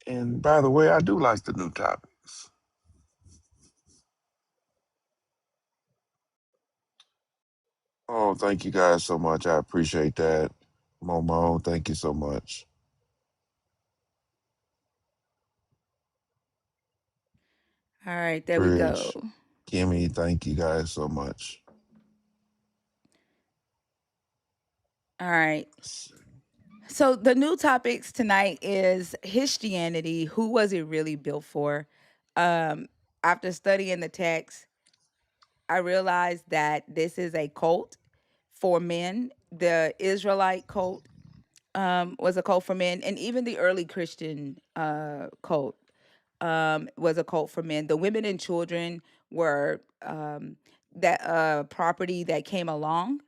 And by the way, I do like the new topics. Oh, thank you guys so much. I appreciate that. Momo, thank you so much. All right, there we Trish, go. Kimmy, thank you guys so much. All right. So the new topics tonight is Christianity. Who was it really built for? Um, After studying the text, I realized that this is a cult for men. The Israelite cult was a cult for men, and even the early Christian cult was a cult for men. The women and children were that property that came along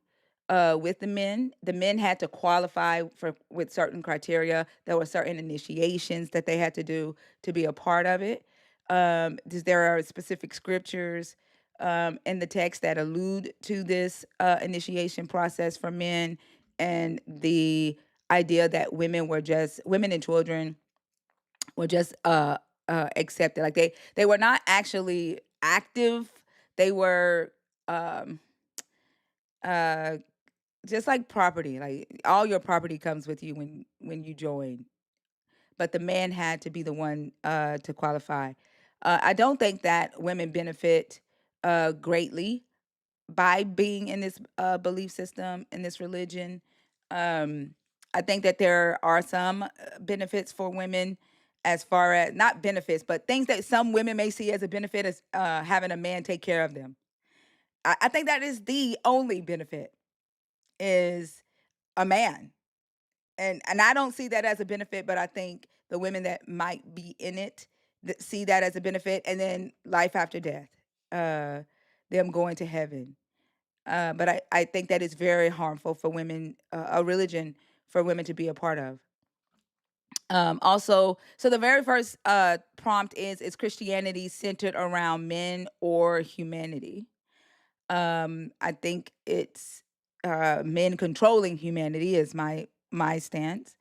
with the men. The men had to qualify for with certain criteria. There were certain initiations that they had to do to be a part of it. There are specific scriptures in the text that allude to this initiation process for men, and the idea that women and children were just accepted. Like they were not actually active. They were um, uh, just like property. Like all your property comes with you when you join, but the man had to be the one to qualify. I don't think that women benefit greatly by being in this belief system, in this religion. Um, I think that there are some benefits for women, as far as not benefits, but things that some women may see as a benefit, as having a man take care of them. I think that is the only benefit, is a man. And I don't see that as a benefit, but I think the women that might be in it see that as a benefit, and then life after death, uh, them going to heaven. But I think that is very harmful for women, a religion for women to be a part of. Also, so the very first prompt is Christianity centered around men or humanity? I think it's men controlling humanity is my stance.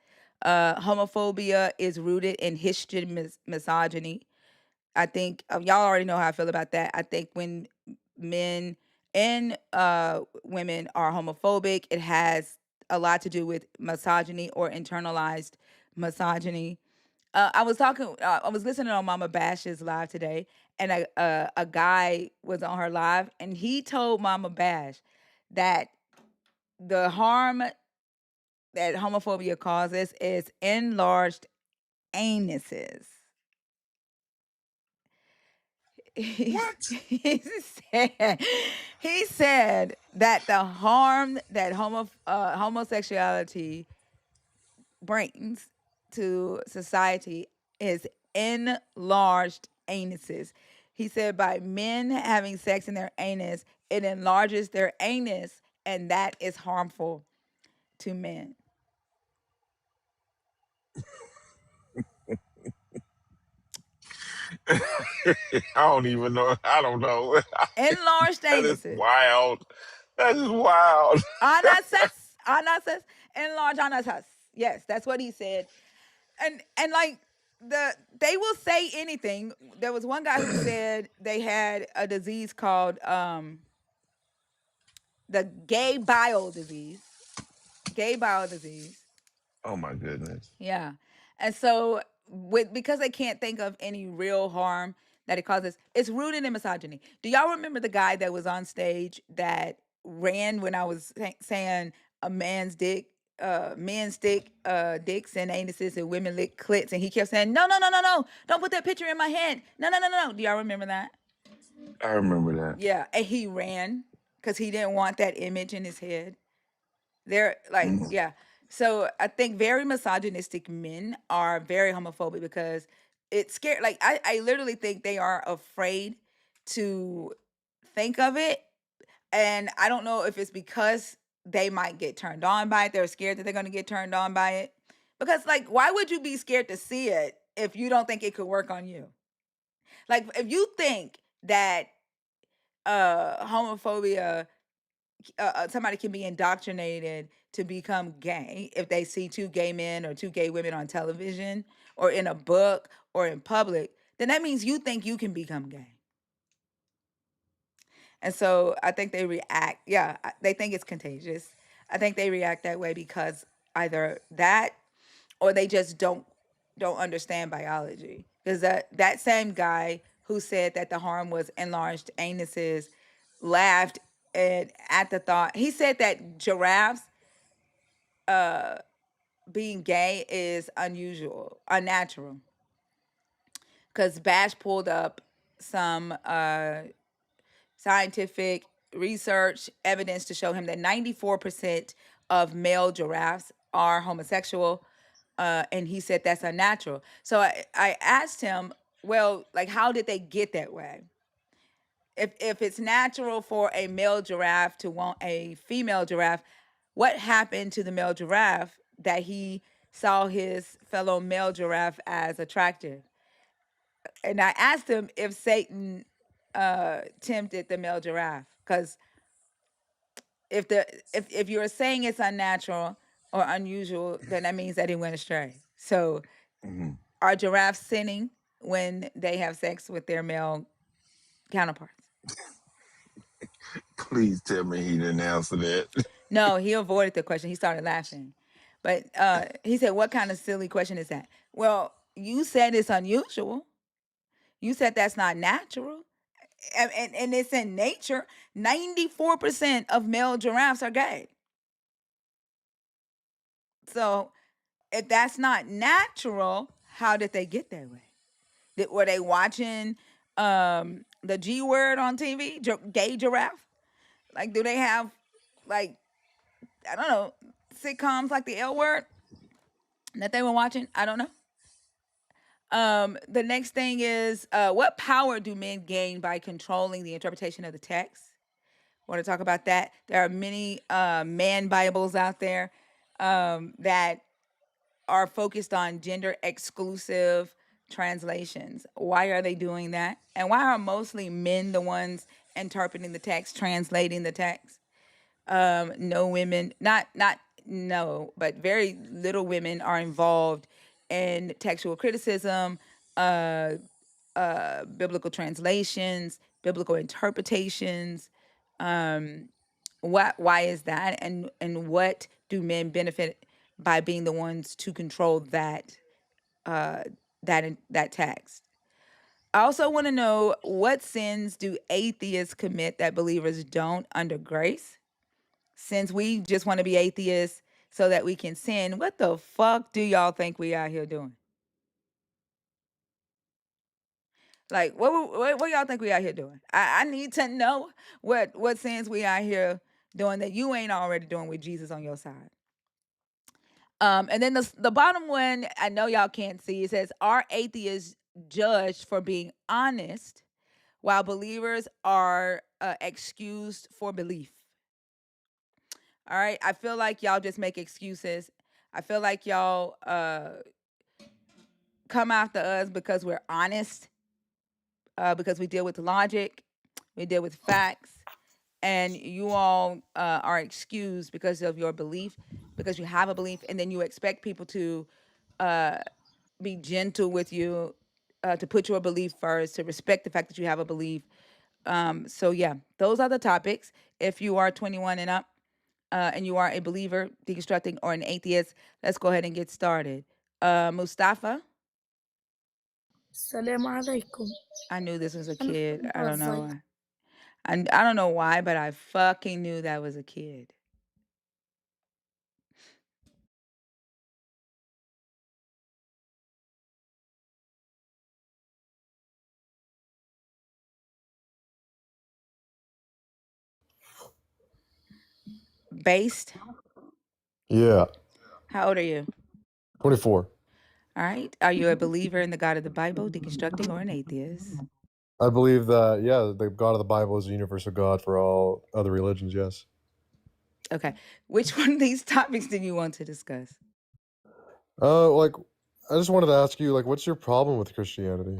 Homophobia is rooted in history misogyny. I think y'all already know how I feel about that. I think when men and women are homophobic, it has a lot to do with misogyny or internalized misogyny. I was listening on Mama Bash's live today, and a guy was on her live, and he told Mama Bash that the harm that homophobia causes is enlarged anuses. he, What? he said he said that the harm that homosexuality brings to society is enlarged anuses. He said by men having sex in their anus, it enlarges their anus, and that is harmful to men. I don't even know. I don't know. Enlarged That is anuses. wild. That is wild. Anases, enlarged anases. Yes, that's what he said. And like they will say anything. There was one guy who said they had a disease called the gay bile disease. Gay bile disease. Oh my goodness. Yeah. And so because they can't think of any real harm that it causes, it's rooted in misogyny. Do y'all remember the guy that was on stage that ran when I was saying a man's dick, men stick dicks and anuses and women lick clits, and he kept saying, no, no, no, no, no, don't put that picture in my head. No, no, no, no, no. Do y'all remember that? I remember that. Yeah. And he ran because he didn't want that image in his head. They're like, Mm. yeah. So I think very misogynistic men are very homophobic because it's scary. Like I literally think they are afraid to think of it. And I don't know if it's because they might get turned on by it. They're scared that they're gonna get turned on by it. Because like, why would you be scared to see it if you don't think it could work on you? Like if you think that homophobia somebody can be indoctrinated to become gay if they see two gay men or two gay women on television, or in a book or in public, then that means you think you can become gay. And so I think they react, yeah, they think it's contagious. I think they react that way because either that or they just don't understand biology. Because that same guy who said that the harm was enlarged anuses laughed at the thought. He said that giraffes being gay is unusual, unnatural. Because Bash pulled up some scientific research evidence to show him that 94% of male giraffes are homosexual. And he said that's unnatural. So I asked him, well, like, how did they get that way? If it's natural for a male giraffe to want a female giraffe, what happened to the male giraffe that he saw his fellow male giraffe as attractive? And I asked him if Satan tempted the male giraffe, because if you're saying it's unnatural or unusual, then that means that he went astray. So Mhm. are giraffes sinning when they have sex with their male counterparts? Please tell me he didn't answer that. No, he avoided the question. He started laughing. But he said, what kind of silly question is that? Well, you said it's unusual. You said that's not natural. And it's in nature. 94% of male giraffes are gay. So if that's not natural, how did they get that way? Were they watching the G word on TV, gay giraffe? Like, do they have, like, I don't know, sitcoms like the L word that they were watching? I don't know. The next thing is, what power do men gain by controlling the interpretation of the text? Want to talk about that? There are many man Bibles out there that are focused on gender exclusive translations. Why are they doing that? And why are mostly men the ones interpreting the text, translating the text? No women, not no, but very little women are involved in textual criticism, biblical translations, biblical interpretations. Why is that? And what do men benefit by being the ones to control that text? I also want to know, what sins do atheists commit that believers don't under grace? Since we just want to be atheists so that we can sin, what the fuck do y'all think we out here doing? Like, what y'all think we out here doing? I need to know what sins we out here doing that you ain't already doing with Jesus on your side. And then the bottom one, I know y'all can't see. It says, "Are atheists judged for being honest, while believers are excused for belief?" All right, I feel like y'all just make excuses. I feel like y'all come after us because we're honest, because we deal with logic, we deal with facts, and you all are excused because of your belief, because you have a belief, and then you expect people to be gentle with you, to put your belief first, to respect the fact that you have a belief. So yeah, those are the topics. If you are 21 and up, and you are a believer, deconstructing, or an atheist, let's go ahead and get started. Mustafa, السلام عليكم. I knew this was a أنا kid. I don't know ازاي why. I don't know why, but I fucking knew that was a kid. Based. Yeah, How old are you? 24. All right. Are you a believer in the God of the Bible, deconstructing, or an atheist? I believe that, yeah, the God of the Bible is a universal God for all other religions, yes. Okay. Which one of these topics do you want to discuss? Like, I just wanted to ask you, like, what's your problem with Christianity?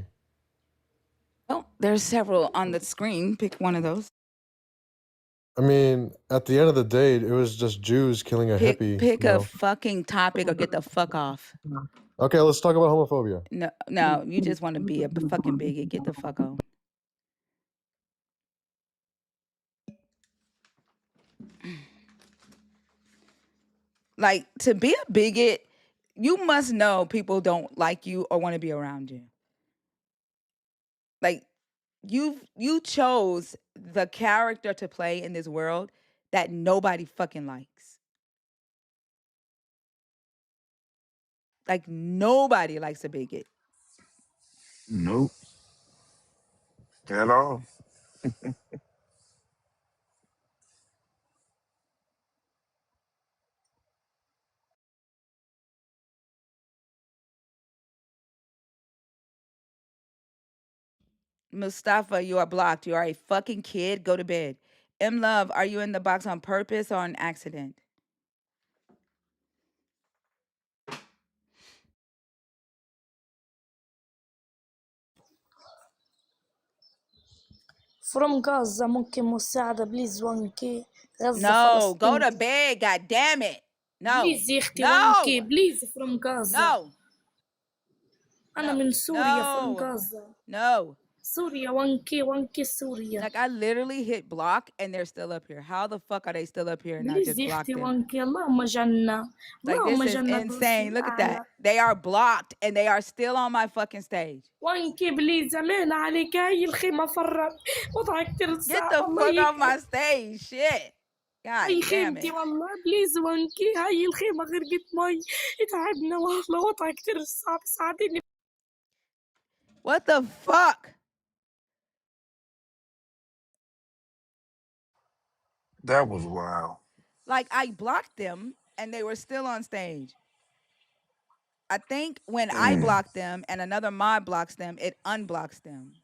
Well, there's several on the screen. Pick one of those. I mean, at the end of the day, it was just Jews killing a hippie. Pick a fucking topic or get the fuck off. Okay, let's talk about homophobia. No, you just want to be a fucking bigot. Get the fuck on. Like, to be a bigot, you must know people don't like you or want to be around you. Like, you chose the character to play in this world that nobody fucking likes. Like, nobody likes a bigot. Nope. At all. Mustafa, you are blocked. You are a fucking kid. Go to bed. M Love, are you in the box on purpose or on accident? From Gaza ممكن مساعدة بليز وانكي غزة No, go فلسطين to bed. God damn it. No. بليز يا اختي وانكي No. بليز from Gaza No. أنا No. من سوريا from No. Gaza No. سوريا وانكي سوريا Like, I literally hit block and they're still up here. How the fuck are they still up here and I بليز just يا blocked اختي them? وانكي اللهم جنة Like, this اللهم is جنة برسي insane. Look at that. الأعلى They are blocked and they are still on my fucking stage. وانكي بليز أمان عليك هاي الخيمة فرت وضعك كتير Get صعب the الله fuck off my يكرم stage. Shit. God هاي damn خيمتي it. والله بليز وانكي هاي الخيمة غرقت مي تعبنا والله وضعك كتير صعب ساعديني What the fuck? That was wild. Like, I blocked them and they were still on stage. I think when I Mm. block them and another mod blocks them, it unblocks them.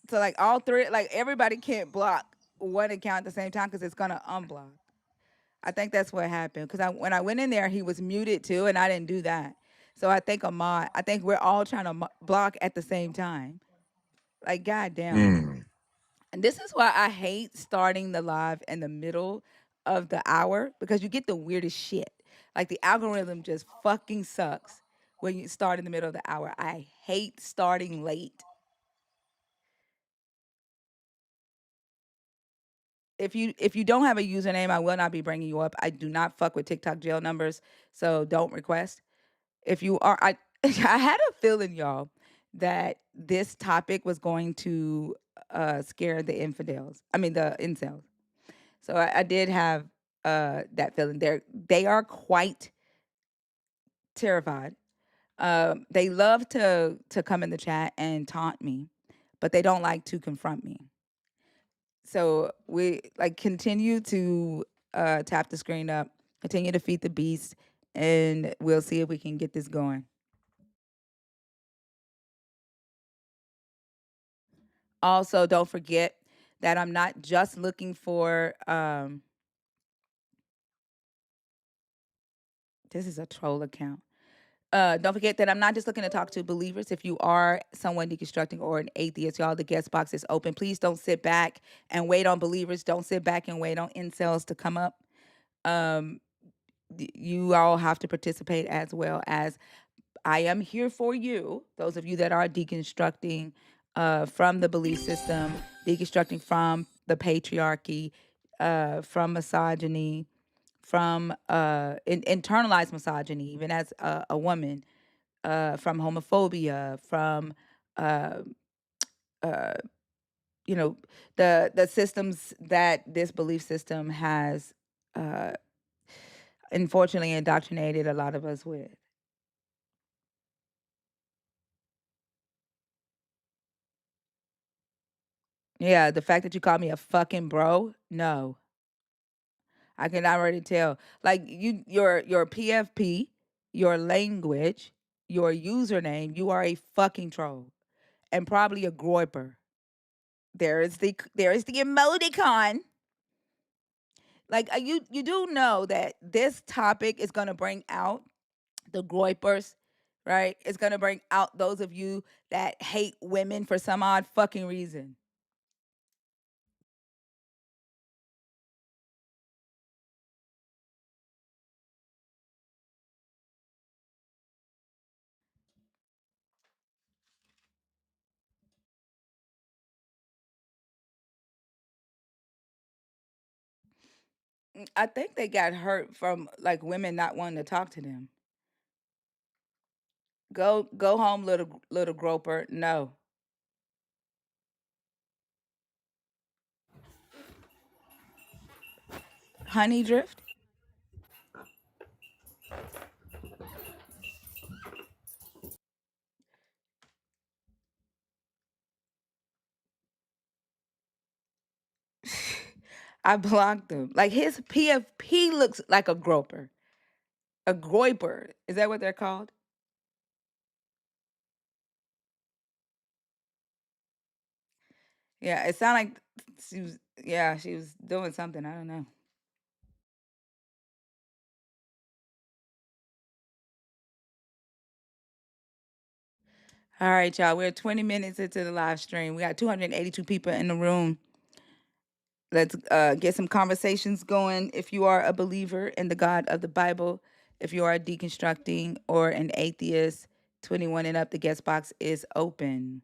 So, like, all three, like, everybody can't block one account at the same time because it's gonna unblock. I think that's what happened. Because when I went in there, he was muted too, and I didn't do that. So I think I think we're all trying to block at the same time. Like, goddamn. Mm. And this is why I hate starting the live in the middle of the hour because you get the weirdest shit. Like, the algorithm just fucking sucks when you start in the middle of the hour. I hate starting late. If you don't have a username, I will not be bringing you up. I do not fuck with TikTok jail numbers, so don't request. If you are, I I had a feeling, y'all, that this topic was going to scare the infidels. I mean the incels. So I did have that feeling. They are quite terrified. They love to come in the chat and taunt me, but they don't like to confront me. So we like continue to tap the screen up, continue to feed the beast, and we'll see if we can get this going. Also, don't forget that I'm not just looking for this is a troll account. Don't forget that I'm not just looking to talk to believers. If you are someone deconstructing or an atheist, y'all, the guest box is open. Please don't sit back and wait on believers. Don't sit back and wait on incels to come up. Um, you all have to participate as well. As I am here for you, those of you that are deconstructing from the belief system, deconstructing from the patriarchy, from misogyny, from internalized misogyny, even as a woman, from homophobia, from uh, uh, you know the systems that this belief system has uh, unfortunately indoctrinated a lot of us with. Yeah, the fact that you call me a fucking bro, no. I can already tell. Like, your PFP, your language, your username, you are a fucking troll and probably a groiper. There is the emoticon. Like, you do know that this topic is gonna bring out the groipers, right? It's gonna bring out those of you that hate women for some odd fucking reason. I think they got hurt from like women not wanting to talk to them. Go home, little groper. No. Honey drift. I blocked him. Like his PFP looks like a groper. A groiper. Is that what they're called? Yeah, it sounded like she was doing something. I don't know. All right, y'all. We're 20 minutes into the live stream. We got 282 people in the room. Let's get some conversations going. If you are a believer in the God of the Bible, if you are deconstructing or an atheist, 21 and up, the guest box is open.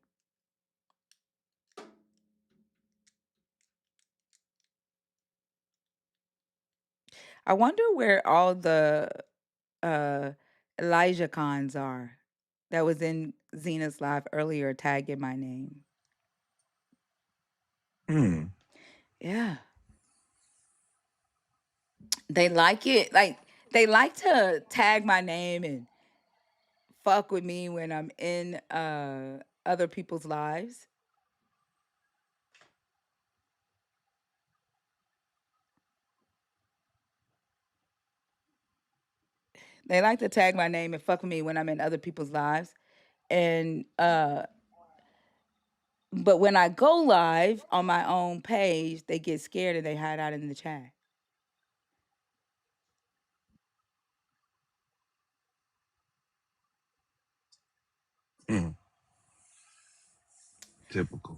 I wonder where all the uh, Elijah cons are that was in Zena's live earlier, tagging my name. Hmm. Yeah. They like it. Like, they like to tag my name and fuck with me when I'm in other people's lives. They like to tag my name and fuck with me when I'm in other people's lives. And but when I go live on my own page, they get scared and they hide out in the chat. Hmm. Typical.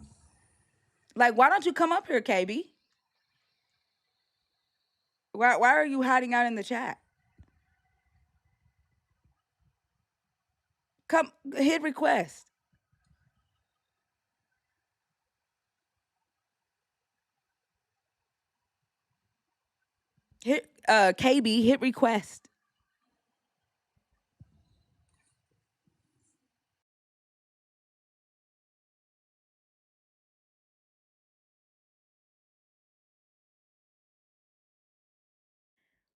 Like, why don't you come up here, KB? Why are you hiding out in the chat? Come hit request. Hit KB, hit request.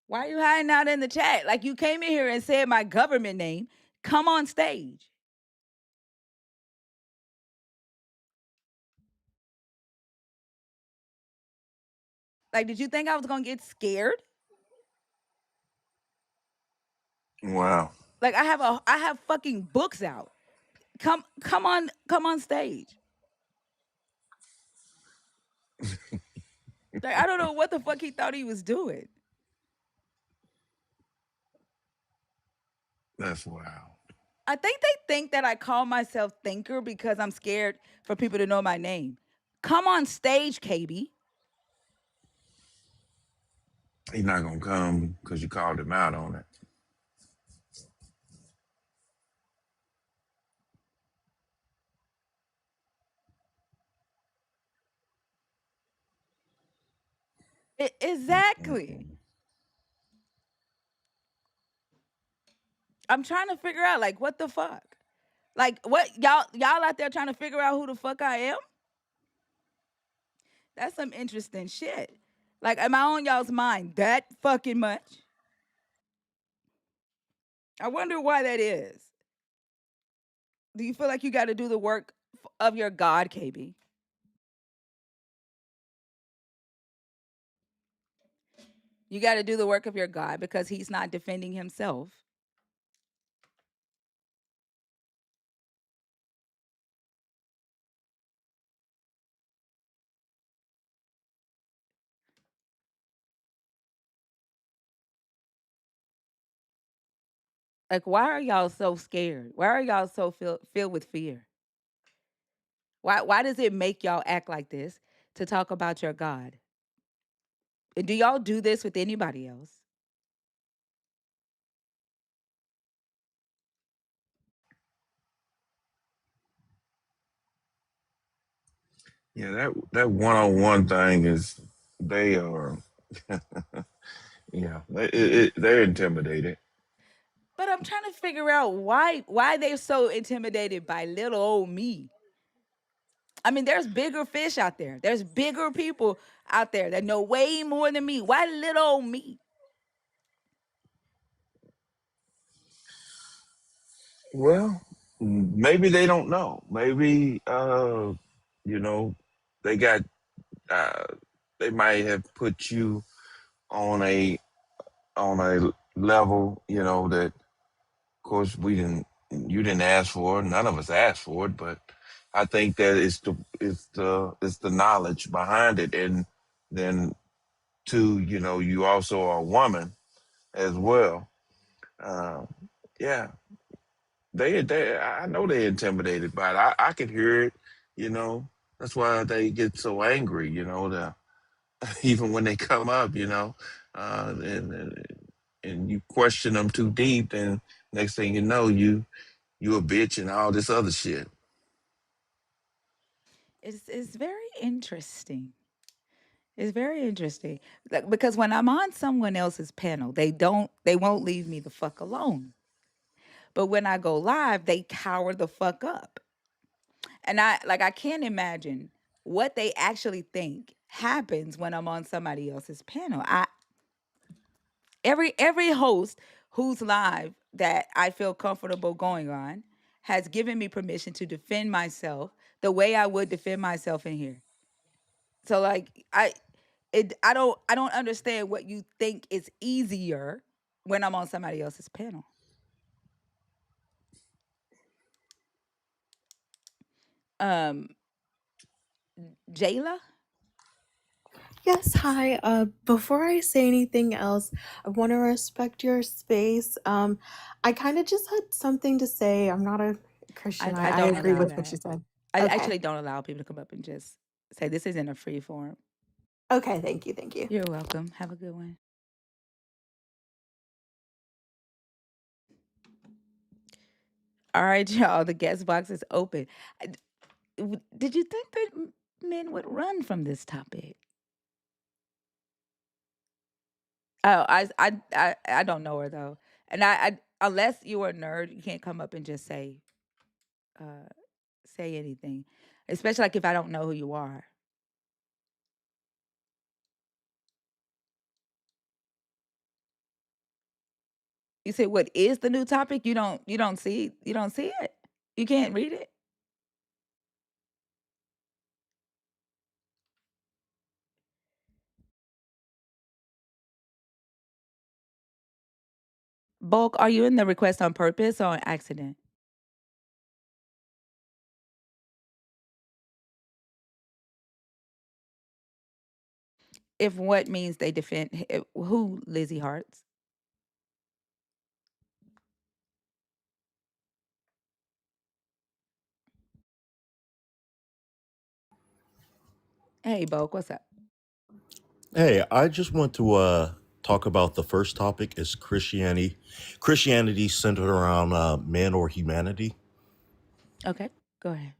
Why are you hiding out in the chat? Like, you came in here and said my government name. Come on stage. Like, did you think I was gonna get scared? Wow. Like, I have fucking books out. Come on stage. Like, I don't know what the fuck he thought he was doing. That's wow. I think they think that I call myself thinker because I'm scared for people to know my name. Come on stage, KB. He's not gonna come because you called him out on it. Exactly. Mm-mm. I'm trying to figure out like what the fuck. Like what y'all out there trying to figure out who the fuck I am? That's some interesting shit. Like, am I on y'all's mind that fucking much? I wonder why that is. Do you feel like you got to do the work of your God, KB? You got to do the work of your God because he's not defending himself. Like, why are y'all so scared? Why are y'all so filled with fear? Why does it make y'all act like this to talk about your God? And do y'all do this with anybody else? Yeah, that one-on-one thing is they are Yeah, they're intimidated. But I'm trying to figure out why they're so intimidated by little old me. I mean, there's bigger fish out there. There's bigger people out there that know way more than me. Why little old me? Well, maybe they don't know. Maybe you know, they got uh, they might have put you on a level, that of course you didn't ask for, none of us asked for it, but I think that it's the knowledge behind it, and then two, you also are a woman as well. Uh, yeah, I know they're intimidated by it. I can hear it, you know. That's why they get so angry, even when they come up, and you question them too deep, then next thing you know, you a bitch and all this other shit. It's very interesting. It's very interesting. Like, because when I'm on someone else's panel, they won't leave me the fuck alone. But when I go live, they cower the fuck up. And I can't imagine what they actually think happens when I'm on somebody else's panel. Every host who's live that I feel comfortable going on has given me permission to defend myself the way I would defend myself in here. So like I don't understand what you think is easier when I'm on somebody else's panel. Um Jayla, Yes, hi. Before I say anything else, I want to respect your space. I kind of just had something to say. I'm not a Christian. I I don't agree allow with what that. you said. I Okay. actually don't allow people to come up and just say this isn't a free forum. Okay, thank you, thank you. You're welcome. Have a good one. All right, y'all. The guest box is open. Did you think that men would run from this topic? Oh, I don't know her though, and I unless you're a nerd, you can't come up and just uh say anything, especially like if I don't know who you are. You say what is the new topic? You don't see it. You can't read it. Bulk, are you in the request on purpose or on accident? If what means they defend who, Lizzie Hearts? Hey, Bulk, what's up? Hey, I just want to talk about the first topic is Christianity. Christianity centered around man or humanity. Okay, go ahead.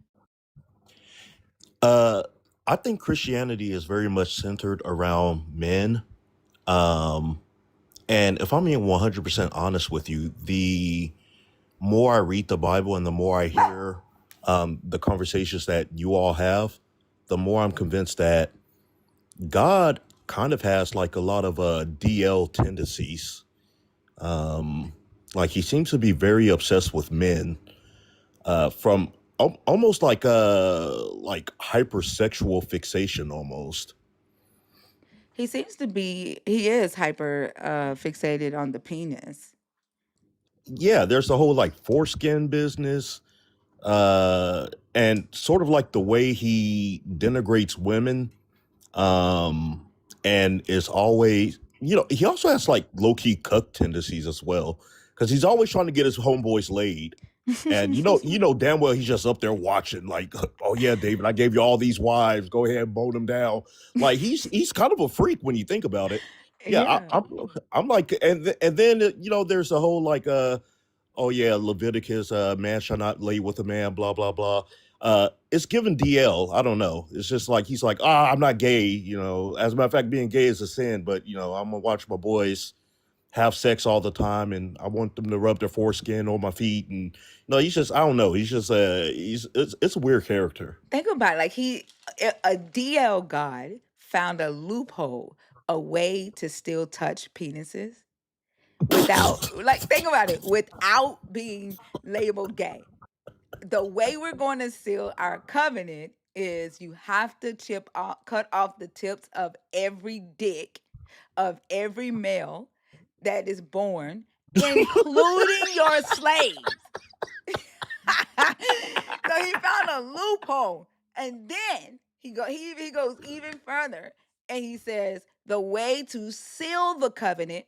Uh, I think Christianity is very much centered around men. Um, and if I'm being 100% honest with you, the more I read the Bible and the more I hear the conversations that you all have, the more I'm convinced that God kind of has like a lot of DL tendencies. Um, like he seems to be very obsessed with men, from almost like hypersexual fixation almost. He is hyper fixated on the penis. Yeah, there's the whole like foreskin business, and sort of like the way he denigrates women, um, and is always, he also has like low key cuck tendencies as well, because he's always trying to get his homeboys laid. And you know damn well he's just up there watching, like, oh yeah, David, I gave you all these wives. Go ahead and bow them down. Like he's kind of a freak when you think about it. Yeah, Yeah. I'm like, and then there's a whole like oh yeah, Leviticus, man shall not lay with a man, blah blah blah. It's given DL. I don't know. It's just like he's like, I'm not gay. As a matter of fact, being gay is a sin. But I'm gonna watch my boys have sex all the time, and I want them to rub their foreskin on my feet. And he's just, I don't know. He's just it's a weird character. Think about it. Like a DL god found a loophole, a way to still touch penises without, like, think about it, without being labeled gay. The way we're going to seal our covenant is you have to cut off the tips of every dick of every male that is born, including your slaves. So he found a loophole, and then he goes even further, and he says the way to seal the covenant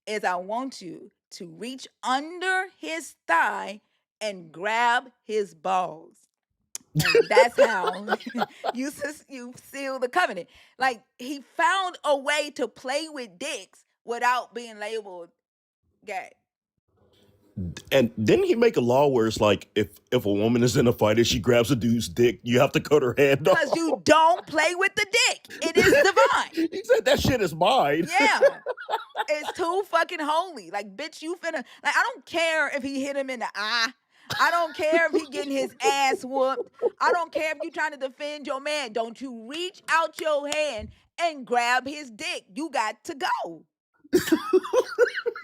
is I want you to reach under his thigh and grab his balls. And that's how you seal the covenant. Like, he found a way to play with dicks without being labeled gay. And didn't he make a law where it's like if a woman is in a fight and she grabs a dude's dick, you have to cut her hand off? Because you don't play with the dick. It is divine. He said that shit is mine. Yeah. It's too fucking holy. Like, bitch, you finna, like, I don't care if he hit him in the eye. I don't care if he getting his ass whooped. I don't care if you trying to defend your man. Don't you reach out your hand and grab his dick. You got to go.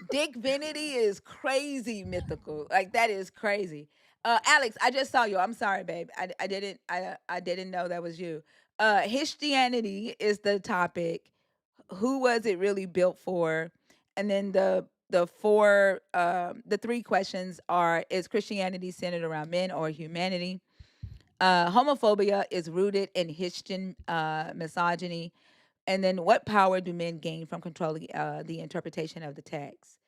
Dick Vanity is crazy mythical. Like, that is crazy. Alex, I just saw you. I'm sorry, babe. I didn't know that was you. Christianity is the topic. Who was it really built for? And then the three questions are: is Christianity centered around men or humanity? Homophobia is rooted in Christian misogyny. And then, what power do men gain from controlling the interpretation of the text?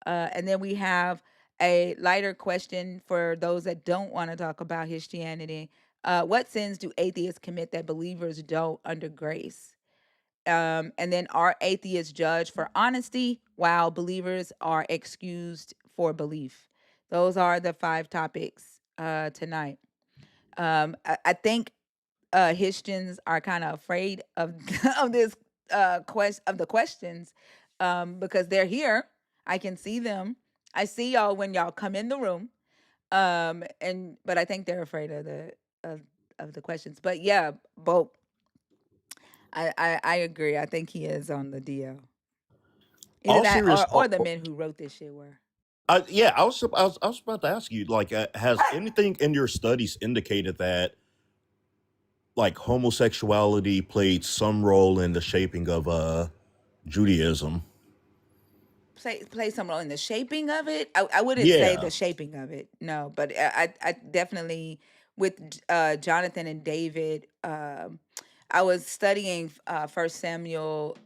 And then we have a lighter question for those that don't want to talk about Christianity. What sins do atheists commit that believers don't under grace? And then, are atheists judged for honesty while believers are excused for belief? Those are the 5 topics tonight. I think Christians are kind of afraid of of this of the questions because they're here. I can see them. I see y'all when y'all come in the room. But I think they're afraid of the questions. But yeah, Bo, I agree. I think he is on the DL. Either All that serious. or the men who wrote this shit were. Yeah, I was about to ask you, like, has anything in your studies indicated that, like, homosexuality played some role in the shaping of Judaism? Play some role in the shaping of it. I wouldn't say Yeah. the shaping of it, no, but I definitely with Jonathan and David. I was studying 1 Samuel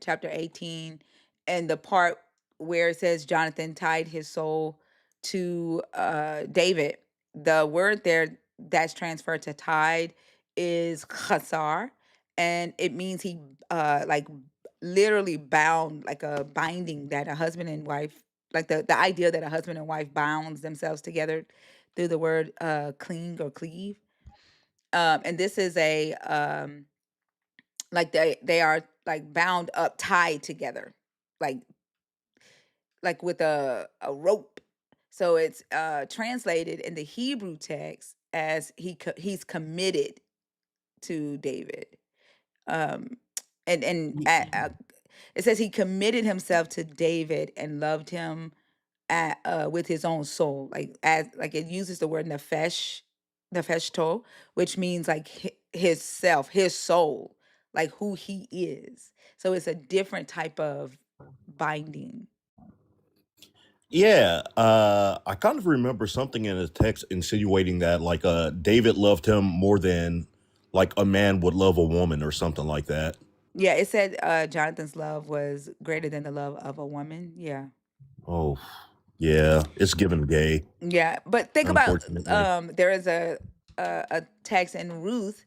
chapter 18, and the part where it says Jonathan tied his soul to David. The word there that's transferred to tied is chasar, and it means he like literally bound, like a binding that a husband and wife, like the idea that a husband and wife bounds themselves together through the word cling or cleave. And this is a like they are like bound up, tied together, like with a rope. So it's translated in the Hebrew text as he's committed to David. And it says he committed himself to David and loved him with his own soul. Like it uses the word nefesh to, which means like his self, his soul, like who he is. So it's a different type of binding. Yeah, I kind of remember something in the text insinuating that, like, David loved him more than, like, a man would love a woman or something like that. Yeah, it said Jonathan's love was greater than the love of a woman. Yeah. Oh, yeah, it's given gay. Yeah, but think about Unfortunately. there is a text in Ruth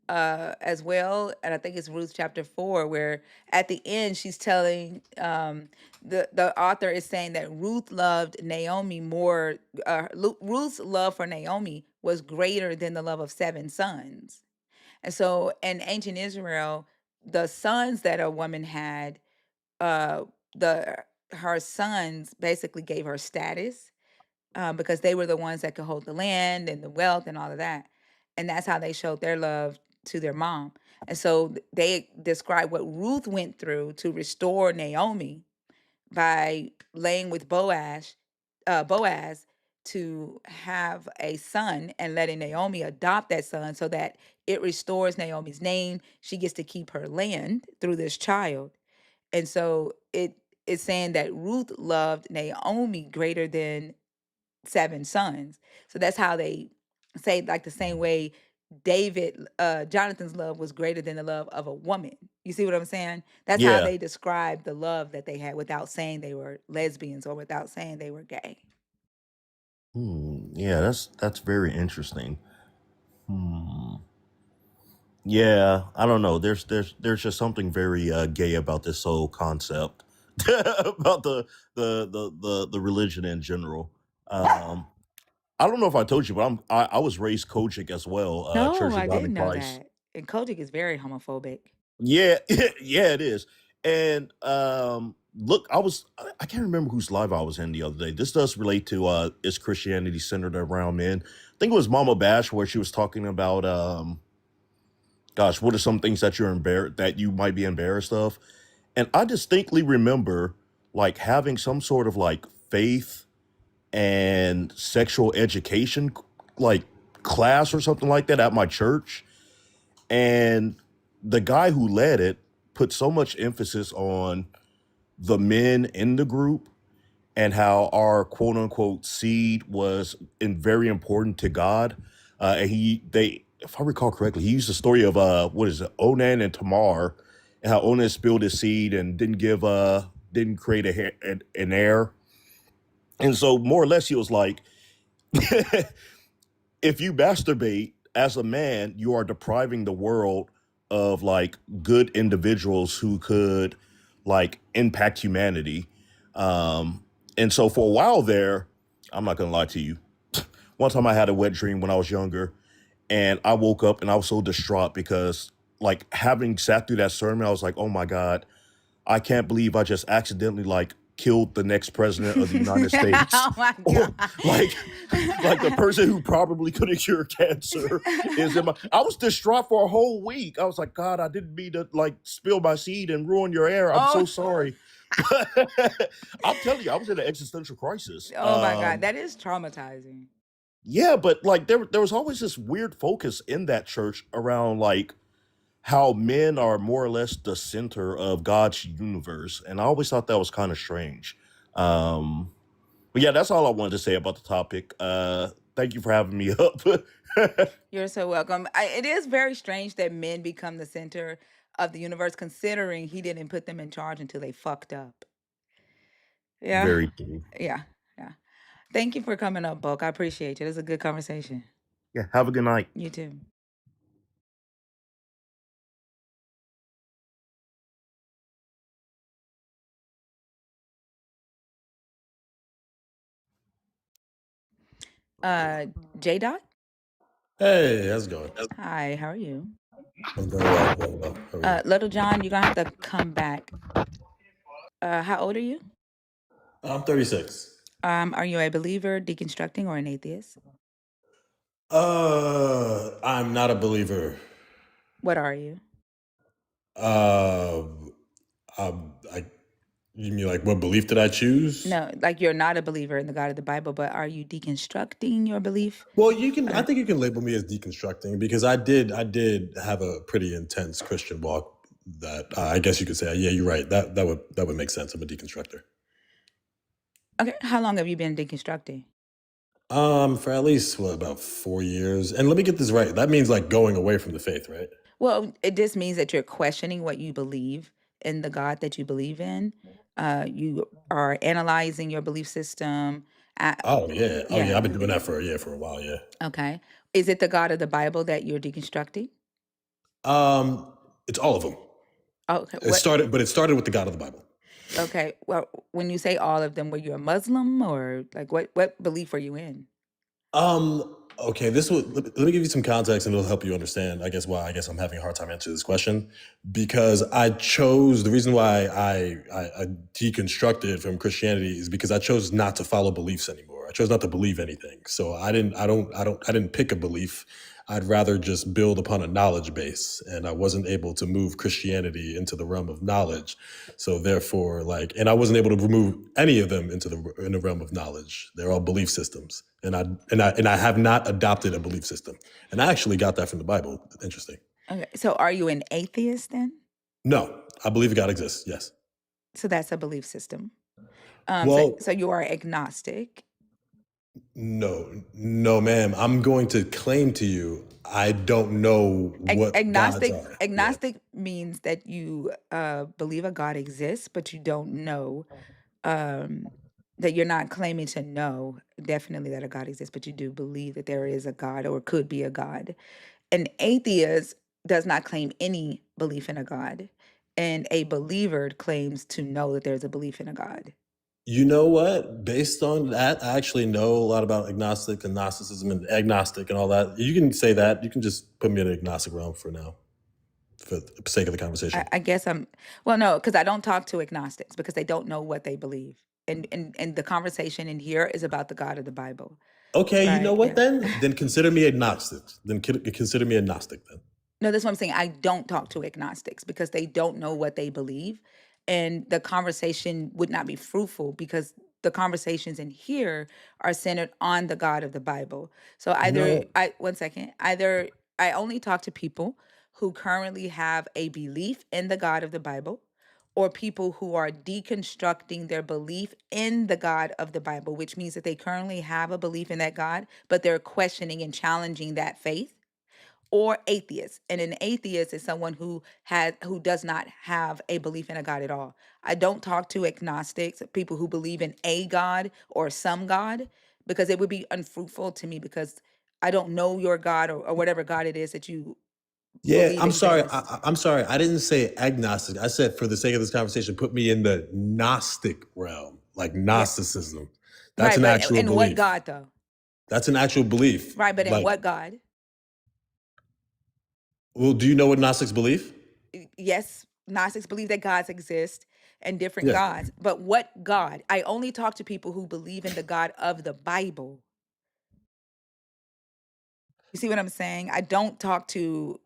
as well, and I think it's Ruth chapter 4, where at the end she's telling the author is saying that Ruth loved Naomi more. Ruth's love for Naomi was greater than the love of 7 sons. And so in ancient Israel, the sons that a woman had, uh, the her sons basically gave her status, because they were the ones that could hold the land and the wealth and all of that. And that's how they showed their love to their mom. And so they describe what Ruth went through to restore Naomi by laying with Boaz to have a son and letting Naomi adopt that son so that it restores Naomi's name. She gets to keep her land through this child. And so it is saying that Ruth loved Naomi greater than 7 sons. So that's how they say, like the same way Jonathan's love was greater than the love of a woman. You see what I'm saying? That's how Yeah. they describe the love that they had without saying they were lesbians or without saying they were gay. Yeah, that's very interesting. Yeah, I don't know. There's just something very gay about this whole concept about the religion in general. I don't know if I told you, but I was raised Kojic as well, No, Church of I God in didn't know Christ. that. And Kojic is very homophobic. Yeah, yeah, it is. And look, I can't remember whose live I was in the other day. This does relate to is Christianity centered around men? I think it was Mama Bash where she was talking about gosh, what are some things that that you might be embarrassed of? And I distinctly remember like having some sort of like faith and sexual education like class or something like that at my church. And the guy who led it put so much emphasis on the men in the group and how our quote unquote seed was very important to God. And if I recall correctly, he used the story of what is it, Onan and Tamar, and how Onan spilled his seed and didn't create an heir. And so more or less he was like, if you masturbate as a man, you are depriving the world of like good individuals who could like impact humanity. And so for a while there, I'm not gonna lie to you. One time I had a wet dream when I was younger, and I woke up and I was so distraught because like having sat through that sermon, I was like, oh my God, I can't believe I just accidentally like killed the next president of the United States. Oh my Or God. like the person who probably could have cured cancer is in my. I was distraught for a whole week. I was like, God, I didn't mean to like spill my seed and ruin your air. I'm so Oh. sorry. I'm telling you, I was in an existential crisis. Oh my God, that is traumatizing. Yeah, but like there was always this weird focus in that church around like how men are more or less the center of God's universe, and I always thought that was kind of strange. Um, but yeah, that's all I wanted to say about the topic. Thank you for having me up. You're so welcome. It is very strange that men become the center of the universe, considering he didn't put them in charge until they fucked up. Yeah. Very true. Yeah. Yeah. Thank you for coming up, Bulk. I appreciate you. It was a good conversation. Yeah, have a good night. You too. J Dot? Hey, how's it going? Hi, how are you? I'm doing well. Doing well. How are you? Little John, you're gonna have to come back. How old are you? I'm 36. Are you a believer, deconstructing, or an atheist? I'm not a believer. What are you? Uh, I you mean like what belief did I choose? No, like you're not a believer in the God of the Bible, but are you deconstructing your belief? Well, I think you can label me as deconstructing because I did have a pretty intense Christian walk that I guess you could say, yeah, you're right. That would make sense. I'm a deconstructor. Okay, how long have you been deconstructing? For at least about 4 years. And let me get this right. That means like going away from the faith, right? Well, it just means that you're questioning what you believe in the God that you believe in. You are analyzing your belief system. Oh yeah. Oh Yeah. yeah. I've been doing that for a while. Yeah. Okay. Is it the God of the Bible that you're deconstructing? It's all of them. Okay. It started with the God of the Bible. Okay. Well, when you say all of them, were you a Muslim or like what belief were you in? Okay, let me give you some context and it'll help you understand, I guess, why I guess I'm having a hard time answering this question. Because the reason why I deconstructed from Christianity is because I chose not to follow beliefs anymore. I chose not to believe anything. So I didn't pick a belief. I'd rather just build upon a knowledge base. And I wasn't able to move Christianity into the realm of knowledge. So therefore, and I wasn't able to remove any of them in the realm of knowledge. They're all belief systems, and I have not adopted a belief system. And I actually got that from the Bible. Interesting. Okay, so are you an atheist then? No, I believe God exists. Yes. So that's a belief system. Well, So you are agnostic. no, ma'am. I'm going to claim to you, I don't know what gods Agnostic are. Yeah. agnostic means that you believe a God exists, but you don't know that you're not claiming to know definitely that a God exists, but you do believe that there is a God or could be a God. An atheist does not claim any belief in a God, and a believer claims to know that there's a belief in a God. You know what? Based on that, I actually know a lot about agnostic and Gnosticism and agnostic and all that. You can say that. You can just put me in the agnostic realm for now, for the sake of the conversation. I guess no, because I don't talk to agnostics because they don't know what they believe. And the conversation in here is about the God of the Bible. Okay, you know Right. what Yeah. then? Then consider me agnostic. Consider me agnostic then. No, that's what I'm saying. I don't talk to agnostics because they don't know what they believe. And the conversation would not be fruitful because the conversations in here are centered on the God of the Bible. So No. either I only talk to people who currently have a belief in the God of the Bible, or people who are deconstructing their belief in the God of the Bible, which means that they currently have a belief in that God, but they're questioning and challenging that faith, or atheists. And an atheist is someone who does not have a belief in a God at all. I don't talk to agnostics, people who believe in a God or some God, because it would be unfruitful to me because I don't know your God, or whatever God it is that you Yeah, believe I'm sorry. exists. I'm sorry. I didn't say agnostic. I said for the sake of this conversation, put me in the Gnostic realm, like Yeah. Gnosticism. That's Right, an but actual in what belief. God though? That's an actual belief. Right, but in Like, what God? well, do you know what Gnostics believe? Yes, Gnostics believe that gods exist and different Yeah. gods, but what God? I only talk to people who believe in the God of the Bible. You see what I'm saying? I don't talk to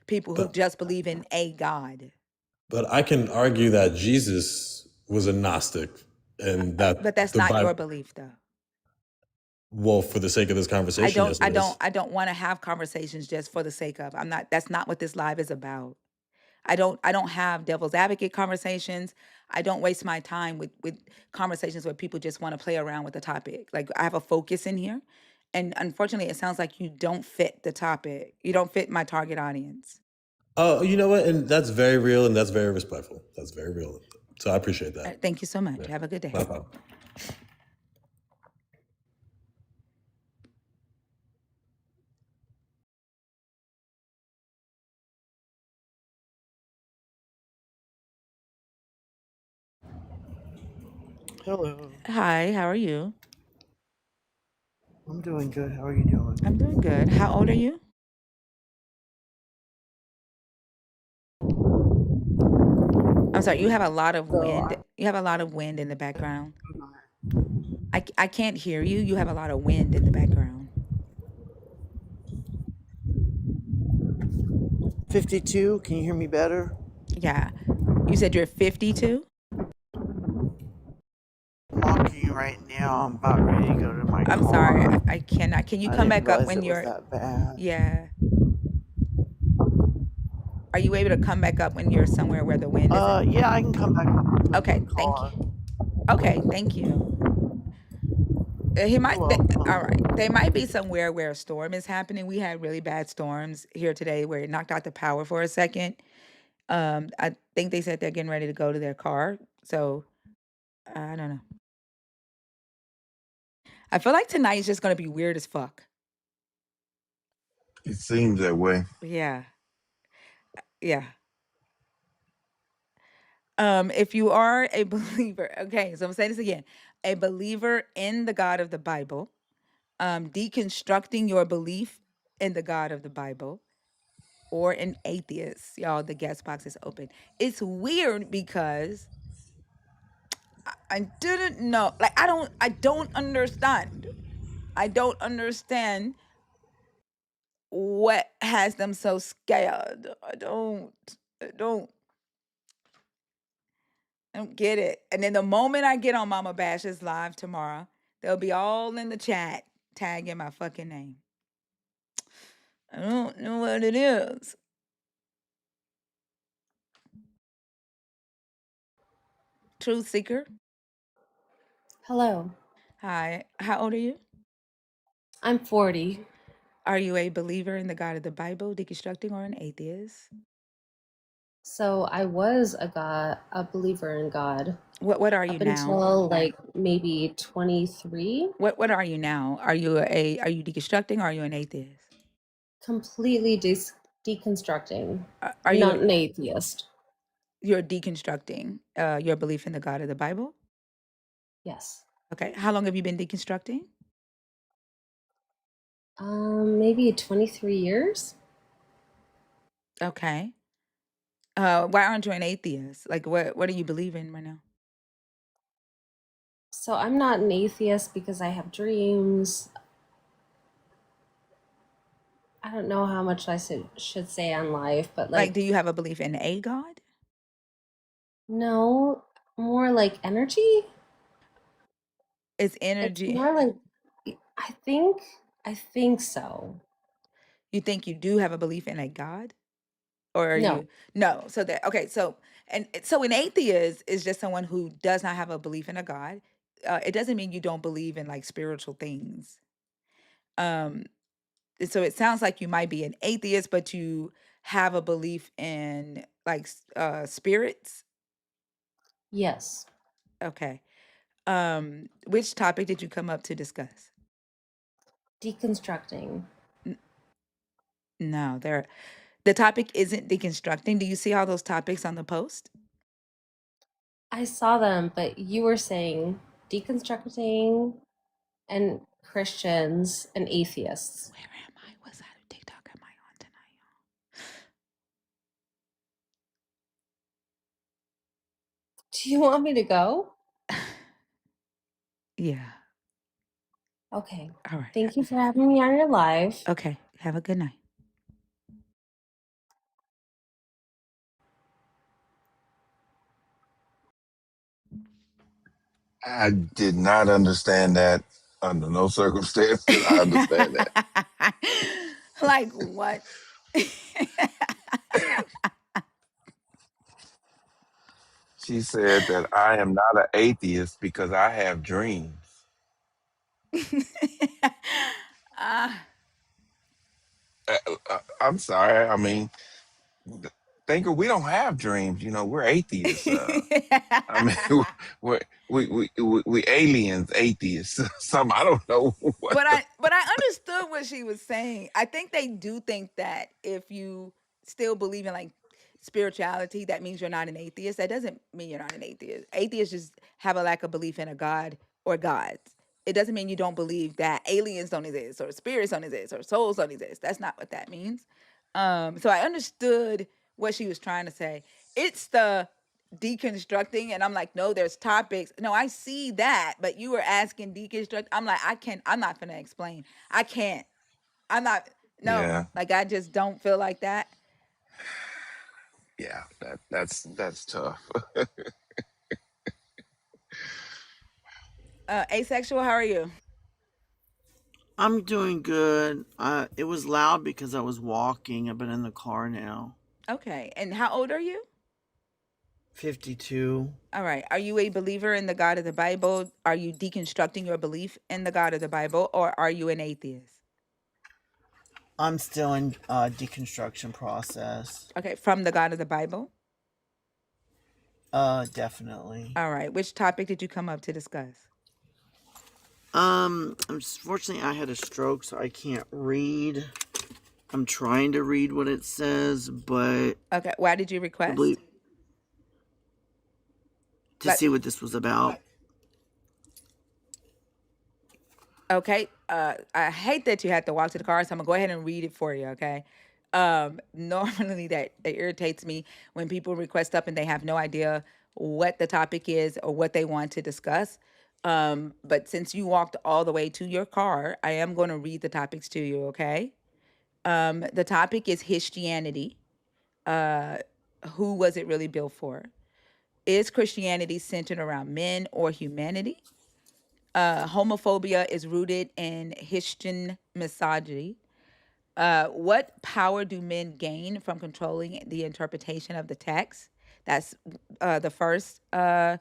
people who But just believe in a God. but I can argue that Jesus was a Gnostic and But that that's the not your Bible, belief though. well, for the sake of this I conversation, don't yes, I it don't is. I don't want to have conversations just for the sake of. That's not what this live is about. I don't have devil's advocate conversations. I don't waste my time with conversations where people just want to play around with the topic. Like, I have a focus in here, and unfortunately it sounds like you don't fit the topic. You don't fit my target audience. Oh, you know what? And that's very real and that's very respectful. That's very real. So I appreciate that. Thank you so much. Yeah. Have a good day. No problem. Hello. Hi, how are you? I'm doing good. How are you doing? I'm doing good. How old are you? I'm sorry, you have a lot of So wind. I'm You have a lot of wind in the background. not I can't hear you. You have a lot of wind in the background. 52. Can you hear me better? Yeah. You said you're 52? I'm walking right now. I'm about ready to go to my I'm sorry. car. I cannot. Can you I come didn't back up realize when it was you're that bad. Yeah. Are you able to come back up when you're somewhere where the wind isn't? Yeah, I can come back to Okay, the thank you. car. Okay, thank you. You're All welcome. right. They might be somewhere where a storm is happening. We had really bad storms here today where it knocked out the power for a second. I think they said they're getting ready to go to their car. So I don't know. I feel like tonight is just gonna be weird as fuck. It seems that way. Yeah. Yeah. If you are a believer, okay, so I'm saying this again, a believer in the God of the Bible, deconstructing your belief in the God of the Bible, or an atheist. Y'all, the guest box is open. It's weird because I didn't know. Like, I don't understand. I don't understand what has them so scared. I don't get it. And then the moment I get on Mama Bash's live tomorrow, they'll be all in the chat tagging my fucking name. I don't know what it is. Truth Seeker. Hello. Hi. How old are you? I'm 40. Are you a believer in the God of the Bible, deconstructing, or an atheist? So I was a believer in God What are you up now? until like maybe 23. What are you now? Are you deconstructing, or are you an atheist? Completely deconstructing. Are I'm you not an atheist. you're deconstructing your belief in the God of the Bible? Yes. Okay. How long have you been deconstructing? Maybe 23 years. Okay. Why aren't you an atheist? Like, what do you believe in right now? So I'm not an atheist because I have dreams. I don't know how much I should say on life, but Like, do like, you have a belief in a God? no, more like energy. It's It's energy. more like, I think so. You think you do have a belief in a God? Or are you No. no? So that okay, so an atheist is just someone who does not have a belief in a God. It doesn't mean you don't believe in like spiritual things. Um, so it sounds like you might be an atheist, but you have a belief in like spirits. Yes. Okay. Which topic did you come up to discuss? Deconstructing. N- No, the topic isn't deconstructing. Do you see all those topics on the post? I saw them, but you were saying deconstructing and Christians and atheists. Where am I? What side of TikTok am I on tonight? Do you want me to go? Yeah. Okay. All right. Thank you for having me on your live. Okay. Have a good night. I did not understand that under no circumstance did I understand that. Like what? She said that I am not an atheist because I have dreams. uh, I'm sorry. I mean, thinker, we don't have dreams. You know, we're atheists. I mean, we're, we aliens, atheists. Some I don't know what the. but I understood what she was saying. I think they do think that if you still believe in like spirituality, that means you're not an atheist. That doesn't mean you're not an atheist. Atheists just have a lack of belief in a God or gods. It doesn't mean you don't believe that aliens don't exist or spirits don't exist or souls don't exist. That's not what that means. So I understood what she was trying to say. It's the deconstructing, and I'm like, no, there's topics. No, I see that, but you were asking deconstruct. I'm like, I'm not gonna explain. I can't. I'm not. No, Yeah, like I just don't feel like that. yeah. That's tough. Asexual, how are you? I'm doing good. It was loud because I was walking. I've been in the car now. Okay, and how old are you? 52. All right. Are you a believer in the God of the Bible? Are you deconstructing your belief in the God of the Bible, or are you an atheist? I'm still in deconstruction process. Okay, from the God of the Bible. Definitely. All right. Which topic did you come up to discuss? Unfortunately, I had a stroke, so I can't read. I'm trying to read what it says, but Okay. Why did you I believe request? to Like, see what this was about. Okay. I hate that you had to walk to the car, so I'm gonna go ahead and read it for you. Okay. Normally that irritates me when people request up and they have no idea what the topic is or what they want to discuss. But since you walked all the way to your car, I am going to read the topics to you. Okay. The topic is Christianity. Uh, who was it really built for? Is Christianity centered around men or humanity? Homophobia is rooted in Christian misogyny. What power do men gain from controlling the interpretation of the text? That's the first sub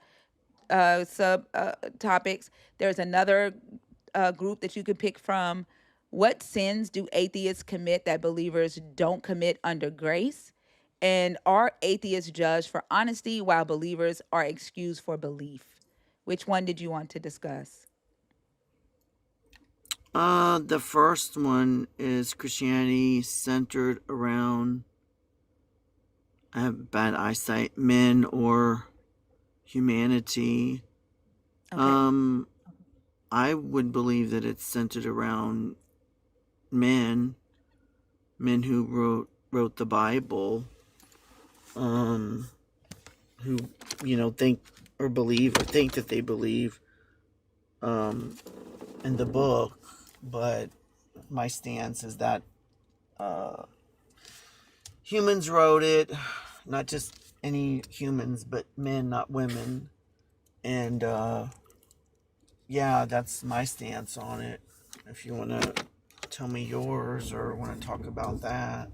topics. There's another group that you could pick from. What sins do atheists commit that believers don't commit under grace? And are atheists judged for honesty while believers are excused for belief? Which one did you want to discuss? The first one is Christianity centered around, I have bad eyesight, men or humanity. Okay. I would believe that it's centered around men who wrote the Bible, who think or believe or think that they believe in the book, but my stance is that humans wrote it, not just any humans, but men, not women, and yeah, that's my stance on it. If you want to tell me yours or want to talk about that.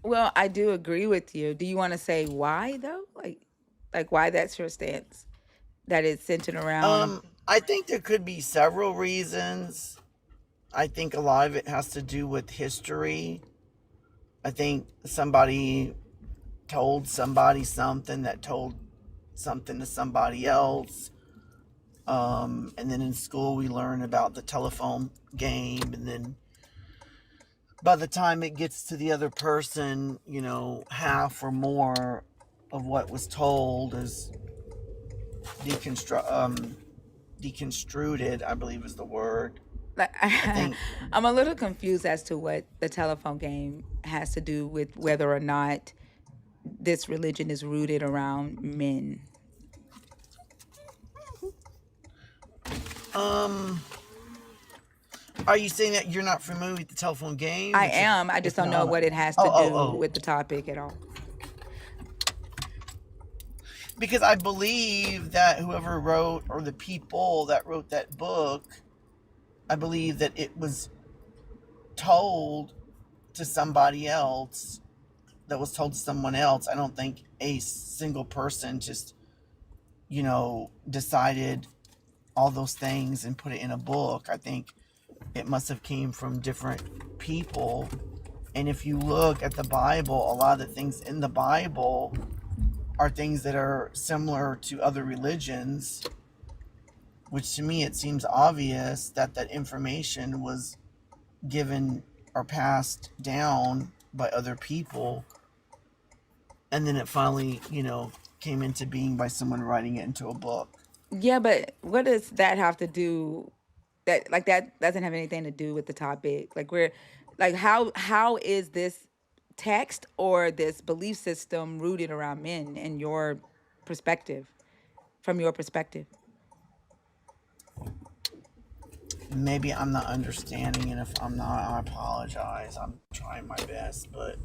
Well, I do agree with you. Do you want to say why though? Like why that's your stance? That it's centered around. I think there could be several reasons. I think a lot of it has to do with history. I think somebody told somebody something that told something to somebody else. And then in school we learn about the telephone game, and then by the time it gets to the other person, half or more of what was told is deconstructed, I believe is the word. Like I think. I'm a little confused as to what the telephone game has to do with whether or not this religion is rooted around men. Are you saying that you're not familiar with the telephone game? I Which am. I just if don't know not, what it has to do oh. with the topic at all. Because I believe that whoever wrote, or the people that wrote that book, I believe that it was told to somebody else, that was told to someone else. I don't think a single person just, decided all those things and put it in a book. I think it must have came from different people. And if you look at the Bible, a lot of the things in the Bible are things that are similar to other religions, which to me it seems obvious that that information was given or passed down by other people, and then it finally came into being by someone writing it into a book. Yeah, but what does that have to do? That doesn't have anything to do with the topic. How is this text or this belief system rooted around men in your perspective, from your perspective? Maybe I'm not understanding, and if I'm not, I apologize. I'm trying my best, but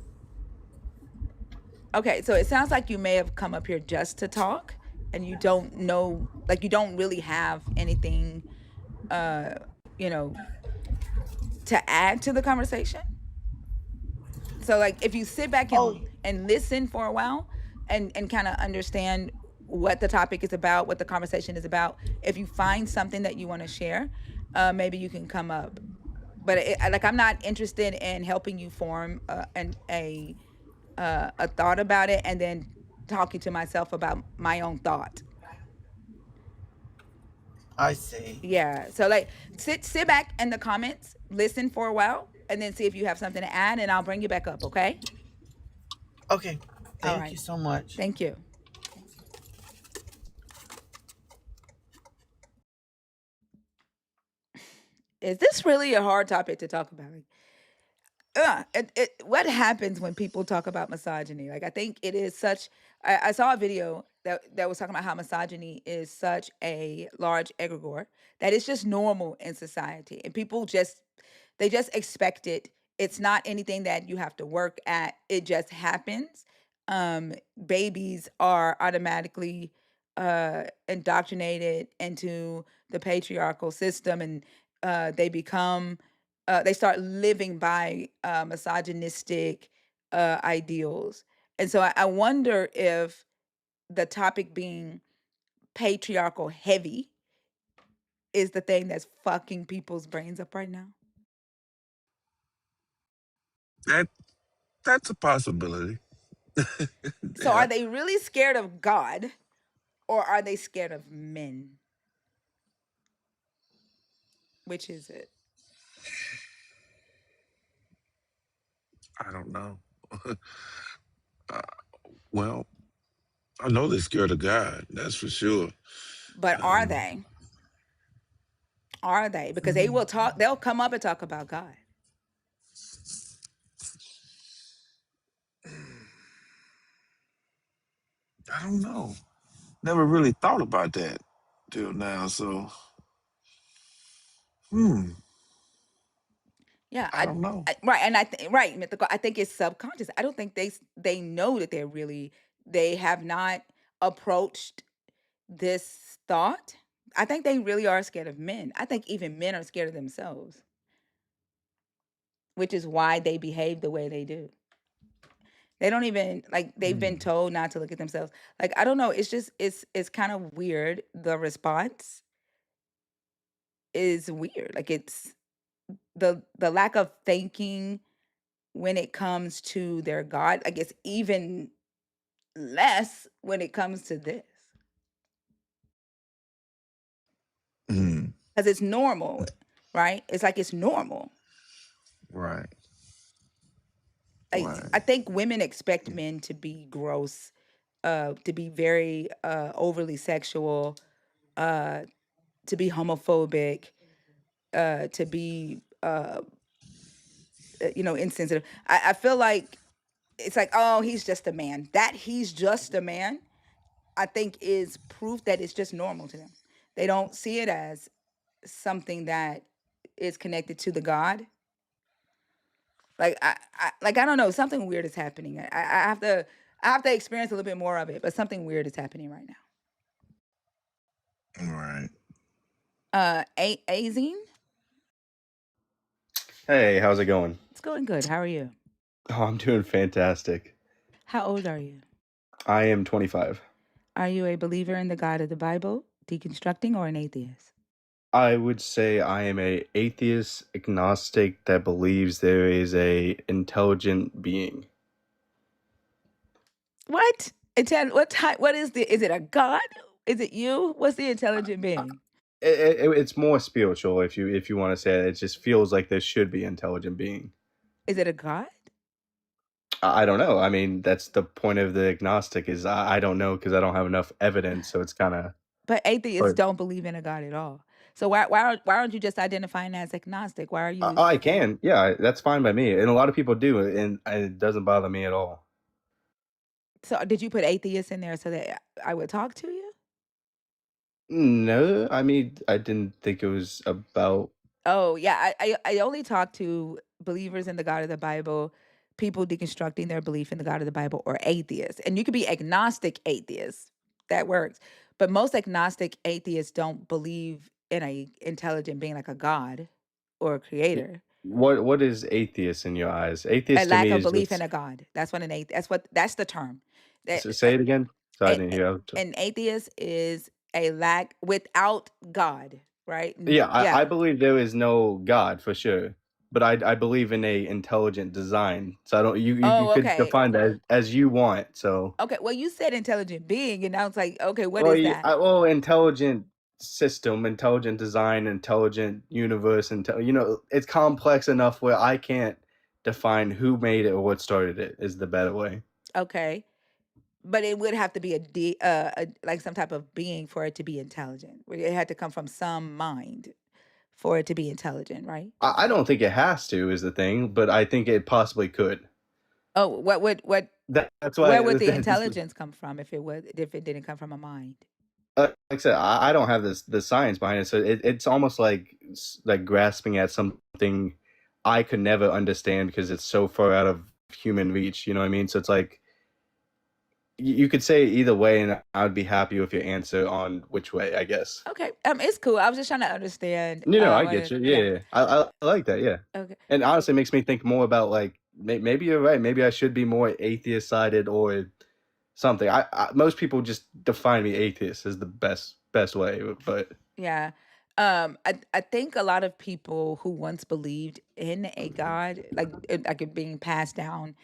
Okay, so it sounds like you may have come up here just to talk and you don't know, like you don't really have anything you know, to add to the conversation. So like if you sit back oh, and listen for a while and kind of understand what the topic is about, what the conversation is about, if you find something that you want to share, maybe you can come up. But I'm not interested in helping you form a thought about it and then talking to myself about my own thought. I see. Yeah. So like sit back in the comments, listen for a while, and then see if you have something to add, and I'll bring you back up. Okay. Okay. All Thank right. you so much. Thank you. Is this really a hard topic to talk about? What happens when people talk about misogyny? Like, I think it is such. I saw a video that was talking about how misogyny is such a large egregore that it's just normal in society, and people just they just expect it. It's not anything that you have to work at. It just happens. Babies are automatically indoctrinated into the patriarchal system, and they start living by misogynistic ideals. And so I wonder if the topic being patriarchal heavy is the thing that's fucking people's brains up right now. That that's a possibility. So Yeah, are they really scared of God, or are they scared of men? Which is it? I don't know. uh, well, I know they're scared of God. That's for sure. But are Um, they? Are they? Because they will talk, they'll come up and talk about God. I don't know. Never really thought about that till now. So, hmm, Yeah, I don't know. right, and right, mythical. I think it's subconscious. I don't think they know that they have not approached this thought. I think they really are scared of men. I think even men are scared of themselves, which is why they behave the way they do. They don't even like they've been Hmm. told not to look at themselves. Like, I don't know, it's just it's kind of weird. The response is weird. Like, it's the lack of thinking when it comes to their God. I guess even less when it comes to this. Hmm. Because it's normal, right? It's like it's normal. Right. I Right. think women expect men to be gross, to be very overly sexual, uh, to be homophobic, to be insensitive. I feel like it's like, oh, he's just a man. That he's just a man, I think, is proof that it's just normal to them. They don't see it as something that is connected to the God. Like, I don't know, something weird is happening. I have to experience a little bit more of it, but something weird is happening right now. Right. Azine, Hey, how's it going? it's going good. How are you? Oh, I'm doing fantastic. How old are you? I am 25. Are you a believer in the God of the Bible, deconstructing, or an atheist? I would say I am a atheist agnostic that believes there is a intelligent being. What? What type? What is the? Is it a God? Is it you? What's the intelligent being? It's more spiritual if you want to say it. It just feels like there should be intelligent being. Is it a God? I don't know. I mean, that's the point of the agnostic is I don't know because I don't have enough evidence. So it's kind of. But atheists But don't believe in a God at all. So why aren't you just identifying as agnostic? Why are you? I can, yeah, that's fine by me, and a lot of people do, and it doesn't bother me at all. So did you put atheist in there so that I would talk to you? No, I mean, I didn't think it was about. Oh yeah, I only talk to believers in the God of the Bible, people deconstructing their belief in the God of the Bible, or atheists. And you could be agnostic atheist. That works. But most agnostic atheists don't believe in a intelligent being like a God or a creator. What is atheist in your eyes? A Atheist to lack me of is belief in just. a God. That's the term. That Say it again. So I a, didn't a- hear. an atheist is a lack without God, right? Yeah, I Yeah. believe there is no God for sure, but I believe in a intelligent design. So I don't. You Oh, could okay. define that as you want. So. Okay, well, you said intelligent being, and I was like, okay, what Well, is that? intelligent system, intelligent design, intelligent universe, it's complex enough where I can't define who made it or what started it is the better way. Okay, but it would have to be like some type of being for it to be intelligent. It had to come from some mind for it to be intelligent, right? I don't think it has to is the thing, but I think it possibly could. Oh, That's where why would the that's, intelligence come from if it didn't come from a mind? like I said, I don't have the science behind it, so it's almost like grasping at something I could never understand because it's so far out of human reach. You know what I mean? So it's like you could say it either way, and I would be happy with your answer on which way, I guess. Okay, it's cool. I was just trying to understand. I get you. Yeah. I like that. Yeah. Okay. And honestly, it makes me think more about like maybe you're right. Maybe I should be more atheist sided or something. Most people just define me atheist as the best way, but Yeah. I think a lot of people who once believed in a God, like it being passed down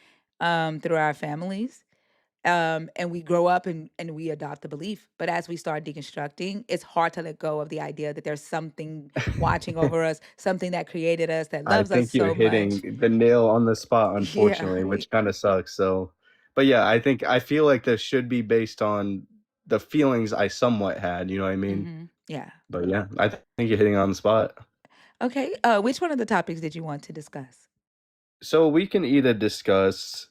through our families, and we grow up and we adopt the belief. But as we start deconstructing, it's hard to let go of the idea that there's something watching over us, something that created us, that I loves us think you're so hitting much. the nail on the spot, Yeah. unfortunately, which kind of sucks. So, but yeah, I feel like this should be based on the feelings I somewhat had. You know what I mean? Yeah. But yeah, I think you're hitting on the spot. Okay. Which one of the topics did you want to discuss? So we can either discuss.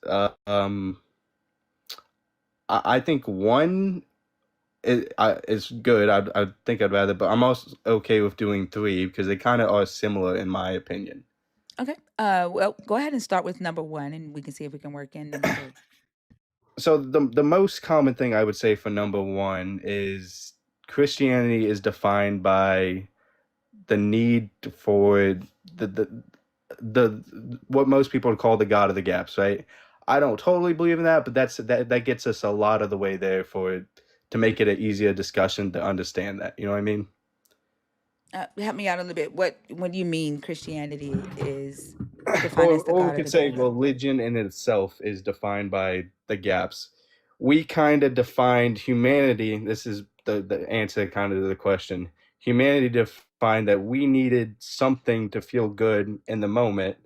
I think one is good. I think I'd rather, but I'm also okay with doing three because they kind of are similar in my opinion. Okay. Well, go ahead and start with number one, and we can see if we can work in number three. So the most common thing I would say for number one is Christianity is defined by the need for the what most people would call the God of the gaps, right? I don't totally believe in that, but that gets us a lot of the way there to make it an easier discussion to understand that. You know what I mean? Help me out a little bit. What do you mean Christianity is defined as the Or we God of could the say gaps? religion in itself is defined by the gaps. We kind of defined humanity. This is the answer kind of to the question. Humanity defined that we needed something to feel good in the moment.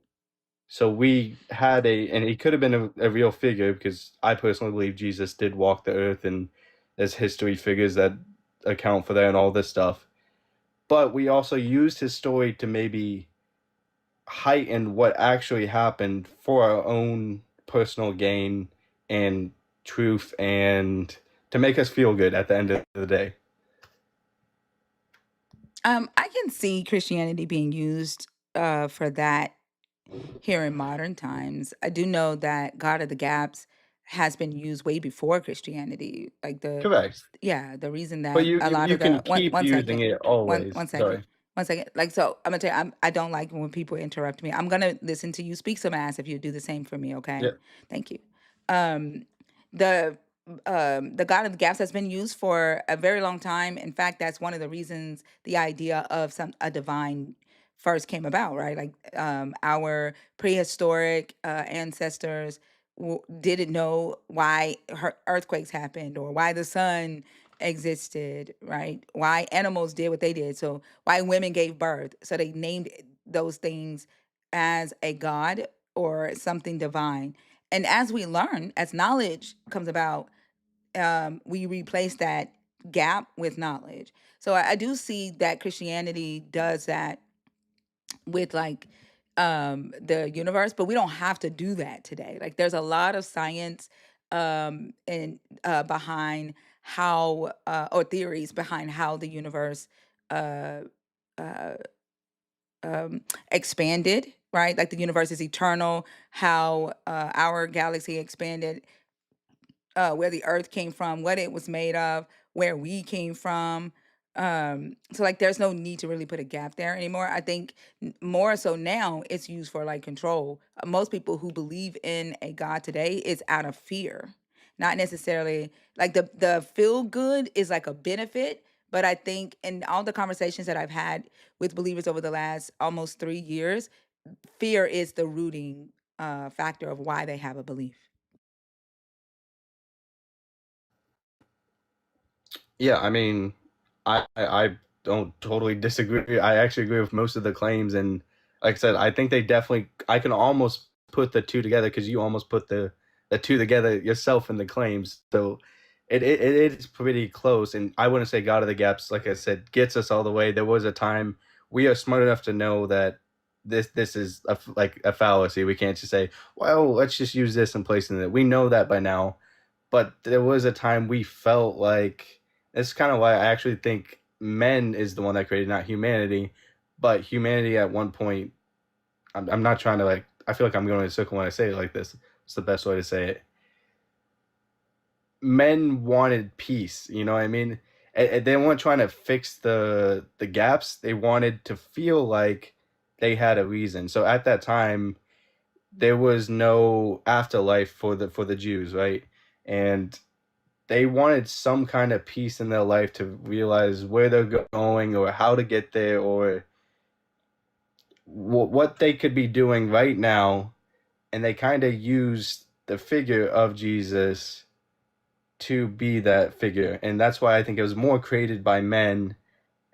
So we had and he could have been a real figure because I personally believe Jesus did walk the earth and there's history figures that account for that and all this stuff. But we also used his story to maybe heighten what actually happened for our own personal gain and truth and to make us feel good at the end of the day. I can see Christianity being used for that here in modern times. I do know that God of the Gaps has been used way before Christianity. Correct. The reason But that a lot you of the can keep one using second, it always. one second, Sorry. one second. Like so, I'm gonna tell you, I don't like when people interrupt me. I'm gonna listen to you speak some ass if you do the same for me. Okay, Yeah. thank you. Um, the the God of the Gaps has been used for a very long time. In fact, that's one of the reasons the idea of a divine first came about, right? Like our prehistoric ancestors didn't know why earthquakes happened or why the sun existed, right? Why animals did what they did. So why women gave birth. So they named those things as a god or something divine. And as we learn, as knowledge comes about, we replace that gap with knowledge. So I do see that Christianity does that with the universe, but we don't have to do that today. Like there's a lot of science and behind how or theories behind how the universe uh uh expanded, right? Like the universe is eternal, how our galaxy expanded, where the earth came from, what it was made of, where we came from. So like there's no need to really put a gap there anymore. I think more so now it's used for like control. Most people who believe in a God today is out of fear. Not necessarily like the feel good is like a benefit, but I think in all the conversations that I've had with believers over the last almost 3 years, fear is the rooting factor of why they have a belief. Yeah, I mean, I don't totally disagree. I actually agree with most of the claims, and like I said, I think they definitely. I can almost put the two together because you almost put the two together yourself in the claims. So it is pretty close, and I wouldn't say God of the Gaps, like I said, gets us all the way. There was a time we are smart enough to know that this is like a fallacy. We can't just say, well, let's just use this in place of it. We know that by now, but there was a time we felt like that's kind of why I actually think men is the one that created, not humanity, but humanity at one point. I'm not trying to like. I feel like I'm going in a circle when I say it like this. It's the best way to say it. Men wanted peace, you know what I mean? And they weren't trying to fix the gaps. They wanted to feel like they had a reason. So at that time, there was no afterlife for the Jews, right? And they wanted some kind of peace in their life to realize where they're going or how to get there or what they could be doing right now. And they kind of used the figure of Jesus to be that figure. And that's why I think it was more created by men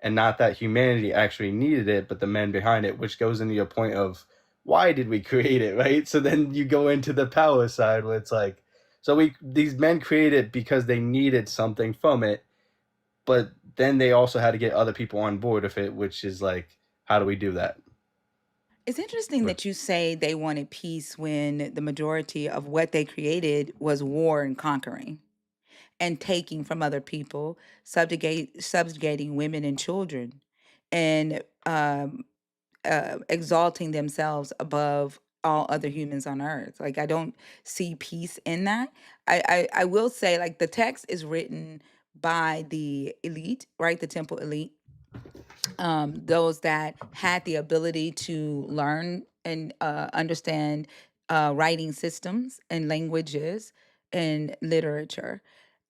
and not that humanity actually needed it, but the men behind it, which goes into your point of why did we create it, right? So then you go into the power side where it's like, so these men created it because they needed something from it, but then they also had to get other people on board with it, which is like, how do we do that? It's interesting that you say they wanted peace when the majority of what they created was war and conquering and taking from other people, subjugating women and children, and exalting themselves above all other humans on earth. Like I don't see peace in that. I will say like the text is written by the elite, right? The temple elite, those that had the ability to learn and understand writing systems and languages and literature,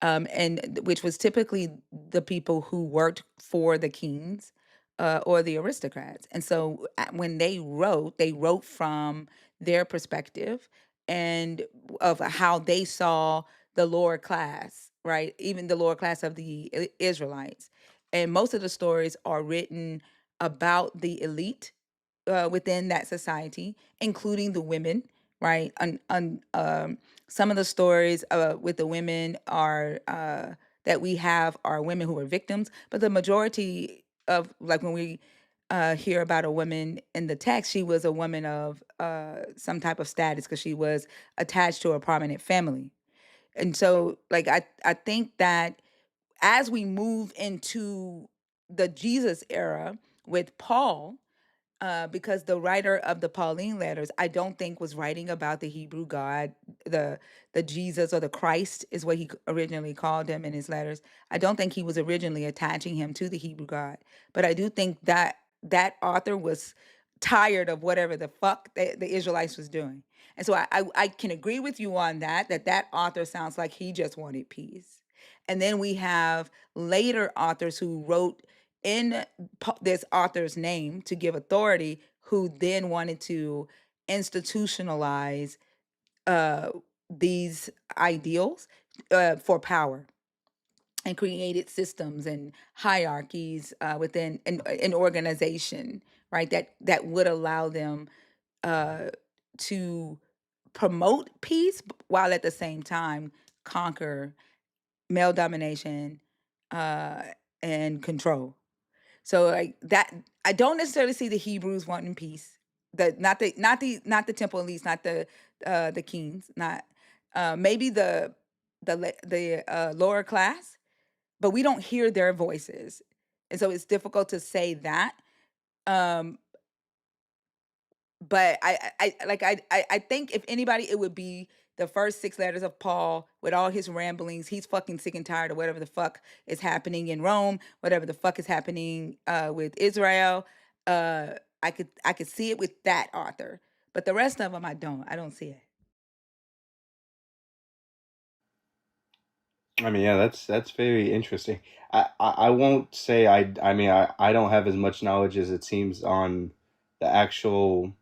and which was typically the people who worked for the kings or the aristocrats. And so when they wrote from their perspective and of how they saw the lower class, right? Even the lower class of the Israelites, and most of the stories are written about the elite within that society, including the women, right? Some of the stories with the women are that we have are women who are victims, but the majority of like when we hear about a woman in the text, she was a woman of some type of status because she was attached to a prominent family. And so, like, I think that as we move into the Jesus era with Paul, because the writer of the Pauline letters, I don't think was writing about the Hebrew God, the Jesus or the Christ is what he originally called him in his letters. I don't think he was originally attaching him to the Hebrew God, but I do think that that author was tired of whatever the fuck the Israelites was doing. And so I can agree with you on that author sounds like he just wanted peace. And then we have later authors who wrote in this author's name to give authority, who then wanted to institutionalize these ideals for power and created systems and hierarchies within an organization, right? That would allow them to promote peace while at the same time conquer male domination and control. So like that, I don't necessarily see the Hebrews wanting peace. Not the temple elites, not the kings, not maybe the lower class, but we don't hear their voices, and so it's difficult to say that. Um, but I think if anybody, it would be the first 6 letters of Paul with all his ramblings. He's fucking sick and tired of whatever the fuck is happening in Rome, whatever the fuck is happening with Israel. Uh, I could see it with that author, but the rest of them I don't see it. I mean, yeah, that's very interesting. I won't say I mean I don't have as much knowledge as it seems on the actual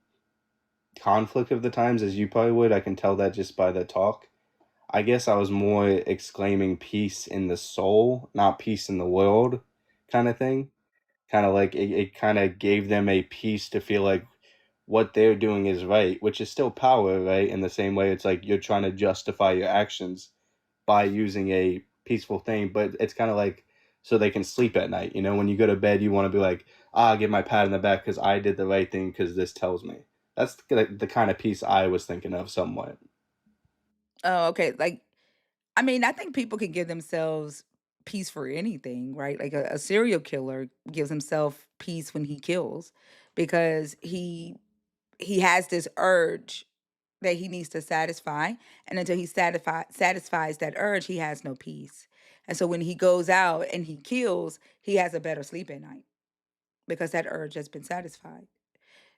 conflict of the times as you probably would. I can tell that just by the talk. I guess I was more exclaiming peace in the soul, not peace in the world kind of thing. Kind of like it kind of gave them a peace to feel like what they're doing is right, which is still power, right? In the same way, it's like you're trying to justify your actions by using a peaceful thing, but it's kind of like so they can sleep at night. You know, when you go to bed, you want to be like, I'll give my pat on the back because I did the right thing because this tells me. That's the kind of peace I was thinking of somewhat. Oh, okay. Like, I mean, I think people can give themselves peace for anything, right? Like a serial killer gives himself peace when he kills because he has this urge that he needs to satisfy, and until he satisfies that urge, he has no peace. And so when he goes out and he kills, he has a better sleep at night because that urge has been satisfied.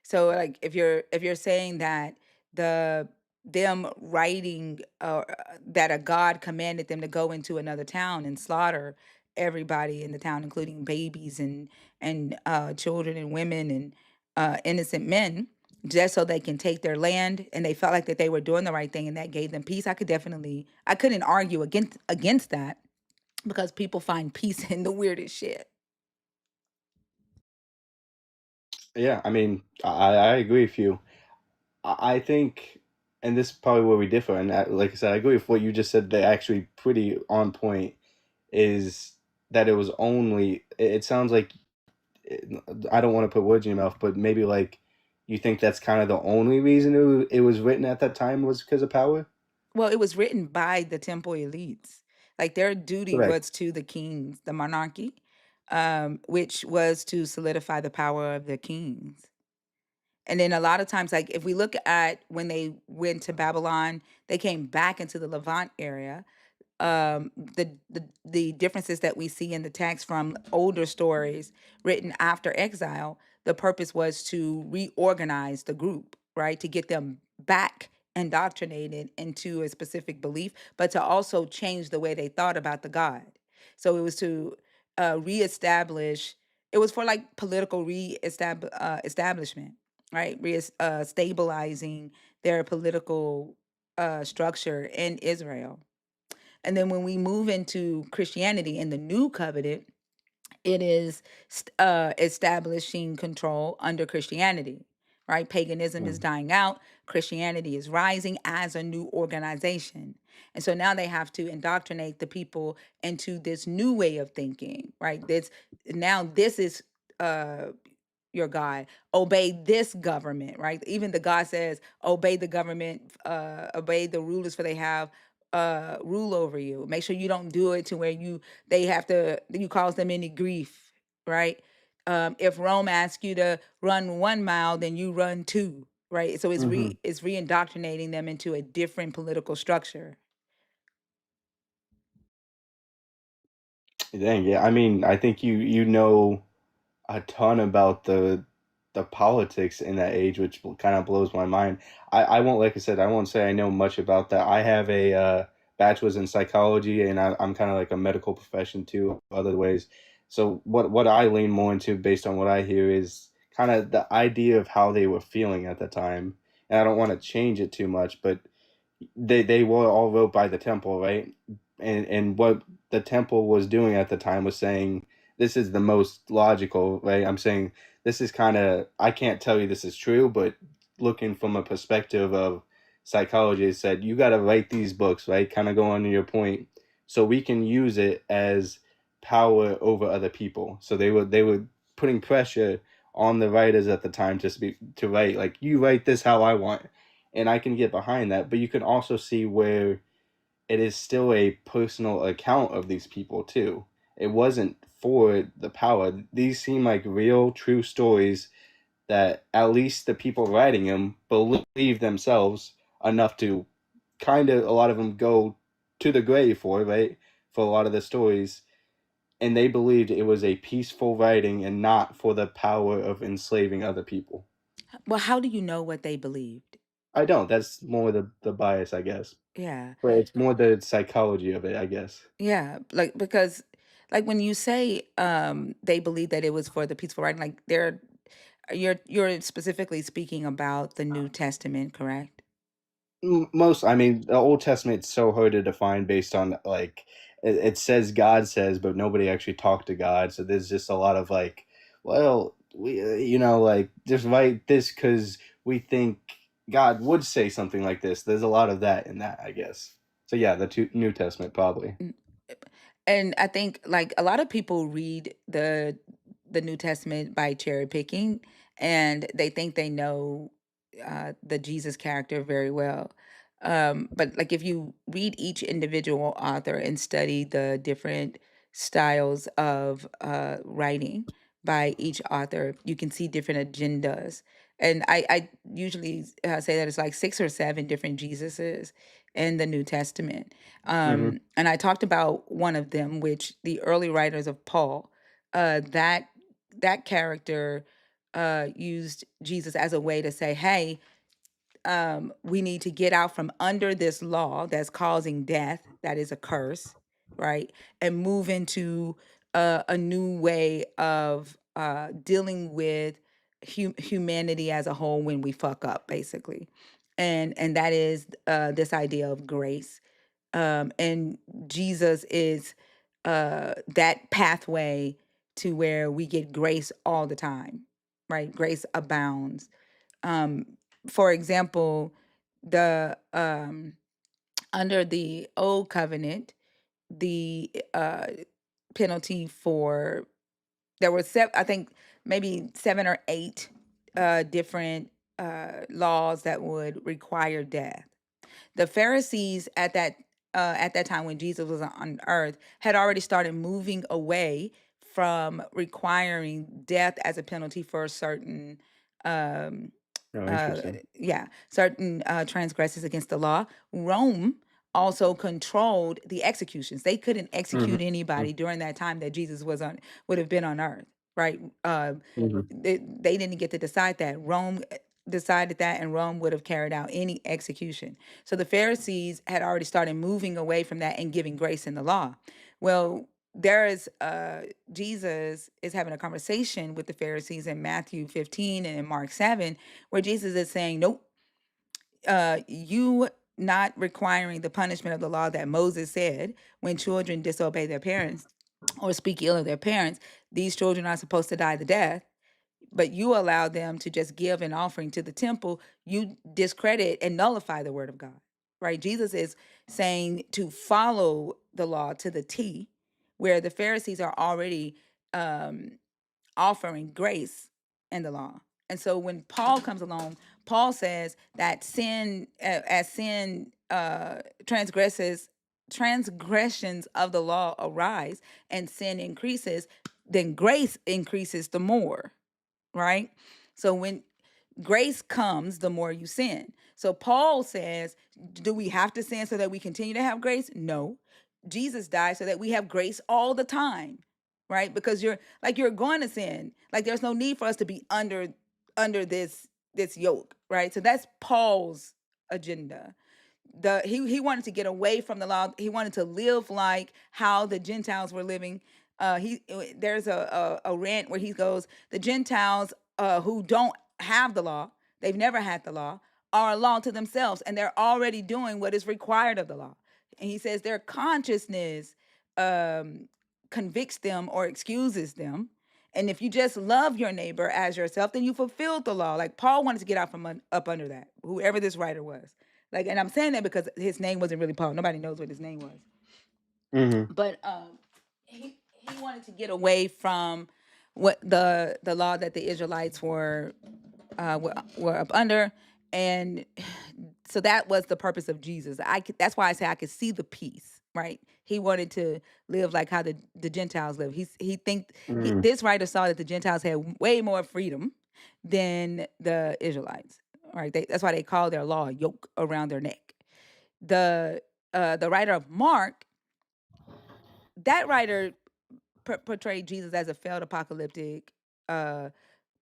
So like if you're saying that the them writing that a god commanded them to go into another town and slaughter everybody in the town, including babies and children and women and innocent men, just so they can take their land, and they felt like that they were doing the right thing and that gave them peace, I couldn't argue against that because people find peace in the weirdest shit. Yeah, I mean, I agree with you. I think, and this is probably where we differ. And like I said, I agree with what you just said. That actually pretty on point is that it was only. It sounds like I don't want to put words in your mouth, but maybe like you think that's kind of the only reason it was written at that time was because of power. Well, it was written by the temple elites. Like their duty Correct. was to the kings, the monarchy, which was to solidify the power of the kings. And then a lot of times, like if we look at when they went to Babylon, they came back into the Levant area. The differences that we see in the text from older stories written after exile, the purpose was to reorganize the group, right? To get them back indoctrinated into a specific belief, but to also change the way they thought about the God. So it was to reestablish. It was for like political establishment, right? Stabilizing their political structure in Israel. And then when we move into Christianity in the new covenant, it is establishing control under Christianity, right? Paganism is dying out. Christianity is rising as a new organization. And so now they have to indoctrinate the people into this new way of thinking, right? This is uh, your God. Obey this government, right? Even the God says, obey the government, obey the rulers, for they have rule over you. Make sure you don't do it to where you cause them any grief, right? If Rome asks you to run 1 mile, then you run two, right? So Hmm. it's re-indoctrinating them into a different political structure. Dang, yeah. I mean, I think you know a ton about the politics in that age, which kind of blows my mind. I won't, like I said, I won't say I know much about that. I have a bachelor's in psychology, and I'm kind of like a medical profession too, other ways. So what I lean more into, based on what I hear, is kind of the idea of how they were feeling at the time. And I don't want to change it too much, but they were all wrote by the temple, right? And what the temple was doing at the time was saying this is the most logical, right? I'm saying this is kind of, I can't tell you this is true, but looking from a perspective of psychology, it said you got to write these books, right? Kind of go on to your point, so we can use it as power over other people. So they were putting pressure on the writers at the time to write, like, you write this how I want, and I can get behind that. But you can also see where it is still a personal account of these people too. It wasn't for the power. These seem like real, true stories that at least the people writing them believe themselves enough to kind of, a lot of them go to the grave for, right? For a lot of the stories. And they believed it was a peaceful writing and not for the power of enslaving other people. Well, how do you know what they believed? I don't. That's more the bias, I guess. Yeah. But it's more the psychology of it, I guess. Yeah, like because like when you say they believe that it was for the peaceful writing, like you're specifically speaking about the New Testament, correct? Most, I mean, the Old Testament's so hard to define based on, like, it says God says, but nobody actually talked to God. So there's just a lot of like, well, we, like, just write this because we think God would say something like this. There's a lot of that in that, I guess. So yeah, New Testament probably. Mm, And I think like a lot of people read the New Testament by cherry picking, and they think they know the Jesus character very well. But like if you read each individual author and study the different styles of writing by each author, you can see different agendas. And I usually say that it's like 6 or 7 different Jesuses in the New Testament. And I talked about one of them, which the early writers of Paul, that character used Jesus as a way to say, hey, we need to get out from under this law that's causing death, that is a curse, right? And move into a new way of dealing with humanity as a whole when we fuck up, basically. And that is this idea of grace. And Jesus is that pathway to where we get grace all the time, right? Grace abounds. Um, for example, the under the old covenant, the penalty for there were I think maybe 7 or 8 different laws that would require death. The Pharisees at that time when Jesus was on earth had already started moving away from requiring death as a penalty for certain um, Oh, interesting. certain transgressions against the law. Rome also controlled the executions. They couldn't Hmm. execute anybody during that time that Jesus would have been on earth, right? Hmm. They didn't get to decide that. Rome decided that, and Rome would have carried out any execution. So the Pharisees had already started moving away from that and giving grace in the law. Well, there is Jesus is having a conversation with the Pharisees in Matthew 15 and in Mark 7, where Jesus is saying, nope, you not requiring the punishment of the law that Moses said when children disobey their parents or speak ill of their parents, these children are supposed to die the death, but you allow them to just give an offering to the temple. You discredit and nullify the word of God, right? Jesus is saying to follow the law to the T, where the Pharisees are already um, offering grace in the law. And so when Paul comes along, Paul says that sin, as sin transgressions of the law arise and sin increases, then grace increases the more, right? So when grace comes, the more you sin. So Paul says, do we have to sin so that we continue to have grace? No. Jesus died so that we have grace all the time, right? Because you're going to sin. Like there's no need for us to be under this yoke, right? So that's Paul's agenda. He wanted to get away from the law. He wanted to live like how the Gentiles were living. There's a rant where he goes, the Gentiles who don't have the law, they've never had the law, are a law to themselves, and they're already doing what is required of the law. And he says their consciousness convicts them or excuses them. And if you just love your neighbor as yourself, then you fulfilled the law. Like Paul wanted to get out from up under that, whoever this writer was. Like, and I'm saying that because his name wasn't really Paul. Nobody knows what his name was. Hmm. But he wanted to get away from what the law that the Israelites were up under, and so that was the purpose of Jesus. That's why I say I could see the peace. Right? He wanted to live like how the Gentiles live. This writer saw that the Gentiles had way more freedom than the Israelites. Right? That's why they call their law a yoke around their neck. The writer of Mark, that writer portrayed Jesus as a failed apocalyptic uh,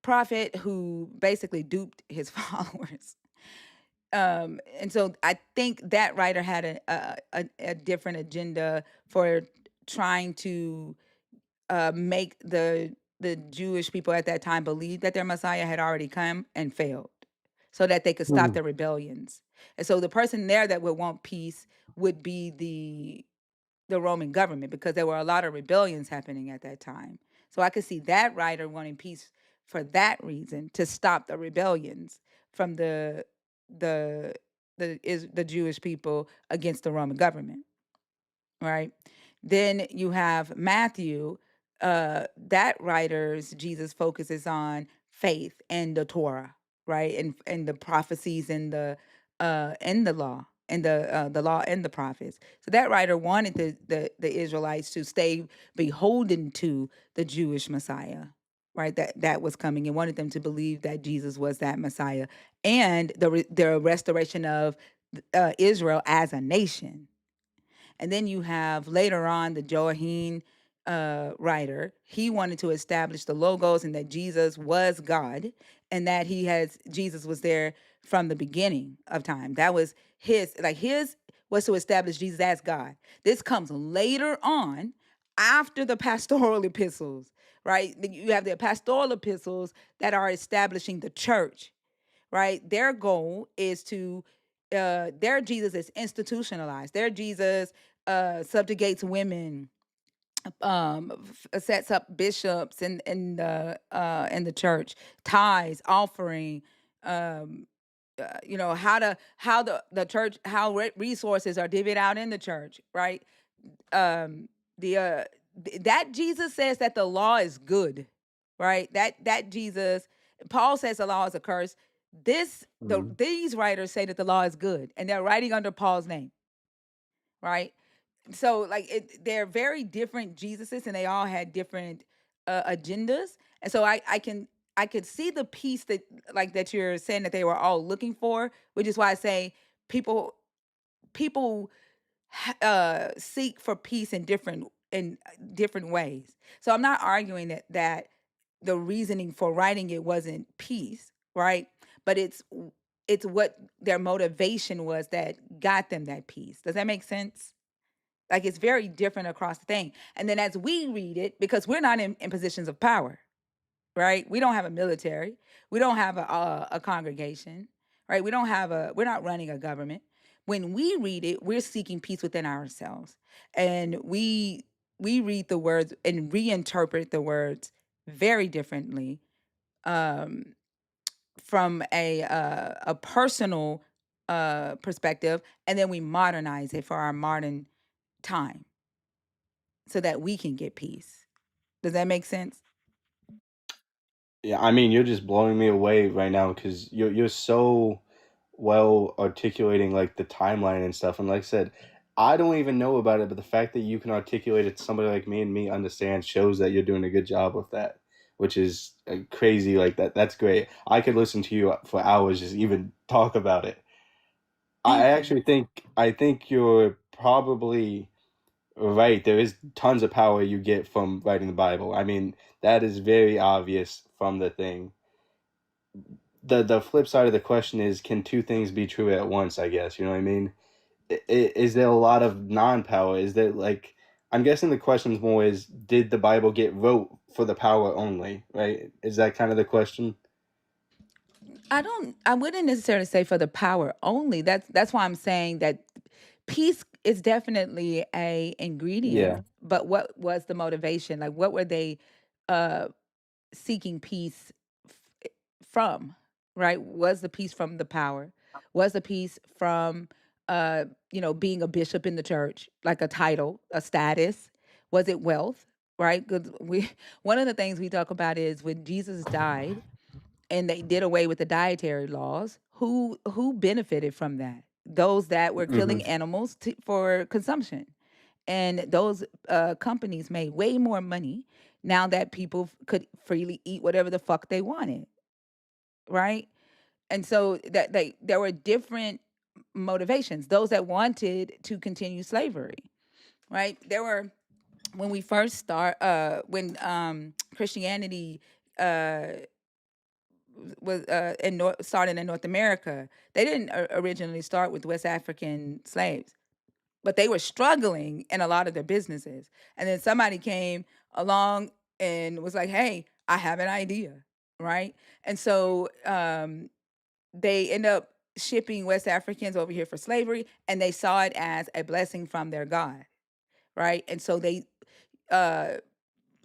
prophet who basically duped his followers. And so I think that writer had a different agenda for trying to make the Jewish people at that time believe that their Messiah had already come and failed, so that they could stop Hmm. the rebellions. And so the person there that would want peace would be the Roman government, because there were a lot of rebellions happening at that time. So I could see that writer wanting peace for that reason, to stop the rebellions from the the Jewish people against the Roman government, right? Then you have Matthew, that writer's Jesus focuses on faith and the Torah, right? And the prophecies and the law and the law and the prophets. So that writer wanted the Israelites to stay beholden to the Jewish Messiah, right? That was coming, and wanted them to believe that Jesus was that Messiah and the restoration of Israel as a nation. And then you have later on the Joachim writer. He wanted to establish the logos and that Jesus was God, and that Jesus was there from the beginning of time. That was his was to establish Jesus as God. This comes later on after the pastoral epistles, right? You have the pastoral epistles that are establishing the church, right? Their goal is to their Jesus is institutionalized. Their Jesus subjugates women, sets up bishops in the church, tithes, offering, how the church, how resources are divvied out in the church, right? Um, the that Jesus says that the law is good, right? That Jesus, Paul says the law is a curse. These writers say that the law is good, and they're writing under Paul's name, right? So like they're very different Jesuses, and they all had different agendas. And so I could see the piece that you're saying that they were all looking for, which is why I say people seek for peace in different ways. So I'm not arguing that the reasoning for writing it wasn't peace, right? But it's what their motivation was that got them that peace. Does that make sense? Like it's very different across the thing. And then as we read it, because we're not in positions of power, right? We don't have a military. We don't have a congregation, right? We're not running a government. When we read it, we're seeking peace within ourselves. And we read the words and reinterpret the words very differently, um, from a personal perspective, and then we modernize it for our modern time so that we can get peace. Does that make sense? Yeah, I mean, you're just blowing me away right now because you're so well articulating like the timeline and stuff. And like I said, I don't even know about it, but the fact that you can articulate it to somebody like me and me understand shows that you're doing a good job with that, which is crazy. Like that, that's great. I could listen to you for hours just even talk about it. I Thank you. actually think you're probably right. There is tons of power you get from writing the Bible. I mean, that is very obvious from the thing. The flip side of the question is, can two things be true at once? I guess you know what I mean. Is there a lot of non-power? Is there like I'm guessing the question's more is did the Bible get wrote for the power only? Right? Is that kind of the question? I wouldn't necessarily say for the power only. That's why I'm saying that peace is definitely a ingredient, Yeah. but what was the motivation? Like what were they uh seeking peace f- from, right? Was the peace from the power? Was the peace from being a bishop in the church, like a title, a status? Was it wealth, right? Because we one of the things we talk about is when Jesus died and they did away with the dietary laws, who benefited from that? Those that were Hmm. killing animals for consumption. And those companies made way more money now that people could freely eat whatever the fuck they wanted, right? And so there were different motivations. Those that wanted to continue slavery, right? There were when we first when Christianity uh, started in North America. They didn't originally start with West African slaves, but they were struggling in a lot of their businesses. And then somebody came along and was like, "Hey, I have an idea," right? And so they end up shipping West Africans over here for slavery, and they saw it as a blessing from their God, right? And so they uh,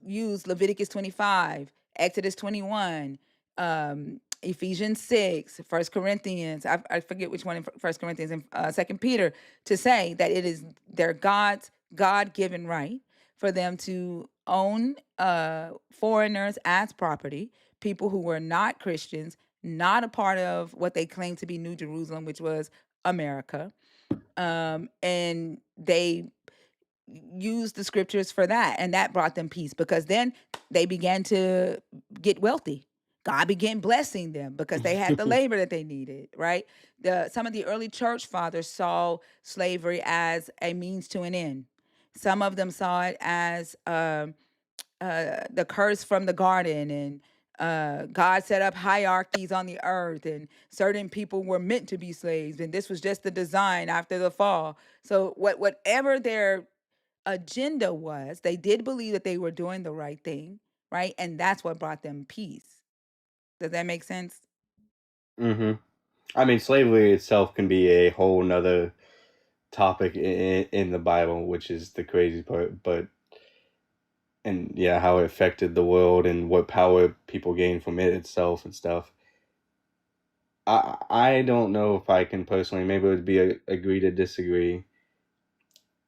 use Leviticus 25, Exodus 21, Ephesians 6, First Corinthians, I forget which one in First Corinthians and Second Peter, to say that it is their God-given right for them to own foreigners as property, people who were not Christians, not a part of what they claimed to be New Jerusalem, which was America. And they used the scriptures for that, and that brought them peace, because then they began to get wealthy. God began blessing them because they had the labor that they needed, right? Some of the early church fathers saw slavery as a means to an end. Some of them saw it as the curse from the garden, and God set up hierarchies on the earth, and certain people were meant to be slaves, and this was just the design after the fall. So whatever their agenda was, they did believe that they were doing the right thing, right? And that's what brought them peace. Does that make sense? Hmm. I mean, slavery itself can be a whole nother topic in the Bible, which is the crazy part. But and yeah, how it affected the world and what power people gained from it itself and stuff. I don't know if I can personally. Maybe it would be agree to disagree.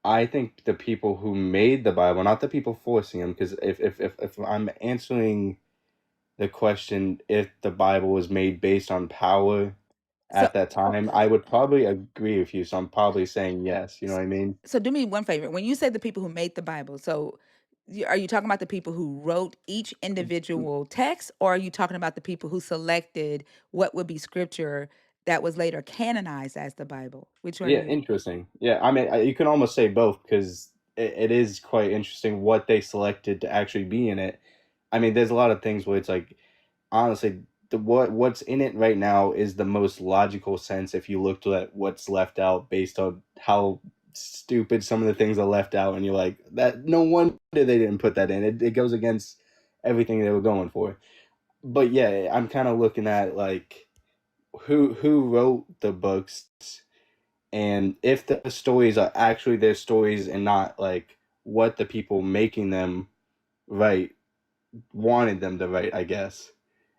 I think the people who made the Bible, not the people forcing them, because if I'm answering the question if the Bible was made based on power So at that time, I would probably agree with you. So I'm probably saying yes. You know what I mean? so do me one favor. When you say the people who made the Bible, so are you talking about the people who wrote each individual text, or are you talking about the people who selected what would be scripture that was later canonized as the Bible? Which one are Yeah, you? interesting. Yeah, I mean, you can almost say both because it is quite interesting what they selected to actually be in it. I mean, there's a lot of things where it's like, honestly, what's in it right now is the most logical sense if you looked at what's left out based on how stupid some of the things are left out, and you're like, that no wonder they didn't put that in. It goes against everything they were going for. But yeah, I'm kind of looking at like who wrote the books, and if the stories are actually their stories and not like what the people making them write wanted them to write, I guess.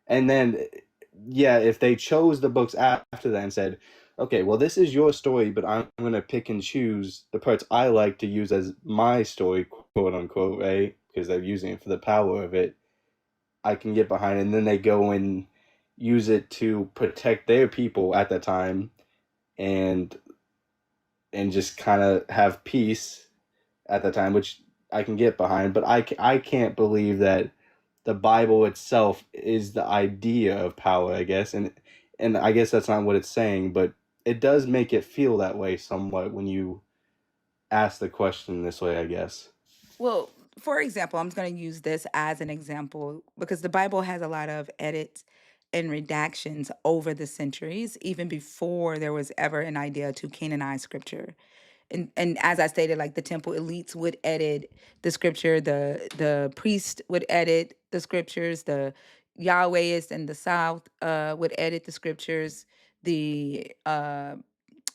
And then, yeah, if they chose the books after that and said, okay, well, this is your story, but I'm going to pick and choose the parts I like to use as my story, quote unquote, right? Because they're using it for the power of it. I can get behind it. And then they go and use it to protect their people at that time and just kind of have peace at the time, which I can get behind. But I can't believe that the Bible itself is the idea of power, I guess. And I guess that's not what it's saying, but it does make it feel that way somewhat when you ask the question this way, I guess. Well, for example, I'm going to use this as an example because the Bible has a lot of edits and redactions over the centuries, even before there was ever an idea to canonize scripture. And as I stated, like the temple elites would edit the scripture, the priest would edit the scriptures, the Yahwehists in the South would edit the scriptures, the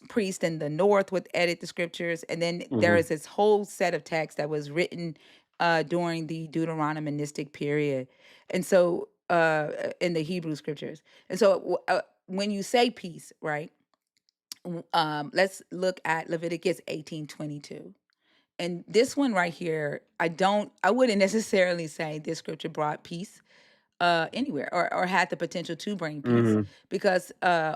priest in the North would edit the scriptures, and then there Mm-hmm. is this whole set of text that was written during the Deuteronomistic period, and so in the Hebrew scriptures. And so when you say peace, right? Let's look at Leviticus 18:22. And this one right here, I wouldn't necessarily say this scripture brought peace anywhere, or had the potential to bring peace, Mm-hmm. because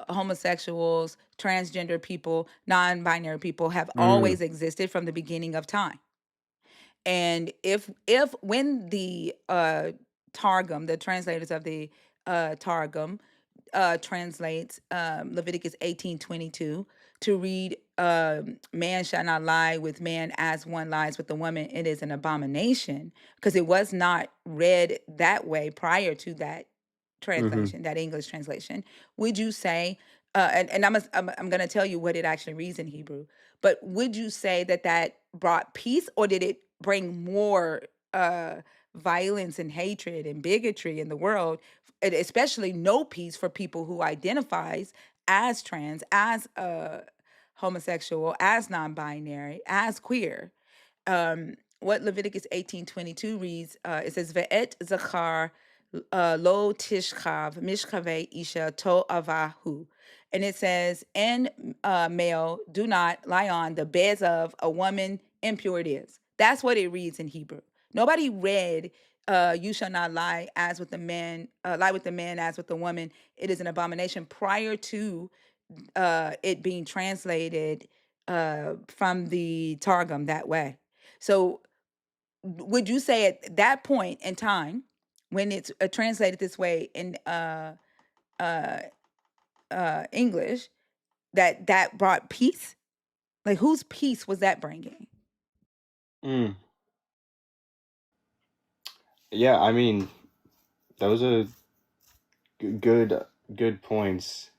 homosexuals, transgender people, non-binary people have Mm-hmm. always existed from the beginning of time. And if when the Targum, the translators of the Targum, translates Leviticus 18:22 to read, "Man shall not lie with man as one lies with the woman. It is an abomination," because it was not read that way prior to that Mm-hmm. translation, that English translation. Would you say, and I'm going to tell you what it actually reads in Hebrew, but would you say that that brought peace, or did it bring more violence and hatred and bigotry in the world, and especially no peace for people who identifies as trans, as homosexual, as non-binary, as queer? What Leviticus 18:22 reads, it says, "Ve'et zachar lo tishkav mishkave isha to avahu," and it says, "And male, do not lie on the beds of a woman. Impure it is." That's what it reads in Hebrew. Nobody read you shall not lie as with the man, lie with the man as with the woman. It is an abomination prior to it being translated from the Targum that way. So would you say at that point in time, when it's translated this way in uh, English, that brought peace? Like, whose peace was that bringing? Mm. Yeah, I mean, those are good points.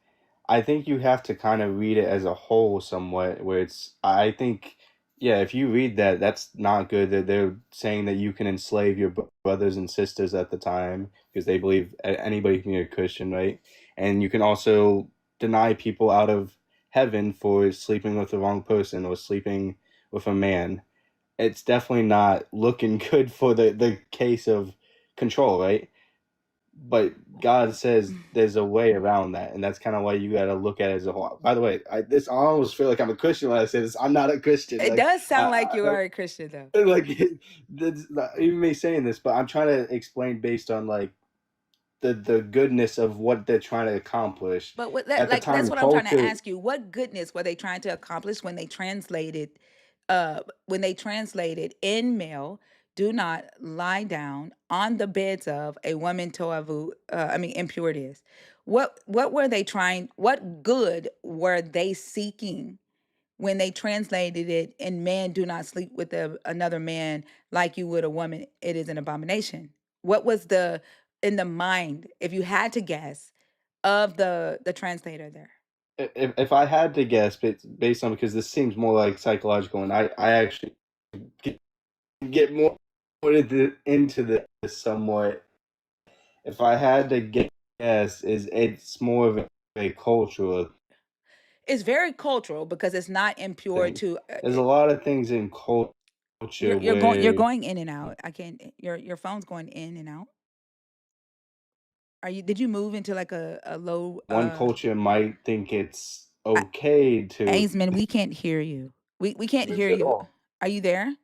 I think you have to kind of read it as a whole somewhat, where it's, I think, yeah, if you read that, that's not good. That they're saying that you can enslave your brothers and sisters at the time because they believe anybody can be a Christian, right? And you can also deny people out of heaven for sleeping with the wrong person or sleeping with a man. It's definitely not looking good for the case of control, right? But God says there's a way around that, and that's kind of why you got to look at it as a whole. By the way, I almost feel like I'm a Christian when I say this. I'm not a Christian. It Like, does sound like you are a Christian, though. like even me saying this, but I'm trying to explain based on like the goodness of what they're trying to accomplish But what at the that's time. what I'm trying to Culture. ask you. What goodness were they trying to accomplish when they translated in male, do not lie down on the beds of a woman toavu, impurities. What were they trying, what good were they seeking when they translated it in man do not sleep with another man like you would a woman, it is an abomination? What was in the mind, if you had to guess, of the translator there? If I had to guess, based on, because this seems more like psychological, and I actually get more into this somewhat. If I had to guess, is it's more of a cultural It's very cultural because it's not impure thing. to There's a lot of things in culture you're where going in and out. I can't, your phone's going in and out. Did you move into like a low one culture might think it's okay to Ainsman, we can't hear you. We can't hear at you. all. Are you there?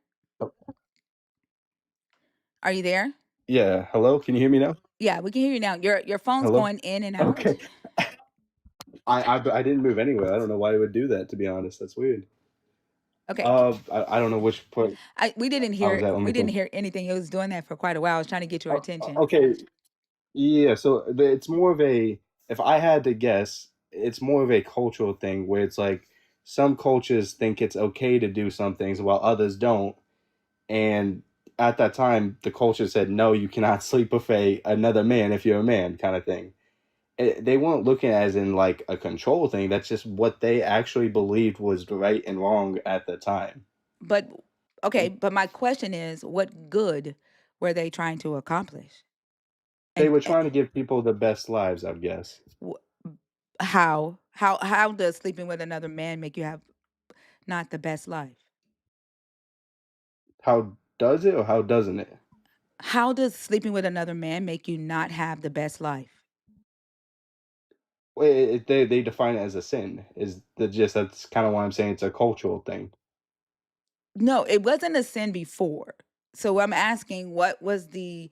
Are you there? Yeah, hello, can you hear me now? Yeah, we can hear you now. Your phone's Hello? going in and out. Okay. I didn't move anywhere. I don't know why it would do that, to be honest. That's weird. Okay. I don't know which part We didn't I was hear at. Let me think. anything. It was doing that for quite a while. I was trying to get your attention. Okay, yeah, so it's more of a, if I had to guess, it's more of a cultural thing where it's like some cultures think it's okay to do some things while others don't. And at that time, the culture said, no, you cannot sleep with another man if you're a man, kind of thing. They weren't looking as in like a control thing. That's just what they actually believed was right and wrong at the time. But okay, but my question is, what good were they trying to accomplish? They And were trying to give people the best lives, I guess. how does sleeping with another man make you have not the best life? How does it or how doesn't it? How does sleeping with another man make you not have the best life? Well, they define it as a sin. Is the just That's kind of why I'm saying it's a cultural thing. No, it wasn't a sin before. So I'm asking, what was the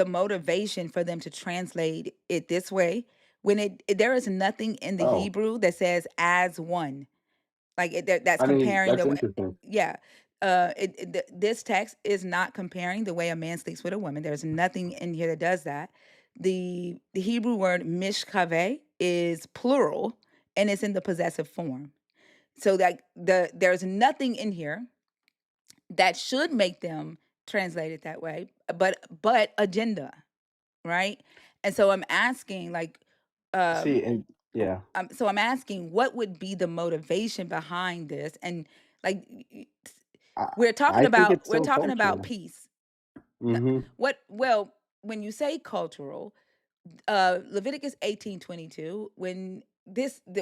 motivation for them to translate it this way when there is nothing in the Oh, Hebrew that says as one, like that's I mean comparing that's the way. interesting. Yeah, this text is not comparing the way a man sleeps with a woman. There's nothing in here that does that. The Hebrew word mishkave is plural and it's in the possessive form. So that there's nothing in here that should make them translate it that way, but agenda, right? And so I'm asking, like, See, um, and yeah, so I'm asking, what would be the motivation behind this? And like, I we're talking I think about it's so cultural. peace. Mm-hmm. What? Well, when you say cultural, Leviticus 18:22, when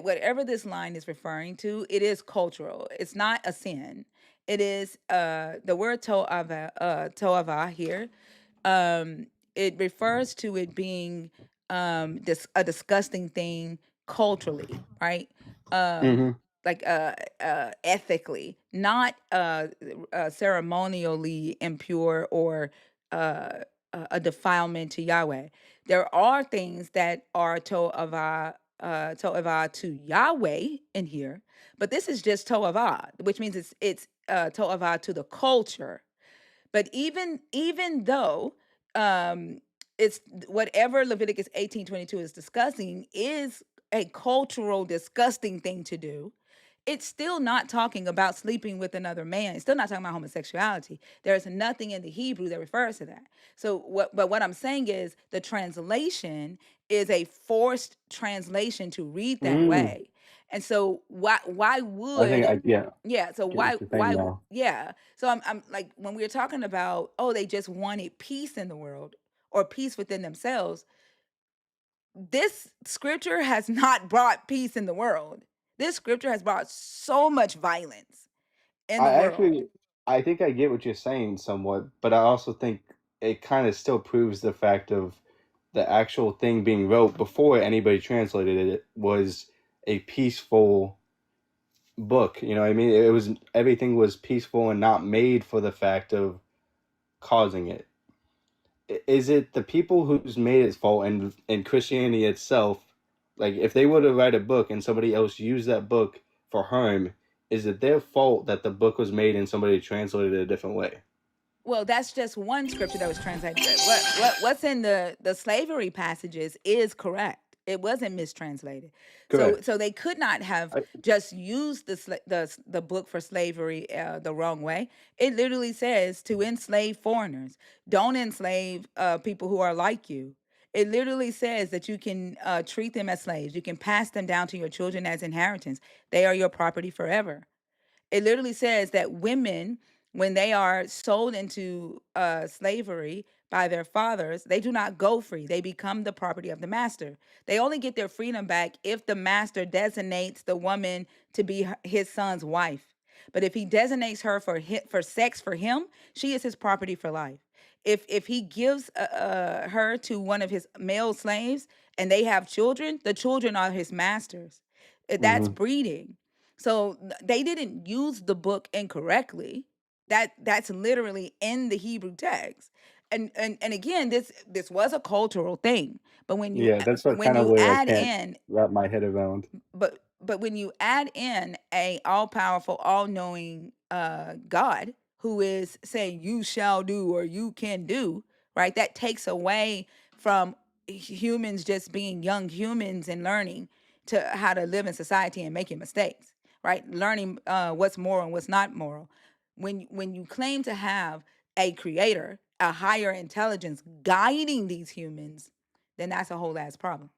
whatever this line is referring to, it is cultural. It's not a sin. It is the word toava here. It refers to it being a disgusting thing culturally, right? Um, Mm-hmm. like ethically, not ceremonially impure or uh, a defilement to Yahweh. There are things that are to'avah to Yahweh in here, but this is just to'avah, which means it's to'avah to the culture. But even though um it's whatever Leviticus 18:22 is discussing is a cultural disgusting thing to do, it's still not talking about sleeping with another man. It's still not talking about homosexuality. There's nothing in the Hebrew that refers to that. So what I'm saying is the translation is a forced translation to read that Mm, way. And so why I think would I yeah yeah, so get what you're saying now. yeah. So I'm like when we were talking about, oh, they just wanted peace in the world or peace within themselves, this scripture has not brought peace in the world. This scripture has brought so much violence in I the world. actually I think I get what you're saying somewhat, but I also think it kind of still proves the fact of the actual thing being wrote before anybody translated it was a peaceful book. You know what I mean? It was everything was peaceful and not made for the fact of causing it. Is it the people who's made its fault and Christianity itself? Like if they were to write a book and somebody else used that book for harm, is it their fault that the book was made and somebody translated it a different way? Well, that's just one scripture that was translated. What's in the slavery passages is correct. It wasn't mistranslated. So Correct. so they could not have I, just used the book for slavery the wrong way. It literally says to enslave foreigners. Don't enslave people who are like you. It literally says that you can treat them as slaves. You can pass them down to your children as inheritance. They are your property forever. It literally says that women, when they are sold into slavery by their fathers, they do not go free. They become the property of the master. They only get their freedom back if the master designates the woman to be his son's wife. But if he designates her for sex for him, she is his property for life. If he gives her to one of his male slaves and they have children, the children are his masters. That's mhm. breeding. So they didn't use the book incorrectly. That's literally in the Hebrew text. And again, this was a cultural thing. But Yeah, that's what when kind of you where I add can't in wrap my head around. but when you add in a all-powerful, all-knowing God who is saying you shall do or you can do, right? That takes away from humans just being young humans and learning to how to live in society and making mistakes, right? Learning what's moral and what's not moral. When you claim to have a creator, a higher intelligence guiding these humans, then that's a whole ass problem.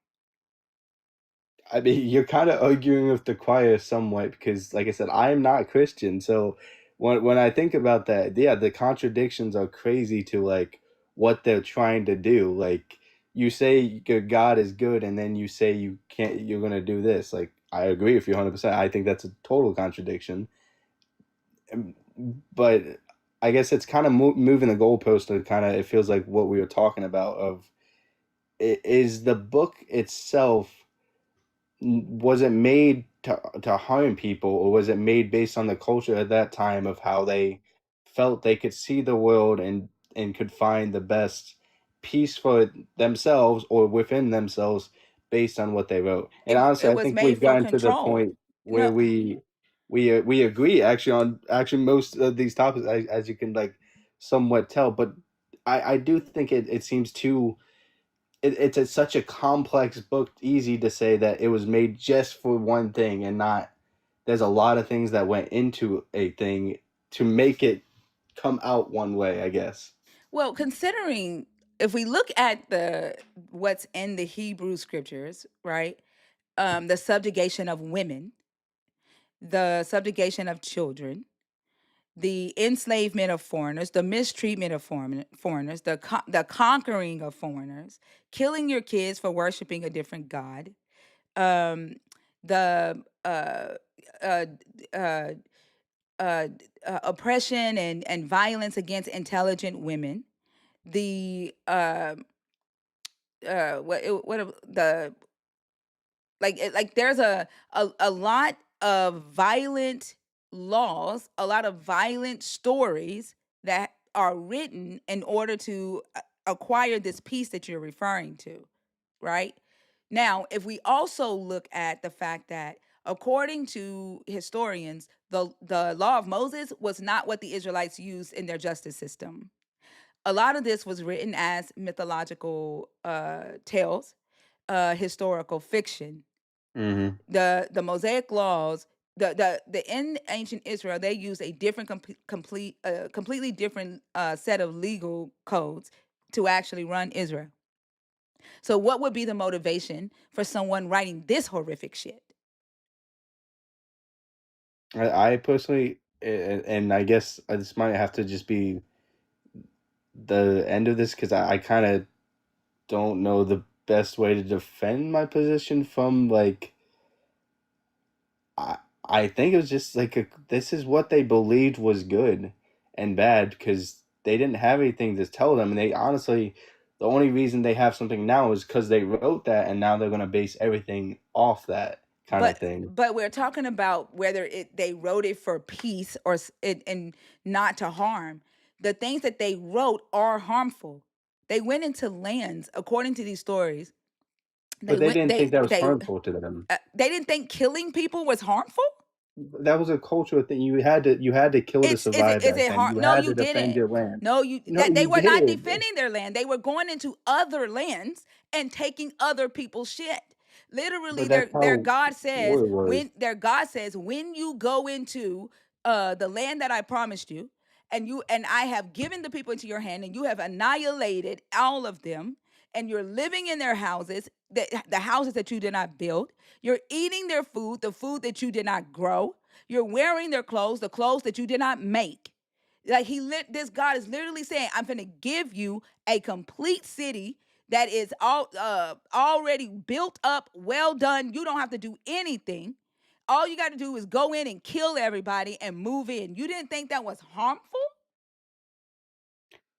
I mean, you're kind of arguing with the choir somewhat because, like I said, I am not Christian. So when I think about that, yeah, the contradictions are crazy to like what they're trying to do. Like you say your God is good, and then you say you can't. You're gonna do this. Like I agree with you 100%. I think that's a total contradiction. But I guess it's kind of moving the goalpost to kind of it feels like what we were talking about of is the book itself was it made to harm people or was it made based on the culture at that time of how they felt they could see the world and could find the best peace for themselves or within themselves based on what they wrote. And honestly It I was think made we've for gotten to the control. point where No, we agree actually on actually most of these topics as you can like somewhat tell, but I do think it seems too such a complex book, easy to say that it was made just for one thing and not there's a lot of things that went into a thing to make it come out one way, I guess. well, considering if we look at the what's in the Hebrew scriptures, right? The subjugation of women, the subjugation of children, the enslavement of foreigners, the mistreatment of foreigners, the conquering of foreigners, killing your kids for worshiping a different god, um, the uh, uh, oppression and violence against intelligent women, the what the like there's a lot of violent laws, a lot of violent stories that are written in order to acquire this peace that you're referring to, right? Now, if we also look at the fact that according to historians, the law of Moses was not what the Israelites used in their justice system. A lot of this was written as mythological tales, historical fiction. Mm-hmm. The Mosaic laws, the in ancient Israel, they used a different completely different set of legal codes to actually run Israel. So what would be the motivation for someone writing this horrific shit? I personally, and I guess this might have to just be the end of this because I kind of don't know the best way to defend my position from like I think it was just like this is what they believed was good and bad because they didn't have anything to tell them, and they honestly the only reason they have something now is because they wrote that, and now they're gonna base everything off that kind of thing. But we're talking about whether they wrote it for peace or and not to harm. The things that they wrote are harmful. They went into lands, according to these stories. But they didn't think that was harmful to them. They didn't think killing people was harmful. That was a cultural thing. You had to kill to survive Is back it then. harm? You No, had you to defend didn't. your land. No, No, they you were not did. defending their land. They were going into other lands and taking other people's shit. Literally, But that's their how God says war was. when you go into the land that I promised you, and I have given the people into your hand, and you have annihilated all of them, and you're living in their houses, the houses that you did not build. You're eating their food, the food that you did not grow. You're wearing their clothes, the clothes that you did not make. Like this God is literally saying, I'm going to give you a complete city that is already built up, well done. You don't have to do anything. All you got to do is go in and kill everybody and move in. You didn't think that was harmful?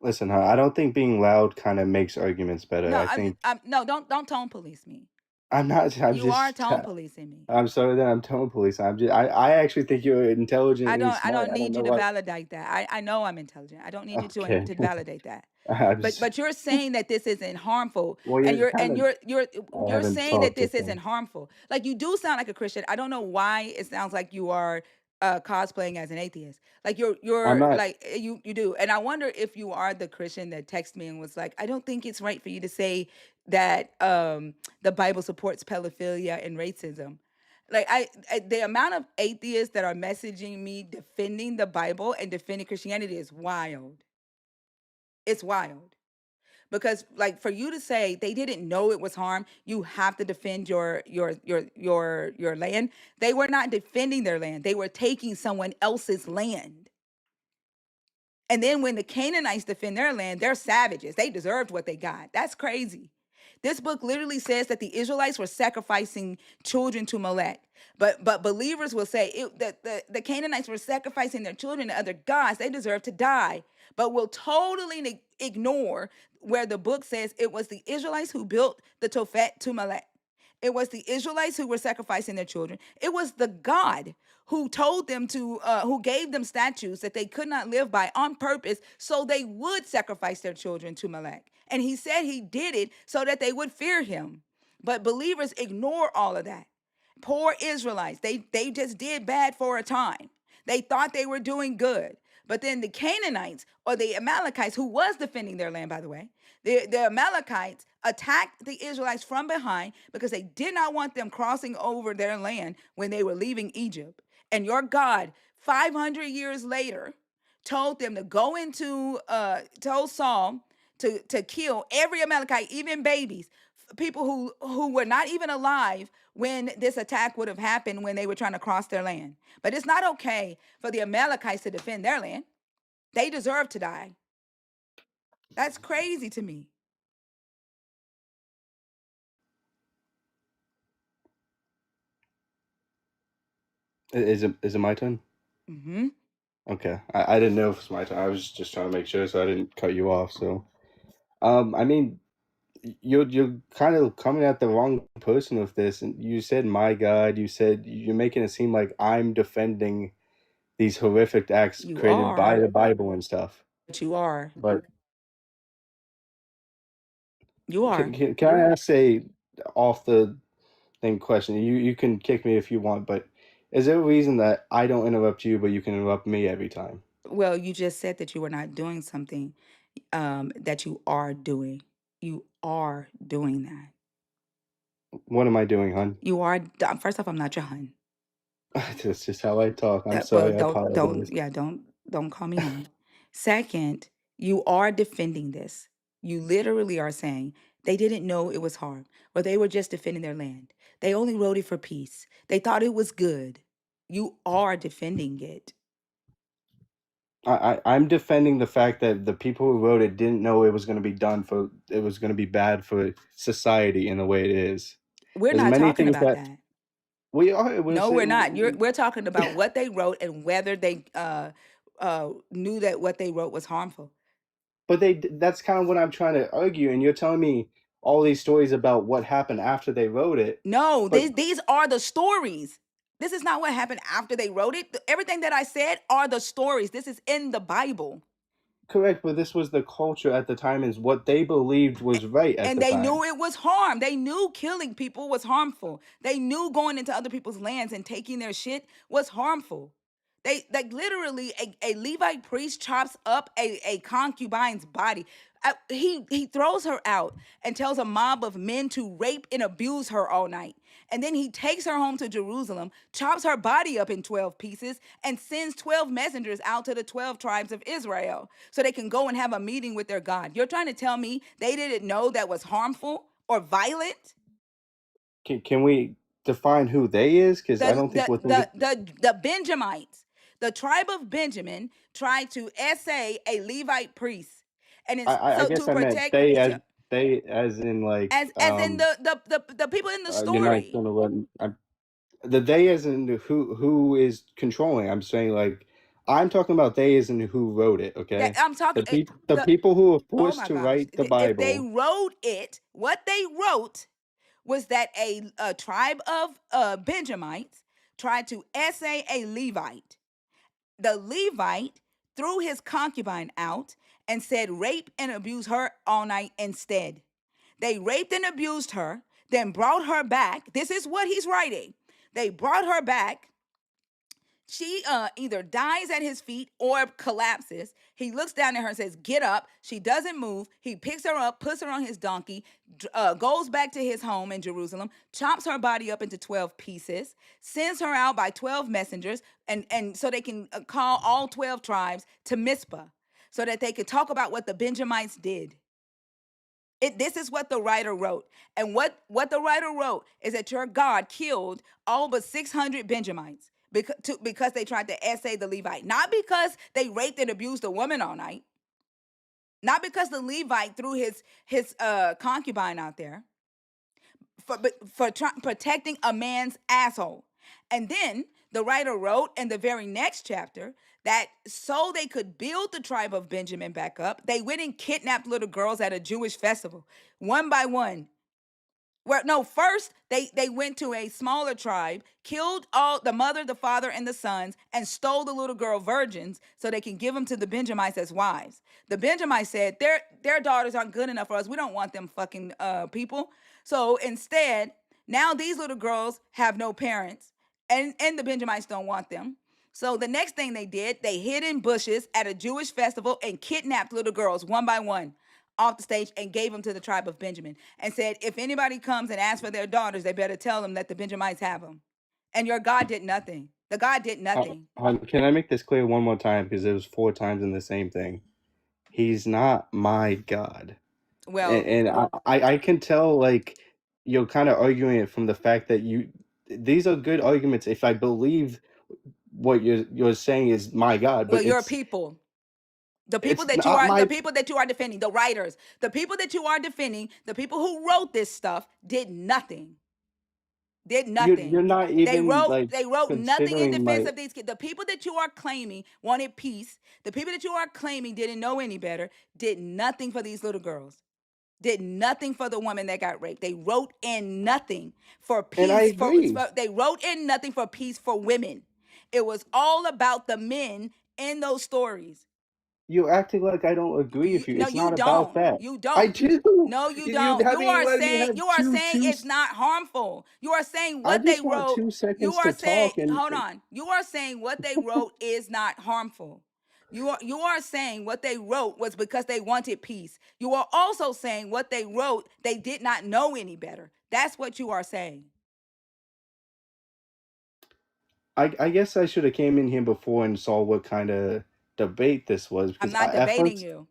Listen, I don't think being loud kind of makes arguments better. No, I think no, don't tone police me. I'm not. I'm You are just. tone policing me. I'm sorry that I'm tone police. I'm just. I actually think you're intelligently I smart. don't I don't need know you to why. validate that. I know I'm intelligent. I don't need you Okay. to validate that. I'm just. But you're saying that this isn't harmful, Well, and you're kind of. I you're haven't saying that talked this with them. isn't harmful. Like, you do sound like a Christian. I don't know why it sounds like you are cosplaying as an atheist. Like I'm you're not. like you do. And I wonder if you are the Christian that texted me and was like, I don't think it's right for you to say that the Bible supports pedophilia and racism. Like the amount of atheists that are messaging me defending the Bible and defending Christianity is wild. It's wild. Because, like, for you to say they didn't know it was harm, you have to defend your land. They were not defending their land. They were taking someone else's land. And then when the Canaanites defend their land, they're savages. They deserved what they got. That's crazy. This book literally says that the Israelites were sacrificing children to Molech. But believers will say that the Canaanites were sacrificing their children to other gods. They deserve to die. But will totally ignore where the book says it was the Israelites who built the Tophet to Molech. It was the Israelites who were sacrificing their children. It was the God who told them who gave them statutes that they could not live by on purpose so they would sacrifice their children to Molech. And he said he did it so that they would fear him. But believers ignore all of that. Poor Israelites, they just did bad for a time. They thought they were doing good. But then the Canaanites, or the Amalekites, who was defending their land, by the way, the Amalekites attacked the Israelites from behind because they did not want them crossing over their land when they were leaving Egypt. And your God, 500 years later, told them to go told Saul to kill every Amalekite, even babies, people who were not even alive when this attack would have happened when they were trying to cross their land. But it's not okay for the Amalekites to defend their land. They deserve to die. That's crazy to me. Is it my turn? Mm-hmm. Okay. I didn't know if it's my turn. I was just trying to make sure so I didn't cut you off. So, I mean, you're kind of coming at the wrong person with this. And you said my God. You said you're making it seem like I'm defending these horrific acts You created by are, the Bible and stuff. but you are. But You are. can I ask a off the thing question? You can kick me if you want, but is there a reason that I don't interrupt you, but you can interrupt me every time? Well, you just said that you were not doing something that you are doing. You are doing that. What am I doing, hon? You are. First off, I'm not your hun. That's just how I talk. I'm Well, sorry. I apologize. don't call me hun. Second, you are defending this. You literally are saying they didn't know it was harm, or they were just defending their land. They only wrote it for peace. They thought it was good. You are defending it. I'm defending the fact that the people who wrote it didn't know it was going to be it was going to be bad for society in the way it is. We're There's not many talking things about that that. we're No, we're not. saying. We're talking about what they wrote and whether they knew that what they wrote was harmful. But that's kind of what I'm trying to argue, and you're telling me all these stories about what happened after they wrote it. No, But these are the stories. This is not what happened after they wrote it. Everything that I said are the stories. This is in the Bible. correct, but this was the culture at the time, is what they believed was right at And the they time. knew it was harm. They knew killing people was harmful. They knew going into other people's lands and taking their shit was harmful. They like literally a Levite priest chops up a concubine's body. He throws her out and tells a mob of men to rape and abuse her all night. And then he takes her home to Jerusalem, chops her body up in 12 pieces, and sends 12 messengers out to the 12 tribes of Israel so they can go and have a meeting with their God. You're trying to tell me they didn't know that was harmful or violent? Can we define who they is? Because I don't think The Benjamites, the tribe of Benjamin, tried to essay a Levite priest, and it's I so guess to I meant protect they as in like as in the people in the you're not story. gonna let the they as in who is controlling. I'm saying like I'm talking about they as in who wrote it. That Okay, I'm talking the people who were oh forced my to gosh, write the if they Bible. wrote it, what they wrote was that a tribe of Benjamites tried to essay a Levite. The Levite threw his concubine out and said rape and abuse her all night instead. They raped and abused her, then brought her back. This is what he's writing. They brought her back. She either dies at his feet or collapses. He looks down at her and says, "Get up." She doesn't move. He picks her up, puts her on his donkey, goes back to his home in Jerusalem, chops her body up into 12 pieces, sends her out by 12 messengers, and so they can call all 12 tribes to Mizpah so that they could talk about what the Benjamites did. This is what the writer wrote. And what the writer wrote is that your God killed all but 600 Benjamites because they tried to essay the Levite. Not because they raped and abused a woman all night. Not because the Levite threw his concubine out there for protecting a man's asshole. And then the writer wrote in the very next chapter that so they could build the tribe of Benjamin back up, they went and kidnapped little girls at a Jewish festival, one by one. First they went to a smaller tribe, killed all the mother, the father, and the sons, and stole the little girl virgins so they can give them to the Benjamites as wives. The Benjamites said their daughters aren't good enough for us. We don't want them fucking people. So instead, now these little girls have no parents, and the Benjamites don't want them. So the next thing they did, they hid in bushes at a Jewish festival and kidnapped little girls one by one off the stage and gave them to the tribe of Benjamin and said, if anybody comes and asks for their daughters, they better tell them that the Benjamites have them. And your God did nothing. The God did nothing. Can I make this clear one more time? Because it was 4 times in the same thing. He's not my God. Well, And I can tell like you're kind of arguing it from the fact that these are good arguments if I believe what you're saying is my God, well, but your people. The people it's that you not are, my. the people that you are defending, the writers, the people that you are defending, the people who wrote this stuff did nothing. Did You're nothing. not They even wrote like they wrote nothing in considering defense my. of these kids. The people that you are claiming wanted peace. The people that you are claiming didn't know any better, did nothing for these little girls. did nothing for the woman that got raped. They wrote in nothing for And I peace. agree. They wrote in nothing for peace for women. It was all about the men in those stories. You're acting like I don't agree with you. No, It's you not about don't. that. You I don't. do. No, you You don't. haven't even let me have You are saying two. it's not harmful. You are saying I what they just want wrote. 2 seconds You are to saying, talk, and hold on. You are saying what they wrote is not harmful. You are saying what they wrote was because they wanted peace. You are also saying what they wrote, they did not know any better. That's what you are saying. I guess I should have came in here before and saw what kind of debate this was, I'm because not at debating first, you.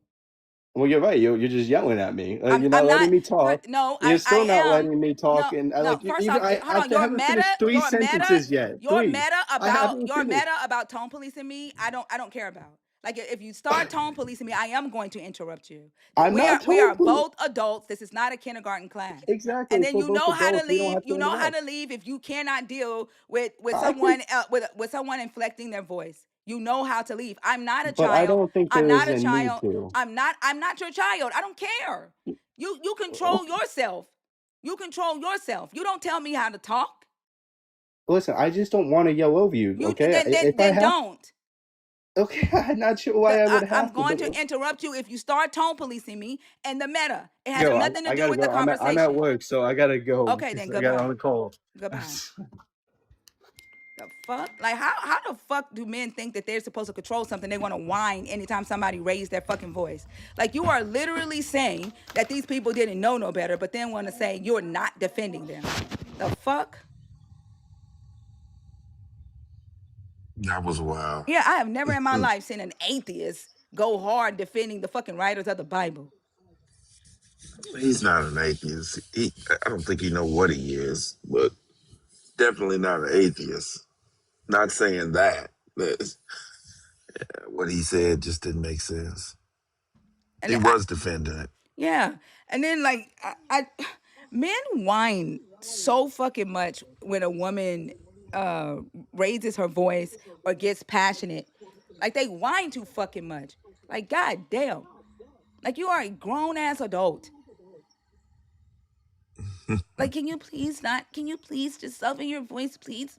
well, you're right. You're just yelling at me. You're I'm not letting not. me talk. No, You're still I not am. letting me No, talk, and no. like you First even off, hold I on. Your haven't meta, finished three sentences yet. your Three. meta I about haven't finished. tone policing me. I don't care about. Like if you start tone policing me, I am going to interrupt you. I'm not We are totally both adults. This is not a kindergarten class. exactly. And If then we're you both know how to adults, we don't leave. have to You know how interrupt. to leave if you cannot deal with I can, someone with someone inflecting their voice. You know how to leave. I'm not a but I child. don't think I'm there not is a a need child. to. I'm not your child. I don't care. You control Okay. yourself. You control yourself. You don't tell me how to talk. Listen, I just don't want to yell over you. You Okay, if I then have, don't. okay, I'm not sure why I would I'm have to, going but to interrupt you if you start tone policing me and the meta. It has yo, nothing to I do gotta with the go. I'm at conversation. work, so I gotta go Okay, then because I got on goodbye. a call. Goodbye. The fuck? Like how the fuck do men think that they're supposed to control something? They want to whine anytime somebody raised their fucking voice. Like you are literally saying that these people didn't know no better, but then want to say you're not defending them. The fuck? That was wild. Yeah, I have never in my life seen an atheist go hard defending the fucking writers of the Bible. He's not an atheist. I don't think he know what he is, but definitely not an atheist. Not saying that. But what he said just didn't make sense. And He then was defending it. yeah, and then like men whine so fucking much when a woman uh raises her voice or gets passionate. Like they whine too fucking much. Like god damn. Like you are a grown ass adult. Like can you please just soften your voice, please?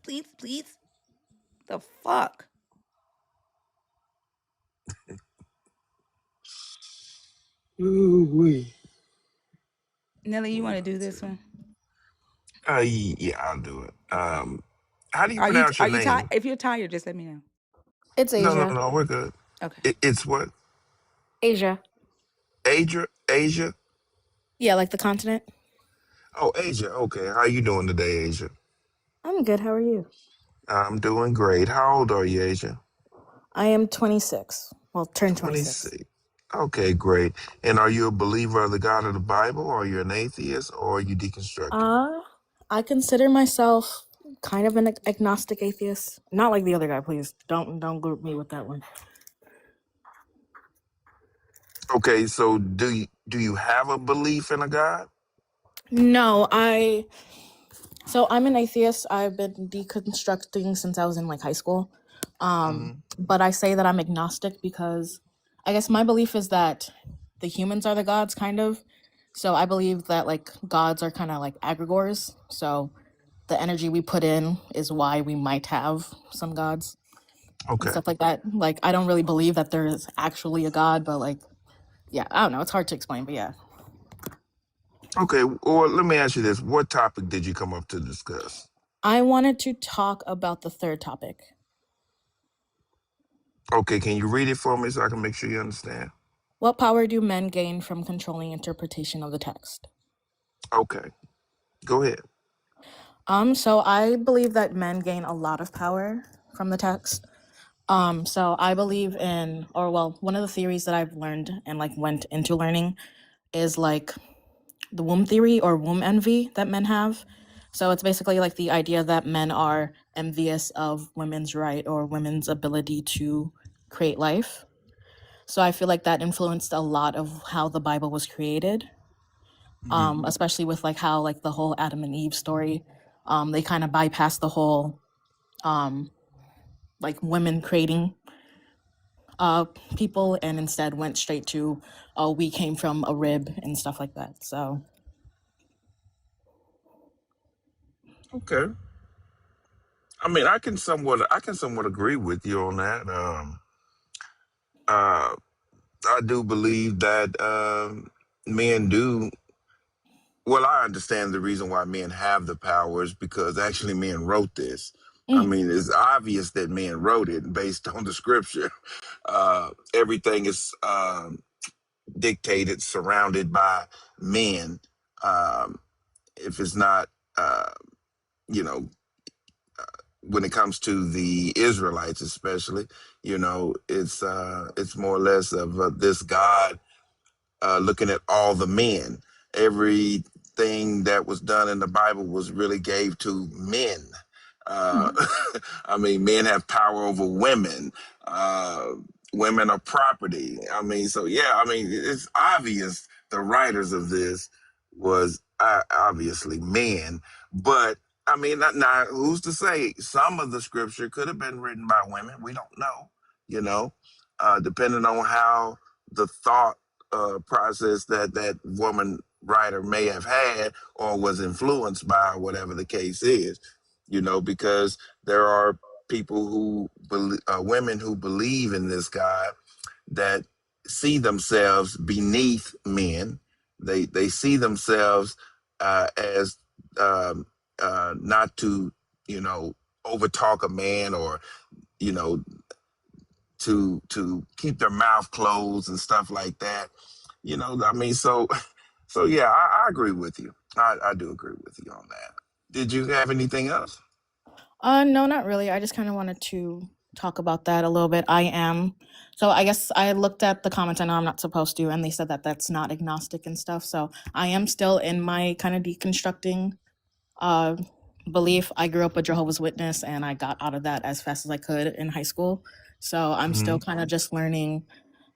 The fuck? Ooh-wee. Nelly, you want to do this one? Yeah, I'll do it. How do you pronounce Are your you tired? name? If you're tired, just let me know. It's No, Asia. no, we're good. Okay. It's what? Asia. Asia? Yeah, like the continent. Oh, Asia. Okay. How you doing today, Asia? I'm good. How are you? I'm doing great. How old are you, Asia? I am 26. Well, turned 26. 26. Okay, great. And are you a believer of the God of the Bible? Or are you an atheist? Or are you deconstructed? I consider myself kind of an agnostic atheist. Not like the other guy, please. Don't group me with that one. Okay, so do you have a belief in a God? No, so I'm an atheist. I've been deconstructing since I was in like high school. Hmm. But I say that I'm agnostic because I guess my belief is that the humans are the gods, kind of. So I believe that like gods are kind of like egregores. So the energy we put in is why we might have some gods and Okay. stuff like that. Like I don't really believe that there is actually a god, but like yeah, I don't know. It's hard to explain, but yeah. Okay. Or let me ask you this: what topic did you come up to discuss? I wanted to talk about the third topic. Okay, can you read it for me so I can make sure you understand? What power do men gain from controlling interpretation of the text? Okay, go ahead. So I believe that men gain a lot of power from the text. So I believe in, or well, one of the theories that I've learned and like went into learning is like the womb theory or womb envy that men have. So it's basically like the idea that men are envious of women's right or women's ability to create life. So I feel like that influenced a lot of how the Bible was created, Hmm. especially with like how like the whole Adam and Eve story, they kind of bypassed the whole like women creating people and instead went straight to, oh, we came from a rib and stuff like that. So Okay. I mean, I can somewhat agree with you on that. Uh, I do believe that men do. Well, I understand the reason why men have the powers because actually men wrote this. I mm, mean, it's obvious that men wrote it based on the scripture. Everything is dictated, surrounded by men. Um, if it's not, you know, when it comes to the Israelites, especially, it's more or less of this God looking at all the men. Everything that was done in the Bible was really gave to men. Uh, I mean, men have power over women. Uh, Women are property. I mean, so yeah, I mean, it's obvious the writers of this was obviously men, but I mean, now who's to say some of the scripture could have been written by women? We don't know, you know, depending on how the thought process that woman writer may have had or was influenced by, whatever the case is, because there are people women who believe in this God that see themselves beneath men. They see themselves as um, not to, overtalk a man or, you know, to keep their mouth closed and stuff like that. I mean, so yeah, I agree with you. I do agree with you on that. Did you have anything else? no, not really. I just kind of wanted to talk about that a little bit. So I guess I looked at the comments. I know I'm not supposed to, and they said that that's not agnostic and stuff. So I am still in my kind of deconstructing uh, belief. I grew up a Jehovah's Witness, and I got out of that as fast as I could in high school. So I'm Hmm. still kind of just learning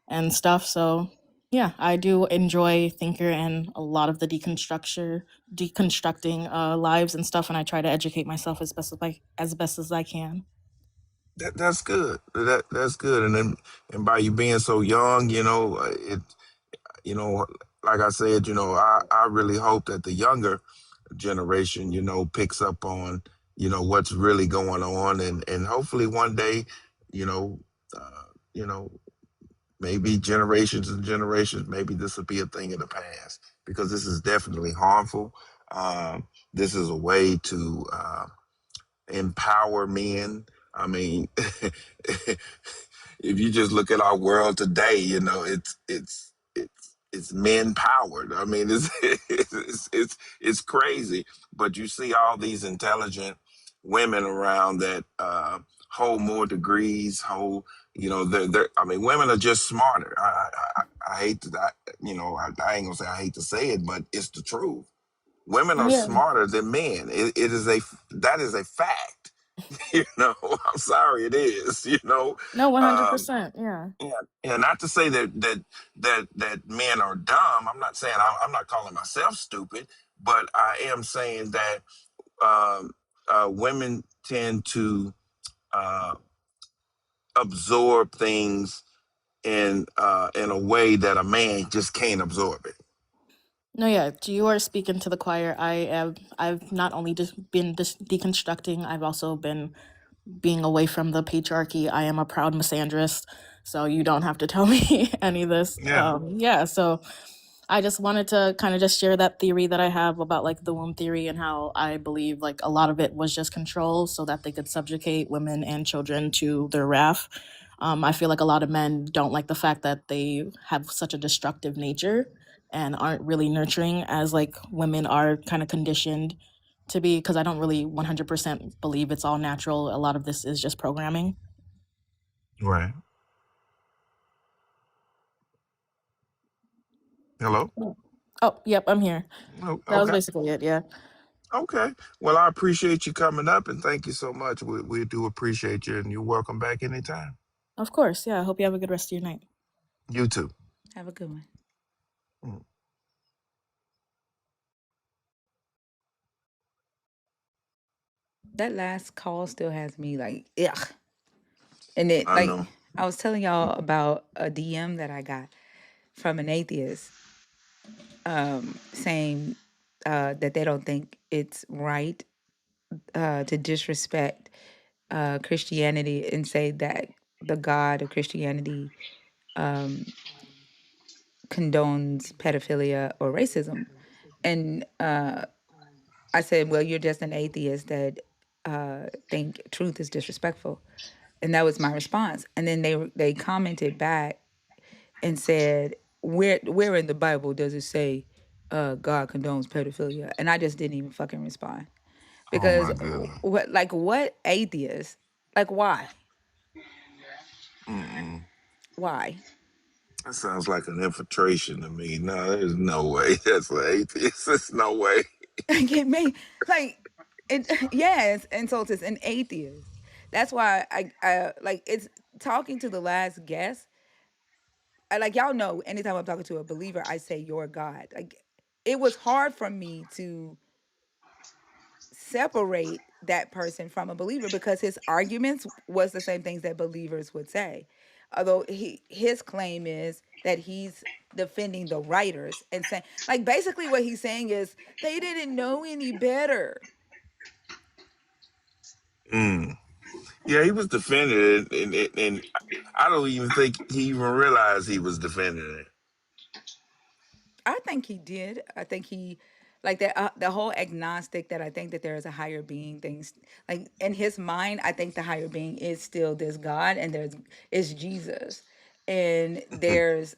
and stuff. So yeah, I do enjoy Thinker and a lot of the deconstructing lives and stuff, and I try to educate myself as best as I can. That's good. That's good. And by you being so young, you know, like I said, I really hope that the younger generation, picks up on, what's really going on, and hopefully one day, you know, uh, you know, maybe generations and generations, maybe this will be a thing of the past because this is definitely harmful. This is a way to empower men. I mean, if you just look at our world today, it's men powered. I mean, it's crazy. But you see all these intelligent women around that hold more degrees. They're. I mean, women are just smarter. I hate to, I ain't gonna say I hate to say it, but it's the truth. Women are Yeah. smarter than men. That is a fact. I'm sorry, it is. No, one hundred Um, percent. Yeah. yeah, yeah. Not to say that men are dumb. I'm not saying I'm not calling myself stupid, but I am saying that um, women tend to uh, absorb things in a way that a man just can't absorb it. No, yeah. You are speaking to the choir. I've not only just been deconstructing. I've also been being away from the patriarchy. I am a proud misandrist, so you don't have to tell me any of this. Yeah. Yeah, so I just wanted to kind of just share that theory that I have about like the womb theory and how I believe like a lot of it was just control so that they could subjugate women and children to their wrath. I feel like a lot of men don't like the fact that they have such a destructive nature and aren't really nurturing as like women are kind of conditioned to be, because I don't really 100% believe it's all natural. A lot of this is just programming. Right. Hello. Oh, yep, I'm here. Oh, That was okay. basically it. Yeah. Okay. Well, I appreciate you coming up and thank you so much. We do appreciate you and you're welcome back anytime. Of course. Yeah. I hope you have a good rest of your night. You too. Have a good one. Mm. That last call still has me like, ugh. And it I like know. I was telling y'all about a DM that I got from an atheist saying that they don't think it's right to disrespect Christianity and say that the God of Christianity condones pedophilia or racism. And I said, well, you're just an atheist that think truth is disrespectful. And that was my response. And then they commented back and said, where in the Bible does it say God condones pedophilia? And I just didn't even fucking respond. Oh Because my goodness. what atheist? Like why? Mm-mm. Why? That sounds like an infiltration to me. No, there's no way. That's an atheist. There's no way. Get me like it yes, and so it's an atheist. That's why I like it's talking to the last guest. Like y'all know, anytime I'm talking to a believer, I say your God. Like it was hard for me to separate that person from a believer because his arguments was the same things that believers would say. Although his claim is that he's defending the writers and saying like basically what he's saying is they didn't know any better. Mm. Yeah, he was defending it, and I don't even think he even realized he was defending it. I think he did. I think he, like that, the whole agnostic that I think that there is a higher being things like in his mind. I think the higher being is still this God, and is Jesus, and there's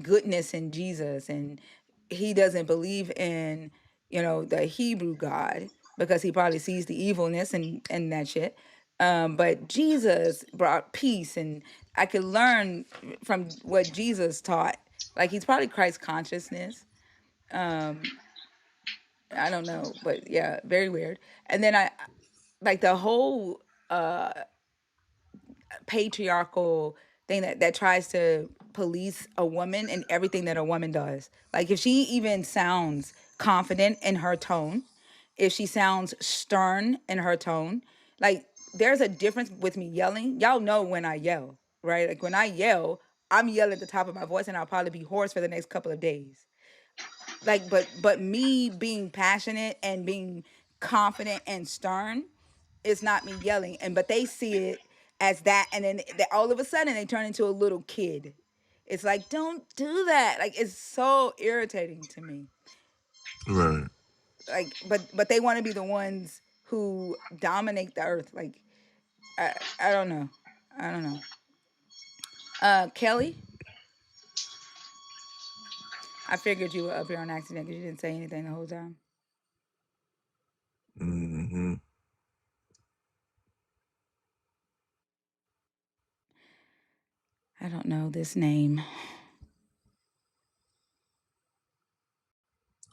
goodness in Jesus, and he doesn't believe in the Hebrew God because he probably sees the evilness and that shit. But Jesus brought peace, and I could learn from what Jesus taught. Like he's probably Christ consciousness. Um, I don't know, but yeah, very weird. And then I like the whole patriarchal thing that tries to police a woman and everything that a woman does. Like if she even sounds confident in her tone, if she sounds stern in her tone, like there's a difference with me yelling. Y'all know when I yell, right? Like when I yell, I'm yelling at the top of my voice and I'll probably be hoarse for the next couple of days. Like but me being passionate and being confident and stern, it's not me yelling, and but they see it as that, and then all of a sudden they turn into a little kid. It's like, don't do that. Like it's so irritating to me. Right. Like but they want to be the ones who dominate the earth. Like I don't know. I don't know. Kelly, I figured you were up here on accident because you didn't say anything the whole time. Mm-hmm. I don't know this name.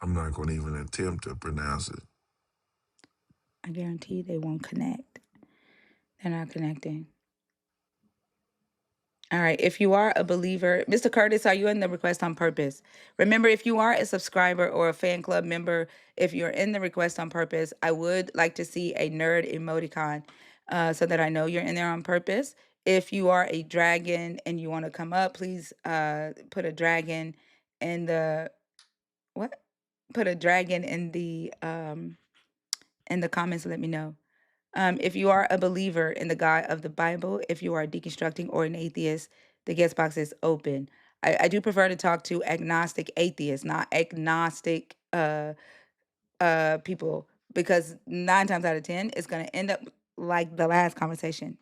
I'm not going to even attempt to pronounce it. I guarantee they won't connect. They're not connecting. All right. If you are a believer, Mr. Curtis, are you in the request on purpose? Remember, if you are a subscriber or a fan club member, if you're in the request on purpose, I would like to see a nerd emoticon so that I know you're in there on purpose. If you are a dragon and you want to come up, please put a dragon in the what? Put a dragon in the comments and let me know. If you are a believer in the God of the Bible, if you are deconstructing or an atheist, the guest box is open. I do prefer to talk to agnostic atheists, not agnostic people, because 9 times out of 10, it's going to end up like the last conversation.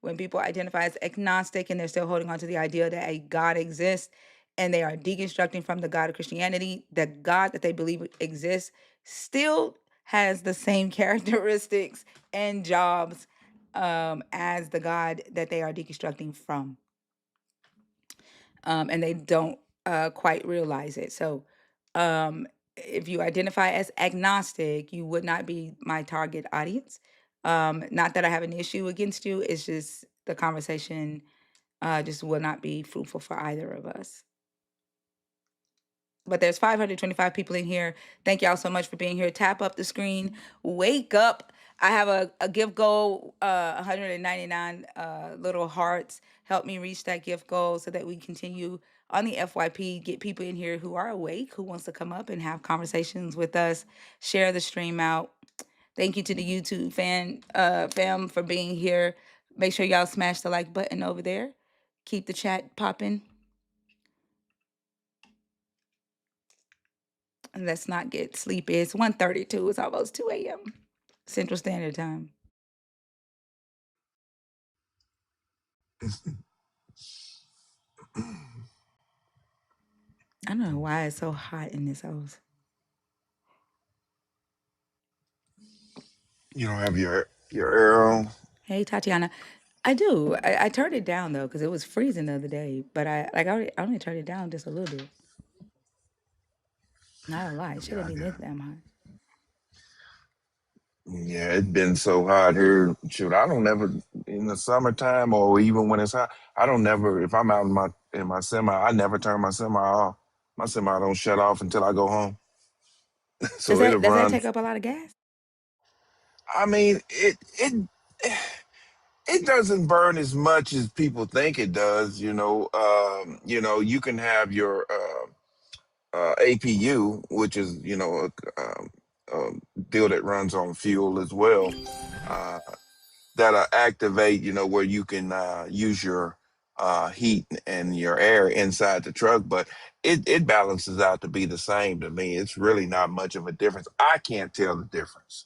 When people identify as agnostic and they're still holding on to the idea that a God exists and they are deconstructing from the God of Christianity, the God that they believe exists still has the same characteristics and jobs as the God that they are deconstructing from. And they don't quite realize it. So if you identify as agnostic, you would not be my target audience. Not that I have an issue against you, it's just the conversation just will not be fruitful for either of us. But there's 525 people in here. Thank y'all so much for being here. Tap up the screen. Wake up. I have a gift goal, 199 little hearts. Help me reach that gift goal so that we continue on the FYP, get people in here who are awake, who wants to come up and have conversations with us, share the stream out. Thank you to the YouTube fam for being here. Make sure y'all smash the like button over there. Keep the chat popping. And let's not get sleepy. It's 1:32. It's almost 2 a.m. Central Standard Time. I don't know why it's so hot in this house. You don't have your air on? Hey, Tatiana. I do. I turned it down though because it was freezing the other day. But I only turned it down just a little bit. Not a lot. It shouldn't be this damn hot. Yeah, it's been so hot here. Shoot, I don't never in the summertime or even when it's hot. I don't never if I'm out in my semi. I never turn my semi off. My semi don't shut off until I go home. Does So it'll that run. take up a lot of gas? I mean, it doesn't burn as much as people think it does. You can have your APU, which is a deal that runs on fuel as well. Uh, that'll activate, where you can use your heat and your air inside the truck, but it balances out to be the same to me. It's really not much of a difference. I can't tell the difference,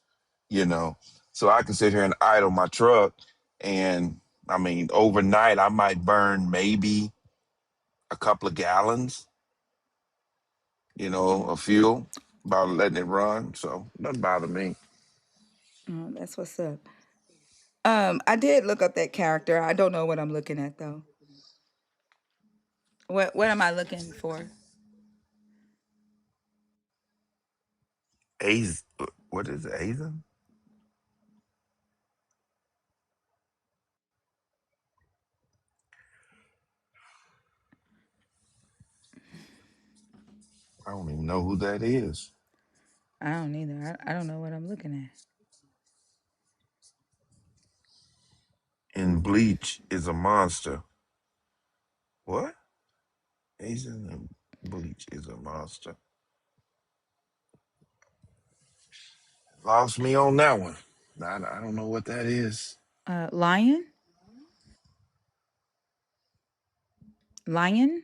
you know. So I can sit here and idle my truck, and I mean, overnight I might burn maybe a couple of gallons, of fuel by letting it run. So it doesn't bother me. Oh, that's what's up. I did look up that character. I don't know what I'm looking at though. What am I looking for? Az, what is it, Azen? I don't even know who that is. I don't either. I don't know what I'm looking at. In Bleach is a monster. What? Asian and Bleach is a monster. Lost me on that one. I don't know what that is. Lion? Lion?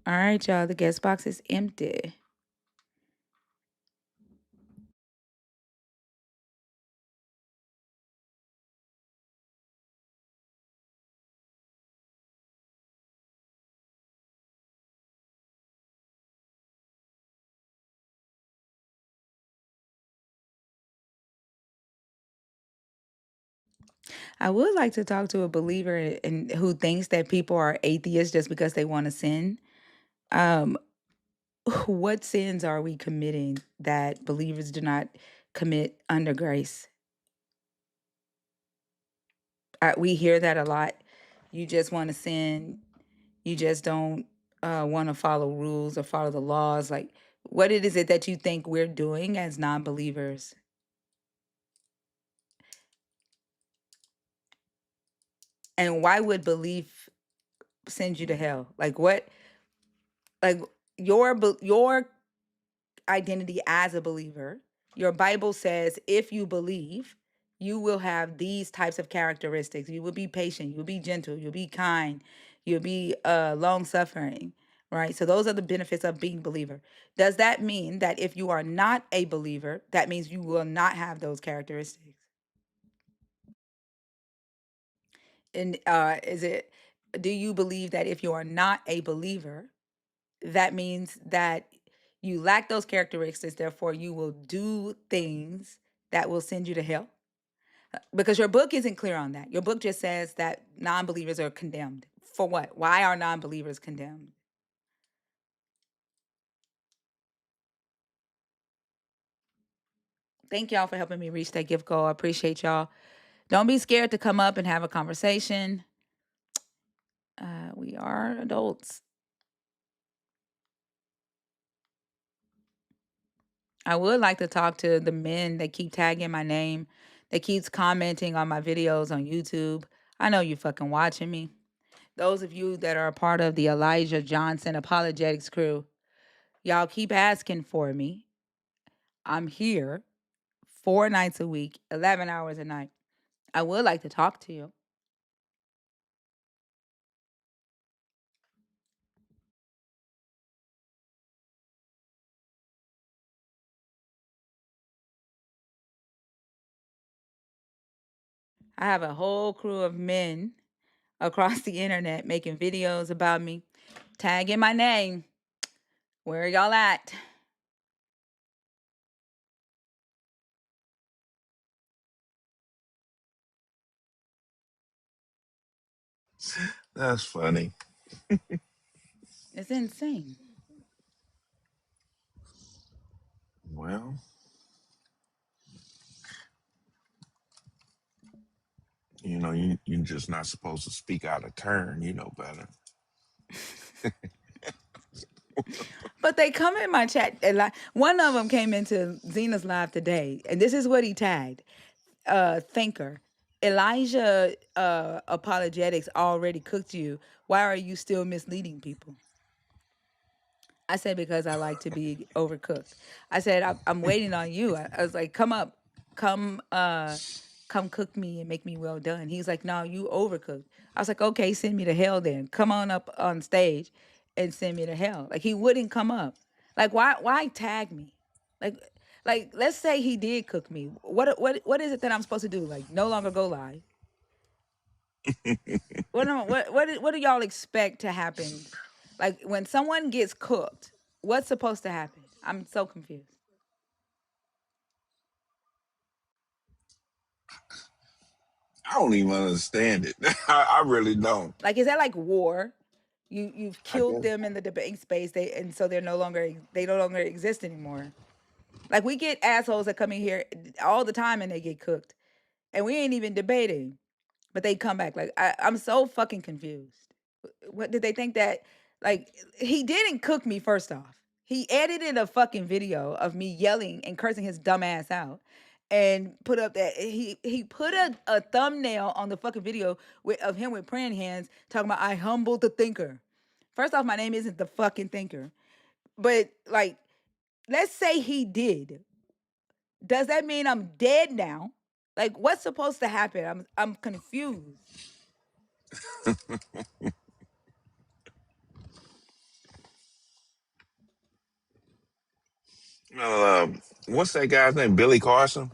All right, y'all. The guest box is empty. I would like to talk to a believer and who thinks that people are atheists just because they want to sin. Um, what sins are we committing that believers do not commit under grace? We hear that a lot. You just want to sin. You just don't want to follow rules or follow the laws. Like, what is it that you think we're doing as non-believers? And why would belief send you to hell? Like what? Like your identity as a believer. Your Bible says if you believe, you will have these types of characteristics. You will be patient, you'll be gentle, you'll be kind, you'll be long suffering, right? So those are the benefits of being a believer. Does that mean that if you are not a believer, that means you will not have those characteristics? And do you believe that if you are not a believer, that means that you lack those characteristics, therefore you will do things that will send you to hell? Because your book isn't clear on that. Your book just says that non-believers are condemned. For what? Why are non-believers condemned? Thank y'all for helping me reach that gift goal. I appreciate y'all. Don't be scared to come up and have a conversation. We are adults. I would like to talk to the men that keep tagging my name, that keeps commenting on my videos on YouTube. I know you fucking watching me. Those of you that are a part of the Elijah Johnson apologetics crew, y'all keep asking for me. I'm here 4 nights a week, 11 hours a night. I would like to talk to you. I have a whole crew of men across the internet making videos about me, tagging my name. Where are y'all at? That's funny. It's insane. Well, you're just not supposed to speak out of turn. You know better. But they come in my chat. And one of them came into Zena's live today, and this is what he tagged. Thinker. Elijah apologetics already cooked you. Why are you still misleading people? I said, because I like to be overcooked. I said, I'm waiting on you. I was like, come up, come, come cook me and make me well done. He's like, no, you overcooked. I was like, okay, send me to hell then. Come on up on stage and send me to hell. Like, he wouldn't come up. Like, why tag me? Like, let's say he did cook me. What is it that I'm supposed to do? Like, no longer go live. What do y'all expect to happen? Like, when someone gets cooked, what's supposed to happen? I'm so confused. I don't even understand it. I really don't. Like, is that like war? You've I killed guess. them in the debate space, and so they no longer exist anymore. Like, we get assholes that come in here all the time and they get cooked, and we ain't even debating, but they come back. Like, I'm so fucking confused. What did they think that? Like, he didn't cook me. First off, he edited a fucking video of me yelling and cursing his dumb ass out, and put up that he put a thumbnail on the fucking video of him with praying hands talking about, I humbled the thinker. First off, my name isn't the fucking thinker, but like, let's say he did. Does that mean I'm dead now? Like, what's supposed to happen? I'm confused. What's that guy's name? Billy Carson.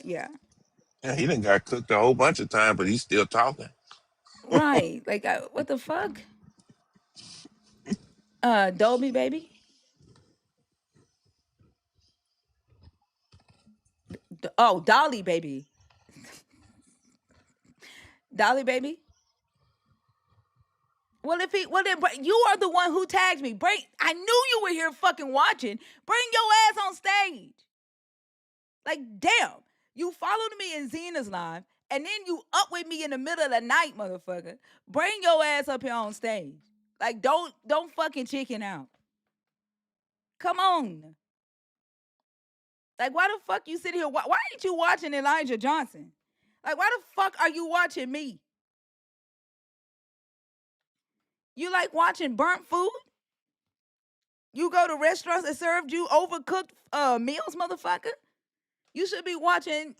Yeah. Yeah, he done got cooked a whole bunch of times, but he's still talking. Right. Like, what the fuck? Dolby baby. Oh, Dolly baby. Dolly baby. Well, then you are the one who tagged me. I knew you were here fucking watching. Bring your ass on stage. Like, damn. You followed me in Zena's live, and then you up with me in the middle of the night, motherfucker. Bring your ass up here on stage. Like, don't fucking chicken out. Come on. Like, why the fuck you sit here? Why ain't you watching Elijah Johnson? Like, why the fuck are you watching me? You like watching burnt food? You go to restaurants that served you overcooked meals, motherfucker? You should be watching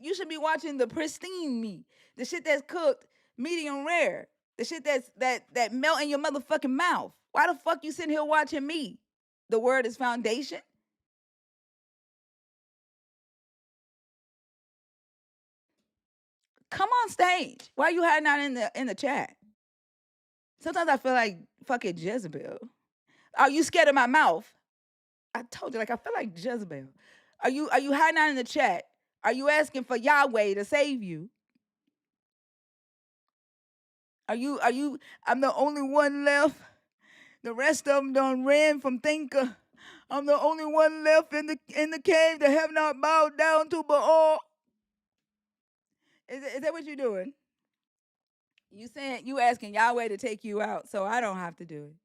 the pristine meat. The shit that's cooked medium rare. The shit that melt in your motherfucking mouth. Why the fuck you sitting here watching me? The word is foundation. Come on stage. Why are you hiding out in the chat? Sometimes I feel like fucking Jezebel. Are you scared of my mouth? I told you, like, I feel like Jezebel. Are you hiding out in the chat? Are you asking for Yahweh to save you? Are you I'm the only one left. The rest of them done ran from thinker. I'm the only one left in the cave that have not bowed down to Baal. Is that what you're doing? You asking Yahweh to take you out, so I don't have to do it.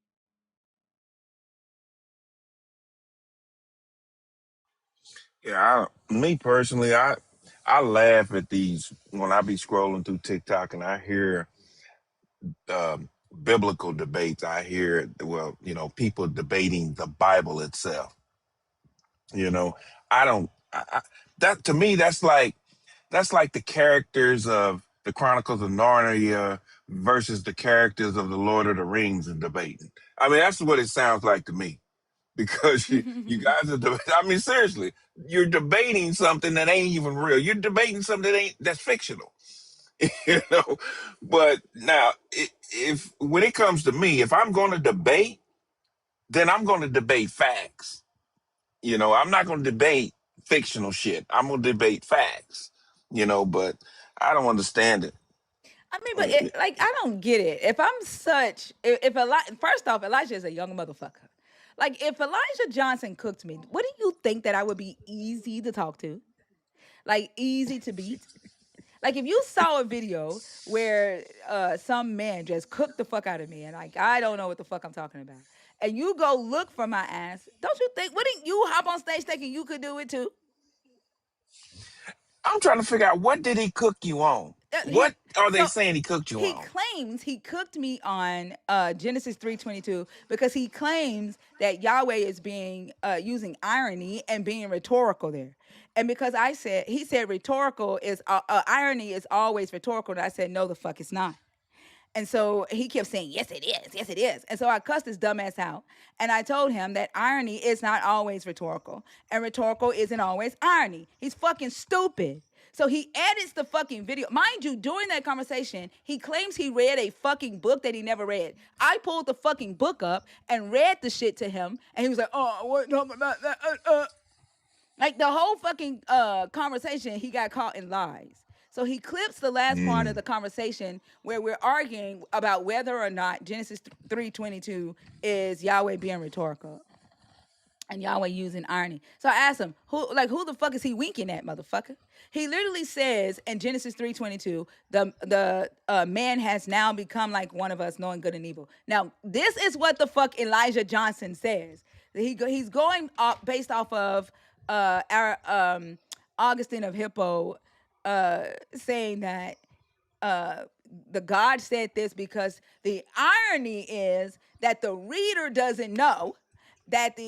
Yeah, me personally, I laugh at these when I be scrolling through TikTok and I hear biblical debates. I hear, well, people debating the Bible itself. You know, I don't. That to me, that's like the characters of the Chronicles of Narnia versus the characters of the Lord of the Rings and debating. I mean, that's what it sounds like to me. Because you guys are, I mean, seriously, you're debating something that ain't even real. You're debating something that's fictional, you know. But now, if when it comes to me, if I'm going to debate, then I'm going to debate facts. I'm not going to debate fictional shit. I'm going to debate facts. But I don't understand it. I mean, but like, I don't get it. If I'm such, if Elijah, first off, Elijah is a young motherfucker. Like, if Elijah Johnson cooked me, wouldn't you think that I would be easy to talk to? Like, easy to beat? Like, if you saw a video where some man just cooked the fuck out of me and, like, I don't know what the fuck I'm talking about, and you go look for my ass, don't you think, wouldn't you hop on stage thinking you could do it too? I'm trying to figure out, what did he cook you on? He What are they so saying he cooked you he on? claims he cooked me on Genesis 3:22 because he claims that Yahweh is being using irony and being rhetorical there. And because he said rhetorical is irony is always rhetorical, and I said no, the fuck it's not. And so he kept saying, yes, it is. Yes, it is. And so I cussed his dumbass out. And I told him that irony is not always rhetorical. And rhetorical isn't always irony. He's fucking stupid. So he edits the fucking video. Mind you, during that conversation, he claims he read a fucking book that he never read. I pulled the fucking book up and read the shit to him. And he was like, oh, what? Like, the whole fucking conversation, he got caught in lies. So he clips the last part of the conversation where we're arguing about whether or not Genesis 3:22 is Yahweh being rhetorical and Yahweh using irony. So I asked him, who the fuck is he winking at, motherfucker? He literally says in Genesis 3:22, the man has now become like one of us, knowing good and evil. Now, this is what the fuck Elijah Johnson says. He's going up based off of our Augustine of Hippo saying that the God said this because the irony is that the reader doesn't know that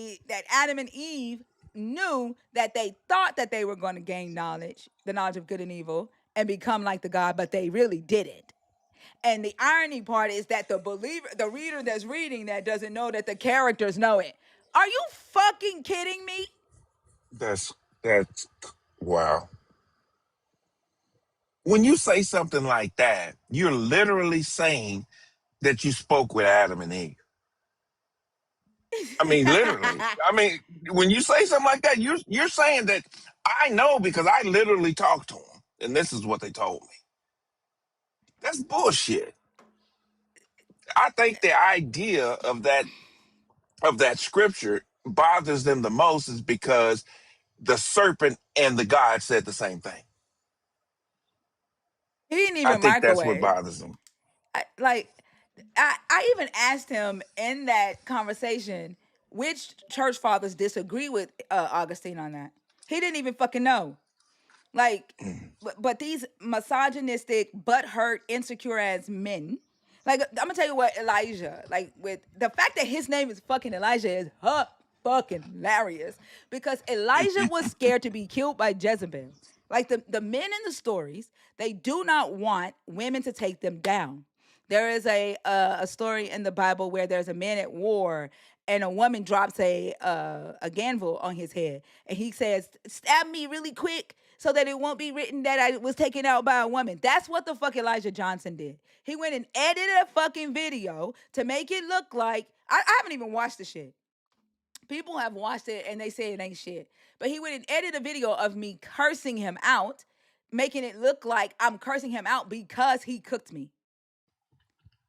Adam and Eve knew that they thought that they were going to gain knowledge, the knowledge of good and evil, and become like the God, but they really didn't. And the irony part is that the reader that's reading that doesn't know that the characters know it. Are you fucking kidding me? That's wow. When you say something like that, you're literally saying that you spoke with Adam and Eve. I mean, literally. I mean, when you say something like that, you're saying that I know because I literally talked to them, and this is what they told me. That's bullshit. I think the idea of that scripture bothers them the most is because the serpent and the God said the same thing. He didn't I even think that's what microwave. bothers them. I even asked him in that conversation which church fathers disagree with Augustine on that. He didn't even fucking know. Like, but these misogynistic, butthurt, insecure ass men. Like, I'm gonna tell you what, Elijah. Like, with the fact that his name is fucking Elijah is fucking hilarious because Elijah was scared to be killed by Jezebel. Like, the men in the stories, they do not want women to take them down. There is a story in the Bible where there's a man at war and a woman drops a ganvel on his head and he says, "Stab me really quick so that it won't be written that I was taken out by a woman." That's what the fuck Elijah Johnson did. He went and edited a fucking video to make it look like I haven't even watched the shit. People have watched it and they say it ain't shit. But he went and edited a video of me cursing him out, making it look like I'm cursing him out because he cooked me.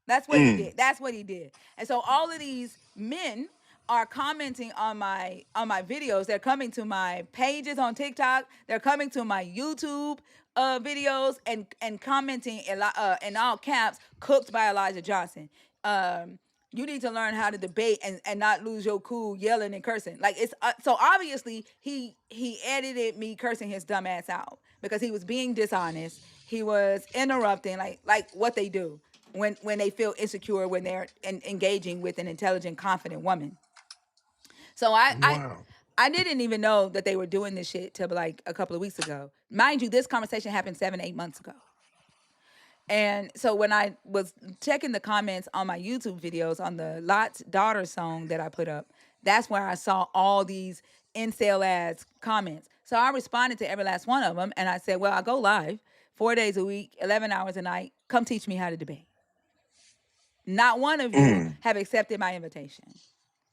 That's what he Mm. did. That's what he did. And so all of these men are commenting on my videos. They're coming to my pages on TikTok. They're coming to my YouTube videos and commenting in all caps, "Cooked by Elijah Johnson." You need to learn how to debate and not lose your cool yelling and cursing. Like it's so obviously he edited me cursing his dumb ass out because he was being dishonest. He was interrupting like what they do when they feel insecure when they're engaging with an intelligent, confident woman. So Wow. I didn't even know that they were doing this shit till like a couple of weeks ago. Mind you, this conversation happened 7-8 months ago. And so when I was checking the comments on my YouTube videos on the Lot's Daughter song that I put up, that's where I saw all these incel ass comments. So I responded to every last one of them and I said, well, I go live 4 days a week, 11 hours a night. Come teach me how to debate. Not one of you Mm. have accepted my invitation.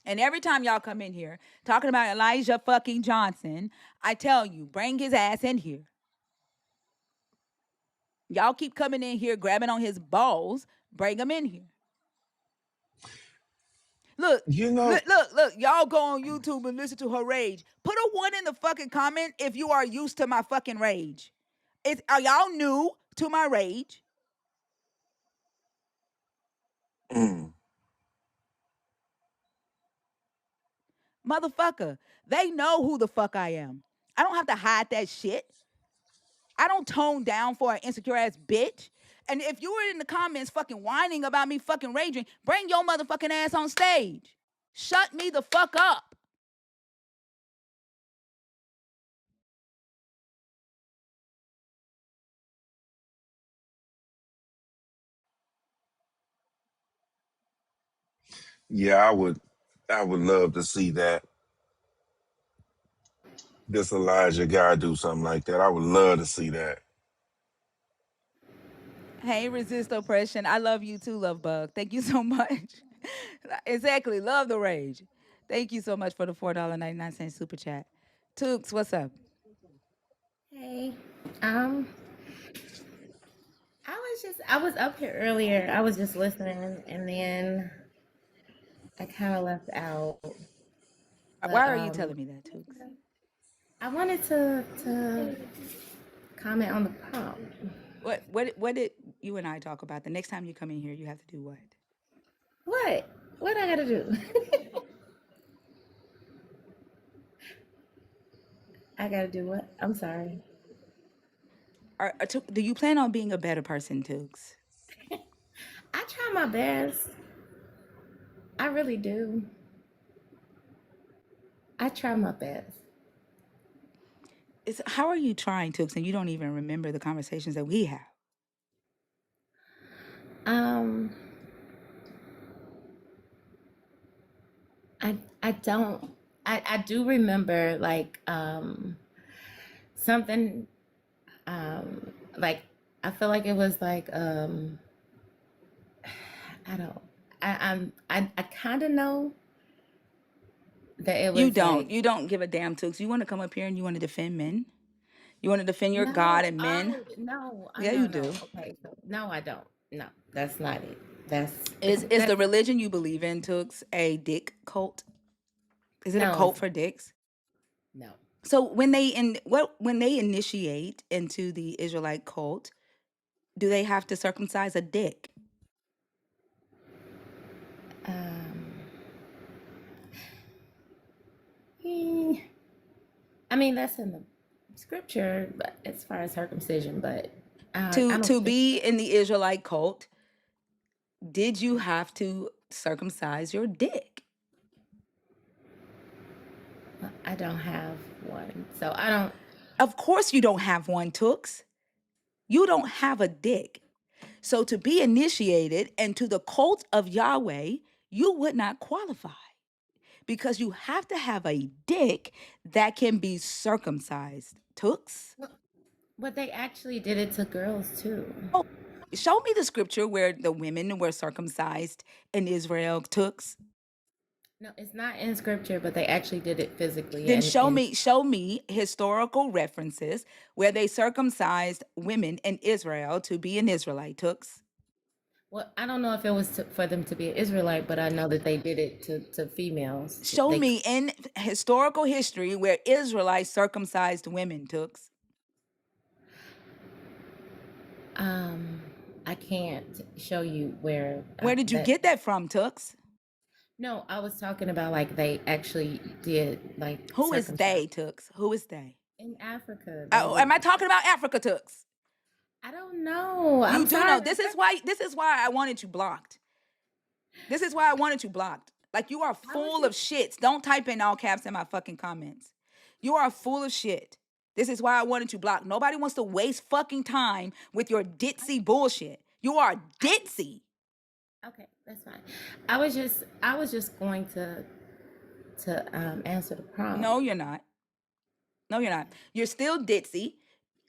And every time y'all come in here talking about Elijah fucking Johnson, I tell you, bring his ass in here. Y'all keep coming in here grabbing on his balls, bring him in here. Look, You know, look. Y'all go on YouTube and listen to her rage. Put a 1 in the fucking comment if you are used to my fucking rage. Are y'all new to my rage? mm. Motherfucker, they know who the fuck I am. I don't have to hide that shit. I don't tone down for an insecure ass bitch. And if you were in the comments fucking whining about me fucking raging, bring your motherfucking ass on stage. Shut me the fuck up. Yeah, I would love to see that. This Elijah guy do something like that. I would love to see that. Hey, resist oppression. I love you too, Love Bug. Thank you so much. Exactly. Love the rage. Thank you so much for the $4.99 super chat. Tooks, what's up? Hey, um, I was up here earlier. I was just listening, and then I kind of left out. But Why are you telling me that, Tooks? I wanted to comment on the prompt. What did you and I talk about? The next time you come in here, you have to do what? What? What I gotta do? I gotta do what? I'm sorry. Do you plan on being a better person, Tooks? I try my best. I really do. I try my best. How are you trying, Tooks, and you don't even remember the conversations that we have? Um, I don't. I do remember like something like I feel like it was like I don't I kind of know that it You was don't. like You don't give a damn, Tooks. You want to come up here and you want to defend men? You want to defend your God no, and men? Yeah, you no. do. Okay, so no, I don't. No, that's not it. That's Is the that's religion you believe in, Tooks, a dick cult? Is it a no, cult for dicks? no. So when they initiate into the Israelite cult, do they have to circumcise a dick? Um, eh, I mean that's in the scripture, but as far as circumcision, but I don't To think be in the Israelite cult, did you have to circumcise your dick? I don't have one, so I don't. Of course you don't have one, Tooks. You don't have a dick. So to be initiated into the cult of Yahweh, you would not qualify because you have to have a dick that can be circumcised. Tooks? But they actually did it to girls too. Oh, show me the scripture where the women were circumcised in Israel, Tooks. No, it's not in scripture, but they actually did it physically. Then And in show me historical references where they circumcised women in Israel to be an Israelite, Tooks. well, I don't know if it was for them to be an Israelite, but I know that they did it to females. Show They, me in historical history where Israelites circumcised women, Tooks. um, I can't show you where Where did you that. get that from, Tooks? No, I was talking about like they actually did like Who is circumcise they, Tooks? Who is they? in Africa. They Oh, would. am I talking about Africa, Tooks? I don't know. You I'm do sorry. know. This is why I wanted you blocked. This is why I wanted you blocked. Like, you are I was full of just. shits. Don't type in all caps in my fucking comments. You are full of shit. This is why I wanted you blocked. Nobody wants to waste fucking time with your ditzy bullshit. You are I, ditzy. okay, that's fine. I was just going to answer the prompt. No, you're not. No, you're not. You're still ditzy.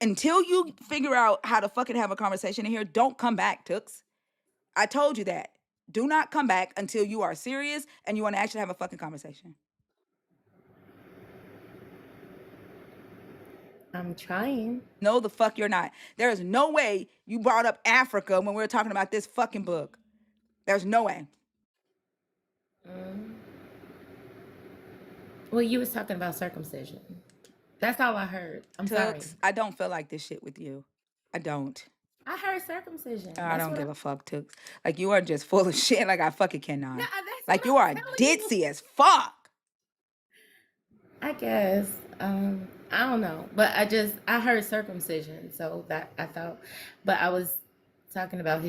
Until you figure out how to fucking have a conversation in here, don't come back, Tooks. I told you that. Do not come back until you are serious and you want to actually have a fucking conversation. I'm trying. No, the fuck you're not. There is no way you brought up Africa when we were talking about this fucking book. There's no way. Mm. Well, you was talking about circumcision. That's all I heard. I'm sorry. Tooks, I don't feel like this shit with you. I don't. I heard circumcision. I That's don't what give a fuck, Tooks. Like, you are just full of shit like I fucking No, cannot. that's Like, what you I'm are telling you. ditzy as fuck. I guess. I don't know. But I heard circumcision, so that I thought, but I was talking about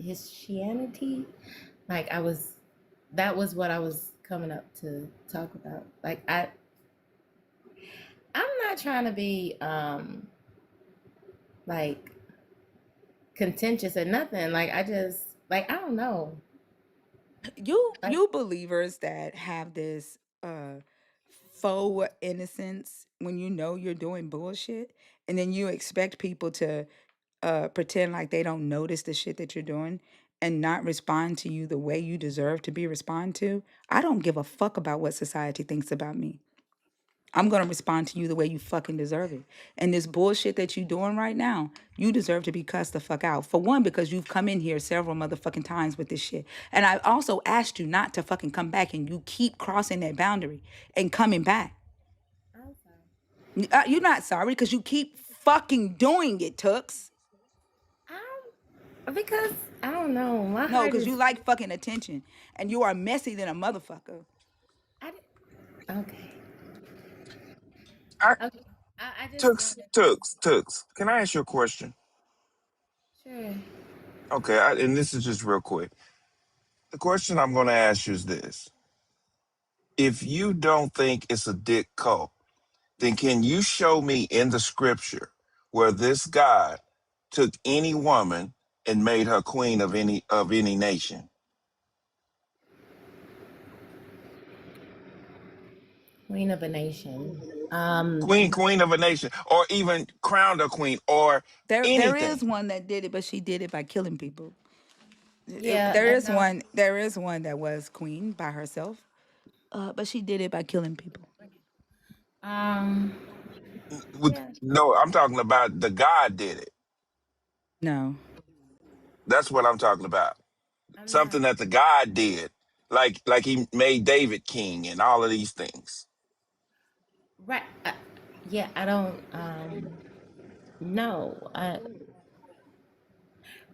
Christianity. Like that was what I was coming up to talk about. Like I'm not trying to be like contentious or nothing. Like I just like I don't know. Like You believers that have this faux innocence when you know you're doing bullshit, and then you expect people to pretend like they don't notice the shit that you're doing and not respond to you the way you deserve to be responded to. I don't give a fuck about what society thinks about me. I'm gonna respond to you the way you fucking deserve it. And this bullshit that you doing right now, you deserve to be cussed the fuck out. For one, because you've come in here several motherfucking times with this shit. And I also asked you not to fucking come back, and you keep crossing that boundary and coming back. I'm sorry. You're not sorry because you keep fucking doing it, Tooks. Because I don't know. My No, heart because is you like fucking attention, and you are messy than a motherfucker. I okay. I Okay. I just Tooks, Tooks, Tooks. Can I ask you a question? sure. Okay, and this is just real quick. The question I'm going to ask you is this: if you don't think it's a dick cult, then can you show me in the scripture where this God took any woman and made her queen of any nation? Queen of a nation. Queen of a nation, or even crowned a queen, or There is anything. one that did it, but she did it by killing people. Yeah, There I is know. one. There is one that was queen by herself, but she did it by killing people. Um, With yeah, no, I'm talking about the God did it. No, That's what I'm talking about. I'm not Something that the God did, like he made David king and all of these things. right. Yeah, I don't know.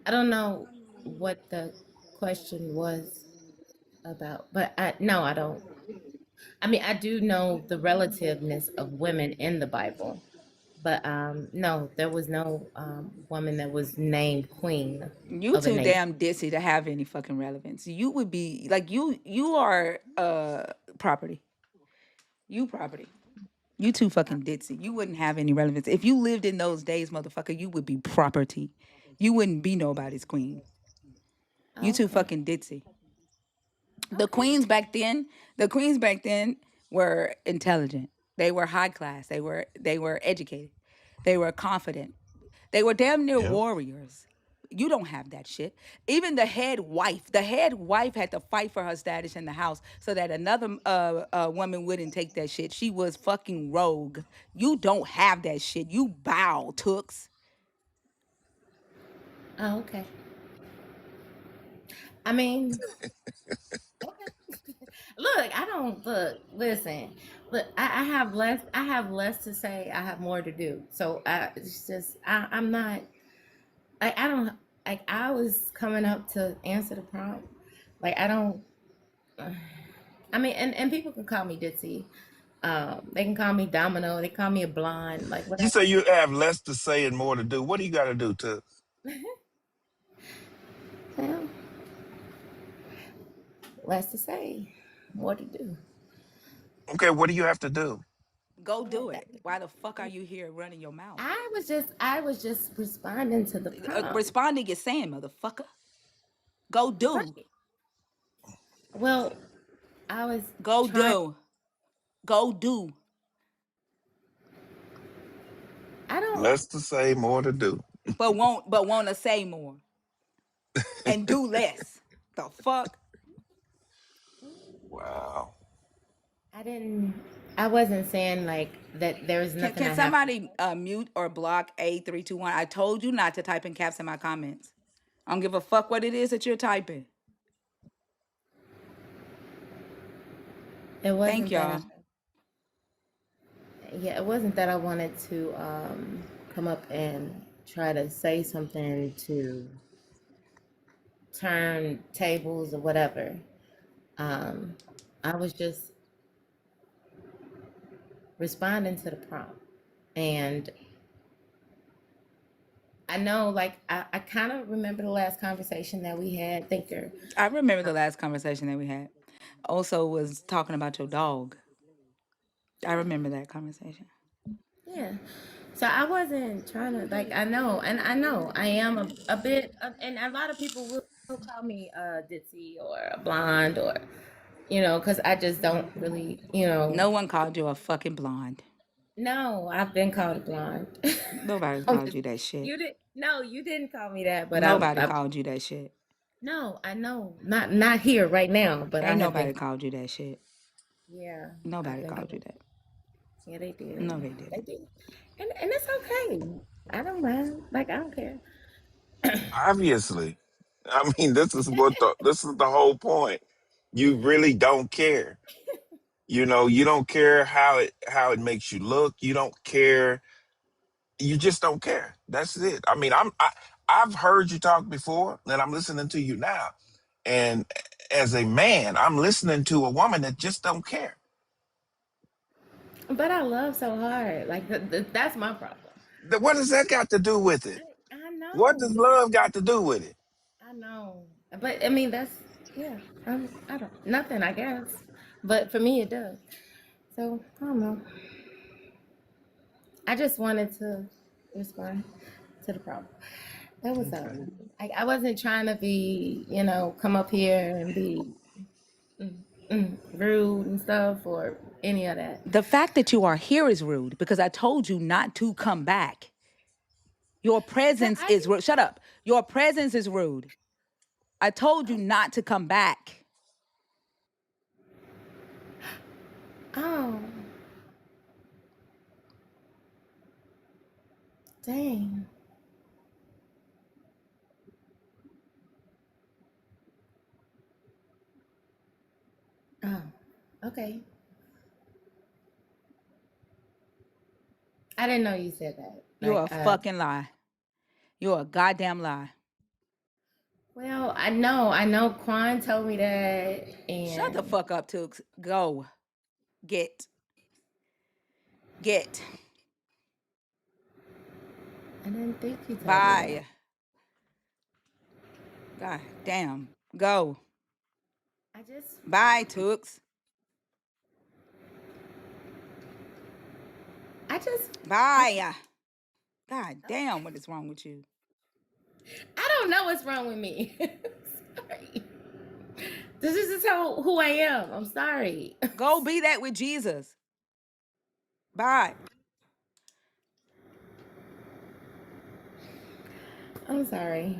I don't know what the question was about, but I no, I don't. I mean, I do know the relativeness of women in the Bible, but no, there was no woman that was named queen you of a too nation. damn dissy to have any fucking relevance. You would be like you are property. You property. You too fucking ditzy. You wouldn't have any relevance. If you lived in those days, motherfucker, you would be property. You wouldn't be nobody's queen. You Oh, too okay, fucking ditzy. The okay, queens back then, the queens back then were intelligent. They were high class. They were educated. They were confident. They were damn near Yeah. warriors. You don't have that shit. Even the head wife had to fight for her status in the house so that another woman wouldn't take that shit. She was fucking rogue. You don't have that shit. You bow, Tooks. oh, okay. I mean, okay. Look, I don't look. Listen, look. I have less to say. I have more to do. So it's just. I'm not. I don't. Like I was coming up to answer the prompt. Like I don't. I mean, and people can call me ditzy. They can call me Domino. They call me a blonde, like You whatever. say you have less to say and more to do. What do you got to do to? Well, less to say, more to do. Okay, what do you have to do? Go Well, do it. Why the fuck are you here running your mouth? I was just responding to the prompt. Respond to your saying, motherfucker. Go do. Right. Well, I was Go trying. do. Go do. I don't. Less to say, more to do. But want to say more and do less. The fuck? Wow. I didn't. I wasn't saying like that. There was nothing Can I have to. somebody mute or block A321? I told you not to type in caps in my comments. I don't give a fuck what it is that you're typing. It Thank wasn't that. y'all. Yeah, it wasn't that I wanted to come up and try to say something to turn tables or whatever. Um, I was just responding to the prompt. And I know, like, I kind of remember the last conversation that we had, Thinker. I remember the last conversation that we had. Also was talking about your dog. I remember that conversation. Yeah. So I wasn't trying to, like, I know, and I know I am a bit, and a lot of people will call me ditzy or a blonde or, because I just don't really, No one called you a fucking blonde. no, I've been called a blonde. Nobody called you that shit. No, you didn't call me that, but Nobody called you that shit. no, I know, not here right now, but I Ain't have been, nobody called you that shit. yeah, I've Nobody been called you called, that. yeah, they did, No, they they didn't. did, and it's okay. I don't mind, like I don't care. Obviously. I mean, this is the whole point. You really don't care. You don't care how it makes you look. You don't care. You just don't care. That's it. I mean, I've heard you talk before, and I'm listening to you now. And as a man, I'm listening to a woman that just don't care. But I love so hard, like that's my problem. What does that got to do with it? I What know, does love got to do with it? I know, but I mean that's yeah. I don't nothing, I guess, but for me it does. So I don't know. I just wanted to respond to the problem. That was all. Okay. I wasn't trying to be, come up here and be mm, rude and stuff or any of that. The fact that you are here is rude because I told you not to come back. Your But presence I is didn't. rude. Shut up. Your presence is rude. I told you not to come back. Oh, dang. Oh, okay. I didn't know you said that. You're Like, a fucking lie. You're a goddamn lie. well, I know. Quan told me that, Shut the and fuck up, Tooks. Go. Get. Get. I didn't think he told me that. Bye. God damn. Go. I just, Bye, Tooks. I just, okay. Bye. God damn, what is wrong with you? I don't know what's wrong with me. Sorry. This is just who I am. I'm sorry. Go be that with Jesus. Bye. I'm sorry.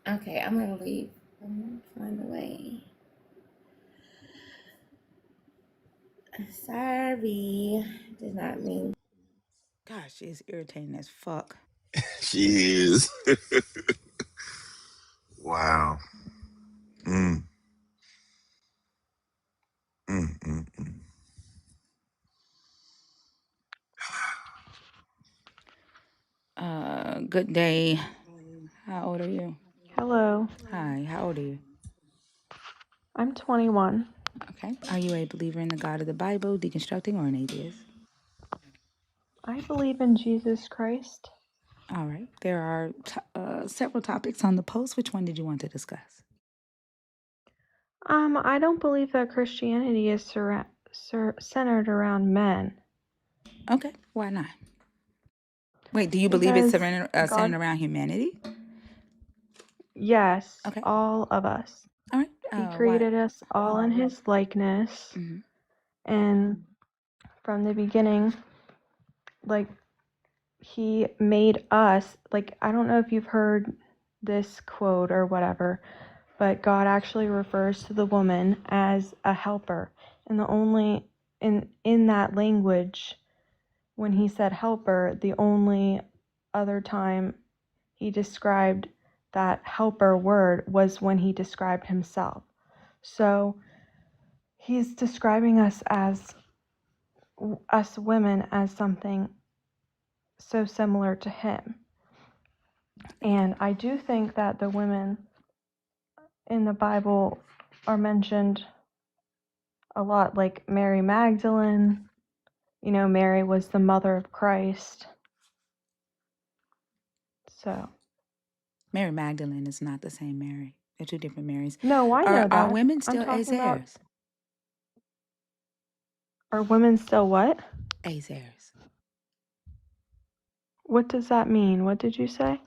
Okay, I'm gonna leave. I'm gonna find a way. Sorry. Did not mean. Gosh, it's irritating as fuck. She is. Wow. Mm, mm. Good day. How old are you? Hello. Hi, how old are you? I'm 21. Okay. Are you a believer in the God of the Bible, deconstructing, or an atheist? I believe in Jesus Christ. All right. There are several topics on the post. Which one did you want to discuss? I don't believe that Christianity is centered around men. Okay. Why not? Wait, do you believe it's Because centered around humanity? Yes, Okay. all of us. All right. He created us all in his likeness. Mm-hmm. And from the beginning, like, he made us, like, I don't know if you've heard this quote or whatever, but God actually refers to the woman as a helper. And the only, in that language, when he said helper, the only other time he described that helper word was when he described himself. So he's describing us women as something so similar to him. And I do think that the women in the Bible are mentioned a lot, like Mary Magdalene. You know, Mary was the mother of Christ. So Mary Magdalene is not the same Mary. They're two different Marys. no, I know Are that. women I'm still talking about, Azers? are women still what? Azers. What does that mean? What did you say?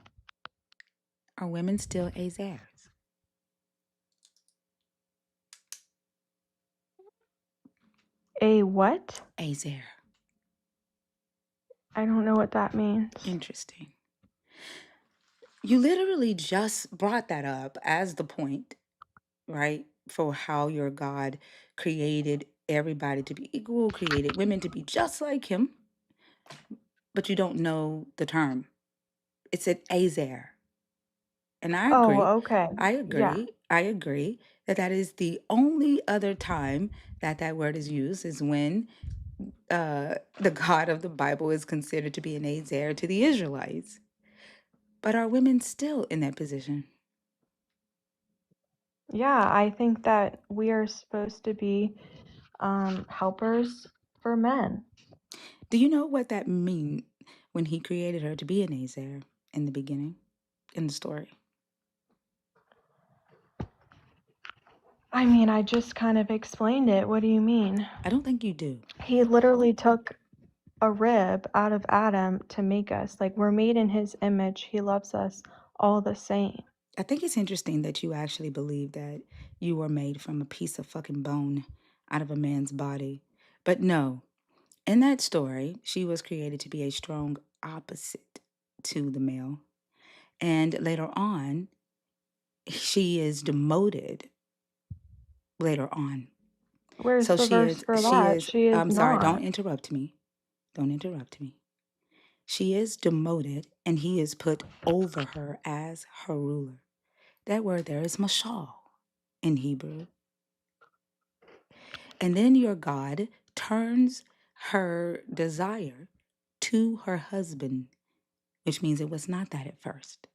Are women still Azers? A what? Azer. I don't know what that means. Interesting. You literally just brought that up as the point, right? For how your God created everybody to be equal, created women to be just like him, but you don't know the term. It's an Azer. And I agree. Oh, okay. Yeah. I agree that is the only other time that word is used is when the God of the Bible is considered to be an Azer to the Israelites. But are women still in that position? Yeah, I think that we are supposed to be helpers for men. Do you know what that means when he created her to be an Azer in the beginning, in the story? I mean, I just kind of explained it. What do you mean? I don't think you do. He literally took a rib out of Adam to make us. Like, we're made in his image. He loves us all the same. I think it's interesting that you actually believe that you were made from a piece of fucking bone out of a man's body. But no, in that story, she was created to be a strong opposite to the male. And later on, she is demoted later on. Where's So the verse for that? She is I'm sorry, not. don't interrupt me. Don't interrupt me. She is demoted and he is put over her as her ruler. That word there is mashal in Hebrew. And then your God turns her desire to her husband, which means it was not that at first.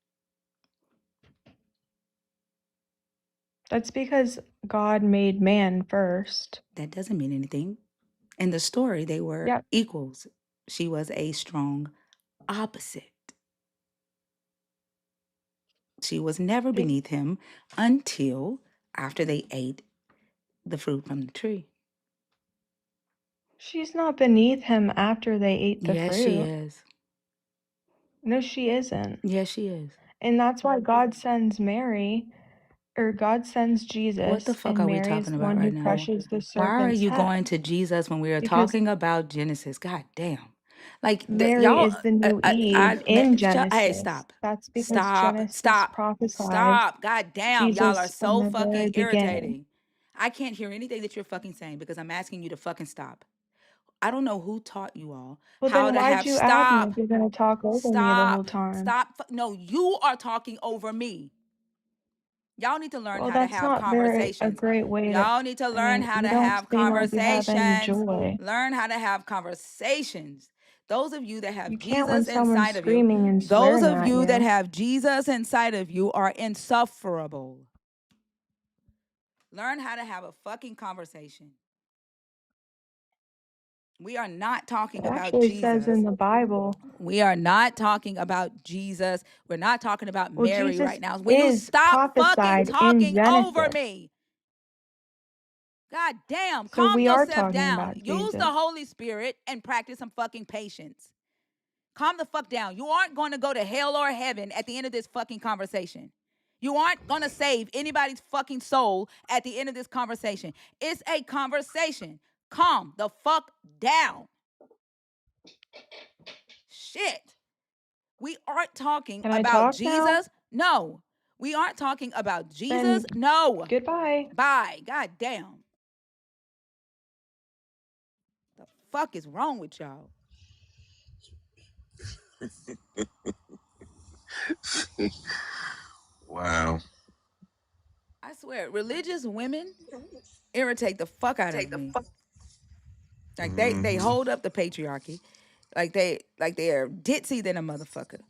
That's because God made man first. That doesn't mean anything. In the story, they were equals. She was a strong opposite. She was never beneath him until after they ate the fruit from the tree. She's not beneath him after they ate the fruit. Yes, she is. No, she isn't. Yes, she is. And that's why God sends Mary, or God sends Jesus. What the fuck and are we Mary's talking the about one right who now? crushes the Why are serpent's you head. going to Jesus when we are Because talking about Genesis? God damn. Like, Mary y'all, is the new Eve in Genesis. hey, stop. That's because Genesis prophesies Stop. God damn, y'all are Jesus from so the very fucking beginning. irritating. I can't hear anything that you're fucking saying because I'm asking you to fucking stop. I don't know who taught you all Well, how then to why'd have you add me if you're going to talk over me the whole time? Stop. No, you are talking over me. Y'all need to learn how to have Well, that's not a great way to... Y'all need to learn how to you don't have seem like you have any joy. Learn how to have conversations. Those of you that have You can't when someone's inside of you, screaming and those swearing of at you that you. have Jesus inside of you are insufferable. Learn how to have a fucking conversation. We are not talking It about actually says Jesus. in the Bible. We are not talking about Jesus. We're not talking about Well, Mary Jesus right now. Will you is stop fucking prophesied in talking over Genesis. me? God damn, So calm we are yourself talking down. about Use the Jesus. Holy Spirit and practice some fucking patience. Calm the fuck down. You aren't going to go to hell or heaven at the end of this fucking conversation. You aren't going to save anybody's fucking soul at the end of this conversation. It's a conversation. Calm the fuck down. Shit. We aren't talking Can I about talk now? Jesus. No. We aren't talking about Jesus. Then No. goodbye. Bye. God damn. The fuck is wrong with y'all? Wow. I swear, religious women irritate the fuck out of me. Like they Hmm. hold up the patriarchy. They're ditzy than a motherfucker.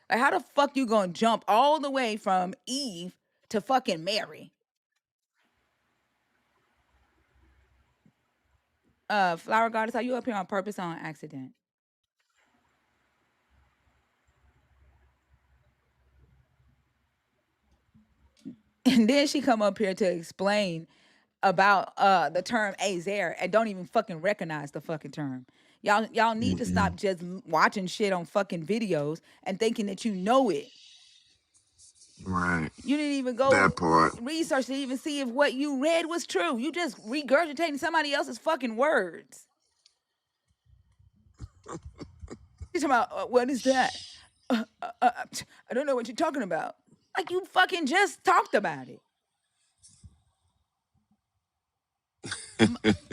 Like how the fuck you gonna jump all the way from Eve to fucking Mary? Flower Goddess, are you up here on purpose or on accident? And then she come up here to explain about the term azer and don't even fucking recognize the fucking term. Y'all need to Mm-mm. stop just watching shit on fucking videos and thinking that you know it. Right. You didn't even go That part. research to even see if what you read was true. You just regurgitating somebody else's fucking words. You're talking about what is that? I don't know what you're talking about. Like you fucking just talked about it.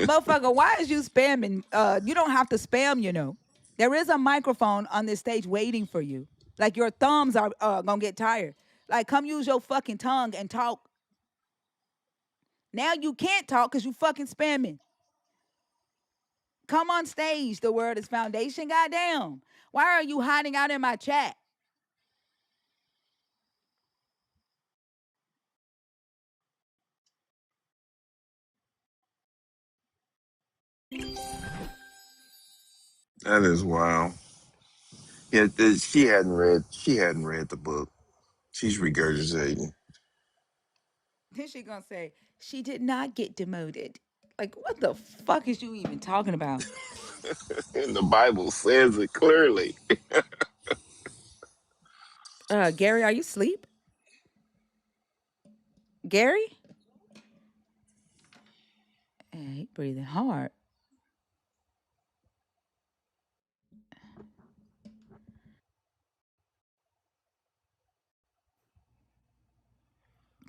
Motherfucker, why is you spamming? You don't have to spam, you know. There is a microphone on this stage waiting for you. Like your thumbs are gonna get tired. Like come use your fucking tongue and talk. Now you can't talk because you fucking spamming. Come on stage. The word is foundation. Goddamn. Why are you hiding out in my chat? That is wild. Yeah, she hadn't read the book. She's regurgitating. Then she gonna say she did not get demoted. Like what the fuck is you even talking about? And the Bible says it clearly. Gary, are you asleep? Gary? He breathing hard.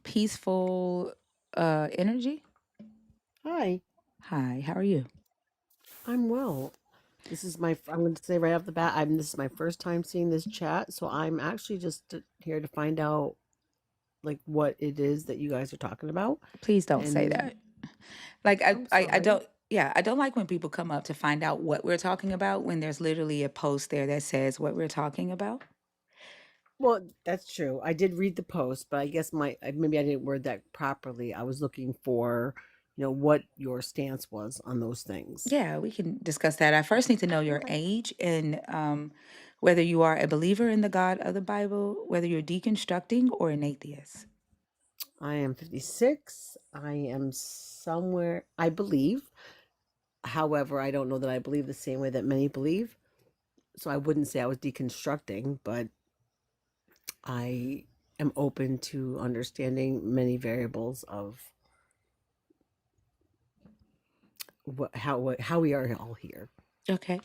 Peaceful energy. Hi, Hi, how are you? I'm well. This is I'm going to say right off the bat, this is my first time seeing this chat, so I'm actually just here to find out like what it is that you guys are talking about. Please don't say And that. Like I'm I sorry. don't yeah, I don't like when people come up to find out what we're talking about when there's literally a post there that says what we're talking about. Well, that's true. I did read the post, but I guess maybe I didn't word that properly. I was looking for, what your stance was on those things. Yeah, we can discuss that. I first need to know your Okay. age and whether you are a believer in the God of the Bible, whether you're deconstructing or an atheist. I am 56. I am somewhere, I believe. However, I don't know that I believe the same way that many believe. So I wouldn't say I was deconstructing, but I am open to understanding many variables of how we are all here. Okay.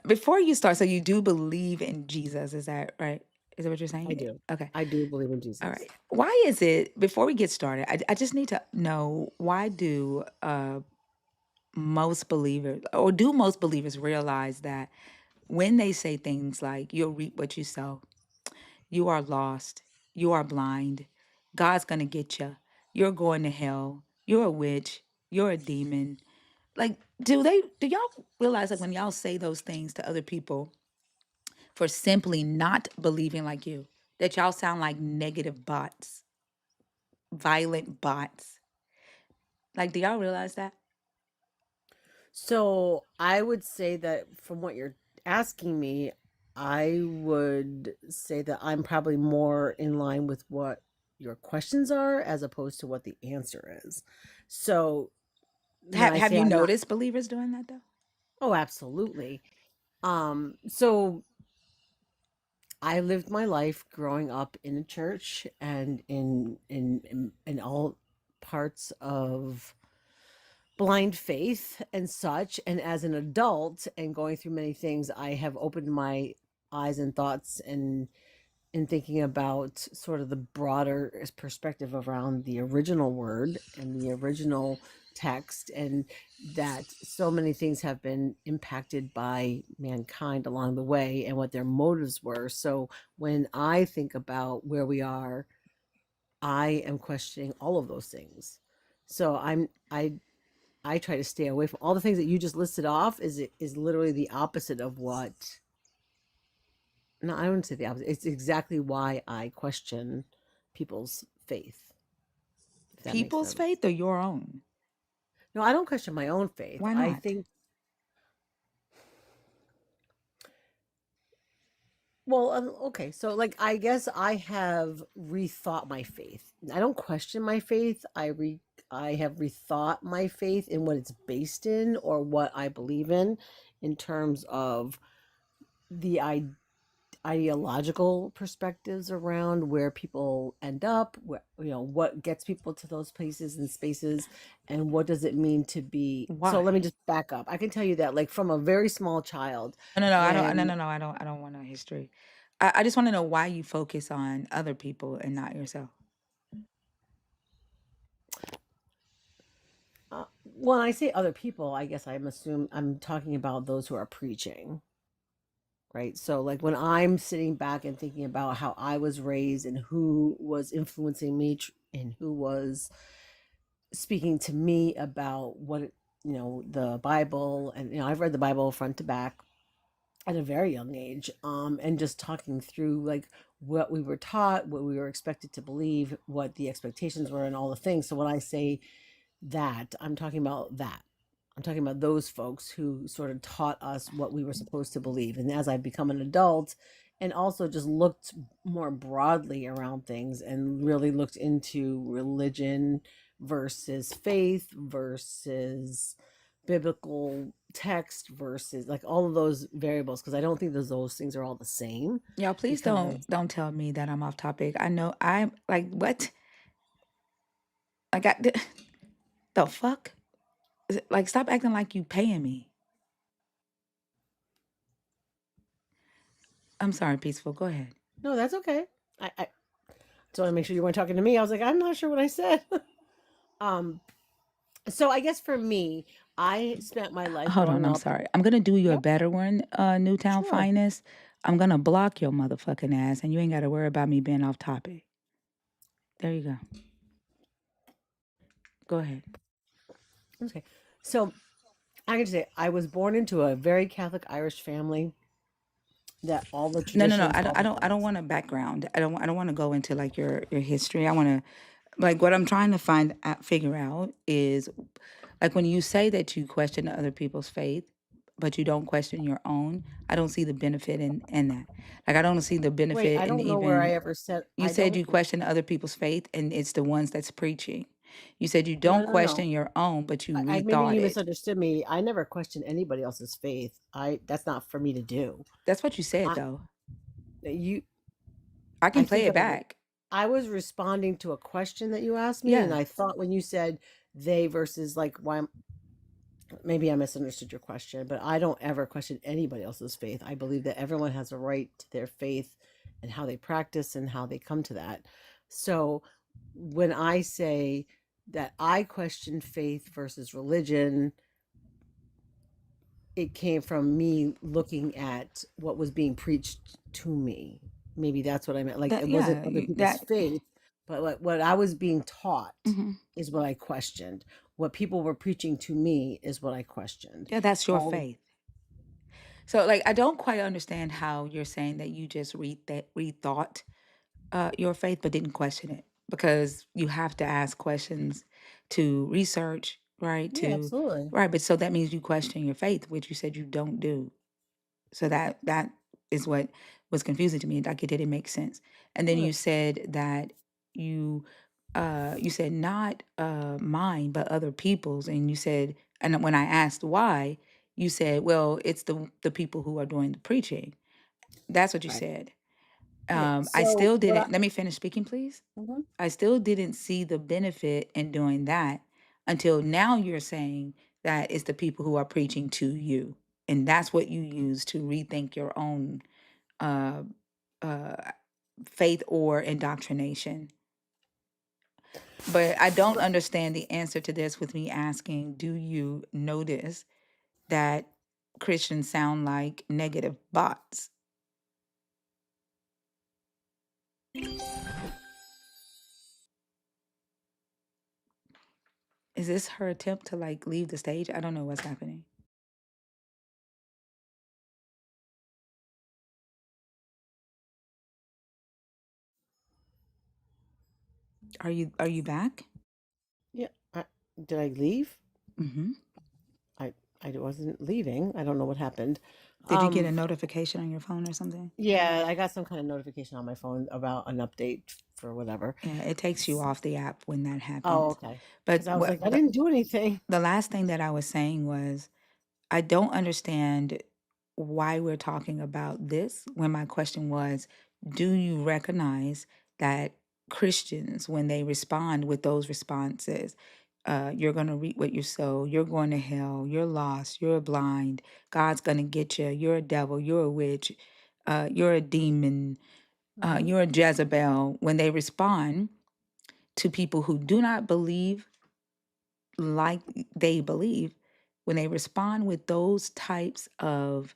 Before you start, so you do believe in Jesus, is that right? Is that what you're I saying? do. Okay. I do believe in All Jesus. right. Why is it, before we get started, I just need to know why do most believers, or do most believers realize that when they say things like, you'll reap what you sow, you are lost, you are blind, God's going to get you, you're going to hell, you're a witch, you're a demon. Like, do y'all realize like when y'all say those things to other people for simply not believing like you, that y'all sound like negative bots, violent bots? Like, do y'all realize that? So I would say that from what you're asking me, I would say that I'm probably more in line with what your questions are as opposed to what the answer is. So when I Have say you I'm not, noticed believers doing that though? oh, absolutely. So I lived my life growing up in a church and in all parts of blind faith and such. And as an adult and going through many things, I have opened my eyes and thoughts and in thinking about sort of the broader perspective around the original word and the original text, and that so many things have been impacted by mankind along the way and what their motives were. So when I think about where we are, I am questioning all of those things. So I try to stay away from all the things that you just listed off. Is literally the opposite of what. No, I wouldn't say the opposite. It's exactly why I question people's faith, if that makes People's sense. faith or your own? No, I don't question my own faith. Why I not? think, well, okay, so like I guess I have rethought my faith. I don't question my faith. I have rethought my faith in what it's based in or what I believe in terms of the ideological perspectives around where people end up, what gets people to those places and spaces, and what does it mean to be. So let me Why? just back up. I can tell you that, like, from a very small child, No, no, no. I don't. No, when no, no. I don't want a history. I just want to know why you focus on other people and not yourself. when I say other people, I guess I'm talking about those who are preaching, right? So like when I'm sitting back and thinking about how I was raised and who was influencing me and who was speaking to me about the Bible, and I've read the Bible front to back at a very young age, and just talking through like what we were taught, what we were expected to believe, what the expectations were, and all the things. So when I say that, I'm talking about those folks who sort of taught us what we were supposed to believe. And as I've become an adult and also just looked more broadly around things and really looked into religion versus faith versus biblical text versus like all of those variables, because I don't think those things are all the same. Y'all, please Because don't tell me that I'm off topic. I know I'm like what? Like the fuck? Like, stop acting like you paying me. I'm sorry, peaceful. Go ahead. no, that's okay. I just want to make sure you weren't talking to me. I was like, I'm not sure what I said. um so I guess for me, I spent my life Hold on, growing I'm up. sorry. I'm gonna do you a Yep, better one, Newtown sure. Finest. I'm gonna block your motherfucking ass, and you ain't gotta worry about me being off topic. There you go. Go ahead. Okay. So I can say I was born into a very Catholic Irish family that all the No, no, no. traditions, all I the don't. I don't things. want a background. I don't want to go into like your history. I want to like what I'm trying to figure out is like when you say that you question other people's faith, but you don't question your own. I don't see the benefit in that. Like I don't see the Wait, benefit I in don't know where I even ever said you I said don't. you question other people's faith and it's the ones that's preaching. You said you No, don't no, no. question your own, but you Maybe rethought you it. misunderstood me. I never question anybody else's faith. That's not for me to do. That's what you said I though. you I I can play think it back. I was responding to a question that you asked me, and Yeah. I thought when you said they versus like why, maybe I misunderstood your question, but I don't ever question anybody else's faith. I believe that everyone has a right to their faith and how they practice and how they come to that. So when I say that I question faith versus religion, it came from me looking at what was being preached to me. Maybe that's what I meant. Like That it wasn't yeah, other people's that faith, but what I was being taught mhm. is what I questioned. What people were preaching to me is what I questioned. Yeah, that's your All faith. So like I don't quite understand how you're saying that you just rethought your faith but didn't question it because you have to ask questions to research, right? Yeah, absolutely. Right, but so that means you question your faith, which you said you don't do. So that is what was confusing to me. Like it didn't make sense. And then you Right. said that you you said not mine but other people's, and you said, and when I asked why, you said, well, it's the people who are doing the preaching. That's what you Right. said. Yeah. I So still what I didn't. Let me finish speaking, please. Mhm. I still didn't see the benefit in doing that until now you're saying that it's the people who are preaching to you. And that's what you use to rethink your own uh, uh, faith or indoctrination. But I don't understand the answer to this with me asking, do you notice that Christians sound like negative bots? Is this her attempt to like leave the stage? I don't know what's happening. Are you back? Yeah. Did I leave? Mm-hmm. I I wasn't leaving. I don't know what happened. Did you get a Um, notification on your phone or something? yeah, I got some kind of notification on my phone about an update for whatever. Yeah, it takes you off the app when that Oh, happens. okay. Because But I was what like, I didn't do anything. the last thing that I was saying was I don't understand why we're talking about this when my question was, do you recognize that Christians, when they respond with those responses, you're going to reap what you sow, you're going to hell, you're lost, you're blind, God's going to get you, you're a devil, you're a witch, you're a demon, Hmm. you're a Jezebel, when they respond to people who do not believe like they believe, when they respond with those types of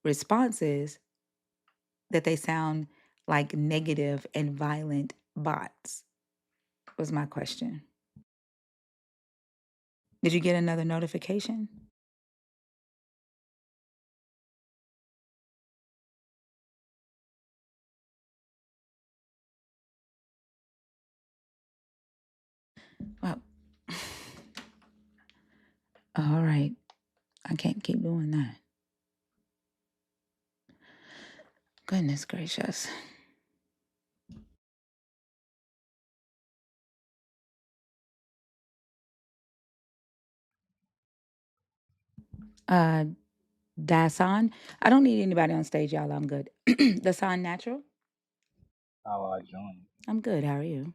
responses, that they sound like negative and violent bots, was my question. Did you get another notification? Well, all right. I can't keep doing that. Goodness gracious. Uh Dasan. I don't need anybody on stage, y'all. I'm good. Dasan Natural. How I joined. I'm good. How are you?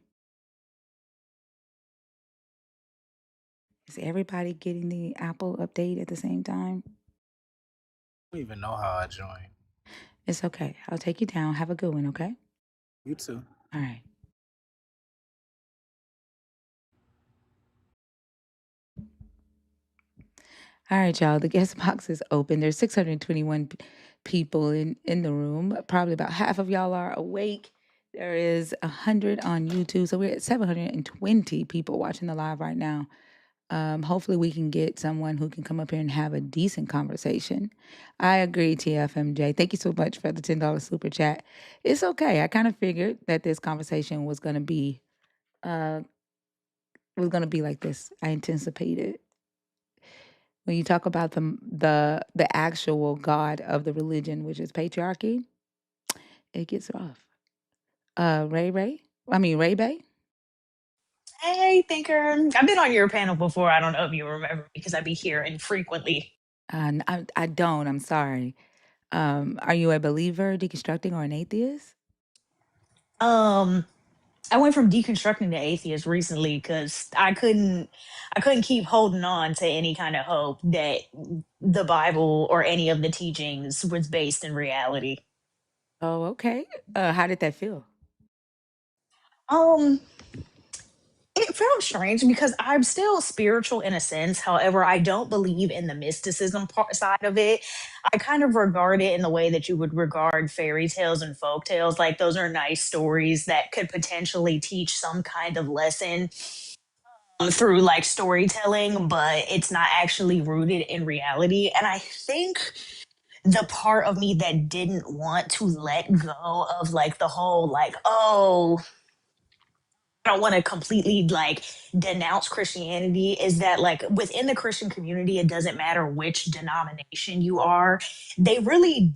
Is everybody getting the Apple update at the same time? I don't even know how I joined. It's okay. I'll take you down. Have a good one, okay? You too. All right. All right, y'all. The guest box is open. There's 621 people in the room. Probably about half of y'all are awake. There is 100 on YouTube, so we're at 720 people watching the live right now. Hopefully, we can get someone who can come up here and have a decent conversation. I agree, TFMJ. Thank you so much for the $10 super chat. It's okay. I kind of figured that this conversation uh, was gonna be like this. I anticipated. When you talk about the actual God of the religion, which is patriarchy, it gets rough. Ray Bay. Hey, Thinker. I've been on your panel before. I don't know if you remember because I be here infrequently. I don't. I'm sorry. Are you a believer, deconstructing, or an atheist? Um, I went from deconstructing to atheist recently because I couldn't keep holding on to any kind of hope that the Bible or any of the teachings was based in reality. Oh, okay. How did that feel? Um, It felt strange because I'm still spiritual in a sense. However, I don't believe in the mysticism part side of it. I kind of regard it in the way that you would regard fairy tales and folk tales. Like those are nice stories that could potentially teach some kind of lesson through like storytelling, but it's not actually rooted in reality. And I think the part of me that didn't want to let go of like the whole like, oh, I don't want to completely like denounce Christianity, is that like within the Christian community, it doesn't matter which denomination you are. They really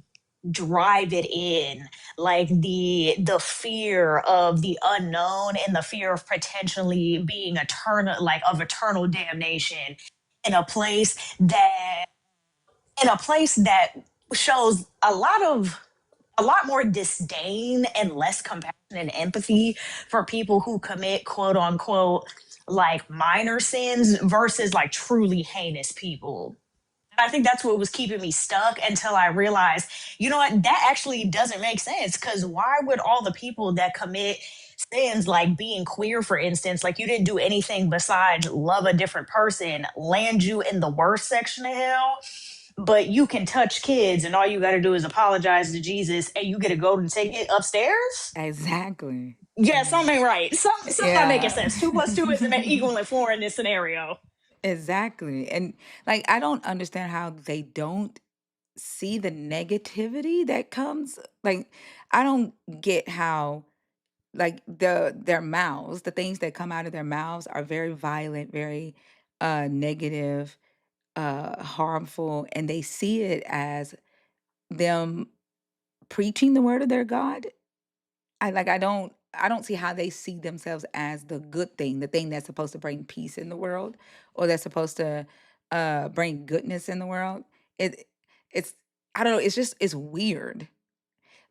drive it in, like the fear of the unknown and the fear of potentially being eternal, like of eternal damnation in a place that shows a lot more disdain and less compassion and empathy for people who commit quote unquote like minor sins versus like truly heinous people. I think that's what was keeping me stuck until I realized, you know what, that actually doesn't make sense. Because why would all the people that commit sins, like being queer, for instance, like you didn't do anything besides love a different person, land you in the worst section of hell? But you can touch kids, and all you got to do is apologize to Jesus, and you get a golden ticket upstairs. Exactly. Yeah, something ain't right. Something not making Yeah. sense. Two plus two isn't equaling four in this scenario. Exactly. And like I don't understand how they don't see the negativity that comes. Like I don't get how like their mouths, the things that come out of their mouths are very violent, very negative, harmful, and they see it as them preaching the word of their God. I don't see how they see themselves as the good thing, the thing that's supposed to bring peace in the world or that's supposed to bring goodness in the world. It it's I don't know, it's weird.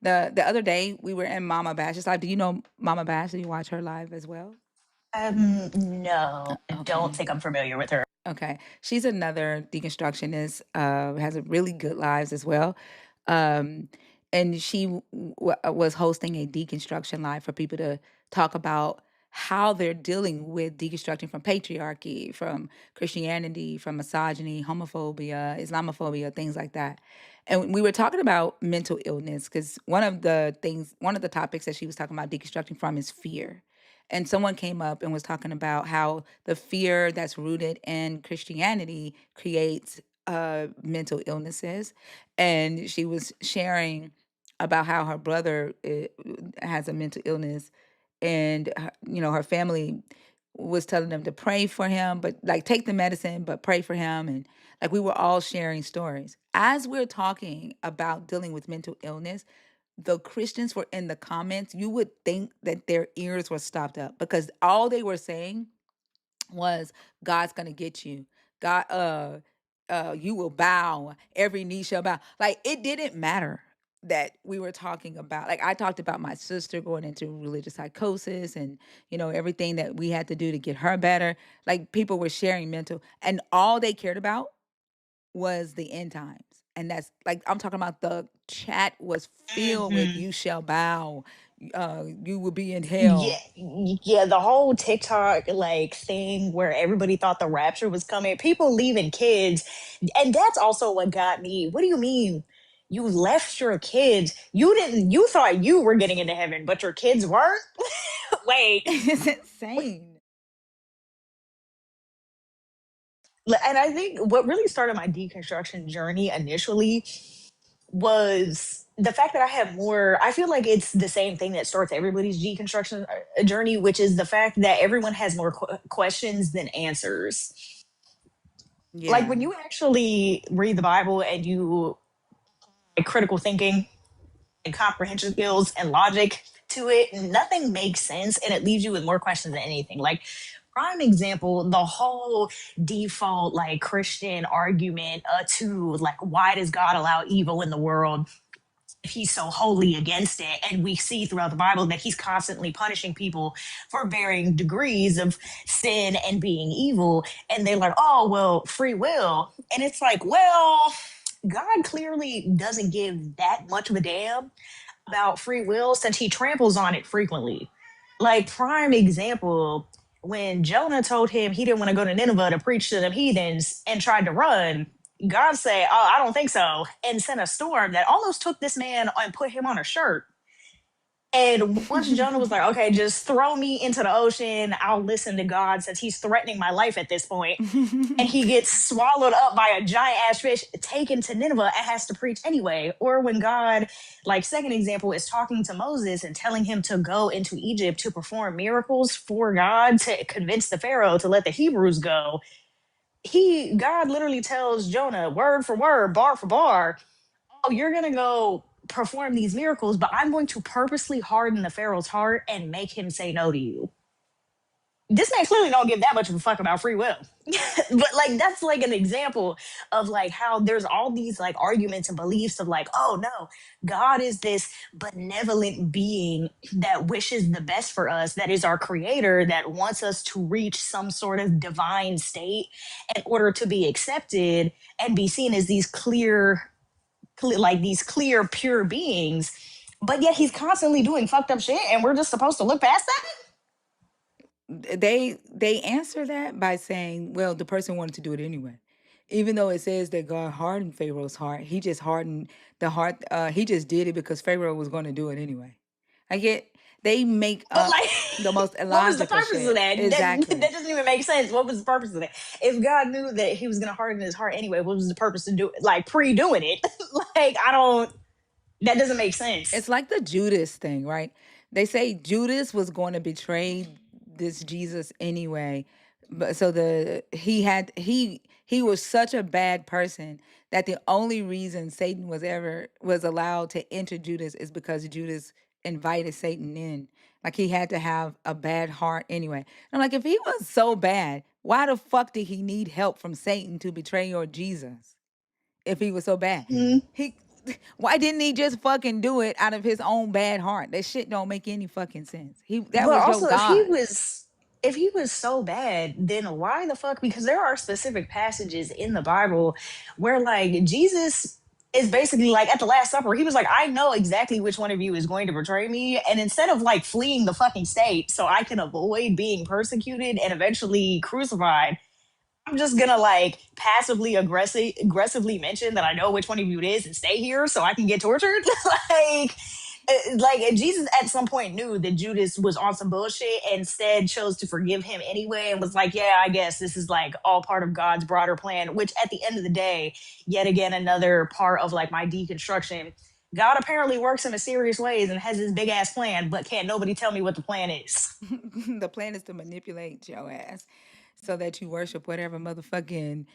The other day we were in Mama Bash's live. Do you know Mama Bash? Do you watch her live as well? No, I don't Okay. think I'm familiar with her. Okay. She's another deconstructionist, has a really good lives as well. Um, and she was hosting a deconstruction live for people to talk about how they're dealing with deconstructing from patriarchy, from Christianity, from misogyny, homophobia, Islamophobia, things like that. And we were talking about mental illness because one of the topics that she was talking about deconstructing from is fear. And someone came up and was talking about how the fear that's rooted in Christianity creates mental illnesses. And she was sharing about how her brother has a mental illness, and her family was telling them to pray for him, but like take the medicine, but pray for him. And like we were all sharing stories. As we're talking about dealing with mental illness, the Christians were in the comments, you would think that their ears were stopped up because all they were saying was, God's gonna get you. God, you will bow, every knee shall bow. Like it didn't matter that we were talking about, like I talked about my sister going into religious psychosis and everything that we had to do to get her better. Like people were sharing mental, and all they cared about was the end times. And that's like I'm talking about, the chat was filled with Mhm. you shall bow, you will be in Yeah, hell. yeah, the whole TikTok like thing where everybody thought the rapture was coming, people leaving kids. And that's also what got me. What do you mean? You left your kids. You thought you were getting into heaven, but your kids weren't? Wait. It's insane. And I think what really started my deconstruction journey initially was the fact that I feel like it's the same thing that starts everybody's deconstruction journey, which is the fact that everyone has more questions than answers. Like Yeah. when you actually read the Bible and you like critical thinking and comprehension skills and logic to it, nothing makes sense and it leaves you with more questions than anything. Like prime example, the whole default like Christian argument to like why does God allow evil in the world if he's so wholly against it? And we see throughout the Bible that he's constantly punishing people for varying degrees of sin and being evil. And they're like, oh, well, free will. And it's like, well, God clearly doesn't give that much of a damn about free will since he tramples on it frequently. Like, prime example, when Jonah told him he didn't want to go to Nineveh to preach to them heathens and tried to run, God said, oh, I don't think so, and sent a storm that almost took this man and put him on a shirt. And once Jonah was like, okay, just throw me into the ocean, I'll listen to God since he's threatening my life at this point. And he gets swallowed up by a giant ass fish, taken to Nineveh, and has to preach anyway. Or when God, like, second example, is talking to Moses and telling him to go into Egypt to perform miracles for God to convince the Pharaoh to let the Hebrews go. God literally tells Jonah word for word, bar for bar, oh, you're gonna go perform these miracles, but I'm going to purposely harden the Pharaoh's heart and make him say no to you. This man clearly don't give that much of a fuck about free will. But like that's like an example of like how there's all these like arguments and beliefs of like, oh no, God is this benevolent being that wishes the best for us, that is our creator, that wants us to reach some sort of divine state in order to be accepted and be seen as these like these clear, pure beings, but yet he's constantly doing fucked up shit, and we're just supposed to look past that. They answer that by saying, well, the person wanted to do it anyway. Even though it says that God hardened Pharaoh's heart, he just hardened the heart. He just did it because Pharaoh was going to do it anyway. I get they make But up like, the most what was the illogical purpose of shit. that? Exactly. That doesn't even make sense. What was the purpose of that? If God knew that he was going to harden his heart anyway, what was the purpose to do it? Like pre-doing it? Like I don't. That doesn't make sense. It's like the Judas thing, right? They say Judas was going to betray this Jesus anyway. But so he was such a bad person that the only reason Satan was allowed to enter Judas is because Judas invited Satan in. Like he had to have a bad heart anyway. I'm like, if he was so bad, why the fuck did he need help from Satan to betray your Jesus? If he was so bad. Mhm. He why didn't he just fucking do it out of his own bad heart? That shit don't make any fucking sense. That But was your also, God. if he was so bad, then why the fuck? Because there are specific passages in the Bible where like Jesus is basically like at the Last Supper, he was like, I know exactly which one of you is going to betray me. And instead of like fleeing the fucking state so I can avoid being persecuted and eventually crucified, I'm just gonna like aggressively mention that I know which one of you it is and stay here so I can get tortured. Like Jesus at some point knew that Judas was on some bullshit and instead chose to forgive him anyway and was like, yeah, I guess this is like all part of God's broader plan, which at the end of the day, yet again, another part of like my deconstruction. God apparently works in mysterious ways and has this big ass plan, but can't nobody tell me what the plan is. The plan is to manipulate your ass so that you worship whatever motherfucking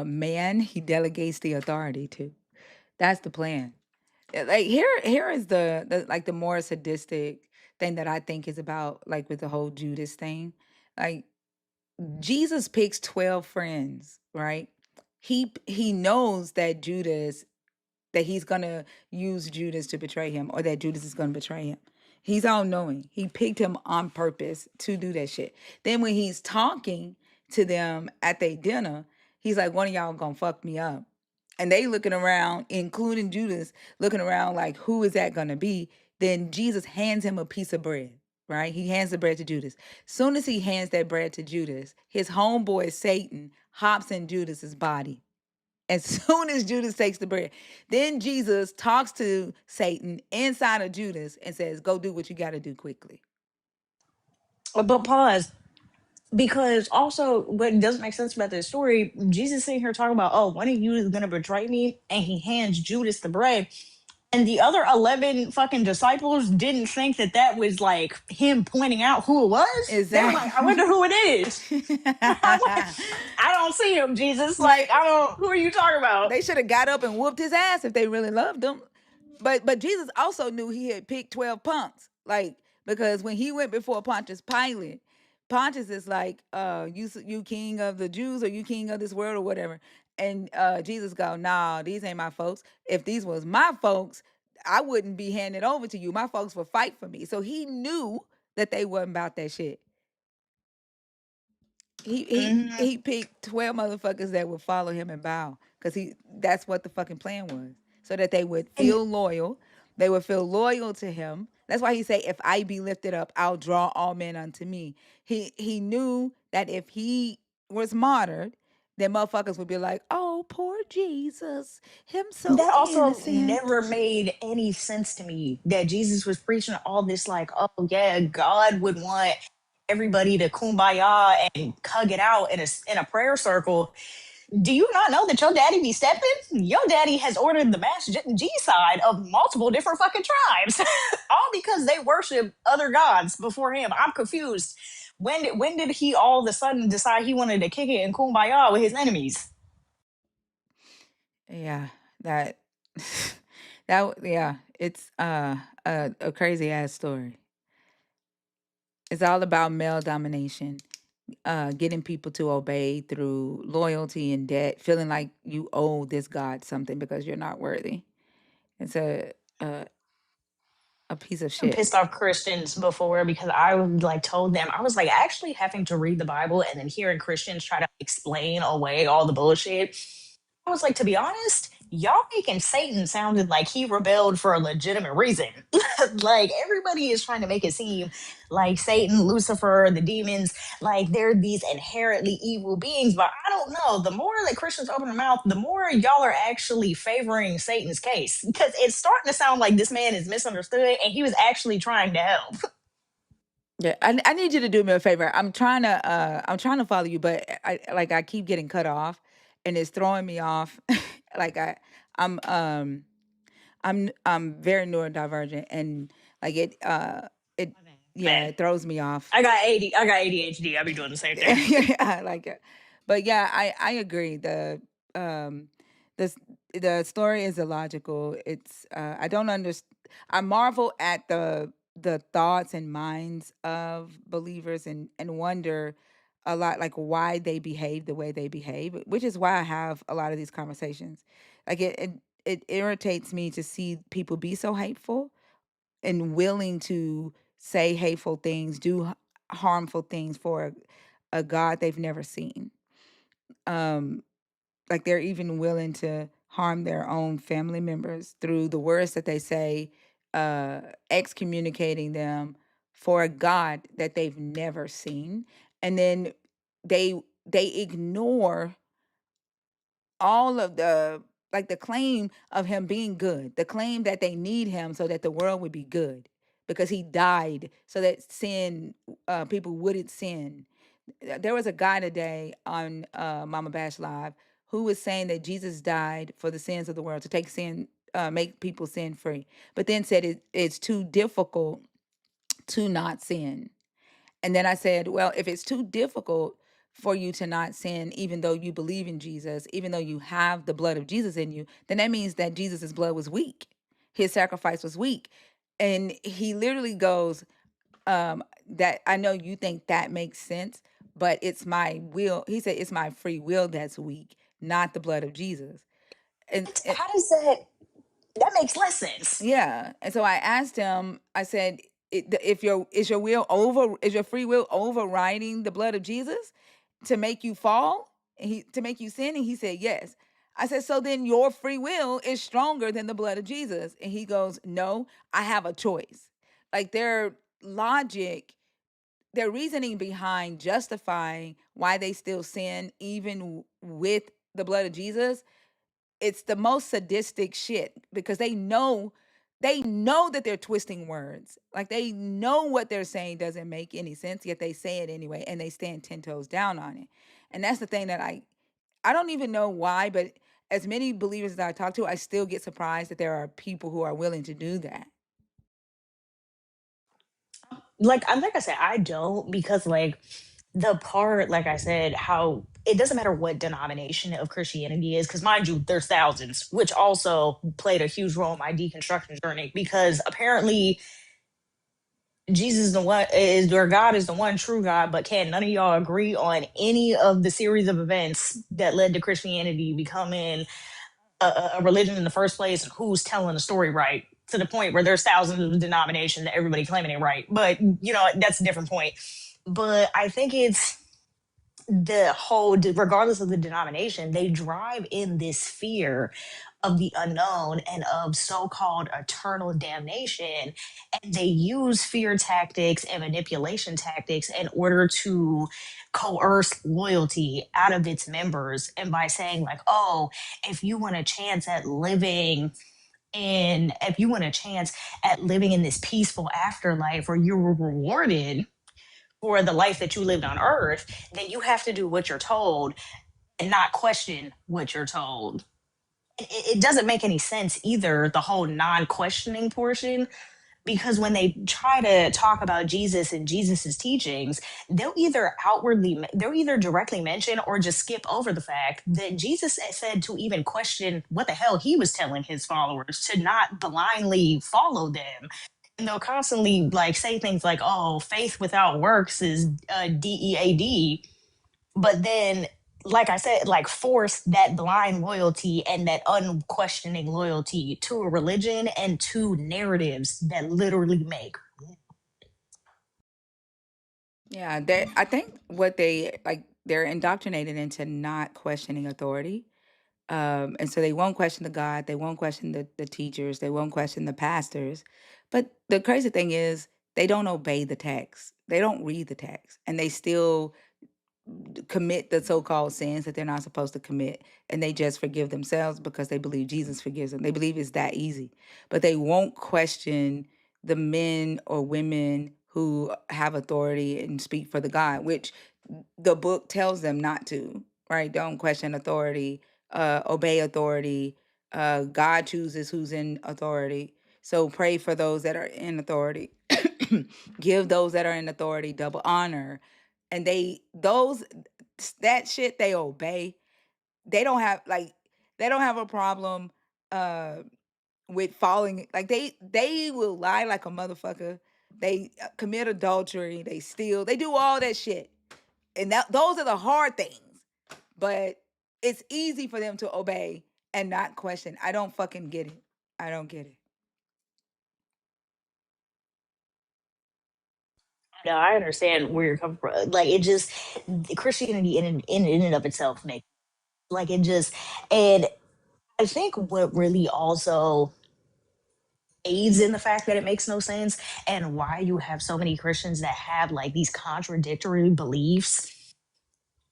man he delegates the authority to. That's the plan. Like here is the like the more sadistic thing that I think is about like with the whole Judas thing. Like Jesus picks 12 friends, right? He knows that he's gonna use Judas to betray him or that Judas is gonna betray him. He's all knowing. He picked him on purpose to do that shit. Then when he's talking to them at their dinner, he's like, one of y'all gonna fuck me up. And they looking around, including Judas, looking around like, who is that gonna be? Then Jesus hands him a piece of bread, right? He hands the bread to Judas. Soon as he hands that bread to Judas, his homeboy Satan hops in Judas's body as soon as Judas takes the bread. Then Jesus talks to Satan inside of Judas and says, go do what you got to do quickly. But pause. Because also, what doesn't make sense about this story, Jesus sitting here talking about, oh, one of you is going to betray me, and he hands Judas the bread. And the other 11 fucking disciples didn't think that that was like him pointing out who it was. They were like, I Exactly. wonder who it is. I don't see him, Jesus. Like, I don't, who are you talking about? They should have got up and whooped his ass if they really loved him. But Jesus also knew he had picked 12 punks. Like, because when he went before Pontius Pilate, Pontius is like, you king of the Jews or you king of this world or whatever. And Jesus go, nah, these ain't my folks. If these was my folks, I wouldn't be handed over to you. My folks would fight for me. So he knew that they wasn't about that shit. He picked 12 motherfuckers that would follow him and bow. Cause that's what the fucking plan was. So that they would And feel loyal. They would feel loyal to him. That's why he say, if I be lifted up, I'll draw all men unto me. He knew that if he was martyred, then motherfuckers would be like, "Oh, poor Jesus, him so That also innocent." never made any sense to me, that Jesus was preaching all this like, oh yeah, God would want everybody to kumbaya and hug it out in a prayer circle. Do you not know that your daddy be stepping? Your daddy has ordered the mass genocide of multiple different fucking tribes, all because they worship other gods before him. I'm confused. When did he all of a sudden decide he wanted to kick it in kumbaya with his enemies? Yeah, that yeah, it's a crazy ass story. It's all about male domination, getting people to obey through loyalty and debt, feeling like you owe this God something because you're not worthy. It's a, a piece of shit. Pissed off Christians before because I would like told them, I was like actually having to read the Bible and then hearing Christians try to explain away all the bullshit. I was like, to be honest, y'all making Satan sounded like he rebelled for a legitimate reason. Like everybody is trying to make it seem like Satan, Lucifer, the demons, like they're these inherently evil beings. But I don't know. The more that Christians open their mouth, the more y'all are actually favoring Satan's case. Because it's starting to sound like this man is misunderstood and he was actually trying to help. Yeah, I need you to do me a favor. I'm trying to follow you, but I keep getting cut off, and it's throwing me off. like I'm I'm very neurodivergent, and like it yeah, Man, it throws me off. I got ADHD. I be doing the same thing. Yeah, like it. But yeah, I agree. Um the s- the story is illogical. It's I don't understand. I marvel at the thoughts and minds of believers, and wonder a lot like why they behave the way they behave, which is why I have a lot of these conversations. Like it irritates me to see people be so hateful and willing to say hateful things, do harmful things for a God they've never seen. Um, like they're even willing to harm their own family members through the words that they say, excommunicating them for a God that they've never seen, and then they ignore all of the like the claim of him being good, the claim that they need him so that the world would be good because he died so that people wouldn't sin. There was a guy today on Mama Bash Live who was saying that Jesus died for the sins of the world to take sin, make people sin free, but then said it's too difficult to not sin. And then I said, well, if it's too difficult for you to not sin, even though you believe in Jesus, even though you have the blood of Jesus in you, then that means that Jesus's blood was weak. His sacrifice was weak. And he literally goes, that I know you think that makes sense, but it's my will. He said, it's my free will that's weak, not the blood of Jesus. And How does that makes less sense? yeah. And so I asked him, I said, if your is your free will overriding the blood of Jesus to make you fall? To make you sin? And he said, yes. I said, so then your free will is stronger than the blood of Jesus. And he goes, no, I have a choice. Like their logic, their reasoning behind justifying why they still sin, even with the blood of Jesus, it's the most sadistic shit because they know that they're twisting words. Like they know what they're saying doesn't make any sense, yet they say it anyway and they stand 10 toes down on it. And that's the thing that I don't even know why, but as many believers as I talk to, I still get surprised that there are people who are willing to do that. Like I said, I don't, because like the part, like I said, how it doesn't matter what denomination of Christianity is, because mind you, there's thousands, which also played a huge role in my deconstruction journey, because apparently Jesus is the one is or God is the one true God, but can none of y'all agree on any of the series of events that led to Christianity becoming a religion in the first place, and who's telling the story right, to the point where there's thousands of denominations that everybody claiming it right? But that's a different point. But I think it's the whole, regardless of the denomination, they drive in this fear of the unknown and of so-called eternal damnation, and they use fear tactics and manipulation tactics in order to coerce loyalty out of its members, and by saying like, oh, if you want a chance at living and if you want a chance at living in this peaceful afterlife where you were rewarded for the life that you lived on earth, then you have to do what you're told and not question what you're told. It doesn't make any sense either, the whole non-questioning portion, because when they try to talk about Jesus and Jesus's teachings, they'll either directly mention or just skip over the fact that Jesus said to even question what the hell he was telling his followers, to not blindly follow them. And they'll constantly like say things like, oh, faith without works is DEAD, but then like I said, like force that blind loyalty and that unquestioning loyalty to a religion and to narratives that literally make. Yeah, I think what they're indoctrinated into not questioning authority. And so they won't question the God, they won't question the teachers, they won't question the pastors. But the crazy thing is they don't obey the text. They don't read the text and they still commit the so-called sins that they're not supposed to commit, and they just forgive themselves because they believe Jesus forgives them. They believe it's that easy, but they won't question the men or women who have authority and speak for the God, which the book tells them not to, right? Don't question authority, obey authority. God chooses who's in authority. So pray for those that are in authority. Give those that are in authority double honor. And that shit they obey. They don't have a problem uh with falling, like they will lie like a motherfucker. They commit adultery, they steal, they do all that shit. And those are the hard things. But it's easy for them to obey and not question. I don't fucking get it. I don't get it. No, I understand where you're coming from. Like it just Christianity in and of itself makes like it just, and I think what really also aids in the fact that it makes no sense and why you have so many Christians that have like these contradictory beliefs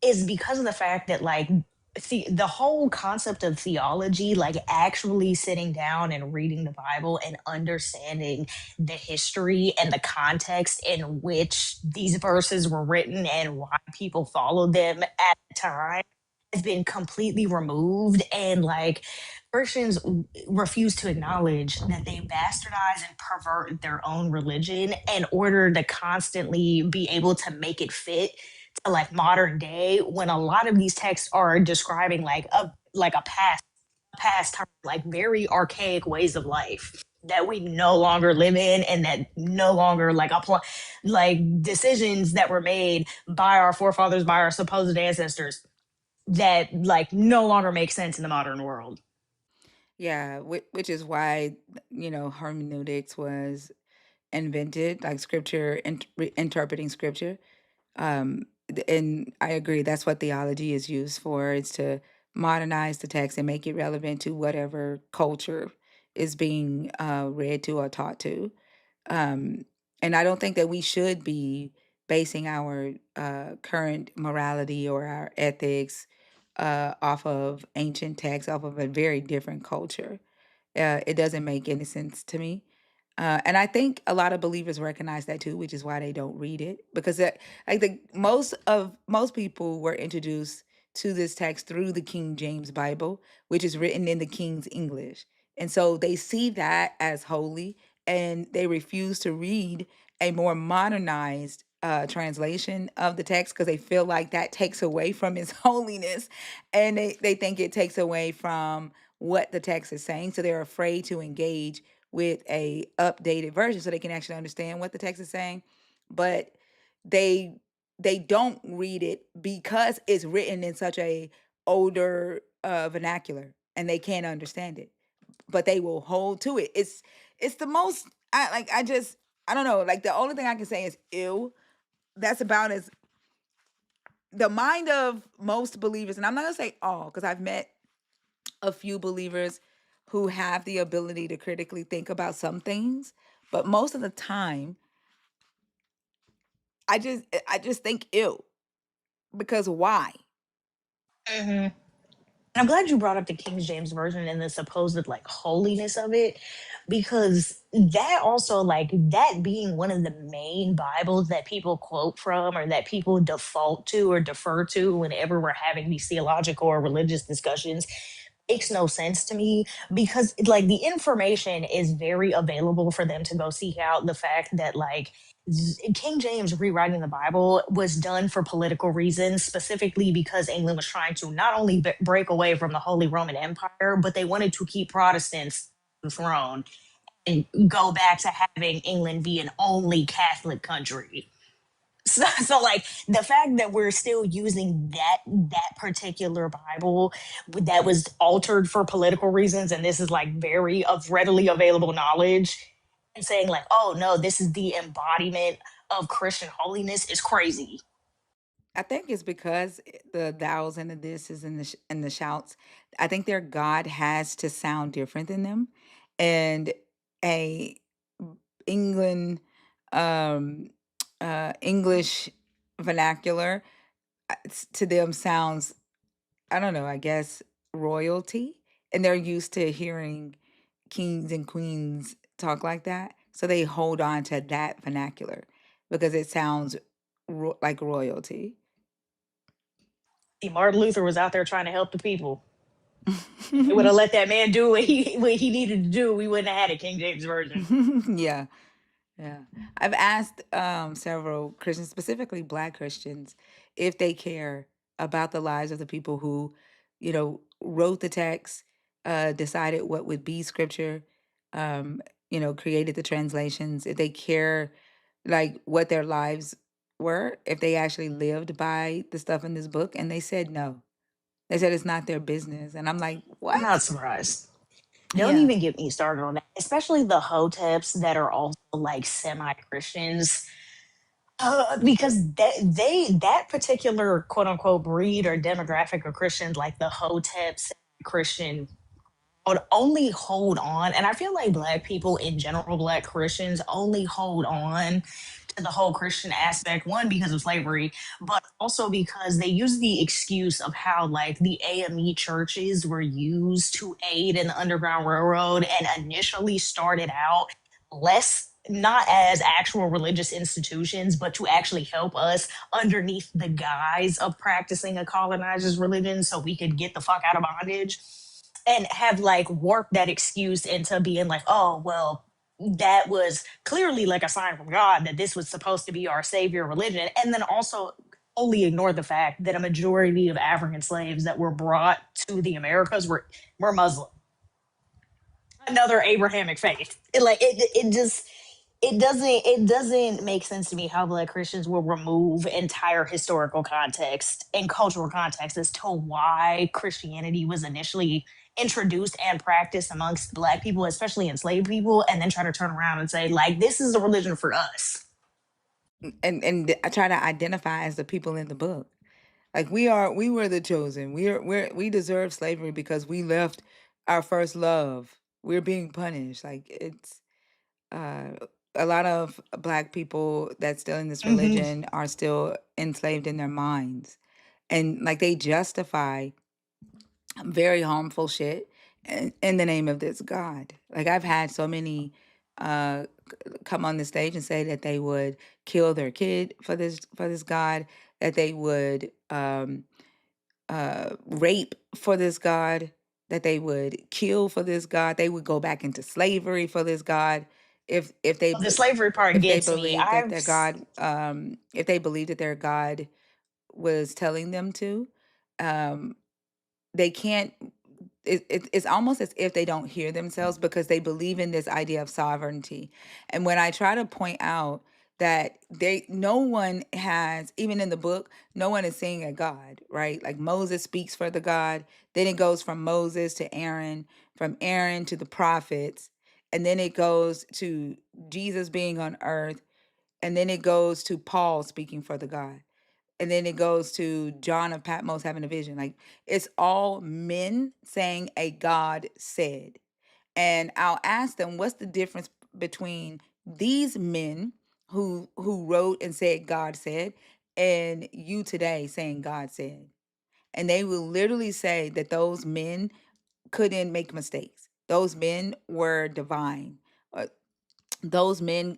is because of the fact that like the whole concept of theology, like actually sitting down and reading the Bible and understanding the history and the context in which these verses were written and why people followed them at the time, has been completely removed. And like Christians refuse to acknowledge that they bastardize and pervert their own religion in order to constantly be able to make it fit to like modern day, when a lot of these texts are describing like a past time, like very archaic ways of life that we no longer live in and that no longer like apply, like decisions that were made by our forefathers, by our supposed ancestors, that like no longer make sense in the modern world. Yeah, which is why hermeneutics was invented, like scripture interpreting scripture. And I agree, that's what theology is used for. It's to modernize the text and make it relevant to whatever culture is being read to or taught to. Um, and I don't think that we should be basing our current morality or our ethics off of ancient texts, off of a very different culture. It doesn't make any sense to me. And I think a lot of believers recognize that too, which is why they don't read it, because most people were introduced to this text through the King James Bible, which is written in the King's English, and so they see that as holy, and they refuse to read a more modernized translation of the text because they feel like that takes away from its holiness, and they think it takes away from what the text is saying, so they're afraid to engage with a updated version so they can actually understand what the text is saying. But they they don't read it because it's written in such a older vernacular and they can't understand it, but they will hold to it. It's the most, I don't know, like the only thing I can say is ew. That's about as the mind of most believers, and I'm not gonna say all because I've met a few believers who have the ability to critically think about some things, but most of the time, I just think ew, because why? hmm I'm glad you brought up the King James version and the supposed like holiness of it, because that also like that being one of the main Bibles that people quote from or that people default to or defer to whenever we're having these theological or religious discussions makes no sense to me, because like the information is very available for them to go seek out. The fact that like King James rewriting the Bible was done for political reasons, specifically because England was trying to not only break away from the Holy Roman Empire, but they wanted to keep Protestants on the throne and go back to having England be an only Catholic country. So like the fact that we're still using that particular Bible that was altered for political reasons, and this is like very of readily available knowledge, and saying like, oh no, this is the embodiment of Christian holiness is crazy. I think it's because the thous and the this is in and the shouts. I think their God has to sound different than them, and a England um English vernacular to them sounds, I don't know, I guess royalty, and they're used to hearing kings and queens talk like that, so they hold on to that vernacular because it sounds like royalty. See, Martin Luther was out there trying to help the people. They would have let that man do what he needed to do. We wouldn't have had a King James version. Yeah. Yeah. I've asked several Christians, specifically Black Christians, if they care about the lives of the people who, wrote the text, decided what would be scripture, um, created the translations, if they care, like, what their lives were, if they actually lived by the stuff in this book. And they said no. They said it's not their business. And I'm like, I'm not what? surprised. Don't Yeah. even get me started on that, especially the hoteps that are also like semi Christians. Because that particular quote unquote breed or demographic of Christians, like the hoteps Christian, would only hold on. And I feel like Black people in general, Black Christians, only hold on to the whole Christian aspect, one, because of slavery, but also because they use the excuse of how like the AME churches were used to aid in the Underground Railroad and initially started out less not as actual religious institutions, but to actually help us underneath the guise of practicing a colonizer's religion so we could get the fuck out of bondage, and have like warped that excuse into being like, oh, well, that was clearly like a sign from God that this was supposed to be our savior religion. And then also only ignore the fact that a majority of African slaves that were brought to the Americas were Muslim. Another Abrahamic faith. It doesn't make sense to me how Black Christians will remove entire historical context and cultural context as to why Christianity was initially introduced and practiced amongst Black people, especially enslaved people, and then try to turn around and say like this is a religion for us. And I try to identify as the people in the book. Like we were the chosen. We deserve slavery because we left our first love. We're being punished. Like it's uh a lot of Black people that's still in this hmm religion are still enslaved in their minds. And like they justify very harmful shit in the name of this God. Like I've had so many come on the stage and say that they would kill their kid for this God, that they would rape for this God, that they would kill for this God, they would go back into slavery for this God, if they The slavery part if they gets me. believe that their God, if they believe that their God was telling them to, um, they can't. It's almost as if they don't hear themselves because they believe in this idea of sovereignty. And when I try to point out that no one has, even in the book, no one is seeing a God, right? Like Moses speaks for the God, then it goes from Moses to Aaron, from Aaron to the prophets, and then it goes to Jesus being on earth, and then it goes to Paul speaking for the God, and then it goes to John of Patmos having a vision. Like it's all men saying a God said. And I'll ask them, what's the difference between these men who wrote and said God said, and you today saying God said? And they will literally say that those men couldn't make mistakes. Those men were divine. Uh, those men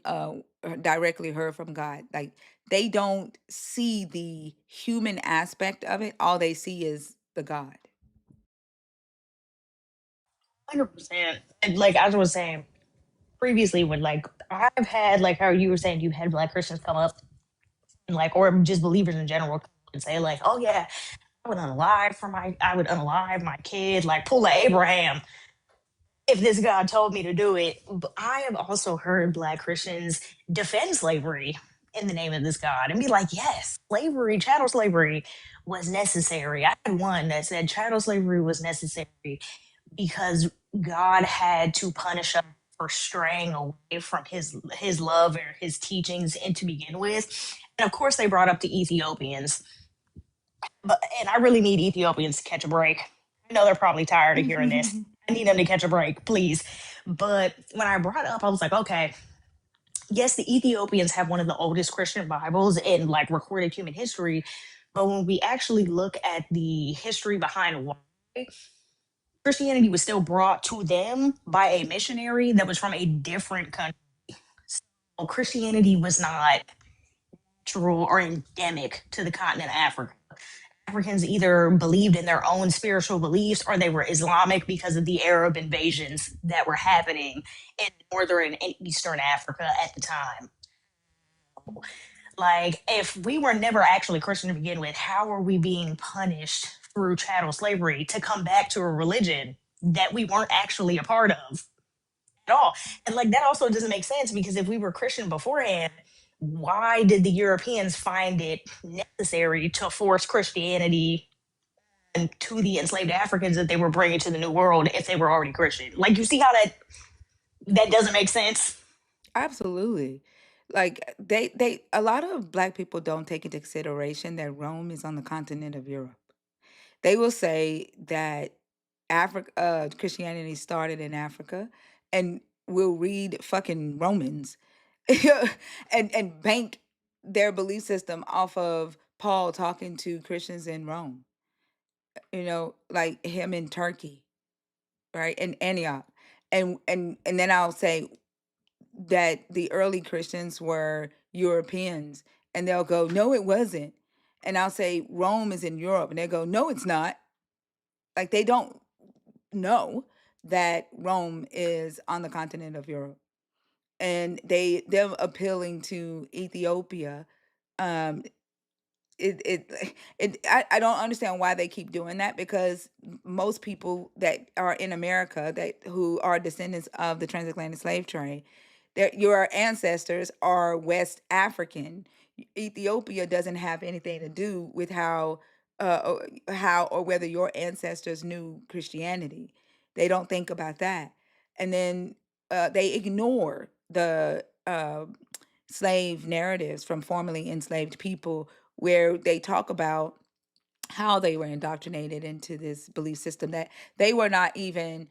directly heard from God. Like, they don't see the human aspect of it. All they see is the God. 100%. And like as I was saying previously, when like I've had like how you were saying you had Black Christians come up and like, or just believers in general, and say like, oh yeah, I would unalive my kid, like pull a Abraham if this God told me to do it. But I have also heard Black Christians defend slavery in the name of this God and be like, yes, slavery, chattel slavery was necessary. I had one that said chattel slavery was necessary because God had to punish us for straying away from his love or his teachings and to begin with. And of course they brought up the Ethiopians. But and I really need Ethiopians to catch a break. I know they're probably tired of hearing this. I need them to catch a break, please. But when I brought it up, I was like, okay, yes, the Ethiopians have one of the oldest Christian Bibles in like recorded human history. But when we actually look at the history behind why Christianity was still brought to them by a missionary that was from a different country. So Christianity was not natural or endemic to the continent of Africa. Africans either believed in their own spiritual beliefs or they were Islamic because of the Arab invasions that were happening in northern and eastern Africa at the time. Like, if we were never actually Christian to begin with, how are we being punished through chattel slavery to come back to a religion that we weren't actually a part of at all? And like, that also doesn't make sense because if we were Christian beforehand, why did the Europeans find it necessary to force Christianity and to the enslaved Africans that they were bringing to the New World if they were already Christian? Like, you see how that doesn't make sense? Absolutely. Like, they a lot of Black people don't take into consideration that Rome is on the continent of Europe. They will say that Africa Christianity started in Africa, and will read fucking Romans and bank their belief system off of Paul talking to Christians in Rome. Like him in Turkey, right? In Antioch. And then I'll say that the early Christians were Europeans, and they'll go, no, it wasn't. And I'll say Rome is in Europe, and they go, no, it's not. Like, they don't know that Rome is on the continent of Europe. And them appealing to Ethiopia, um, I don't understand why they keep doing that, because most people that are in America that who are descendants of the transatlantic slave trade, your ancestors are West African. Ethiopia doesn't have anything to do with how or whether your ancestors knew Christianity. They don't think about that. And then they ignore the slave narratives from formerly enslaved people, where they talk about how they were indoctrinated into this belief system that they were not even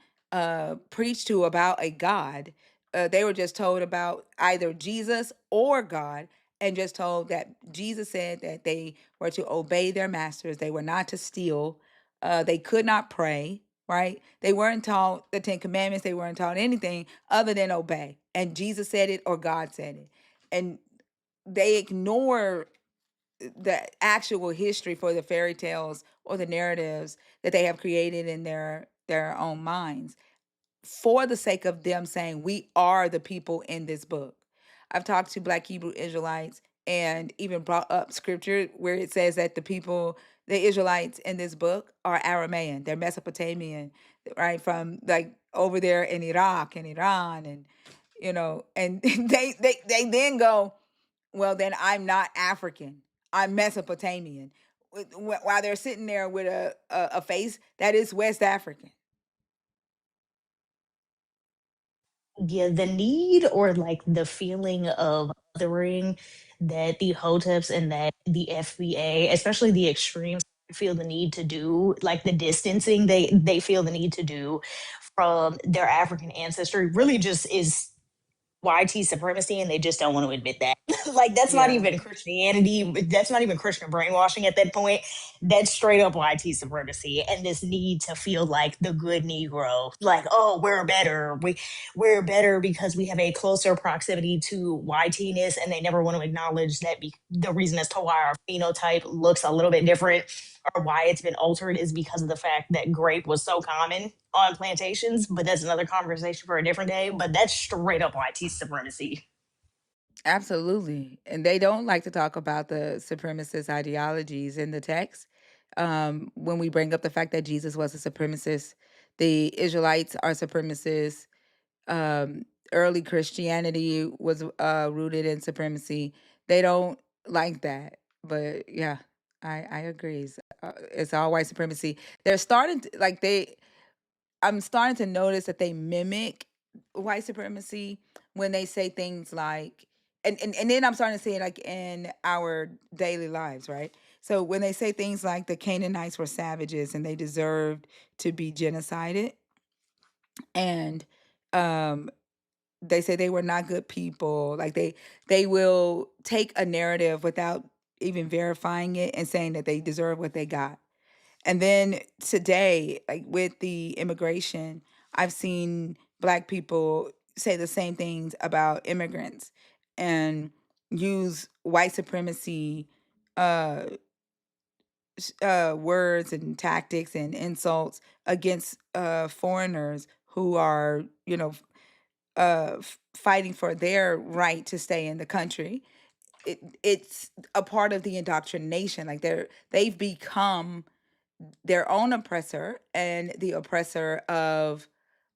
preached to about a God. They were just told about either Jesus or God, and just told that Jesus said that they were to obey their masters, they were not to steal, they could not pray, right? They weren't taught the Ten Commandments, they weren't taught anything other than obey. And Jesus said it or God said it. And they ignore the actual history for the fairy tales or the narratives that they have created in their own minds, for the sake of them saying we are the people in this book. I've talked to Black Hebrew Israelites and even brought up scripture where it says that the Israelites in this book are Aramaean, they're Mesopotamian, right? From like over there in Iraq and Iran, and and they then go, well, then I'm not African, I'm Mesopotamian. While they're sitting there with a face that is West African. Yeah, the need or like the feeling of othering that the HOTEPs and that the FBA, especially the extreme feel the need to do, like the distancing they feel the need to do from their African ancestry really just is YT supremacy, and they just don't want to admit that. Like that's not Yeah. even Christianity. That's not even Christian brainwashing at that point. That's straight up YT supremacy, and this need to feel like the good Negro, like oh we're better, we're better because we have a closer proximity to YTness, and they never want to acknowledge that the reason as to why our phenotype looks a little bit different or why it's been altered is because of the fact that grape was so common on plantations, but that's another conversation for a different day. But that's straight up YT supremacy. Absolutely. And they don't like to talk about the supremacist ideologies in the text. When we bring up the fact that Jesus was a supremacist, the Israelites are supremacists. Early Christianity was rooted in supremacy. They don't like that. But yeah, I agree. It's all white supremacy. They're starting to, like they I'm starting to notice that they mimic white supremacy when they say things like, and then I'm starting to see it like in our daily lives, right? So when they say things like the Canaanites were savages and they deserved to be genocided, and um, they say they were not good people, like they will take a narrative without even verifying it and saying that they deserve what they got. And then today, like with the immigration, I've seen Black people say the same things about immigrants and use white supremacy uh, words and tactics and insults against foreigners who are, fighting for their right to stay in the country. It's a part of the indoctrination. Like they've become their own oppressor and the oppressor of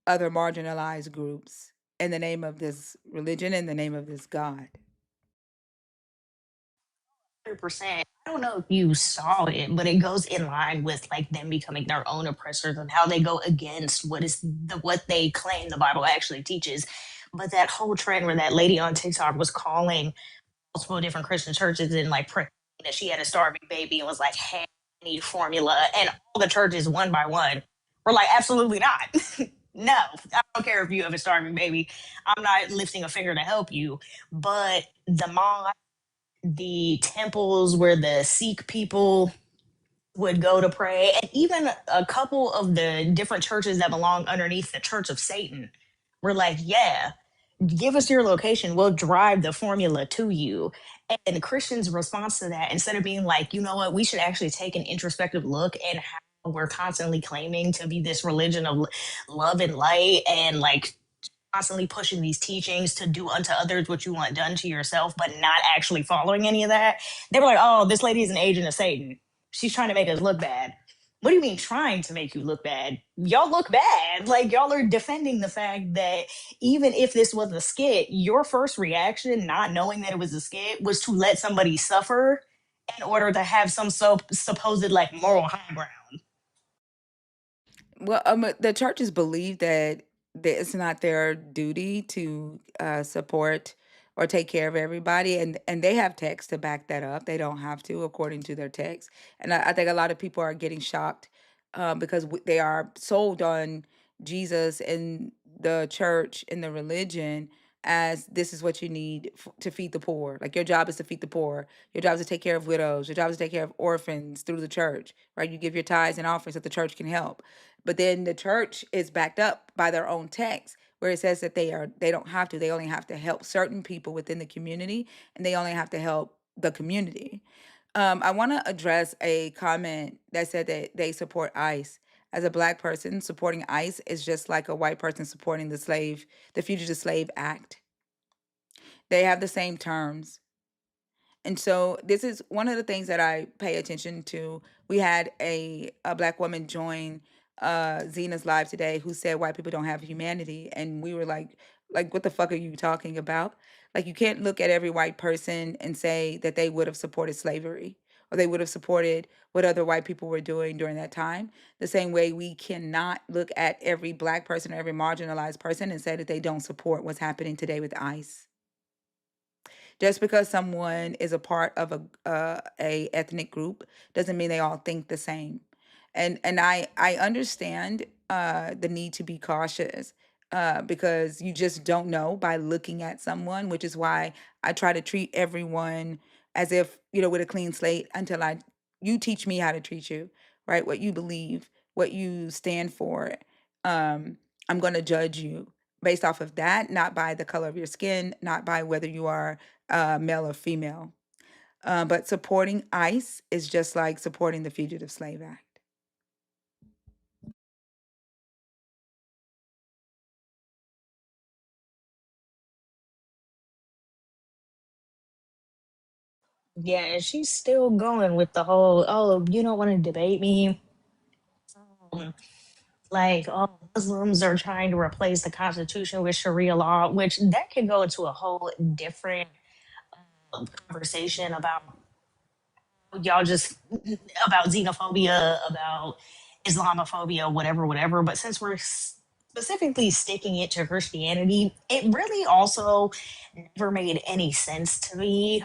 other marginalized groups in the name of this religion, in the name of this God. 100%. I don't know if you saw it, but it goes in line with like them becoming their own oppressors and how they go against what they claim the Bible actually teaches. But that whole trend where that lady on TikTok was calling multiple different Christian churches and like that she had a starving baby and was like, "Hey, I need formula," and all the churches one by one were like, "Absolutely not." No, I don't care if you have a starving baby. I'm not lifting a finger to help you. But the temples where the Sikh people would go to pray, and even a couple of the different churches that belong underneath the Church of Satan were like, yeah, give us your location. We'll drive the formula to you. And the Christians' response to that, instead of being like, you know what, we should actually take an introspective look and how we're constantly claiming to be this religion of love and light and like constantly pushing these teachings to do unto others what you want done to yourself, but not actually following any of that. They were like, oh, this lady is an agent of Satan. She's trying to make us look bad. What do you mean trying to make you look bad? Y'all look bad. Like y'all are defending the fact that even if this was a skit, your first reaction, not knowing that it was a skit, was to let somebody suffer in order to have some supposed like moral high ground. Well, the churches believe that it's not their duty to support or take care of everybody, and they have text to back that up. They don't have to, according to their text. And I think a lot of people are getting shocked because they are sold on Jesus and the church and the religion as this is what you need to feed the poor. Like your job is to feed the poor. Your job is to take care of widows. Your job is to take care of orphans through the church, right? You give your tithes and offerings that the church can help. But then the church is backed up by their own text where it says that they don't have to. They only have to help certain people within the community, and they only have to help the community. I want to address a comment that said that they support ICE. As a Black person, supporting ICE is just like a white person supporting the Fugitive Slave Act. They have the same terms. And so this is one of the things that I pay attention to. We had a Black woman join Zena's live today who said white people don't have humanity, and we were like what the fuck are you talking about? Like you can't look at every white person and say that they would have supported slavery or they would have supported what other white people were doing during that time. The same way we cannot look at every Black person or every marginalized person and say that they don't support what's happening today with ICE. Just because someone is a part of a ethnic group doesn't mean they all think the same. And I understand the need to be cautious because you just don't know by looking at someone, which is why I try to treat everyone as if, with a clean slate until you teach me how to treat you, right? What you believe, what you stand for. I'm going to judge you based off of that, not by the color of your skin, not by whether you are male or female. But supporting ICE is just like supporting the Fugitive Slave Act. Yeah, and she's still going with the whole, oh, you don't want to debate me. Um, like, oh, Muslims are trying to replace the Constitution with Sharia law, which that could go into a whole different conversation about y'all just about xenophobia, about Islamophobia, whatever, whatever. But since we're specifically sticking it to Christianity, it really also never made any sense to me.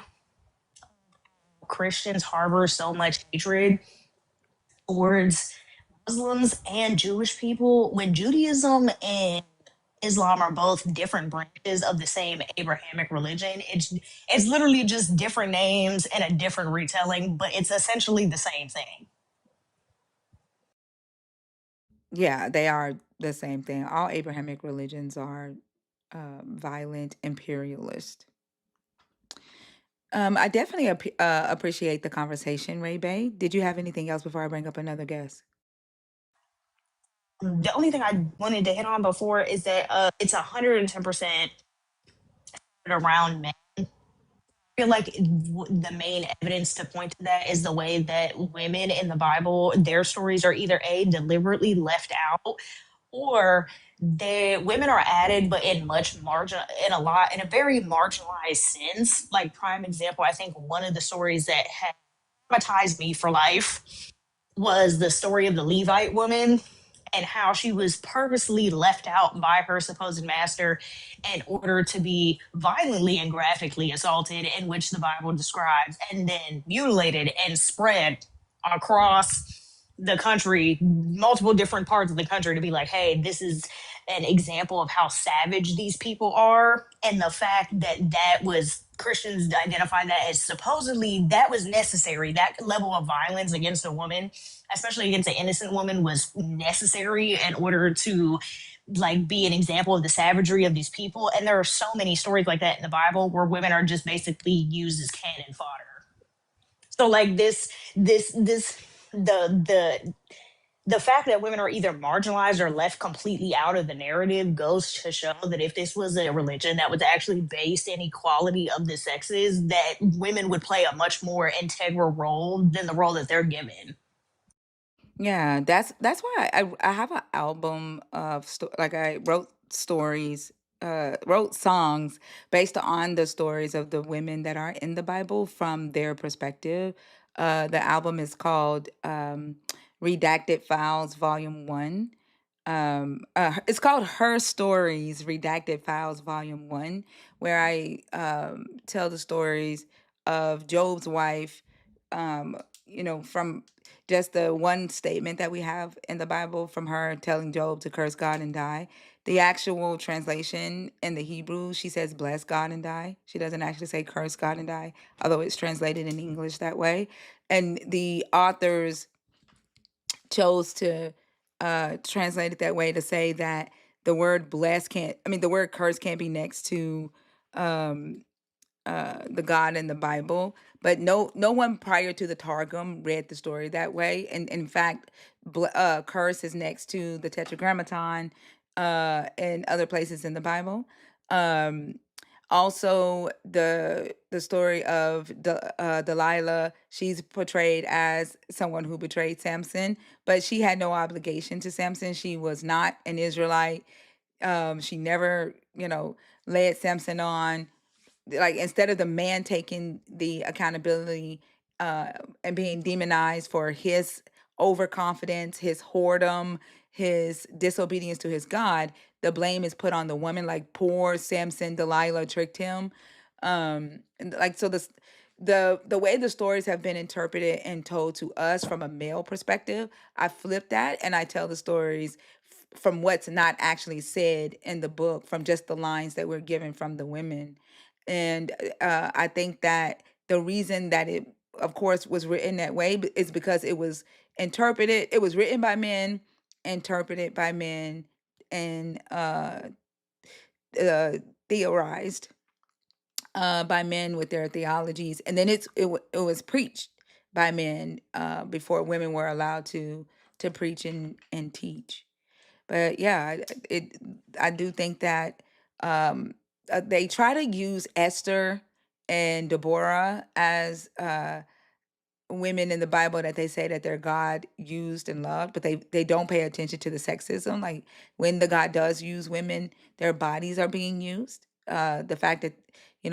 Christians harbor so much hatred towards Muslims and Jewish people when Judaism and Islam are both different branches of the same Abrahamic religion. It's literally just different names and a different retelling, but it's essentially the same thing. Yeah, they are the same thing. All Abrahamic religions are violent imperialist. I definitely appreciate the conversation, Ray Bay. Did you have anything else before I bring up another guest? The only thing I wanted to hit on before is that it's 110% around men. I feel like the main evidence to point to that is the way that women in the Bible, their stories are either A, deliberately left out, or the women are added, but in in a very marginalized sense. Like prime example, I think one of the stories that had traumatized me for life was the story of the Levite woman and how she was purposely left out by her supposed master in order to be violently and graphically assaulted, in which the Bible describes, and then mutilated and spread across the country, multiple different parts of the country, to be like, hey, this is an example of how savage these people are. And the fact that that was Christians identify that as supposedly that was necessary, that level of violence against a woman, especially against an innocent woman, was necessary in order to like be an example of the savagery of these people. And there are so many stories like that in the Bible where women are just basically used as cannon fodder. So like this the the fact that women are either marginalized or left completely out of the narrative goes to show that if this was a religion that was actually based in equality of the sexes, that women would play a much more integral role than the role that they're given. Yeah, that's why I have an album of like I wrote stories, wrote songs based on the stories of the women that are in the Bible from their perspective. The album is called Redacted Files Volume 1. It's called Her Stories Redacted Files Volume 1, where I tell the stories of Job's wife, from just the one statement that we have in the Bible from her telling Job to curse God and die. The actual translation in the Hebrew, she says bless God and die. She doesn't actually say curse God and die, although it's translated in English that way. And the authors chose to translate it that way to say that the word bless the word curse can't be next to um, the God in the Bible, but no one prior to the Targum read the story that way. And in fact, curse is next to the Tetragrammaton and other places in the Bible. Um, Also, the story of Delilah, she's portrayed as someone who betrayed Samson, but she had no obligation to Samson. She was not an Israelite. She never, led Samson on. Like instead of the man taking the accountability and being demonized for his overconfidence, his whoredom, his disobedience to his God, the blame is put on the woman. Like poor Samson, Delilah tricked him. And like so the way the stories have been interpreted and told to us from a male perspective, I flip that and I tell the stories from what's not actually said in the book, from just the lines that we're given from the women. And I think that the reason that it, of course, was written that way is because it was interpreted, it was written by men, interpreted by men, and uh, theorized by men with their theologies, and then it was preached by men before women were allowed to preach and teach. But yeah, I do think that they try to use Esther and Deborah as women in the Bible that they say that their God used and loved, but they don't pay attention to the sexism. Like when the God does use women, their bodies are being used. The fact that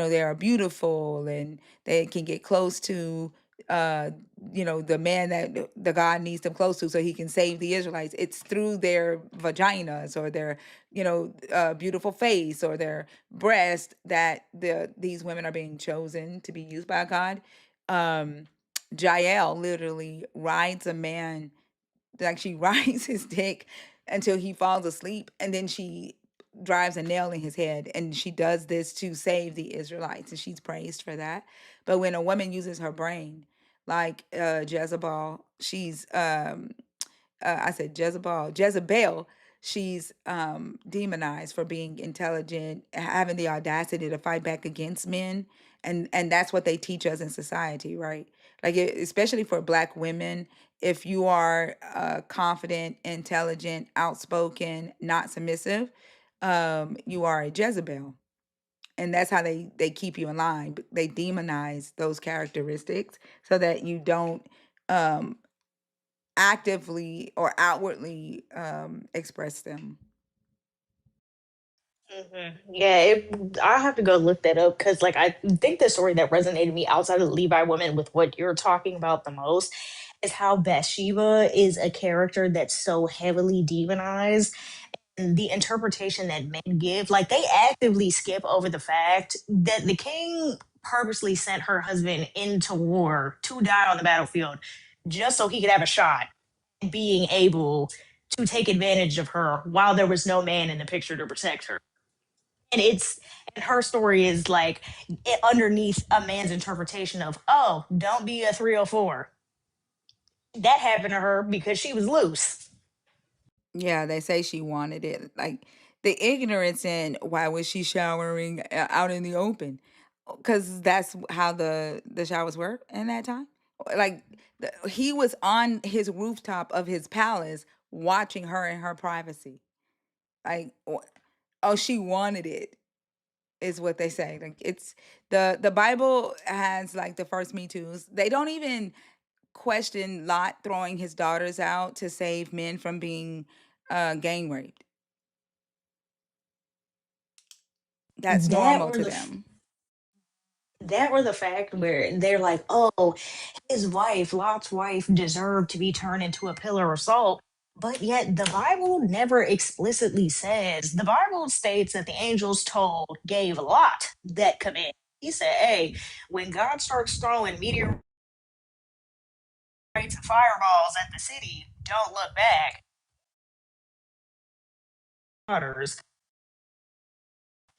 they are beautiful and they can get close to uh the man that the God needs them close to so he can save the Israelites. It's through their vaginas or their beautiful face or their breast that these women are being chosen to be used by God. um Jael literally rides a man, like she rides his dick until he falls asleep, and then she drives a nail in his head. And she does this to save the Israelites, and she's praised for that. But when a woman uses her brain, like Jezebel, I said Jezebel, she's demonized for being intelligent, having the audacity to fight back against men, and that's what they teach us in society, right? Like especially for Black women, if you are confident, intelligent, outspoken, not submissive, you are a Jezebel. And that's how they keep you in line. They demonize those characteristics so that you don't um, actively or outwardly express them. Yeah, I have to go look that up because, like, I think the story that resonated with me outside of the Levi woman with what you're talking about the most is how Bathsheba is a character that's so heavily demonized. And the interpretation that men give, like, they actively skip over the fact that the king purposely sent her husband into war to die on the battlefield just so he could have a shot at being able to take advantage of her while there was no man in the picture to protect her. And her story is like underneath a man's interpretation of, oh, don't be a 304. That happened to her because she was loose. Yeah, they say she wanted it. Like the ignorance in why was she showering out in the open? Because that's how the showers work in that time. Like he was on his rooftop of his palace watching her in her privacy. Like, oh, she wanted it is what they say. Like it's the Bible has like the first Me Too's. They don't even question Lot throwing his daughters out to save men from being gang raped. That's That normal or to the them. that or the fact where they're like, oh, his wife, Lot's wife, deserved to be turned into a pillar of salt. But yet the Bible never explicitly says. The Bible states that the angels gave Lot that command. He said, hey, when God starts throwing meteorites and fireballs at the city, don't look back. Daughters.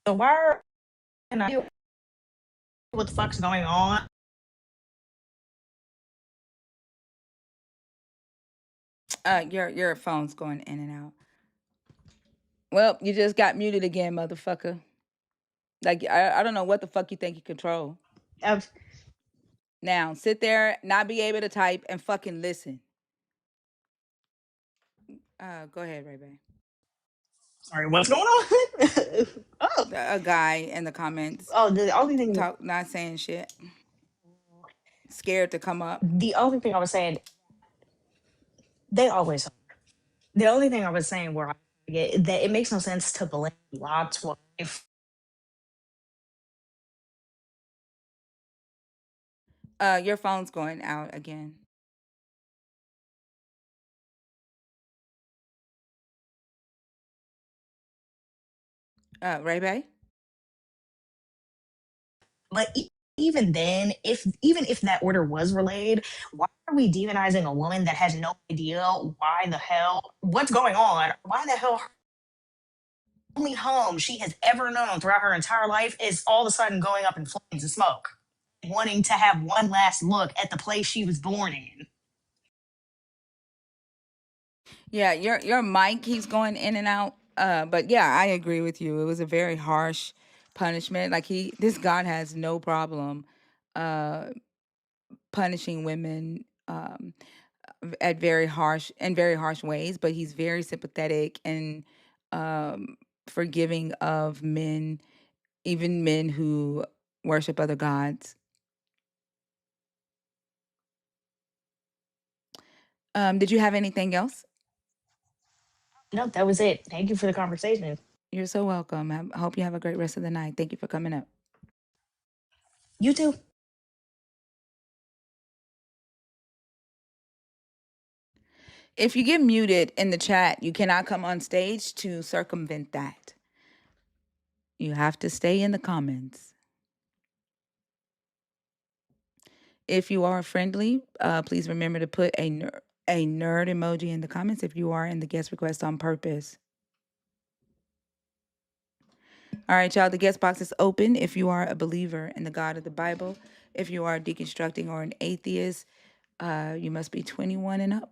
So why are and I what the fuck's going on? Your phone's going in and out. Well, you just got muted again, motherfucker. Like I don't know what the fuck you think you control. I've, Now sit there, not be able to type, and fucking listen. Go ahead, Ray Bay. sorry, what's going on? Oh, A guy in the comments the only thing not saying shit, scared to come up. I was saying, they always are. The only thing I was saying where I get that it makes no sense to blame Lot's wife. Your phone's going out again. Ray Bay. But even then, if even if that order was relayed, why are we demonizing a woman that has no idea why the hell what's going on? Why the hell her only home she has ever known throughout her entire life is all of a sudden going up in flames and smoke, wanting to have one last look at the place she was born in. Yeah, your mic keeps going in and out. But yeah, I agree with you. It was a very harsh punishment. Like this God has no problem uh punishing women at very harsh ways, but he's very sympathetic and um forgiving of men, even men who worship other gods. Did you have anything else? No, that was it. Thank you for the conversation. You're so welcome. I hope you have a great rest of the night. Thank you for coming up. You too. If you get muted in the chat, you cannot come on stage to circumvent that. You have to stay in the comments. If you are friendly, please remember to put a nerd emoji in the comments if you are in the guest request on purpose. All right, y'all, the guest box is open if you are a believer in the God of the Bible. If you are deconstructing or an atheist, you must be 21 and up.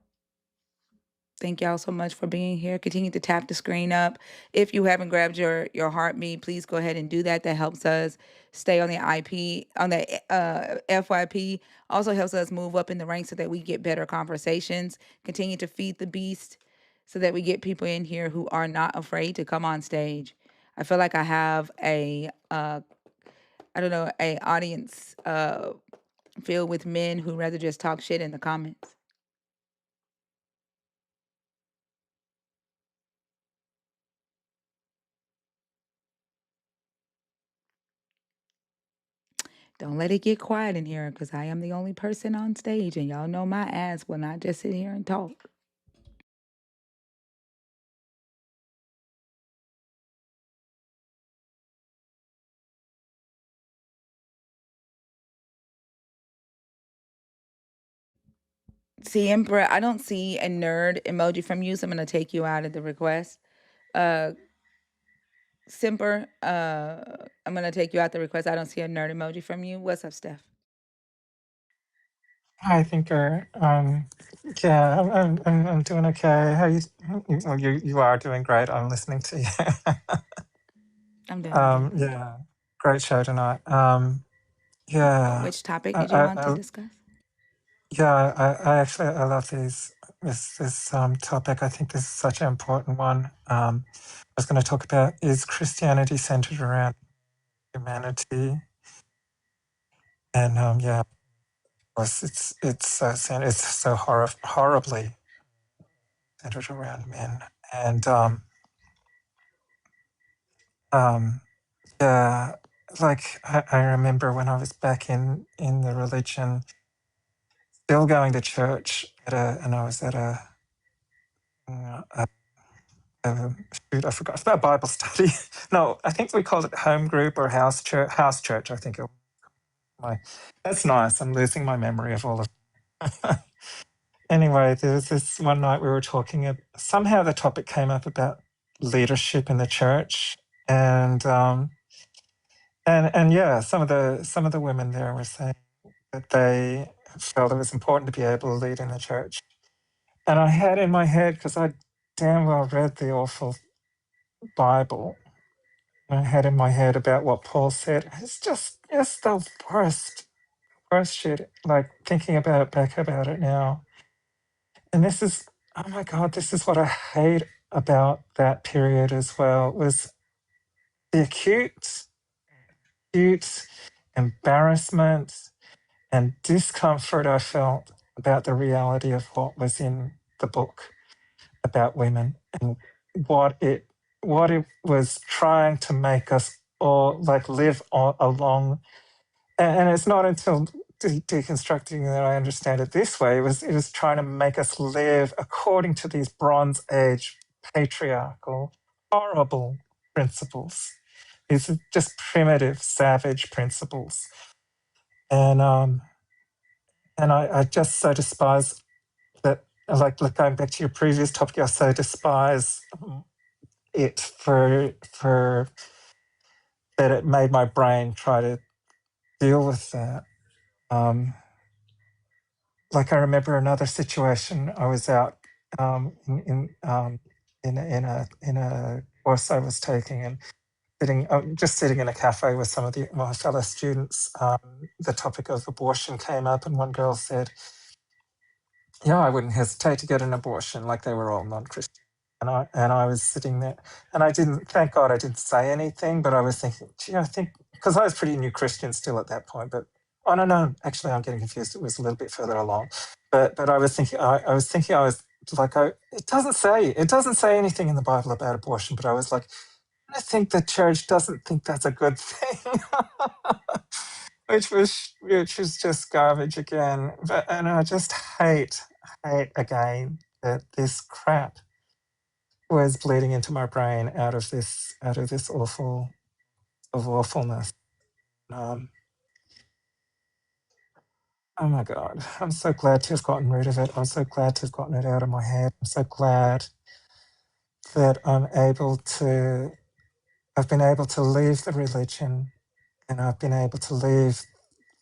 Thank y'all so much for being here. Continue to tap the screen up. If you haven't grabbed your heartbeat, please go ahead and do that. That helps us stay on the FYP. Also helps us move up in the ranks so that we get better conversations. Continue to feed the beast so that we get people in here who are not afraid to come on stage. I feel like I have a audience filled with men who rather just talk shit in the comments. Don't let it get quiet in here because I am the only person on stage and y'all know my ass will not just sit here and talk. See, Emperor, I don't see a nerd emoji from you, so I'm going to take you out of the request. Simper, I'm going to take you out the request. I don't see a nerd emoji from you. What's up, Steph? I think yeah, I'm doing okay. How you are doing great. I'm listening to you. I'm doing good. Yeah, great show tonight. Yeah, Which topic did you want to I discuss? yeah, I actually I love this topic. I think this is such an important one. I was going to talk about, is Christianity centered around humanity? And yeah, of course it's so horribly centered around men. And yeah, like I remember when I was back in the religion, still going to church and I was at a shoot, I forgot, about Bible study. No, I think we called it home group or house church. House church, I think. That's nice. I'm losing my memory of all of. Anyway, there was this one night we were talking. Somehow the topic came up about leadership in the church, and yeah, some of the women there were saying that they felt it was important to be able to lead in the church. And I had in my head, because I damn well read the awful Bible, I had in my head about what Paul said. It's the worst shit. Like thinking about it, back about it now. And this is, oh my God, this is what I hate about that period as well, was the acute embarrassment and discomfort I felt about the reality of what was in the book about women and what it was trying to make us all like live along. And it's not until deconstructing that I understand it this way. It was trying to make us live according to these Bronze Age patriarchal horrible principles These are just primitive, savage principles. And I just so despise that, like going back to your previous topic, I so despise it for that it made my brain try to deal with that. Like I remember another situation. I was out in a course I was taking, and just sitting in a cafe with some of my fellow students. The topic of abortion came up, and one girl said, "Yeah, I wouldn't hesitate to get an abortion." Like they were all non-Christian, and I was sitting there, and I didn't. Thank God, I didn't say anything. But I was thinking, gee, I think because I was pretty new Christian still at that point. But oh no, actually, I'm getting confused. It was a little bit further along. But I was thinking, I was like, it doesn't say anything in the Bible about abortion. But I was like, I think the church doesn't think that's a good thing. which was just garbage again. And I just hate again that this crap was bleeding into my brain out of this awfulness. Um, oh my God, I'm so glad to have gotten rid of it. I'm so glad to have gotten it out of my head. I'm so glad that I've been able to leave the religion, and I've been able to leave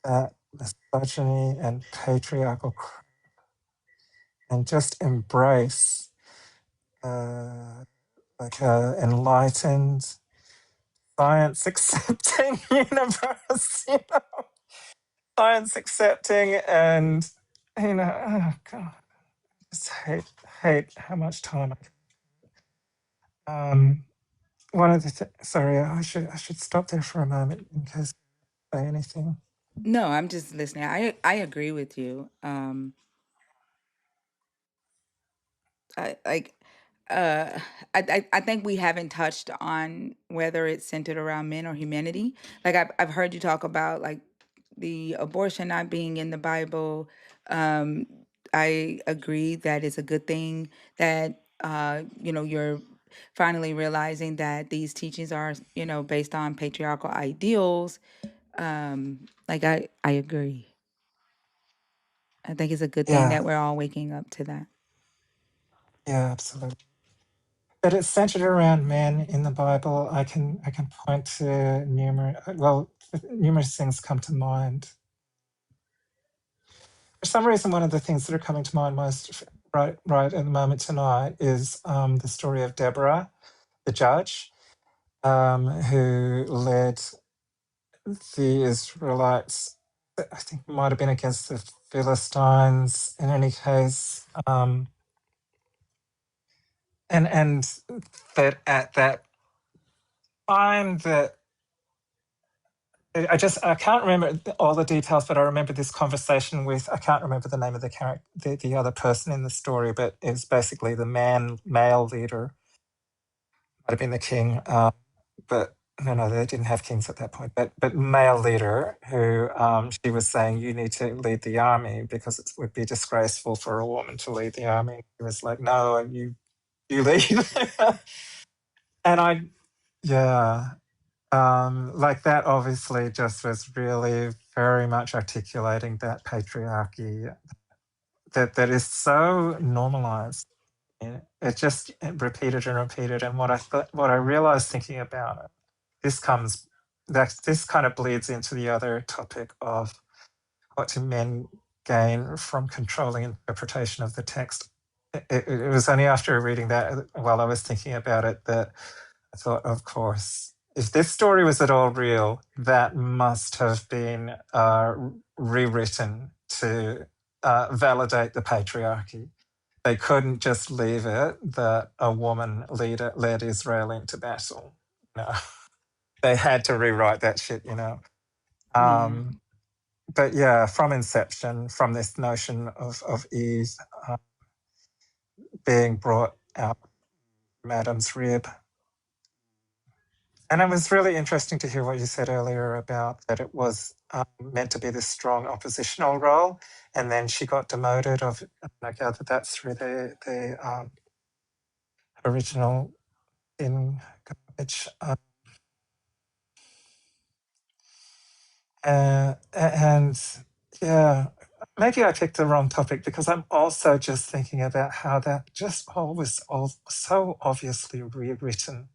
that misogyny and patriarchal crap and just embrace like enlightened, science accepting universe, science accepting, and oh God, I just hate how much time one of the sorry, I should stop there for a moment in case I say anything. No, I'm just listening. I agree with you. I like I think we haven't touched on whether it's centered around men or humanity. Like I've heard you talk about like the abortion not being in the Bible. Um I agree that it's a good thing that you're finally realizing that these teachings are, based on patriarchal ideals. Like I agree. I think it's a good thing Yeah, that we're all waking up to that. yeah, absolutely. But it's centered around men in the Bible. I can point to numerous things come to mind. For some reason, one of the things that are coming to mind most right at the moment tonight is the story of Deborah, the judge, who led the Israelites. I think it might have been against the Philistines. In any case, and that at that time that I can't remember all the details, but I remember this conversation with, I can't remember the name of the character, the other person in the story, but it was basically the male leader, might have been the king, but no, they didn't have kings at that point, but male leader who she was saying, you need to lead the army because it would be disgraceful for a woman to lead the army. He was like, no, you lead. And yeah. Like that obviously just was really very much articulating that patriarchy that is so normalized. It just repeated and repeated. And what I realized thinking about it, this kind of bleeds into the other topic of what do men gain from controlling interpretation of the text. It was only after reading that, while I was thinking about it, that I thought, of course, if this story was at all real, that must have been rewritten to validate the patriarchy. They couldn't just leave it that a woman leader led Israel into battle. No, they had to rewrite that shit. Yeah. But yeah, from inception, from this notion of Eve being brought out from Adam's rib. And it was really interesting to hear what you said earlier about that it was meant to be this strong oppositional role, and then she got demoted. I gather that's through the original in garbage. And yeah, maybe I picked the wrong topic because I'm also just thinking about how that just all was all so obviously rewritten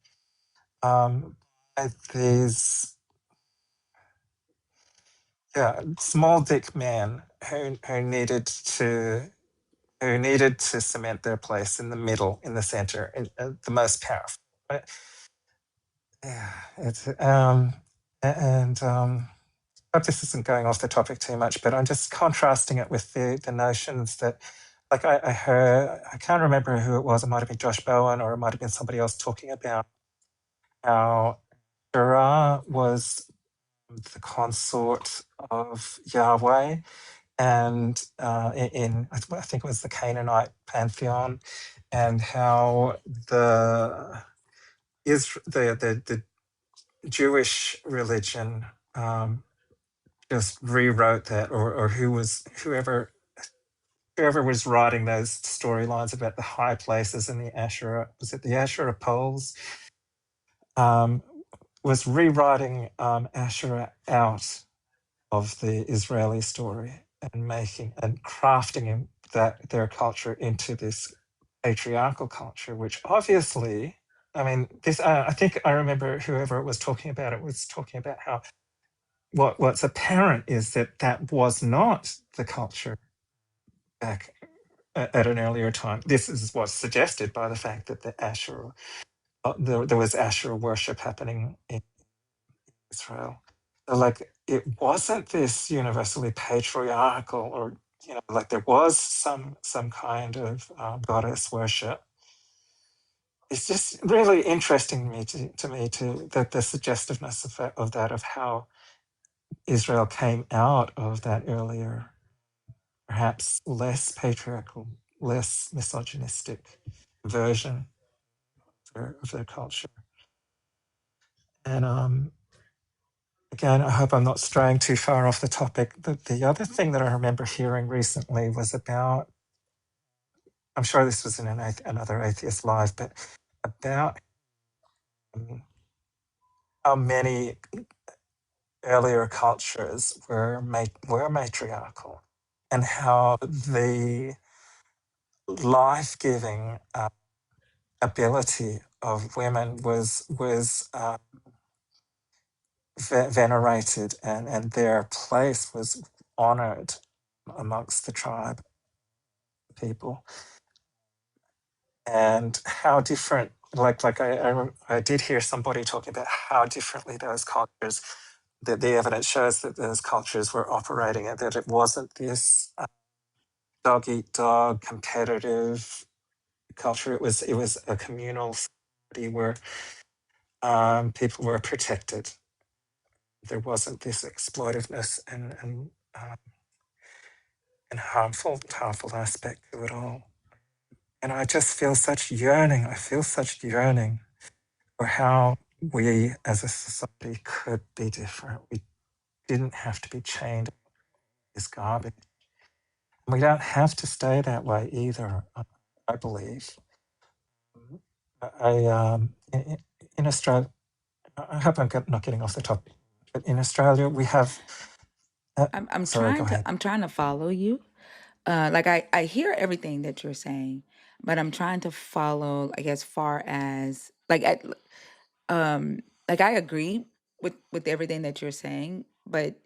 by these small dick men who needed to cement their place in the middle, in the center, the most powerful. But, yeah, it's hope this isn't going off the topic too much, but I'm just contrasting it with the notions that, like I heard, I can't remember who it was. It might have been Josh Bowen, or it might have been somebody else talking about how Shirah was the consort of Yahweh, and I think it was the Canaanite pantheon, and how the Jewish religion just rewrote that, or whoever was writing those storylines about the high places and the Asherah, was it the Asherah poles, was rewriting Asherah out of the Israeli story and making and crafting their culture into this patriarchal culture, which obviously, I mean, this. I think I remember whoever it was talking about it was talking about how what's apparent is that was not the culture back at an earlier time. This is what's suggested by the fact that the Asherah, there was Asherah worship happening in Israel. So, like, it wasn't this universally patriarchal, or like there was some kind of goddess worship. It's just really interesting to me the suggestiveness of how Israel came out of that earlier, perhaps less patriarchal, less misogynistic version of their culture. And again, I hope I'm not straying too far off the topic. The other thing that I remember hearing recently was about, I'm sure this was in another Atheist Live, but about how many earlier cultures were matriarchal, and how the life-giving ability of women was venerated, and their place was honored amongst the tribe people, and how different, I did hear somebody talking about how differently those cultures, that the evidence shows that those cultures were operating, and that it wasn't this dog eat dog competitive culture. It was a communal society where people were protected. There wasn't this exploitiveness and harmful aspect to it all. And I just feel such yearning. I feel such yearning for how we as a society could be different. We didn't have to be chained to this garbage. We don't have to stay that way either, I believe. In Australia, I hope I'm not getting off the topic, but in Australia, we have. I'm Sorry, go trying to ahead. follow you. Like I hear everything that you're saying, but I'm trying to follow, like, as far as um like I agree with everything that you're saying, but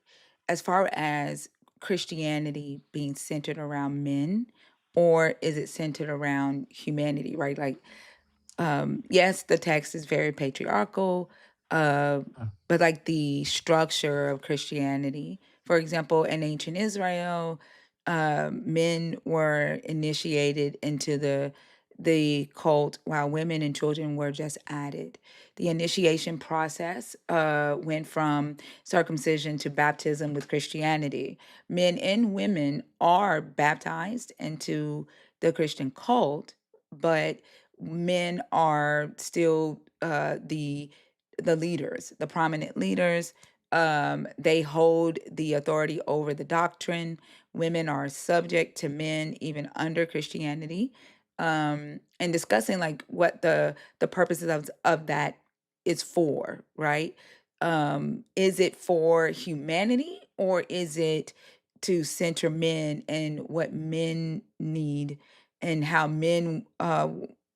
as far as Christianity being centered around men, or is it centered around humanity, right? Like, yes, the text is very patriarchal, uh, but like the structure of Christianity, for example, in ancient Israel, men were initiated into the cult, while women and children were just added. The initiation process went from circumcision to baptism with Christianity. Men and women are baptized into the Christian cult, but men are still the leaders, the prominent leaders. They hold the authority over the doctrine. Women are subject to men even under Christianity. And discussing like what the purposes of that is for, right? Is it for humanity, or is it to center men and what men need and how men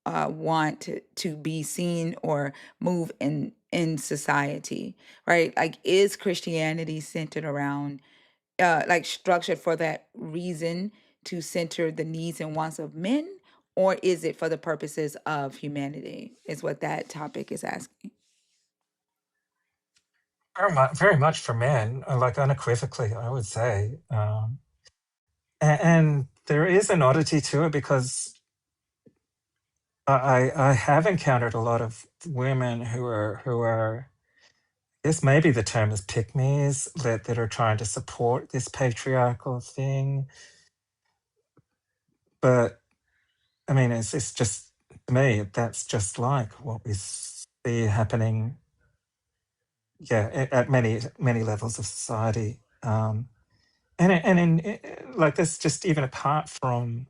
want to be seen or move in society, right? Like, is Christianity centered around like structured for that reason, to center the needs and wants of men, or is it for the purposes of humanity, is what that topic is asking. Very much for men, like unequivocally, I would say. And there is an oddity to it because I have encountered a lot of women who are, I guess maybe the term is pick me's, that are trying to support this patriarchal thing. But I mean, it's just, to me, that's just like what we see happening, at many levels of society. Like this, just even apart from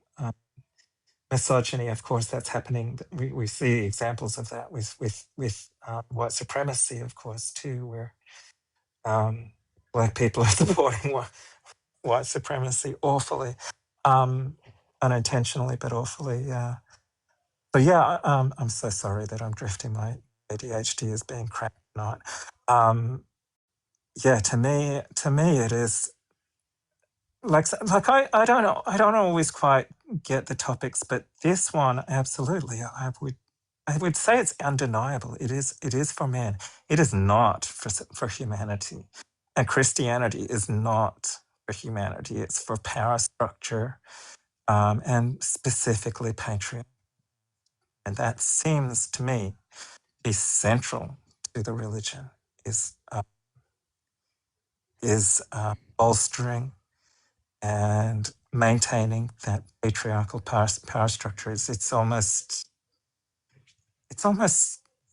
misogyny, of course, that's happening. We see examples of that with white supremacy, of course, too, where Black people are supporting white supremacy awfully, um, unintentionally, but awfully. Yeah. So yeah, I'm so sorry that I'm drifting. My ADHD is being cracked tonight. Yeah, to me, it is like I don't always quite get the topics, but this one absolutely, I would say it's undeniable. It is for men. It is not for humanity, and Christianity is not for humanity. It's for power structure, and specifically patriarchy. And that seems to me be central to the religion, is bolstering and maintaining that patriarchal power structure. It's almost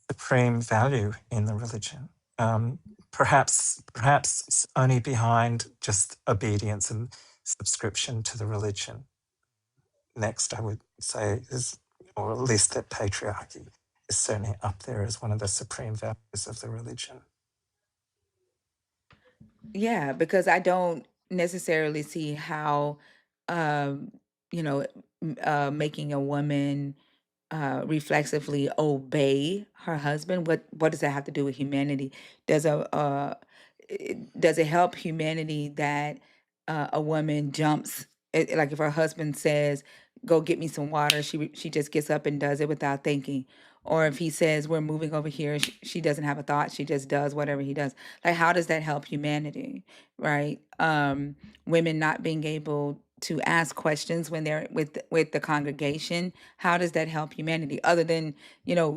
supreme value in the religion. Um, perhaps it's only behind just obedience and subscription to the religion. Next, I would say is, or at least that patriarchy is certainly up there as one of the supreme values of the religion. Yeah, because I don't necessarily see how, um, you know, making a woman reflexively obey her husband. What does that have to do with humanity? Does does it help humanity that a woman jumps, like if her husband says, "Go get me some water," she just gets up and does it without thinking. Or if he says, "We're moving over here," she doesn't have a thought. She just does whatever he does. Like, how does that help humanity, right? Women not being able to ask questions when they're with the congregation, how does that help humanity, other than,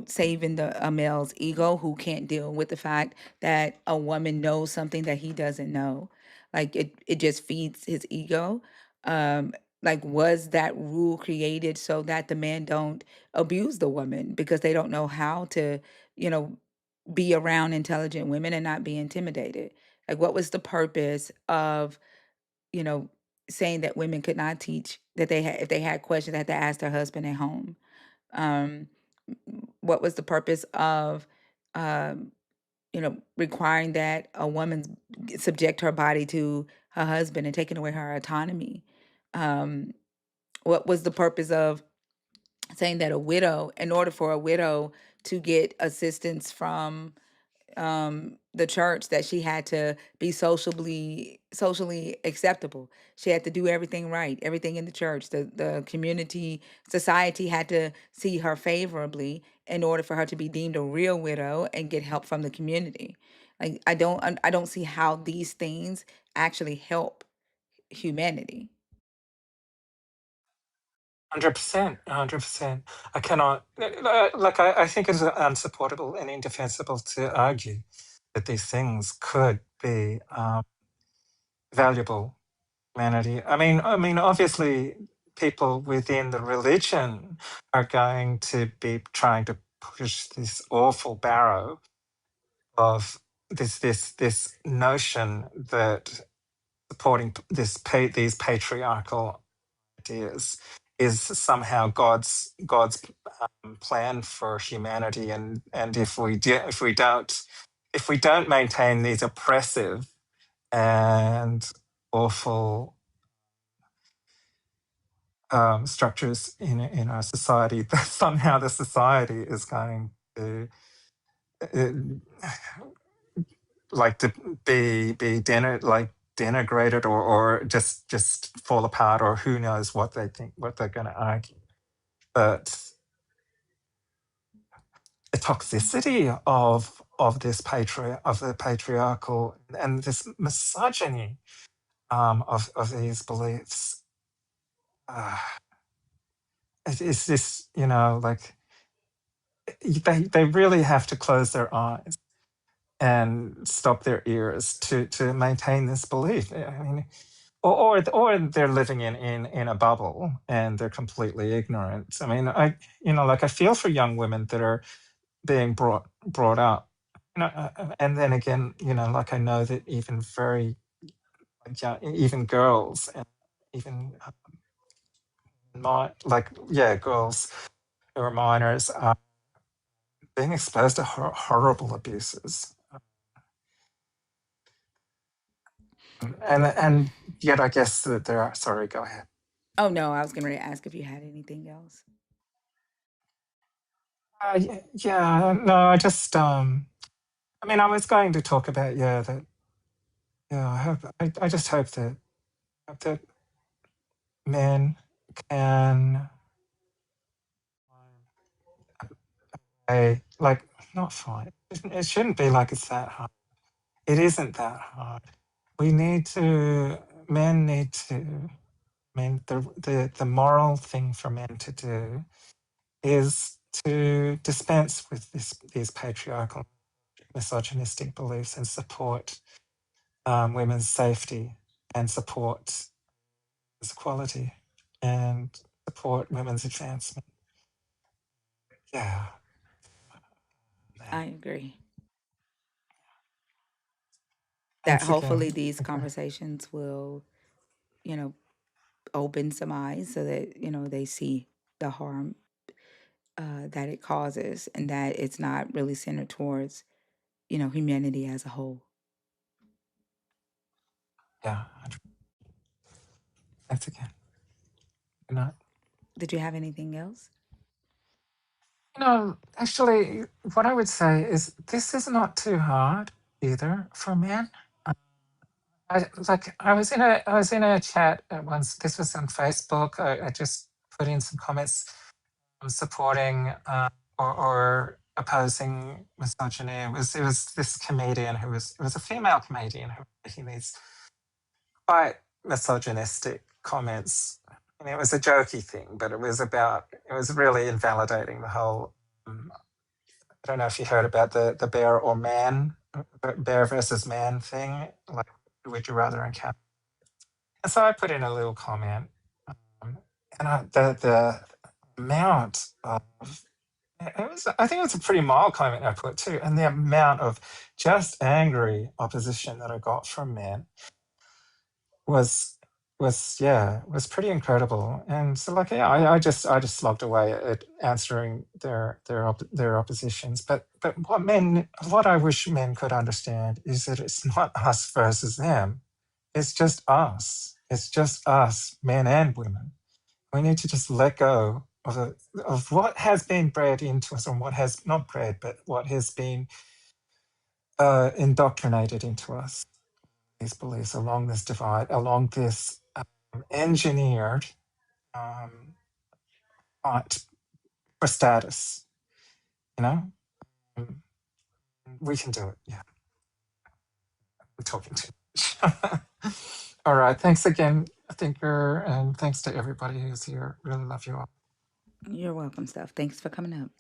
saving a male's ego who can't deal with the fact that a woman knows something that he doesn't know? Like, it just feeds his ego. um like, was that rule created so that the man don't abuse the woman because they don't know how to, you know be around intelligent women and not be intimidated? Like, what was the purpose of, you know, saying that women could not teach, that if they had questions, they had to ask their husband at home? Um, what was the purpose of, um, requiring that a woman subject her body to her husband and taking away her autonomy? Um, what was the purpose of saying that a widow, in order for a widow to get assistance from the church, that she had to be socially acceptable? She had to do everything right, everything in the church, the community, society had to see her favorably in order for her to be deemed a real widow and get help from the community. Like, I don't see how these things actually help humanity. 100%, 100%. I cannot, like, I think it's unsupportable and indefensible to argue that these things could be valuable humanity. I mean, obviously, people within the religion are going to be trying to push this awful barrow of this notion that supporting these patriarchal ideas is somehow God's plan for humanity, and if we don't if we don't maintain these oppressive and awful structures in our society, that somehow the society is going to uh, like to like denigrated or just fall apart, or who knows what they think, what they're going to argue. But the toxicity of this of the patriarchal and this misogyny of these beliefs, uh, it's this, you know, like they really have to close their eyes and stop their ears to maintain this belief. I mean, or they're living in a bubble and they're completely ignorant. I mean, I feel for young women that are being brought up, and then again, like I know that even very even girls and even girls who are minors are being exposed to horrible abuses. And yet I guess that there are, sorry, go ahead. Oh no, I was going to ask if you had anything else. Yeah, no, I just I mean, I was going to talk about that. Yeah, I just hope that men can like not fight. It shouldn't be like it's that hard. It isn't that hard. We need to. Men need to. I mean, the moral thing for men to do is to dispense with these patriarchal, misogynistic beliefs and support women's safety and support equality and support women's advancement. Yeah, I agree that thanks hopefully again. these Okay. conversations will, you know, open some eyes so that, they see the harm that it causes and that it's not really centered towards, humanity as a whole. Yeah, thanks again. Good night. Did you have anything else? Actually, what I would say is this is not too hard either for men. I was in a chat at once. This was on Facebook. I just put in some comments supporting or opposing misogyny. It was this comedian it was a female comedian who was making these quite misogynistic comments. And it was a jokey thing, but it was really invalidating the whole. I don't know if you heard about the bear or man, bear versus man thing. Like, would you rather encounter? And so I put in a little comment, and the amount of I think it was a pretty mild comment I put too, and the amount of just angry opposition that I got from men was was pretty incredible. And so I just slogged away at answering their oppositions. But what I wish men could understand is that it's not us versus them. It's just us. It's just us, men and women. We need to just let go of what has been bred into us, and what has not bred, but what has been indoctrinated into us. These beliefs along this divide, along this engineered fight for status. You know, Um, we can do it. Yeah, I'm talking too much. All right, thanks again, Thinker, and thanks to everybody who's here. Really love you all. You're welcome, Steph. Thanks for coming up.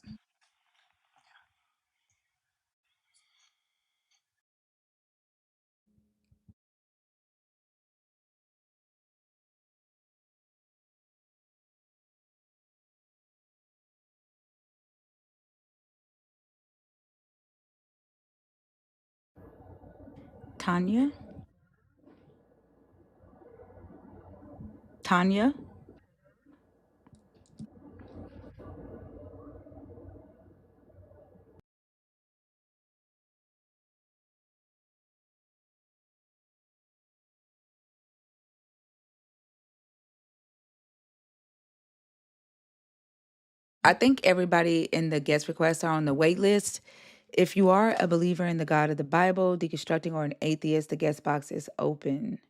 Tanya? Tanya? I think everybody in the guest requests are on the wait list. If you are a believer in the God of the Bible, deconstructing, or an atheist, the guest box is open.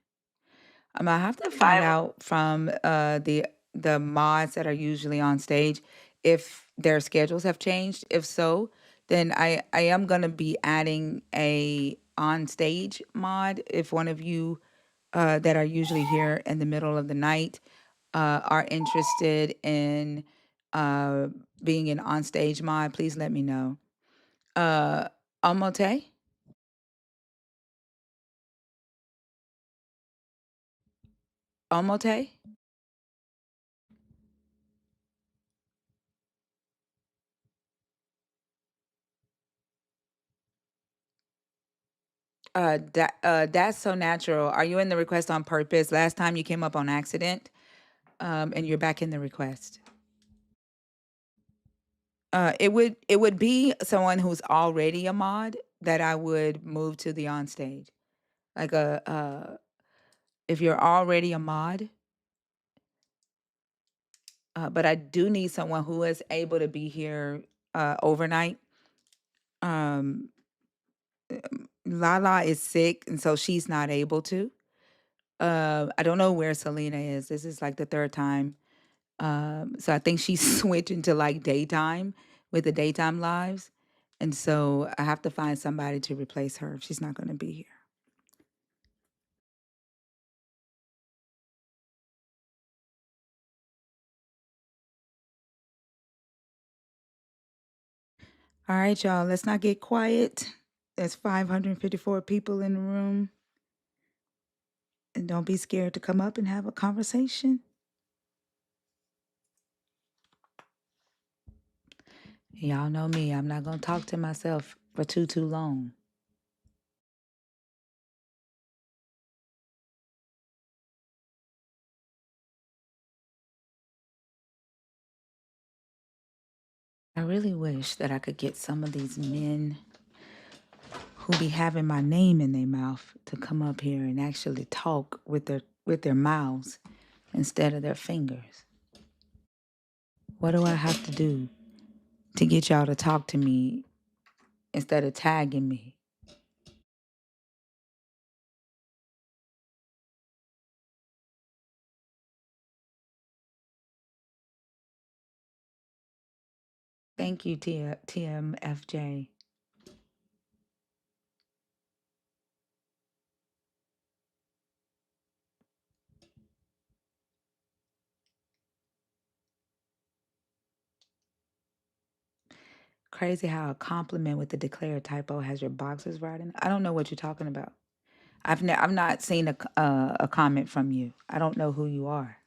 I have to find out from the mods that are usually on stage if their schedules have changed. If so, then I am gonna be adding a on stage mod. If one of you that are usually here in the middle of the night are interested in uh, being an on stage mod, please let me know. Omote, Omote. That's so natural. Are you in the request on purpose? Last time you came up on accident, and you're back in the request. It would be someone who's already a mod that I would move to the on stage. Like if you're already a mod, but I do need someone who is able to be here overnight. Um, Lala is sick, and so she's not able to. I don't know where Selena is. This is like the third time. So I think she's switching to like daytime with the daytime lives. And so I have to find somebody to replace her if she's not going to be here. All right, y'all, let's not get quiet. There's 554 people in the room. And don't be scared to come up and have a conversation. Y'all know me. I'm not going to talk to myself for too long. I really wish that I could get some of these men who be having my name in their mouth to come up here and actually talk with their mouths instead of their fingers. What do I have to do to get y'all to talk to me instead of tagging me? Thank you, TMFJ. Crazy how a compliment with the declared typo has your boxes right in. I don't know what you're talking about. I've not seen a comment from you. I don't know who you are.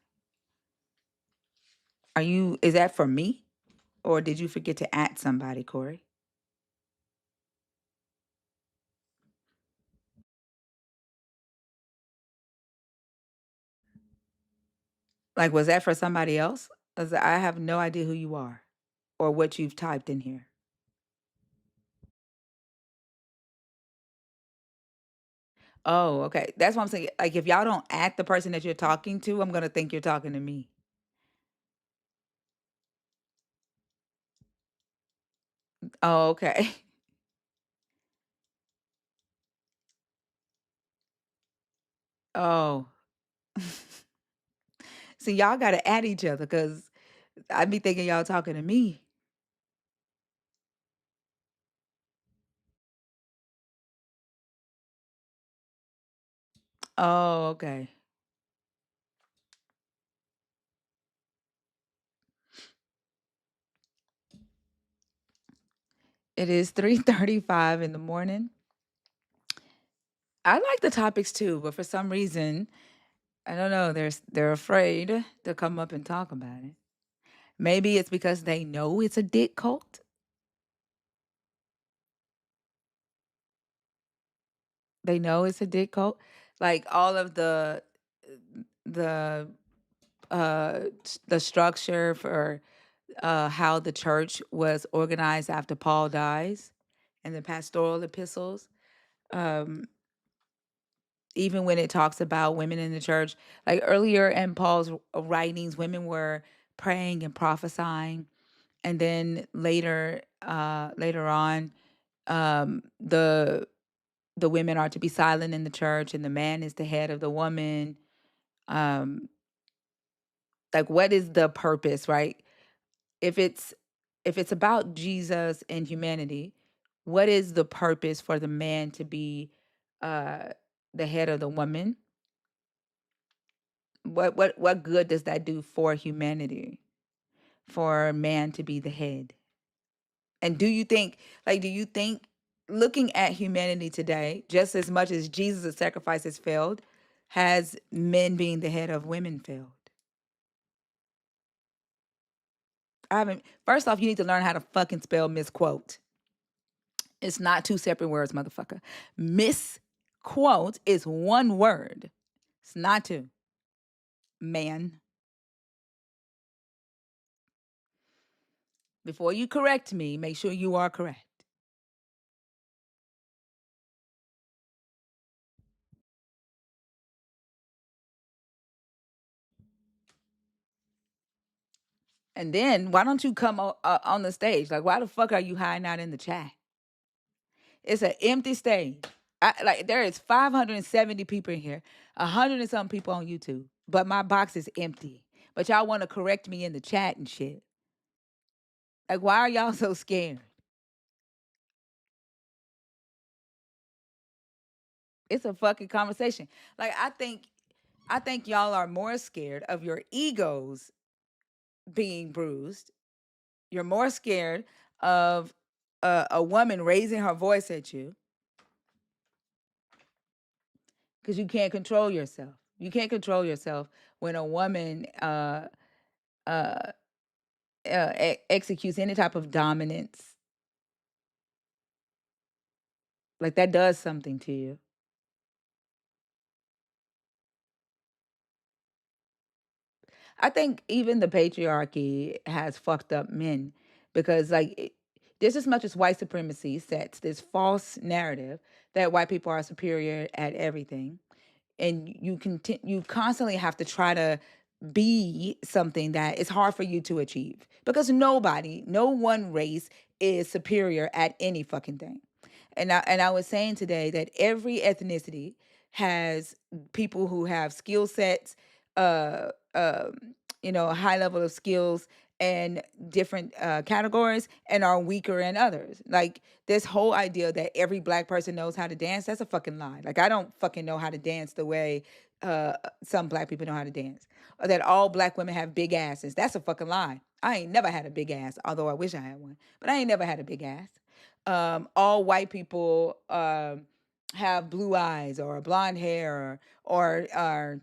Is that for me? Or did you forget to at somebody, Corey? Like, was that for somebody else? 'Cause I have no idea who you are or what you've typed in here. Oh, okay. That's what I'm saying. Like, if y'all don't at the person that you're talking to, I'm gonna think you're talking to me. Oh, okay. Oh. See, y'all gotta at each other because I be thinking y'all talking to me. Oh, okay. It is 3:35 in the morning. I like the topics too, but for some reason, I don't know, they're afraid to come up and talk about it. Maybe it's because they know it's a dick cult. They know it's a dick cult. Like all of the the structure for how the church was organized after Paul dies and the pastoral epistles. Um, even when it talks about women in the church, like earlier in Paul's writings, women were praying and prophesying, and then later on, the women are to be silent in the church, and the man is the head of the woman. Um, like, what is the purpose, right? If it's about Jesus and humanity, what is the purpose for the man to be uh, the head of the woman? What good does that do for humanity? For man to be the head? And do you think, looking at humanity today, just as much as Jesus' sacrifices failed, has men being the head of women failed? I haven't. First off, you need to learn how to fucking spell misquote. It's not two separate words, motherfucker. Misquote is one word. It's not two. Man. Before you correct me, make sure you are correct. And then why don't you come on the stage? Like, why the fuck are you hiding out in the chat? It's an empty stage. There is 570 people in here, 100 and some people on YouTube, but my box is empty. But y'all want to correct me in the chat and shit. Like, why are y'all so scared? It's a fucking conversation. Like, I think y'all are more scared of your egos being bruised. You're more scared of a woman raising her voice at you because you can't control yourself. You can't control yourself when a woman uh, executes any type of dominance. Like, that does something to you. I think even the patriarchy has fucked up men because, like, just as much as white supremacy sets this false narrative that white people are superior at everything, and you constantly have to try to be something that is hard for you to achieve because no one race is superior at any fucking thing. And I was saying today that every ethnicity has people who have skill sets, uh, um, a high level of skills and different categories, and are weaker in others. Like, this whole idea that every black person knows how to dance, that's a fucking lie. Like, I don't fucking know how to dance the way some black people know how to dance. Or that all black women have big asses. That's a fucking lie. I ain't never had a big ass, although I wish I had one. But I ain't never had a big ass. All white people have blue eyes or blonde hair or are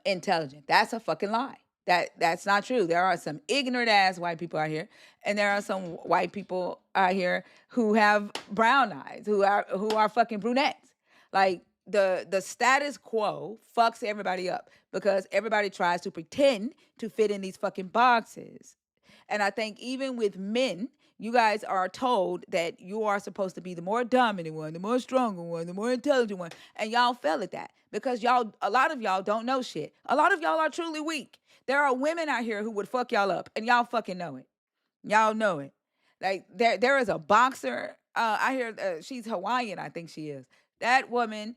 intelligent. That's a fucking lie. That's not true. There are some ignorant ass white people out here, and there are some white people out here who have brown eyes, who are fucking brunettes. Like, the status quo fucks everybody up because everybody tries to pretend to fit in these fucking boxes. And I think even with men, you guys are told that you are supposed to be the more dominant one, the more stronger one, the more intelligent one. And y'all fail at that because a lot of y'all don't know shit. A lot of y'all are truly weak. There are women out here who would fuck y'all up, and y'all fucking know it. Y'all know it. Like, there is a boxer. I hear she's Hawaiian. I think she is. That woman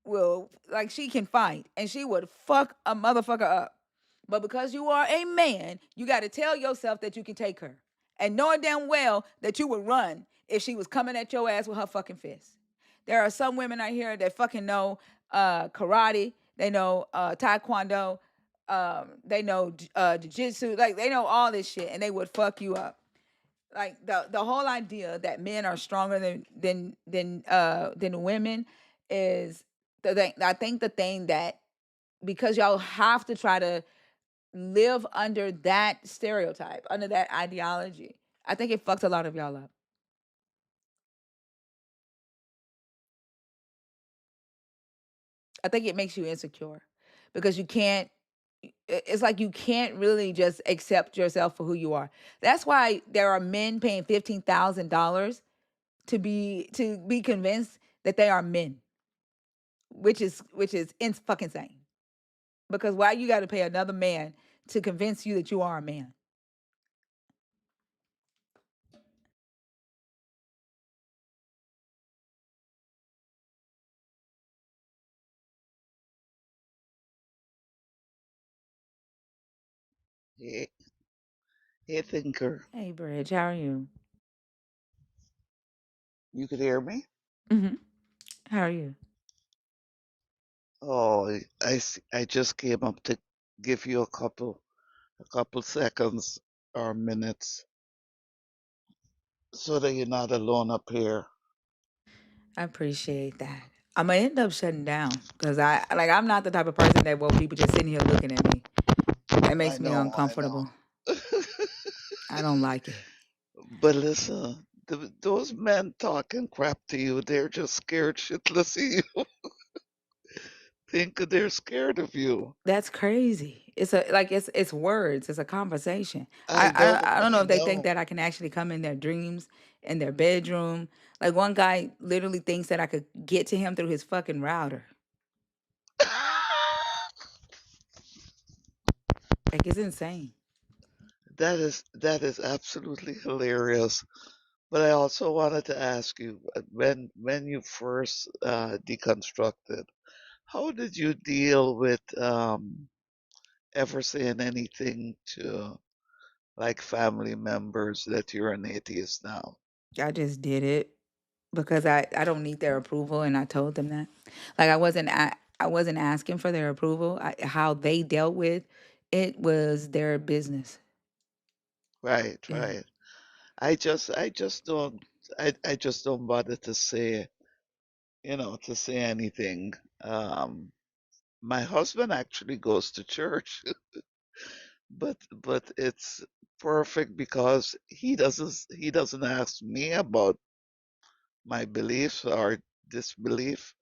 will, like, she can fight, and she would fuck a motherfucker up. But because you are a man, you got to tell yourself that you can take her, and knowing damn well that you would run if she was coming at your ass with her fucking fist. There are some women out here that fucking know karate. They know taekwondo. They know jiu-jitsu. Like, they know all this shit, and they would fuck you up. Like, the whole idea that men are stronger than women is the thing. I think the thing that, because y'all have to try to live under that stereotype, under that ideology, I think it fucks a lot of y'all up. I think it makes you insecure because you can't. It's like you can't really just accept yourself for who you are. That's why there are men paying $15,000 to be convinced that they are men, which is fucking insane. Because why you got to pay another man to convince you that you are a man? Hey, hey, thinker. Hey, Bridge, how are you? You could hear me? Mm-hmm. How are you? Oh, I just came up to give you a couple seconds or minutes so that you're not alone up here. I appreciate that. I'm gonna end up shutting down because I'm not the type of person that will people just sitting here looking at me. That I makes me know, I know. uncomfortable. I don't like it. But listen, those men talking crap to you, they're just scared shitless of you. Think they're scared of you. That's crazy. It's words. It's a conversation. I know, I don't know I if they think know. that I can actually come in their dreams, in their bedroom. Like one guy literally thinks that I could get to him through his fucking router. Like it's insane. That is absolutely hilarious. But I also wanted to ask you, when you first deconstructed, how did you deal with ever saying anything to like family members that you're an atheist now? I just did it because I don't need their approval, and I told them that. Like I wasn't asking for their approval. How they dealt with it was their business. Right, Yeah. right. I just don't bother to say, to say anything. Um, my husband actually goes to church, but it's perfect because he doesn't ask me about my beliefs or disbelief,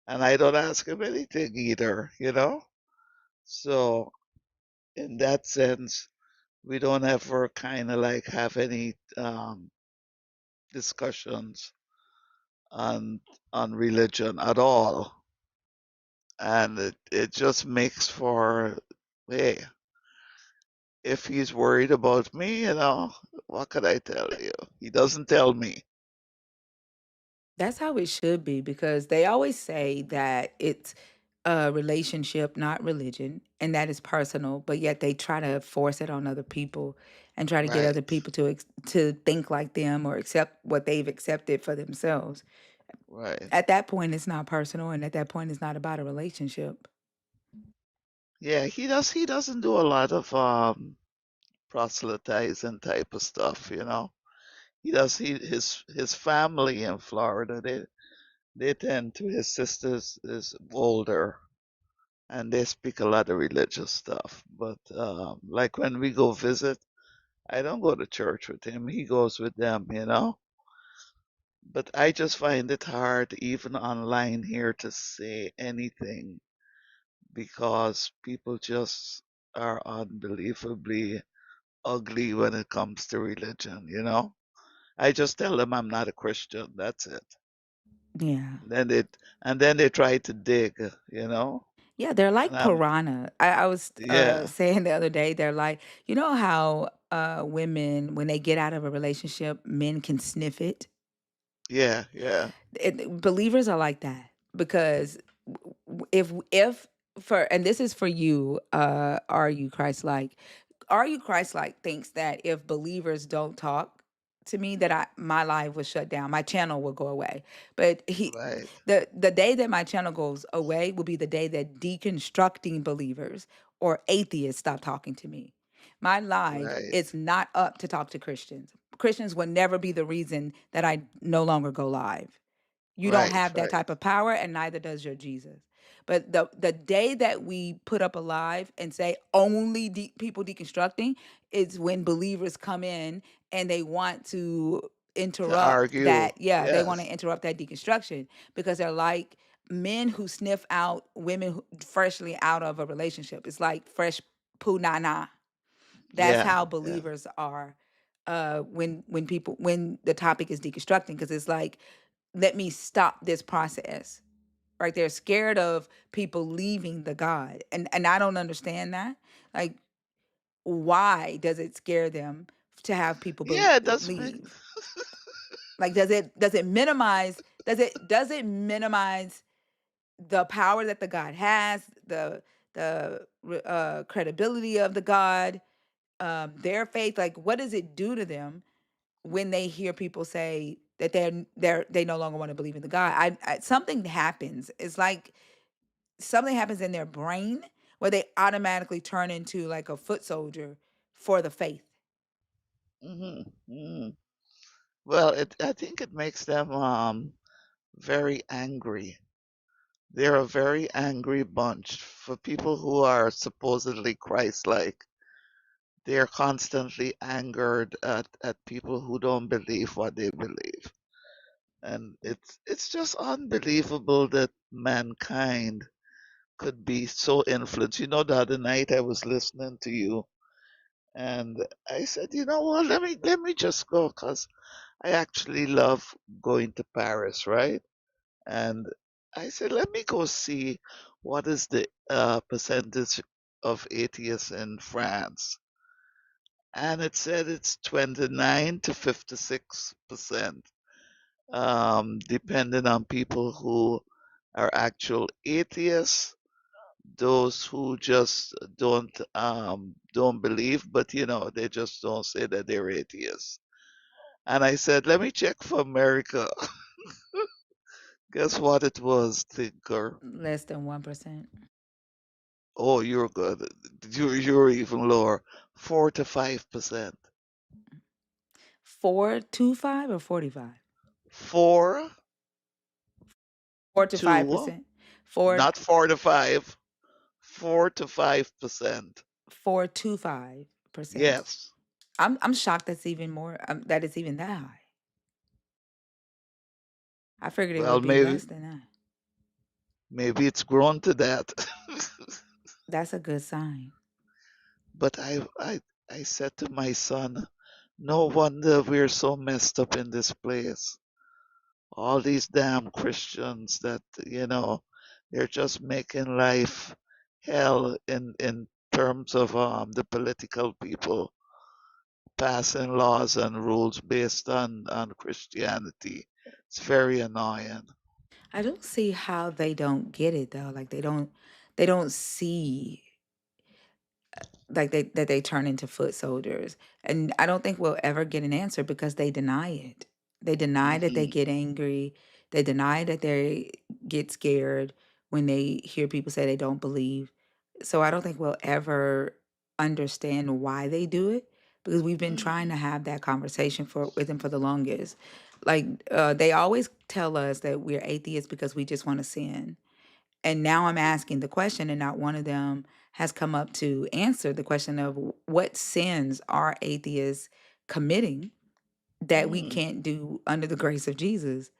and I don't ask him anything either. So in that sense, we don't ever kind of like have any discussions on religion at all, and it just makes for, hey, if he's worried about me, what could I tell you? He doesn't tell me. That's how it should be because they always say that it's a relationship, not religion, and that is personal, but yet they try to force it on other people and try to get Right, other people to think like them or accept what they've accepted for themselves. right. At that point, it's not personal, and at that point, it's not about a relationship. Yeah, he doesn't do a lot of proselytizing type of stuff. His family in Florida, they tend to, his sisters is older and they speak a lot of religious stuff. But like when we go visit, I don't go to church with him. He goes with them. But I just find it hard, even online here, to say anything because people just are unbelievably ugly when it comes to religion. I just tell them I'm not a Christian. That's it. Yeah. Then they and then they try to dig. Yeah, they're And like I'm piranha. I was yeah, saying the other day, they're like, you know how women, when they get out of a relationship, men can sniff it? yeah, yeah. Believers are like that because if for and this is for you, are you Christ like? Are you Christ like thinks that if believers don't talk to me that my life will shut down, my channel will go away. But Right, the day that my channel goes away will be the day that deconstructing believers or atheists stop talking to me. My live right, is not up to talk to Christians. Christians will never be the reason that I no longer go live. You don't right, have that right, type of power, and neither does your Jesus. But the day that we put up a live and say only people deconstructing is when believers come in and they want to to interrupt argue. that. Yeah, they want Yes, to interrupt that deconstruction because they're like men who sniff out women freshly out of a relationship. It's like fresh poo na na. That's yeah, how yeah, believers are when the topic is deconstructing because it's like let me stop this process. Right? They're scared of people leaving the God. And I don't understand that. Like why does it scare them to have people yeah. It does make leave? Like does it minimize does it minimize the power that the God has, the credibility of the God? their faith, like what does it do to them when they hear people say that they no longer want to believe in the God? Something happens. It's like something happens in their brain where they automatically turn into like a foot soldier for the faith. Hmm. Hmm. Well, I think it makes them very angry. They're a very angry bunch. For people who are supposedly Christ-like, they're constantly angered at people who don't believe what they believe. And it's just unbelievable that mankind could be so influenced. You know, the other night I was listening to you and I said, you know what, let me just go because I actually love going to Paris, right? And I said, let me go see what is the percentage of atheists in France. And it said it's 29 to 56%, depending on people who are actual atheists, those who just don't believe, but they just don't say that they're atheists. And I said, let me check for America. Guess what it was, thinker? Less than 1%. Oh, you're good. You're even lower. 4 to 5%. 425 or 45? Four 4 to to 5%. 4 not 4 to 5. 4 to 5%. 4 to 5%. Yes. I'm shocked that's even more that it's even that high. I figured it Well, would be maybe less than that. maybe it's grown to that. That's a good sign. But I said to my son, no wonder we're so messed up in this place. All these damn Christians that, they're just making life hell in terms of the political people passing laws and rules based on Christianity. It's very annoying. I don't see how they don't get it though. Like they don't see like they turn into foot soldiers. And I don't think we'll ever get an answer because they deny it. They deny that they Hmm. get angry. They deny that they get scared when they hear people say they don't believe. So I don't think we'll ever understand why they do it because we've been trying to Hmm. have that conversation with them for the longest. Like they always tell us that we're atheists because we just want to sin. And now I'm asking the question, and not one of them has come up to answer the question of what sins are atheists committing that we Hmm. can't do under the grace of Jesus?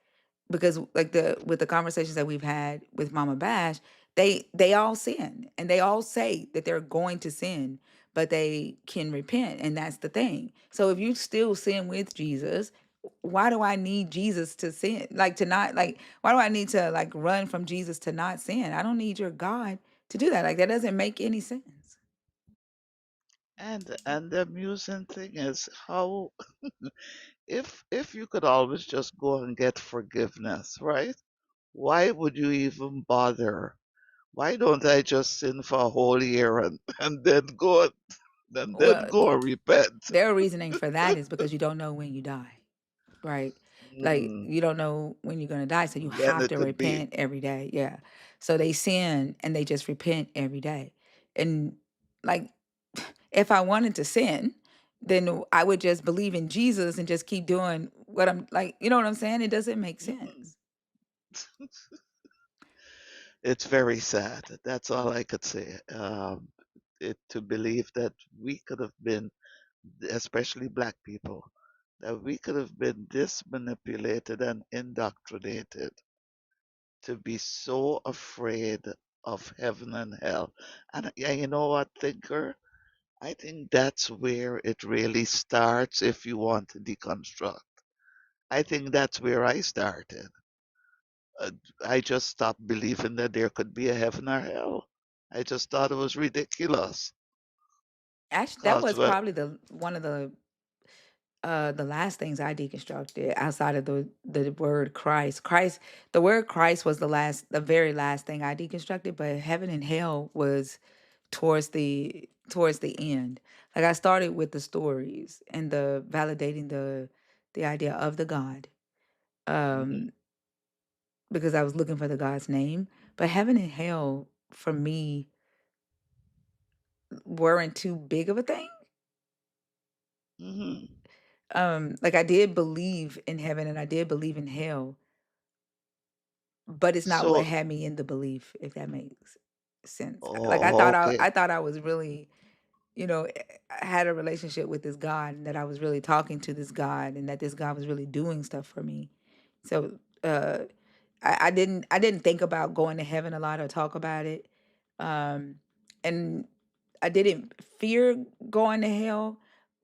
Because like the with the conversations that we've had with Mama Bash, they all sin and they all say that they're going to sin, but they can repent, and that's the thing. So if you still sin with Jesus, why do I need Jesus to sin? Like to not like why do I need to like run from Jesus to not sin? I don't need your God to do that. Like that doesn't make any sense. And the amusing thing is how if you could always just go and get forgiveness, right? Why would you even bother? Why don't I just sin for a whole year and then Well, go and repent? their reasoning for that is because you don't know when you die. Right? Like Mm, you don't know when you're gonna die, so you when have it to could be. repent every day. Yeah. So they sin and they just repent every day. And like if I wanted to sin, then I would just believe in Jesus and just keep doing what I'm like, you know what I'm saying? It doesn't make Mm. sense. It's very sad. That's all I could say. To believe that we could have been, especially black people, that we could have been this manipulated and indoctrinated to be so afraid of heaven and hell. And yeah, you know what, thinker? I think that's where it really starts if you want to deconstruct. I think that's where I started. Uh, I just stopped believing that there could be a heaven or hell. I just thought it was ridiculous. Actually, that Cause was what? probably the one of the last things I deconstructed outside of the word Christ. The word Christ was the very last thing I deconstructed, but heaven and hell was towards the end. Like I started with the stories and the validating the idea of the God. Hmm. Um because I was looking for the God's name. But heaven and hell for me weren't too big of a thing. Hmm. Like I did believe in heaven and I did believe in hell, but it's not what So, had me in the belief, if that makes sense. Like oh, okay. I thought I was really, I had a relationship with this God and that I was really talking to this God and that this God was really doing stuff for me. So I didn't think about going to heaven a lot or talk about it. Um, and I didn't fear going to hell,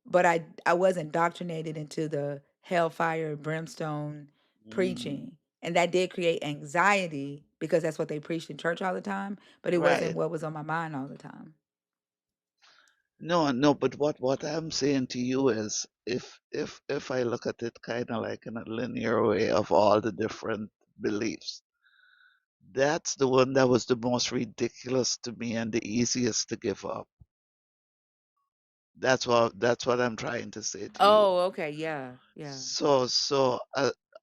but I was indoctrinated into the hellfire brimstone Mm, preaching. And that did create anxiety because that's what they preached in church all the time, but it wasn't right. what was on my mind all the time. No, no, but what I'm saying to you is if I look at it kind of like in a linear way of all the different beliefs, that's the one that was the most ridiculous to me and the easiest to give up. That's what I'm trying to say to you. Oh, okay, yeah, yeah, So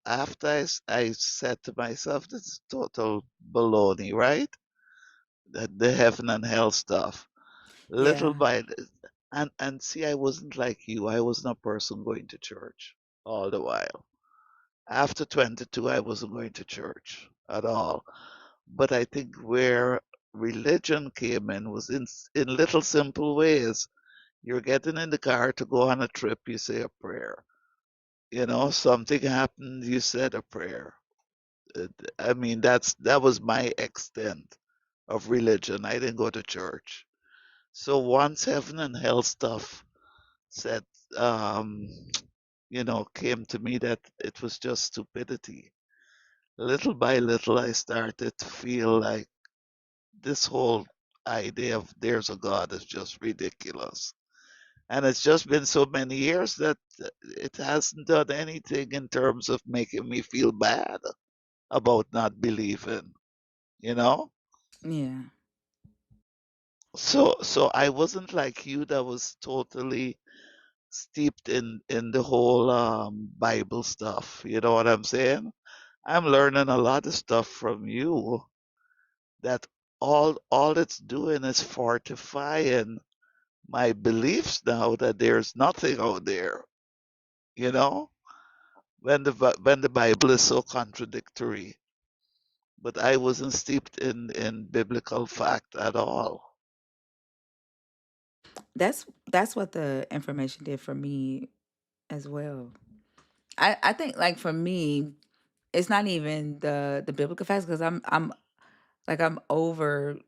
after I said to myself, this is total baloney, right? The heaven and hell stuff. Little yeah, by and see, I wasn't like you. I wasn't a person going to church all the while. After 22, I wasn't going to church at all. But I think where religion came in was in little simple ways. You're getting in the car to go on a trip, you say a prayer. Something happened, you said a prayer. Uh, I mean, that was my extent of religion. I didn't go to church. So once heaven and hell stuff said, um, came to me that it was just stupidity. Little by little, I started to feel like this whole idea of there's a God is just ridiculous. And it's just been so many years that it hasn't done anything in terms of making me feel bad about not believing, you know? yeah. So I wasn't like you that was totally steeped in the whole Bible stuff. You know what I'm saying? I'm learning a lot of stuff from you that all it's doing is fortifying my beliefs now that there's nothing out there, you know? When the Bible is so contradictory. But I wasn't steeped in biblical fact at all. That's what the information did for me as well. I think like for me, it's not even the biblical facts because I'm over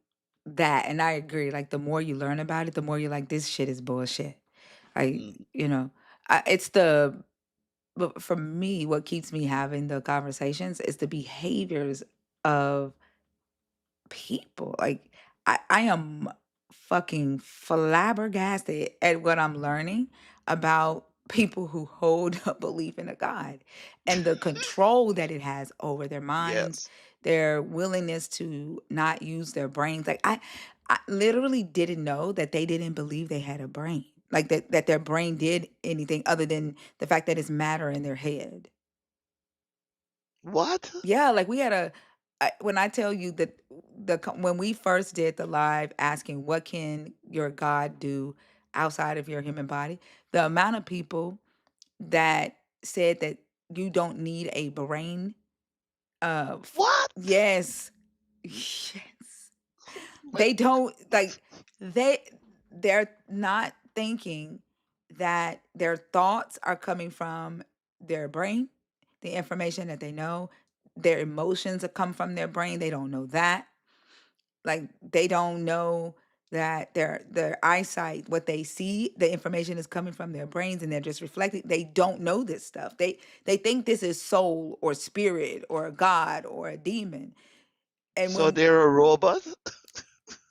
that, and I agree. Like the more you learn about it, the more you're like, this shit is bullshit. Like Mm. it's the but for me, what keeps me having the conversations is the behaviors of people. Like I am fucking flabbergasted at what I'm learning about people who hold a belief in a God and the control that it has over their minds, Yes. their willingness to not use their brains. Like I literally didn't know that they didn't believe they had a brain. Like that their brain did anything other than the fact that it's matter in their head. What? Yeah, like we had when I tell you that when we first did the live asking what can your God do outside of your human body, the amount of people that said that you don't need a brain, What? yes, yes, My- they don't like they they're not thinking that their thoughts are coming from their brain, the information that they know, their emotions that come from their brain, they don't know that. Like they don't know that their eyesight, what they see, the information is coming from their brains and they're just reflecting. They don't know this stuff. They think this is soul or spirit or a god or a demon. And So when they're a robot?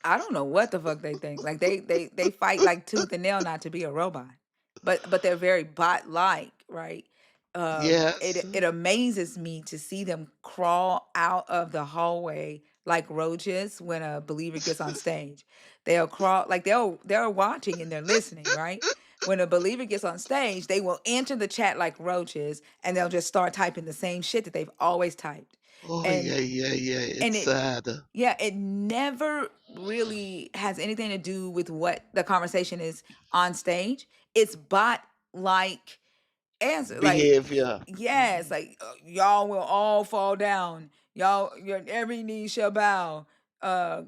I don't know what the fuck they think. Like they fight like tooth and nail not to be a robot. But they're very bot like, right? Yes. It amazes me to see them crawl out of the hallway like roaches when a believer gets on stage. They'll crawl like they're watching and they're listening, right? When a believer gets on stage, they will enter the chat like roaches and they'll just start typing the same shit that they've always typed. Oh And yeah, yeah, yeah. and It's it sad. yeah, it never really has anything to do with what the conversation is on stage. It's bot like answer like Behavior. yes, like y'all will all fall down. Y'all your every knee shall bow. Uh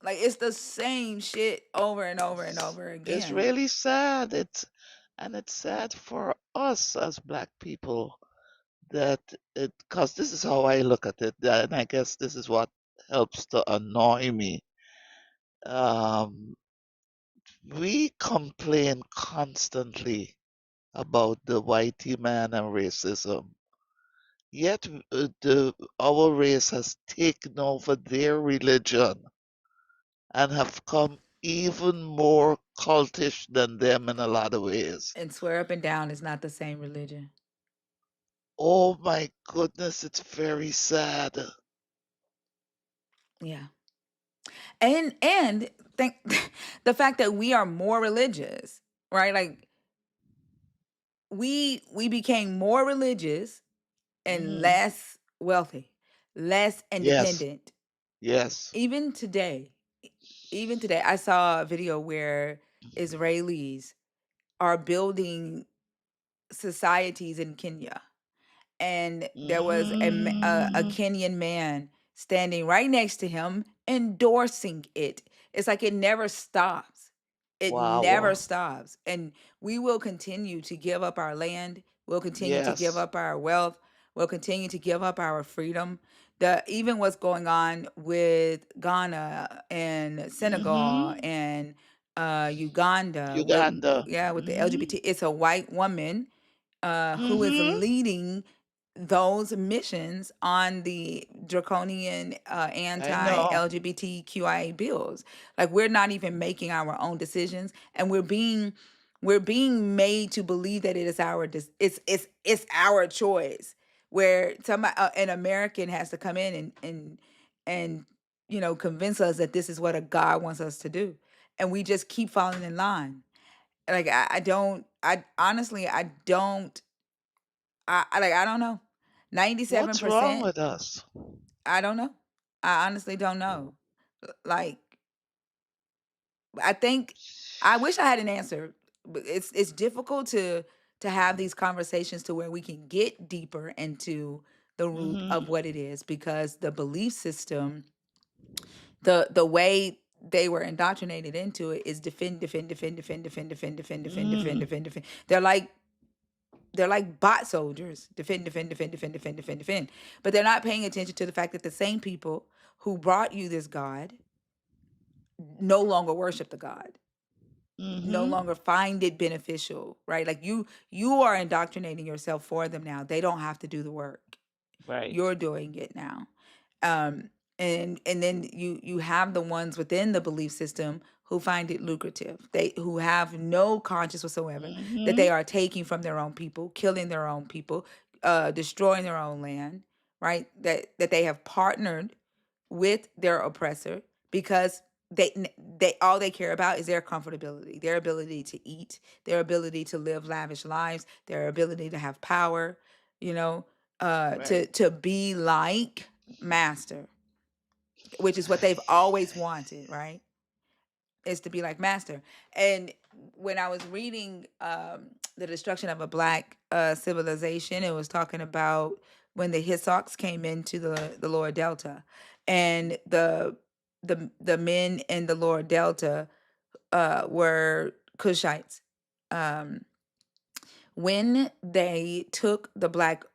like it's the same shit over and over and over It's again. really sad. It's sad for us as black people that it, because this is how I look at it, and I guess this is what helps to annoy me. Um, we complain constantly about the whitey man and racism, yet our race has taken over their religion and have come even more cultish than them in a lot of ways. And swear up and down is not the same religion. Oh my goodness, it's very sad. Yeah. And think the fact that we are more religious, right? Like we became more religious and Hmm. less wealthy, less Yes, independent. yes. Even today, even today, I saw a video where Israelis are building societies in Kenya, and there was a Hmm. Kenyan man standing right next to him endorsing it. It's like it never stops. It never Wow. stops. And we will continue to give up our land. We'll continue to give Yes. up our wealth. We'll continue to give up our freedom. The even what's going on with Ghana and Senegal Hmm. and Uganda with Uganda. yeah with the Hmm. LGBT. It's a white woman who is Hmm. leading those missions on the draconian I know. anti-LGBTQIA bills. Like we're not even making our own decisions, and we're being made to believe that it is our it's our choice. Where somebody an American has to come in and convince us that this is what a God wants us to do, and we just keep falling in line. Like I don't I honestly I don't I don't know. What's wrong 97%, with us? I don't know. I honestly don't know. Like I think I wish I had an answer, but it's difficult to have these conversations to where we can get deeper into the root Hmm. of what it is because the belief system, the way they were indoctrinated into it is defend, defend, defend, defend, defend, defend, defend, defend, defend, Mm. defend, defend. They're like bot soldiers. Defend, defend, defend, defend, defend, defend, defend. But they're not paying attention to the fact that the same people who brought you this God no longer worship the God, no Hmm. longer find it beneficial, right? Like you are indoctrinating yourself for them now. They don't have to do the work. Right. You're doing it now. um and then you have the ones within the belief system who find it lucrative, they who have no conscience whatsoever that Hmm. they are taking from their own people, killing their own people, destroying their own land, right? That they have partnered with their oppressor because they all they care about is their comfortability, their ability to eat, their ability to live lavish lives, their ability to have power, you know, Right. to be like master, which is what they've always wanted, right? Is to be like master. And when I was reading the destruction of a black civilization, it was talking about when the Hissox came into the lower delta, and the men in the lower delta were Cushites. Um, when they took the black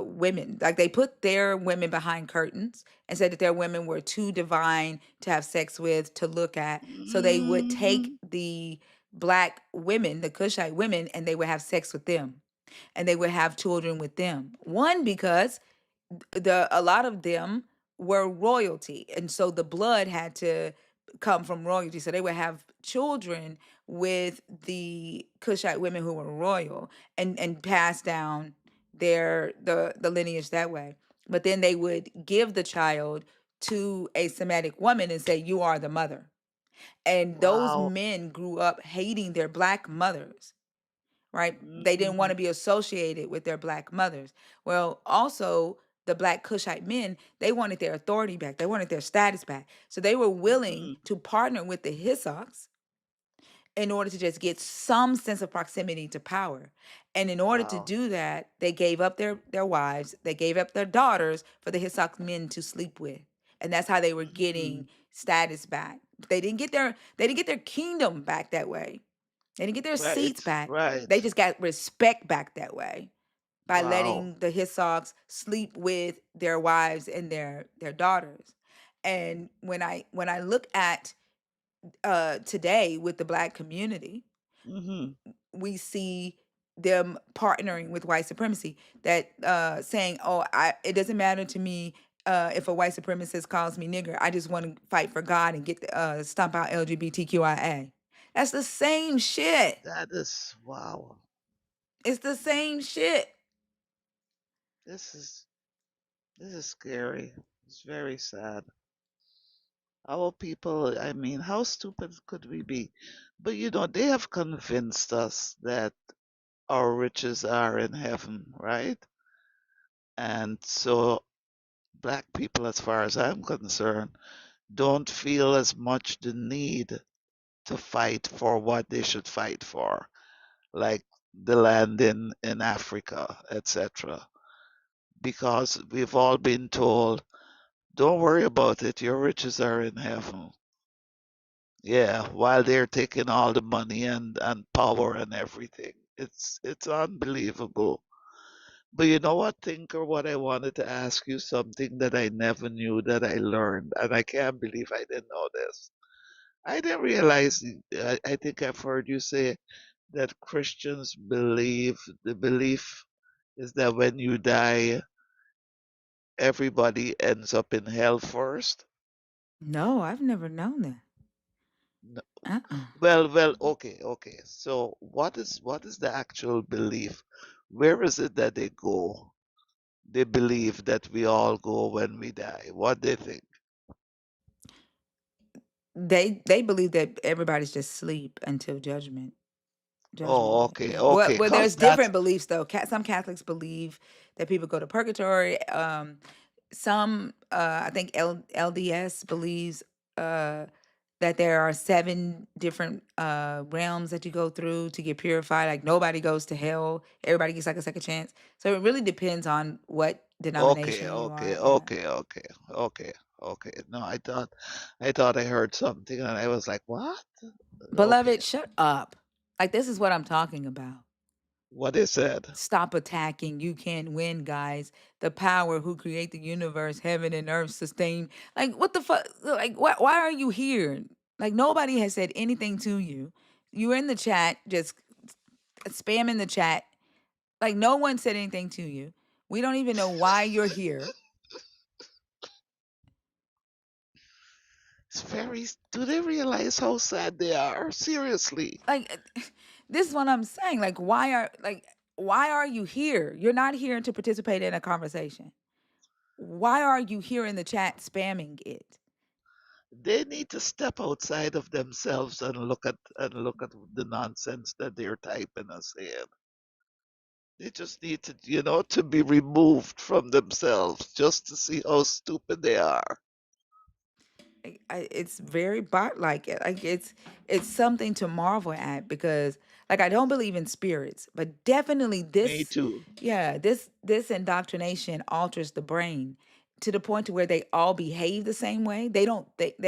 women, like they put their women behind curtains and said that their women were too divine to have sex with, to look at. So they would take Hmm. the black women, the Cushite women, and they would have sex with them and they would have children with them. One, because the a lot of them were royalty, and so the blood had to come from royalty, so they would have children with the Cushite women who were royal and pass down the lineage that way. But then they would give the child to a Semitic woman and say, "You are the mother." And those Wow. men grew up hating their black mothers, right? They didn't want Hmm. to be associated with their black mothers. Well, also the black Cushite men, they wanted their authority back. They wanted their status back. So they were willing Hmm. to partner with the Hissox in order to just get some sense of proximity to power. And in order to Wow. do that, they gave up their wives, they gave up their daughters for the Hissox men to sleep with. And that's how they were Hmm. getting status back. They didn't get their kingdom back that way. They didn't get their Right. seats back. Right. They just got respect back that way by Wow. letting the Hissox sleep with their wives and their daughters. And when I look at today with the black community, Hmm. we see them partnering with white supremacy, that saying, "Oh, it doesn't matter to me if a white supremacist calls me nigger. I just want to fight for God and get stomp out LGBTQIA." That's the same shit. That is wow. It's the same shit. This is this is scary. It's very sad. Our people, I mean, how stupid could we be? But they have convinced us that our riches are in heaven, right? And so black people, as far as I'm concerned, don't feel as much the need to fight for what they should fight for, like the land in Africa, etc. Because we've all been told, don't worry about it, your riches are in heaven. Yeah, while they're taking all the money and power and everything. It's unbelievable. But you know what, Tinker, what I wanted to ask you something that I never knew that I learned, and I can't believe I didn't know this. I didn't realize, I think I've heard you say that Christians believe, the belief is that when you die, everybody ends up in hell first. No, I've never known that. No. Uh-uh. Well, okay. So what is the actual belief? Where is it that they go? They believe that we all go when we die. What they think? They believe that everybody's just asleep until Judgment Oh, Day. okay, Yeah. Well, okay, well, cause there's that's different beliefs though. Some Catholics believe that people go to purgatory. Some, I think LDS believes uh, that there are 7 different realms that you go through to get purified. Like nobody goes to hell. Everybody gets like a second chance. So it really depends on what okay, denomination you okay, are. Yeah. okay, okay, okay, okay. No, I thought I heard something, and I was like, what? Okay, Beloved, shut up. Like this is what I'm talking about. what they said. Stop attacking. You can't win, guys. The power who create the universe, heaven and earth, sustain. Like what the fuck? Like why are you here? Like nobody has said anything to you. You're in the chat, just spamming the chat. Like no one said anything to you. We don't even know why you're here. It's very. Do they realize how sad they are? Seriously. Like this is what I'm saying. Why are you here? You're not here to participate in a conversation. Why are you here in the chat spamming it? They need to step outside of themselves and look at the nonsense that they're typing and saying. They just need to be removed from themselves just to see how stupid they are. It's very bot like it. Like it's something to marvel at because like I don't believe in spirits, but definitely Me this, too. yeah, this indoctrination alters the brain to the point to where they all behave the same way. They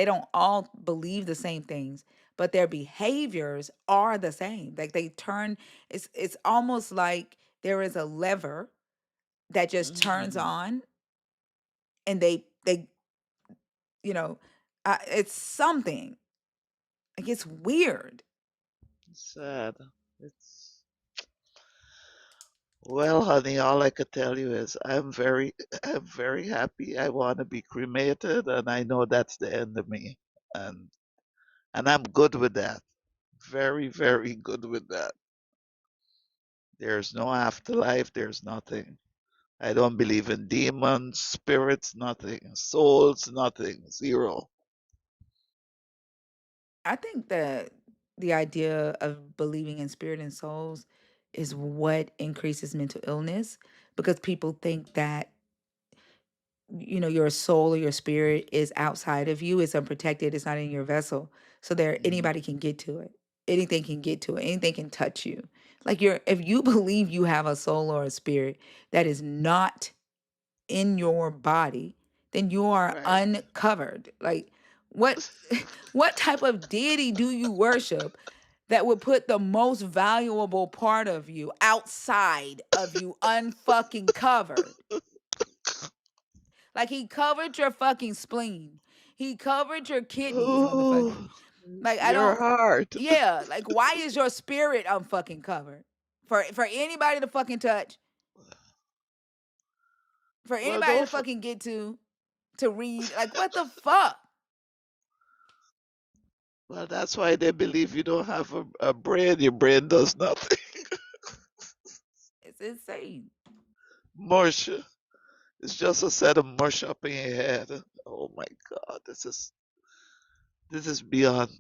don't all believe the same things, but their behaviors are the same. Like they turn, it's almost like there is a lever that just turns Hmm. on and they you know it's something. Like it's weird. Sad. It's Well, honey, all I could tell you is I'm very happy. I want to be cremated, and I know that's the end of me, and and I'm good with that. Very, very good with that. There's no afterlife. There's nothing. I don't believe in demons, spirits, nothing. Souls, nothing. Zero. I think that the idea of believing in spirit and souls is what increases mental illness because people think that your soul or your spirit is outside of you, it's unprotected, it's not in your vessel. So there Mm, anybody can get to it. Anything can get to it. Anything can touch you. Like if you believe you have a soul or a spirit that is not in your body, then you are right. uncovered. Like what what type of deity do you worship that would put the most valuable part of you outside of you unfucking covered? Like he covered your fucking spleen. He covered your kidneys, motherfucker. Oh, Like I your don't heart. yeah, like why is your spirit unfucking covered? For anybody to fucking touch, for Well, anybody to don't. fucking get to read. Like what the fuck? Well, that's why they believe you don't have a brain. Your brain does nothing. It's insane. Mush. It's just a set of mush up in your head. Oh my God, this is beyond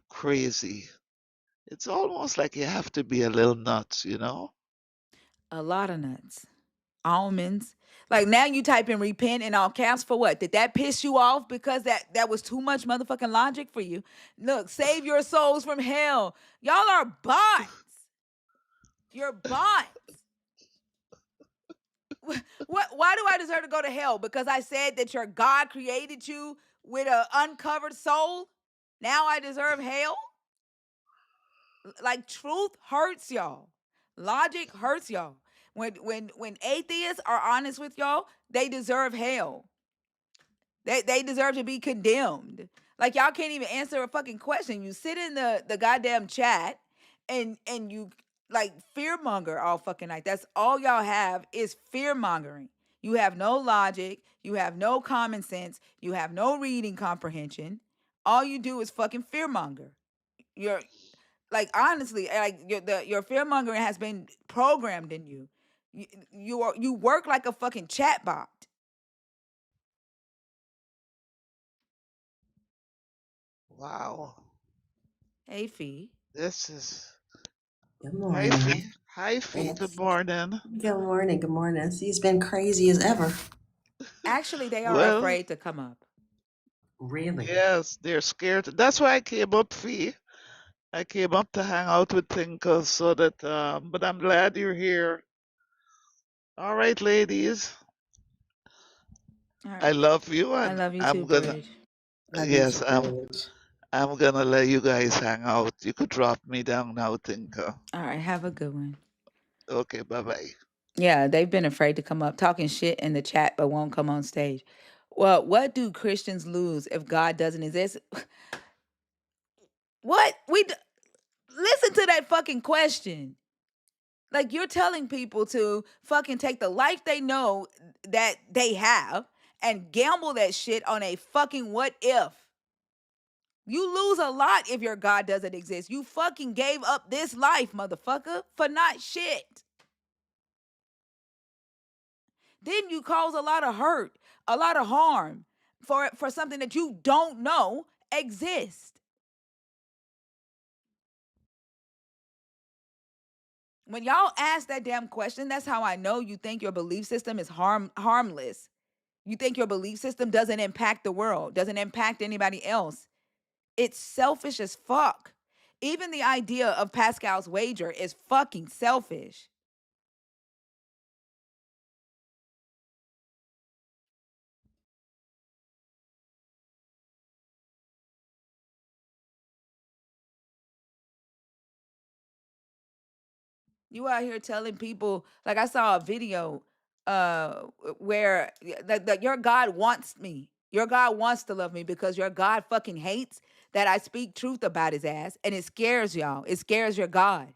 crazy. It's almost like you have to be a little nuts, you know? A lot of nuts. Almonds. Like now you type in repent in all caps for what? Did that piss you off because that was too much motherfucking logic for you? Look, save your souls from hell. Y'all are bots. You're bots. What why do I deserve to go to hell? Because I said that your God created you with an uncovered soul? Now I deserve hell? Like truth hurts y'all. Logic hurts y'all. When atheists are honest with y'all, they deserve hell. They deserve to be condemned. Like y'all can't even answer a fucking question. You sit in the goddamn chat and you like fear monger all fucking night. That's all y'all have is fear mongering. You have no logic, you have no common sense, you have no reading comprehension. All you do is fucking fear monger. You're like honestly, like your fear mongering has been programmed in you. You work like a fucking chat bot. Wow. Hey Fee. This is. Good Hi, Fee. morning. Hi, Fee. Good It's morning. good morning. Good morning. See, it's been crazy as ever. Actually, they are Well, afraid to come up. Really? yes, they're scared. That's why I came up, Fee. I came up to hang out with Thinkers so that, but I'm glad you're here. All right, ladies. All I right. love you, I and love you too, I'm gonna, Bridge. Love you too, yes, Bridge. I'm gonna let you guys hang out. You could drop me down now, Tinker. All right, have a good one. Okay, bye bye. Yeah, they've been afraid to come up, talking shit in the chat, but won't come on stage. Well, what do Christians lose if God doesn't exist? What? Listen to that fucking question. Like you're telling people to fucking take the life they know that they have and gamble that shit on a fucking what if. You lose a lot if your God doesn't exist. You fucking gave up this life, motherfucker, for not shit. Then you cause a lot of hurt, a lot of harm for something that you don't know exists. When y'all ask that damn question, that's how I know you think your belief system is harmless. You think your belief system doesn't impact the world, doesn't impact anybody else. It's selfish as fuck. Even the idea of Pascal's wager is fucking selfish. You out here telling people, like I saw a video where that your God wants me. Your God wants to love me because your God fucking hates that I speak truth about his ass and it scares y'all. It scares your God.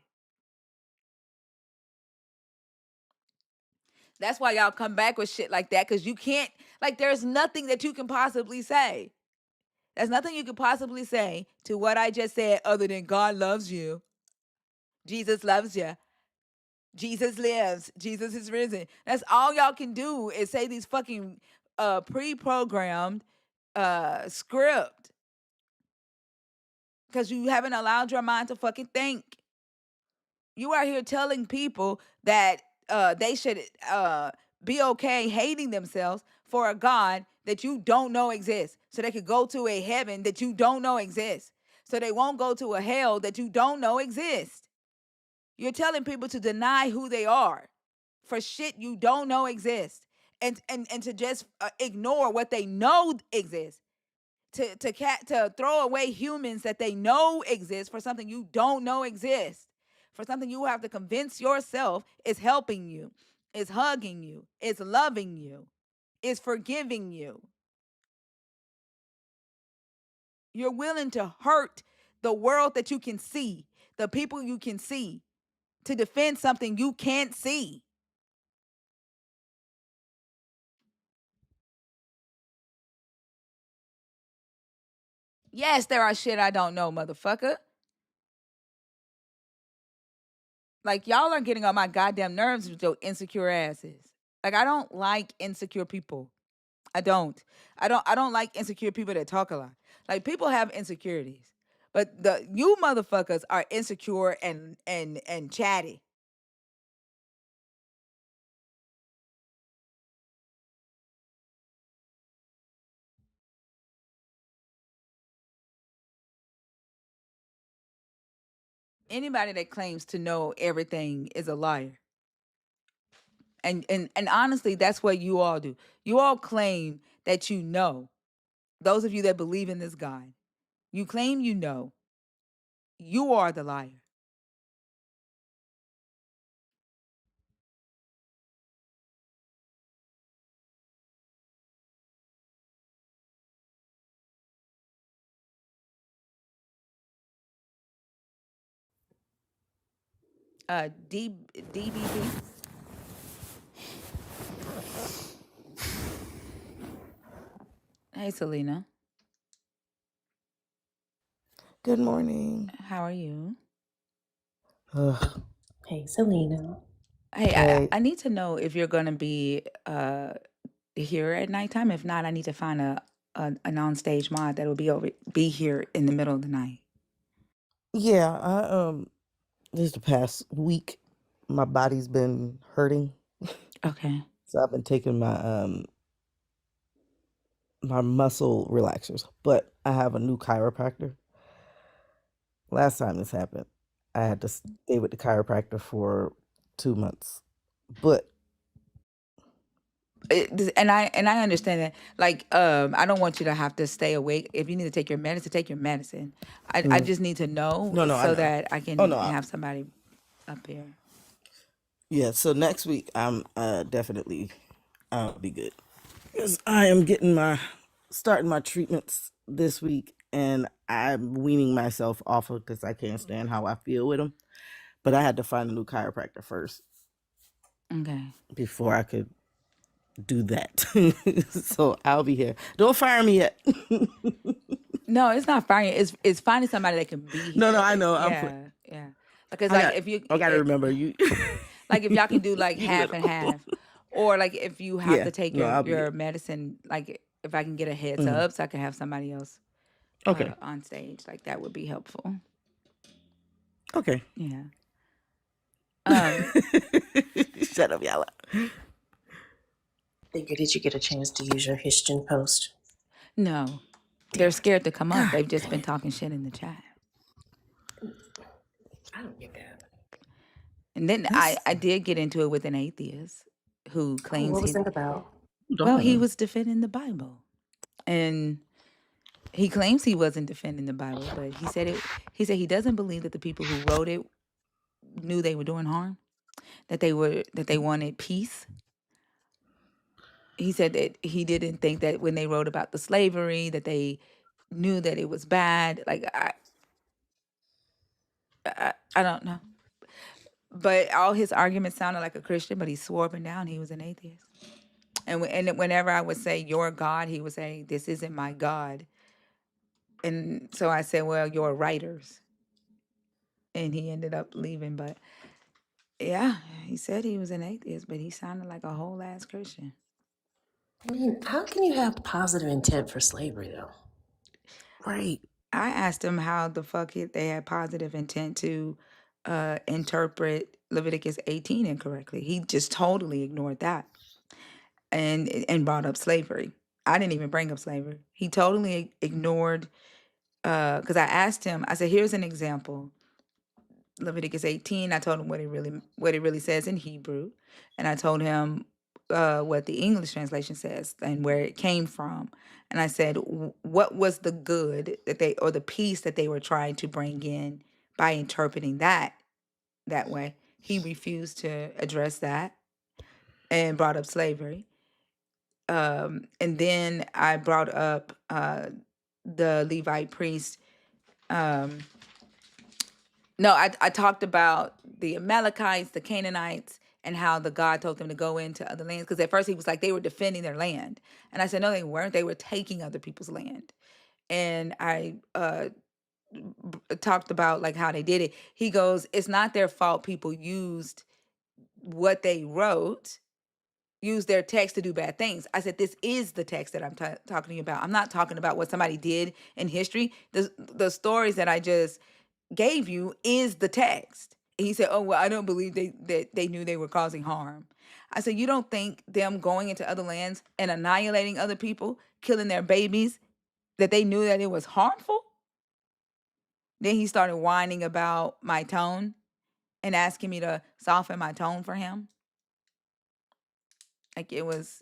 That's why y'all come back with shit like that cuz you can't like there's nothing that you can possibly say. There's nothing you could possibly say to what I just said other than God loves you. Jesus loves you. Jesus lives. Jesus is risen. That's all y'all can do is say these fucking pre-programmed script because you haven't allowed your mind to fucking think. You are here telling people that they should be okay hating themselves for a God that you don't know exists, so they could go to a heaven that you don't know exists, so they won't go to a hell that you don't know exists. You're telling people to deny who they are for shit you don't know exists, and to just ignore what they know exists. To throw away humans that they know exist for something you don't know exists, for something you have to convince yourself is helping you, is hugging you, is loving you, is forgiving you. You're willing to hurt the world that you can see, the people you can see, to defend something you can't see. Yes, there are shit I don't know, motherfucker. Like, y'all are getting on my goddamn nerves with your insecure asses. Like, I don't like insecure people. I don't. I don't like insecure people that talk a lot. Like, people have insecurities. But you motherfuckers are insecure and chatty. Anybody that claims to know everything is a liar. And honestly, that's what you all do. You all claim that you know. Those of you that believe in this God, you claim you know. You are the liar. DBB. Hey, Selena. Good morning. How are you? Ugh. Hey, Selena. Hey, Hey, I need to know if you're going to be here at nighttime. If not, I need to find an on-stage mod that will be here in the middle of the night. yeah, this is the past week, my body's been hurting, Okay. so I've been taking my muscle relaxers, but I have a new chiropractor. Last time this happened, I had to stay with the chiropractor for 2 months. But And I understand that. Like, I don't want you to have to stay awake. If you need to take your medicine, take your medicine. I mm, just need to know no, I so know. that I Oh can no, have somebody up here. yeah. So next week, I'm definitely I'll be good because I am starting my treatments this week, and I'm weaning myself off of because I can't stand how I feel with them. But I had to find a new chiropractor first Okay. before I could do that. So I'll be here. Don't fire me yet. No, it's not finding. It's finding somebody that can be No, here. I know. Yeah, yeah. Because I like got. if you, I got to remember you. like if y'all can do like You half and little. half, or like if you have Yeah. to take No, your I'll be here. medicine, like if I can get a heads Mhm. up, so I can have somebody else Okay. on stage, like that would be helpful. Okay. Yeah. Um. Shut up, y'all. Figure, did you get a chance to use your Christian post? No, they're Damn it. scared to come up. God They've just damn been it. talking shit in the chat. I don't get that. And then That's I did get into it with an atheist who Oh, claims what was that about? well, he darn. was defending the Bible. And he claims he wasn't defending the Bible, but he said he doesn't believe that the people who wrote it knew they were doing harm, that they wanted peace. He said that he didn't think that when they wrote about the slavery that they knew that it was bad. Like I don't know. But all his arguments sounded like a Christian, but he swore up and down he was an atheist. And whenever I would say your God, he would say this isn't my God. And so I said, well, your writers. And he ended up leaving, but Yeah, he said he was an atheist, but he sounded like a whole ass Christian. I mean, how can you have positive intent for slavery, though? Right. I asked him how the fuck they had positive intent to interpret Leviticus 18 incorrectly. He just totally ignored that and brought up slavery. I didn't even bring up slavery. He totally ignored because I asked him. I said, "Here's an example." Leviticus 18. I told him what it really says in Hebrew, and I told him what the English translation says and where it came from. And I said, what was the good that they or the peace that they were trying to bring in by interpreting that way? He refused to address that and brought up slavery. And then I brought up the Levite priest. No, I talked about the Amalekites, the Canaanites, and how the God told them to go into other lands. Because at first he was like they were defending their land, and I said no, they weren't. They were taking other people's land. And I talked about like how they did it. He goes, it's not their fault. People used what they wrote, used their text to do bad things. I said this is the text that I'm talking to you about. I'm not talking about what somebody did in history. The stories that I just gave you is the text. And he said, "Oh well, I don't believe that they knew they were causing harm." I said, "You don't think them going into other lands and annihilating other people, killing their babies, that they knew that it was harmful?" Then he started whining about my tone and asking me to soften my tone for him. Like it was,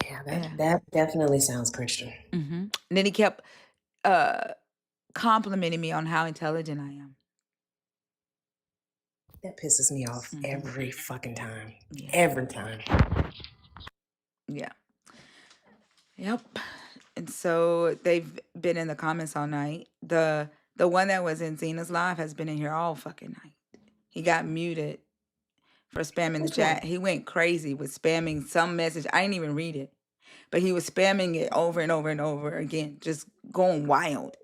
Yeah, yeah. that definitely sounds Christian. And then he kept complimenting me on how intelligent I am. That pisses me off every fucking time. Yeah. Every time. Yeah. Yep. And so they've been in the comments all night. The one that was in Zena's live has been in here all fucking night. He got muted for spamming the chat. He went crazy with spamming some message. I didn't even read it. But he was spamming it over and over and over again, just going wild.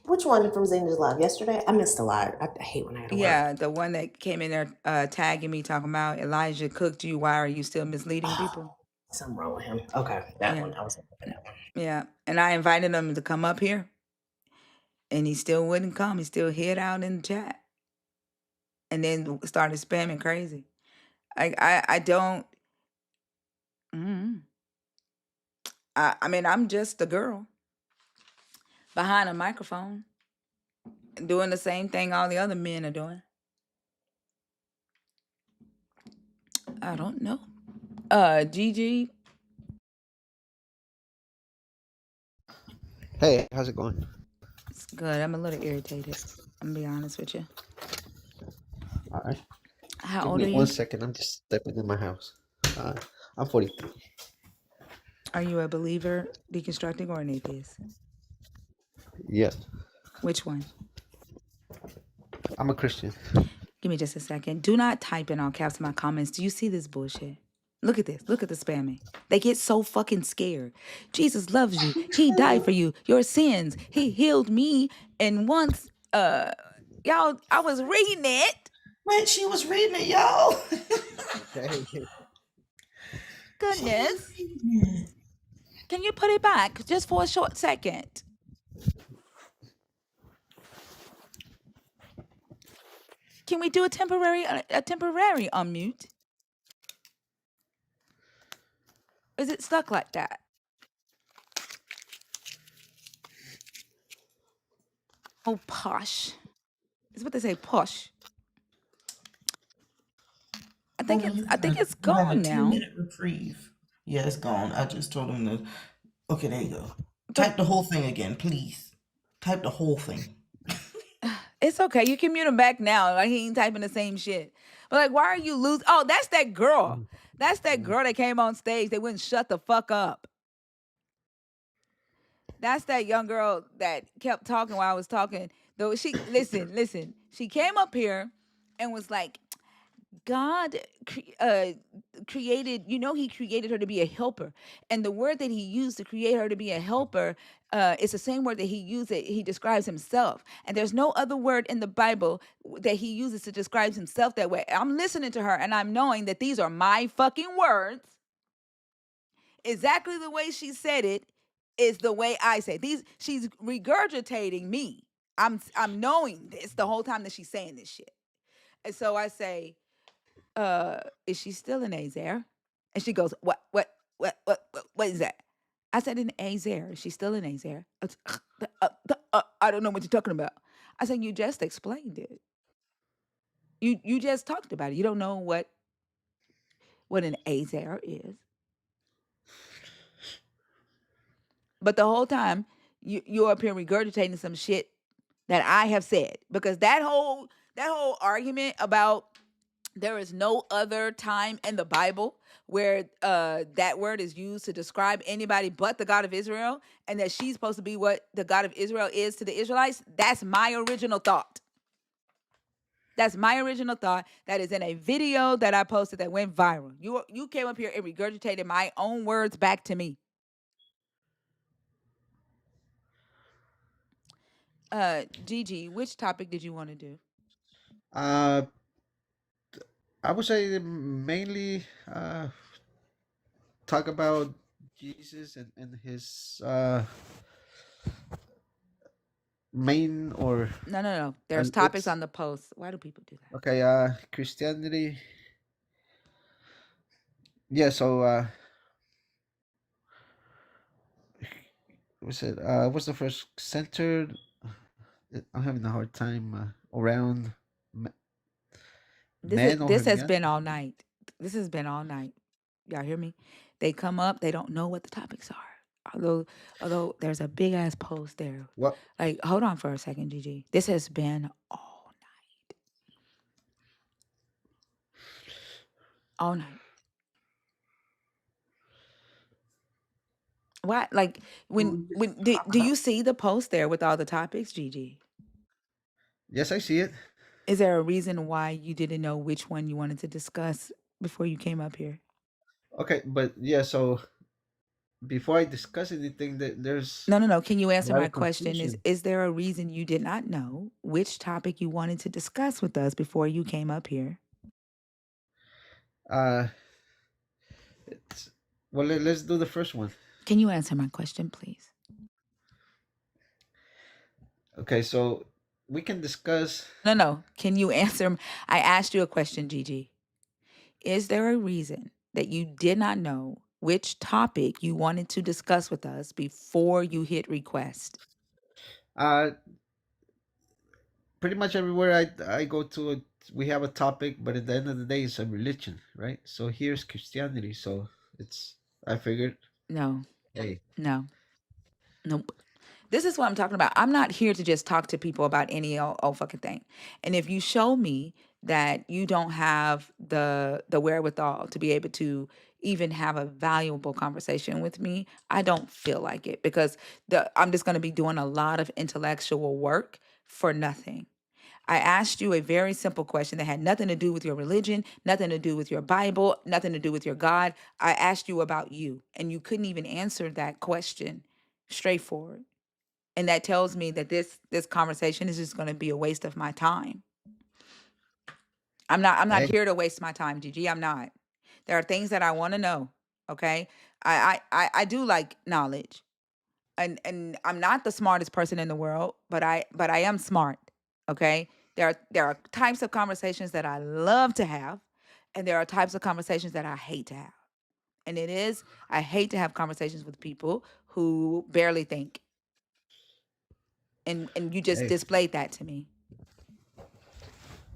Which one from Zena's live? Yesterday? I missed a lot. I hate when I gotta work. Yeah, the one that came in there tagging me, talking about Elijah cooked you. Why are you still misleading people? Something wrong with him. Okay, that one. I was looking for that one. Yeah, and I invited him to come up here, and he still wouldn't come. He still hid out in the chat, and then started spamming crazy. I don't. I mean, I'm just a girl behind a microphone, doing the same thing all the other men are doing. I don't know. Gigi. Hey, how's it going? It's good. I'm a little irritated. I'm gonna be honest with you. All right. How Give old me are you? 1 second. I'm just stepping in my house. I'm 43. Are you a believer, deconstructing, or an atheist? Yes, Which one? I'm a Christian. Give me just a second. Do not type in all caps in my comments. Do you see this bullshit? Look at this. Look at the spamming. They get so fucking scared. Jesus loves you. He died for you. Your sins. He healed me. And once, y'all, I was reading it. Wait, she was reading it, y'all. Goodness. Can you put it back just for a short second? Can we do a temporary unmute? Is it stuck like that? Oh, posh. Is what they say, posh. I think it's You have a gone now. 2-minute reprieve. Yeah, it's gone. I just told him to. Okay, there you go. Type the whole thing again, please. Type the whole thing. It's okay. You can mute him back now. Like he ain't typing the same shit. But like, why are you losing? Oh, that's that girl. That's that girl that came on stage. They wouldn't shut the fuck up. That's that young girl that kept talking while I was talking. Though she listen. She came up here and was like, God created, he created her to be a helper. And the word that he used to create her to be a helper is the same word that he used that he describes himself. And there's no other word in the Bible that he uses to describe himself that way. I'm listening to her and I'm knowing that these are my fucking words. Exactly the way she said it is the way I say it. She's regurgitating me. I'm knowing this the whole time that she's saying this shit. And so I say, is she still in Azer? And she goes, what is that? I said, in Azer. Is she still in Azer? I don't know what you're talking about. I said, you just explained it. You just talked about it. You don't know what an Azer is. But the whole time, you're up here regurgitating some shit that I have said. Because that whole argument about there is no other time in the Bible where that word is used to describe anybody but the God of Israel, and that she's supposed to be what the God of Israel is to the Israelites. That's my original thought. That's my original thought. That is in a video that I posted that went viral. You came up here and regurgitated my own words back to me. Gigi, which topic did you want to do? Uh, I would say mainly talk about Jesus and his main or No. There's topics it's on the post. Why do people do that? okay. Christianity. Yeah. So was it? What's the first centered? I'm having a hard time around man or This has humanity. been all night. This has been all night. Y'all hear me? They come up, they don't know what the topics are. Although there's a big ass post there. What? Like, hold on for a second, Gigi. This has been all night. All night. Why? Like, when do you see the post there with all the topics, Gigi? Yes, I see it. Is there a reason why you didn't know which one you wanted to discuss before you came up here? Okay, but yeah. So before I discuss anything, there's No. Can you a answer lot my of question? confusion. Is there a reason you did not know which topic you wanted to discuss with us before you came up here? Uh, it's, well, let's do the first one. Can you answer my question, please? Okay, so we can discuss. No. Can you answer? I asked you a question, Gigi. Is there a reason that you did not know which topic you wanted to discuss with us before you hit request? Uh, pretty much everywhere I go to, we have a topic, but at the end of the day, it's a religion, right? So here's Christianity. So it's I figured, No. hey, Nope. This is what I'm talking about. I'm not here to just talk to people about any old fucking thing. And if you show me that you don't have the wherewithal to be able to even have a valuable conversation with me, I don't feel like it, because I'm just going to be doing a lot of intellectual work for nothing. I asked you a very simple question that had nothing to do with your religion, nothing to do with your Bible, nothing to do with your God. I asked you about you, and you couldn't even answer that question straightforward. And that tells me that this conversation is just going to be a waste of my time. I'm not hey, here to waste my time, Gigi. I'm not. There are things that I want to know. Okay. I do like knowledge. And I'm not the smartest person in the world, but I am smart. Okay. There are types of conversations that I love to have, and there are types of conversations that I hate to have. And I hate to have conversations with people who barely think. And you just hey. displayed that to me.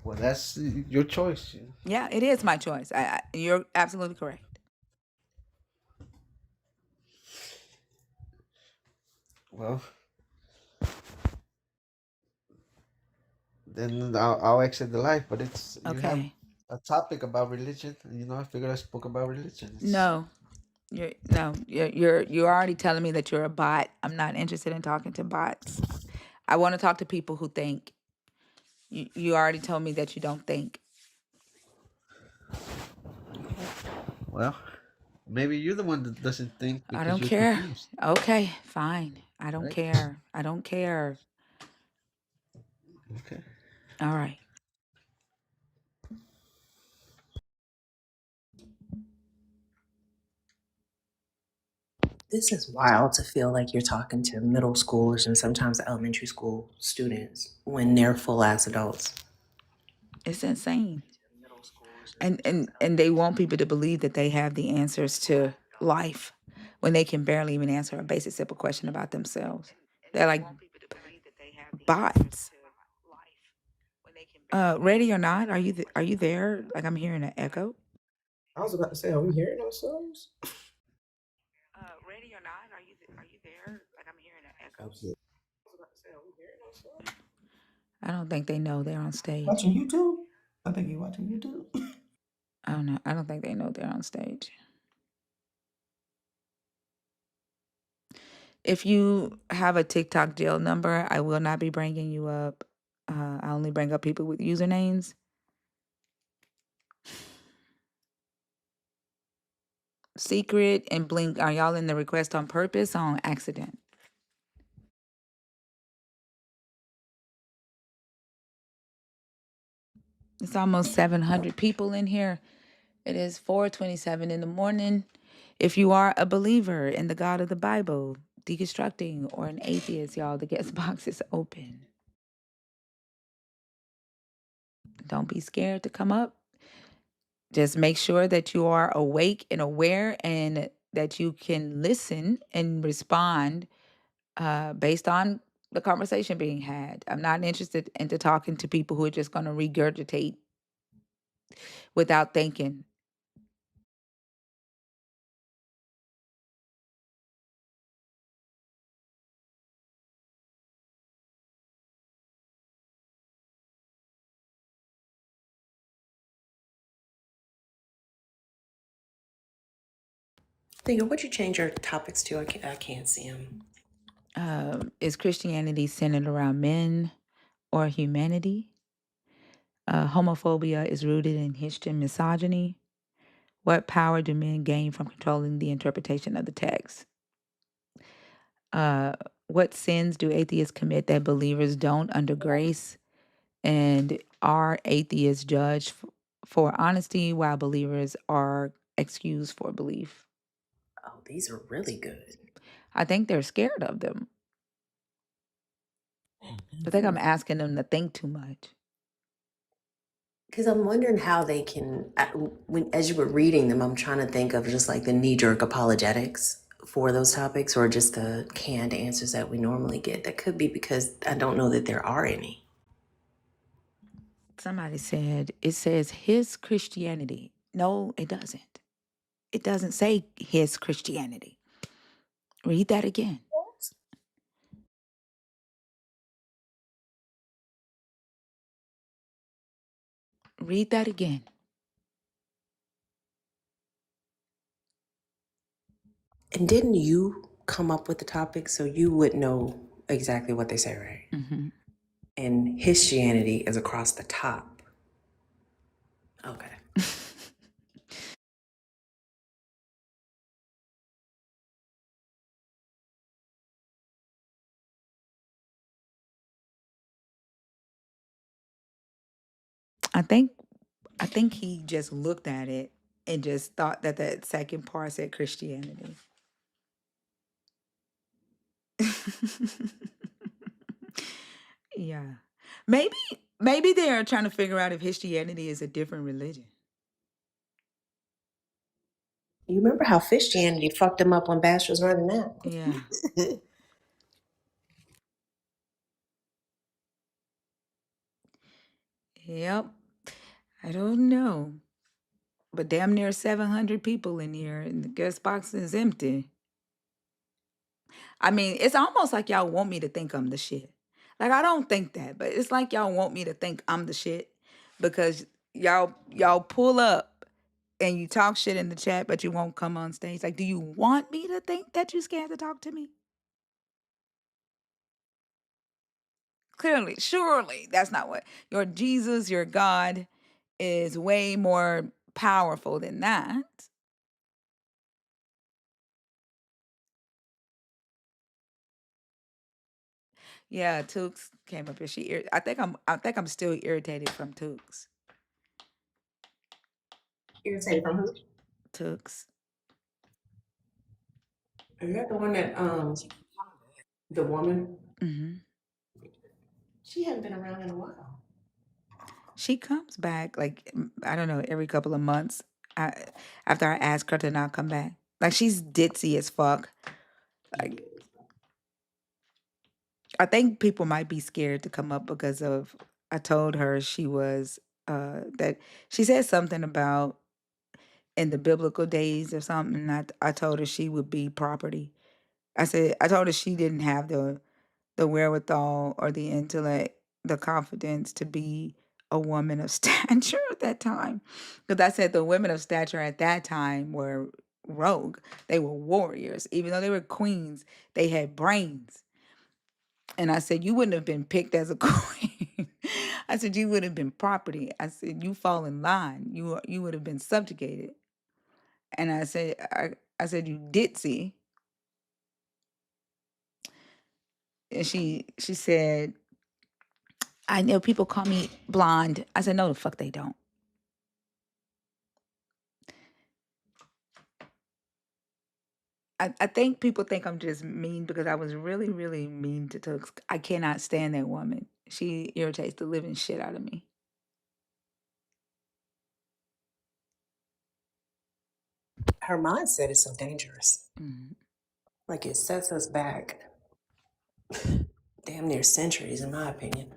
Well, that's your choice. Yeah, it is my choice. You're absolutely correct. Well, then I'll exit the life. But it's you have Okay. a topic about religion, and I figured I spoke about religion. No, you're already telling me that you're a bot. I'm not interested in talking to bots. I want to talk to people who think. You already told me that you don't think. Well, maybe you're the one that doesn't think I because don't you're care. confused, Okay, fine. I don't right? care. I don't care. Okay. All right. This is wild to feel like you're talking to middle schoolers and sometimes elementary school students when they're full ass adults. It's insane. And they want people to believe that they have the answers to life when they can barely even answer a basic simple question about themselves. They're like bots. Ready or not? Are you there? Like I'm hearing an echo. I was about to say, are we hearing ourselves? Ready or not? Are you there? Like I'm hearing an echo. Absolutely. I don't think they know they're on stage. Watching YouTube? I think you're watching YouTube. I don't know. I don't think they know they're on stage. If you have a TikTok jail number, I will not be bringing you up. I only bring up people with usernames. Secret and Blink, are y'all in the request on purpose or on accident? It's almost 700 people in here. It is 4:27 in the morning. If you are a believer in the God of the Bible, deconstructing, or an atheist, y'all, the guest box is open. Don't be scared to come up. Just make sure that you are awake and aware and that you can listen and respond based on the conversation being had. I'm not interested into talking to people who are just going to regurgitate without thinking. Thea, what'd you change your topics to? I can't see them. Is Christianity centered around men or humanity? Homophobia is rooted in history and misogyny. What power do men gain from controlling the interpretation of the text? What sins do atheists commit that believers don't under grace? And are atheists judged for honesty while believers are excused for belief? Oh, these are really good. I think they're scared of them. I think I'm asking them to think too much. Because I'm wondering how they can, when as you were reading them, I'm trying to think of just like the knee-jerk apologetics for those topics or just the canned answers that we normally get. That could be because I don't know that there are any. Somebody said, it says his Christianity. No, it doesn't. It doesn't say his Christianity. Read that again. Read that again. And didn't you come up with the topic so you would know exactly what they say, right? Mm-hmm. And Christianity is across the top. Okay. I think he just looked at it and just thought that that second part said Christianity. Yeah. Maybe they are trying to figure out if Christianity is a different religion. You remember how Christianity fucked them up when Bash was running that? Yeah. Yep. I don't know. But damn near 700 people in here and the guest box is empty. I mean, it's almost like y'all want me to think I'm the shit. Like I don't think that, but it's like y'all want me to think I'm the shit because y'all pull up and you talk shit in the chat, but you won't come on stage. Like, do you want me to think that you scared to talk to me? Clearly, surely that's not what your Jesus, your God is way more powerful than that. Yeah, Tooks came up here. I think I'm still irritated from Tooks. Irritated from who? Tooks. Is that the one that the woman? Hmm. She hadn't been around in a while. She comes back like I don't know every couple of months. I, after I ask her to not come back, like she's ditzy as fuck. Like I think people might be scared to come up because of I told her she was that she said something about in the biblical days or something. And I told her she would be property. I told her she didn't have the wherewithal or the intellect, the confidence to be a woman of stature at that time. Because I said the women of stature at that time were rogue. They were warriors. Even though they were queens, they had brains. And I said, you wouldn't have been picked as a queen. I said, you would have been property. I said, you fall in line. You would have been subjugated. And I said, you ditzy. And she said, I know people call me blonde. I said, no, the fuck they don't. I think people think I'm just mean because I was really, really mean to Tooks. I cannot stand that woman. She irritates the living shit out of me. Her mindset is so dangerous. Mhm. Like it sets us back damn near centuries, in my opinion.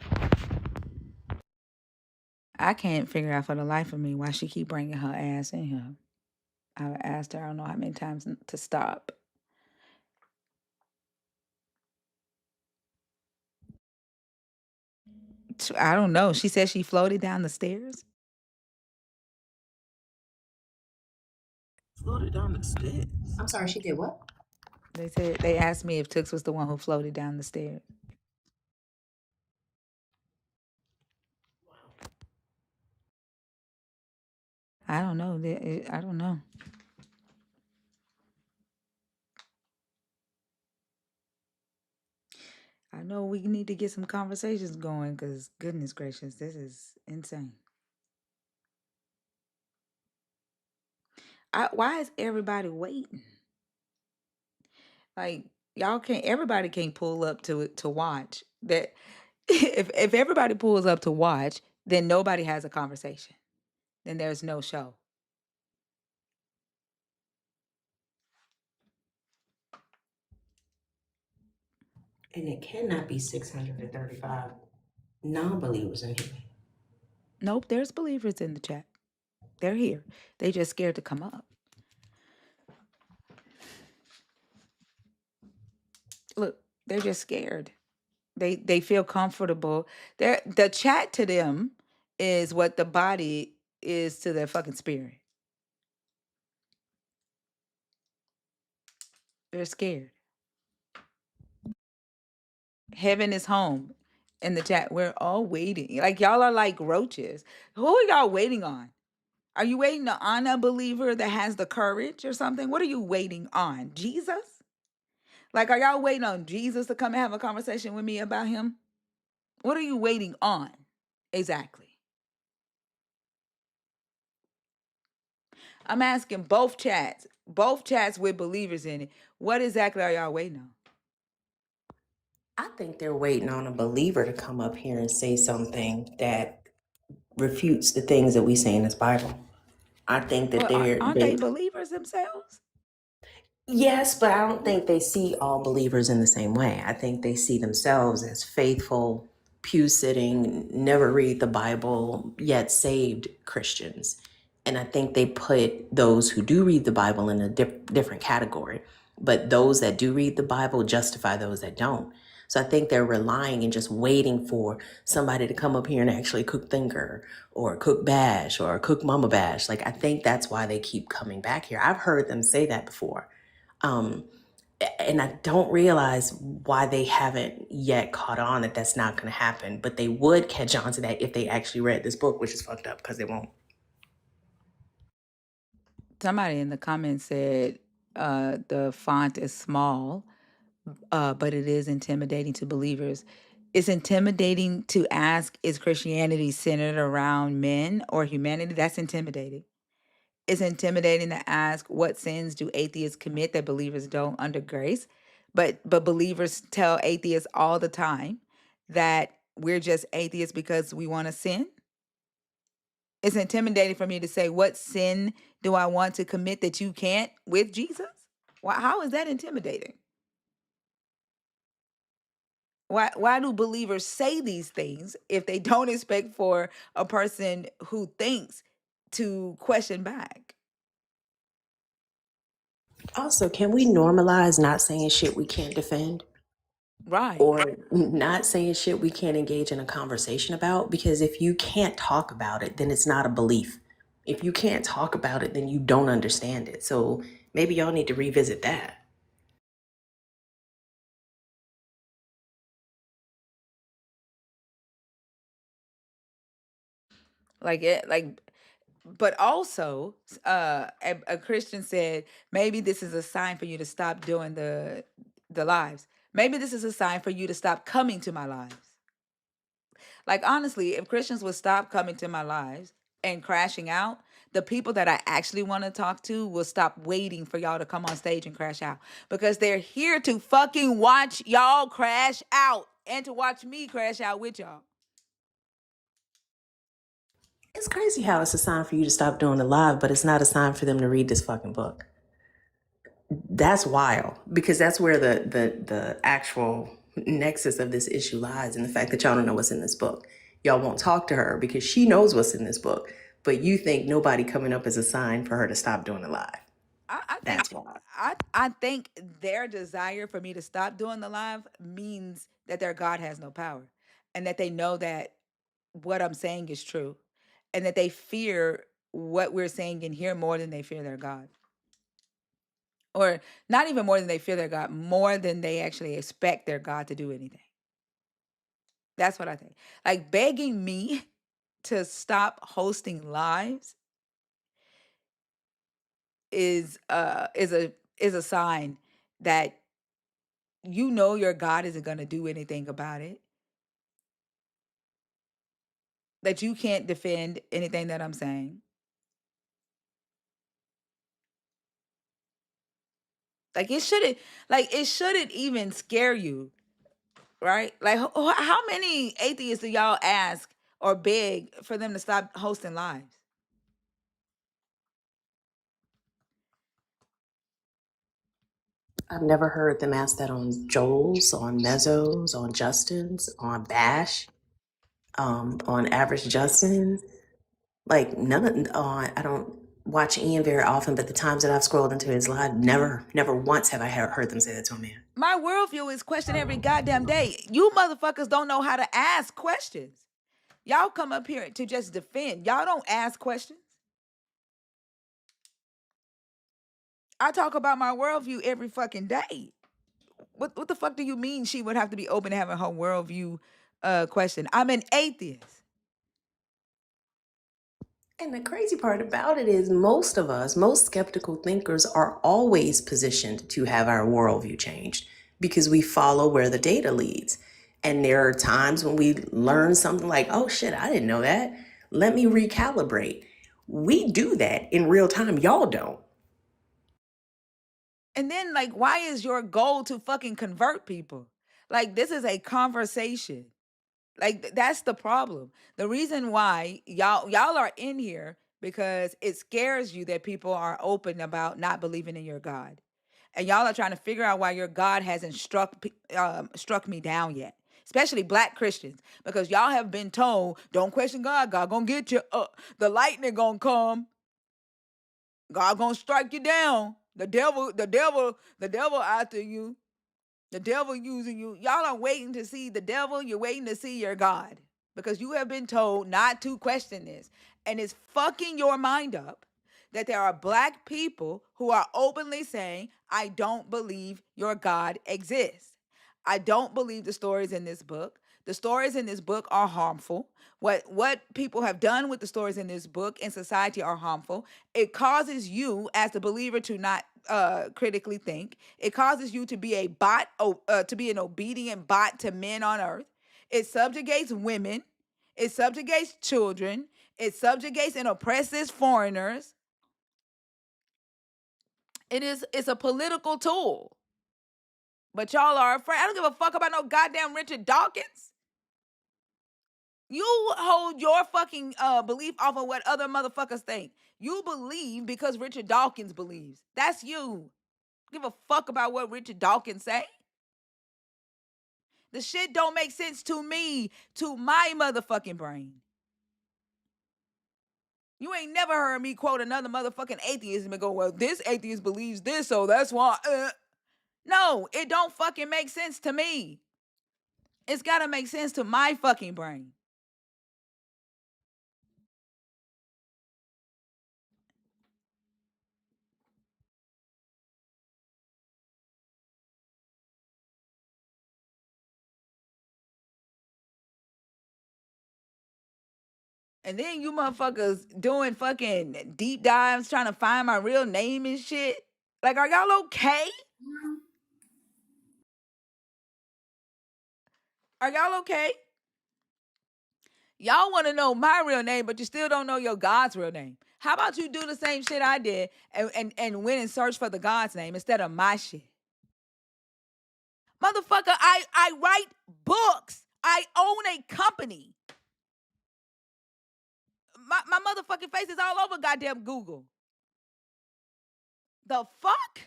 I can't figure out for the life of me why she keep bringing her ass in here. I've asked her I don't know how many times to stop. I don't know. She said she floated down the stairs. Floated down the stairs. I'm sorry, she did what? They asked me if Tooks was the one who floated down the stairs. I don't know. I don't know. I know we need to get some conversations going because goodness gracious, this is insane. Why is everybody waiting? Like y'all can't. Everybody can't pull up to watch. That if everybody pulls up to watch, then nobody has a conversation. Then there's no show. And it cannot be 635 non-believers in here. Nope, there's believers in the chat. They're here. They just scared to come up. Look, they're just scared. They feel comfortable. The chat to them is what the body is to their fucking spirit. They're scared. Heaven is home in the chat. We're all waiting. Like y'all are like roaches. Who are y'all waiting on? Are you waiting on a believer that has the courage or something? What are you waiting on? Jesus? Like, are y'all waiting on Jesus to come and have a conversation with me about him? What are you waiting on? Exactly. I'm asking both chats with believers in it. What exactly are y'all waiting on? I think they're waiting on a believer to come up here and say something that refutes the things that we say in this Bible. I think that Well, aren't they they believers themselves? yes, but I don't think they see all believers in the same way. I think they see themselves as faithful, pew sitting, never read the Bible, yet saved Christians. And I think they put those who do read the Bible in a different category. But those that do read the Bible justify those that don't. So I think they're relying and just waiting for somebody to come up here and actually cook Thinker or cook Bash or cook Mama Bash. Like, I think that's why they keep coming back here. I've heard them say that before. Um, and I don't realize why they haven't yet caught on that that's not going to happen. But they would catch on to that if they actually read this book, which is fucked up because they won't. Somebody in the comments said the font is small but it is intimidating to believers. It's intimidating to ask, is Christianity centered around men or humanity? That's intimidating. It's intimidating to ask, what sins do atheists commit that believers don't under grace? But believers tell atheists all the time that we're just atheists because we want to sin. It's intimidating for me to say, what sin do I want to commit that you can't with Jesus? Why, how is that intimidating? Why do believers say these things if they don't expect for a person who thinks to question back? Also, can we normalize not saying shit we can't defend? Right. Or not saying shit we can't engage in a conversation about? Because if you can't talk about it, then it's not a belief. If you can't talk about it, then you don't understand it. So maybe y'all need to revisit that. Like but also a Christian said, maybe this is a sign for you to stop doing the lives. Maybe this is a sign for you to stop coming to my lives. Like, honestly, if Christians would stop coming to my lives and crashing out, the people that I actually want to talk to will stop waiting for y'all to come on stage and crash out, because they're here to fucking watch y'all crash out and to watch me crash out with y'all. It's crazy how it's a sign for you to stop doing the live, but it's not a sign for them to read this fucking book. That's wild, because that's where the actual nexus of this issue lies, in the fact that y'all don't know what's in this book. Y'all won't talk to her because she knows what's in this book, but you think nobody coming up is a sign for her to stop doing the live. I think That's wild. I think their desire for me to stop doing the live means that their God has no power, and that they know that what I'm saying is true, and that they fear what we're saying in here more than they fear their God. Or not even more than they fear their God, more than they actually expect their God to do anything. That's what I think. Like, begging me to stop hosting lives is a sign that you know your God isn't going to do anything about it. That you can't defend anything that I'm saying. Like, it shouldn't even scare you, right? Like, how many atheists do y'all ask or beg for them to stop hosting lives? I've never heard them ask that on Joel's, on Mezzo's, on Justin's, on Bash, on Average Justin. Like none of on. I don't watch Ian very often, but the times that I've scrolled into his live, never once have I heard them say that to a man. My worldview is questioned every goddamn day. You motherfuckers don't know how to ask questions. Y'all come up here to just defend. Y'all don't ask questions. I talk about my worldview every fucking day. What the fuck do you mean she would have to be open to having her worldview question? I'm an atheist. And the crazy part about it is most of us, most skeptical thinkers, are always positioned to have our worldview changed because we follow where the data leads. And there are times when we learn something like, oh shit, I didn't know that. Let me recalibrate. We do that in real time. Y'all don't. And then, like, why is your goal to fucking convert people? Like, this is a conversation. Like, that's the problem. The reason why y'all are in here because it scares you that people are open about not believing in your God, and y'all are trying to figure out why your God hasn't struck me down yet. Especially Black Christians, because y'all have been told, don't question God. God gonna get you. The lightning gonna come. God gonna strike you down. The devil after you. The devil using you. Y'all are waiting to see the devil. You're waiting to see your God, because you have been told not to question this. And it's fucking your mind up that there are Black people who are openly saying, I don't believe your God exists. I don't believe the stories in this book. The stories in this book are harmful. What people have done with the stories in this book in society are harmful. It causes you as the believer to not critically think. It causes you to be a to be an obedient bot to men on earth. It subjugates women. It subjugates children. It subjugates and oppresses foreigners. It's a political tool. But y'all are afraid. I don't give a fuck about no goddamn Richard Dawkins. You hold your fucking belief off of what other motherfuckers think. You believe because Richard Dawkins believes. That's you. Give a fuck about what Richard Dawkins say. The shit don't make sense to me, to my motherfucking brain. You ain't never heard me quote another motherfucking atheist and go, well, this atheist believes this, so that's why. No, it don't fucking make sense to me. It's gotta make sense to my fucking brain. And then you motherfuckers doing fucking deep dives trying to find my real name and shit. Like, are y'all okay? Are y'all okay? Y'all want to know my real name, but you still don't know your God's real name. How about you do the same shit I did and went and search for the God's name instead of my shit? Motherfucker, I write books. I own a company. My motherfucking face is all over goddamn Google. The fuck?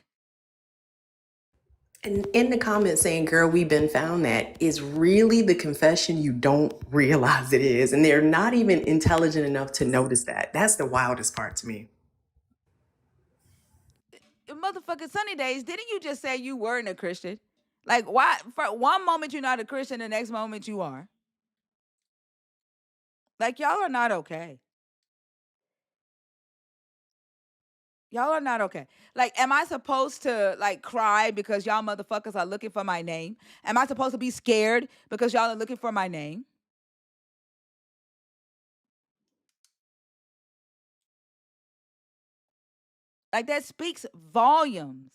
And in the comments saying, girl, we've been found, that is really the confession you don't realize it is. And they're not even intelligent enough to notice that. That's the wildest part to me. Motherfucking Sunny Days, didn't you just say you weren't a Christian? Like, why? For one moment you're not a Christian, the next moment you are. Like, y'all are not okay. Y'all are not okay. Like, am I supposed to like cry because y'all motherfuckers are looking for my name? Am I supposed to be scared because y'all are looking for my name? Like, that speaks volumes.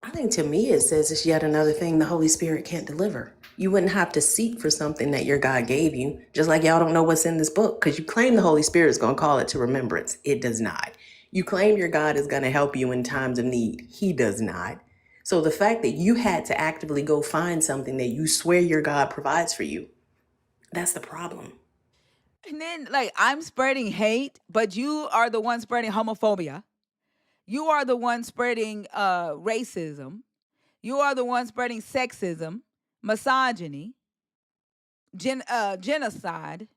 I think to me it says it's yet another thing the Holy Spirit can't deliver. You wouldn't have to seek for something that your God gave you, just like y'all don't know what's in this book, because you claim the Holy Spirit is going to call it to remembrance. It does not. You claim your God is going to help you in times of need. He does not. So the fact that you had to actively go find something that you swear your God provides for you, that's the problem. And then, like, I'm spreading hate, but you are the one spreading homophobia. You are the one spreading racism. You are the one spreading sexism, misogyny, genocide,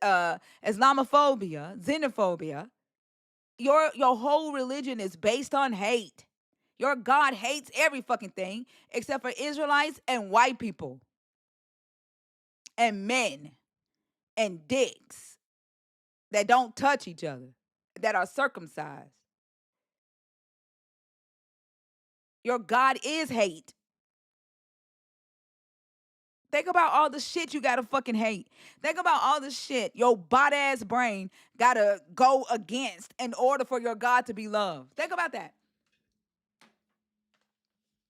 Islamophobia, xenophobia. Your whole religion is based on hate. Your God hates every fucking thing except for Israelites and white people and men and dicks that don't touch each other, that are circumcised. Your God is hate. Think about all the shit you gotta fucking hate. Think about all the shit your bot ass brain gotta go against in order for your God to be loved. Think about that.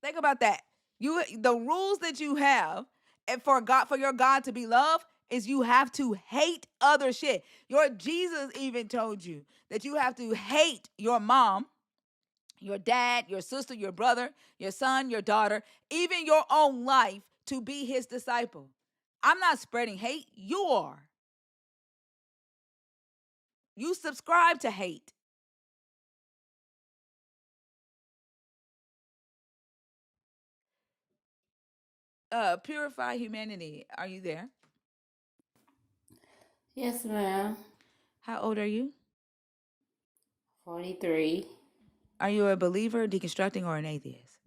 Think about that. The rules that you have and for your God to be loved is you have to hate other shit. Your Jesus even told you that you have to hate your mom, your dad, your sister, your brother, your son, your daughter, even your own life to be his disciple. I'm not spreading hate. You are. You subscribe to hate. Purify Humanity. Are you there? Yes, ma'am. How old are you? 43. Are you a believer, deconstructing, or an atheist?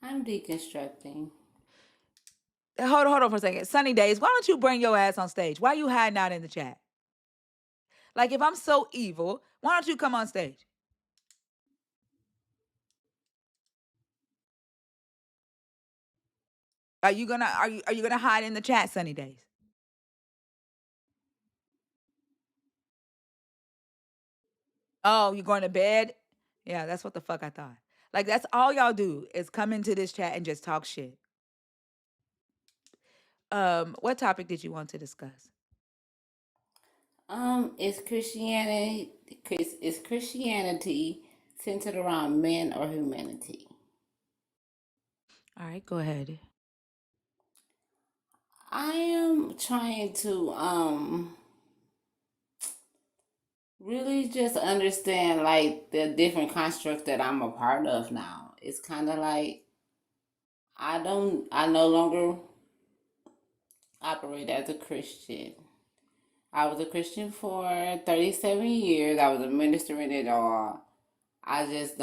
I'm deconstructing. Hold on for a second. Sunny Days, why don't you bring your ass on stage? Why are you hiding out in the chat? Like, if I'm so evil, why don't you come on stage? Are you gonna hide in the chat, Sunny Days? Oh, you're going to bed? Yeah, that's what the fuck I thought. Like that's all y'all do is come into this chat and just talk shit. What topic did you want to discuss? Is Christianity centered around men or humanity? All right, go ahead. I am trying to really just understand like the different constructs that I'm a part of now. It's kind of like I no longer operate as a Christian. I was a Christian for 37 years. I was a minister in it all. I just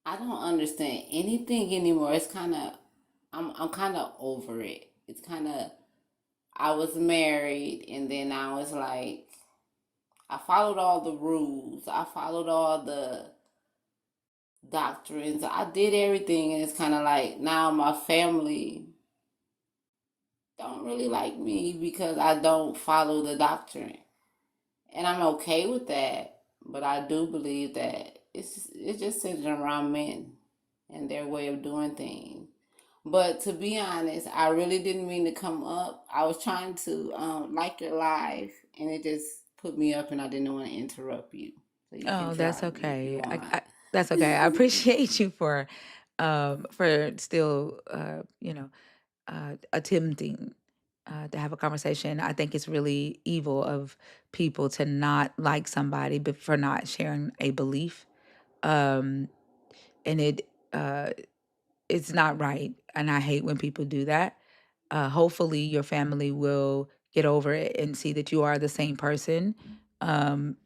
I don't understand anything anymore. It's kind of I'm kind of over it. It's kind of I was married and then I was like I followed all the rules. I followed all the doctrines. I did everything and it's kind of like now my family don't really like me because I don't follow the doctrine. And I'm okay with that, but I do believe that it's just centered around men and their way of doing things. But to be honest, I really didn't mean to come up. I was trying to like your live, and it just put me up, and I didn't want to interrupt you. So you can Oh, that's try me if you okay. want. That's okay. I appreciate you for still attempting to have a conversation. I think it's really evil of people to not like somebody, but for not sharing a belief. Um, and it's not right. And I hate when people do that. Hopefully, your family will get over it and see that you are the same person um,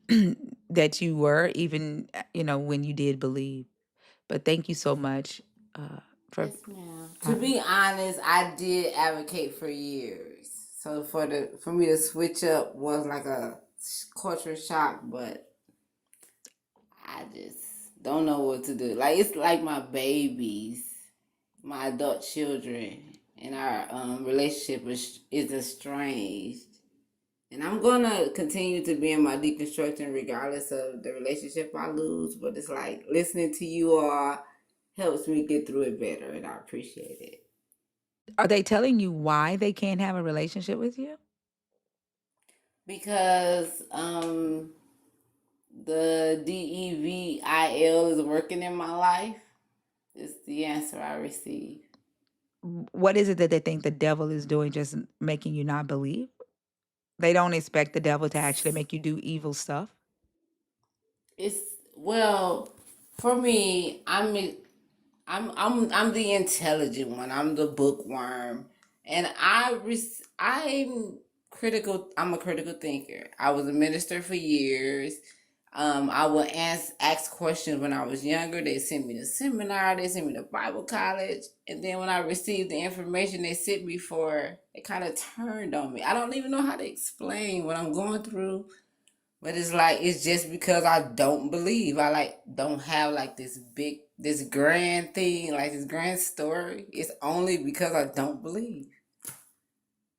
that you were, even when you did believe. But thank you so much for. Yes, ma'am. To be honest, I did advocate for years. So for me to switch up was like a culture shock, but I just don't know what to do. Like it's like my babies, my adult children, and our relationship is estranged. And I'm gonna continue to be in my deconstruction regardless of the relationship I lose. But it's like listening to you all helps me get through it better, and I appreciate it. Are they telling you why they can't have a relationship with you? Because the DEVIL is working in my life. Is the answer I receive. What is it that they think the devil is doing, just making you not believe? They don't expect the devil to actually make you do evil stuff. It's well, for me, I'm the intelligent one. I'm the bookworm, and I'm critical. I'm a critical thinker. I was a minister for years. I would ask questions when I was younger. They sent me to seminar. They sent me to Bible college, and then when I received the information they sent me for, it kind of turned on me. I don't even know how to explain what I'm going through. But it's like it's just because I don't believe. I like don't have like this grand thing, like this grand story. It's only because I don't believe.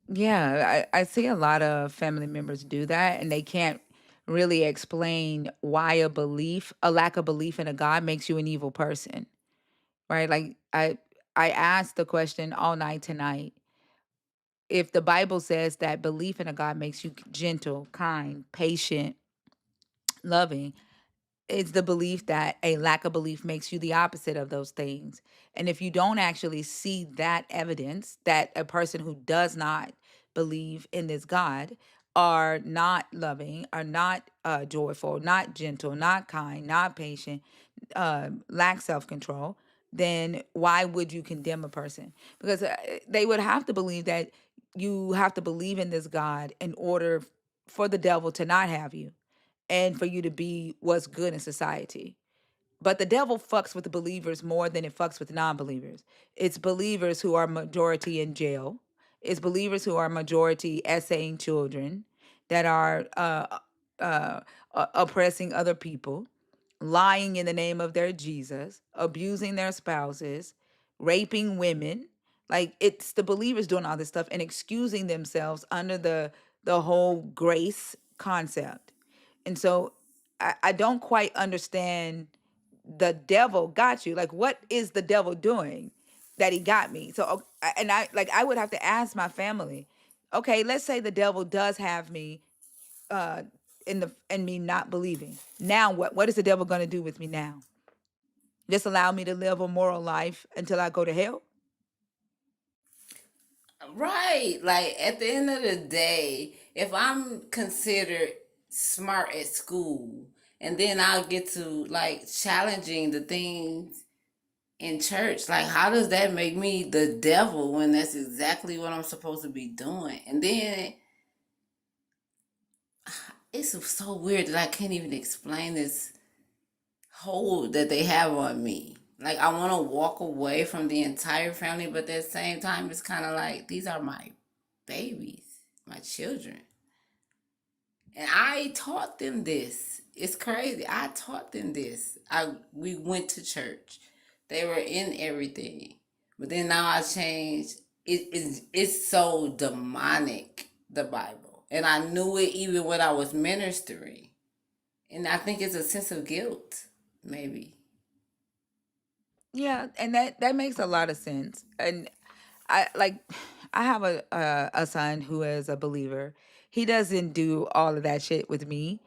Yeah, I see a lot of family members do that, and they can't really explain why a lack of belief in a God makes you an evil person, right? Like I asked the question all night tonight. If the Bible says that belief in a God makes you gentle, kind, patient, loving, it's the belief that a lack of belief makes you the opposite of those things. And if you don't actually see that evidence that a person who does not believe in this God are not loving, are not joyful, not gentle, not kind, not patient, lack self control, then why would you condemn a person? Because they would have to believe that you have to believe in this God in order for the devil to not have you and for you to be what's good in society. But the devil fucks with the believers more than it fucks with non-believers. It's believers who are majority in jail. It's believers who are majority essaying children that are oppressing other people, lying in the name of their Jesus, abusing their spouses, raping women. Like it's the believers doing all this stuff and excusing themselves under the whole grace concept. And so I don't quite understand. The devil got you. Like, what is the devil doing that he got me? So, and I would have to ask my family, okay, let's say the devil does have me, uh, in me not believing. Now, what is the devil going to do with me now? Just allow me to live a moral life until I go to hell? Right. Like at the end of the day, if I'm considered smart at school and then I'll get to like challenging the things in church, like how does that make me the devil when that's exactly what I'm supposed to be doing? And then it's so weird that I can't even explain this hold that they have on me. Like I want to walk away from the entire family, but at the same time, it's kind of like these are my babies, my children, and I taught them this. It's crazy. I taught them this. We went to church. They were in everything, but then now I changed. It's so demonic, the Bible, and I knew it even when I was ministering, and I think it's a sense of guilt, maybe. Yeah, and that makes a lot of sense. And I like I have a son who is a believer. He doesn't do all of that shit with me.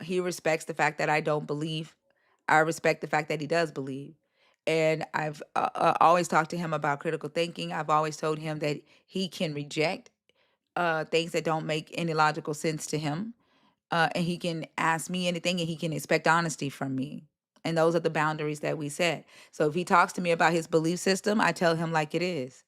He respects the fact that I don't believe. I respect the fact that he does believe. And I've always talked to him about critical thinking. I've always told him that he can reject things that don't make any logical sense to him. And he can ask me anything and he can expect honesty from me. And those are the boundaries that we set. So if he talks to me about his belief system, I tell him like it is.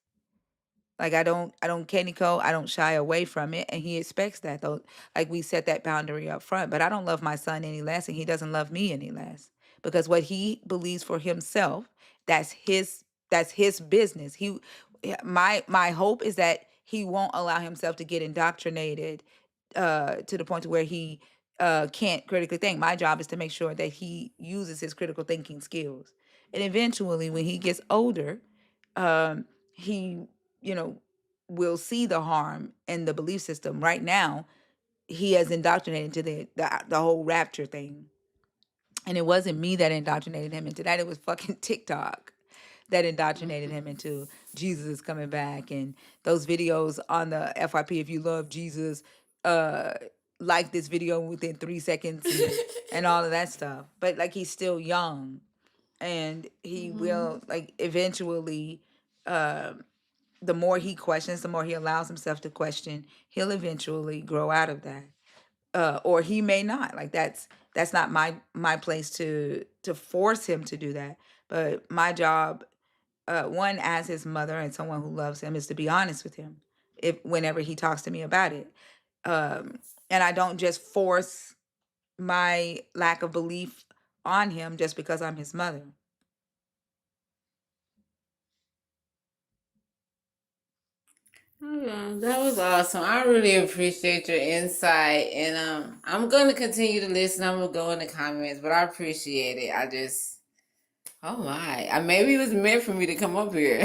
Like I don't candy coat, I don't shy away from it, and he expects that though. Like we set that boundary up front. But I don't love my son any less, and he doesn't love me any less. Because what he believes for himself, that's his business. My hope is that he won't allow himself to get indoctrinated to the point to where he can't critically think. My job is to make sure that he uses his critical thinking skills. And eventually when he gets older, he you know, will see the harm in the belief system. Right now, he has indoctrinated into the whole rapture thing. And it wasn't me that indoctrinated him into that. It was fucking TikTok that indoctrinated him into Jesus is coming back. And those videos on the FYP, if you love Jesus, uh, like this video within 3 seconds and all of that stuff. But like he's still young and he will like eventually the more he questions, the more he allows himself to question, he'll eventually grow out of that. Or he may not. Like that's not my place to force him to do that. But my job, one as his mother and someone who loves him, is to be honest with him if whenever he talks to me about it. And I don't just force my lack of belief on him just because I'm his mother. Yeah, that was awesome. I really appreciate your insight, and I'm gonna continue to listen. I'm gonna go in the comments, but I appreciate it. Oh my, maybe it was meant for me to come up here,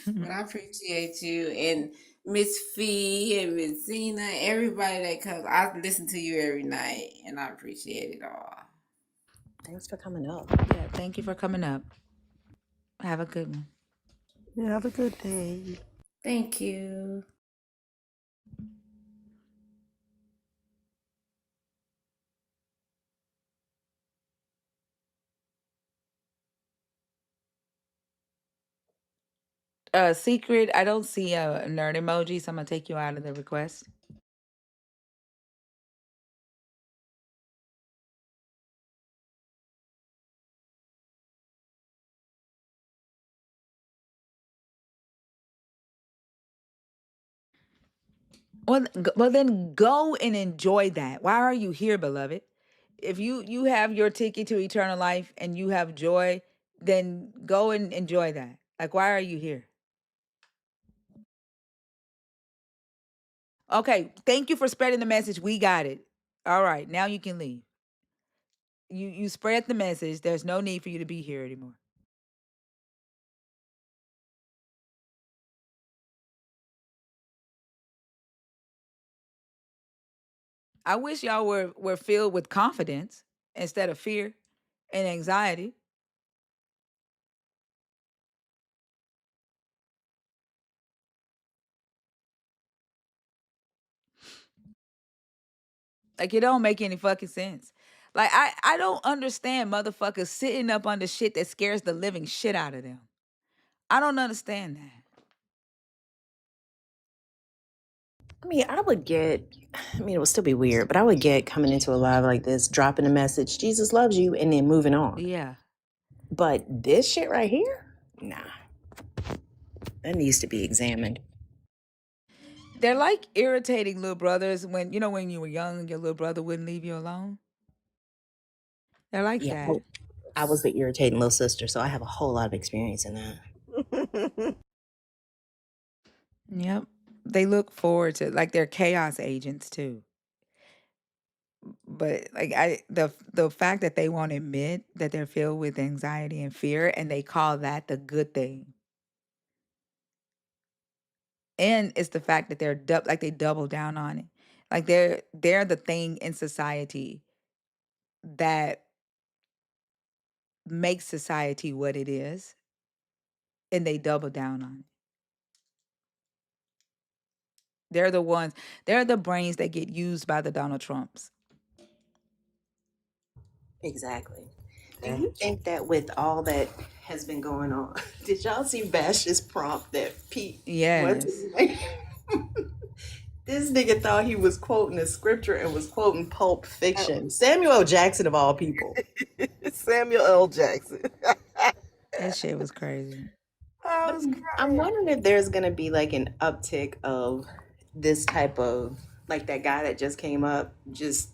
but I appreciate you and Miss Fee and Miss Zena, everybody that comes. I listen to you every night, and I appreciate it all. Thanks for coming up. Yeah, thank you for coming up. Have a good one. Yeah, have a good day. Thank you. Secret, I don't see a nerd emoji, so I'm gonna take you out of the request. Well, then go and enjoy that. Why are you here, beloved? If you have your ticket to eternal life and you have joy, then go and enjoy that. Like, why are you here? Okay, thank you for spreading the message. We got it. All right, now you can leave. You spread the message. There's no need for you to be here anymore. I wish y'all were filled with confidence. instead of fear and anxiety. Like it don't make any fucking sense. Like I don't understand motherfuckers sitting up on the shit that scares the living shit out of them. I don't understand that. I mean, it would still be weird, but I would get coming into a live like this, dropping a message, Jesus loves you, and then moving on. Yeah. But this shit right here, nah, that needs to be examined. They're like irritating little brothers when when you were young, your little brother wouldn't leave you alone. They're like Yeah, that. I was the irritating little sister, so I have a whole lot of experience in that. Yep. They look forward to like they're chaos agents too. But like the fact that they won't admit that they're filled with anxiety and fear and they call that the good thing. And it's the fact that like they double down on it. Like they're the thing in society that makes society what it is and they double down on it. They're the brains that get used by the Donald Trumps. Exactly. Do you think that with all that has been going on, did y'all see Bash's prompt that Pete? What's Yes. his name? This nigga thought he was quoting a scripture and was quoting Pulp Fiction. Samuel L. Jackson of all people. Samuel L. Jackson. That shit was crazy. But I'm wondering if there's gonna be like an uptick of this type of like that guy that just came up, just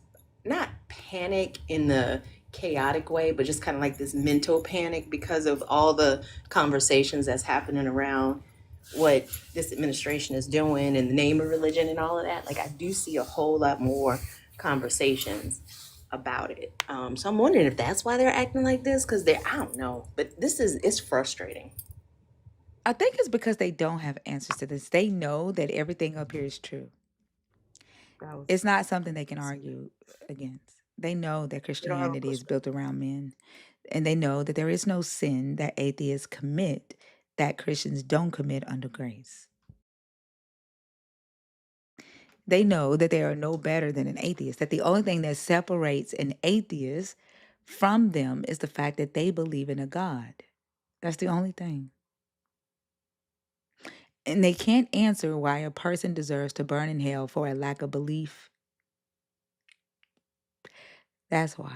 not panic in the chaotic way, but just kind of like this mental panic because of all the conversations that's happening around what this administration is doing in the name of religion and all of that. Like I do see a whole lot more conversations about it. So I'm wondering if that's why they're acting like this, because I don't know, but it's frustrating. I think it's because they don't have answers to this. They know that everything up here is true. It's not something they can argue against. They know that Christianity is built around men, and they know that there is no sin that atheists commit that Christians don't commit under grace. They know that they are no better than an atheist, that the only thing that separates an atheist from them is the fact that they believe in a God. That's the only thing. And they can't answer why a person deserves to burn in hell for a lack of belief. That's why.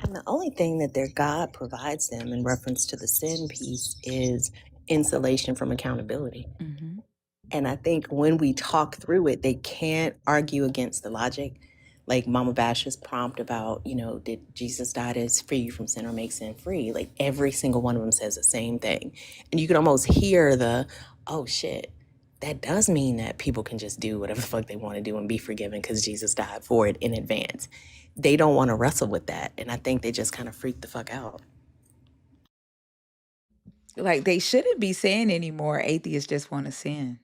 And the only thing that their God provides them in reference to the sin piece is insulation from accountability. Mm-hmm. And I think when we talk through it, they can't argue against the logic. Like Mama Bash's prompt about, did Jesus die to free you from sin or make sin free? Like every single one of them says the same thing. And you can almost hear oh shit, that does mean that people can just do whatever the fuck they want to do and be forgiven because Jesus died for it in advance. They don't want to wrestle with that. And I think they just kind of freak the fuck out. Like they shouldn't be saying anymore, atheists just want to sin.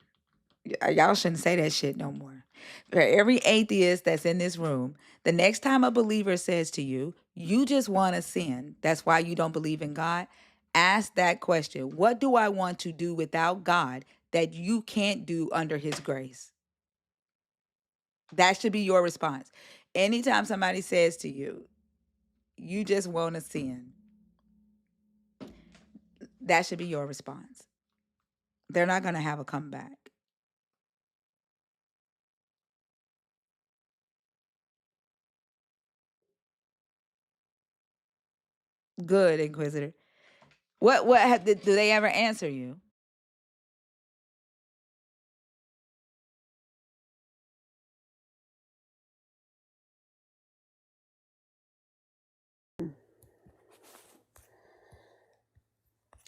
Y'all shouldn't say that shit no more. For every atheist that's in this room, the next time a believer says to you, you just want to sin, that's why you don't believe in God, ask that question. What do I want to do without God that you can't do under his grace? That should be your response. Anytime somebody says to you, you just want to sin, that should be your response. They're not going to have a comeback. Good, Inquisitor. Do they ever answer you?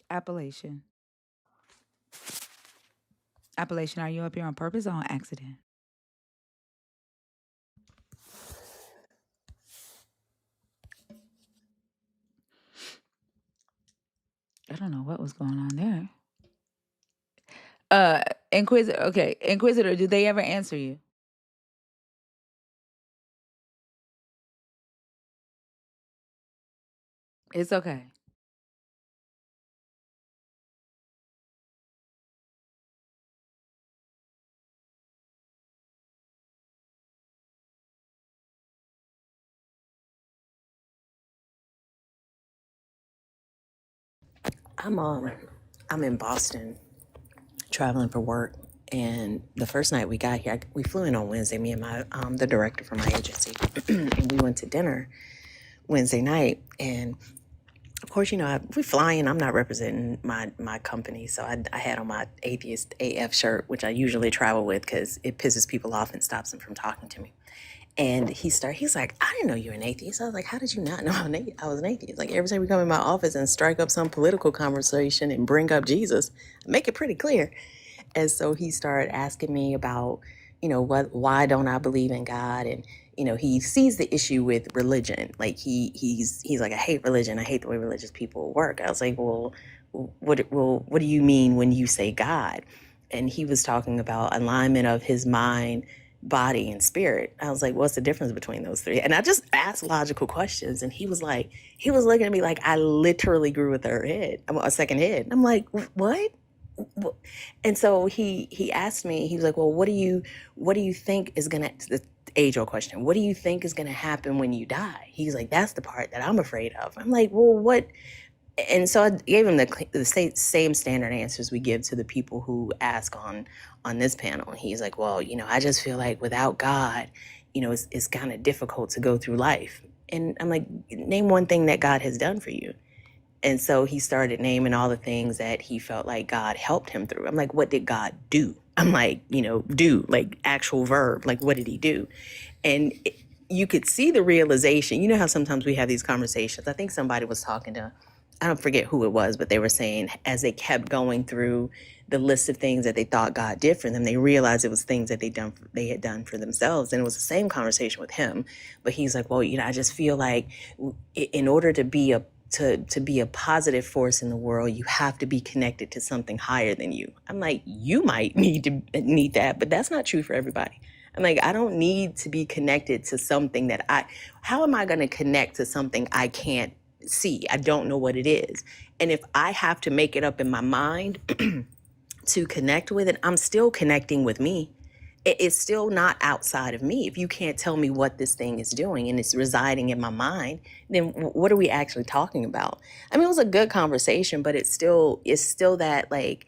Appellation. Appellation, are you up here on purpose or on accident? I don't know what was going on there. Inquisitor, okay. Inquisitor, do they ever answer you? It's okay. I'm in Boston traveling for work, and the first night we got here, we flew in on Wednesday. Me and my the director from my agency, and we went to dinner Wednesday night. And of course, we flying. I'm not representing my company, so I had on my atheist AF shirt, which I usually travel with because it pisses people off and stops them from talking to me. And he's like, I didn't know you were an atheist. I was like, how did you not know I was an atheist? Like, every time we come in my office and strike up some political conversation and bring up Jesus, I make it pretty clear. And so he started asking me about, why don't I believe in God? And, he sees the issue with religion. Like he's like, I hate religion. I hate the way religious people work. I was like, well, what do you mean when you say God? And he was talking about alignment of his mind, body, and spirit. I was like, what's the difference between those three? And I just asked logical questions. And he was looking at me like I literally grew a a second head. I'm like, what? And so he asked me, he was like, well, what do you think is gonna, the age old question, what do you think is gonna happen when you die? He's like, that's the part that I'm afraid of. I'm like, well, what? And so I gave him the same standard answers we give to the people who ask on this panel. And he's like, well, I just feel like without God, it's kind of difficult to go through life. And I'm like, name one thing that God has done for you. And so he started naming all the things that he felt like God helped him through. I'm like, what did God do? I'm like, do, like actual verb, like what did he do? And you could see the realization. You know how sometimes we have these conversations. I think somebody was talking to, I don't forget who it was, but they were saying as they kept going through the list of things that they thought God did for them, they realized it was things that they had done for themselves. And it was the same conversation with him. But he's like, well, I just feel like in order to be a positive force in the world, you have to be connected to something higher than you. I'm like, you might need that, but that's not true for everybody. I'm like, I don't need to be connected to something how am I going to connect to something I can't see? I don't know what it is. And if I have to make it up in my mind to connect with it, I'm still connecting with me. It's still not outside of me. If you can't tell me what this thing is doing and it's residing in my mind, then what are we actually talking about? I mean, it was a good conversation, but it's still that like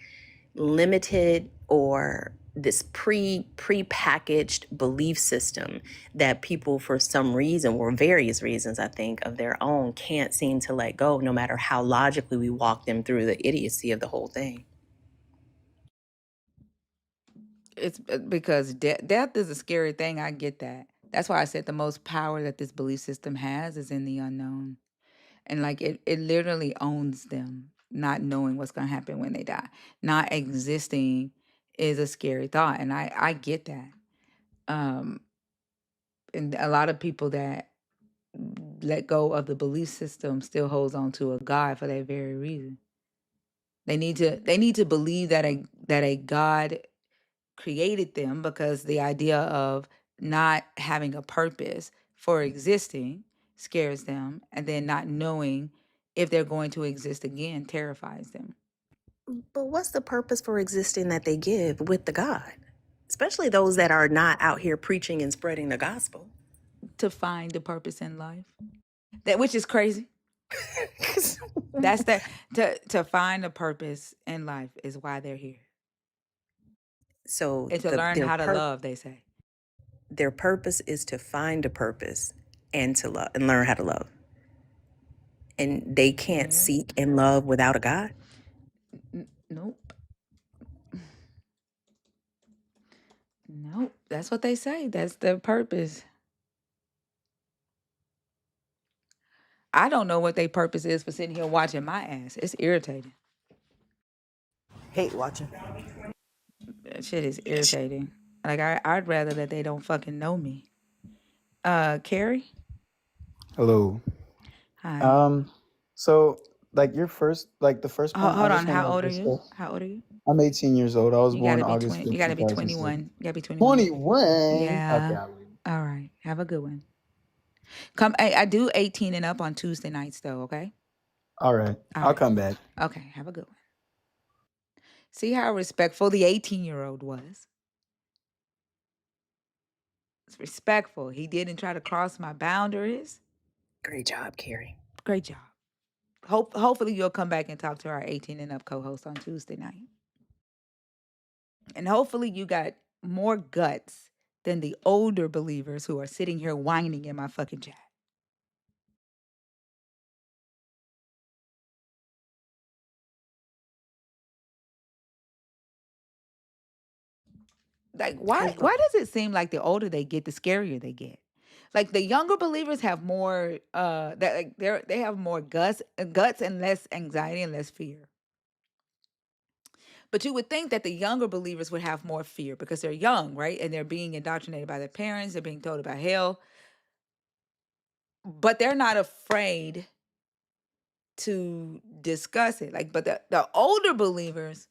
limited or this pre-packaged belief system that people for some reason or various reasons, I think, of their own can't seem to let go, no matter how logically we walk them through the idiocy of the whole thing. It's because death is a scary thing. I get that. That's why I said the most power that this belief system has is in the unknown. And like it literally owns them, not knowing what's going to happen when they die. Not existing is a scary thought. And I get that. And a lot of people that let go of the belief system still holds on to a God for that very reason. They need to believe that a God created them, because the idea of not having a purpose for existing scares them, and then not knowing if they're going to exist again terrifies them. But what's the purpose for existing that they give with the God? Especially those that are not out here preaching and spreading the gospel. To find a purpose in life. That, which is crazy. That's that to find a purpose in life is why they're here. So And to learn how to love, they say. Their purpose is to find a purpose and to love and learn how to love. And they can't seek and love without a God? Nope. Nope. That's what they say. That's their purpose. I don't know what their purpose is for sitting here watching my ass. It's irritating. Hate watching. That shit is irritating. Like I'd rather that they don't fucking know me. Carrie? Hello. Hi. So like the first point, I Hold on. just want How to old are you? discuss. How old are you? I'm 18 years old. I was You born gotta be August 20. You 5th, gotta be 2006. 21. You gotta be 21. 21? Okay, Yeah. I'll leave. All right. Have a good one. Come. I do 18 and up on Tuesday nights though. Okay. All right. All I'll right. come back. Okay, have a good one. See how respectful the 18-year-old was. It's respectful. He didn't try to cross my boundaries. Great job, Carrie. Great job. Hopefully you'll come back and talk to our 18 and up co-host on Tuesday night. And hopefully you got more guts than the older believers who are sitting here whining in my fucking chat. Like why does it seem like the older they get, the scarier they get? Like the younger believers have more that like they have more guts and less anxiety and less fear. But you would think that the younger believers would have more fear because they're young, right? And they're being indoctrinated by their parents, they're being told about hell, but they're not afraid to discuss it. Like, but the older believers,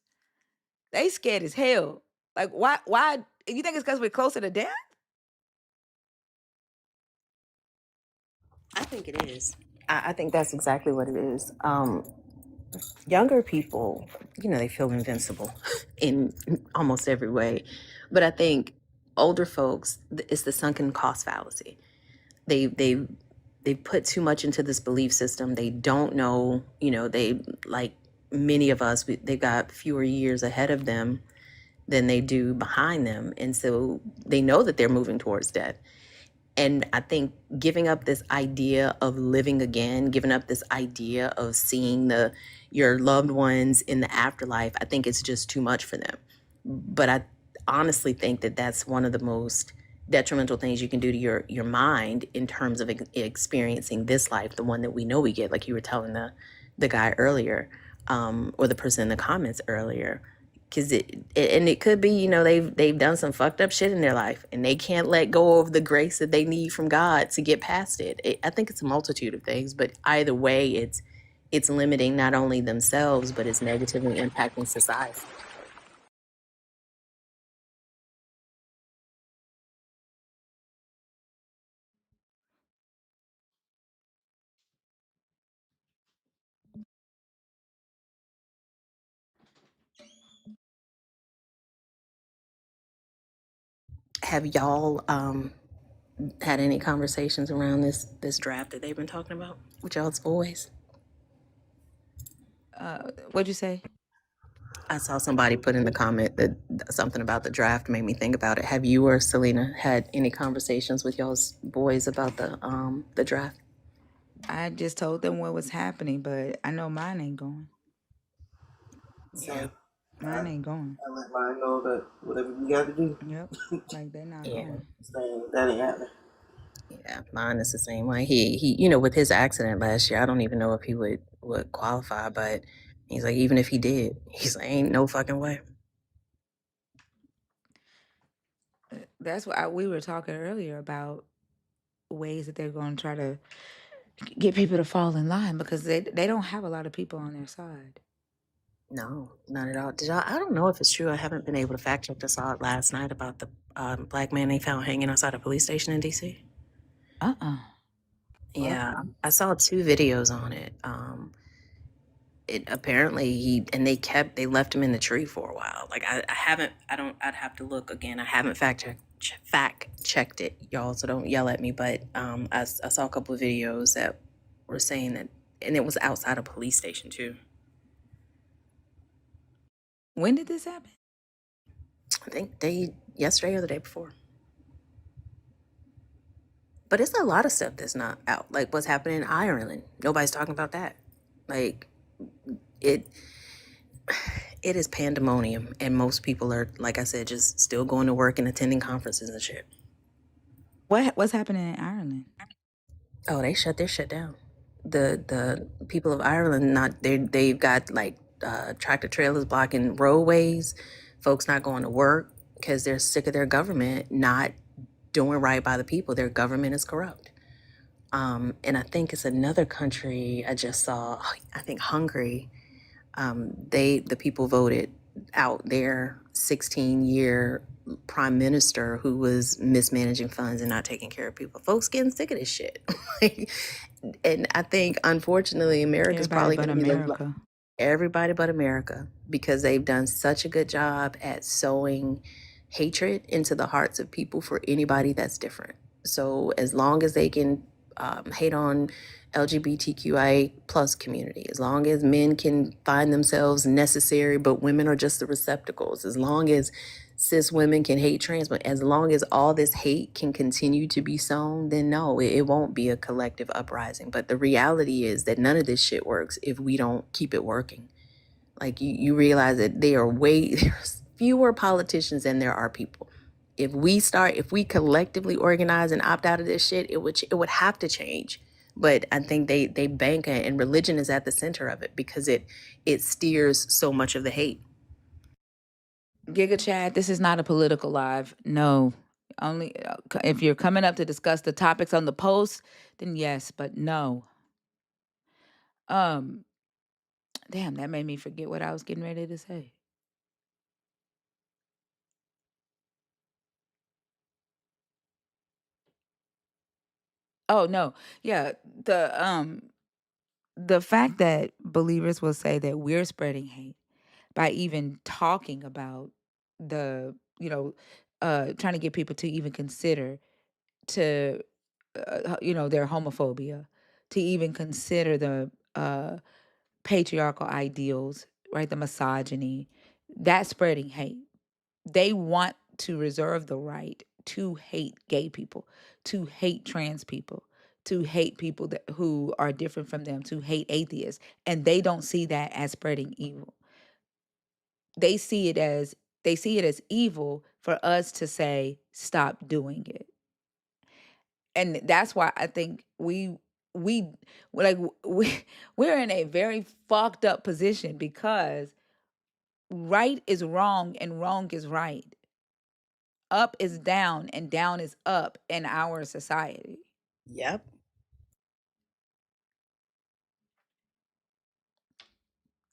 they scared as hell. Like, why you think it's because we're closer to death? I think it is. I think that's exactly what it is. Younger people, they feel invincible in almost every way. But I think older folks, it's the sunken cost fallacy. They put too much into this belief system. They don't know, they, like many of us, they've got fewer years ahead of them than they do behind them. And so they know that they're moving towards death. And I think giving up this idea of living again, giving up this idea of seeing your loved ones in the afterlife, I think it's just too much for them. But I honestly think that that's one of the most detrimental things you can do to your mind in terms of experiencing this life, the one that we know we get, like you were telling the guy earlier, or the person in the comments earlier. Because it could be, they've done some fucked up shit in their life and they can't let go of the grace that they need from God to get past it. I think it's a multitude of things, but either way, it's limiting not only themselves, but it's negatively impacting society. Have y'all had any conversations around this draft that they've been talking about with y'all's boys? What'd you say? I saw somebody put in the comment that something about the draft made me think about it. Have you or Selena had any conversations with y'all's boys about the draft? I just told them what was happening, but I know mine ain't going. Yeah. Mine ain't going. I let mine know that whatever we got to do. Yep. Like they're not Yeah. going. That ain't happening. Yeah, mine is the same way. He, with his accident last year, I don't even know if he would qualify, but he's like, even if he did, he's like, ain't no fucking way. That's what we were talking earlier about ways that they're going to try to get people to fall in line because they don't have a lot of people on their side. No, not at all. Did y'all? I don't know if it's true. I haven't been able to fact check. I saw it last night about the black man they found hanging outside a police station in D.C. Yeah, I saw 2 videos on it. It apparently they left him in the tree for a while. Like I'd have to look again. I haven't fact checked it, y'all, so don't yell at me. But I saw a couple of videos that were saying that, and it was outside a police station too. When did this happen? I think yesterday or the day before. But it's a lot of stuff that's not out. Like what's happening in Ireland. Nobody's talking about that. Like it is pandemonium, and most people are, like I said, just still going to work and attending conferences and shit. What's happening in Ireland? Oh, they shut their shit down. The people of Ireland, they've got like tractor trailers blocking roadways. Folks not going to work because they're sick of their government not doing right by the people. Their government is corrupt. And I think it's another country I just saw. I think Hungary. The people voted out their 16-year prime minister who was mismanaging funds and not taking care of people. Folks getting sick of this shit. And I think, unfortunately, America's Everybody probably but going to be America. everybody but America, because they've done such a good job at sowing hatred into the hearts of people for anybody that's different. So as long as they can hate on LGBTQIA plus community, as long as men can find themselves necessary, but women are just the receptacles, as long as cis women can hate trans, but as long as all this hate can continue to be sown, then no, it won't be a collective uprising. But the reality is that none of this shit works if we don't keep it working. Like you realize that there's fewer politicians than there are people. If we collectively organize and opt out of this shit, it would have to change. But I think they bank it, and religion is at the center of it because it steers so much of the hate. Giga Chad, this is not a political live. No. Only if you're coming up to discuss the topics on the post, then yes, but no. Um, damn, that made me forget what I was getting ready to say. Oh no. Yeah, the fact that believers will say that we're spreading hate by even talking about the, trying to get people to even consider to their homophobia, to even consider the patriarchal ideals, right? The misogyny, that's spreading hate. They want to reserve the right to hate gay people, to hate trans people, to hate people who are different from them, to hate atheists, and they don't see that as spreading evil. They see it as evil for us to say stop doing it. And that's why I think we like we we're in a very fucked up position because right is wrong and wrong is right. Up is down and down is up in our society. Yep.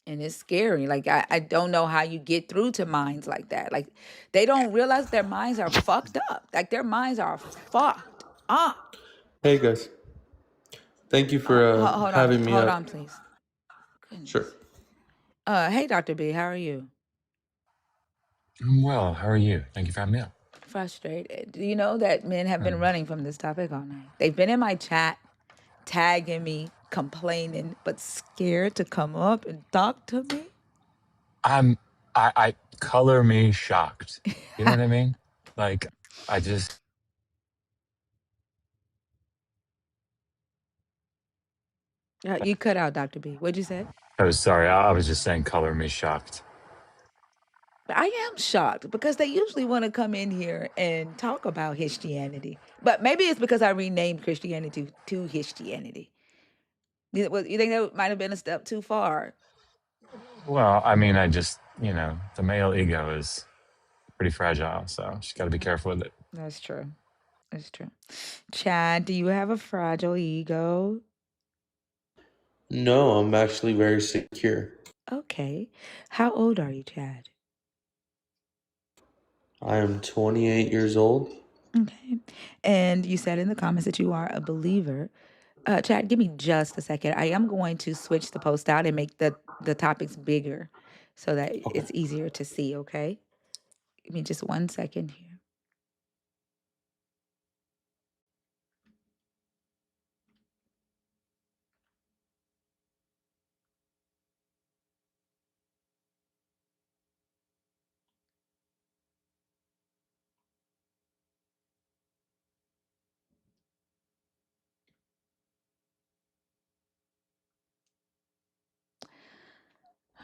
And it's scary. Like I don't know how you get through to minds like that. Like they don't realize their minds are fucked up. Like their minds are fucked up. Hey guys, thank you for having me Hold up. on, please. Sure. Goodness. Hey, Dr. B, how are you? I'm well. How are you? Thank you for having me up. Frustrated. Do you know that men have been running from this topic all night? They've been in my chat, tagging me, complaining, but scared to come up and talk to me. I color me shocked. You know what I mean? Like, I just, You cut out, Dr. B. What'd you say? oh, sorry. I was just saying color me shocked. I am shocked because they usually want to come in here and talk about Christianity. But maybe it's because I renamed Christianity to Christianity. You think that might have been a step too far? Well, I mean, the male ego is pretty fragile. So just got to be careful with it. That's true. That's true. Chad, do you have a fragile ego? No, I'm actually very secure. Okay. How old are you, Chad? I am 28 years old. Okay. And you said in the comments that you are a believer. Chad, give me just a second. I am going to switch the post out and make the topics bigger so that Okay. it's easier to see, okay? Give me just 1 second here.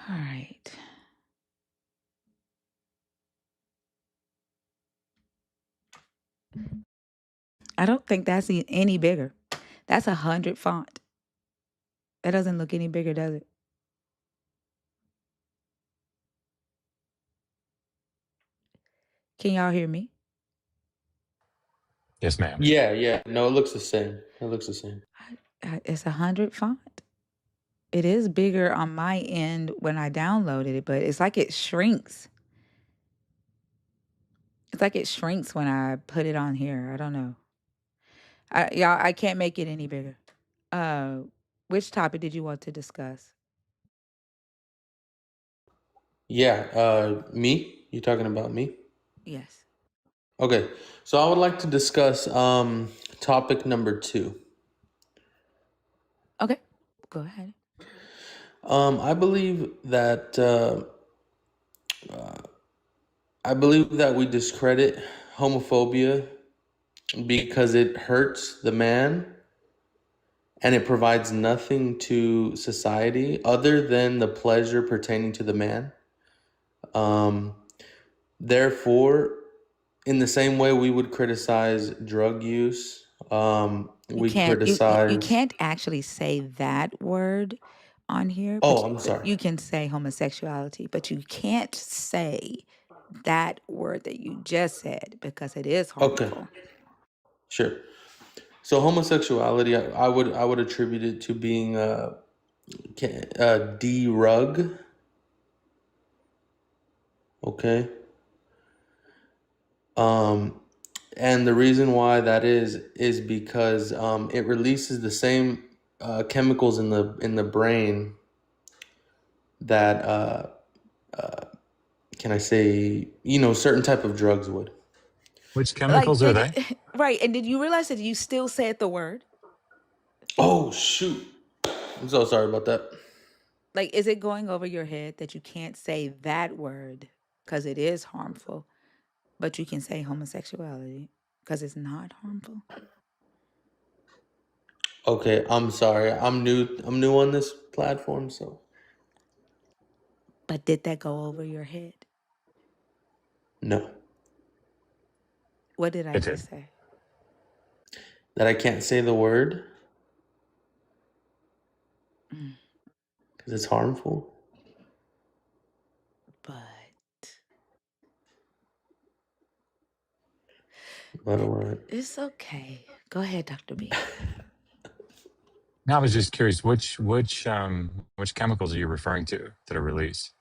All right. I don't think that's any bigger. That's 100 font. That doesn't look any bigger, does it? Can y'all hear me? Yes, ma'am. Yeah. No, it looks the same. It looks the same. It's 100 font. It is bigger on my end when I downloaded it, but it's like it shrinks. It's like it shrinks when I put it on here. I don't know. I can't make it any bigger. Uh, which topic did you want to discuss? Yeah, me? You talking about me? Yes. Okay, so I would like to discuss topic number 2. Okay. Go ahead. I believe that we discredit homophobia because it hurts the man and it provides nothing to society other than the pleasure pertaining to the man. Um, Therefore, in the same way we would criticize drug use, You we'd can't you criticize. can't actually say that word on here, Oh, but I'm sorry. you can say homosexuality, but you can't say that word that you just said because it is Okay, harmful. sure. So homosexuality, I would attribute it to being a D-rug. Okay. Um, and the reason why that is because it releases the same chemicals in the brain that can I say, certain type of drugs would. Which Like chemicals are did they? right, and did you realize that you still said the word? Oh shoot! I'm so sorry about that. Like, is it going over your head that you can't say that word because it is harmful, but you can say homosexuality because it's not harmful? Okay, I'm sorry. I'm new on this platform, so But did that go over your head? no. What did I It did. just say? That I can't say the word Mm, because it's harmful. but But what? it's okay. Go ahead, Dr. B. Now I was just curious, which chemicals are you referring to that are released?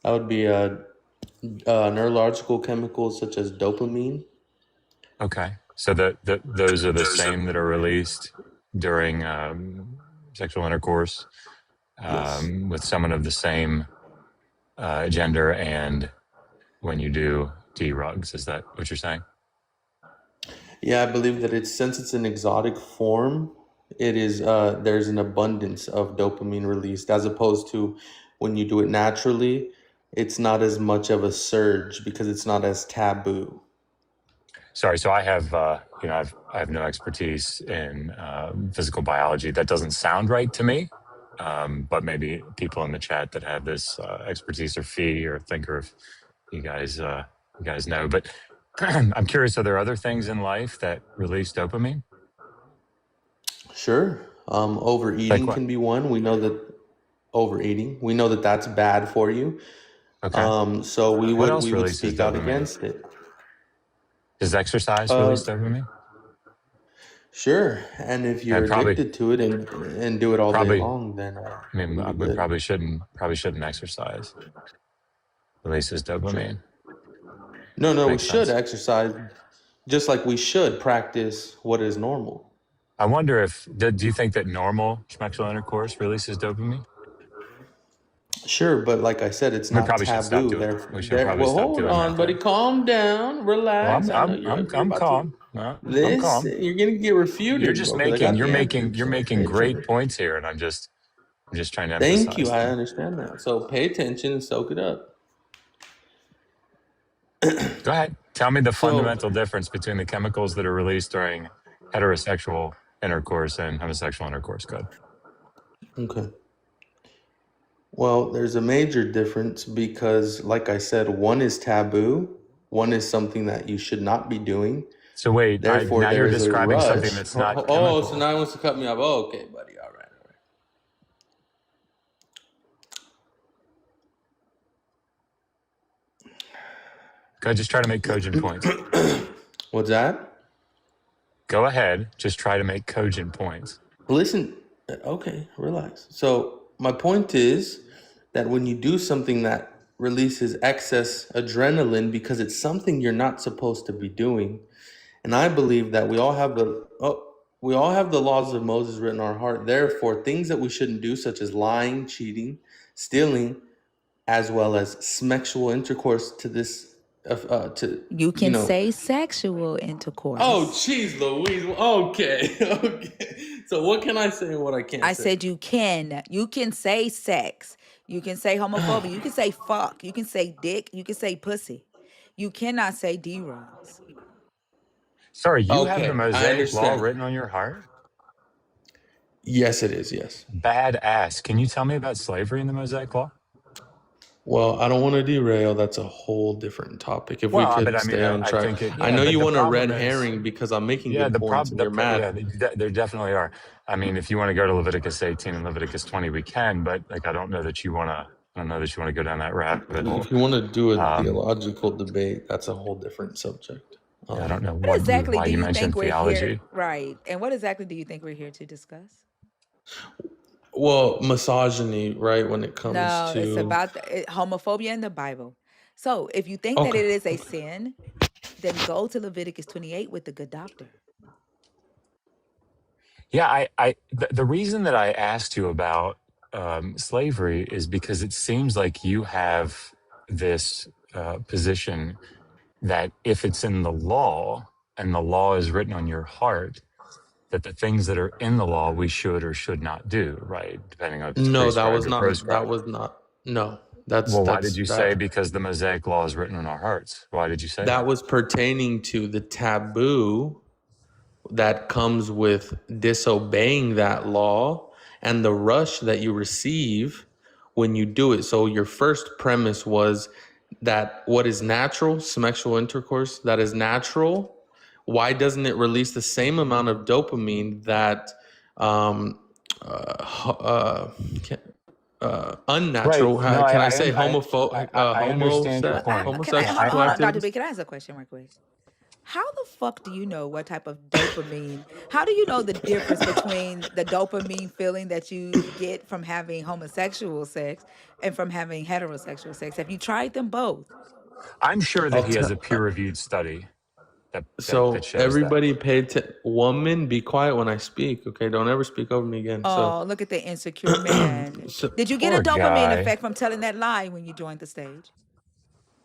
That would be neurological chemicals such as dopamine. Okay, so those are the same that are released during sexual intercourse Yes. with someone of the same gender, and when you do drugs. Is that what you're saying? Yeah, I believe that since it's an exotic form, it is there's an abundance of dopamine released as opposed to when you do it naturally, it's not as much of a surge because it's not as taboo. Sorry, so I have I have no expertise in physical biology. That doesn't sound right to me. But maybe people in the chat that have this expertise or fee or thinker, if you guys know. But I'm curious: are there other things in life that release dopamine? Sure. Like Overeating what? can be one. We know that overeating, we know that that's bad for you. Okay. So we What would we else would releases speak out dopamine? against it. Does exercise Uh, release dopamine? sure. And if I you're probably addicted to it and do it all day probably. long, then I mean, it'll be we good. probably shouldn't exercise. Releases Sure. dopamine. No, we Makes should sense. exercise just like we should practice what is normal. I wonder if do you think that normal sexual intercourse releases dopamine? Sure, but like I said, it's We not probably should stop taboo. doing. There, We should there. probably Well, stop hold doing on, that buddy. then. Calm down, Well, relax. I know you're I'm about to. calm. No, I'm This calm. you're gonna get You're refuted, just bro. Because I making got the answer. you're So making pay great attention. points here, and I'm just trying to Thank you. emphasize I them. understand that. So pay attention and soak it up. Go ahead. Tell me the So fundamental difference between the chemicals that are released during heterosexual intercourse and homosexual intercourse. Good. okay. Well, there's a major difference because, like I said, one is taboo. One is something that you should not be doing. So wait, I Therefore, now you're there's a describing something rush. that's not So chemical. now he wants to cut me off. Oh, okay, buddy. All right, Go ahead, just try to make cogent points. all right. What's that? Go ahead, just try to make cogent points. Listen, okay, relax. So, my point is that when you do something that releases excess adrenaline because it's something you're not supposed to be doing, and I believe that we all have the. Oh, We all have the laws of Moses written in our heart. Therefore, things that we shouldn't do, such as lying, cheating, stealing, as well as sexual intercourse to this, You you can know. say sexual Oh, intercourse. jeez, Louise. Okay, okay. So what can I say and what I can't I say? said you can. You can say sex. You can say homophobia. You can say fuck. You can say dick. You can say pussy. You cannot say D-Ros. Sorry, you have the Okay, I Mosaic Law understand. written on your heart? Yes, it is. Yes. Badass. Can you tell me about slavery in the Mosaic Law? Well, I don't want to derail. That's a whole different topic. If we Well, but could I mean, stay on I track. think it, I yeah, know but you the want a red problem is, herring because I'm making yeah, good points and you're yeah, mad. there definitely are. I mean, if you want to go to Leviticus 18 and Leviticus 20, we can, but like, I don't know that you want to, I don't know that you want to go down that rabbit hole. If you want to do a Um, theological debate, that's a whole different subject. yeah, I don't know What exactly why do you you think mentioned we're here? theology. Right. And what exactly do you think we're here to discuss? Well, misogyny, right? When it comes No, it's to about homophobia in the Bible. So if you think that okay, it is a sin, then go to Leviticus 28 with the good doctor. Yeah, the reason that I asked you about slavery is because it seems like you have this position that if it's in the law and the law is written on your heart, that the things that are in the law we should or should not do, right? Depending on if it's no, prescribed or that proscribed. was not. No, that's Well, why did you say that. because the Mosaic law is written on our hearts? Why did you say That that? was pertaining to the taboo that comes with disobeying that law and the rush that you receive when you do it. So your first premise was that what is natural, sexual intercourse, that is natural. Why doesn't it release the same amount of dopamine that um, uh, uh, Right. unnatural? No, Can I say I understand your point. Hold homosexual on, hold on, Dr. activities? B. Can I ask a question real quick? How the fuck do you know what type of dopamine? How do you know the difference between the dopamine feeling that you get from having homosexual sex and from having heterosexual sex? Have you tried them both? I'm sure that I'll he has a tell. peer-reviewed study that So shows that. everybody pay attention. Woman, be quiet when I speak. Okay, don't ever speak over me again. So, Oh, look at the insecure man. so Did you get a Poor dopamine guy. effect from telling that lie when you joined the stage?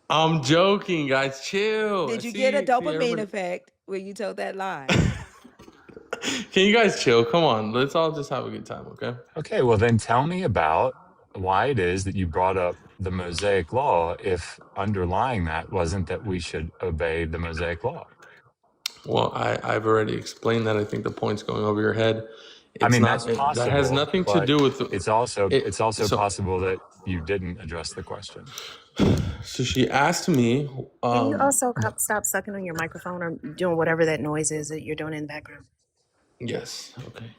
I'm joking, guys. Chill. Did you get a See dopamine everybody. effect when you told that lie? Can you guys chill? Come on, let's all just have a good time, okay? Okay, well then tell me about why it is that you brought up the Mosaic law if underlying that wasn't that we should obey the Mosaic law. Well, I've already explained that. I think the point's going over your head. I It's mean, not. that's That has possible, nothing to but do with it. it's also So, possible that you didn't address the question. so she asked me. Can you also stop sucking on your microphone or doing whatever that noise is that you're doing in the background? Yes. Okay.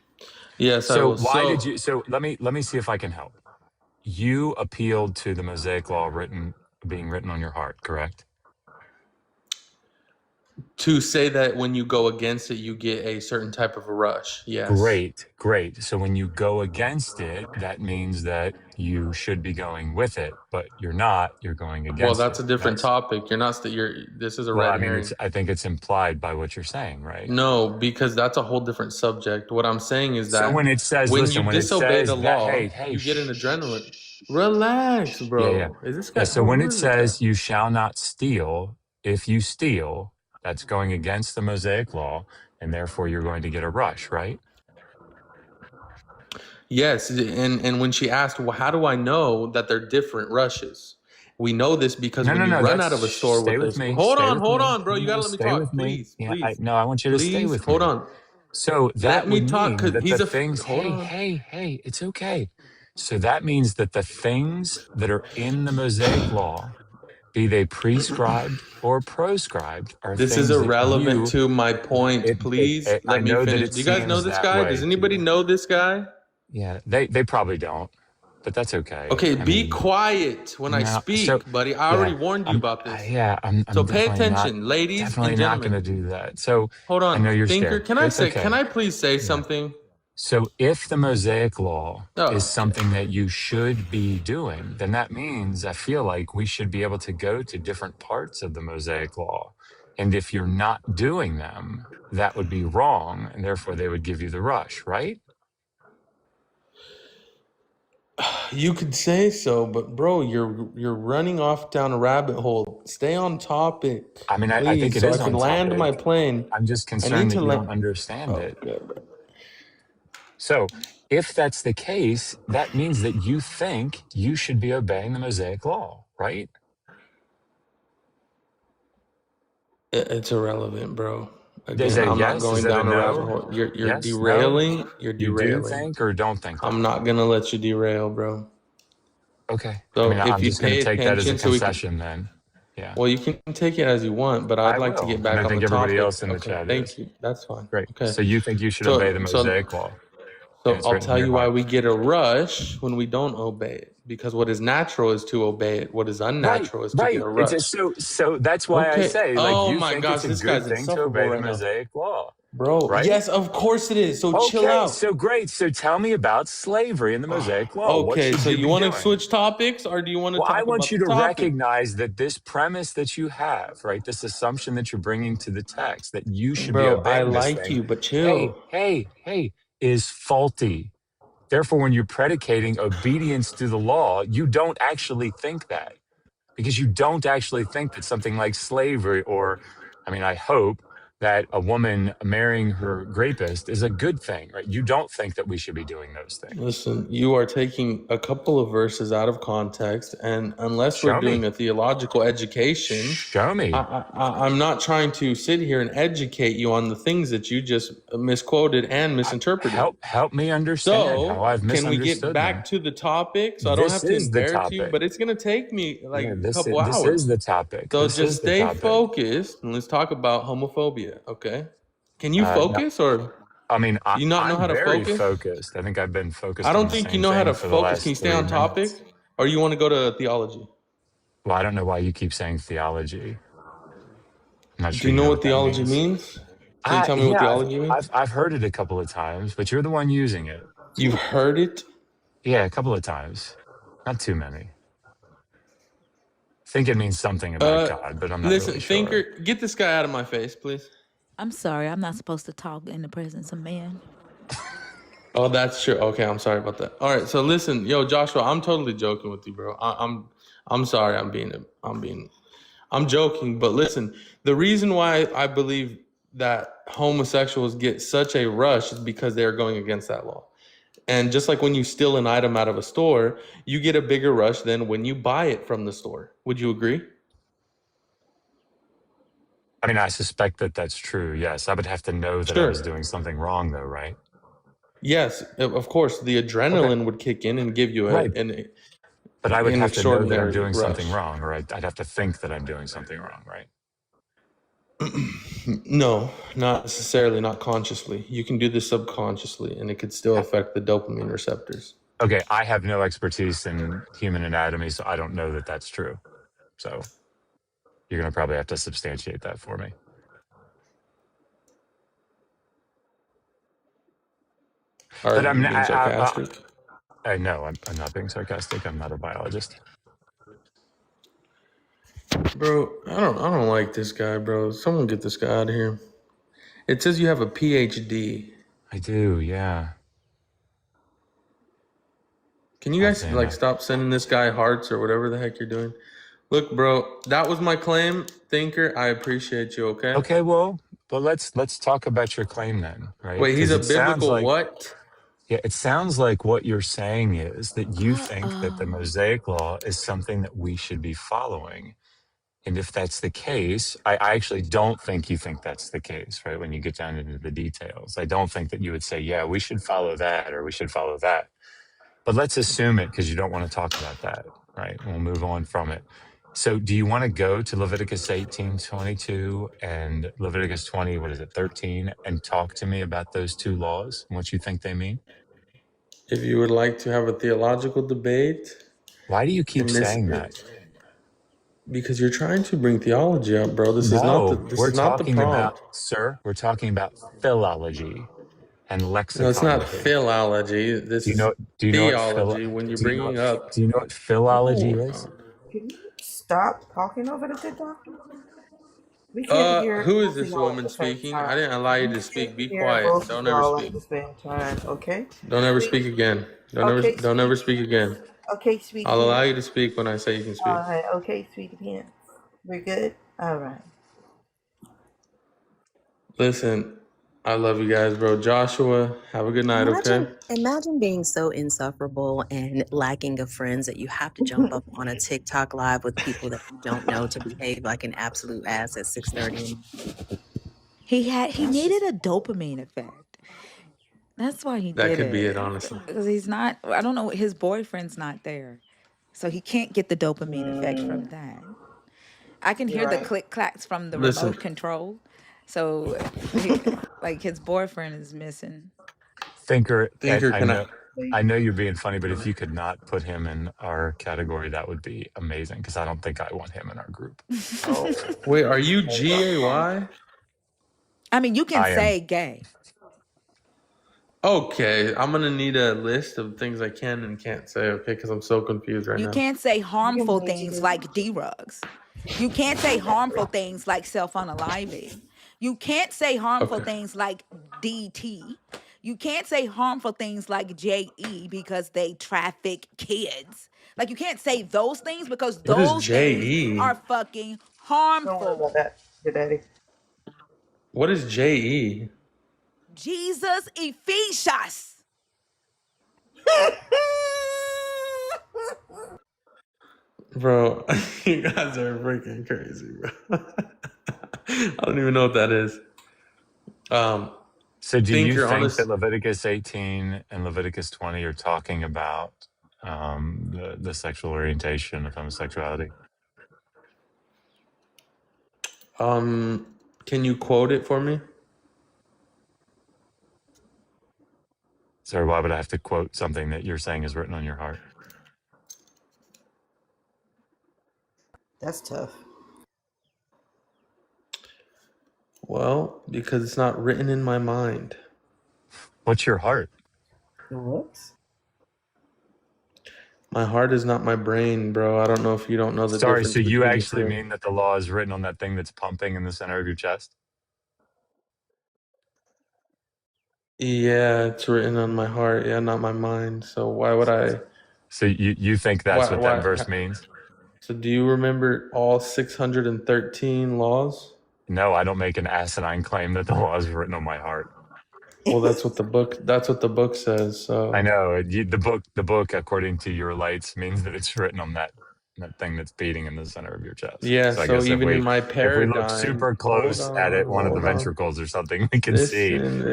Yes, I So will. why did So you so let me see if I can help. You appealed to the Mosaic law being written on your heart, correct? to say that when you go against it, you get a certain type of a rush. Yes. Great, great. So when you go against it, that means that you should be going with it, but you're not, you're going Well, against that's it. a different That's, topic. You're not. You're. This is a well, red I mean, herring. I think it's implied by what you're saying, right? No, because that's a whole different subject. What I'm saying is So when that it says, when you listen, when it disobey the says that, law, hey, you get an shh, shh, adrenaline. shh, shh. Relax, Yeah, yeah. bro. Is this Yeah. guy? So How when it rude is this guy? says you shall not steal, if you steal, that's going against the Mosaic law, and therefore you're going to get a rush, right? Yes, and when she asked, well, how do I know that they're different rushes? We know this because No, when no, you no. run That's out of a store stay with with this, me. Stay with hold me. on, bro. You No, gotta let me stay with talk, me. please, Yeah, please, I want you to stay please. with Hold me. on. So Let that me would talk, mean cause that the he's a. things, Hold hey, on. hey, hey, it's okay. So that means that the things that are in the Mosaic law, be they prescribed or proscribed, are This is things that irrelevant to my point. Please I let me know that finish. it Do you guys know seems this that guy? Does way to anybody you. know this guy? Yeah, they probably don't, but that's okay. Okay, I be mean, quiet when I no, so speak, buddy. I yeah, already warned you about this. I'm So pay definitely attention, ladies and not going gentlemen. to do that. So Hold I know on, you're thinker. scared. Can I It's say? Can okay. I please say Yeah. something? So if the Mosaic law is Oh, okay. something that you should be doing, then that means I feel like we should be able to go to different parts of the Mosaic law And if you're not doing them, that would be wrong. And therefore they would give you the rush, right? You could say so, but bro, you're running off down a rabbit hole. Stay on topic, I mean, I think please, it so I is can on land my topic. plane. I'm just I need concerned that to you land. don't understand Oh, it. yeah, bro. So if that's the case, that means that you think you should be obeying the Mosaic law, right? It's irrelevant, bro. Is Again, that a I'm not yes? Is going that a down a rabbit no? hole. You're Yes? No? derailing. You're You do derailing. think or don't think I'm that? not gonna let you derail, bro. Okay. I So mean, if I'm you just going to pay take that as a attention, so we can. concession then. Yeah, Well, you can take it as you want, but I'd I like to will. get And I back on the think everybody topic. else in the Okay, chat thank is. you. That's fine. Great. Okay. So you think you should obey the So so Mosaic law and so it's I'll written in tell your you why heart. we get a rush when we don't obey it. Because what is natural is to obey it. What is Right, unnatural is to get right. a It's rush. so that's why I Okay. say, like, Oh you my think it's gosh, a this good guy's thing to insufferable obey the right now. Mosaic law, Bro, right? yes, of course it is. So chill Okay, out. so great. So tell me about slavery in the Mosaic law. What Okay, should so you you be want to doing? switch topics or do you want to Well, I talk want about you the to topic? recognize that this premise that you have, right, this assumption that you're bringing to the text, that you should be Bro, I obeying this like thing, you, but hey, chill. hey, hey, is faulty. Therefore, when you're predicating obedience to the law, you don't actually think that because you don't actually think that something like slavery, or, I mean, I hope that a woman marrying her rapist is a good thing, right? You don't think that we should be doing those things. Listen, you are taking a couple of verses out of context, and unless we're Show doing me. a theological education, Show me. I'm not trying to sit here and educate you on the things that you just misquoted and misinterpreted. Help me understand how So, I've can we get misunderstood back them. to the topic? So I don't This have to is the embarrass you, topic. but it's going to take me like Yeah, a couple this is hours. the topic. So This just is the stay topic. focused and let's talk about homophobia, okay? Can you No, focus or I mean, do you not know I'm how to very focus? focused. I think I've been I focused on don't the think you same know how thing to for the focus. Can you last stay 3 on topic? minutes. Or you want to go to theology? Well, I don't know why you keep saying theology. I'm not Do sure you you know know what what that theology means. means? Can you tell me what Yeah, theology means? I've heard it a couple of times, but you're the one using it. You've heard it? Yeah, a couple of times, not too many. I think it means something about Uh, God, but I'm not really listen, thinker, sure. get this guy out of my face, please. I'm sorry, I'm not supposed to talk in the presence of men. Oh, that's true. Okay, I'm sorry about that. All right, so listen, yo, Joshua, I'm totally joking with you, bro. I'm sorry. I'm joking. But listen, the reason why I believe that homosexuals get such a rush is because they are going against that law. And just like when you steal an item out of a store, you get a bigger rush than when you buy it from the store. Would you agree? I mean, I suspect that that's true. Yes, I would have to know that I was Sure. doing something wrong, though, right? Yes, of course, the Okay, adrenaline would kick in and give you right. an But I would have to know that I'm extraordinary doing something rush. wrong, or I'd have to think that I'm doing something wrong, right? No, not necessarily, not consciously. You can do this subconsciously, and it could still affect the dopamine receptors. Okay, I have no expertise in human anatomy, so I don't know that that's true. So you're going to probably have to substantiate that for me. Are But you being sarcastic? I know I'm not being sarcastic. I'm not a biologist. Bro, I don't like this guy, bro. Someone get this guy out of here. It says you have a PhD. I do, yeah. Can you I've guys been. stop sending this guy hearts or whatever the heck you're doing? Look, bro, that was my claim. Thinker, I appreciate you, okay? Okay, well, but let's talk about your claim then, right? Wait, he's Because a it sounds biblical like what? yeah, it sounds like what you're saying is that you think that the Uh-oh. Mosaic Law is something that we should be following. And if that's the case, I actually don't think you think that's the case, right? When you get down into the details, I don't think that you would say, yeah, we should follow that or we should follow that. But let's assume it because you don't want to talk about that, right? We'll move on from it. So do you want to go to Leviticus 18:22 and Leviticus 20, what is it, 13, and talk to me about those two laws and what you think they mean? If you would like to have a theological debate Why do you keep in this, saying that? because you're trying to bring theology up, bro. This is not the No, this we're is not the talking about, prompt. sir, we're talking about philology and No, it's not lexicology. philology. This Do you is know do you know what theology. When you're bringing up, do you know what philology Oh, is? can you stop talking over the good doctor? We can't hear Who is both of this y'all at woman the same speaking? I time. didn't allow you We to can't speak. Be hear quiet. both of Don't ever y'all at speak. the same time. Okay. Don't ever Sweet. speak again. Okay, Don't ever sweet. speak again. Okay, sweetie I'll allow pants. you to speak when I say you can All speak. right. Okay, sweetie pants. We're good. All right. Listen, I love you guys, bro. Joshua, have a good night, okay? Imagine being so insufferable and lacking of friends that you have to jump up on a TikTok live with people that you don't know to behave like an absolute ass at 6:30. He That's needed just a dopamine effect. That's why he That did could be it, it. honestly. Because he's not, I don't know, his boyfriend's not there. So he can't get the dopamine effect from mm, that. I can you're hear the right. click clacks from the Listen, remote control. So he, like his boyfriend is missing. Thinker, Ed, Thinker, can I? I know you're being funny, but if you could not put him in our category, that would be amazing because I don't think I want him in our group. Oh, Wait, are you hold on, hold on. GAY? I mean, you can I am. say gay. Okay, I'm gonna need a list of things I can and can't say, okay? Because I'm so confused right You now. can't say You can harmful be things too. like D-rugs. You can't say harmful things like self-unaliving. You can't say harmful Okay. things like DT. You can't say harmful things like JE because they traffic kids. Like you can't say those things because What is those things JE? are fucking Don't worry about harmful. that, your daddy. What is JE? Jesus Ephesians. Bro, you guys are freaking crazy, bro. I don't even know what that is. So, do you Thinker, think that honest. Leviticus 18 and Leviticus 20 are talking about the sexual orientation of homosexuality? Can you quote it for me? So, why would I have to quote something that you're saying is written on your heart? That's tough. Well, because it's not written in my mind. What's your heart? What? My heart is not my brain, bro. I don't know if you don't know the Sorry, difference so you between the actually two. mean that the law is written on that thing that's pumping in the center of your chest? Yeah, it's written on my heart. Yeah, not my mind. So why would I? So, you think that's what that Why? verse means? So do you remember all 613 laws? No, I don't make an asinine claim that the law is written on my heart. Well, that's what the book. That's what the book says. I So know the book, according to your lights, means that it's written on that thing that's beating in the center of your chest. yeah. So I So guess even in my if we look paradigm, super hold close at on, it, one of the hold on. ventricles or something, Listen,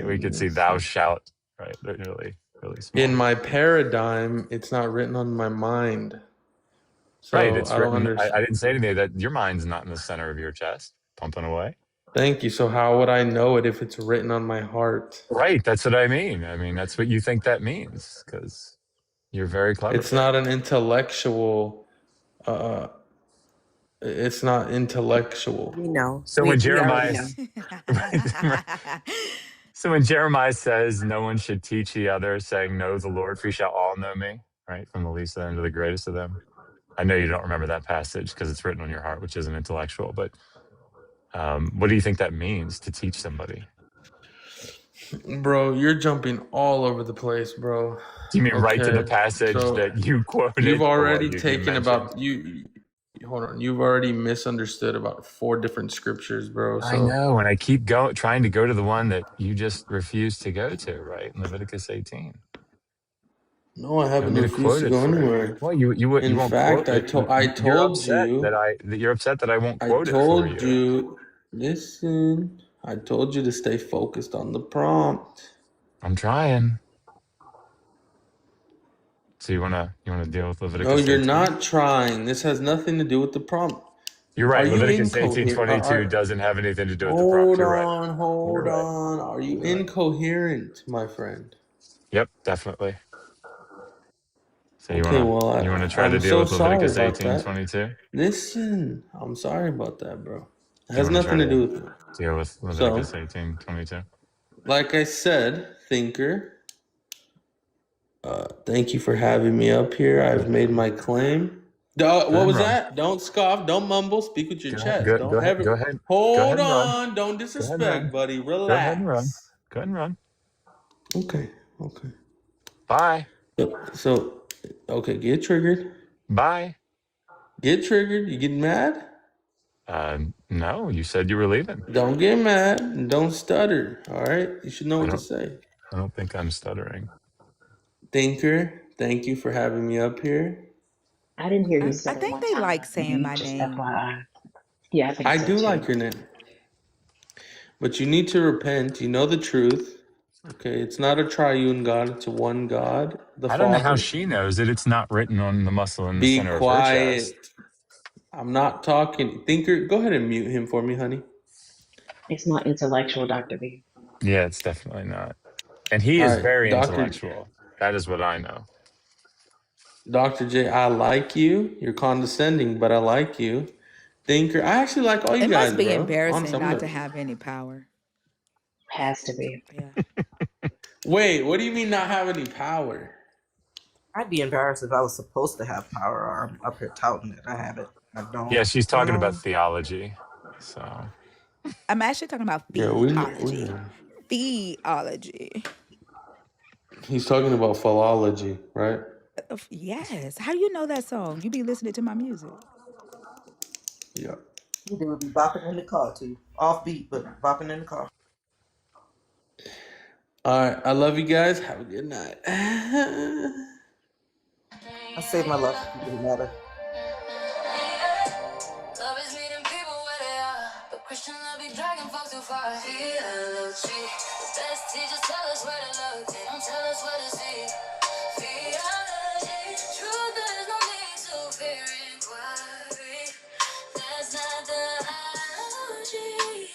we listen, could see thou listen. shalt, right? They're really, really In small. my paradigm, it's not written on my mind. Right. So It's I don't written. I understand. didn't say to me that your mind's not in the center of your chest, pumping away. Thank you. So how would I know it if it's written on my heart? Right. That's what I mean. That's what you think that means because you're very It's clever. not an intellectual. It's not intellectual. We know. So when We already Jeremiah, know. so when Jeremiah says no one should teach the other, saying, "Know the Lord, for you shall all know me," right, from the least of them to the greatest of them. I know you don't remember that passage because it's written on your heart, which isn't intellectual. But what do you think that means to teach somebody? Bro, you're jumping all over the place, bro. Do you mean right to the Okay. passage So that you you've quoted or already what you taken mentioned? about you hold on. You've already misunderstood about 4 different scriptures, bro. I So know, and I keep trying to go to the one that you just refused to go to, right? In Leviticus 18. no, I You want haven't me to refused quote to it go for you? anywhere. Well, you In won't fact, quote it. I You're told upset you that you're upset that I won't I quote it for told you. you listen. I told you to stay focused on the prompt. I'm trying. So you wanna deal with No, Leviticus you're 18? not trying. This has nothing to do with the prompt. You're Are right. you Leviticus incoherent? 18:22 doesn't have anything to do with the prompt. Hold You're right. on, You're hold right. on. Are you You're right. incoherent, my friend? Yep, definitely. So Okay, well, you wanna try to I'm deal so with sorry Leviticus about that. 18:22? Listen, I'm sorry about that, bro. It You has wanna try nothing to to do with me. deal with Leviticus So, 18:22? like I said, thinker, thank you for having me up here. I've made my claim. Go What ahead and was run. that? Don't scoff. Don't mumble. Speak with your Go ahead. chest. Go, go Don't ahead. ever. Go ahead. Go ahead Hold and run. on. Don't Go ahead and disrespect, run. buddy. Go ahead and run. Relax. Go ahead and run. Okay. Okay. Bye. So, okay. Get triggered. Bye. Get triggered. You getting mad? No, you said you were leaving. Don't get mad. And don't stutter. All right. You should know I what to don't. say. I don't think I'm stuttering. Thinker, thank you for having me up here. I didn't hear you I stutter think one they time, like Dr. saying B, my just name. FYI. Yeah, I think I so do too. like your name, but you need to repent. You know the truth. Okay, it's not a triune God, it's a one God, the I don't know how Father. she knows it. It's not written on the muscle in the Be center of her chest. quiet. I'm not talking. Thinker, go ahead and mute him for me, honey. It's not intellectual, Dr. B. Yeah, it's definitely not. And he All is right, very intellectual. That is what I know. Dr. J, I like you. You're condescending, but I like you. Thinker, I actually like all you It must guys, be bro. Honestly, embarrassing I'm not to gonna. have any power. Has to be. Yeah. Wait, what do you mean not have any power? I'd be embarrassed if I was supposed to have power or I'm up here touting that I have it. I don't. Yeah, she's You talking about know? theology. So I'm actually talking about Yeah, we theology. know. Theology. He's talking about philology, right? Yes. How do you know that song? You be listening to my music. Yeah. You would be bopping in the car too. Offbeat, but bopping in the car. All right. I love you guys. Have a good night. I save my love for people who matter. Love is meeting people where they are, but Christian love be dragging folks too far. Theology, the best teachers tell us where to look, they don't tell us where to see. Theology, truth there's no need to fear inquiry. That's not theology.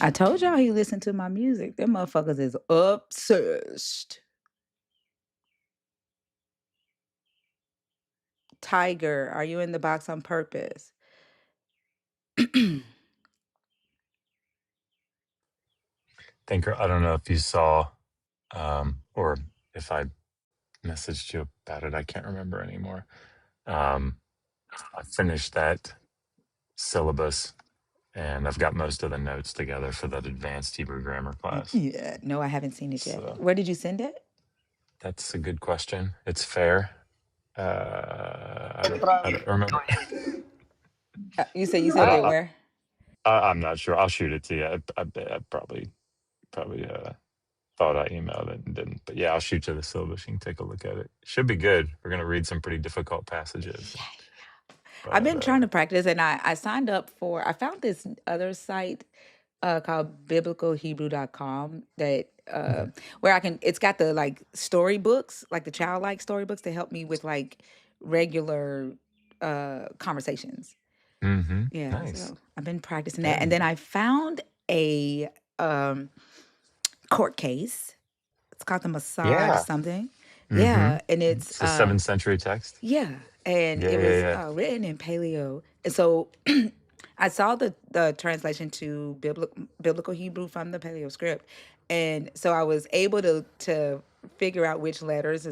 I told y'all he listened to my music. Them motherfuckers is obsessed. Tiger, are you in the box on purpose? Thinker, I don't know if you saw or if I messaged you about it. I can't remember anymore. I finished that syllabus and I've got most of the notes together for that advanced Hebrew grammar class. Yeah, no, I haven't seen it yet. So Where did you send it? that's a good question. It's fair. I don't remember. You said you But sent it where? I'm not sure. I'll shoot it to you. I probably thought I emailed it and didn't. But yeah, I'll shoot you the syllabus. You can take a look at it. Should be good. We're gonna read some pretty difficult passages. I've But been trying to practice, and I signed up for. I found this other site called biblicalhebrew.com that where I can. It's got the like storybooks, like the childlike storybooks, to help me with like regular conversations. Yeah, nice. so I've been practicing that, and Good. then I found a court case. It's called the Mossad Yeah. something. Yeah, and It's a 7th century text. yeah, and Yeah, it yeah, was yeah. written in Paleo, and so I saw the translation to biblical Hebrew from the Paleo script, and so I was able to figure out which letters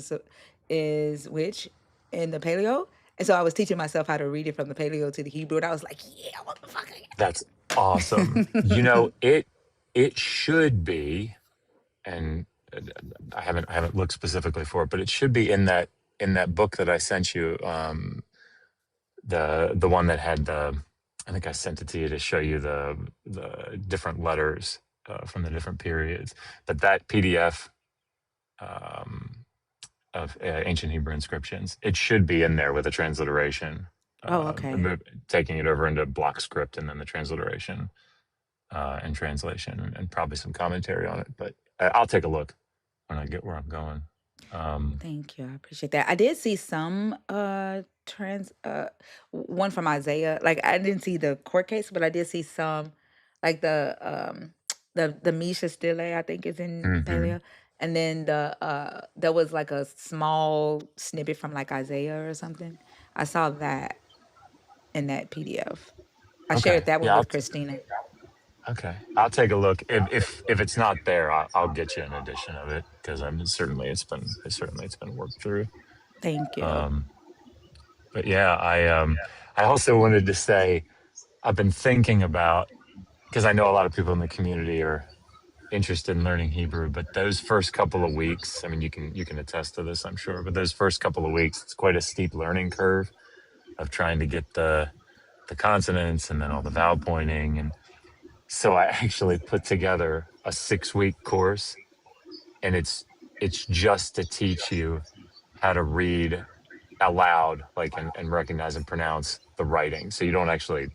is which in the Paleo, and so I was teaching myself how to read it from the Paleo to the Hebrew, and I was like, yeah, motherfucker. That's awesome. You know, it should be, and I haven't looked specifically for it, but it should be in that book that I sent you. The one that had I think I sent it to you to show you the different letters from the different periods. But that PDF of ancient Hebrew inscriptions, it should be in there with a transliteration. Oh, okay. Taking it over into block script and then the transliteration and translation and probably some commentary on it. But I'll take a look when I get where I'm going. Thank you. I appreciate that. I did see some one from Isaiah. Like I didn't see the court case, but I did see some like the Misha Stile, I think is in hmm Paleo. And then there was like a small snippet from like Isaiah or something. I saw that in that PDF. I Okay. shared that one Yeah. with Christina. Okay, I'll take a look. If it's not there, I'll get you an edition of it because I'm certainly it's been worked through. Thank you. Um, but yeah, I also wanted to say I've been thinking about, because I know a lot of people in the community are interested in learning Hebrew, but those first couple of weeks, I mean, you can attest to this, I'm sure, but those first couple of weeks, it's quite a steep learning curve of trying to get the consonants and then all the vowel pointing. And so I actually put together a 6-week course, and it's just to teach you how to read out loud, like and recognize and pronounce the writing. So you don't actually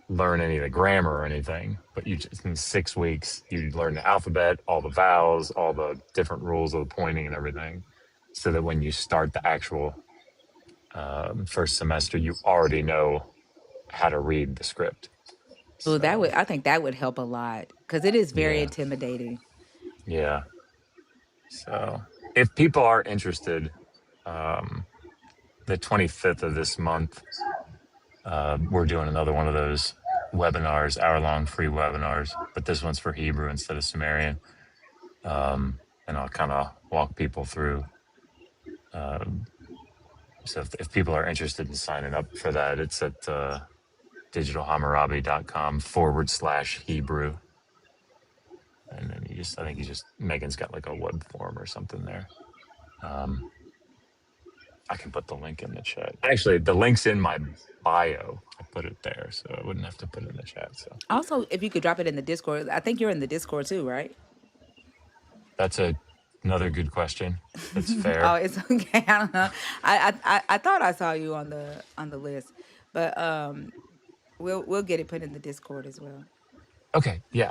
learn any of the grammar or anything, but you just in 6 weeks you learn the alphabet, all the vowels, all the different rules of the pointing and everything, so that when you start the actual first semester, you already know how to read the script. Well, that So would I think that would help a lot because it is very yeah, intimidating. yeah. So if people are interested, um, the 25th of this month, we're doing another one of those webinars, hour-long free webinars, but this one's for Hebrew instead of Sumerian. And I'll kind of walk people through. Um, so if people are interested in signing up for that, it's at digitalhammurabi.com/Hebrew. And then I think Megan's got like a web form or something there. Um, I can put the link in the chat. Actually, the link's in my bio. I put it there, so I wouldn't have to put it in the chat. So Also, if you could drop it in the Discord, I think you're in the Discord too, right? that's another good question. That's Oh, fair. it's okay. I don't know. I thought I saw you on the list, but we'll get it put in the Discord as well. Okay, yeah,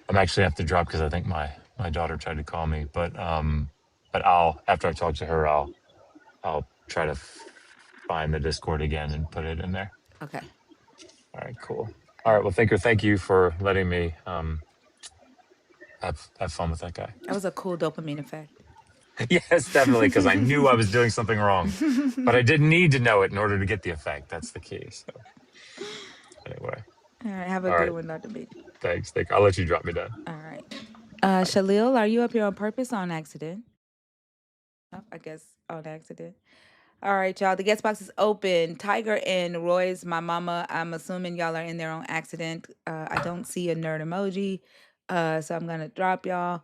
I'm actually have to drop because I think my daughter tried to call me, but I'll after I talk to her, I'll try to find the Discord again and put it in there. Okay. All right, cool. All All right, right. well, thank you for letting me have fun with that guy. That was a cool dopamine effect. Yes, definitely, because I knew I was doing something wrong, but I didn't need to know it in order to get the effect. That's the key. So anyway, All right. Have a all good right, one, Dr. B. thanks. I'll let you drop me down. All right. Bye. Shalil, are you up here on purpose or on accident? Oh, I guess on accident. All right, y'all. The guest box is open. Tiger and Roy's my mama. I'm assuming y'all are in there on accident. I don't see a nerd emoji, so I'm gonna drop y'all.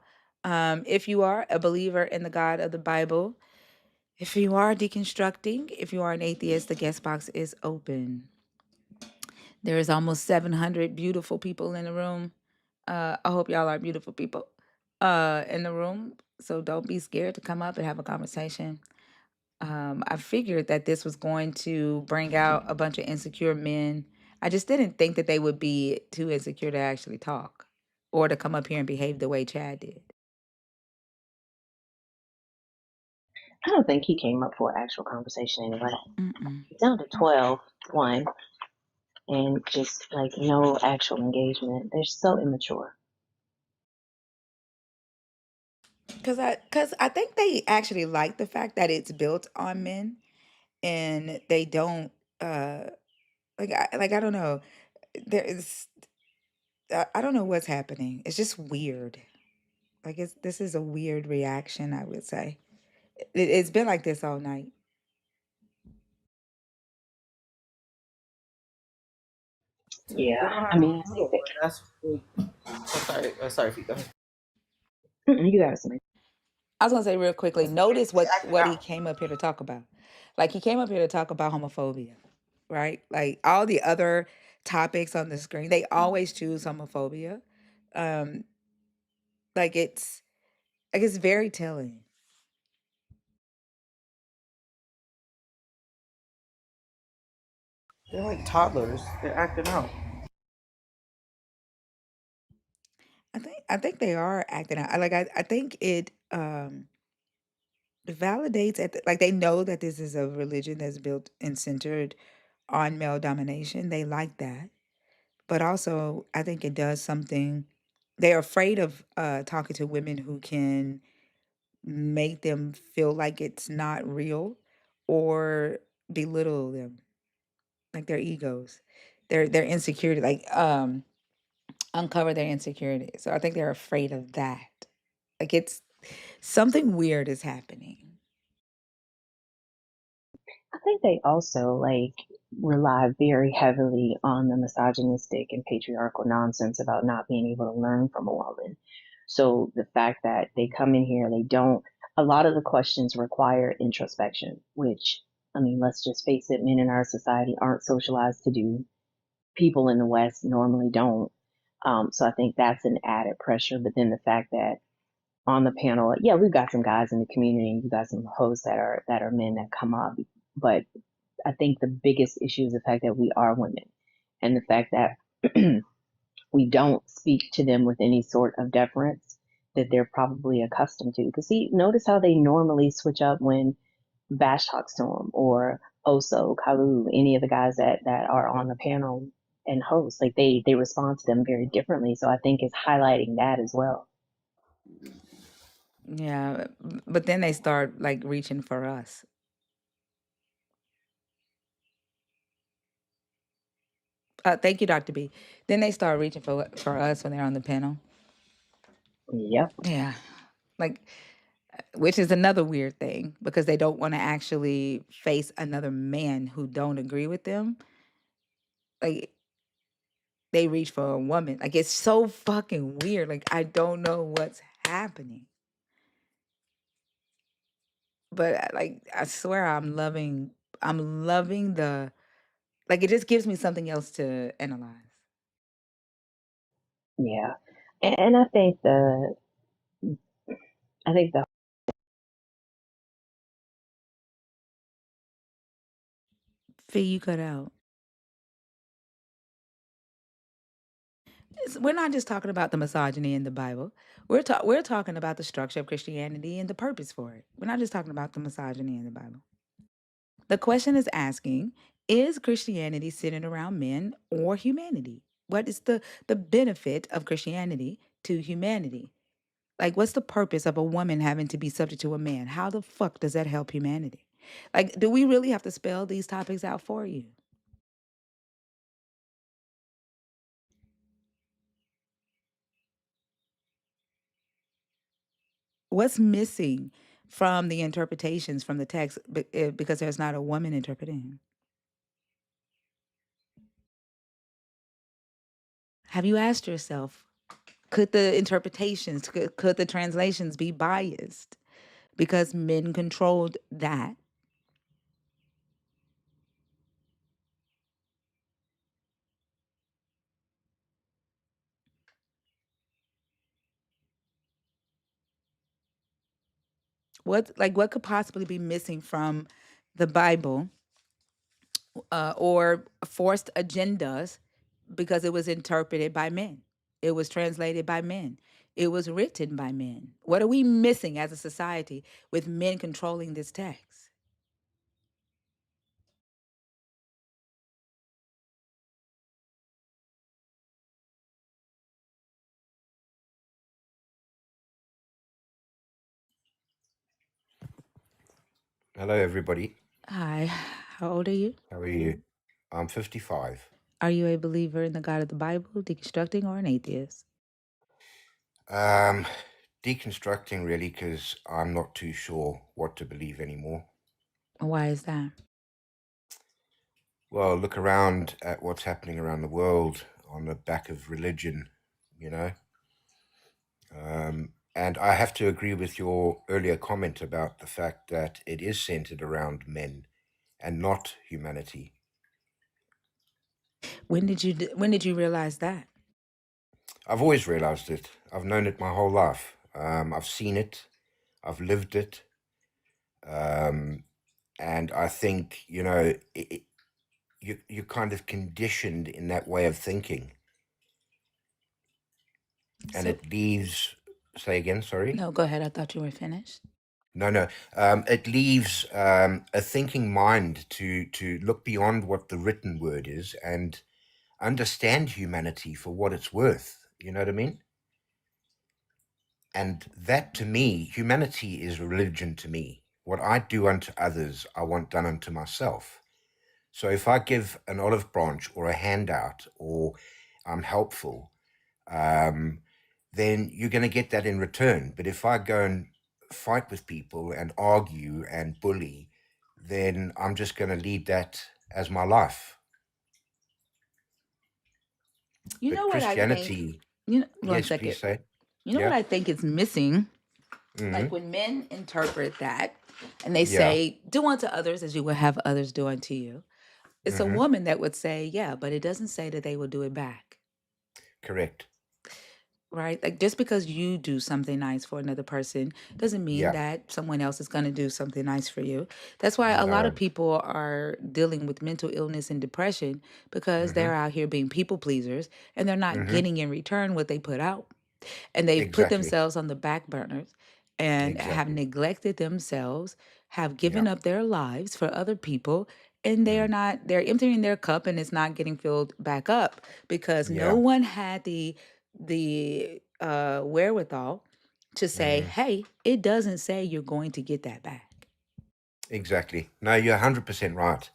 If you are a believer in the God of the Bible, if you are deconstructing, if you are an atheist, the guest box is open. There is almost 700 beautiful people in the room. I hope y'all are beautiful people in the room. So don't be scared to come up and have a conversation. I figured that this was going to bring out a bunch of insecure men. I just didn't think that they would be too insecure to actually talk or to come up here and behave the way Chad did. I don't think he came up for an actual conversation anyway. Mm-mm. He's down to 12, one, and just like no actual engagement. They're so immature. Cause I think they actually like the fact that it's built on men and they don't uh I don't know. There is I don't know what's happening. It's just weird. This is a weird reaction, I would say. It's been like this all night. Yeah, They don't I have mean, to do it. That's sorry. Sorry, Fika. you got something. I was gonna say real quickly, notice They acting what he out. came up here to talk about. Like he came up here to talk about homophobia, right? Like all the other topics on the screen, they always choose homophobia. Um, it's it's very telling. They're like toddlers. They're acting out. I think they are acting out. I think it validates like they know that this is a religion that's built and centered on male domination. They like that. But also I think it does something. They're afraid of talking to women who can make them feel like it's not real or belittle them, like their egos, their insecurity. uncover their insecurity. So I think they're afraid of that. Like it's something weird is happening. I think they also like rely very heavily on the misogynistic and patriarchal nonsense about not being able to learn from a woman. So the fact that they come in here, they don't, a lot of the questions require introspection, which, I mean, let's just face it, men in our society aren't socialized to do. People in the West normally don't. So I think that's an added pressure. But then the fact that on the panel, yeah, we've got some guys in the community, we've got some hosts that are men that come up, but I think the biggest issue is the fact that we are women and the fact that we don't speak to them with any sort of deference that they're probably accustomed to. Because see, notice how they normally switch up when Bash talks to them or Oso, Kalu, any of the guys that are on the panel and host. Like they respond to them very differently. So I think it's highlighting that as well. Yeah, but then they start like reaching for us. Thank you, Dr. B. Then they start reaching for us when they're on the panel. Yep. Yeah. Like, which is another weird thing because they don't want to actually face another man who don't agree with them. Like, they reach for a woman. Like, it's so fucking weird. Like, I don't know what's happening. But like, I swear I'm loving the, like, it just gives me something else to analyze. Yeah. And I think the Fee, you cut out. We're not just talking about the misogyny in the Bible. We're talking about the structure of Christianity and the purpose for it. We're not just talking about the misogyny in the Bible. The question is asking, is Christianity centered around men or humanity? What is the benefit of Christianity to humanity? Like, what's the purpose of a woman having to be subject to a man? How the fuck does that help humanity? Like, do we really have to spell these topics out for you? What's missing from the interpretations from the text because there's not a woman interpreting? Have you asked yourself, could the interpretations, could the translations be biased because men controlled that? What could possibly be missing from the Bible or forced agendas because it was interpreted by men? It was translated by men. It was written by men. What are we missing as a society with men controlling this text? Hello, everybody. Hi, how old are you? How are you? I'm 55. Are you a believer in the God of the Bible, deconstructing, or an atheist? Um, Deconstructing, really, because I'm not too sure what to believe anymore. Why is that? Well, look around at what's happening around the world on the back of religion, you know. And I have to agree with your earlier comment about the fact that it is centered around men and not humanity. When did you realize that? I've always realized it. I've known it my whole life. I've seen it. I've lived it. And I think, you know, you're kind of conditioned in that way of thinking. And So, it leaves, say again, sorry? no, go ahead. I thought you were finished. No. It leaves a thinking mind to look beyond what the written word is and understand humanity for what it's worth. You know what I mean? And that to me, humanity is religion to me. What I do unto others, I want done unto myself. So if I give an olive branch or a handout or I'm helpful, then you're going to get that in return. But if I go and fight with people and argue and bully, then I'm just going to lead that as my life. You But know what I think? Christianity, One yes, second. please say. You know what Yeah. I think is missing? Mm-hmm. Like when men interpret that and they Yeah. say, do unto others as you would have others do unto you. It's a Mm-hmm. woman that would say, yeah, but it doesn't say that they will do it back. Correct. Right? Like just because you do something nice for another person doesn't mean Yeah. that someone else is going to do something nice for you. That's why a lot of No. people are dealing with mental illness and depression because Mm-hmm. they're out here being people pleasers and they're not Mm-hmm. getting in return what they put out. And they've put Exactly. themselves on the back burners and have Exactly. neglected themselves, have Yeah. given up their lives for other people, and Mm. they're emptying their cup and it's not getting filled back up because no Yeah. one had the wherewithal to say, Mm. hey, it doesn't say you're going to get that back. Exactly. No, you're 100% right.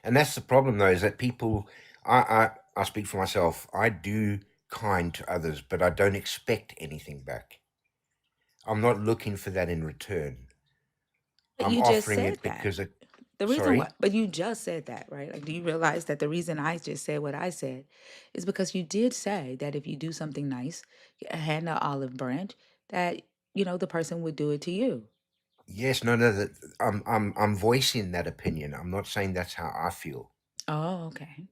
And that's the problem, though, is that people, I speak for myself, I do kind to others, but I don't expect anything back. I'm not looking for that in return. But I'm you just offering said it that. because it, The reason why, sorry? but you just said that, right? Like, do you realize that the reason I just said what I said is because you did say that if you do something nice, hand an olive branch, that, the person would do it to you. Yes, no, no, that I'm voicing that opinion. I'm not saying that's how I feel. Oh, okay.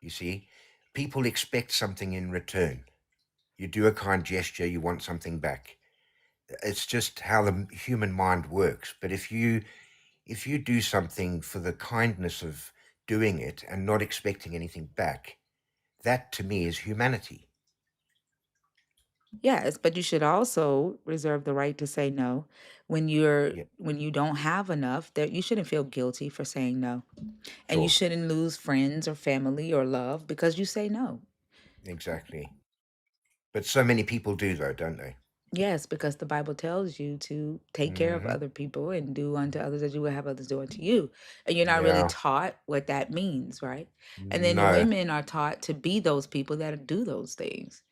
You see, people expect something in return. You do a kind gesture, you want something back. It's just how the human mind works. But if you do something for the kindness of doing it and not expecting anything back, that to me is humanity. Yes, but you should also reserve the right to say no Yeah, when you don't have enough, that you shouldn't feel guilty for saying no. And you sure, shouldn't lose friends or family or love because you say no. exactly. But so many people do, though, don't they? Yes, because the Bible tells you to take care of Hmm. other people and do unto others as you would have others do unto you. And you're not really Yeah, taught what that means, right? And then no, women are taught to be those people that do those things.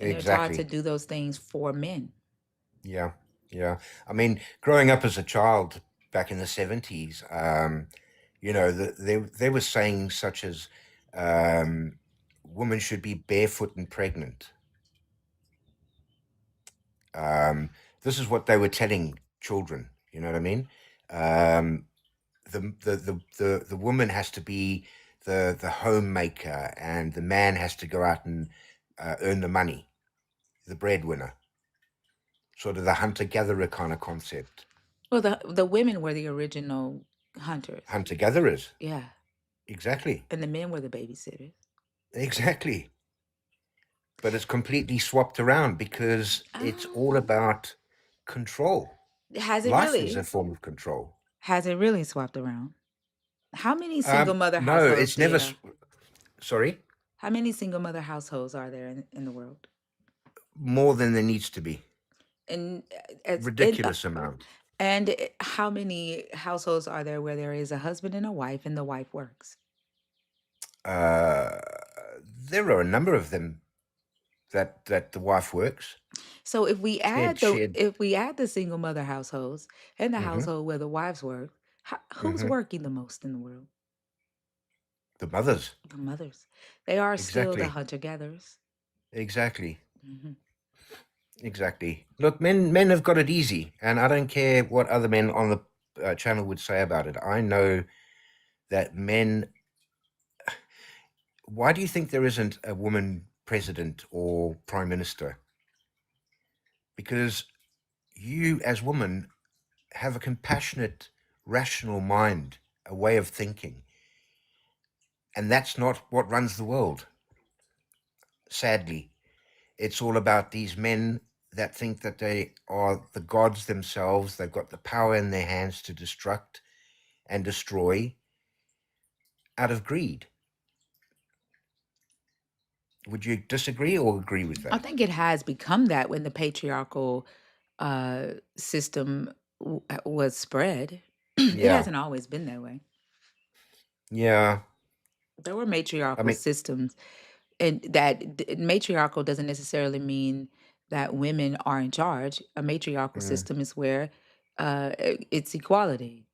And they're taught to exactly. do those things for men. Yeah, yeah. I mean, growing up as a child back in the 70s, they were saying such as um, women should be barefoot and pregnant. Um, this is what they were telling children. You know what I mean? Um, the woman has to be the homemaker, and the man has to go out and earn the money, the breadwinner, sort of the hunter gatherer kind of concept. Well, the women were the original hunters. Hunter gatherers, Yeah. exactly, And the men were the babysitters. exactly. But it's completely swapped around because it's all Ah. about control. Has it Life is a really? form of control. Has it really swapped around? How many single mother No, households it's do you never. know? Sorry, How many single mother households are there in the world? more than there needs to be. And it's in Ridiculous amount. and how many households are there where there is a husband and a wife and the wife works? Uh, there are a number of them that the wife works. So Shared, shared. if we add the single mother households and the Hmm. household where the wives work, who's Hmm. working the most in the world? The mothers. The mothers. They are still the Exactly. hunter gatherers. Exactly. Hmm. Exactly. Look, men have got it easy, and I don't care what other men on the channel would say about it. I know that men. Why do you think there isn't a woman president or prime minister? Because you, as women, have a compassionate, rational mind, a way of thinking, and that's not what runs the world. Sadly, it's all about these men that think that they are the gods themselves. They've got the power in their hands to destruct and destroy out of greed. Would you disagree or agree with I that? think it has become that when the patriarchal system was spread. It Yeah, hasn't always been that way. yeah. There were I matriarchal mean, systems And that matriarchal doesn't necessarily mean that women are in charge. A matriarchal Mm. system is where it's equality.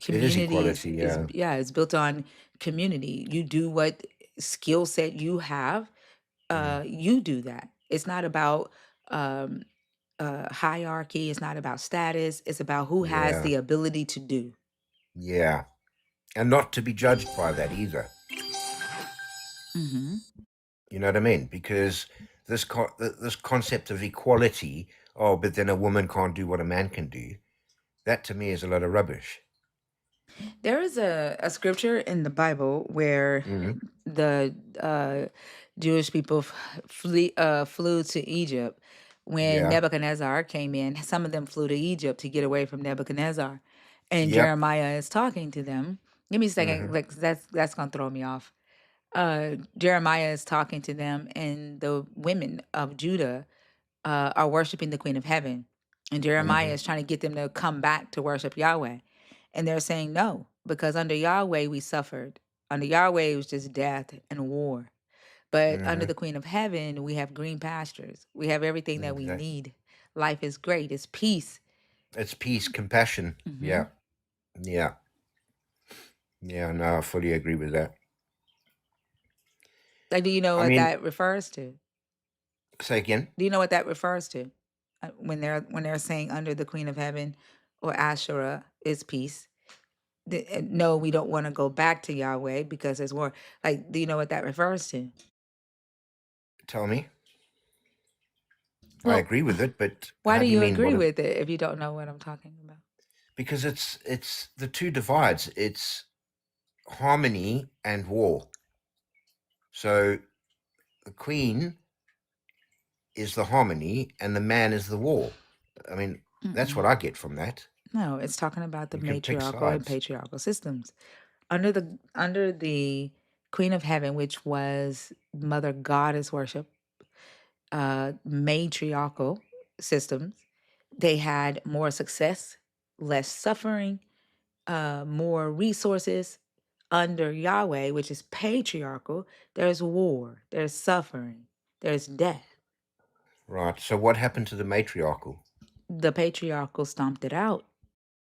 It is Communities equality, is yeah. yeah, it's built on community. You do what skill set you have, Mm. you do that. It's not about um, hierarchy. It's not about status. It's about who has Yeah, the ability to do. yeah. And not to be judged by that either. Hmm. You know what I mean? Because this concept of equality, oh, but then a woman can't do what a man can do, that to me is a lot of rubbish. There is a scripture in the Bible where Mm. the Jewish people flew to Egypt when Yeah. Nebuchadnezzar came in. Some of them flew to Egypt to get away from Nebuchadnezzar, and Yep. Jeremiah is talking to them. Give me a second, Mm-hmm. like that's gonna throw me off. Jeremiah is talking to them, and the women of Judah are worshiping the Queen of Heaven, and Jeremiah Mm-hmm. is trying to get them to come back to worship Yahweh, and they're saying no because under Yahweh we suffered. Under Yahweh it was just death and war, but under Mm-hmm. the Queen of Heaven we have green pastures. We have everything that we Exactly. need. Life is great. It's peace. It's peace, compassion. Hmm. Yeah. Yeah. Yeah. No, I fully agree with that. Like, do you know I what mean, that refers to? say again. Do you know what that refers to? When they're saying under the Queen of Heaven or Asherah is peace. No, we don't want to go back to Yahweh because there's war. Like, do you know what that refers to? Tell me. I Well, agree with it, but why how do do you you mean agree with it if you don't know what I'm talking about? because it's the two divides. It's harmony and war. So the queen is the harmony and the man is the war. I mean, that's what Mm-mm. I get from that. No, it's talking about the You can pick matriarchal and sides. patriarchal systems. Under the Queen of Heaven, which was Mother Goddess worship, matriarchal systems, they had more success, less suffering, more resources. Under Yahweh, which is patriarchal, there's war, there's suffering, there's death. Right. So what happened to the matriarchal? The patriarchal stomped it out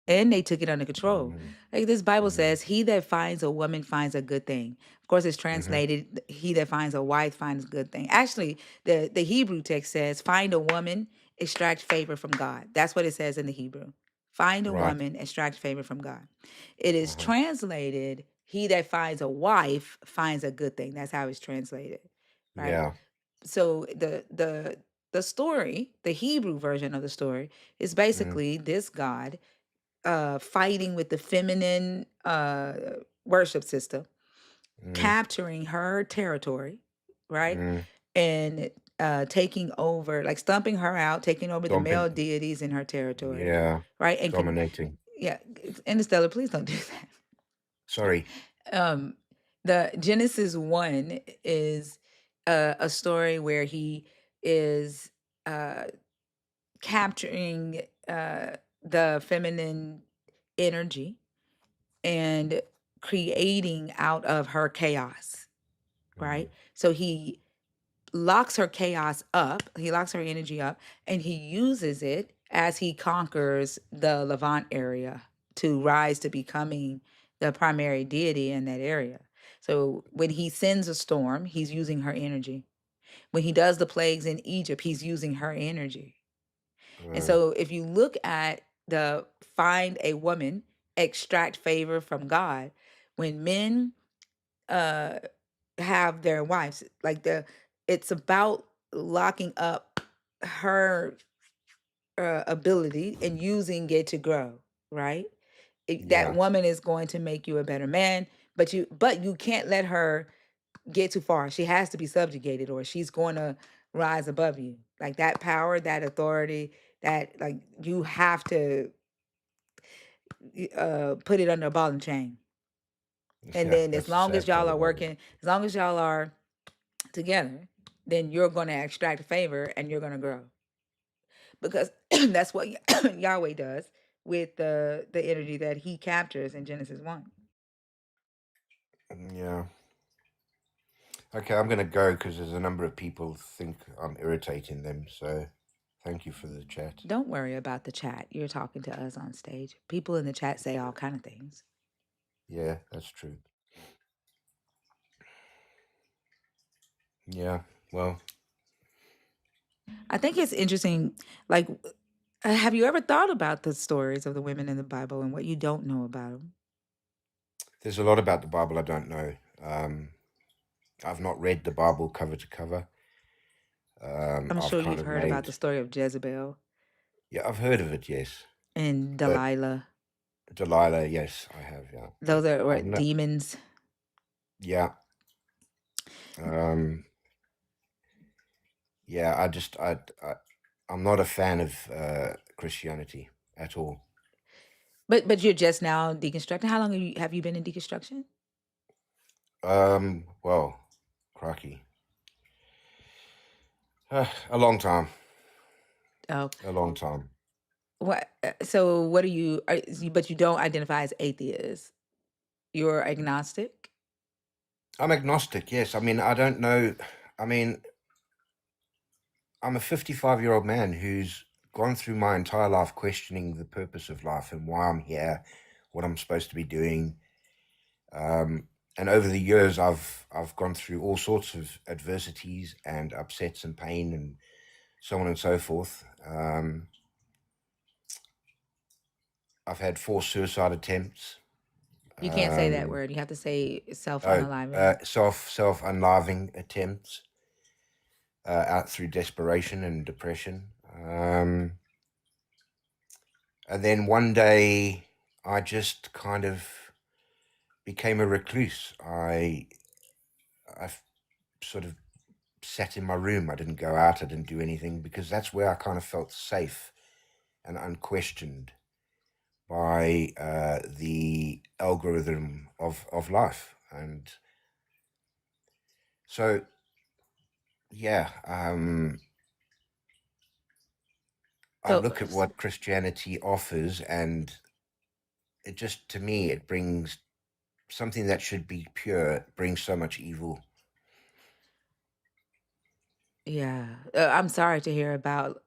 and they took it under control. Mm, Like this Bible mm, says, he that finds a woman finds a good thing. Of course, it's mm-hmm. translated, he that finds a wife finds a good thing. Actually, the Hebrew text says, find a woman, extract favor from God. That's what it says in the Hebrew. Find a Right. woman, extract favor from God. It is Uh-huh. translated, he that finds a wife finds a good thing. That's how it's translated, right? Yeah. So the story, the Hebrew version of the story, is Mm, basically this God fighting with the feminine worship system, mm, capturing her territory, right? mm. And taking over, like stumping her out, taking over the Domin- male deities in her territory, yeah. right? And Dominating. yeah, Interstellar, please don't do Sorry. that. The Genesis 1 is a story where he is uh, capturing the feminine energy and creating out of her chaos, Mm, right? So he locks her chaos up, he locks her energy up, and he uses it as he conquers the Levant area to rise to becoming the primary deity in that area. So when he sends a storm, he's using her energy. When he does the plagues in Egypt, he's using her energy. And mm, so if you look at the find a woman, extract favor from God, when men uh have their wives, like it's about locking up her ability and using it to grow, right? That yeah. woman is going to make you a better man, but you can't let her get too far. She has to be subjugated or she's going to rise above you. Like that power, that authority, that like you have to put it under a ball and chain. And Yeah. then as That's the long as sad y'all part are about it. working, as long as y'all are together, then you're going to extract favor and you're going to grow. Because that's what Yahweh does with the energy that he captures in Genesis 1. Yeah. Okay, I'm going to go because there's a number of people think I'm irritating them. So thank you for the chat. Don't worry about the chat. You're talking to us on stage. People in the chat say all kind of things. Yeah, that's true. Yeah, well, I think it's interesting. Like, have you ever thought about the stories of the women in the Bible and what you don't know about them? there's a lot about the Bible I don't know. I've not read the Bible cover to cover. I'm I've sure kind you've of heard about made, the story of Jezebel yeah, I've heard of it, yes. and But Delilah. Delilah, yes, I have, yeah. But Those are I've what, not, demons. yeah. Um, yeah, I'm not a fan of Christianity at all. But you're just now deconstructing. How long have you been in deconstruction? Well, crikey. A long time. Oh, A long time. what? So what are you? But you don't identify as atheist. You're agnostic. I'm agnostic, yes. I mean, I don't know. I mean, I'm a 55-year-old man who's gone through my entire life questioning the purpose of life and why I'm here, what I'm supposed to be doing. And over the years, I've gone through all sorts of adversities and upsets and pain and so on and so forth. I've had 4 suicide attempts. You can't say that word. You have to say self Oh, unaliving. self unliving attempts out through desperation and depression. And then one day, I just kind of became a recluse. I sort of sat in my room. I didn't go out. I didn't do anything because that's where I kind of felt safe and unquestioned by the algorithm of life. And so, yeah, I So look at what Christianity offers, and it just, to me, it brings something that should be pure, it brings so much evil. yeah, I'm sorry to hear about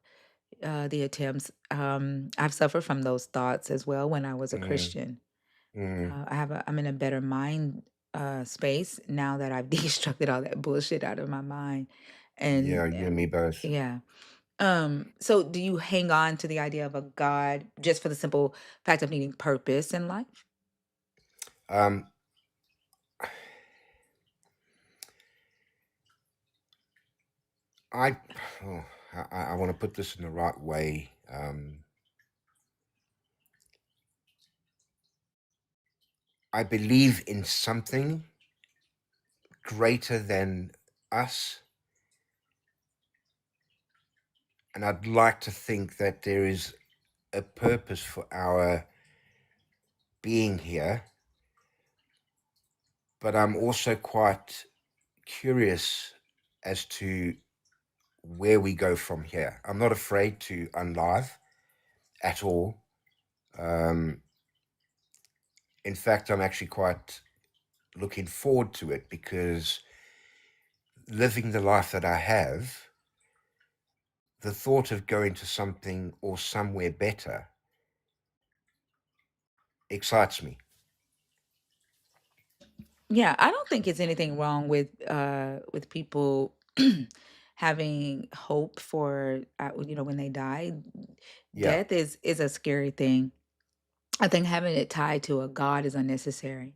the attempts. I've suffered from those thoughts as well when I was a Mm, Christian. mm, I'm in a better mind space now that I've deconstructed all that bullshit out of my mind, and yeah, you and me both. yeah. So do you hang on to the idea of a God just for the simple fact of needing purpose in life? Um, I, oh, I want to put this in the right way. I believe in something greater than us, and I'd like to think that there is a purpose for our being here, but I'm also quite curious as to where we go from here. I'm not afraid to unlive at all. Um, in fact, I'm actually quite looking forward to it because living the life that I have, the thought of going to something or somewhere better excites me. Yeah, I don't think it's anything wrong with people having hope for when they die. Yeah, Death is a scary thing. I think having it tied to a God is unnecessary.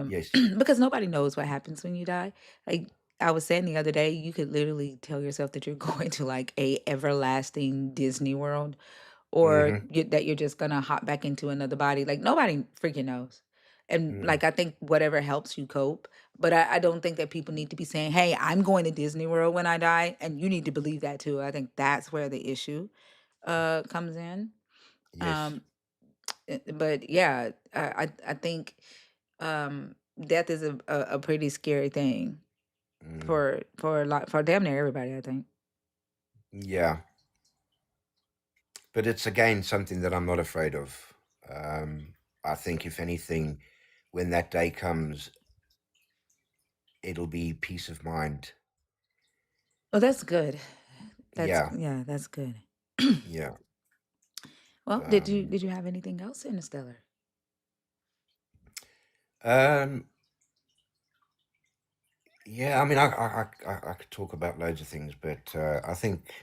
yes. Because nobody knows what happens when you die. Like I was saying the other day, you could literally tell yourself that you're going to like a everlasting Disney World, or Mm-hmm. that you're just gonna hop back into another body. Like nobody freaking knows. And Mm, like I think whatever helps you cope. But I don't think that people need to be saying, "Hey, I'm going to Disney World when I die," and you need to believe that too. I think that's where the issue comes in. yes. Um, but yeah, I think death is a pretty scary thing Mm, for a lot, for damn near everybody, I think. yeah. But it's again something that I'm not afraid of. I think if anything, when that day comes, it'll be peace of mind. Oh, that's good. Yeah, That's good. yeah. Well, Um, did you have anything else, Interstellar? um, yeah, I mean, I could talk about loads of things, but I think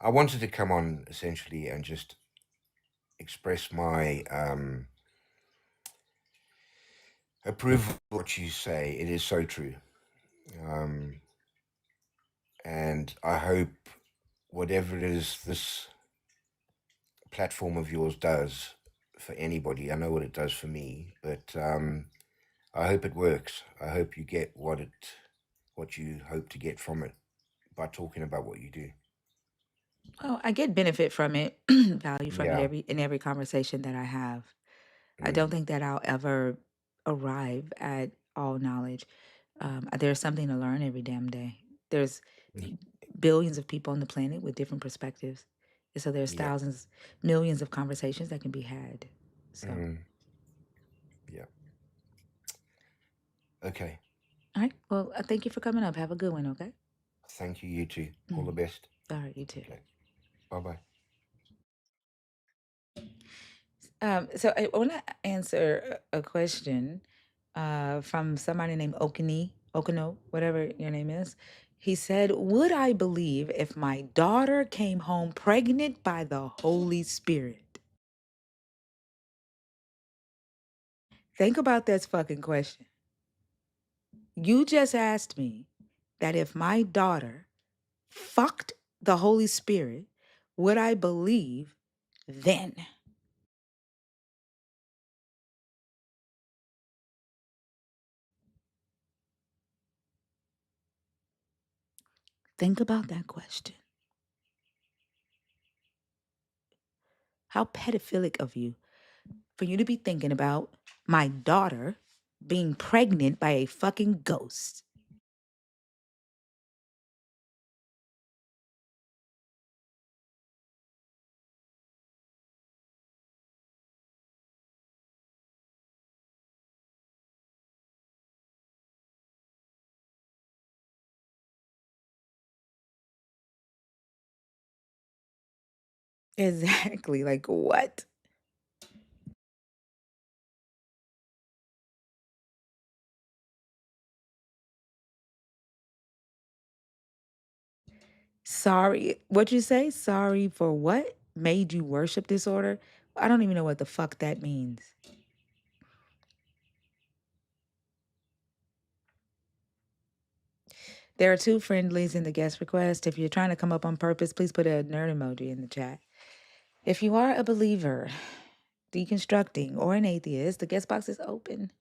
I wanted to come on essentially and just express my approval of what you say. It is so true. Um, and I hope whatever it is this platform of yours does for anybody, I know what it does for me, but I hope it works. I hope you get what you hope to get from it by talking about what you do. Oh, I get benefit from it, value from it Yeah. in every conversation that I have. I don't Mm, think that I'll ever arrive at all knowledge. There's something to learn every damn day. There's y- billions of people on the planet with different perspectives. And so there's yeah. thousands, millions of conversations that can be had. So, all Mm, yeah. Okay. right. Well, thank you for coming up. Have a good one, okay? Thank you. You too. All the Mm. best. All right, you too. Okay. Bye bye. So I want to answer a question from somebody named Okano, whatever your name is. He said, "Would I believe if my daughter came home pregnant by the Holy Spirit?" Think about this fucking question. You just asked me that if my daughter fucked the Holy Spirit, would I believe then? Think about that question. How pedophilic of you for you to be thinking about my daughter being pregnant by a fucking ghost. Exactly. Like what? Sorry. What you say? Sorry for what? Made you worship disorder? I don't even know what the fuck that means. There are two friendlies in the guest request. If you're trying to come up on purpose, please put a nerd emoji in the chat. If you are a believer, deconstructing, or an atheist, the guest box is open.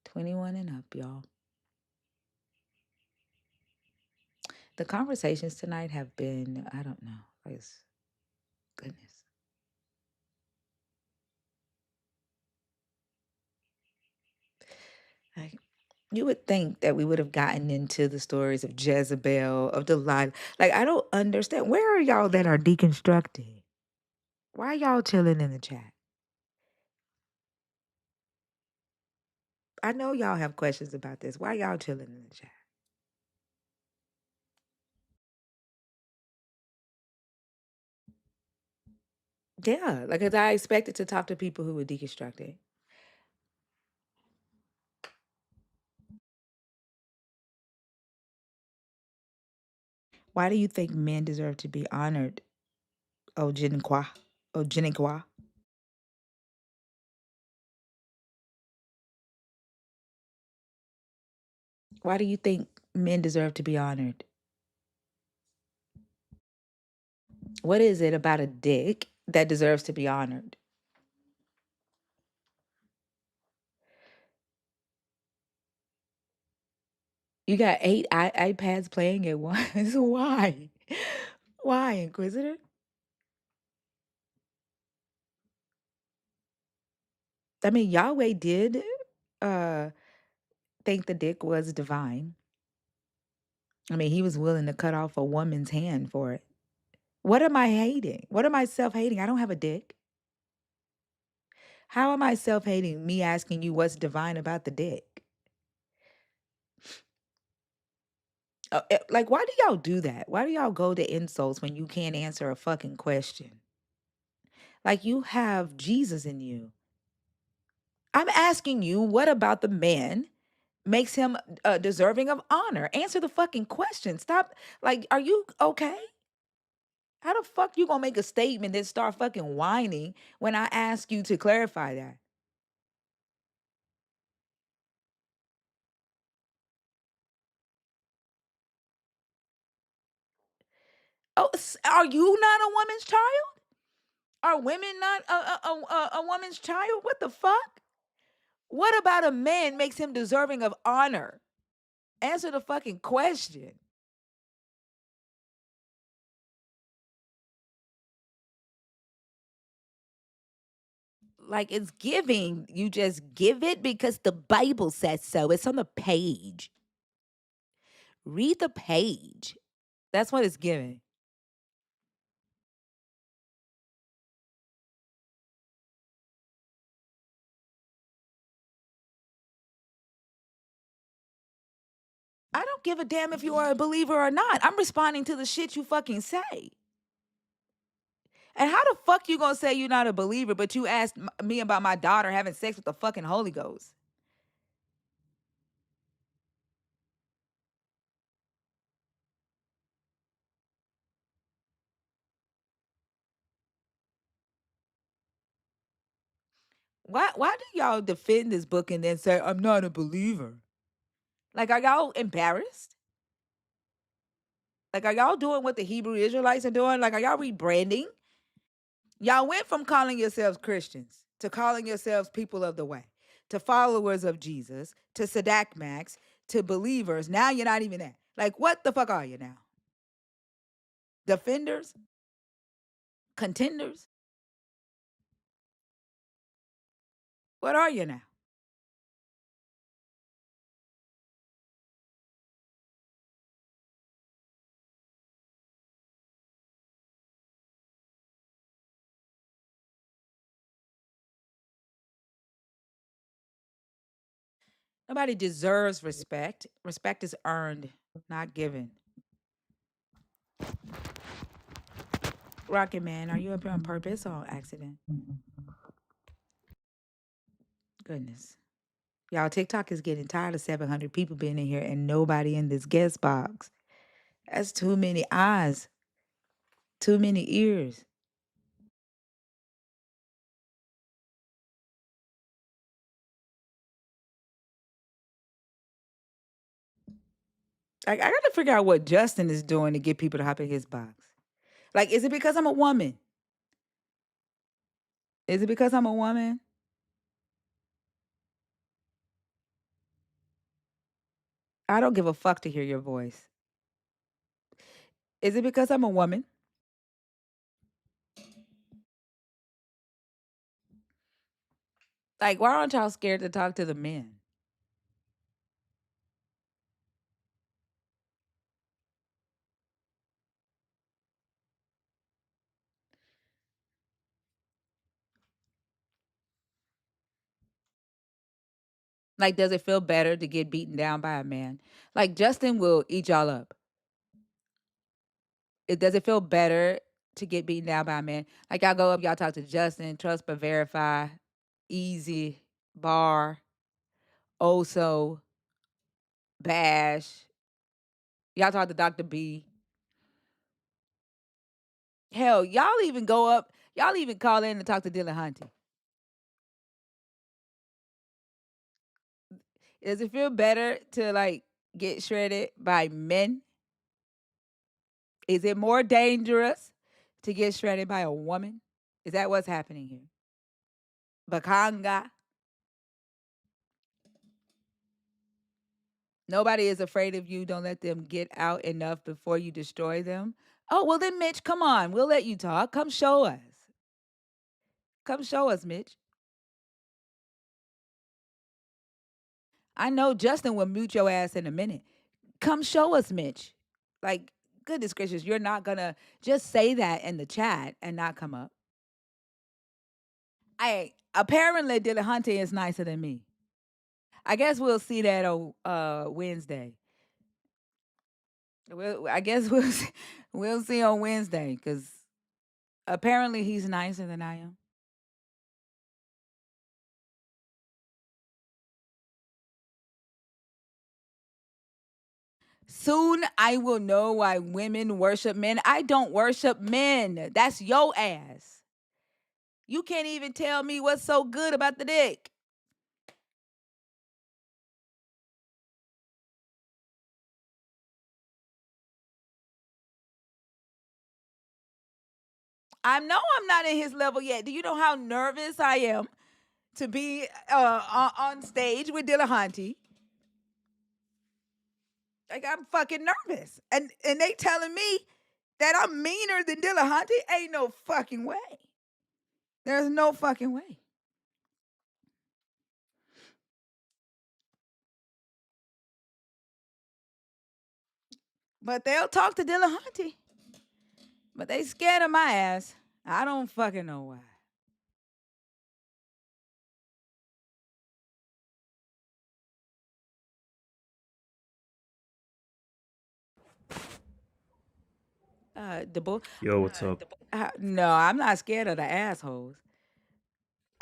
21 and up, y'all. The conversations tonight have been, I don't know, like, goodness. Like, you would think that we would have gotten into the stories of Jezebel, of Delilah. Like, I don't understand. Where are y'all that are deconstructing? Why y'all chilling in the chat? I know y'all have questions about this. Why y'all chilling in the chat? Yeah, like, 'cause I expected to talk to people who were deconstructing. Why do you think men deserve to be honored? Oh, Jiniqua. Oh, Jiniqua. Why do you think men deserve to be honored? What is it about a dick that deserves to be honored? You got 8 iPads playing at once. Why? Why, Inquisitor? I mean, Yahweh did uh think the dick was divine. I mean, he was willing to cut off a woman's hand for it. What am I hating? What am I self-hating? I don't have a dick. How am I self-hating me asking you what's divine about the dick? Like, why do y'all do that? Why do y'all go to insults when you can't answer a fucking question? Like, you have Jesus in you. I'm asking you, what about the man makes him deserving of honor? Answer the fucking question. Stop. Like, are you okay? How the fuck you gonna make a statement then start fucking whining when I ask you to clarify that? Oh, are you not a woman's child? Are women not a woman's child? What the fuck? What about a man makes him deserving of honor? Answer the fucking question. Like, it's giving. You just give it because the Bible says so. It's on the page. Read the page. That's what it's giving. I don't give a damn if you are a believer or not. I'm responding to the shit you fucking say. And how the fuck you gonna say you're not a believer, but you asked me about my daughter having sex with the fucking Holy Ghost? Why do y'all defend this book and then say I'm not a believer? Like, are y'all embarrassed? Like, are y'all doing what the Hebrew Israelites are doing? Like, are y'all rebranding? Y'all went from calling yourselves Christians to calling yourselves people of the way, to followers of Jesus, to Sadak Max, to believers. Now you're not even that. Like, what the fuck are you now? Defenders? Contenders? What are you now? Nobody deserves respect. Respect is earned, not given. Rocket Man, are you up here on purpose or on accident? Goodness. Y'all, TikTok is getting tired of 700 people being in here and nobody in this guest box. That's too many eyes, too many ears. Like, I gotta figure out what Justin is doing to get people to hop in his box. Like, is it because I'm a woman? Is it because I'm a woman? I don't give a fuck to hear your voice. Is it because I'm a woman? Like, why aren't y'all scared to talk to the men? Like, does it feel better to get beaten down by a man? Like, Justin will eat y'all up. Does it feel better to get beaten down by a man? Like, y'all go up, y'all talk to Justin, Trust but Verify, Easy, Bar, Oso, Bash. Y'all talk to Dr. B. Hell, y'all even go up, y'all even call in and talk to Dylan Hunty. Does it feel better to, like, get shredded by men? Is it more dangerous to get shredded by a woman? Is that what's happening here? Bakanga. Nobody is afraid of you. Don't let them get out enough before you destroy them. Oh, well then, Mitch, come on. We'll let you talk. Come show us. Come show us, Mitch. I know Justin will mute your ass in a minute. Come show us, Mitch. Like, goodness gracious, you're not gonna just say that in the chat and not come up. I apparently Dylan Hunter is nicer than me. I guess we'll see that on Wednesday. I guess we'll see, we'll see on Wednesday because apparently he's nicer than I am. Soon I will know why women worship men. I don't worship men. That's your ass. You can't even tell me what's so good about the dick. I know I'm not in his level yet. Do you know how nervous I am to be on stage with Dillahunty? Like I'm fucking nervous, and they telling me that I'm meaner than Dillahunty. Ain't no fucking way. There's no fucking way. But they'll talk to Dillahunty. But they scared of my ass. I don't fucking know why. The Yo, what's up? no, I'm not scared of the assholes.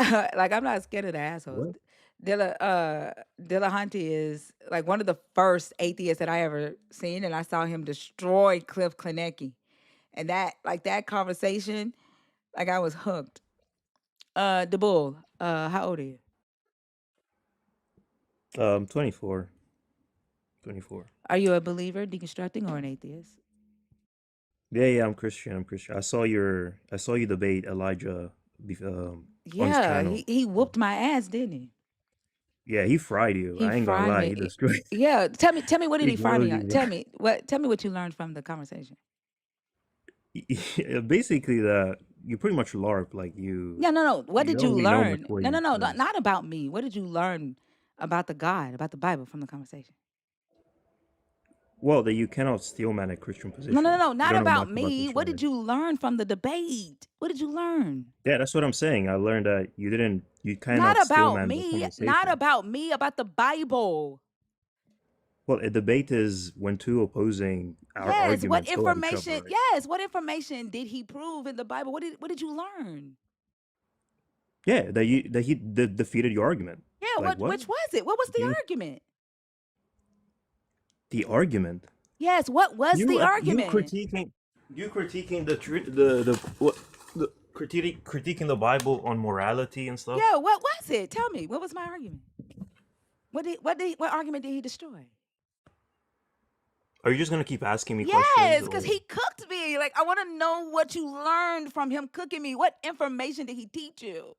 Like I'm not scared of the assholes. What? Dillahunty is like one of the first atheists that I ever seen, and I saw him destroy Cliff Klinecki, and that conversation, like I was hooked. The bull. How old are you? 24. 24. Are you a believer, deconstructing, or an atheist? Yeah, I'm Christian. I'm Christian. I saw you debate Elijah on his Yeah, channel. he whooped my ass, didn't he? Yeah, he fried you. He I ain't gonna fried lie. me. He destroyed. Yeah, tell me what did He he fry me grilled on? you. Tell me what you learned from the conversation. Basically, that you pretty much LARP. Like Yeah, no. What you did don't you really know much learn? what No, he says. not about me. What did you learn about the God, about the Bible from the conversation? Well, that you cannot steel man a Christian position. No, You not don't know about much about me. What did Christianity. you learn from the debate? What did you learn? Yeah, that's what I'm saying. I learned that you Not cannot steel about man the me. Not conversation. about me, about the Bible. Well, a debate is when two opposing Yes, what arguments go at each other, information? right? Yes, what information did he prove in the Bible? What did you learn? Yeah, that he defeated your argument. Yeah, Like what? which was it? What was the You argument? the argument. Yes, what was the You argument? critiquing the critiquing the Bible on morality and stuff. Yeah, what was it? Tell me, what was my argument? What argument did he destroy? Are you just gonna keep asking me questions Yes, because or he cooked me. Like I want to know what you learned from him cooking me. What information did he teach you?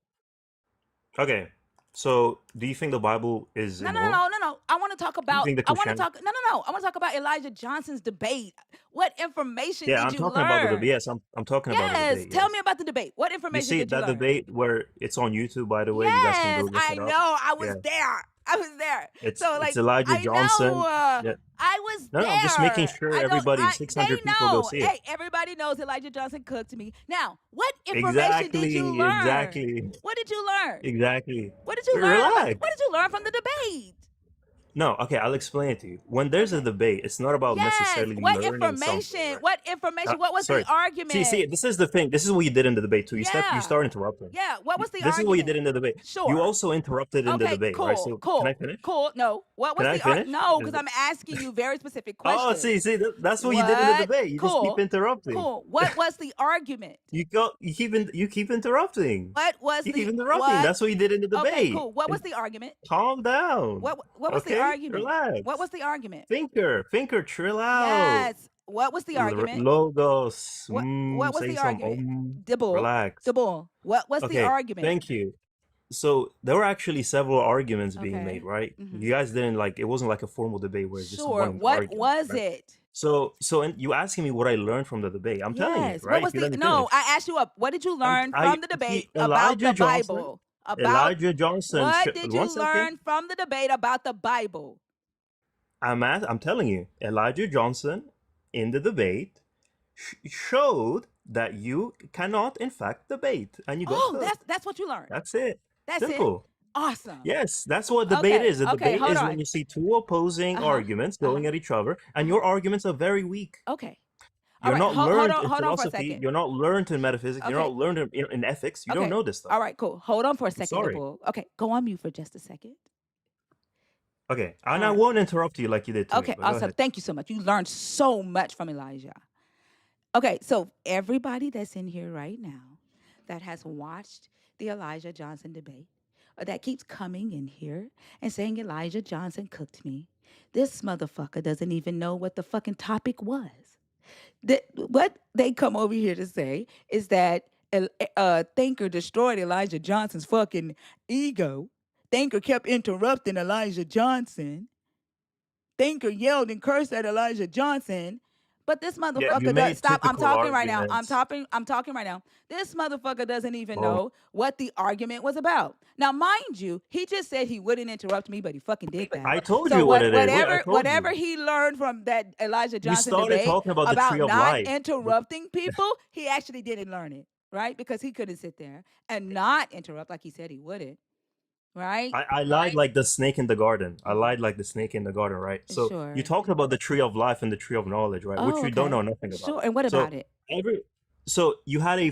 okay? So, do you think the Bible is immoral? No. I want to talk Do you about. think the I want to Christian? talk. No. I want to talk about Elijah Johnson's debate. What information Yeah, did I'm you talking about the debate. learn? Yes, I'm talking about the Yes, debate. tell Yes. me about the debate. What You information see did you that learn? debate where it's on YouTube, by the way. You guys can go Yes, look I it up. know. I was Yeah, there. I was there. So it's like Elijah I know Johnson. Yeah. I was No, I'm just making there. sure I don't everybody, I they 600 people, go know. see it. Hey, everybody knows Elijah Johnson cooked me. Now, what information did you Exactly, learn? exactly, What did you learn? exactly. What did you learn about Relax. what did you learn from the debate? No, okay, I'll explain it to you. When there's a Okay. debate, it's not about Yes. necessarily learning something, right? What information? What was the Sorry. See, argument? this is the thing. This is what you did in the debate too. You Yeah. start interrupting. Yeah. What was the This is what you did argument? in the debate. You Sure. also interrupted in the Okay, debate, right? So can I finish? cool. No, what Can was I the finish? no? Is Because it... I'm asking you very specific Oh, questions. see, that's what you did in the What? debate. You just keep interrupting. Cool. What was the argument? You keep interrupting. What was You keep the interrupting. what? That's what you did in the Okay, debate. cool. What was And the argument? calm down. What was the Okay, argument? What relax. was the argument? Thinker, chill out. Yes. What was the argument? Logos. What was Say the some argument? Dibble. Relax. Dibble. What was the Okay, argument? thank you. So there were actually several arguments being made, Okay. right? Mm-hmm. You guys didn't like it wasn't like a formal debate where just Sure. one What argument, was right? it? So and you asking me what I learned from the debate. I'm telling you, Yes. What right? was If you the let me no? finish. I asked you up. What did you learn from the debate about Elijah the Johnson, Bible? About what did one you second. learn from the debate about the Bible? I'm telling you, Elijah Johnson in the debate showed that you cannot in fact debate and you got Oh, cooked. that's what you learned. That's it. That's it. Simple. Awesome. Yes, that's what debate is. The Okay, debate hold is when on. you see two opposing arguments going at each other, and your arguments are very weak. Okay. You're not hold learned on, in hold on for a philosophy. second. You're not learned in metaphysics. You're not learned in ethics. You don't know this stuff. All right, cool. Hold on for a I'm second, sorry. Nabul. Okay, go on mute for just a second. Okay, and I won't interrupt you like you did to me. Okay, But go awesome. ahead. Thank you so much. You learned so much from Elijah. Okay, so everybody that's in here right now that has watched the Elijah Johnson debate, or that keeps coming in here and saying Elijah Johnson cooked me, this motherfucker doesn't even know what the fucking topic was. What they come over here to say is that Thinker destroyed Elijah Johnson's fucking ego. Thinker kept interrupting Elijah Johnson. Thinker yelled and cursed at Elijah Johnson. But this motherfucker does stop. I'm talking right now. I'm talking right now. This motherfucker doesn't even know what the argument was about. Now, mind you, he just said he wouldn't interrupt me, but he fucking did that. I told you what it is. Whatever he learned from that Elijah Johnson debate talking about not life. interrupting people, he actually didn't learn it, right? Because he couldn't sit there and not interrupt like he said he wouldn't. Right? I lied like the snake in the garden. I lied like the snake in the garden, right? So you talked about the tree of life and the tree of knowledge, right? Which you don't know nothing about. Sure. And what about it? So you had a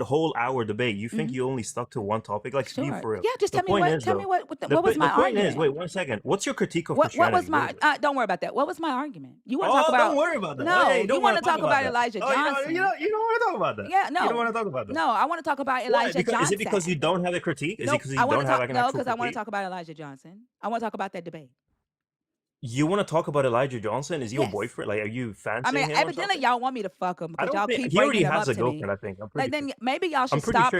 whole hour debate. You think you only stuck to one topic? Like, be for real. Yeah, just tell me what was my argument. The point is, wait 1 second. What's your critique of Christianity? What was my? Don't worry about that. What was my argument? You want to talk about? Don't worry about that. No, hey, you want to talk about Elijah Johnson. You don't want to talk about that. Yeah, no. You don't want to talk about that. No, I want to talk about Elijah Johnson. Is it because you don't have a critique? Is it because you don't have like an actual critique? No, because I want to talk about Elijah Johnson. I want to talk about that debate. You want to talk about Elijah Johnson? Is he your boyfriend? Like, are you fancying him? Evidently, y'all want me to fuck him because y'all keep he already bringing him has up a to me. girlfriend, I think. Like, then maybe y'all should stop.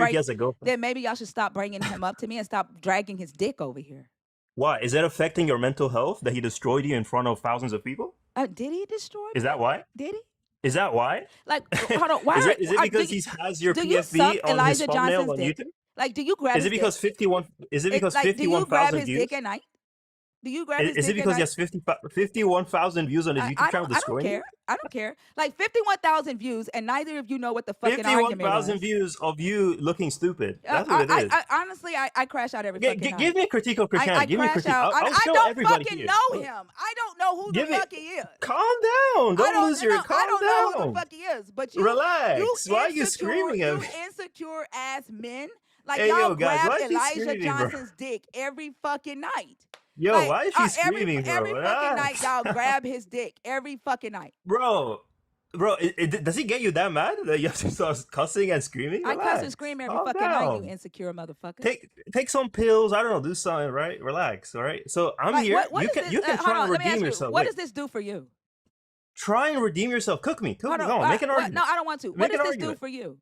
Then maybe y'all should stop bringing him up to me and stop dragging his dick over here. Why? Is that affecting your mental health that he destroyed you in front of thousands of people? Did he destroy me? Is that why? Did he? Is that why? Like, hold on. Why? Is it because he has your PFV on his thumbnail on YouTube? Like, do you grab? Is it because 51? Is it because 51,000 views? Do you grab his dick at night? Do you grab his dick? Is it because he has 51,000 views on his YouTube channel destroying you? I don't care. Like 51,000 views, and neither of you know what the fucking argument was. 51,000 views of you looking stupid. That's what it is. Honestly, I crash out every fucking night. Give me a critique of Christianity. Give me a critique. I don't fucking know him. I don't know who the fuck he is. Calm down. Don't lose your. Calm down. I don't know who the fuck he is. But you relax. Why are you screaming at me? You insecure ass men. Like hey, y'all yo, guys, grab Elijah Johnson's dick every fucking night. Yo, like, why is she screaming, bro? Every fucking night, y'all grab his dick. Every fucking night. Bro, does he get you that mad that you have to start cussing and screaming? Relax. I cuss and scream every fucking night, you insecure motherfucker. Take some pills. I don't know. Do something, right? Relax, all right? So I'm here. You can try and redeem yourself. What does this do for you? Try and redeem yourself. Cook me. Go on. Make an argument. No, I don't want to. What does this do for you?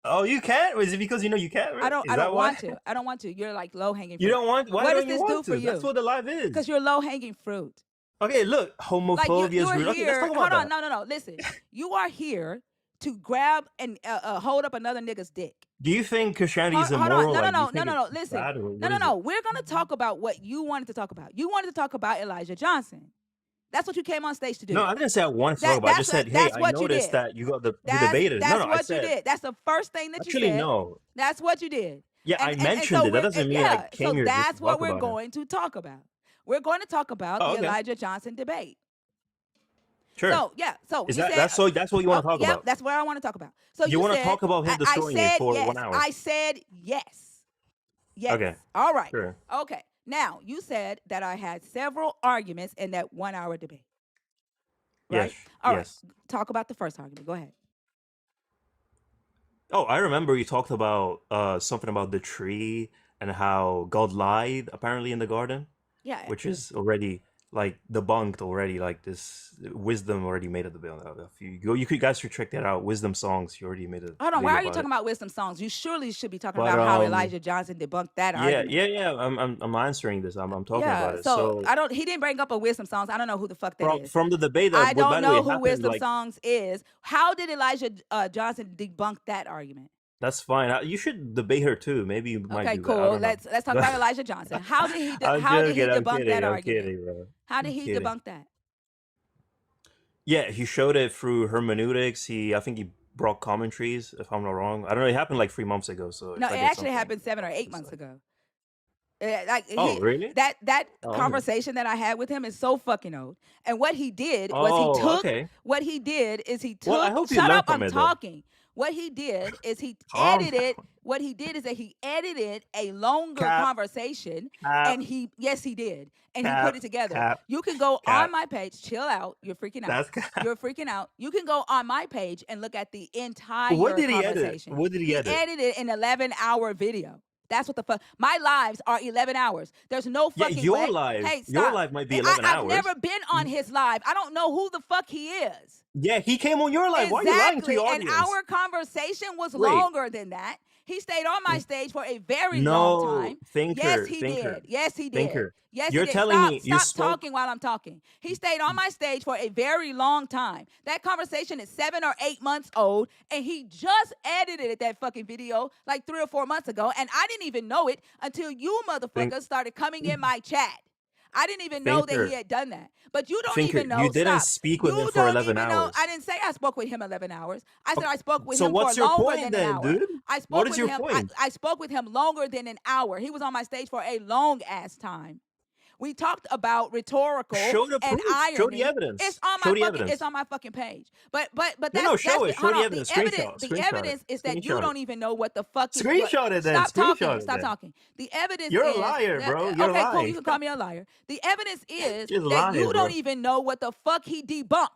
Oh, you can't? Is it because you know you can't? Right? I don't want to. I don't want to. You're like low hanging fruit. You don't want? Why what don't does you this want do for to? you? That's what the life is. Because you're low hanging fruit. Okay, look, homophobia is rude. Okay, let's talk about that. No. Listen, you are here to grab and hold up another nigga's dick. Do you think Christianity is immoral? No. Listen, no. We're gonna talk about what you wanted to talk about. You wanted to talk about Elijah Johnson. That's what you came on stage to do. No, I didn't say I wanted to talk about it. I just said, hey, I noticed that you debated. That's what you did. That's the first thing that you said. Actually, no. That's what you did. Yeah, I mentioned it. That doesn't mean I came here to talk about it. So that's what we're going to talk about. We're going to talk about the Elijah Johnson debate. Sure. So, yeah. So that's what you want to talk about? Yeah, that's what I want to talk about. So you want to talk about him destroying you for 1 hour? I said yes. Yes. Okay. All right. Sure. Okay. Now, you said that I had several arguments in that 1 hour debate. Right? Yes. All right. Talk about the first argument. Go ahead. Oh, I remember you talked about something about the tree and how God lied apparently in the garden. Yeah. Which is already like debunked already. Like this Wisdom already made a debate on that. You guys should check that out. Wisdom songs. You already made a. Hold on. Why are you talking about Wisdom songs? You surely should be talking about how Elijah Johnson debunked that argument. Yeah. I'm answering this. I'm talking about it. So I don't. He didn't bring up a Wisdom songs. I don't know who the fuck that is. From the debate. I don't know who Wisdom songs is. How did Elijah Johnson debunk that argument? That's fine. You should debate her too. Maybe you might. Okay, do cool. That. Let's talk about Elijah Johnson. How did he debunk that argument? How did he debunk that? Yeah, he showed it through hermeneutics. I think he brought commentaries, if I'm not wrong. I don't know. It happened like 3 months ago. So no, it actually happened 7 or 8 months ago. Like Oh, really? that Oh, okay. conversation that I had with him is so fucking old. And what he did was Oh, okay. he Well, I took hope you shut learn up, from I'm it though. talking. What he did is he Calm edited down. what he did is that he edited a longer Cap, conversation, cap, and yes he did, and he put cap, it together. cap, You can go on cap. my page, chill out, you're freaking out. That's cap. You're freaking out. You can go on my page and look at the What entire did he edit? conversation. What did he He edit? edited an 11-hour video. That's what the fuck. My lives are 11 hours. There's no Yeah, fucking your way. live, Hey, your stop. live might be 11 I've hours. never been on his live. I don't know who the fuck he is. Yeah, he came on your live. Why are you lying to Exactly. your And audience? our conversation was Wait. longer than that. He stayed on my stage for a very No, long time. thinker, Yes, he thinker, did. Yes, he did. thinker. Yes, You're he did. telling Stop, me you stop spoke. talking while I'm talking. He stayed on my stage for a very long time. That conversation is 7 or 8 months old, and he just edited that fucking video like 3 or 4 months ago, and I didn't even know it until you motherfuckers started coming in my chat. I didn't even know that he had done that. But you don't Thinker, even know. you didn't Stop. speak with You him for don't 11 even know. hours. I didn't say I spoke with him 11 hours. I said I spoke with So him what's for your longer point than then, an hour. dude? I spoke What is with your him. point? I spoke with him longer than an hour. He was on my stage for a long ass time. We talked about rhetorical Show the and proof. irony. Show the evidence. It's on Show my the fucking. evidence. It's on my fucking page. But that's No, show it. Show hold the on. evidence. The evidence. Screenshot. The Screenshot evidence it. is that you Screenshot don't it. even know what the fuck. Screenshot it then. Stop talking. Screenshot it Stop then. talking. The evidence You're is a liar, bro. You're okay, cool. lying. You can call me a liar. The evidence is Just that you lying, don't bro. even know what the fuck he debunked.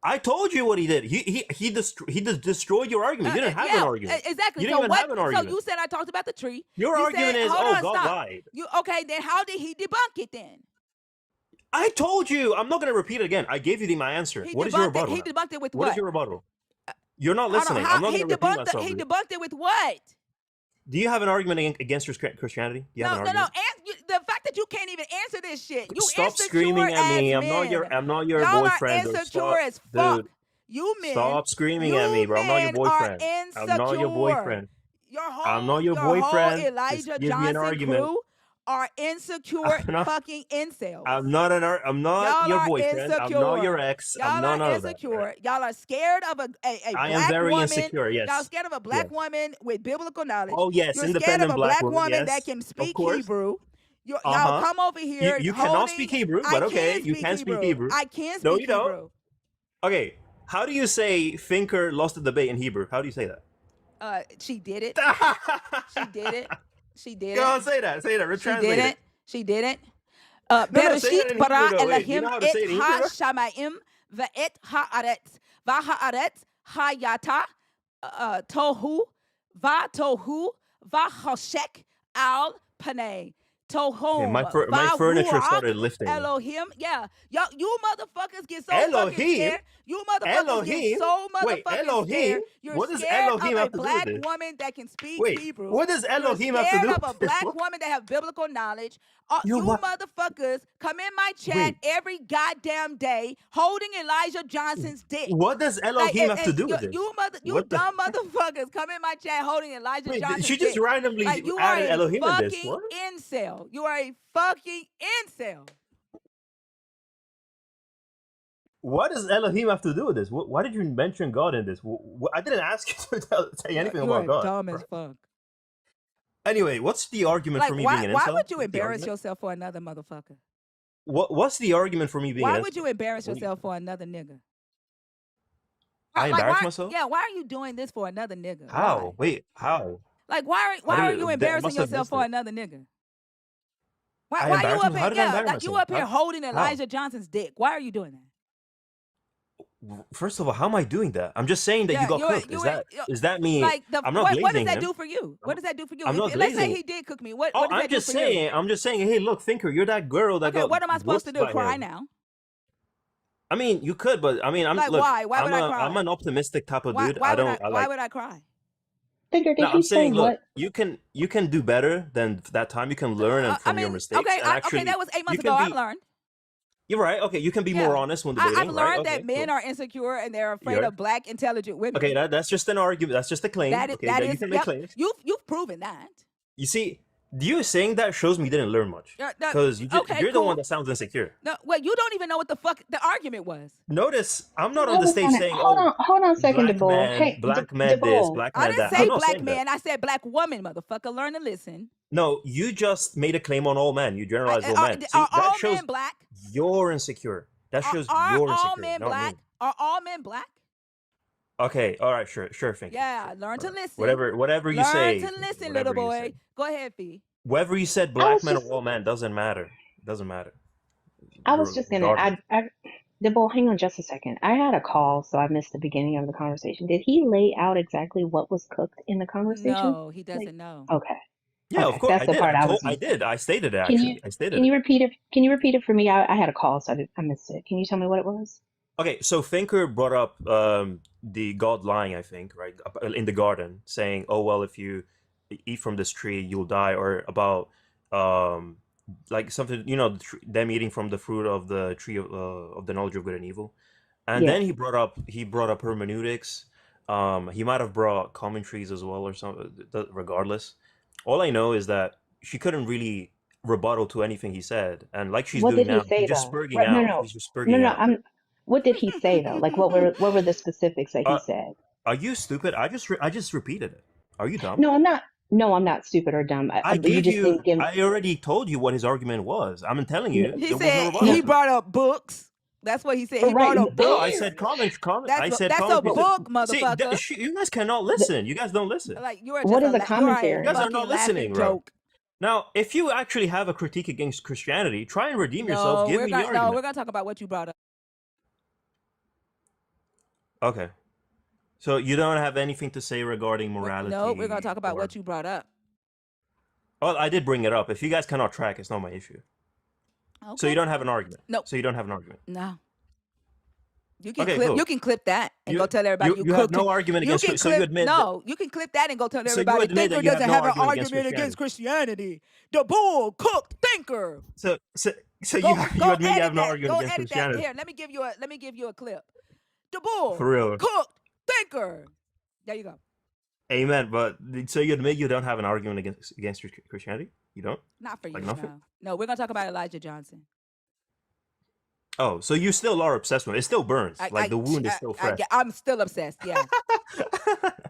I told you what he did. He just destroyed your argument. You didn't have an argument. Exactly. You didn't even have an argument. So you said I talked about the tree. Your You argument said, is, hold oh, on, God stop. lied. Okay, then how did he debunk it then? I told you. I'm not going to repeat it again. I gave you my answer. What is your rebuttal? He debunked it with What what? is your rebuttal? You're not Hold on, listening. I'm not going to repeat myself. He debunked it with what? Do you have an argument against your Christianity? Do you have an argument? The fact that you can't even answer this shit. You Stop insecure screaming at me. as I'm not your Y'all boyfriend. are insecure as fuck. Dude, you men. stop screaming at me, bro. I'm not your boyfriend. I'm not your boyfriend. I'm not your boyfriend. Whole Elijah Johnson crew are insecure fucking incels. I'm not your boyfriend. Insecure. I'm not your ex. Y'all I'm not are none insecure. of that. Right? Y'all are scared of a I black am very woman. insecure. Yes. Y'all scared of a black woman with biblical knowledge. Oh yes, You're independent scared of a black woman yes. that can speak Hebrew. Y'all come over here. You cannot speak Hebrew, but okay, you can speak Hebrew. I can speak no, you Hebrew. Don't. Okay, how do you say Finker lost the debate in Hebrew? How do you say that? She did it. She did it. She did it. Go on, say that. Say that. Retranslate it. She did it. Bereshit bara Elohim et ha-shamayim ve'et ha'aretz va'ha'aretz hayata tohu va'tohu va'choshek al panei. Tohom. My furniture started lifting. Elohim. Yeah. You motherfuckers get so Elohim? fucking scared. You motherfuckers get so motherfucking scared. You're what does scared Elohim of have a to black do with woman that can speak Hebrew. What does Elohim have to do with of a black woman that have biblical knowledge. You Motherfuckers come in my chat every goddamn day holding Elijah Johnson's dick. What does Elohim have to do with this? You dumb motherfuckers come in my chat holding Elijah Johnson's she dick. just randomly you added are Elohim a in this. fucking What? incel. You are a fucking incel. What does Elohim have to do with this? Why did you mention God in this? I didn't ask you to say anything about God. Dumb as fuck. Anyway, what's the argument for me being an incel? Why would you embarrass yourself for another motherfucker? What's the argument for me being an incel? Why would you embarrass yourself for another nigga? I embarrass myself? Yeah, why are you doing this for another nigga? How? Why? Wait, how? Like, why are you embarrassing yourself for another nigga? Why you up here? Yeah, like you up here holding Elijah Johnson's dick. Why are you doing that? First of all, how am I doing that? I'm just saying that you got cooked. Is that me? Like I'm not glazing what does that him. do for you? What does that do for you? I'm not Let's say glazing. he did cook me. What does that do for you? I'm just saying, hey, look, Thinker, you're that girl that got what am I supposed to do? by Cry him. now? I mean, you could, but I mean, Like, look, why? Why would I cry? I'm an optimistic type of dude. Why would I cry? Thinker, did No, he I'm say saying, look, what? you can do better than that time. You can learn from your mistakes. Okay, and actually, okay, that was 8 months you ago. can I learned. You're right. Okay, you can be more honest when debating. I've learned right? that men are insecure and they're afraid of black intelligent women. Okay, that's just an argument. That's just a claim. You can make claims. You've proven that. You see, you saying that shows me you didn't learn much. Because you're the one that sounds insecure. No, well, you don't even know what the fuck the argument was. Notice, I'm not on the stage saying, hold on a second, black man, hey, black man this, black man that. I didn't say black man. I said black woman, motherfucker. Learn to listen. No, you just made a claim on all men. You generalized all men. See, Are that all shows men black? you're insecure. That shows Are you're all insecure, men not black? me. Are all men black? Okay, all right, sure, Finky. Yeah, Sure. learn All to right. listen. Whatever you Learn say, to Finky, listen, little whatever you say. boy. Go ahead, Fee. Whether you said I black was men or just all men doesn't matter. It doesn't matter. I was just gonna Regardless. Dibble, hang on just a second. I had a call, so I missed the beginning of the conversation. Did he lay out exactly what was cooked in the conversation? No, he Like, doesn't know. okay, Yeah, of okay, course that's I the did. part I was I missing. did. I stated it Can you actually. I stated can it. you repeat it? Can you repeat it for me? I had a call, so I missed it. Can you tell me what it was? Okay, so Finker brought up the God lying, I think, right, in the garden, saying, "Oh well, if you eat from this tree, you'll die," or about um, like something, them eating from the fruit of the tree of the knowledge of good and evil. And Yeah. then he brought up hermeneutics. He might have brought commentaries as well, or something. Regardless, all I know is that she couldn't really rebuttal to anything he said, and like she's What doing did he now, say she's just though? spurging Right? No, out. no, She's just no, spurging no. out. What did he say though? Like, what were the specifics that he Uh, said? are you stupid? I just repeated it. Are you dumb? No, I'm not. No, I'm not stupid or dumb. I You gave just you. didn't give. I already told you what his argument was. I'm telling No, you, He there was no said rebuttal no, he to it. brought up books. That's what he said. He right. brought up No, I books. said comment. I said That's a commentaries. But book, See, motherfucker. you guys cannot listen. You guys don't listen. Like you are what just is a you are a You guys commentary? are not fucking laughing listening, bro. joke. Now, if you actually have a critique against Christianity, try and redeem yourself. Give me the We're argument. gonna talk about what you brought up. Okay. So you don't have anything to say regarding morality? No, we're gonna talk about or... what you brought up. Well, I did bring it up. If you guys cannot track, it's not my issue. Okay. So you don't have an argument. No. So you don't have an argument. No. You can Okay, clip. cool. You can clip that and go tell everybody you have no argument against. So you admit. No, you can clip that and go tell So you everybody. admit that Thinker you have doesn't no have an argument argument against against Christianity. The bull cooked thinker. So Go, you admit you have no that. argument Go against edit Christianity. that. Here, let me give you a clip. The bull For real. cooked thinker. There you go. Amen. But so you admit you don't have an argument against Christianity? You don't? Not for you. Nothing? No, we're gonna talk about Elijah Johnson. Oh, so you still are obsessed with it. It still burns. The wound is still fresh. I'm still obsessed. Yeah.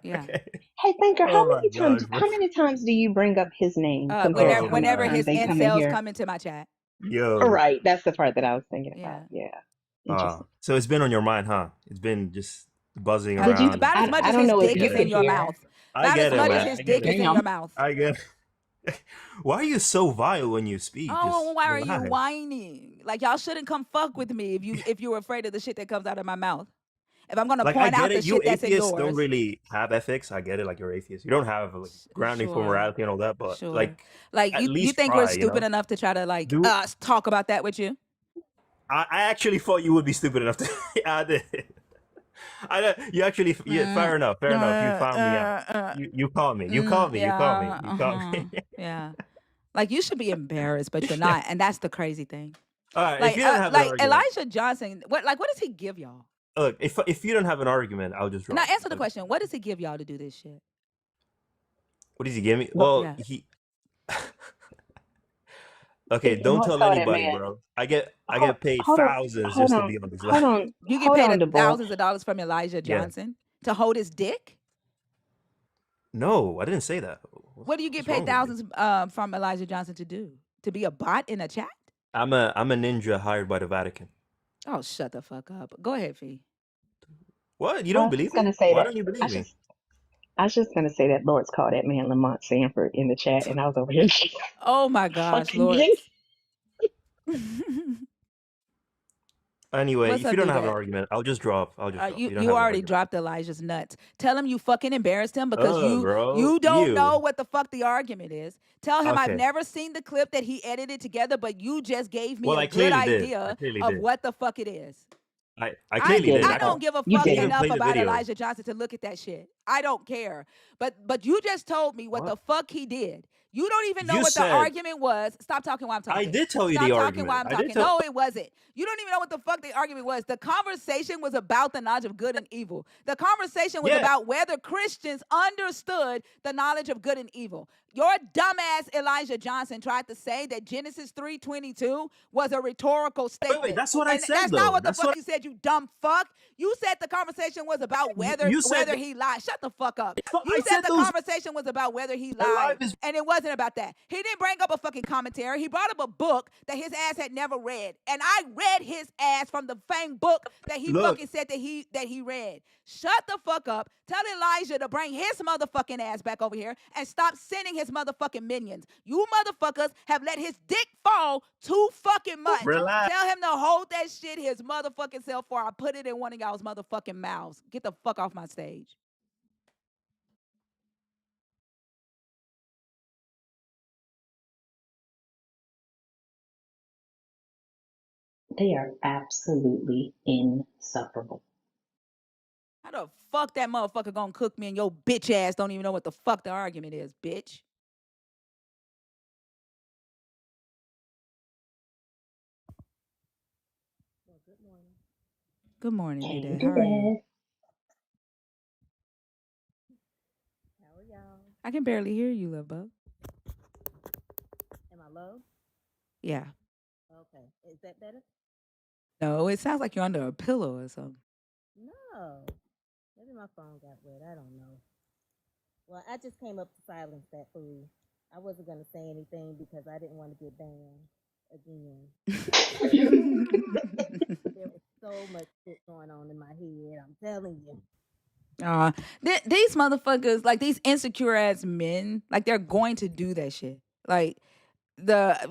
Yeah. Okay. Hey, Thinker, Oh my gosh, bro. how many times do you bring up his name compared to how Whenever many his times they come in incels here? come into my chat. Yo. Right, that's the part that I was thinking about. Yeah. Interesting. So it's been on your mind, huh? It's been just buzzing around. About as much I as don't his know if dick you is could in your hear. mouth. I About get as it, much man. as his dick is in your mouth. I get it. Why are you so vile when you speak? Oh, why are you relax. whining? Like y'all shouldn't come fuck with me if you're afraid of the shit that comes out of my mouth. If I'm gonna Like, point I get out the it. You shit that's in atheists yours. don't really have ethics. I get it. Like, you're atheist. You don't have grounding for Sure. morality and all that. But like at you least think try, we're stupid enough to try to talk about that with you? I actually thought you would be stupid enough to. I did. You actually. Fair enough. Fair enough. You found me out. You called me. You called me. You called me. You called me. Yeah. Like you should be embarrassed, but you're not, and that's the crazy thing. All right. Like, if you don't have an argument, Elijah Johnson, what does he give y'all? look, if you don't have an argument, I'll just drop. Now answer the question. What does he give y'all to do this shit? What does he give me? Well, he. Okay, don't tell anybody, bro. I get paid thousands just to be on this live. Hold on. You get paid thousands of dollars from Elijah Johnson to hold his dick? No, I didn't say that. What do you get paid thousands from Elijah Johnson to do? To be a bot in a chat? I'm a ninja hired by the Vatican. Oh, shut the fuck up. Go ahead, Fee. What? You don't believe me? Why don't you believe me? I was just gonna say that Lawrence called that man Lamont Sanford in the chat, and I was over here. Oh my gosh, Lord. Anyway, What's if up, you don't have an D-Dad? argument, I'll just drop. Drop. You already dropped Elijah's nuts. Tell him you fucking embarrassed him because you don't know what the fuck the argument is. Tell him I've never seen the clip that he edited together, but you just gave me a good idea of what the fuck it is. I clearly did. I don't give a fuck enough about Elijah Johnson to look at that shit. I don't care. But you just told me what the fuck he did. You don't even know what the argument was. Stop talking while I'm talking. I did tell you the argument. Stop talking while I'm talking. No, it wasn't. You don't even know what the fuck the argument was. The conversation was about the knowledge of good and evil. The conversation was about whether Christians understood the knowledge of good and evil. Your dumbass Elijah Johnson tried to say that Genesis 3:22 was a rhetorical statement. Wait, that's what I said, That's though. not what the That's fuck what you said. you dumb fuck. You said the conversation was about You said whether he lied. Shut the fuck up. You I said said the those conversation was about whether he alive lied, is and it wasn't about that. He didn't bring up a fucking commentary. He brought up a book that his ass had never read, and I read his ass from the same book that he look. fucking said that he read. Shut the fuck up. Tell Elijah to bring his motherfucking ass back over here and stop sending his motherfucking minions. You motherfuckers have let his dick fall too fucking much. Relax. Tell him to hold that shit his motherfucking self for I put it in one of y'all's motherfucking mouths. Get the fuck off my stage. They are absolutely insufferable. How the fuck that motherfucker gonna cook me and your bitch ass don't even know what the fuck the argument is, bitch? Well, good morning. Good morning, Hey, D-Day. How are you? Dad. How are y'all? I can barely hear you, love bug. Am I low? Yeah. Okay. Is that better? No, it sounds like you're under a pillow or something. No. Maybe my phone got wet. I don't know. Well, I just came up to silence that fool. I wasn't going to say anything because I didn't want to get banned again. There was so much shit going on in my head. I'm telling you. These motherfuckers, like these insecure ass men, like they're going to do that shit. Like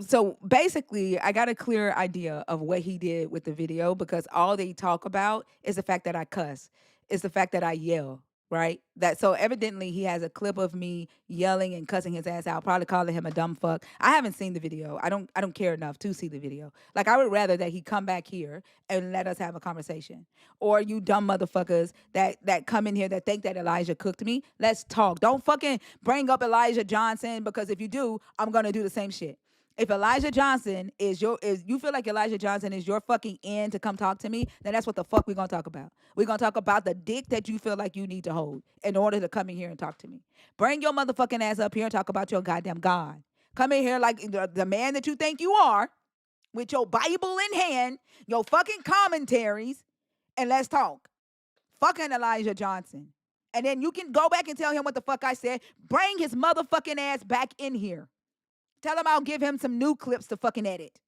so basically I got a clear idea of what he did with the video because all they talk about is the fact that I cuss. It's the fact that I yell, right? That so evidently he has a clip of me yelling and cussing his ass out, probably calling him a dumb fuck. I haven't seen the video. I don't care enough to see the video. Like I would rather that he come back here and let us have a conversation. Or you dumb motherfuckers that come in here that think that Elijah cooked me. Let's talk. Don't fucking bring up Elijah Johnson because if you do, I'm gonna do the same shit. If Elijah Johnson is you feel like Elijah Johnson is your fucking end to come talk to me, then that's what the fuck we're gonna talk about. We're gonna talk about the dick that you feel like you need to hold in order to come in here and talk to me. Bring your motherfucking ass up here and talk about your goddamn God. Come in here like the man that you think you are, with your Bible in hand, your fucking commentaries, and let's talk. Fucking Elijah Johnson. And then you can go back and tell him what the fuck I said. Bring his motherfucking ass back in here. Tell him I'll give him some new clips to fucking edit.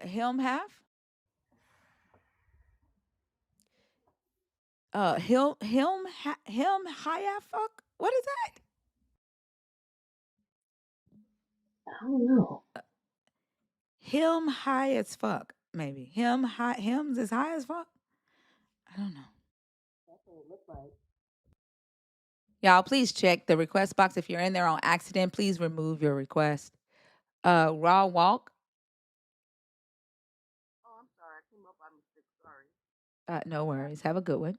Him half? Him high fuck? What is that? I don't know. Him high as fuck, maybe. Him's as high as fuck? I don't know. That's what it looked like. Y'all, please check the request box. If you're in there on accident, please remove your request. Raw walk. Oh, I'm sorry. I came up by mistake. Sorry. No worries. Have a good one.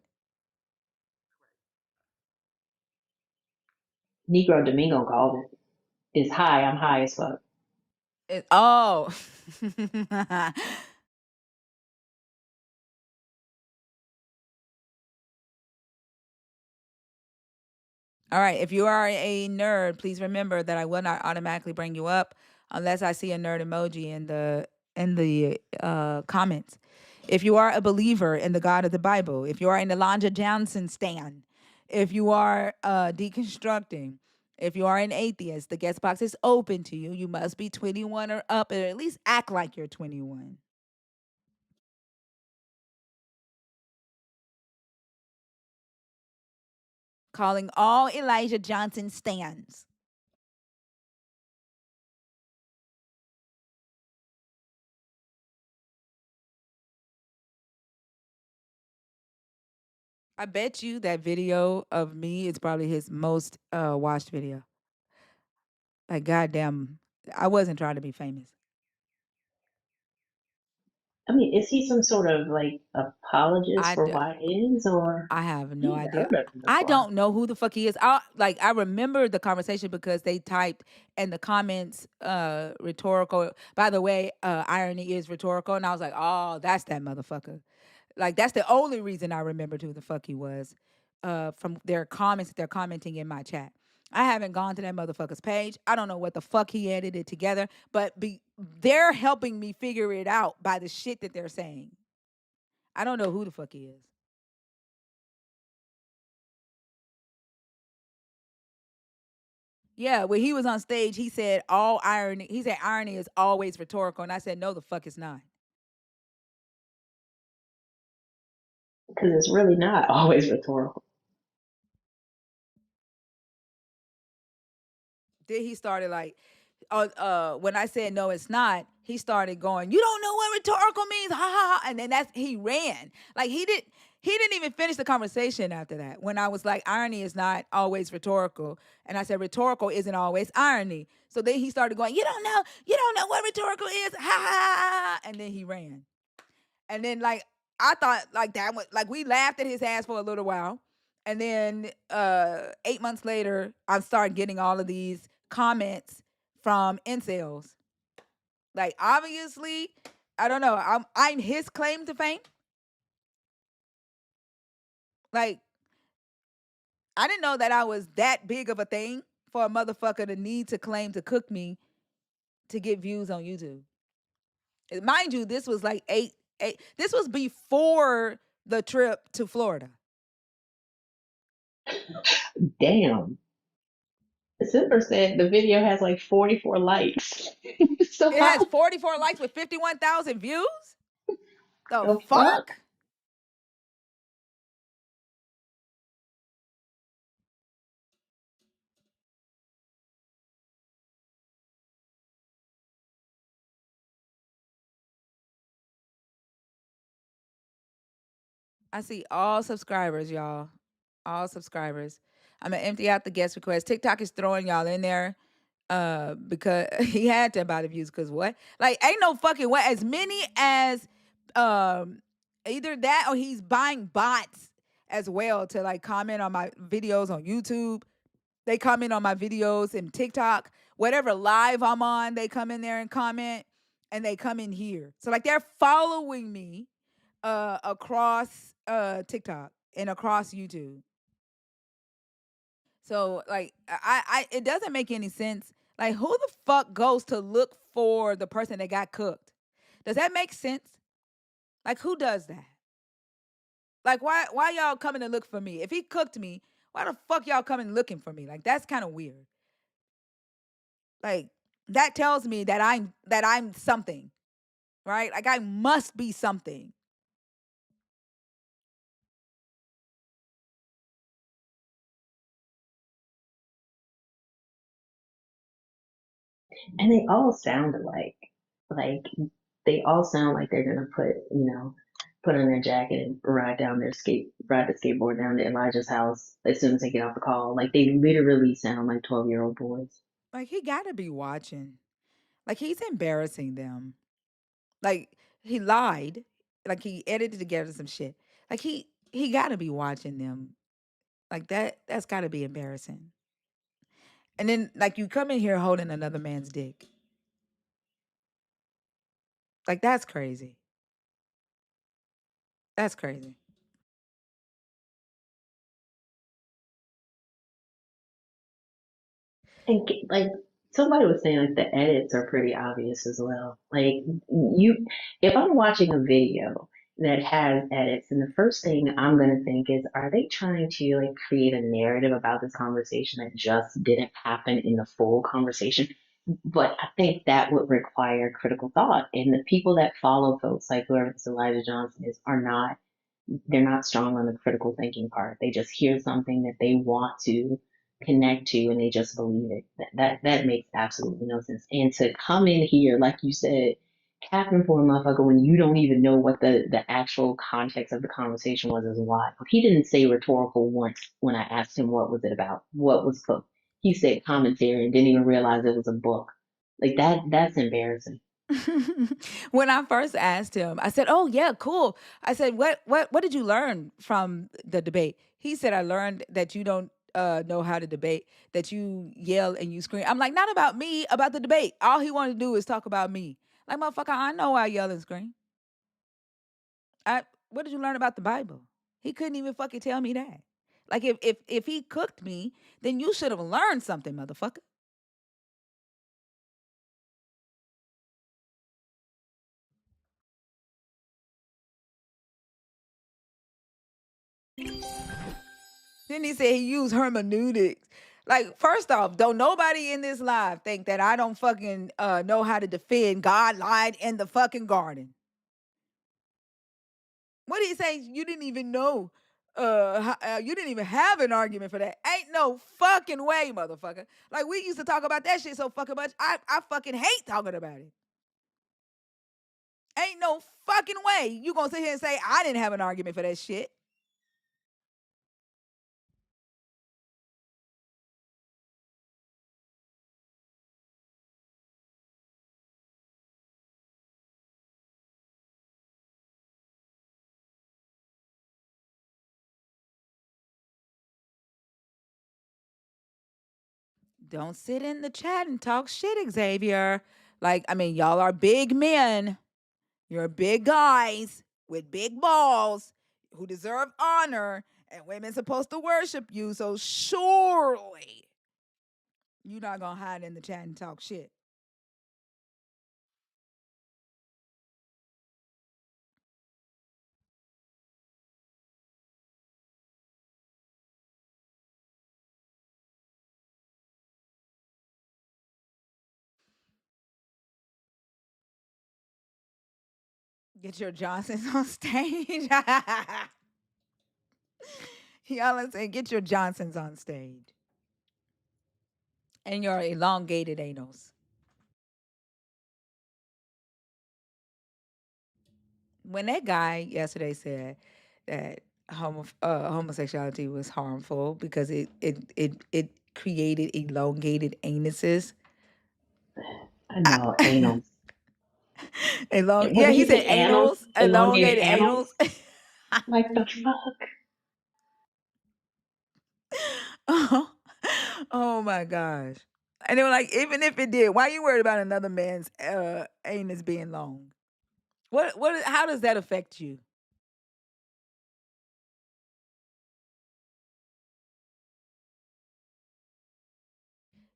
Negro Domingo called it. It's high. I'm high as fuck. Oh. All right. If you are a nerd, please remember that I will not automatically bring you up unless I see a nerd emoji in the comments. If you are a believer in the God of the Bible, if you are an Elijah Johnson stan, if you are deconstructing, if you are an atheist, the guest box is open to you. You must be 21 or up, or at least act like you're 21. Calling all Elijah Johnson stans. I bet you that video of me is probably his most watched video. Like goddamn, I wasn't trying to be famous. I mean, is he some sort of like apologist I for d- YNs, or I have I no haven't idea. heard of him I before? don't know who the fuck he is. I remember the conversation because they typed in the comments rhetorical. By the way, irony is rhetorical, and I was like, "Oh, that's that motherfucker." Like that's the only reason I remembered who the fuck he was. From their comments that they're commenting in my chat. I haven't gone to that motherfucker's page. I don't know what the fuck he edited together, but they're helping me figure it out by the shit that they're saying. I don't know who the fuck he is. Yeah, when he was on stage, he said all irony. He said irony is always rhetorical, and I said no, the fuck it's not. Because it's really not always rhetorical. Then he started like, when I said no, it's not. He started going, "You don't know what rhetorical means, ha ha ha!" And then he ran. Like he didn't even finish the conversation after that. When I was like, irony is not always rhetorical, and I said rhetorical isn't always irony. So then he started going, you don't know what rhetorical is, ha ha ha!" And then he ran. And then like I thought like that was like we laughed at his ass for a little while. And then 8 months later, I started getting all of these comments from incels. Like obviously, I don't know. I'm his claim to fame. Like I didn't know that I was that big of a thing for a motherfucker to need to claim to cook me to get views on YouTube. Mind you, this was like eight. This was before the trip to Florida. Damn. Super said the video has like 44 likes. So It has how 44 likes with 51,000 views. The the fuck? fuck? I see all subscribers, y'all. All subscribers. I'm gonna empty out the guest request. TikTok is throwing y'all in there because he had to buy the views because what? Like ain't no fucking way. As many as um either that or he's buying bots as well to like comment on my videos on YouTube. They comment on my videos in TikTok. Whatever live I'm on, they come in there and comment and they come in here. So like they're following me across TikTok and across YouTube. So like I it doesn't make any sense. Like who the fuck goes to look for the person that got cooked? Does that make sense? Like who does that? Like why y'all coming to look for me? If he cooked me, why the fuck y'all coming looking for me? Like that's kind of weird. Like that tells me that I'm something, right? Like I must be something. And they all sound alike. Like they all sound like they're gonna put on their jacket and ride the skateboard down to Elijah's house as soon as they get off the call. Like they literally sound like 12-year-old boys. Like he got to be watching. Like he's embarrassing them. Like he lied. Like he edited together some shit. Like he got to be watching them. Like that's got to be embarrassing. And then like you come in here holding another man's dick. Like that's crazy. That's crazy. And like somebody was saying, like the edits are pretty obvious as well. Like you, if I'm watching a video that has edits, and the first thing I'm gonna think is, are they trying to like create a narrative about this conversation that just didn't happen in the full conversation? But I think that would require critical thought, and the people that follow folks like whoever this Elijah Johnson is are not they're not strong on the critical thinking part. They just hear something that they want to connect to and they just believe it. That makes absolutely no sense. And to come in here, like you said, capping for a motherfucker when you don't even know what the actual context of the conversation was is wild. He didn't say rhetorical once when I asked him what was it about, what was cooked. He said commentary and didn't even realize it was a book. Like that's embarrassing. When I first asked him, I said, "Oh yeah, cool." I said, "What did you learn from the debate?" He said, "I learned that you don't know how to debate, that you yell and you scream." I'm like, "Not about me, about the debate." All he wanted to do is talk about me. Like, motherfucker, I know I yell and scream. What did you learn about the Bible? He couldn't even fucking tell me that. Like, if he cooked me, then you should have learned something, motherfucker. Then he said he used hermeneutics. Like, first off, don't nobody in this live think that I don't fucking know how to defend God lied in the fucking garden. What did he say? You didn't even know. You didn't even have an argument for that. Ain't no fucking way, motherfucker. Like, we used to talk about that shit so fucking much. I fucking hate talking about it. Ain't no fucking way you gonna sit here and say I didn't have an argument for that shit. Don't sit in the chat and talk shit, Xavier. Like, I mean, y'all are big men. You're big guys with big balls who deserve honor, and women supposed to worship you. So surely you're not gonna hide in the chat and talk shit. Get your Johnsons on stage. Y'all are saying get your Johnsons on stage. And your elongated anals. When that guy yesterday said that homosexuality was harmful because it created elongated anuses. I know, anal. Yeah, Did he he said say annals? anals, Elongated elongated annals? anals. Like the fuck? Oh my gosh. And they were like, even if it did, why are you worried about another man's anus being long? How does that affect you?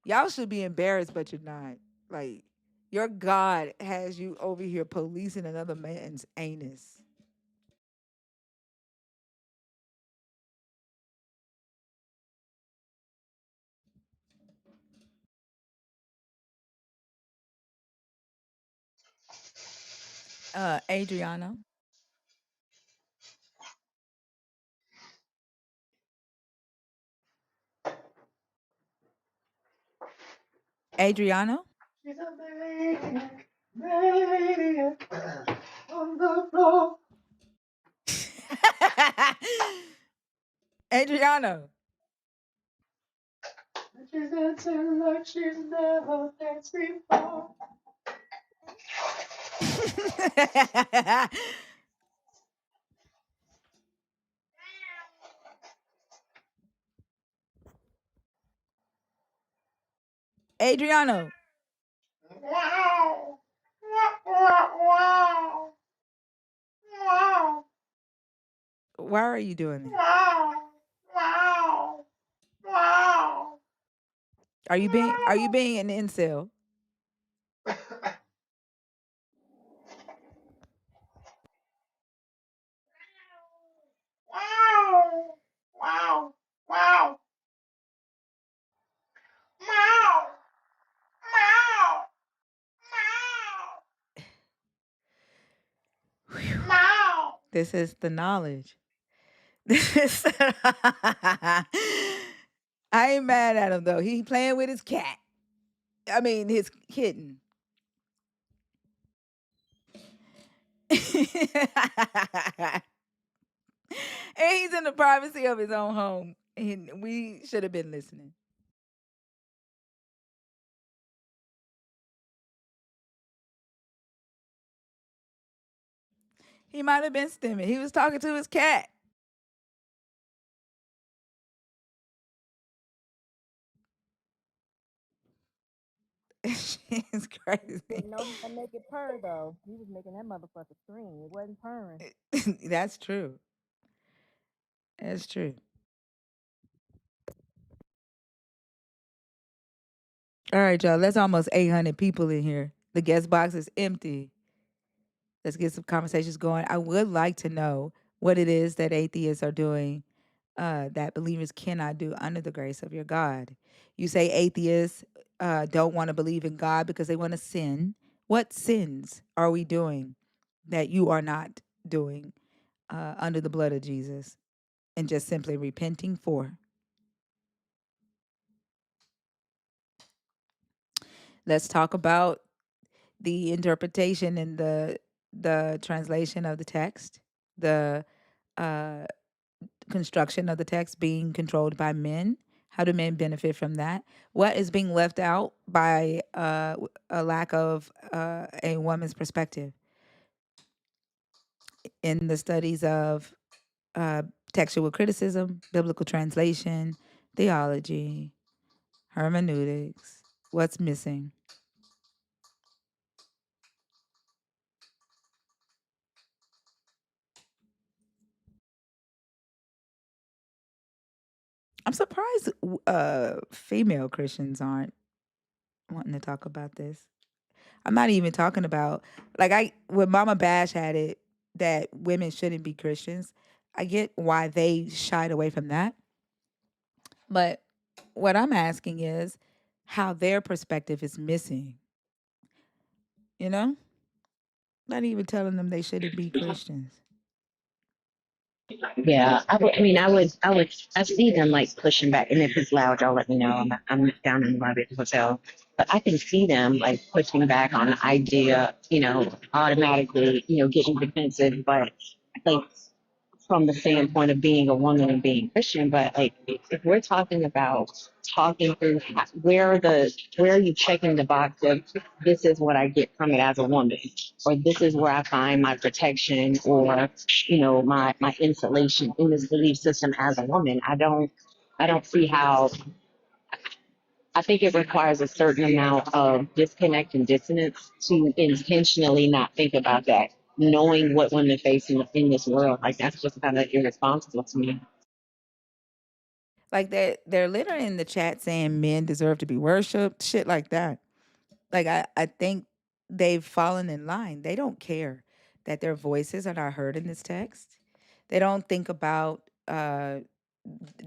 Y'all should be embarrassed, but you're not. Like, your God has you over here policing another man's anus. Adriana. Adriana? She's a maniac, maniac on the floor. Adriana. She's dancing like she's never danced before. Adriano. Wow. Wow. Wow. Why are you doing that? Wow. Wow. Wow. Are you being an incel? Wow. Wow. Wow. Wow. Wow. Wow. This is the knowledge. This is I ain't mad at him though. He playing with his cat. I mean his kitten. And he's in the privacy of his own home. And we should have been listening. He might have been stimming. He was talking to his cat. It's crazy. Didn't know how to make it purr though. He was making that motherfucker scream. It wasn't purring. That's true. That's true. All right, y'all. That's almost 800 people in here. The guest box is empty. Let's get some conversations going. I would like to know what it is that atheists are doing that believers cannot do under the grace of your God. You say atheists don't want to believe in God because they want to sin. What sins are we doing that you are not doing under the blood of Jesus and just simply repenting for? Let's talk about the interpretation and the translation of the text, the uh, construction of the text being controlled by men. How do men benefit from that? What is being left out by a lack of a woman's perspective in the studies of uh, textual criticism, biblical translation, theology, hermeneutics? What's missing? I'm surprised female Christians aren't wanting to talk about this. I'm not even talking about like I when Mama Bash had it that women shouldn't be Christians. I get why they shied away from that. But what I'm asking is how their perspective is missing, you know? Not even telling them they shouldn't be Christians. Yeah, I see them like pushing back, and if it's loud, y'all let me know. I'm down in the lobby of the hotel, but I can see them like pushing back on the idea, automatically, getting defensive, but like from the standpoint of being a woman and being Christian, but like if we're talking about talking through where are you checking the box of this is what I get from it as a woman, or this is where I find my protection, or my insulation in this belief system as a woman. I don't see how. I think it requires a certain amount of disconnect and dissonance to intentionally not think about that, knowing what women face in this world. Like, that's just kind of irresponsible to me. Like they're literally in the chat saying men deserve to be worshipped, shit like that. Like I think they've fallen in line. They don't care that their voices are not heard in this text. They don't think about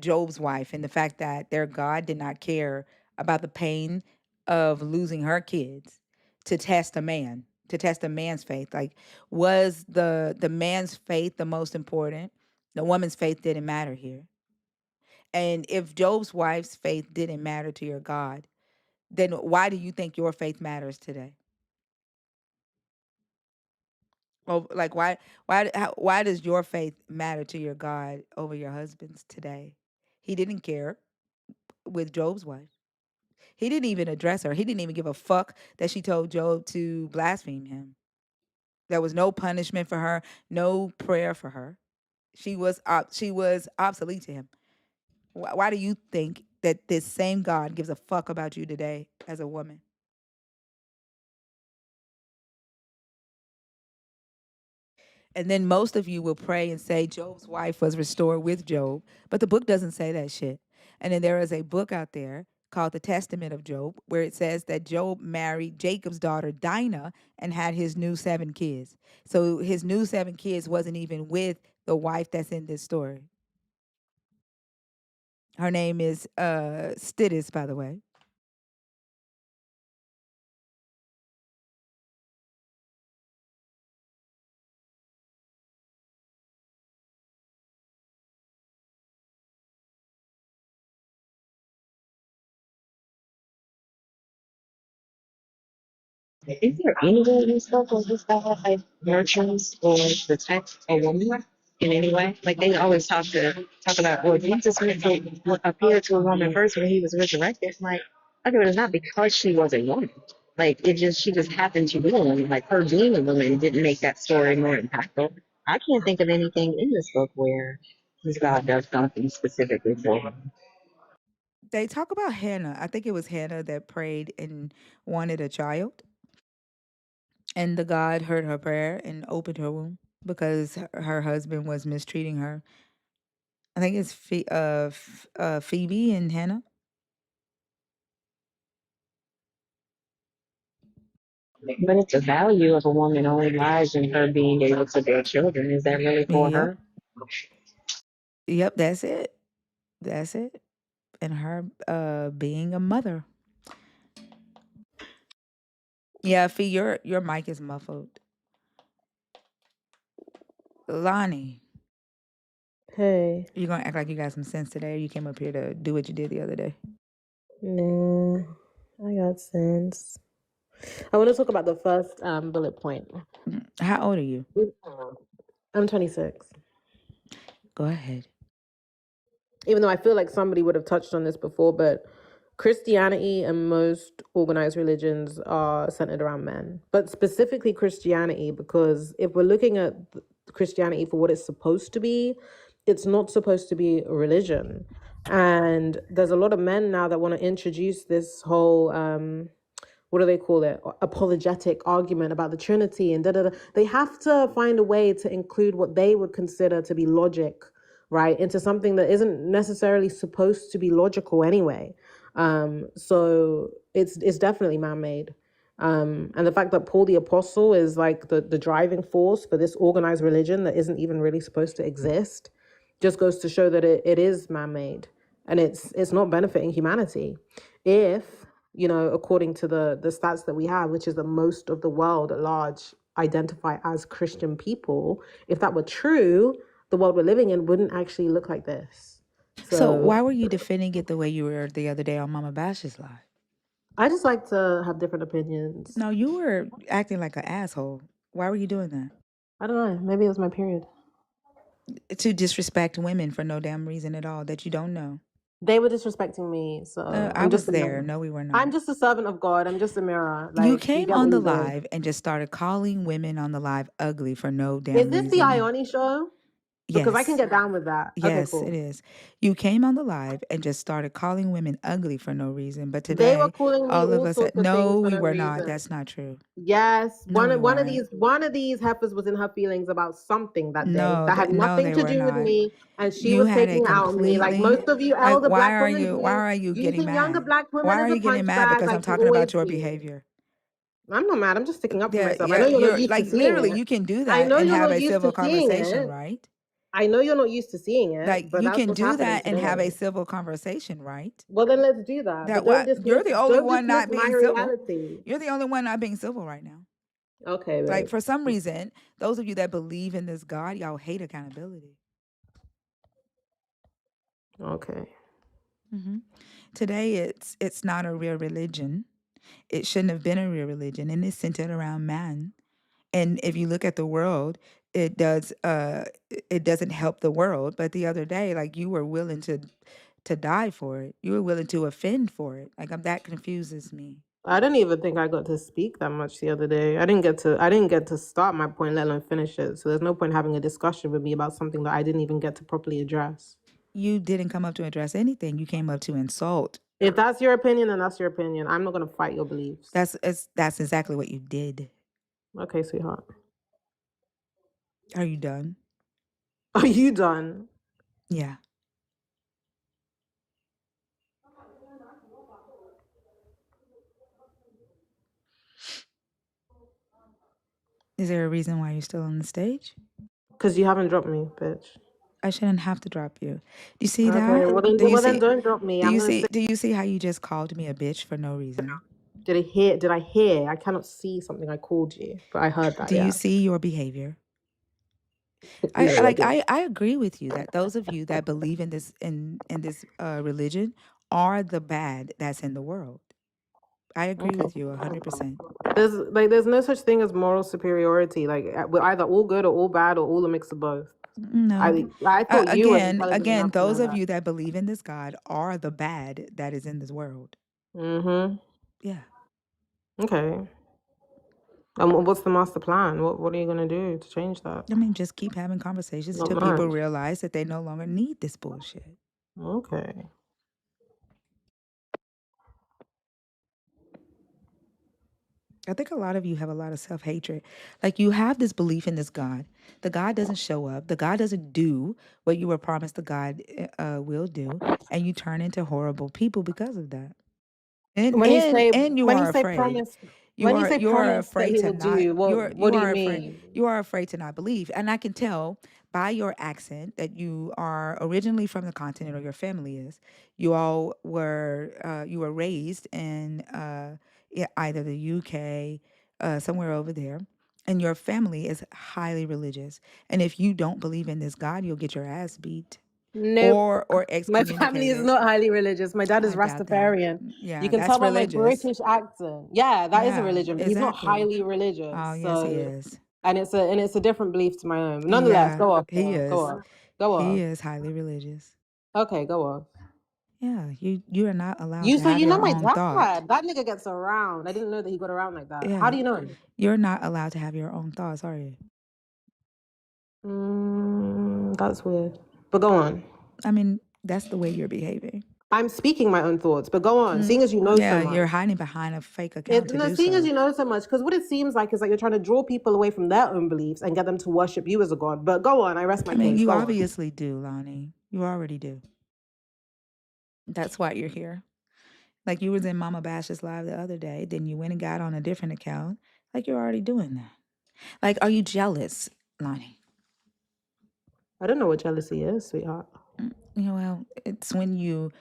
Job's wife and the fact that their God did not care about the pain of losing her kids to test a man, to test a man's faith. Like, was the man's faith the most important? The woman's faith didn't matter here. And if Job's wife's faith didn't matter to your God, then why do you think your faith matters today? Or like why does your faith matter to your God over your husband's today? He didn't care with Job's wife. He didn't even address her. He didn't even give a fuck that she told Job to blaspheme him. There was no punishment for her, no prayer for her. She was obsolete to him. Why do you think that this same God gives a fuck about you today as a woman? And then most of you will pray and say Job's wife was restored with Job, but the book doesn't say that shit. And then there is a book out there called The Testament of Job, where it says that Job married Jacob's daughter Dinah and had his new 7 kids. So his new 7 kids wasn't even with the wife that's in this story. Her name is Stidis, by the way. Is there anywhere in this book where this guy like nurtures or protects a woman in any way? Like they always talk about, well, Jesus went to appear to a woman first when he was resurrected. Like, okay, but it's not because she was a woman. Like she just happened to be a woman. Like her being a woman didn't make that story more impactful. I can't think of anything in this book where this God does something specifically for him. They talk about Hannah. I think it was Hannah that prayed and wanted a child, and the God heard her prayer and opened her womb because her husband was mistreating her. I think it's Phoebe and Hannah. But if the value of a woman only lies in her being able to bear children, is that really for Yep. her? Yep, that's it. That's it. And her being a mother. Yeah, Fee, your mic is muffled. Lonnie, Hey, you gonna act like you got some sense today, or you came up here to do what you did the other day? nah, I got sense. I want to talk about the first bullet point. How old are you? I'm 26. Go ahead. Even though I feel like somebody would have touched on this before, but Christianity and most organized religions are centered around men, but specifically Christianity, because if we're looking at Christianity for what it's supposed to be, it's not supposed to be a religion. And there's a lot of men now that want to introduce this whole what do they call it, apologetic argument about the Trinity and da da da. They have to find a way to include what they would consider to be logic, right, into something that isn't necessarily supposed to be logical anyway. So it's definitely man-made. And the fact that Paul the Apostle is like the driving force for this organized religion that isn't even really supposed to exist just goes to show that it is man-made, and it's not benefiting humanity. If, according to the stats that we have, which is that most of the world at large identify as Christian people, if that were true, the world we're living in wouldn't actually look like this. So So why were you defending it the way you were the other day on Mama Bash's live? I just like to have different opinions. No, you were acting like an asshole. Why were you doing that? I don't know. Maybe it was my period. To disrespect women for no damn reason at all that you don't know. They were disrespecting me, so I I'm was just a there. mirror. No, we were I'm not. just a servant of God. I'm just a mirror. You Like, you came get what on the you do. live and just started calling women on the live ugly for no Is damn this the reason. Ioni show? Because I can Yes. get down with that. Okay, Yes, it cool. is. You came on the live and just started calling women ugly for no reason. But They were today, calling me all of all us said, sorts of things no, for we no were not. reason. That's not true. Yes, No, we weren't. one of these heifers was in her feelings about something that day No, that had no, nothing they to were do with not. me, and she You was had a taking it out on me, like completely most of you like elder black women why do, are you getting using younger mad? black women Why as are a you getting punch mad bag, because I'm like you talking always about your do. behavior? I'm not mad. I'm just sticking up for Yeah, myself. I yeah, know you're not you're used to like seeing literally it. you can do I that know and you're have not a used civil to seeing conversation, it. right? I know you're not used to seeing it, Like but you that's can what's do happening that and have a today. civil conversation, right? Well, then let's do that. But That what you're the only don't one dismiss not my being civil. reality. You're the only one not being civil right now. Okay, Like babe. for some reason, those of you that believe in this God, y'all hate accountability. Okay. hmm Today, it's not a real religion. It shouldn't have been a real religion, and it's centered around man. And if you look at the world, it does. It doesn't help the world. But the other day, like you were willing to die for it. You were willing to offend for it. Like that confuses me. I don't even think I got to speak that much the other day. I didn't get to start my point, let alone finish it. So there's no point having a discussion with me about something that I didn't even get to properly address. You didn't come up to address anything. You came up to insult. If that's your opinion, then that's your opinion. I'm not gonna fight your beliefs. That's exactly what you did. Okay, sweetheart. Are you done? Are you done? Yeah. Is there a reason why you're still on the stage? Because you haven't dropped me, bitch. I shouldn't have to drop you. Do you see Okay, that? well then don't drop me. I'm gonna say. Do you see how you just called me a bitch for no reason? Did I hear? Did I hear? I cannot see something I called you, but I heard that. Do you Yeah. see your behavior? No, I didn't. I agree with you that those of you that believe in this religion are the bad that's in the world. I agree Okay. with you 100%. There's no such thing as moral superiority. Like we're either all good or all bad or all a mix of both. No. I thought you were intelligent Again, enough to know those of that. you that believe in this God are the bad that is in this world. Mm-hmm. Yeah. Okay. And what's the master plan? What are you gonna do to change that? I mean, just keep having conversations Not until people much. realize that they no longer need this bullshit. Okay. I think a lot of you have a lot of self-hatred. Like, you have this belief in this God. The God doesn't show up. The God doesn't do what you were promised the God will do, and you turn into horrible people because of that. And When you and say and you when you are say afraid. promise, when you say You are promise that afraid he to will not do, what you do you are afraid mean? you are afraid to not believe. And I can tell by your accent that you are originally from the continent, or your family is. You were raised in either the UK, somewhere over there, and your family is highly religious. And if you don't believe in this God, you'll get your ass beat Nope. or My family is excommunicated. not highly religious. My dad is I doubt that. Rastafarian. You Yeah, can tell that's by my religious. British accent. Yeah, that is a Yeah, religion, but he's not exactly. highly religious. Oh, yes, he So, is. and it's a different belief to my own. But nonetheless, Yeah, go off, he girl. Go is. off. Go He off. is highly religious. Okay, go off. Yeah, you are not allowed You to so have you know your my own thought. dad. That nigga gets around. I didn't know that he got around like that. How Yeah, do you know? you're not allowed to have your own thoughts, are you? That's weird. But go on. I mean, that's the way you're behaving. I'm speaking my own thoughts, but go on. Seeing as you know so Yeah, much. you're hiding behind a fake account to No, do seeing as so. you know so much, because what it seems like is like you're trying to draw people away from their own beliefs and get them to worship you as a god. But go on, I rest my I mean, case. you Go on. obviously do, Lonnie. You already do. That's why you're here. Like, you was in Mama Bash's live the other day, then you went and got on a different account. Like, you're already doing that. Like, are you jealous, Lonnie? I don't know what jealousy is, sweetheart. Well, it's when you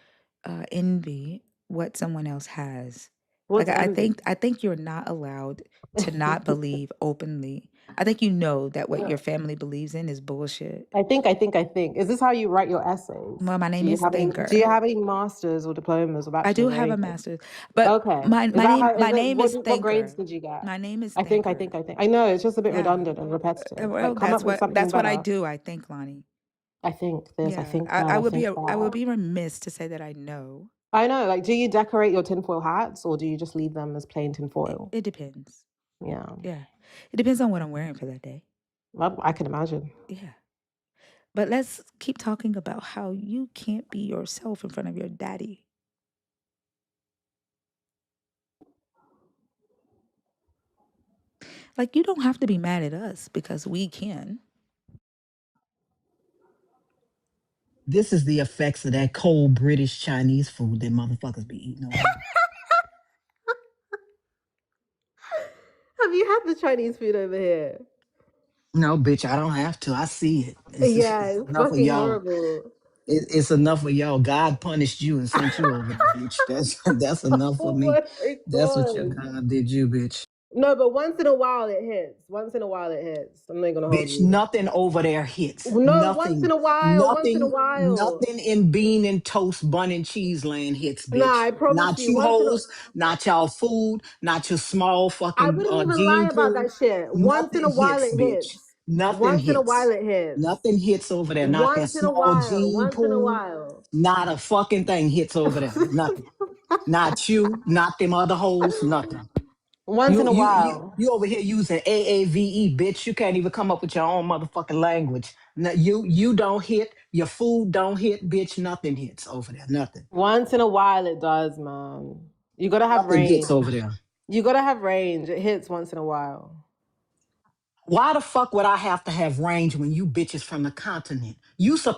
envy what someone else has. Like, What's envy? I think you're not allowed to not believe openly. I think you know that what your family believes in is bullshit. I think. Is this how you write your essays? Well, my name is Do you Thinker. have any masters or diplomas or I do bachelors or have a anything? master's, but Okay. Is that how is my it name is what grades Thinker. did you get? My name is I Thinker. think. I know it's just a bit Yeah. redundant and repetitive. Well, Like come up with something that's what I better. do. I think, Lonnie. I think this, I Yeah, think that, I think I would that. be remiss to say that I know. I know, like, do you decorate your tinfoil hats or do you just leave them as plain tinfoil? It depends. Yeah, Yeah, it depends on what I'm wearing for that day. I can imagine. Yeah. But let's keep talking about how you can't be yourself in front of your daddy. Like, you don't have to be mad at us because we can. This is the effects of that cold British Chinese food that motherfuckers be eating over here. Have you had the Chinese food over here? No, bitch, I don't have to. I see it. Yeah, It's it's enough of fucking y'all. horrible. It's enough of y'all. God punished you and sent you over there, bitch. That's enough for Oh me. my That's what your god. God did you, bitch. No, but once in a while it hits. Once in a while it hits. I'm not gonna hold Bitch, you. nothing over there hits. No, once in Nothing, a while, once in a nothing, while. nothing in bean and toast, bun and cheese land hits, Nah, bitch. I promise Not you, you once in a hoes, not y'all food, not your small I fucking wouldn't even lie gene about pool. that shit. Once in Nothing a while hits, it bitch. hits. Nothing Once in a while hits. it hits. Nothing hits over there. Not that Once in a small while. gene Once in a pool. while. Not a fucking thing hits over there. Nothing. Not you, not them other hoes, nothing. Once in a while. You over here using AAVE, bitch. You can't even come up with your own motherfucking language. No, you don't hit, your food don't hit, bitch. Nothing hits over there. Nothing. Once in a while it does, man. You gotta have Nothing hits range. over there. You gotta have range. It hits once in a while. Why the fuck would I have to have range when you bitches from the continent?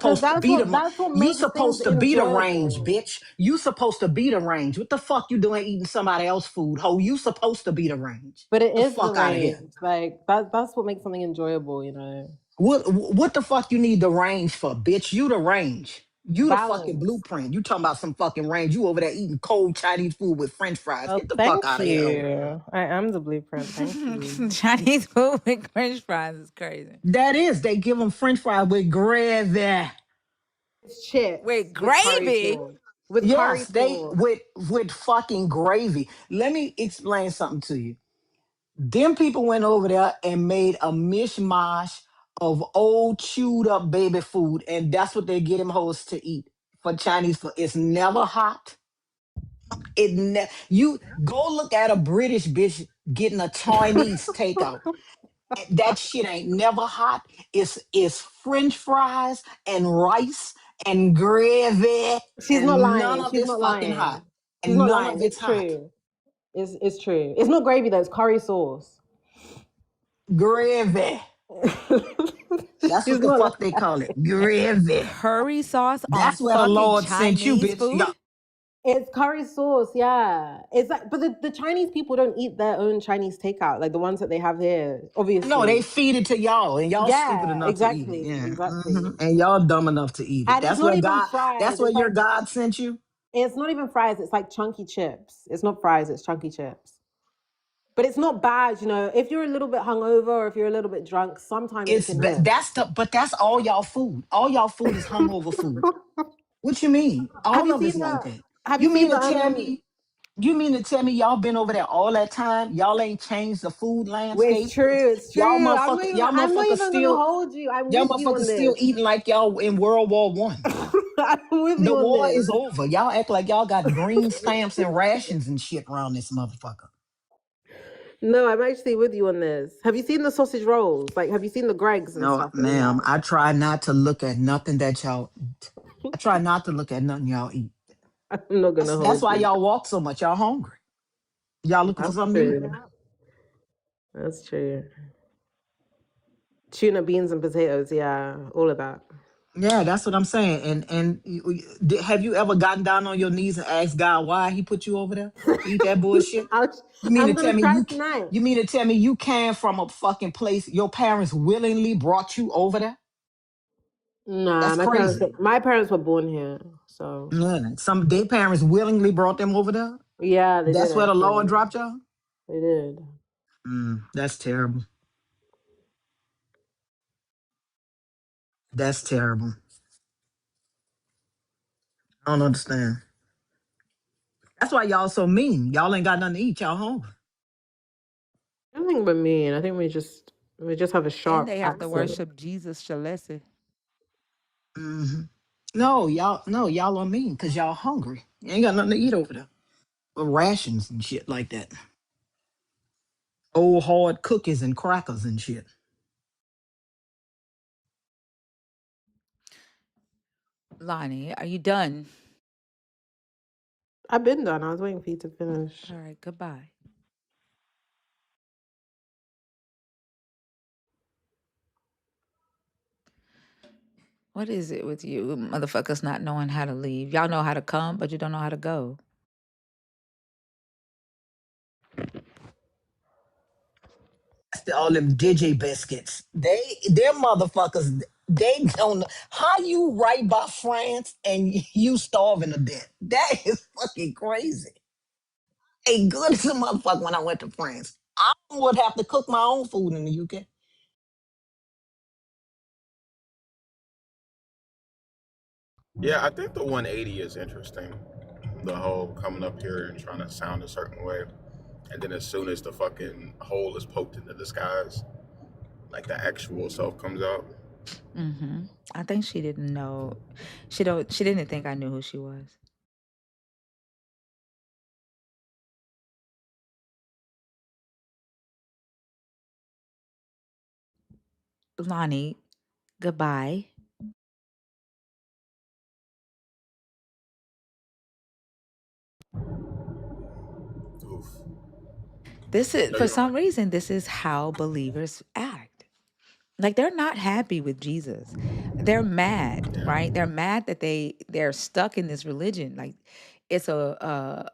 Because that's what You makes things supposed to be the range, enjoyable. bitch. You supposed to be the range. What the fuck you doing eating somebody else's food? Ho, you supposed to be the range. But it The is the fuck out of here. range. Like that's what makes something enjoyable, you know. What the fuck you need the range for, bitch? You the range. You the fucking Balance. blueprint. You talking about some fucking range. You over there eating cold Chinese food with French fries. Oh, Get the fuck thank out of here. Ho. you. I am the blueprint. Thank you. Chinese food with French fries is crazy. That is, they give them French fries with gravy. It's chips With with curry gravy? sauce. With curry Yes, they sauce. with fucking gravy. Let me explain something to you. Them people went over there and made a mishmash of old chewed up baby food, and that's what they get them hoes to eat for Chinese food. It's never hot. You go look at a British bitch. getting a Chinese takeout. That shit ain't never hot. It's French fries and rice and gravy, She's not and none lying. of She's it's not fucking lying. hot. She's And not none lying. of it's It's hot. true. It's true. It's not gravy though. It's curry sauce. Gravy. That's She's what the not fuck they lying. call it. Gravy. Curry sauce on That's where the fucking Lord sent you, Chinese bitch. food? Y'all, It's curry sauce, yeah. It's like, but the Chinese people don't eat their own Chinese takeout, like the ones that they have here, no, they obviously. feed it to y'all, and y'all stupid Yeah, enough to eat it. exactly, Yeah, exactly. and y'all dumb enough to eat it. And it's That's not where even God. fries. That's where It's your like God sent you. it's not even fries. It's like chunky chips. It's not fries. It's chunky chips. But it's not bad, you know. If you're a little bit hungover or if you're a little bit drunk, sometimes it It's can hit. but that's all y'all food. All y'all food is hungover food. What you mean? Have All you of it's seen like the? that. Have you You seen mean the? to tell me? You mean to tell me y'all been over there all that time? Y'all ain't changed the food Well, it's landscape. true. It's Y'all true. I'm not motherfuckers, even. y'all I'm not motherfuckers even gonna still, hold you. I'm y'all with you motherfuckers on still this. eating like y'all in World War I. I'm with The you on war this. is over. Y'all act like y'all got green stamps and rations and shit around this motherfucker. No, I'm actually with you on this. Have you seen the sausage rolls? Like, have you seen the Gregs and No, stuff that we ma'am. have? I try not to look at nothing that y'all eat. I try not to look at nothing y'all eat. I'm not gonna That's hold why you. y'all walk so much. Y'all hungry. Y'all looking for That's something to eat. true. That's true. Tuna, beans, and potatoes. Yeah, all of that. Yeah, that's what I'm saying. And have you ever gotten down on your knees and asked God why He put you over there to eat that bullshit? You mean I'm to tell gonna me try tonight. you mean to tell me you came from a fucking place your parents willingly brought you over there? Nah, That's crazy. my parents were born here, so Yeah, some their parents willingly brought them over there. yeah, they did That's where the Lord actually. dropped y'all. They did. That's terrible. That's terrible. I don't understand. That's why y'all so mean. Y'all ain't got nothing to eat. Y'all hungry. I don't think we're mean. I think we just have a And sharp they have to accent. worship Jesus Shalesi. hmm No, y'all are mean because y'all hungry. You ain't got nothing to eat over there. With rations and shit like that. Old hard cookies and crackers and shit. Lonnie, are you done? I've been done. I was waiting for you to finish. All right, goodbye. What is it with you motherfuckers not knowing how to leave? Y'all know how to come, but you don't know how to go. All them digi biscuits. They're motherfuckers. They don't know how you right by France and you starving to death. That is fucking crazy. Hey, good as a motherfucker when I went to France. I would have to cook my own food in the UK. Yeah, I think the 180 is interesting. The whole coming up here and trying to sound a certain way, and then as soon as the fucking hole is poked into the skies, like the actual self comes out. I think she didn't know. She didn't think I knew who she was. Lonnie, goodbye. Oof. This is No, for you're some right. reason, this is how believers act. Like they're not happy with Jesus. They're mad, Yeah. right? They're mad that they're stuck in this religion. Like it's a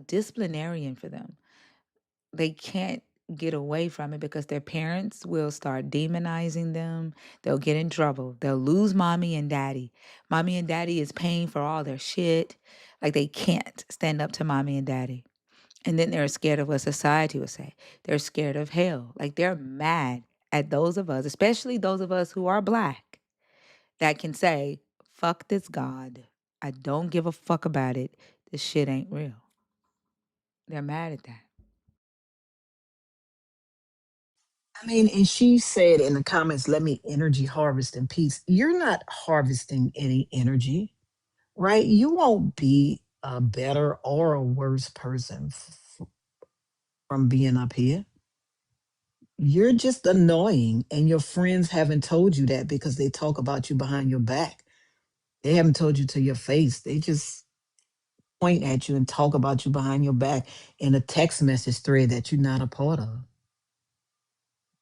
disciplinarian for them. They can't get away from it because their parents will start demonizing them. They'll get in trouble. They'll lose mommy and daddy. Mommy and daddy is paying for all their shit. Like they can't stand up to mommy and daddy. And then they're scared of what society will say. They're scared of hell. Like they're mad at those of us, especially those of us who are black, that can say, fuck this God. I don't give a fuck about it. This shit ain't real. They're mad at that. I mean, and she said in the comments, let me energy harvest in peace. You're not harvesting any energy, right? You won't be a better or a worse person from being up here. You're just annoying, and your friends haven't told you that because they talk about you behind your back. They haven't told you to your face. They just point at you and talk about you behind your back in a text message thread that you're not a part of.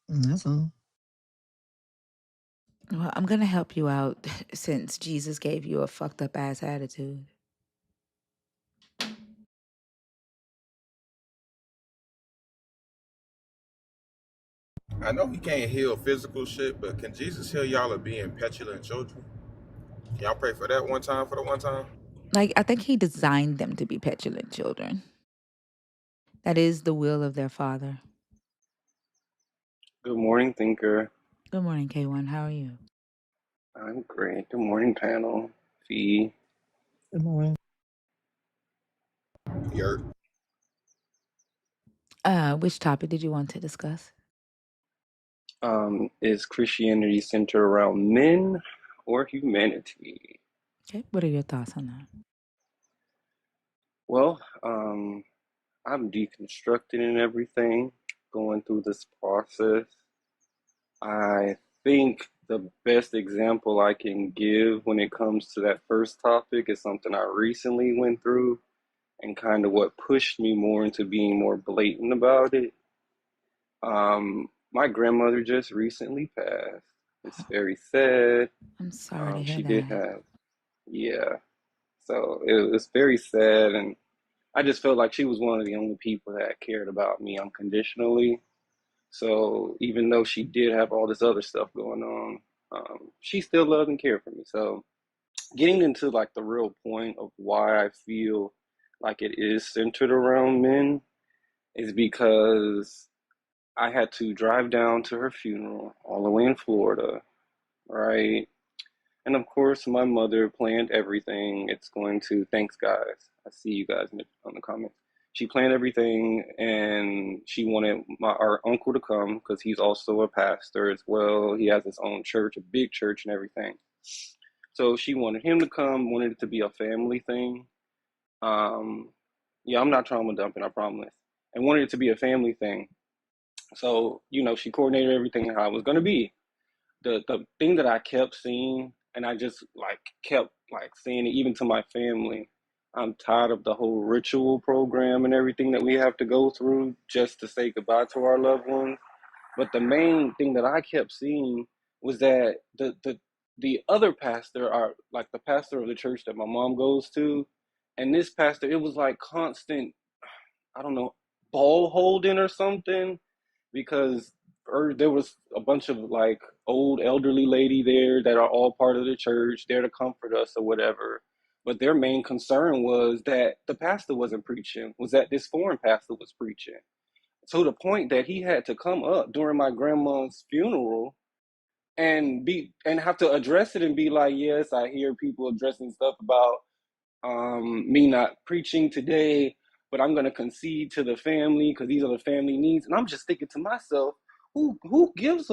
That's all. Well, I'm gonna help you out since Jesus gave you a fucked up ass attitude. I know he can't heal physical shit, but can Jesus heal y'all of being petulant children? Can y'all pray for that one time for the one time? Like, I think he designed them to be petulant children. That is the will of their father. Good morning, Thinker. Good morning, K1. How are you? I'm great. Good morning, panel. Fee. Good morning. Yurt. Which topic did you want to discuss? Is Christianity centered around men or humanity? Okay, what are your thoughts on that? Well, I'm deconstructing and everything, going through this process. I think the best example I can give when it comes to that first topic is something I recently went through and kind of what pushed me more into being more blatant about it. My grandmother just recently passed. It's very sad. I'm sorry to hear She did that. have, yeah. So it was very sad, and I just felt like she was one of the only people that cared about me unconditionally. So even though she did have all this other stuff going on, she still loved and cared for me. So getting into like the real point of why I feel like it is centered around men is because I had to drive down to her funeral all the way in Florida, right? And of course, my mother planned everything. It's going to, thanks guys. I see you guys on the comments. She planned everything, and she wanted our uncle to come because he's also a pastor as well. He has his own church, a big church and everything. So she wanted him to come, wanted it to be a family thing. Um, yeah, I'm not trauma dumping, I promise. And wanted it to be a family thing. So, she coordinated everything how it was going to be. The thing that I kept seeing, and I just like kept like saying it even to my family, I'm tired of the whole ritual program and everything that we have to go through just to say goodbye to our loved ones. But the main thing that I kept seeing was that the other pastor, are like the pastor of the church that my mom goes to, and this pastor, it was like constant, I don't know, ball holding or something, because there was a bunch of like old elderly lady there that are all part of the church, there to comfort us or whatever. But their main concern was that the pastor wasn't preaching, was that this foreign pastor was preaching. To the point that he had to come up during my grandma's funeral and have to address it and be like, yes, I hear people addressing stuff about me not preaching today, but I'm going to concede to the family because these are the family needs. And I'm just thinking to myself, who cares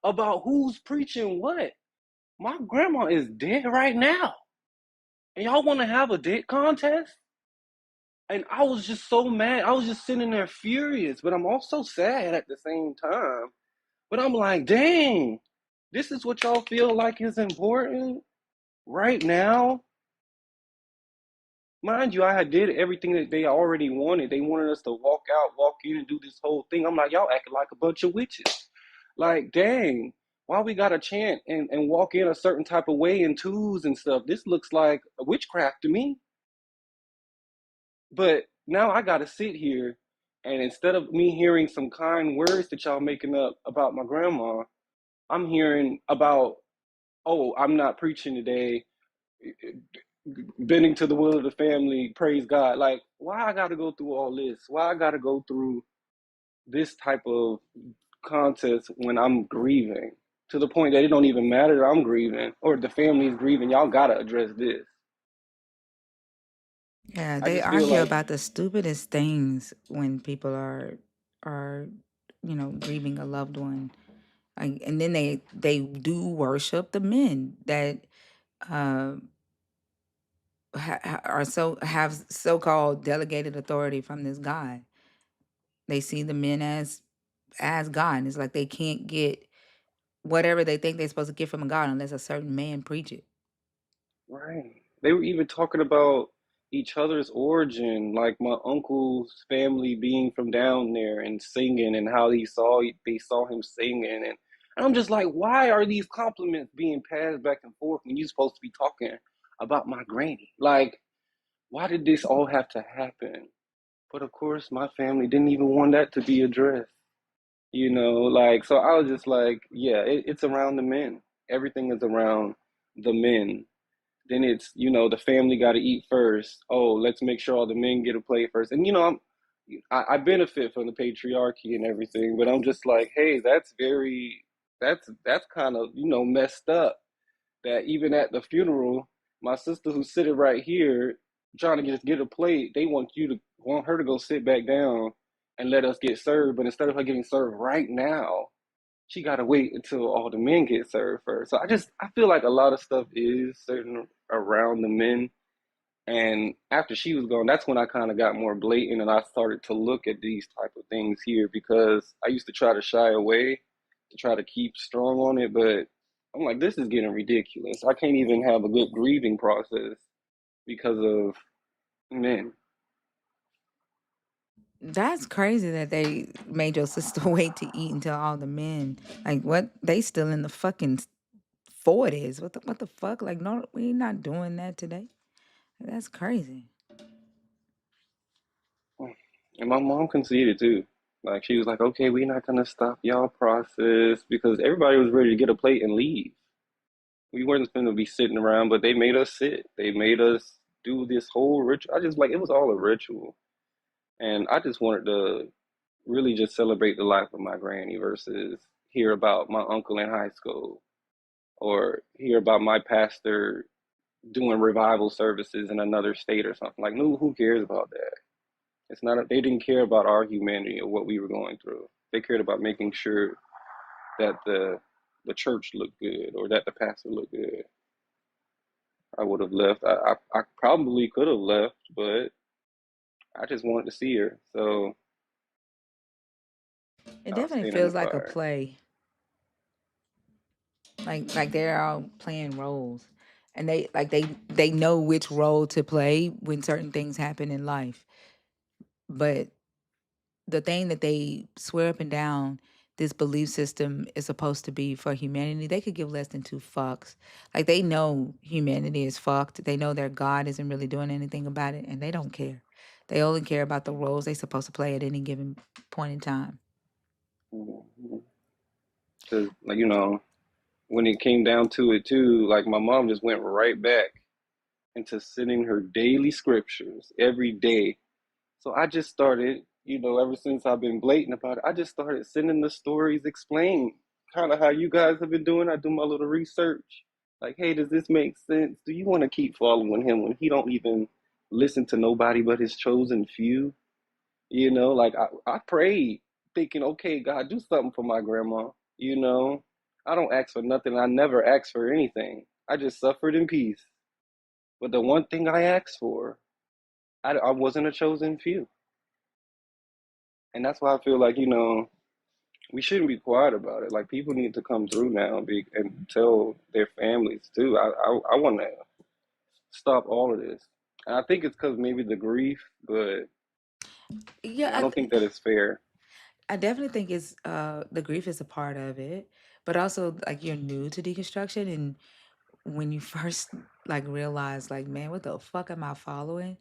about who's preaching what? My grandma is dead right now, and y'all want to have a dead contest? And I was just so mad. I was just sitting there furious, but I'm also sad at the same time. But I'm like, dang, this is what y'all feel like is important right now? Mind you, I had did everything that they already wanted. They wanted us to walk out, walk in, and do this whole thing. I'm like, y'all acting like a bunch of witches. Like, dang, why we got to chant and walk in a certain type of way in twos and stuff? This looks like a witchcraft to me. But now I got to sit here, and instead of me hearing some kind words that y'all making up about my grandma, I'm hearing about, oh, I'm not preaching today, bending to the will of the family, praise God. Like, why I got to go through all this? Why I got to go through this type of contest when I'm grieving? To the point that it don't even matter that I'm grieving or the family's grieving. Y'all got to address this. Yeah, I they just feel argue like, about the stupidest things when people are grieving a loved one. Like, and then they do worship the men that uh have so-called delegated authority from this God. They see the men as God. And it's like they can't get whatever they think they're supposed to get from a God unless a certain man preach it. Right. They were even talking about each other's origin, like my uncle's family being from down there and singing, and how they saw him singing, and I'm just like, why are these compliments being passed back and forth when you're supposed to be talking about my granny? Like, why did this all have to happen? But of course, my family didn't even want that to be addressed. Like, so I was just like, yeah, it's around the men. Everything is around the men. Then it's, the family got to eat first. Oh, let's make sure all the men get a plate first. And, I benefit from the patriarchy and everything, but I'm just like, hey, that's kind of, messed up. That even at the funeral, my sister who's sitting right here trying to just get a plate, they want her to go sit back down and let us get served. But instead of her getting served right now, she got to wait until all the men get served first. So I feel like a lot of stuff is certain around the men. And after she was gone, that's when I kind of got more blatant and I started to look at these type of things here, because I used to try to shy away to try to keep strong on it, but I'm like, this is getting ridiculous. I can't even have a good grieving process because of men. That's crazy that they made your sister wait to eat until all the men. Like, what? They still in the fucking 40s. What the fuck? Like, no, we not doing that today. That's crazy. And my mom conceded too. Like, she was like, okay, we're not gonna stop y'all process, because everybody was ready to get a plate and leave. We weren't going to be sitting around, but they made us sit. They made us do this whole ritual. I just like, it was all a ritual. And I just wanted to really just celebrate the life of my granny versus hear about my uncle in high school or hear about my pastor doing revival services in another state or something. Like, no, who cares about that? It's not, they didn't care about our humanity or what we were going through. They cared about making sure that the church looked good or that the pastor looked good. I would have left. I probably could have left, but I just wanted to see her. So It I'll definitely stand in the feels like a fire. play. Like they're all playing roles, and they know which role to play when certain things happen in life. But the thing that they swear up and down this belief system is supposed to be for humanity, they could give less than two fucks. Like, they know humanity is fucked. They know their God isn't really doing anything about it, and they don't care. They only care about the roles they're supposed to play at any given point in time. Because, like, when it came down to it, too, like, my mom just went right back into sending her daily scriptures every day. So I just started, ever since I've been blatant about it, I just started sending the stories explained, kind of how you guys have been doing. I do my little research. Like, hey, does this make sense? Do you want to keep following him when he don't even listen to nobody but his chosen few? Like, I prayed thinking, okay, God, do something for my grandma. I don't ask for nothing. I never asked for anything. I just suffered in peace. But the one thing I asked for, I wasn't a chosen few. And that's why I feel like, we shouldn't be quiet about it. Like, people need to come through now and tell their families too. I want to stop all of this. And I think it's because maybe the grief, but I Yeah, don't think that it's fair. I definitely think it's the grief is a part of it, but also, like, you're new to deconstruction, and when you first, like, realize, like, man, what the fuck am I following?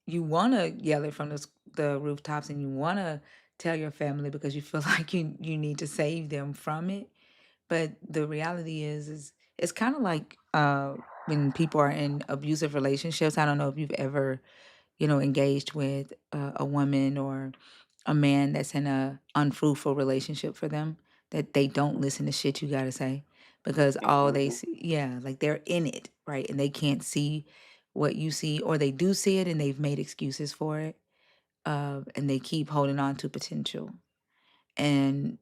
You want to yell it from the rooftops, and you want to tell your family because you feel like you need to save them from it. But the reality is it's kind of like when people are in abusive relationships. I don't know if you've ever, engaged with a woman or a man that's in a unfruitful relationship for them, that they don't listen to shit you gotta say, because all they Hmm. see, yeah, like, they're in it, right, and they can't see what you see, or they do see it and they've made excuses for it, and they keep holding on to potential, and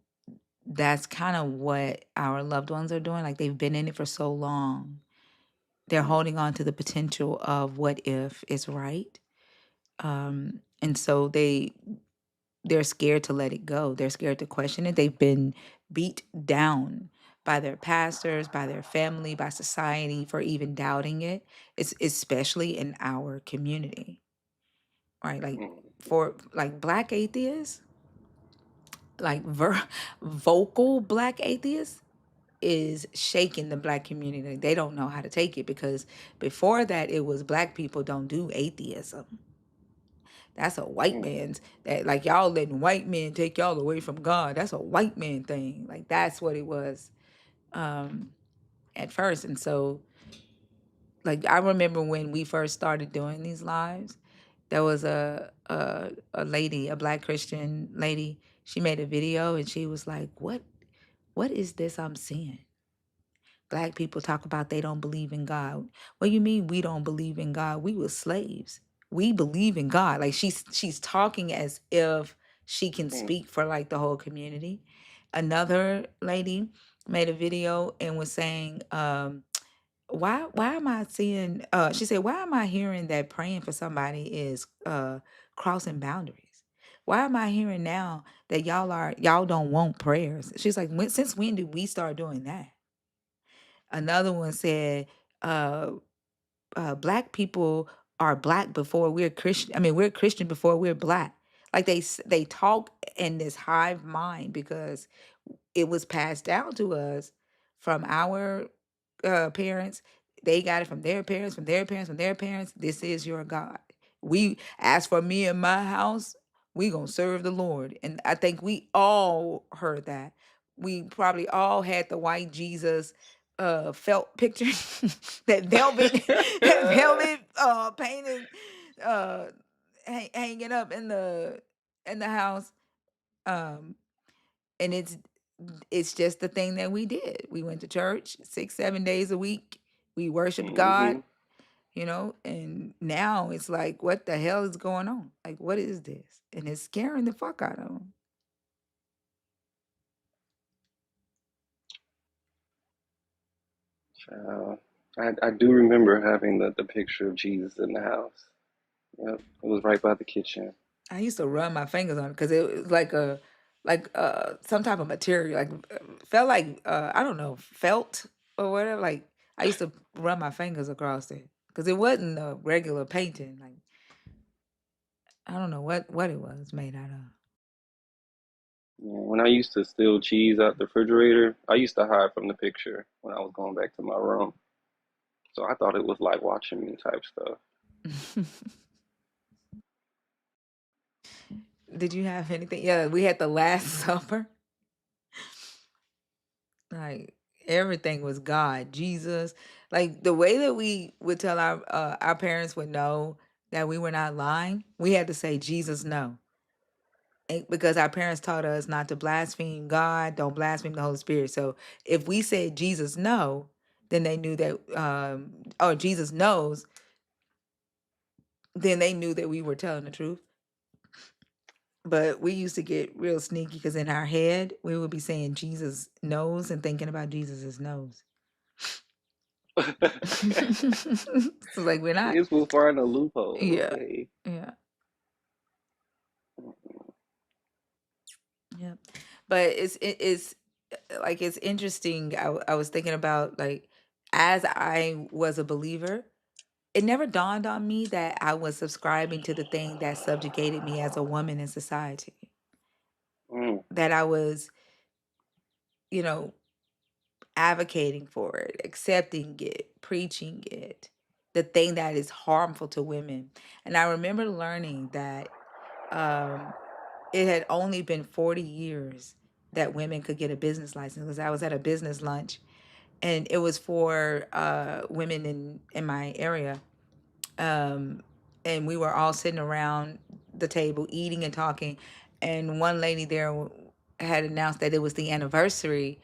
that's kind of what our loved ones are doing. Like, they've been in it for so long, They're holding on to the potential of what if is right. And so they're scared to let it go. They're scared to question it. They've been beat down by their pastors, by their family, by society for even doubting it. It's especially in our community, right? Like for like black atheists, like vocal black atheists is shaking the black community. They don't know how to take it because before that it was black people don't do atheism. That's a white man's that like y'all letting white men take y'all away from God. That's a white man thing. Like that's what it was at first. And so like I remember when we first started doing these lives, there was a lady, a black Christian lady. She made a video and she was like, what is this I'm seeing? Black people talk about they don't believe in God. What do you mean we don't believe in God? We were slaves. We believe in God. Like she's talking as if she can speak for like the whole community. Another lady made a video and was saying, why am I seeing she said, why am I hearing that praying for somebody is crossing boundaries? Why am I hearing now that y'all don't want prayers? She's like, since when did we start doing that? Another one said, uh, black people are black before we're Christian. I mean, we're Christian before we're black. Like they talk in this hive mind because it was passed down to us from our parents. They got it from their parents, from their parents, from their parents. This is your God. We, as for me and my house, we gonna serve the Lord. And I think we all heard that. We probably all had the white Jesus felt picture, that velvet, that velvet painted hanging up in the house. Um, and it's just the thing that we did. We went to church 6-7 days a week. We worshiped God, and now it's like, what the hell is going on? Like, what is this? And it's scaring the fuck out of them. I do remember having the picture of Jesus in the house. Yep, it was right by the kitchen. I used to run my fingers on it because it was like some type of material, like felt like I don't know, felt or whatever. Like I used to run my fingers across it because it wasn't a regular painting. Like I don't know what it was made out of. Yeah, when I used to steal cheese out the refrigerator, I used to hide from the picture when I was going back to my room. So I thought it was like watching me type stuff. Did you have anything? Yeah, we had the Last Supper. Like everything was God, Jesus. Like the way that we would tell our parents would know that we were not lying, we had to say Jesus no. Because our parents taught us not to blaspheme God, don't blaspheme the Holy Spirit. So if we said Jesus no, then they knew that or Jesus knows, then they knew that we were telling the truth. But we used to get real sneaky because in our head, we would be saying Jesus knows and thinking about Jesus's nose. So like we're not. Kids will find a loophole. Yeah. Okay. Yeah. Yeah. But it's like it's interesting. I was thinking about like as I was a believer, it never dawned on me that I was subscribing to the thing that subjugated me as a woman in society. That I was, you know, advocating for it, accepting it, preaching it, the thing that is harmful to women. And I remember learning that it had only been 40 years that women could get a business license because I was at a business lunch and it was for women in my area. And we were all sitting around the table eating and talking. And one lady there had announced that it was the anniversary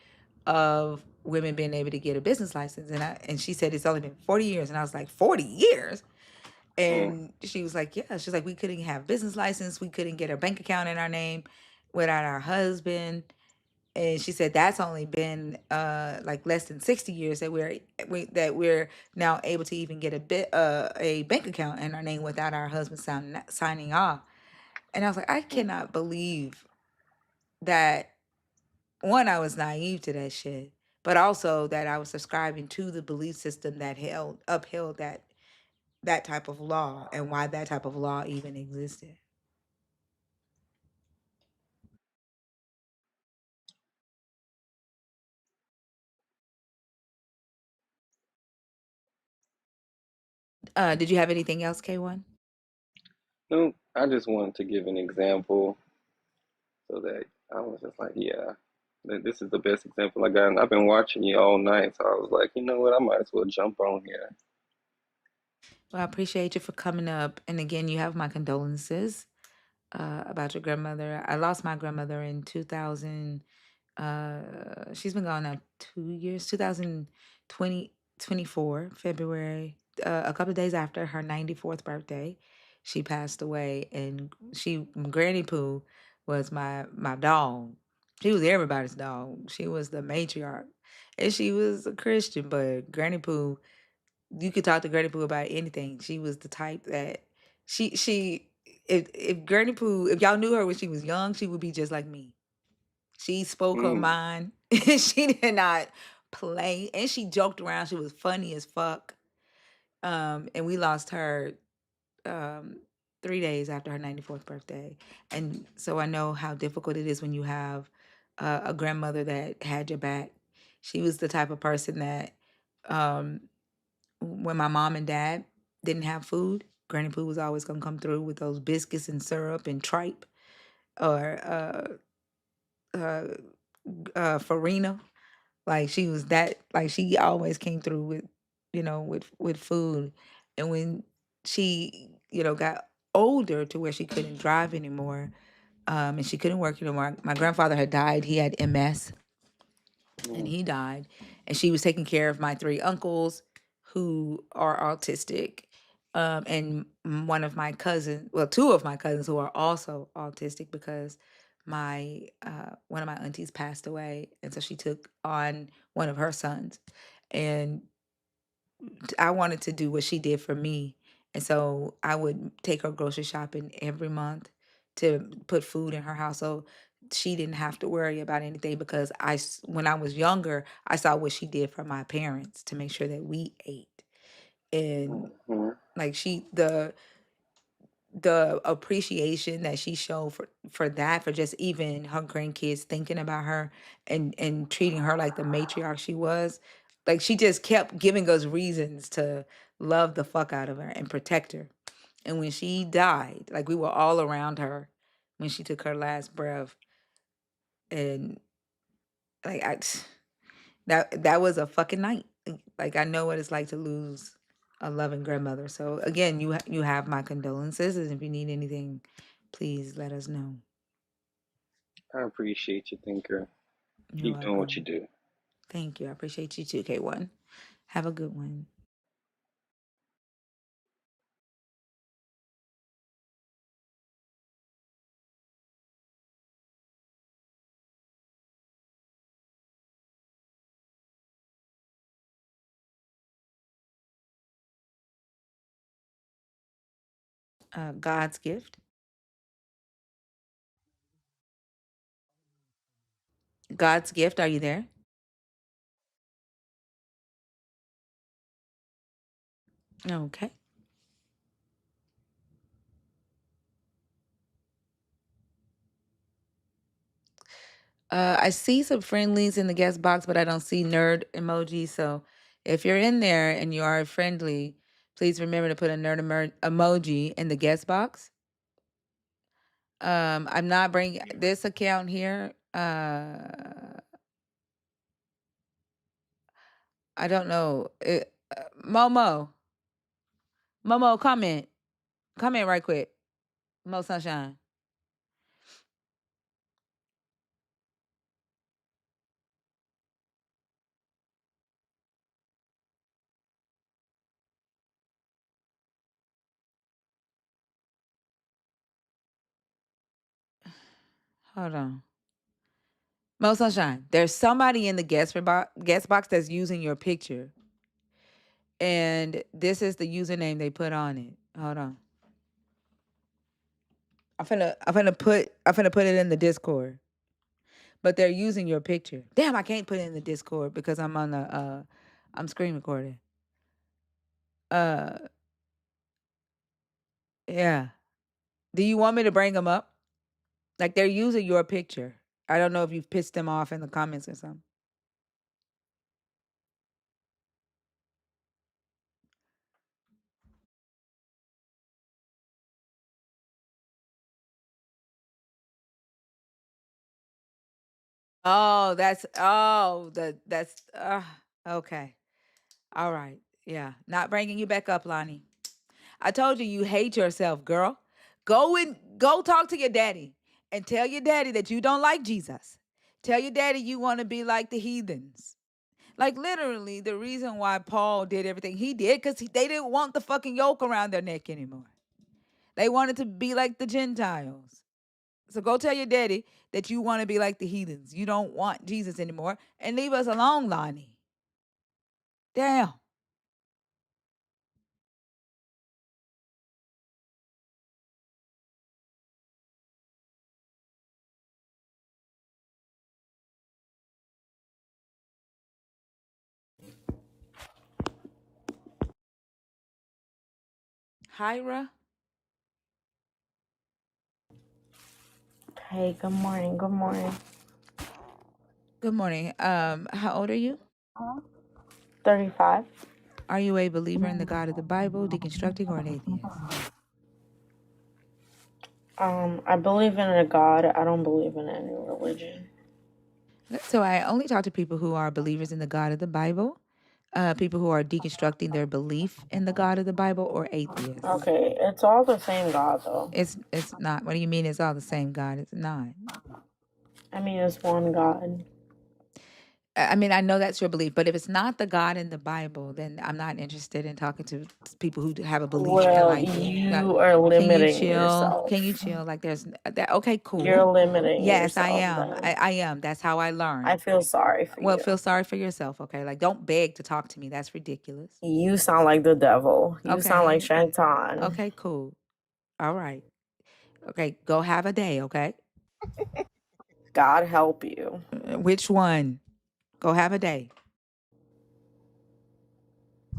of women being able to get a business license. And she said it's only been 40 years. And I was like, 40 years? And she was like, yeah. She's like, we couldn't have business license. We couldn't get a bank account in our name without our husband. And she said that's only been like less than 60 years that we're now able to even get a bank account in our name without our husband signing off. And I was like, I cannot believe that, one, I was naive to that shit, but also that I was subscribing to the belief system that upheld that type of law, and why that type of law even existed. Did you have anything else, K1? No, I just wanted to give an example so that I was just like, yeah, this is the best example I got. And I've been watching you all night, so I was like, you know what, I might as well jump on here. Well, I appreciate you for coming up. And again, you have my condolences about your grandmother. I lost my grandmother in 2000. She's been gone now 2 years, 2024, February, a couple of days after her 94th birthday. She passed away, and Granny Pooh was my dog. She was everybody's dog. She was the matriarch, and she was a Christian, but Granny Pooh, you could talk to Granny Pooh about anything. She was the type that she if Granny Pooh, if y'all knew her when she was young, she would be just like me. She spoke her Mm, mind. She did not play, and she joked around. She was funny as fuck. And we lost her um 3 days after her 94th birthday. And so I know how difficult it is when you have a grandmother that had your back. She was the type of person that um when my mom and dad didn't have food, Granny Pooh was always gonna come through with those biscuits and syrup and tripe, or uh, farina. Like she was that. Like she always came through with, with food. And when she, got older to where she couldn't drive anymore, and she couldn't work anymore. My grandfather had died. He had MS, and mm, he died. And she was taking care of my three uncles who are autistic, and one of my cousins, well, two of my cousins who are also autistic, because my one of my aunties passed away, and so she took on one of her sons. And I wanted to do what she did for me. And so I would take her grocery shopping every month to put food in her house, so she didn't have to worry about anything, because when I was younger, I saw what she did for my parents to make sure that we ate. And mm, like the appreciation that she showed for that, for just even her grandkids thinking about her, and treating her like the matriarch she was. Like she just kept giving us reasons to love the fuck out of her and protect her. And when she died, like we were all around her when she took her last breath. And like that was a fucking night. Like I know what it's like to lose a loving grandmother. So again, you have my condolences, and if you need anything, please let us know. I appreciate you, Thinker. You're Keep doing what you welcome. do. Thank you. I appreciate you too, K1. Have a good one. God's gift. God's gift. Are you there? Okay. I see some friendlies in the guest box, but I don't see nerd emoji. So if you're in there and you are friendly, please remember to put a emoji in the guest box. I'm not bringing this account here. I don't know. Momo, comment. Comment right quick. Mo Sunshine. Hold on. Mo Sunshine, there's somebody in the guest box that's using your picture. And this is the username they put on it. Hold on. I'm finna put it in the Discord. But they're using your picture. Damn, I can't put it in the Discord because I'm on the I'm screen recording. Yeah. Do you want me to bring them up? Like they're using your picture. I don't know if you've pissed them off in the comments or something. Oh, that's okay. All right. Yeah. Not bringing you back up, Lonnie. I told you hate yourself, girl. Go talk to your daddy and tell your daddy that you don't like Jesus. Tell your daddy you want to be like the heathens. Like literally the reason why Paul did everything he did because they didn't want the fucking yoke around their neck anymore. They wanted to be like the Gentiles. So go tell your daddy that you want to be like the heathens. You don't want Jesus anymore and leave us alone, Lonnie. Damn. Hyra. Hey, good morning. Good morning. Good morning. How old are you? 35. Are you a believer in the God of the Bible, deconstructing, or an atheist? I believe in a God. I don't believe in any religion. So I only talk to people who are believers in the God of the Bible, people who are deconstructing their belief in the God of the Bible, or atheists. Okay, it's all the same God, though. It's not. What do you mean it's all the same God? It's not. I mean, it's one God. I mean, I know that's your belief, but if it's not the God in the Bible, then I'm not interested in talking to people who have a belief Well, like it. you are Can you limiting chill? Can you yourself. chill? Like there's that. Okay, You're cool. limiting Yes, I yourself, am. then. I am. That's how I learn. I feel sorry for Well, you. feel sorry for yourself, okay? Like don't beg to talk to me. That's ridiculous. You sound like the devil. You sound like Okay. Shantan. Okay, cool. All right. Okay, go have a day, okay? God help you. Which one? Go have a day.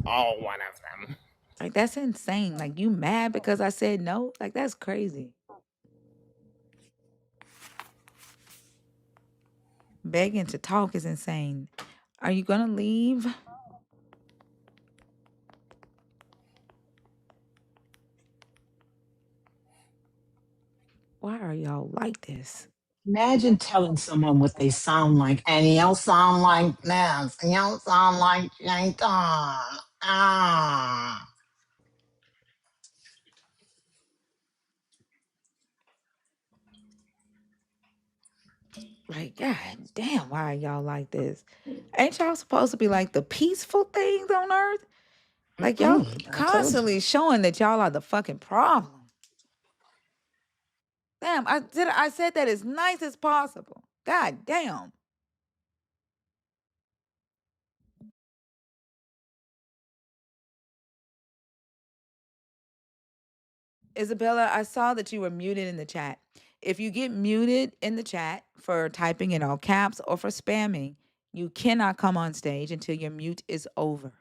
Oh, one of them. Like that's insane. Like you mad because I said no? Like that's crazy. Begging to talk is insane. Are you gonna leave? Why are y'all like this? Imagine telling someone what they sound like, and you don't sound like this. You don't sound like Shaitan. Ah. Like, God damn, why are y'all like this? Ain't y'all supposed to be like the peaceful things on earth? Like y'all I told you. constantly showing that y'all are the fucking problem. Damn, I said that as nice as possible. God damn. Isabella, I saw that you were muted in the chat. If you get muted in the chat for typing in all caps or for spamming, you cannot come on stage until your mute is over.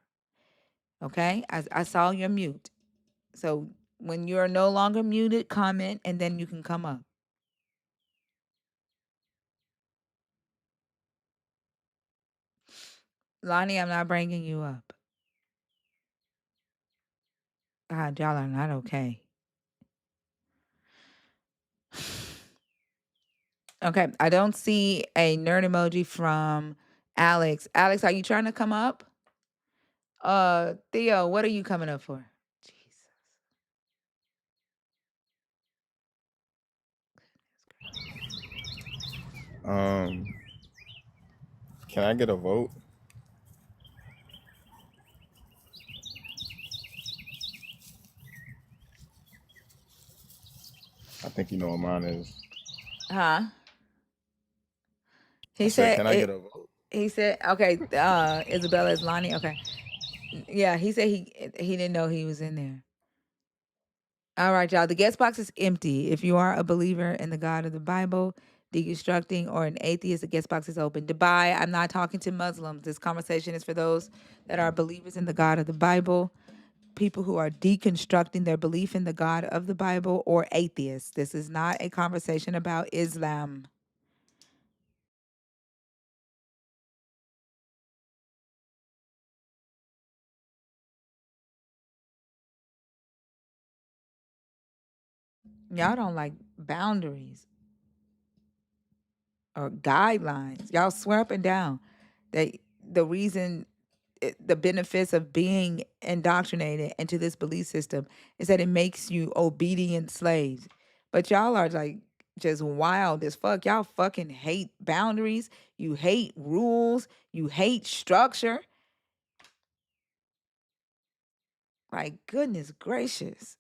Okay? I saw your mute. So when you're no longer muted, comment and then you can come up. Lonnie, I'm not bringing you up. God, y'all are not okay. Okay, I don't see a nerd emoji from Alex. Alex, are you trying to come up? Theo, what are you coming up for? Can I get a vote? I think you know what mine is. Huh? I He said, said can I get it. a vote? He said, okay, Isabella is Lonnie. Okay. Yeah, he said he didn't know he was in there. All right, y'all. The guest box is empty. If you are a believer in the God of the Bible, deconstructing, or an atheist, the guest box is open. Dubai, I'm not talking to Muslims. This conversation is for those that are believers in the God of the Bible, people who are deconstructing their belief in the God of the Bible, or atheists. This is not a conversation about Islam. Y'all don't like boundaries or guidelines. Y'all swear up and down that the reason, the benefits of being indoctrinated into this belief system is that it makes you obedient slaves. But y'all are like just wild as fuck. Y'all fucking hate boundaries. You hate rules. You hate structure. Like, goodness gracious.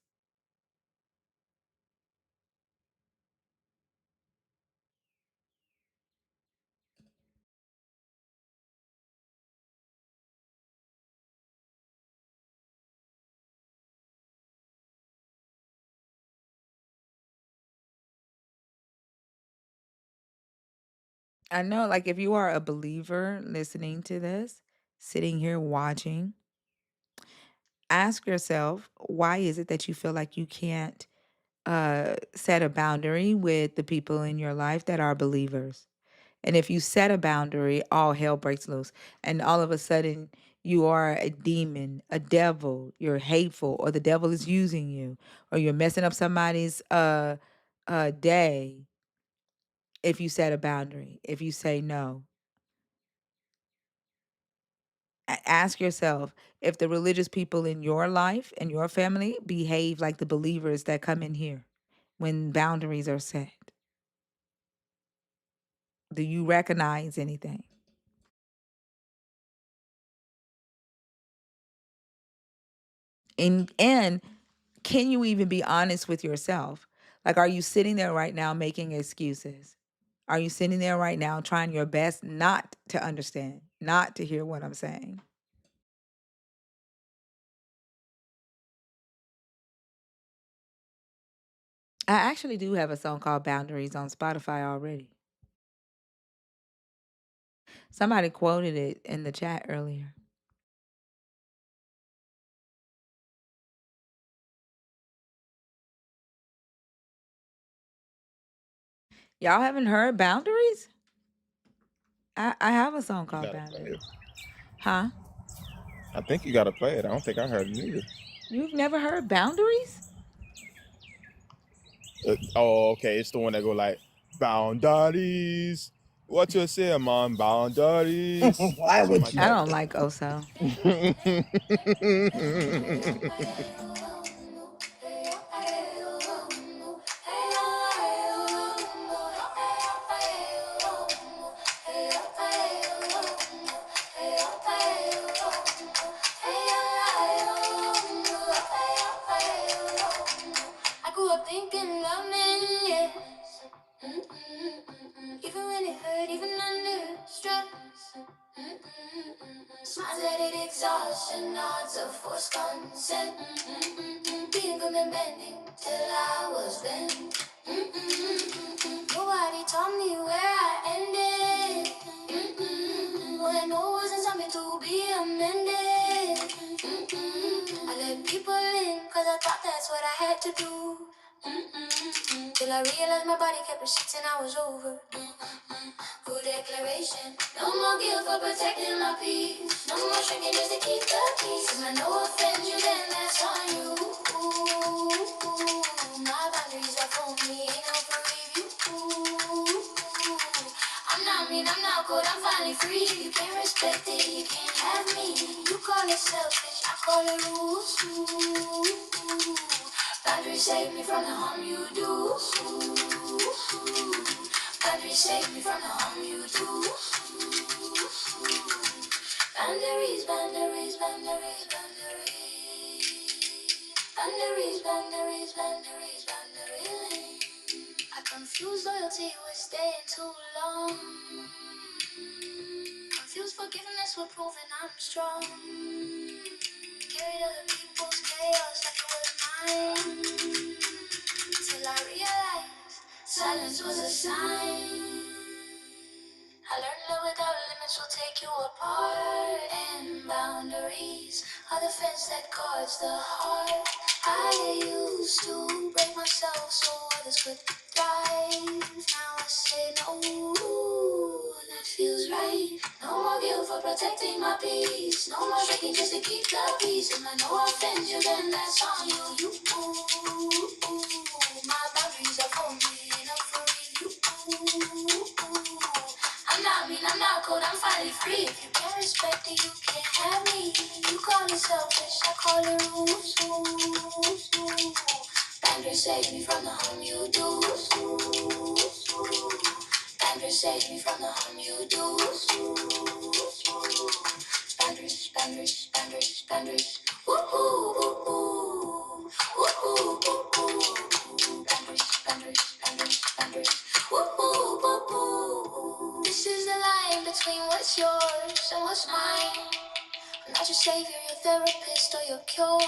I know, like, if you are a believer listening to this, sitting here watching, ask yourself, why is it that you feel like you can't set a boundary with the people in your life that are believers? And if you set a boundary, all hell breaks loose. And all of a sudden, you are a demon, a devil, you're hateful, or the devil is using you, or you're messing up somebody's day if you set a boundary, if you say no. Ask yourself if the religious people in your life and your family behave like the believers that come in here when boundaries are set. Do you recognize anything? And can you even be honest with yourself? Like, are you sitting there right now making excuses? Are you sitting there right now trying your best not to understand, not to hear what I'm saying? I actually do have a song called Boundaries on Spotify already. Somebody quoted it in the chat earlier. Y'all haven't heard Boundaries? I have a song You called gotta play it. Boundaries. Huh? I think you gotta play it. I don't think I heard it either. You've never heard Boundaries? Oh, okay. It's the one that go like boundaries. What you say, man? Boundaries. Why Something would like you? I that. don't like Oso. I grew up thinking love meant yes. Even when it hurt, even under stress. Smiles at it, exhaustion, odds of forced consent. Being good and bending till I was bent. Nobody taught me where I ended. When no wasn't something to be amended. I let people in, cause I thought that's what I had to do. Till I realized my body kept receipts and I was over. Good declaration. No more guilt for protecting my peace. No more shrinking just to keep the peace. Cause when no offense you, then that's on you. My boundaries are for me, ain't no for review. I'm not mean, I'm not cold, I'm finally free. You can't respect it, you can't have me. You call it selfish, I call it rules. Boundaries save me from the harm you do. Boundaries save me from the harm you do. Boundaries, boundaries, boundaries, boundaries. Boundaries, boundaries, boundaries, boundaries. I confuse loyalty with staying too long. forgiveness will prove that I'm strong. Carried other people's chaos like it was mine. Till I realized silence was a sign. I learned that without limits will take you apart. And boundaries are the fence that guards the heart. I used to break myself so others could thrive. Now I say no, that feels right. No more guilt for protecting my peace. No more shaking just to keep the peace. If I know I offend you, then that's on you. My boundaries are for me, not for you. I'm not cold, I'm finally free. If you can't respect it, you can't have me. You call it selfish, I call it rules. Boundaries save me from the harm you do. Boundaries save me from the harm you do. Boundaries, boundaries, boundaries, boundaries. Ooh, ooh, ooh, ooh. Ooh, ooh, ooh, ooh. Boundaries, boundaries, boundaries, boundaries. Ooh, ooh, ooh, ooh. This is the line between what's yours and what's mine. I'm not your savior, your therapist, or your cure.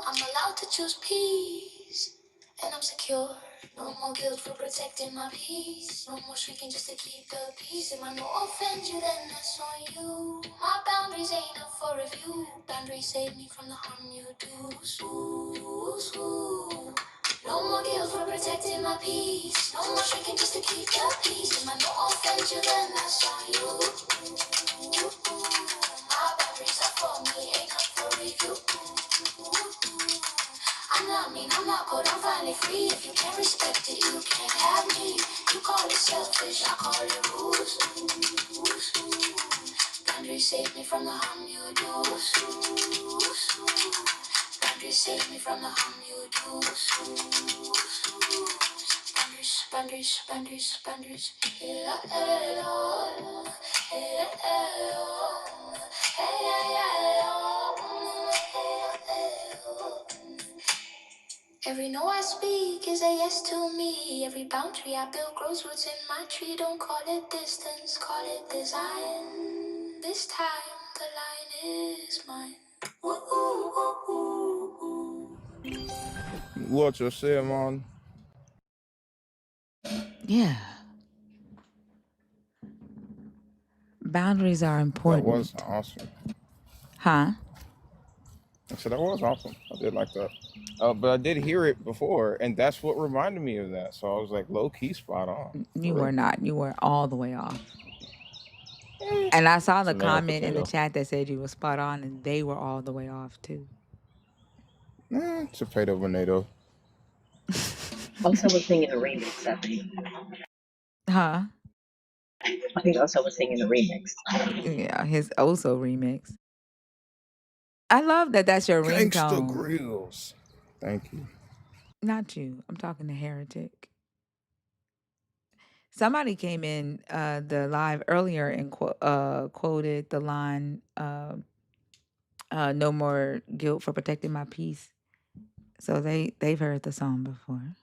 I'm allowed to choose peace, and I'm secure. No more guilt for protecting my peace. No more shrinking just to keep the peace. If I no offend you, then that's on you. My boundaries ain't up for review. Boundaries save me from the harm you do. No more guilt for protecting my peace. No more shrinking just to keep the peace. If I no offend you, then that's on you. My boundaries are for me, ain't up for review. I'm not cold, I'm finally free. If you can't respect it, you can't have me. You call it selfish, I call it rules. Boundaries save me from the harm you do. Boundaries save me from the harm you do. Boundaries, boundaries, boundaries, boundaries. Yeah, yeah, yeah, yeah. Every no I speak is a yes to me. Every boundary I build grows roots in my tree. Don't call it distance, call it design. This time the line is mine. Ooh, ooh, ooh, ooh, ooh. What you say, man? Yeah. Boundaries are That was important. awesome. Huh? I said that was awesome. I did like that. But I did hear it before, and that's what reminded me of that. So I was like, low key spot on. For You were real. not. You were all the way off. And I saw the Tomato, comment in the potato. chat that said you were spot on, and they were all the way off too. Tomato, tomato. Also was singing a remix, I think. Huh? I think also was singing a remix. Yeah, his Oso remix. I love that that's your Gangsta ringtone. Grills. Thank you. Not you. I'm talking to Heretic. Somebody came in the live earlier and quoted the line, "No more guilt for protecting my peace." So they've heard the song before.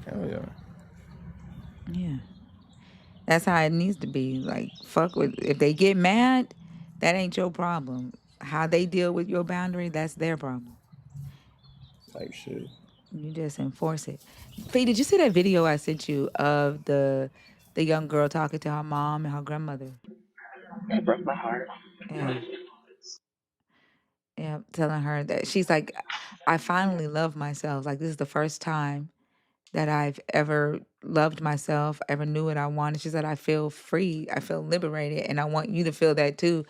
Hell yeah. Yeah, that's how it needs to be. Like fuck with if they get mad, that ain't your problem. How they deal with your boundary, that's their problem. Type shit. You just enforce it. Fee, did you see that video I sent you of the young girl talking to her mom and her grandmother? That broke my heart. Yeah. Yeah, telling her that she's like, I finally love myself. Like this is the first time that I've ever loved myself, ever knew what I wanted. She said, I feel free, I feel liberated, and I want you to feel that too.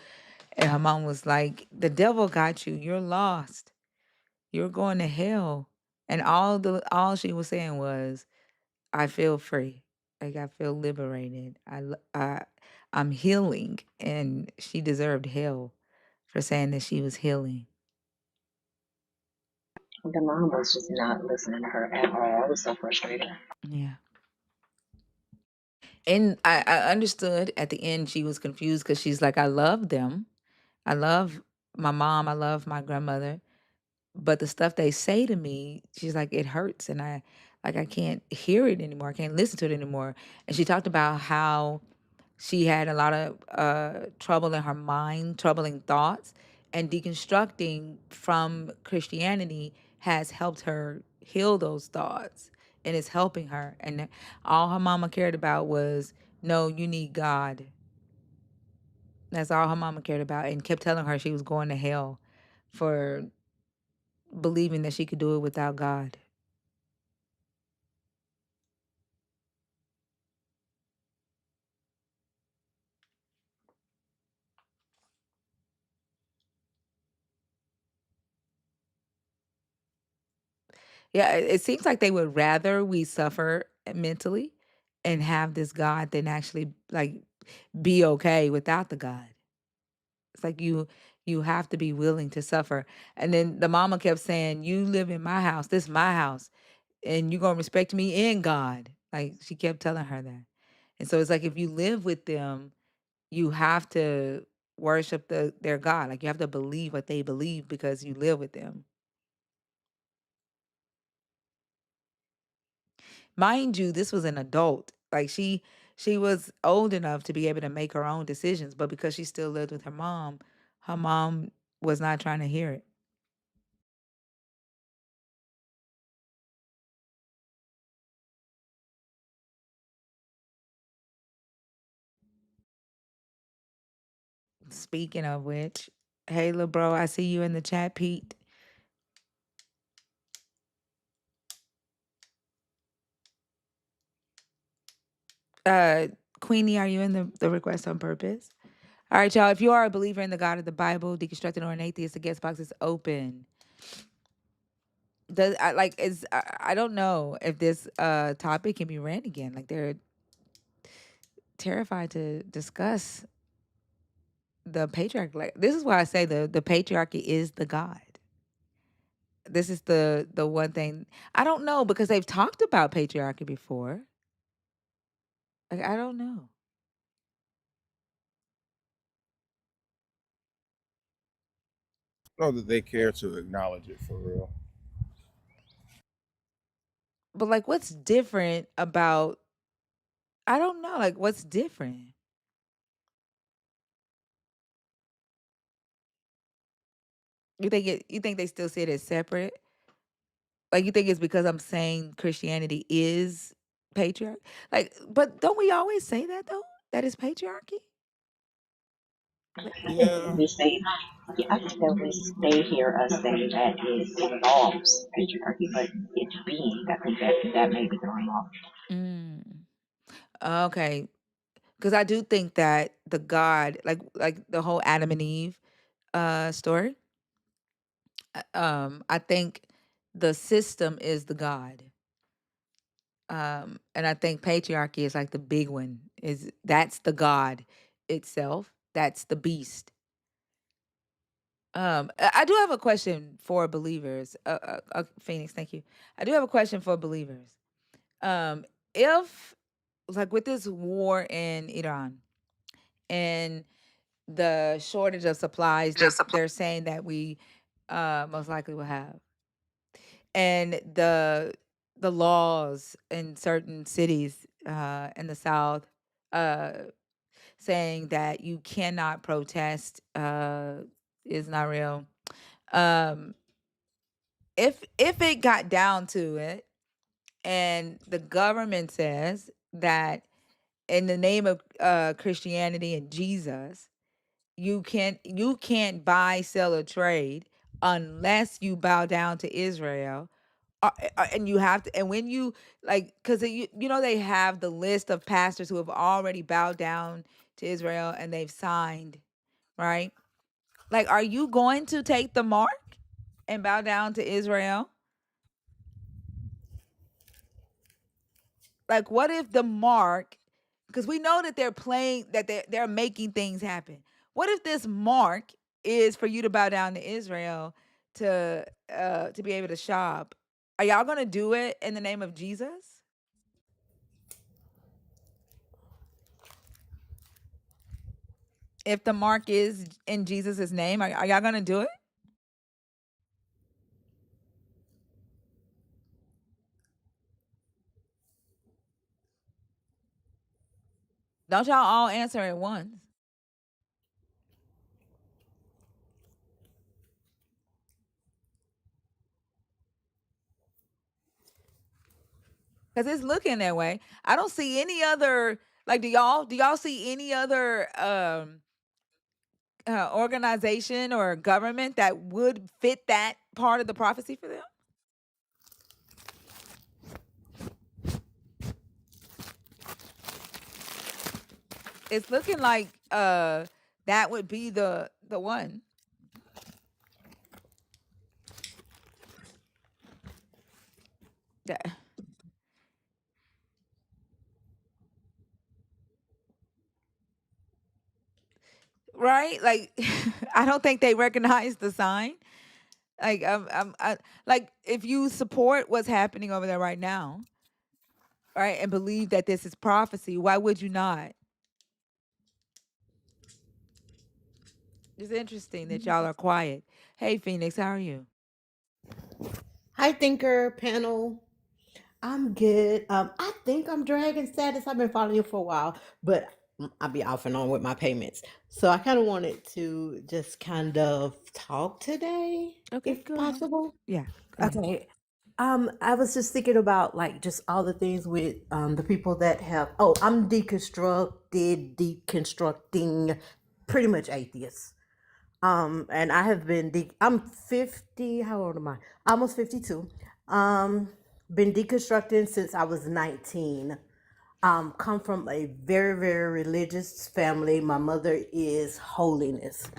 And her mom was like, the devil got you. You're lost. You're going to hell. And all she was saying was, I feel free. Like I feel liberated. I'm healing. And she deserved hell for saying that she was healing. The mom was just not listening to her at all. It was so frustrating. Yeah. And I understood at the end she was confused because she's like, I love them. I love my mom. I love my grandmother. But the stuff they say to me, she's like, it hurts. And I can't hear it anymore. I can't listen to it anymore. And she talked about how She had a lot of trouble in her mind, troubling thoughts, and deconstructing from Christianity has helped her heal those thoughts and is helping her. And all her mama cared about was, no, you need God. That's all her mama cared about, and kept telling her she was going to hell for believing that she could do it without God. Yeah, it seems like they would rather we suffer mentally and have this God than actually like be okay without the God. It's like you have to be willing to suffer. And then the mama kept saying, "You live in my house. This is my house, and you're gonna respect me in God." Like she kept telling her that. And so it's like if you live with them, you have to worship their God. Like you have to believe what they believe because you live with them. Mind you, this was an adult. Like she was old enough to be able to make her own decisions, but because she still lived with her mom was not trying to hear it. Speaking of which, hey little bro, I see you in the chat, Pete. Uh Queenie, are you in the request on purpose? All right, y'all. If you are a believer in the God of the Bible, deconstructed or an atheist, the guest box is open. Does I like is I don't know if this topic can be ran again. Like they're terrified to discuss the patriarchy. Like this is why I say the patriarchy is the God. This is the one thing I don't know because they've talked about patriarchy before. Like I don't know. Know that they care to acknowledge it for real. But like what's different about I don't know, like what's different? You think they still see it as separate? Like you think it's because I'm saying Christianity is patriarch? Like, but don't we always say that though? That is patriarchy? Like, I think Yeah. we stay. Yeah, I think that we stay here us saying that it involves patriarchy, but it's being. I think that may be going off. mm, okay. Because I do think that the God, like the whole Adam and Eve story, I think the system is the God. And I think patriarchy is like the big one. Is that's the God itself. That's the beast. I do have a question for believers. Phoenix, thank you. I do have a question for believers. If like with this war in Iran and the shortage of supplies that they're saying that we most likely will have, and the laws in certain cities in the South uh, saying that you cannot protest is not real. Um, if it got down to it, and the government says that in the name of Christianity and Jesus, you can't buy, sell, or trade unless you bow down to Israel. And you have to, and when you like, because you know they have the list of pastors who have already bowed down to Israel and they've signed, right? Like, are you going to take the mark and bow down to Israel? Like, what if the mark, because we know that they're playing, that they're making things happen. What if this mark is for you to bow down to Israel to be able to shop? Are y'all gonna do it in the name of Jesus? If the mark is in Jesus' name, are y'all gonna do it? Don't y'all all answer at once. Because it's looking that way. I don't see any other, like, do y'all see any other organization or government that would fit that part of the prophecy for them? It's looking like that would be the one. That, right? Like I don't think they recognize the sign. Like like if you support what's happening over there right now, right, and believe that this is prophecy, why would you not? It's interesting that y'all are quiet. Hey Phoenix, how are you? Hi, thinker panel. I'm good. I think I'm dragging status. I've been following you for a while, but I'll be off and on with my payments. So I kind of wanted to just kind of talk today, Okay, if go ahead. possible. Yeah, go ahead. Okay. I was just thinking about like just all the things with the people that have. Oh, I'm deconstructing, pretty much atheists. And I have been I'm 50, how old am I? Almost 52. Um, been deconstructing since I was 19. Come from a very, very religious family. My mother is holiness.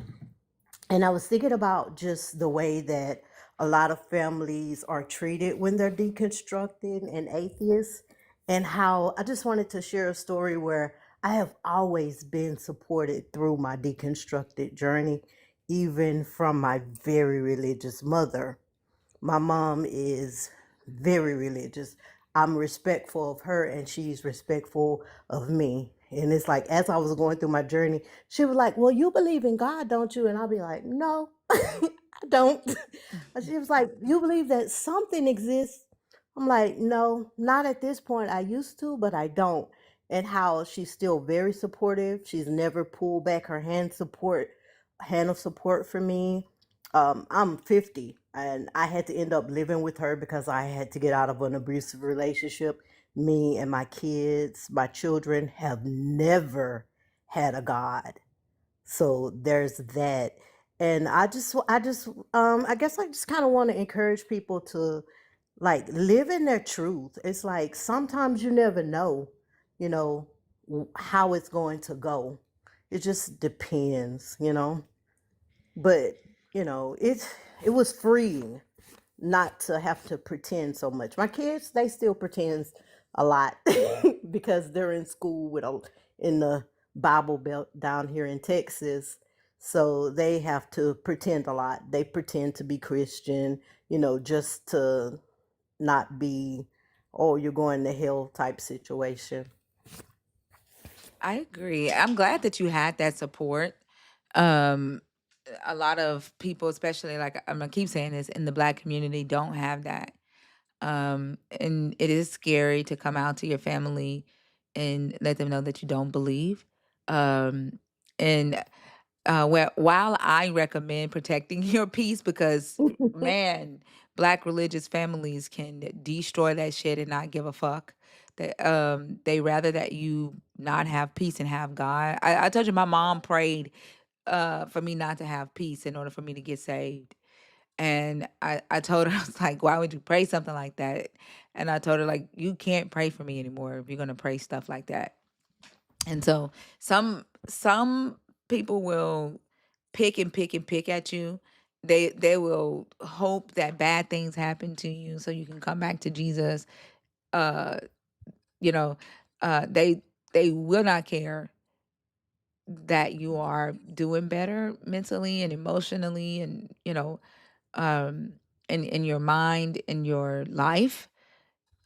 And I was thinking about just the way that a lot of families are treated when they're deconstructed and atheists, and how I just wanted to share a story where I have always been supported through my deconstructed journey, even from my very religious mother. My mom is very religious. I'm respectful of her and she's respectful of me. And it's like, as I was going through my journey, she was like, well, you believe in God, don't you? And I'll be like, no, I don't. And she was like, you believe that something exists? I'm like, no, not at this point. I used to, but I don't. And how she's still very supportive. She's never pulled back her hand of support for me. I'm 50 and I had to end up living with her because I had to get out of an abusive relationship. Me and my kids, my children have never had a God. So there's that. And I guess I just kind of want to encourage people to like live in their truth. It's like sometimes you never know, you know, how it's going to go. It just depends, you know. But it was freeing not to have to pretend so much. My kids, they still pretend a lot because they're in school in the Bible Belt down here in Texas. So they have to pretend a lot. They pretend to be Christian, just to not be, oh, you're going to hell type situation. I agree. I'm glad that you had that support. Um, a lot of people, especially like I'm gonna keep saying this, in the Black community, don't have that. And it is scary to come out to your family and let them know that you don't believe. And while I recommend protecting your peace, because man, Black religious families can destroy that shit and not give a fuck. They rather that you not have peace and have God. I told you my mom prayed for me not to have peace in order for me to get saved. And I told her, I was like, why would you pray something like that? And I told her, like, you can't pray for me anymore if you're gonna pray stuff like that. And so some people will pick and pick and pick at you. They will hope that bad things happen to you so you can come back to Jesus. Uh, you know, they will not care that you are doing better mentally and emotionally and um in your mind, in your life.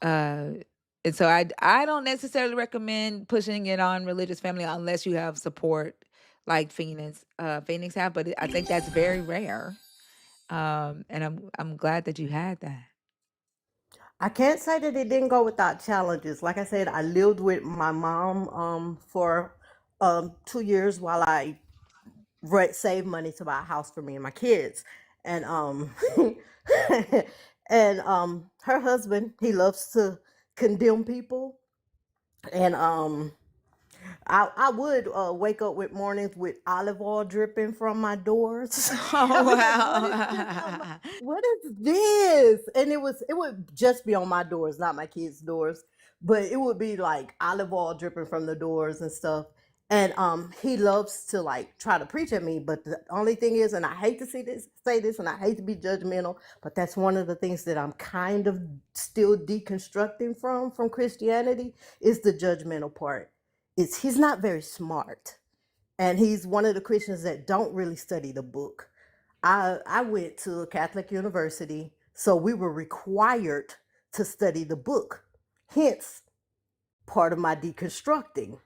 uh and so I don't necessarily recommend pushing it on religious family unless you have support like Phoenix have, but I think that's very rare. And I'm glad that you had that. I can't say that it didn't go without challenges. Like I said, I lived with my mom for 2 years while I saved money to buy a house for me and my kids. And and her husband, he loves to condemn people. And I would wake up with mornings with olive oil dripping from my doors. Oh I'd be like, wow. what is this? And it would just be on my doors, not my kids' doors, but it would be like olive oil dripping from the doors and stuff. And he loves to like try to preach at me, but the only thing is, and I hate to say this, and I hate to be judgmental, but that's one of the things that I'm kind of still deconstructing from Christianity is the judgmental part. He's not very smart, and he's one of the Christians that don't really study the book. I went to a Catholic university, so we were required to study the book. Hence, part of my deconstructing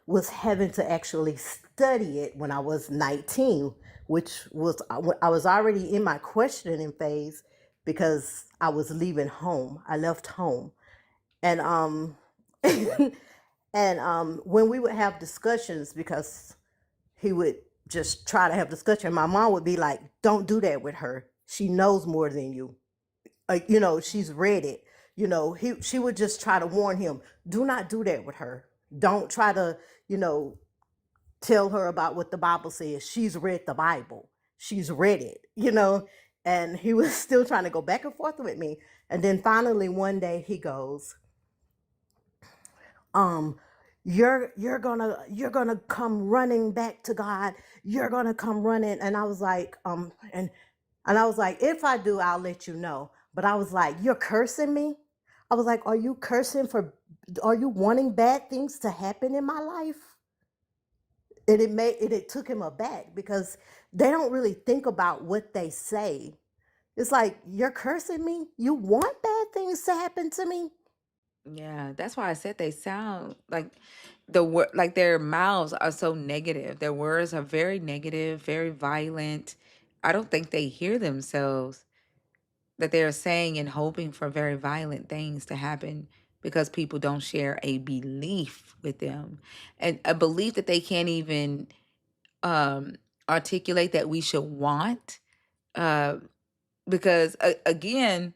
was having to actually study it when I was 19, which was I was already in my questioning phase because I was leaving home. I left home, and and when we would have discussions, because he would just try to have discussion, my mom would be like, "Don't do that with her. She knows more than you. She's read it." She would just try to warn him, "Do not do that with her. Don't try to, you know, tell her about what the Bible says. She's read the Bible. She's read it." And he was still trying to go back and forth with me. And then finally one day he goes, um, you're gonna come running back to God. You're gonna come running. And I was like, and I was like, if I do, I'll let you know. But I was like, you're cursing me? I was like, are you wanting bad things to happen in my life? And it took him aback because they don't really think about what they say. It's like, you're cursing me? You want bad things to happen to me? Yeah, that's why I said they sound like like their mouths are so negative. Their words are very negative, very violent. I don't think they hear themselves that they're saying and hoping for very violent things to happen because people don't share a belief with them. And a belief that they can't even um articulate that we should want. Uh because again,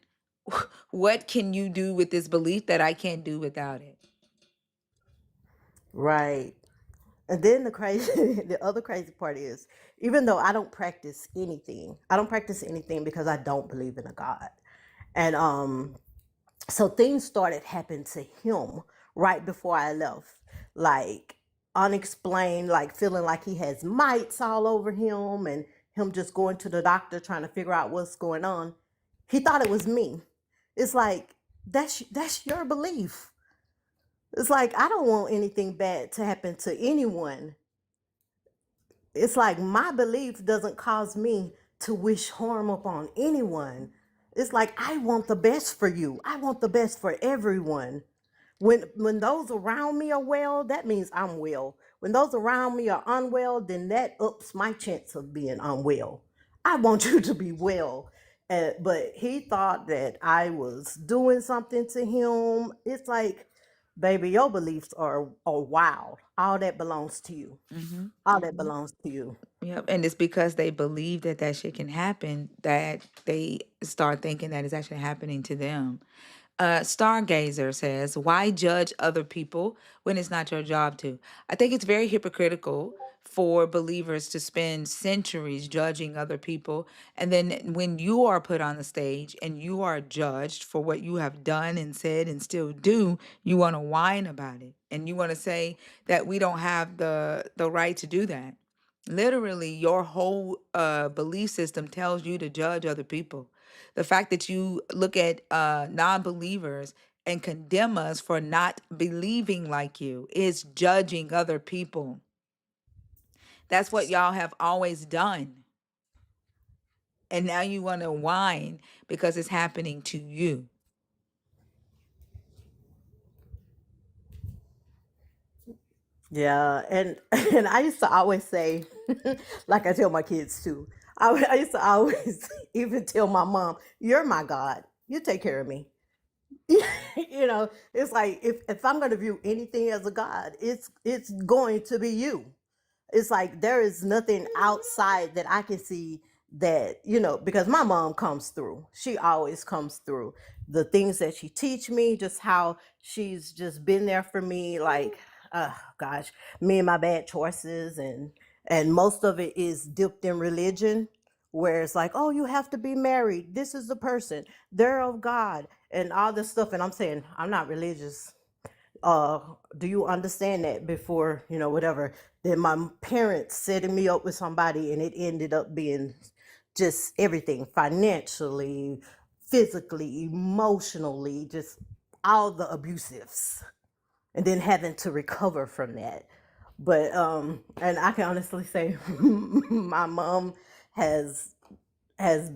what can you do with this belief that I can't do without it? Right. And then the other crazy part is, even though I don't practice anything because I don't believe in a God. And so things started happening to him right before I left, like unexplained, like feeling like he has mites all over him, and him just going to the doctor trying to figure out what's going on. He thought it was me. It's like, that's your belief. It's like, I don't want anything bad to happen to anyone. It's like, my belief doesn't cause me to wish harm upon anyone. It's like, I want the best for you. I want the best for everyone. When those around me are well, that means I'm well. When those around me are unwell, then that ups my chance of being unwell. I want you to be well. But he thought that I was doing something to him. It's like, baby, your beliefs are wild. All that belongs to you. Mm-hmm. All that belongs to you. Yep. And it's because they believe that that shit can happen that they start thinking that it's actually happening to them. Stargazer says, why judge other people when it's not your job to? I think it's very hypocritical for believers to spend centuries judging other people. And then when you are put on the stage and you are judged for what you have done and said and still do, you want to whine about it. And you want to say that we don't have the right to do that. Literally, your whole belief system tells you to judge other people. The fact that you look at non-believers and condemn us for not believing like you is judging other people. That's what y'all have always done. And now you want to whine because it's happening to you. Yeah, and and I used to always say, like I tell my kids too. I used to always even tell my mom, "You're my God. You take care of me. It's like if I'm going to view anything as a god, it's going to be you. It's like there is nothing outside that I can see that, because my mom comes through. She always comes through. The things that she teach me, just how she's just been there for me, like, gosh, me and my bad choices, and most of it is dipped in religion, where it's like, oh, you have to be married. This is the person. They're of God and all this stuff. And I'm saying, I'm not religious. Do you understand that? Before, whatever, then my parents setting me up with somebody, and it ended up being just everything, financially, physically, emotionally, just all the abusives, and then having to recover from that. But and I can honestly say my mom has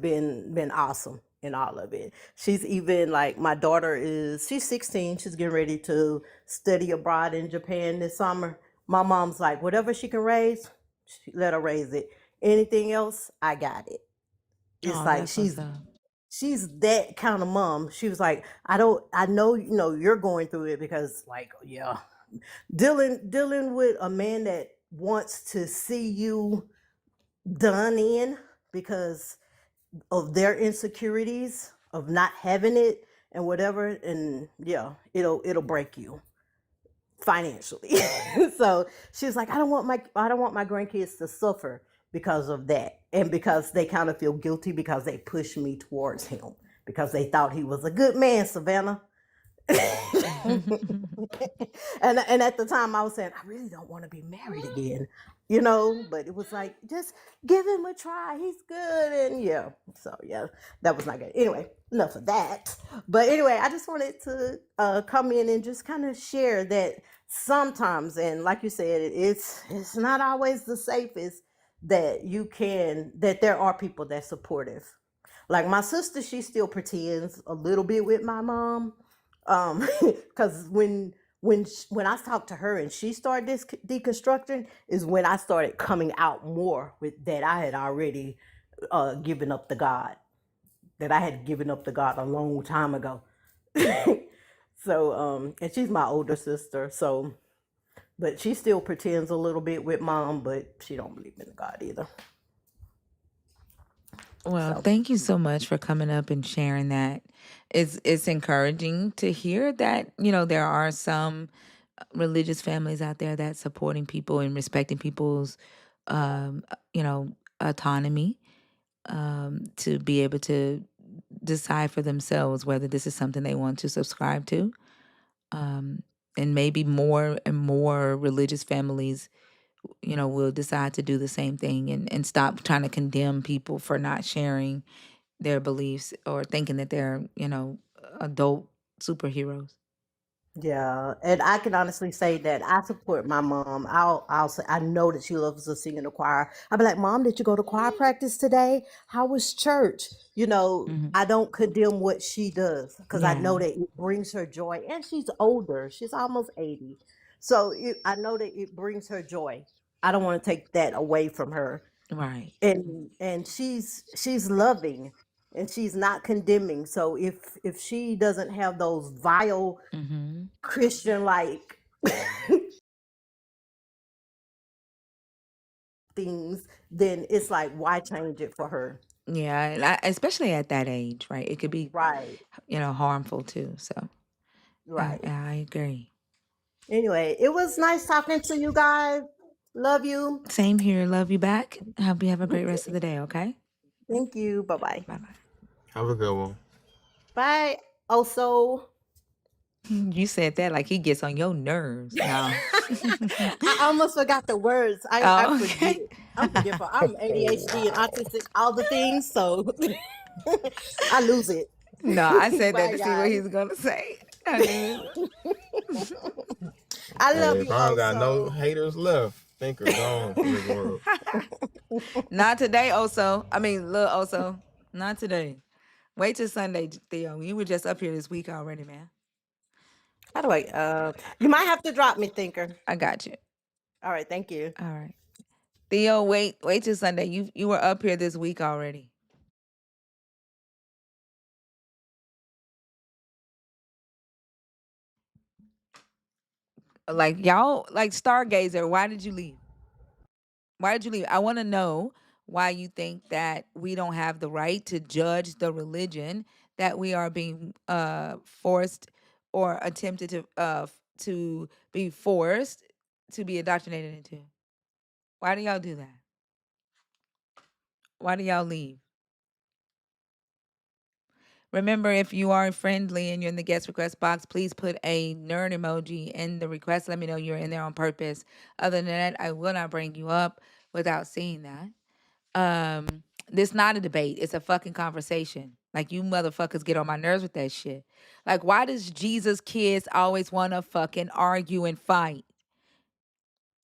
been awesome in all of it. She's even like, my daughter she's 16. She's getting ready to study abroad in Japan this summer. My mom's like, whatever she can raise, let her raise it. Anything else, I got it. It's Oh, like that's what's up. she's that kind of mom. She was like, I know, you're going through it, because like, yeah, dealing with a man that wants to see you done in because of their insecurities of not having it and whatever, and yeah, it'll break you financially. So she was like, I don't want my grandkids to suffer because of that, and because they kind of feel guilty because they pushed me towards him because they thought he was a good man, Savannah. And at the time I was saying, I really don't want to be married again, but it was like, just give him a try, he's good. And yeah, so yeah, that was not good. Anyway, enough of that. But anyway, I just wanted to come in and just kind of share that sometimes, and like you said, it's not always the safest, that there are people that's supportive. Like my sister, she still pretends a little bit with my mom, because when I talked to her and she started this deconstructing, is when I started coming out more with that I had already given up the God, that I had given up the God a long time ago. So and she's my older sister, so, but she still pretends a little bit with mom, but she don't believe in the God either. Well, So thank you so much for coming up and sharing that. It's encouraging to hear that, there are some religious families out there that's supporting people and respecting people's autonomy, to be able to decide for themselves whether this is something they want to subscribe to. Um, and maybe more and more religious families, will decide to do the same thing, and stop trying to condemn people for not sharing their beliefs or thinking that they're, adult superheroes. yeah, and I can honestly say that I support my mom. I'll say, I know that she loves to sing in the choir. I'll be like, Mom, did you go to choir practice today? How was church? Hmm. I don't condemn what she does because I Yeah. know that it brings her joy. And she's older. She's almost 80. So I know that it brings her joy. I don't want to take that away from her. Right. And she's loving, and she's not condemning. So if she doesn't have those vile Hmm. Christian like things, then it's like, why change it for her? Yeah, and especially at that age, right? It could be, Right, harmful too. So right. I agree. Anyway, it was nice talking to you guys. Love you. Same here. Love you back. Hope you have a great rest of Okay. the day. Okay. Thank you. Bye-bye. Bye bye. Have a good one. Bye. Also, You said that like he gets on your nerves. No. I almost forgot the words. I Oh, forget. okay. I'm forgetful. I'm ADHD and autistic, all the things, so I lose it. No, I said that Bye, to see what guys. he's gonna say. I knew it. I love Hey, if you I don't got no also. haters left, think are gone from this world. Not today, Oso. I mean, little Oso. Not today. Wait till Sunday, Theo. You were just up here this week already, man. How do I? You might have to drop me, thinker. I got you. All right, thank you. All right. Theo, wait till Sunday. You were up here this week already. Like y'all, like Stargazer, why did you leave? Why did you leave? I want to know why you think that we don't have the right to judge the religion that we are being forced or attempted to be forced to be indoctrinated into. Why do y'all do that? Why do y'all leave? Remember, if you are friendly and you're in the guest request box, please put a nerd emoji in the request. Let me know you're in there on purpose. Other than that, I will not bring you up without seeing that. This not a debate. It's a fucking conversation. Like, you motherfuckers get on my nerves with that shit. Like, why does Jesus kids always want to fucking argue and fight?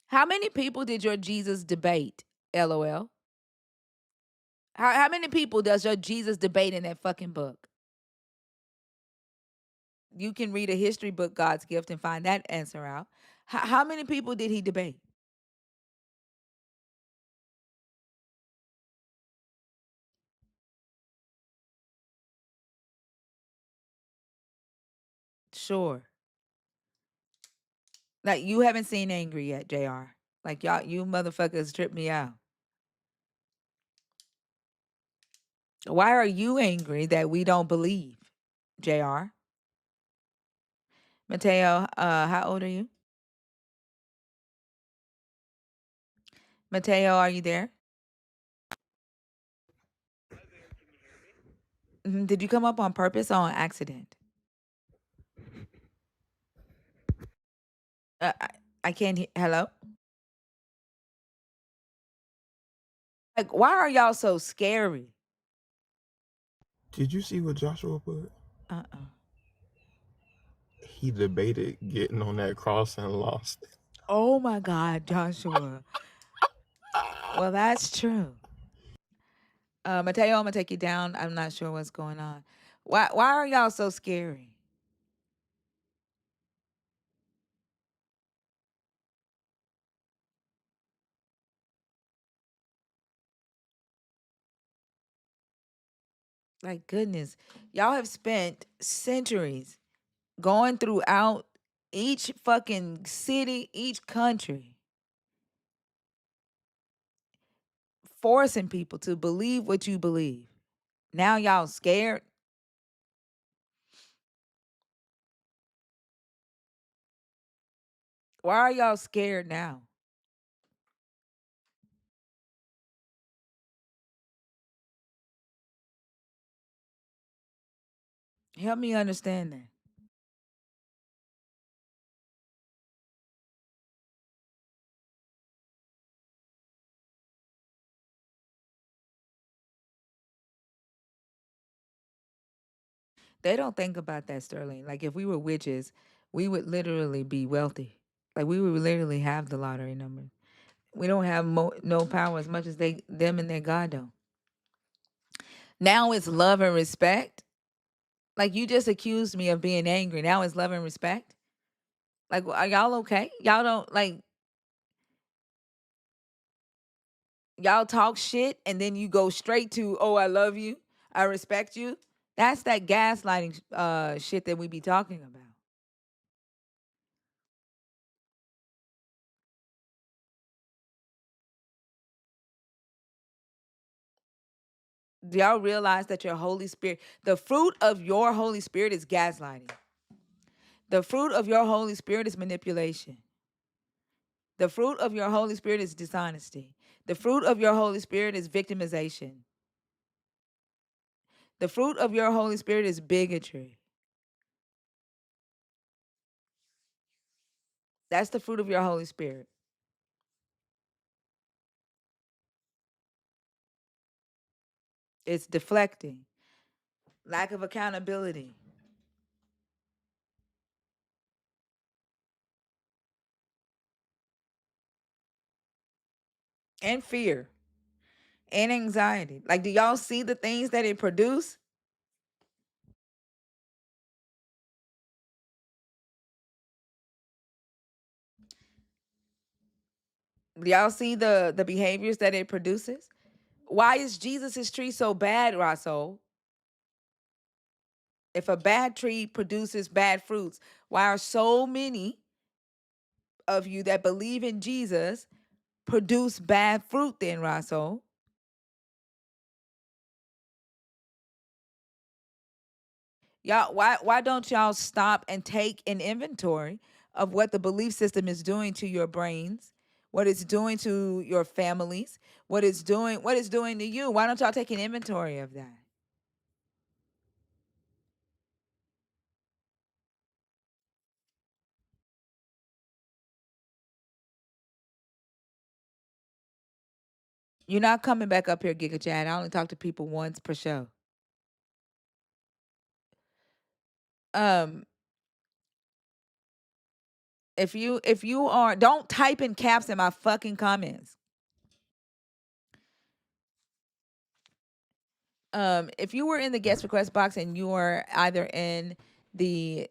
How many people did your Jesus debate? LOL. How many people does your Jesus debate in that fucking book? You can read a history book, God's Gift, and find that answer out. How many people did he debate? Sure. Like, you haven't seen Angry yet, JR. Like, y'all, you motherfuckers tripped me out. Why are you angry that we don't believe, JR? Mateo, how old are you? Mateo, are you there? Did you come up on purpose or on accident? I can't hear. Hello? Like, why are y'all so scary? Did you see what Joshua put? Uh-uh. He debated getting on that cross and lost. Oh my God, Joshua. Well, that's true. Mateo, I'm gonna take you down. I'm not sure what's going on. Why are y'all so scary? Like, goodness. Y'all have spent centuries going throughout each fucking city, each country, forcing people to believe what you believe. Now y'all scared. Why are y'all scared now? Help me understand that. They don't think about that, Sterling. Like, if we were witches, we would literally be wealthy. Like, we would literally have the lottery numbers. We don't have no power as much as them and their God do. Now it's love and respect. Like, you just accused me of being angry. Now it's love and respect. Like, are y'all okay? Y'all don't like y'all talk shit and then you go straight to, oh, I love you, I respect you. That's that gaslighting shit that we be talking about. Do y'all realize that your Holy Spirit, the fruit of your Holy Spirit is gaslighting? The fruit of your Holy Spirit is manipulation. The fruit of your Holy Spirit is dishonesty. The fruit of your Holy Spirit is victimization. The fruit of your Holy Spirit is bigotry. That's the fruit of your Holy Spirit. It's deflecting, lack of accountability, and fear and anxiety. Like, do y'all see the things that it produce? Do y'all see the behaviors that it produces? Why is Jesus's tree so bad, Raso? If a bad tree produces bad fruits, why are so many of you that believe in Jesus produce bad fruit then, Russell? Y'all, why don't y'all stop and take an inventory of what the belief system is doing to your brains, what it's doing to your families, what it's doing to you? Why don't y'all take an inventory of that? You're not coming back up here, Giga Chad. I only talk to people once per show. Um, if you are, don't type in caps in my fucking comments. If you were in the guest request box and you are either in the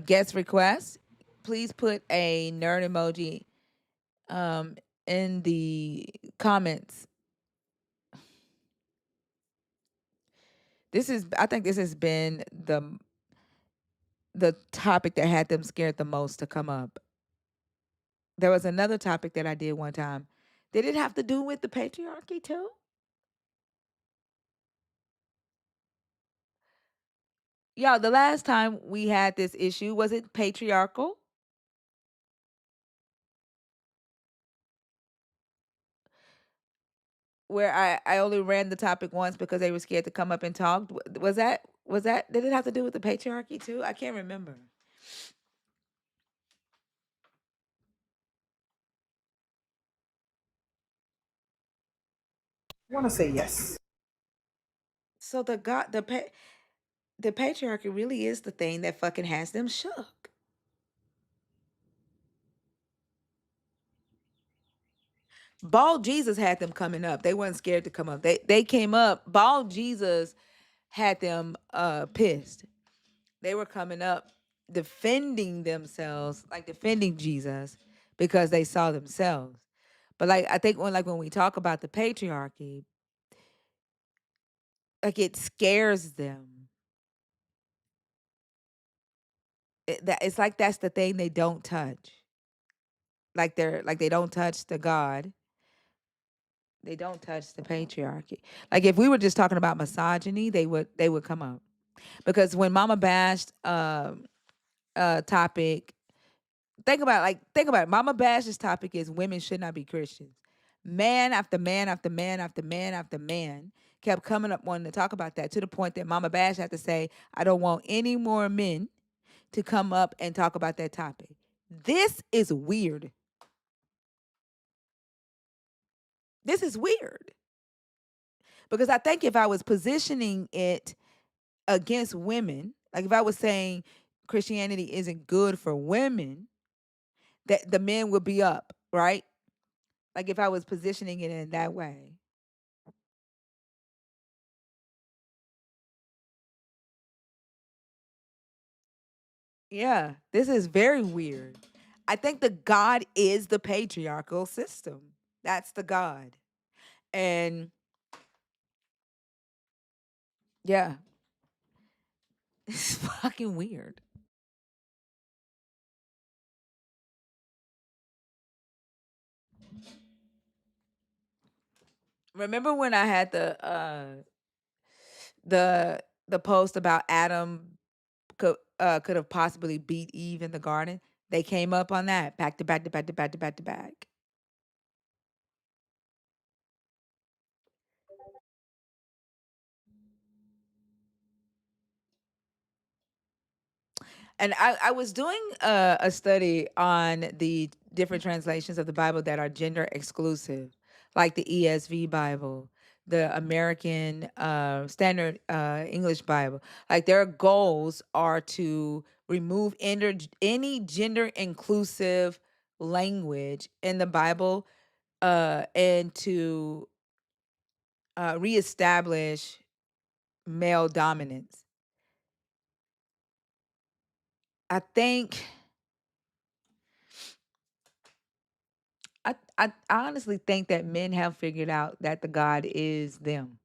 guest request, please put a nerd emoji um in the comments. I think this has been the topic that had them scared the most to come up. There was another topic that I did one time. Did it have to do with the patriarchy too? Y'all, the last time we had this issue, was it patriarchal? Where I only ran the topic once because they were scared to come up and talk. Was that did it have to do with the patriarchy too? I can't remember. I want to say yes. So the patriarchy really is the thing that fucking has them shook. Bald Jesus had them coming up. They weren't scared to come up. They came up. Bald Jesus had them pissed. They were coming up defending themselves, like defending Jesus because they saw themselves. But like I think when we talk about the patriarchy, like it scares them. It's like that's the thing they don't touch. Like they don't touch the God. They don't touch the patriarchy. Like if we were just talking about misogyny, they would come up. Because when Mama bashed topic, think about it. Mama bash's topic is women should not be Christians. Man after man after man after man after man kept coming up wanting to talk about that, to the point that Mama Bash had to say, I don't want any more men to come up and talk about that topic. This is weird. This is weird. Because I think if I was positioning it against women, like if I was saying Christianity isn't good for women, that the men would be up, right? Like if I was positioning it in that way. Yeah, this is very weird. I think the God is the patriarchal system. That's the God. And yeah, it's fucking weird. Remember when I had the post about Adam could have possibly beat Eve in the garden? They came up on that back to back to back to back to back to back. And I was doing a study on the different translations of the Bible that are gender exclusive, like the ESV Bible, the American Standard English Bible. Like their goals are to remove any gender inclusive language in the Bible and to reestablish male dominance. I think I honestly think that men have figured out that the God is them.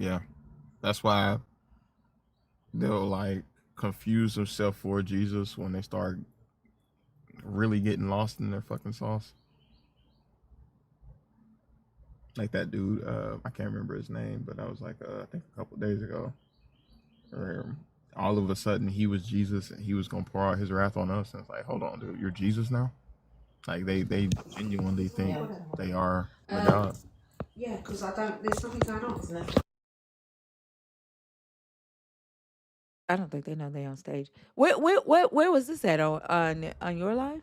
Yeah, that's why they'll like confuse themselves for Jesus when they start really getting lost in their fucking sauce. Like that dude, I can't remember his name, but that was like I think a couple days ago, where all of a sudden he was Jesus and he was gonna pour out his wrath on us, and it's like, hold on, dude, you're Jesus now? Like they genuinely think they are the God. Yeah, because I don't. There's something going on, isn't there? I don't think they know they on stage. Where was this at on your live?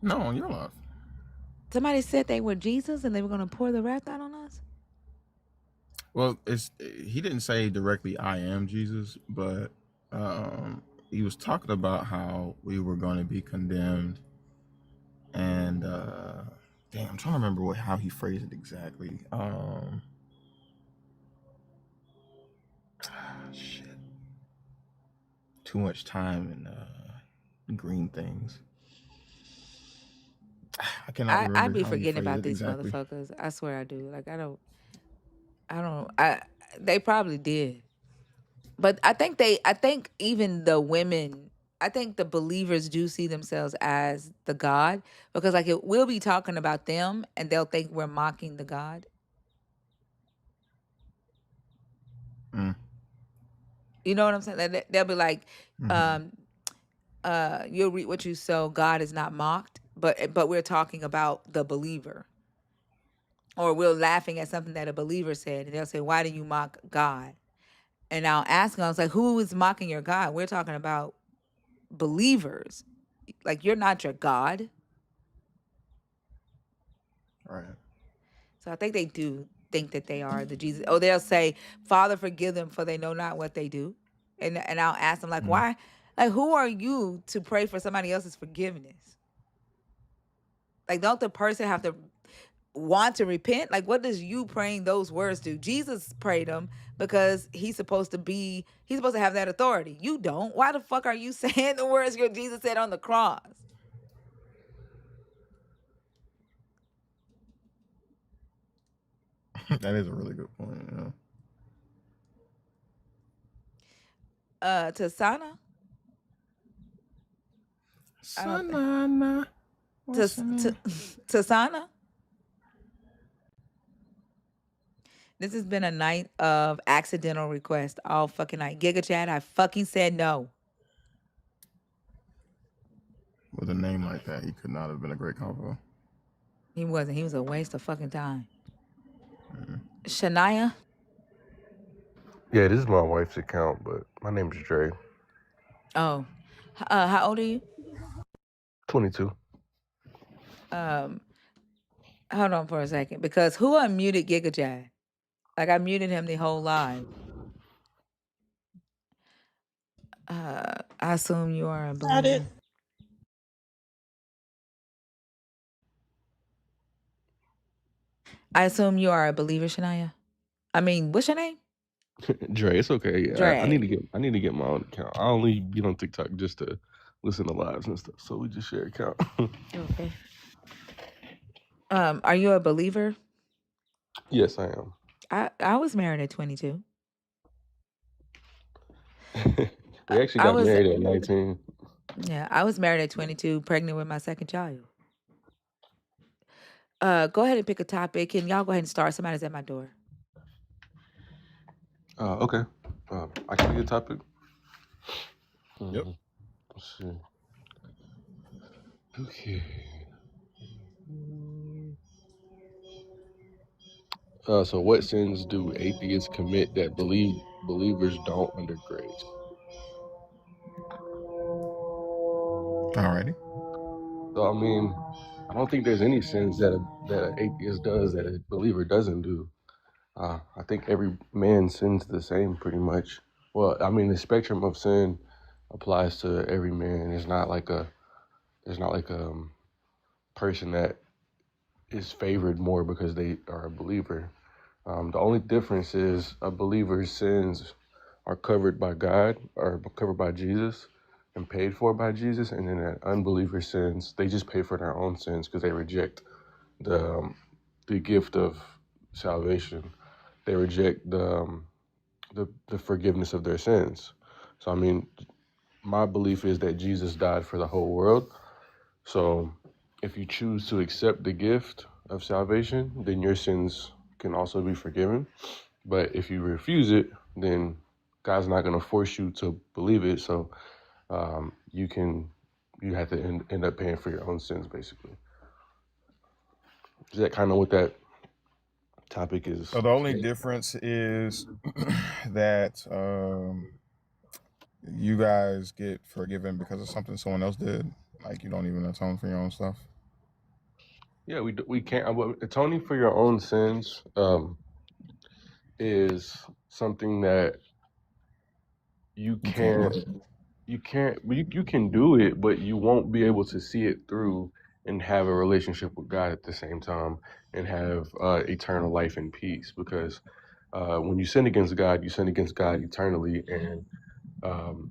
No, on your life. Somebody said they were Jesus and they were going to pour the wrath out on us. Well, he didn't say directly, "I am Jesus," but he was talking about how we were going to be condemned, and damn, I'm trying to remember how he phrased it exactly. Shit, too much time in green things. I cannot I remember be how he forgetting phrased about it these exactly. motherfuckers. I swear I do. Like I they probably did. But I think even the women, I think the believers do see themselves as the God, because like we'll be talking about them and they'll think we're mocking the God. Mm. You know what I'm saying? They'll be like, Mm-hmm. you'll reap what you sow. God is not mocked, but we're talking about the believer, or we're laughing at something that a believer said, and they'll say, "Why do you mock God?" And I'll ask them, I was like, "Who is mocking your God?" We're talking about believers. Like, you're not your God. Right. So I think they do think that they are the Jesus. Oh, they'll say, "Father, forgive them, for they know not what they do." And I'll ask them, like, Mm. why? Like, who are you to pray for somebody else's forgiveness? Like, don't the person have to want to repent? Like, what does you praying those words do? Jesus prayed them because he's supposed to have that authority. You don't. Why the fuck are you saying the words your Jesus said on the cross? That is a really good point. Tasana? I don't think. Sanana, what's your name? Tasana? This has been a night of accidental requests all fucking night. Giga Chad, I fucking said no. With a name like that, he could not have been a great combo. He wasn't. He was a waste of fucking time. Mm-hmm. Shania? Yeah, this is my wife's account, but my name's Dre. Oh. How old are you? 22. Hold on for a second, because who unmuted Giga Chad? Like, I muted him the whole live. I assume you are a Got it. believer. I assume you are a believer, Shania. I mean, what's your name? Dre, it's okay. I Dre. need to get my own account. I only get on TikTok just to listen to lives and stuff. So we just share account. Okay. Are you a believer? Yes, I am. I was married at 22. We actually I got was married at 19. Yeah, I was married at 22, pregnant with my second child. Go ahead and pick a topic. Can y'all go ahead and start? Somebody's at my door. Okay. I can get a topic. Yep. Let's see. Okay. So what sins do atheists commit that believers don't under grace? Alrighty. So I mean, I don't think there's any sins that an atheist does that a believer doesn't do. I think every man sins the same pretty much. Well, I mean, the spectrum of sin applies to every man. There's not like a person that is favored more because they are a believer. The only difference is a believer's sins are covered by God or covered by Jesus and paid for by Jesus, and then an unbeliever's sins, they just pay for their own sins because they reject the gift of salvation they reject the forgiveness of their sins. So I mean, my belief is that Jesus died for the whole world. So if you choose to accept the gift of salvation, then your sins can also be forgiven. But if you refuse it, then God's not going to force you to believe it. So you have to end up paying for your own sins, basically. Is that kind of what that topic is? So the only difference is that you guys get forgiven because of something someone else did. Like you don't even atone for your own stuff. Yeah, we can't. Atoning for your own sins is something that you can't. You can't. You can do it, but you won't be able to see it through and have a relationship with God at the same time and have eternal life and peace. Because when you sin against God, you sin against God eternally, and um,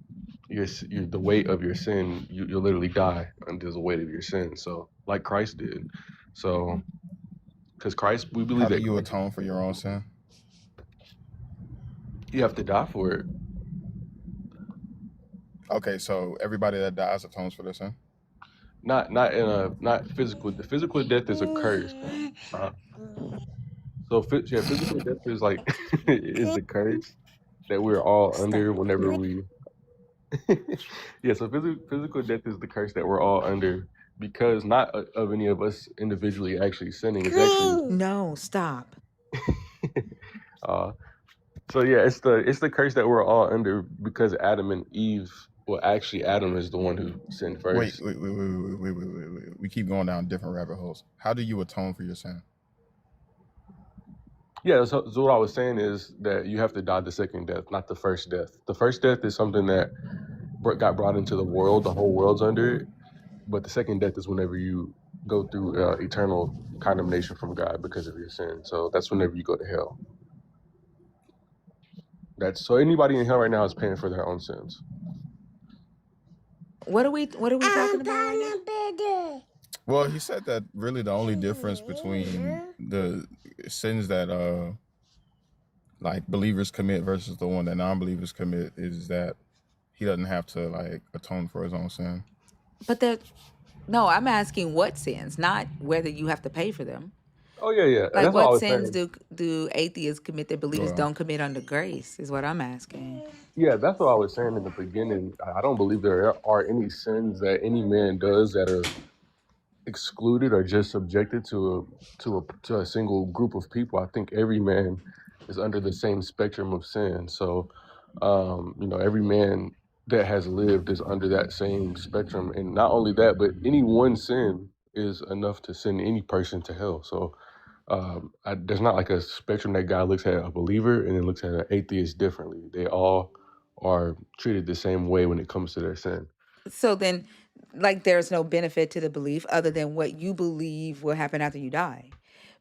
the weight of your sin, you'll literally die under the weight of your sin. So, like Christ did. So, because Christ, we How believe do that you Christ, atone for your own sin? you have to die for it. Okay, so everybody that dies atones for their sin. Not physical. The physical death is a curse. So physical death is like is the curse that we're all under whenever we. Yeah, so physical death is the curse that we're all under because not of any of us individually actually sinning. It's actually No, stop. uh, so yeah, it's the curse that we're all under because Adam and Eve. Well, actually, Adam is the one who sinned Wait. first. We keep going down different rabbit holes. How do you atone for your sin? Yeah, so what I was saying is that you have to die the second death, not the first death. The first death is something that got brought into the world, the whole world's under it. But the second death is whenever you go through eternal condemnation from God because of your sin. So that's whenever you go to hell. That's so anybody in hell right now is paying for their own sins. What are we talking about right now? Well, he said that really the only difference between the sins that like believers commit versus the one that non-believers commit is that he doesn't have to like atone for his own sin. But no, I'm asking what sins, not whether you have to pay for them. Oh yeah. Like That's what I what was sins saying. do atheists commit that believers Well, don't commit under grace is what I'm asking. Yeah, that's what I was saying in the beginning. I don't believe there are any sins that any man does that are excluded or just subjected to a single group of people. I think every man is under the same spectrum of sin. So, every man that has lived is under that same spectrum, and not only that, but any one sin is enough to send any person to hell. So, there's not like a spectrum that God looks at a believer and then looks at an atheist differently. They all are treated the same way when it comes to their sin. So then, like, there's no benefit to the belief other than what you believe will happen after you die,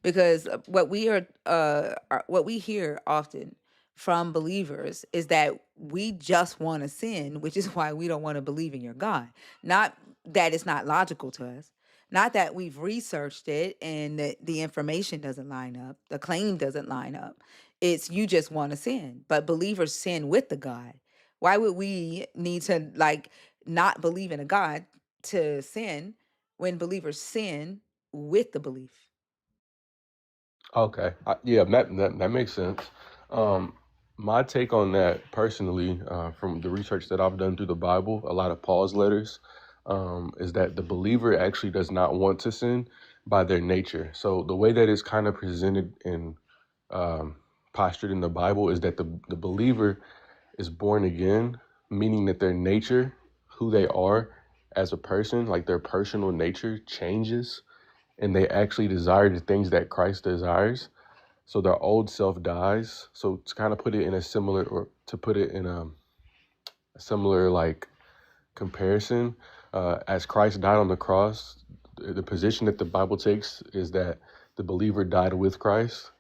because what we hear often from believers is that we just want to sin, which is why we don't want to believe in your God. Not that it's not logical to us, not that we've researched it and that the information doesn't line up, the claim doesn't line up. It's you just want to sin, but believers sin with the God. Why would we need to like not believe in a God to sin when believers sin with the belief? Okay. Yeah, that makes sense. Um, my take on that personally, from the research that I've done through the Bible, a lot of Paul's letters, is that the believer actually does not want to sin by their nature. So the way that it's kind of presented and um, postured in the Bible is that the believer is born again, meaning that their nature, who they are as a person, like their personal nature changes and they actually desire the things that Christ desires. So their old self dies. So to kind of put it in a similar, or to put it in a similar like comparison, as Christ died on the cross, the position that the Bible takes is that the believer died with Christ,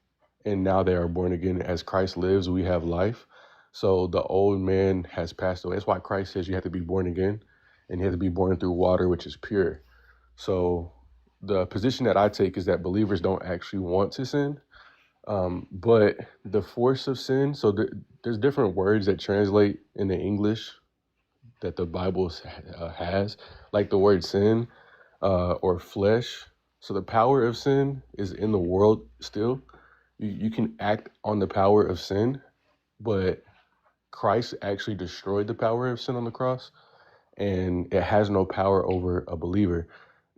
and now they are born again. As Christ lives, we have life. So the old man has passed away. That's why Christ says you have to be born again, and you have to be born through water, which is pure. So the position that I take is that believers don't actually want to sin. But the force of sin. So there's different words that translate in the English that the Bible has, like the word sin or flesh. So the power of sin is in the world still. You can act on the power of sin, but Christ actually destroyed the power of sin on the cross, and it has no power over a believer.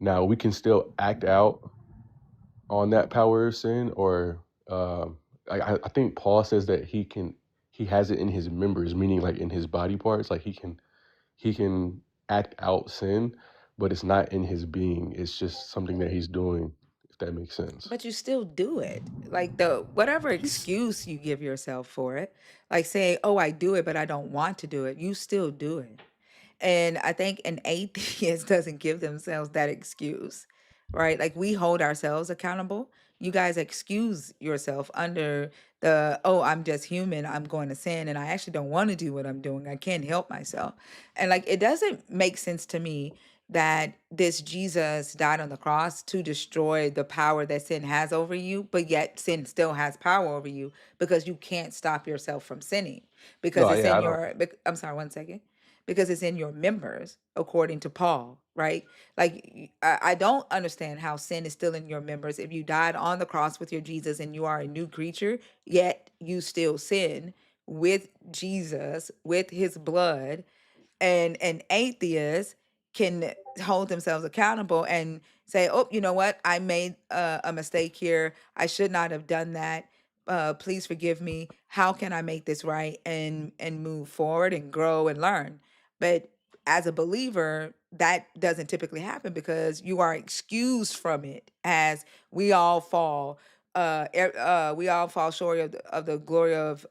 Now we can still act out on that power of sin, or I think Paul says that he has it in his members, meaning like in his body parts, like he can act out sin, but it's not in his being. It's just something that he's doing, if that makes sense. But you still do it. Like the whatever He's excuse you give yourself for it, like say, "Oh, I do it, but I don't want to do it." You still do it. And I think an atheist doesn't give themselves that excuse, right? Like we hold ourselves accountable. You guys excuse yourself under the, oh, I'm just human. I'm going to sin and I actually don't want to do what I'm doing. I can't help myself. And like it doesn't make sense to me that this Jesus died on the cross to destroy the power that sin has over you, but yet sin still has power over you because you can't stop yourself from sinning because No, it's yeah, in I don't. your, I'm sorry, one second, because it's in your members, according to Paul, right? Like, I don't understand how sin is still in your members. If you died on the cross with your Jesus and you are a new creature, yet you still sin with Jesus, with his blood, and an atheist can hold themselves accountable and say, "Oh, you know what? I made a mistake here. I should not have done that. Please forgive me. How can I make this right and move forward and grow and learn?" But as a believer, that doesn't typically happen because you are excused from it, as we all fall. We all fall short of the glory of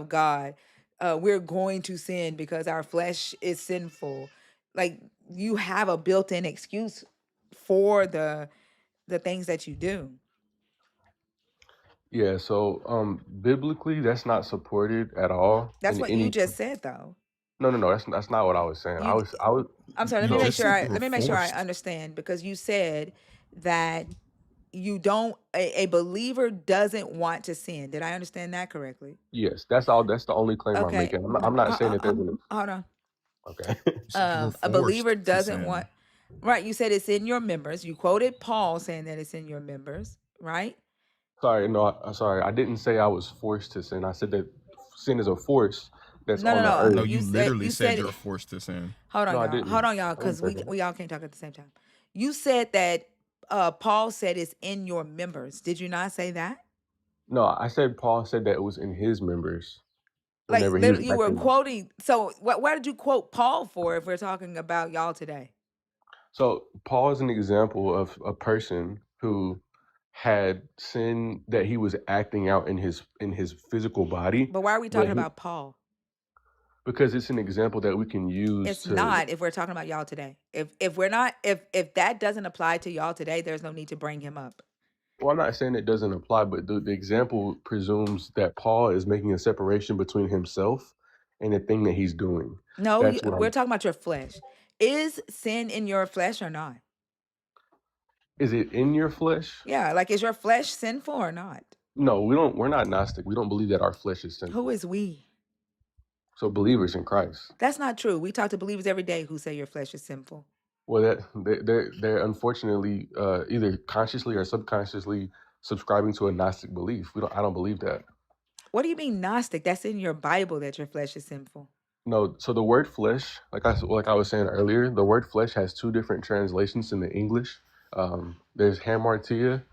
God. We're going to sin because our flesh is sinful. Like you have a built-in excuse for the things that you do. Yeah, so biblically, that's not supported at all That's in what you any. just said, though. No, no, no. That's not what I was saying. You, I was. I'm sorry. Let you me So make just sure. said you were Let me make sure I forced. understand because you said that you don't. A believer doesn't want to sin. Did I understand that correctly? yes, that's all. That's the only claim I'm Okay. making. I'm not saying that there's an. Hold on. Okay. You said you were A believer forced to doesn't want, sin. right? You said it's in your members. You quoted Paul saying that it's in your members, right? Sorry, no, sorry. I didn't say I was forced to sin. I said that sin is a force that's No, on no, the no. No, earth. you You literally said you said, were forced to sin. No, I didn't. hold on, y'all, I didn't because say we that. we all can't talk at the same time. You said that Paul said it's in your members. Did you not say that? No, I said Paul said that it was in his members Like whenever he was literally, you were acting. quoting. So what did you quote Paul for if we're talking about y'all today? So Paul is an example of a person who had sin that he was acting out in his physical body, But why are we but talking he about Paul? because it's an example that we can use It's to. not if we're talking about y'all today. If we're not if that doesn't apply to y'all today, there's no need to bring him up. Well, I'm not saying it doesn't apply, but the example presumes that Paul is making a separation between himself and the thing that he's doing. No, That's what we're I'm. talking about your flesh. Is sin in your flesh or not? Is it in your flesh? Yeah, like is your flesh sinful or not? No, we don't. We're not Gnostic. We don't believe that our flesh is Who sinful. is we? So believers in Christ. That's not true. We talk to believers every day who say your flesh is sinful. Well, they're unfortunately either consciously or subconsciously subscribing to a Gnostic belief. We don't. I don't believe that. What do you mean Gnostic? That's in your Bible that your flesh is sinful. No. So the word flesh, like I was saying earlier, the word flesh has two different translations in the English. There's hamartia,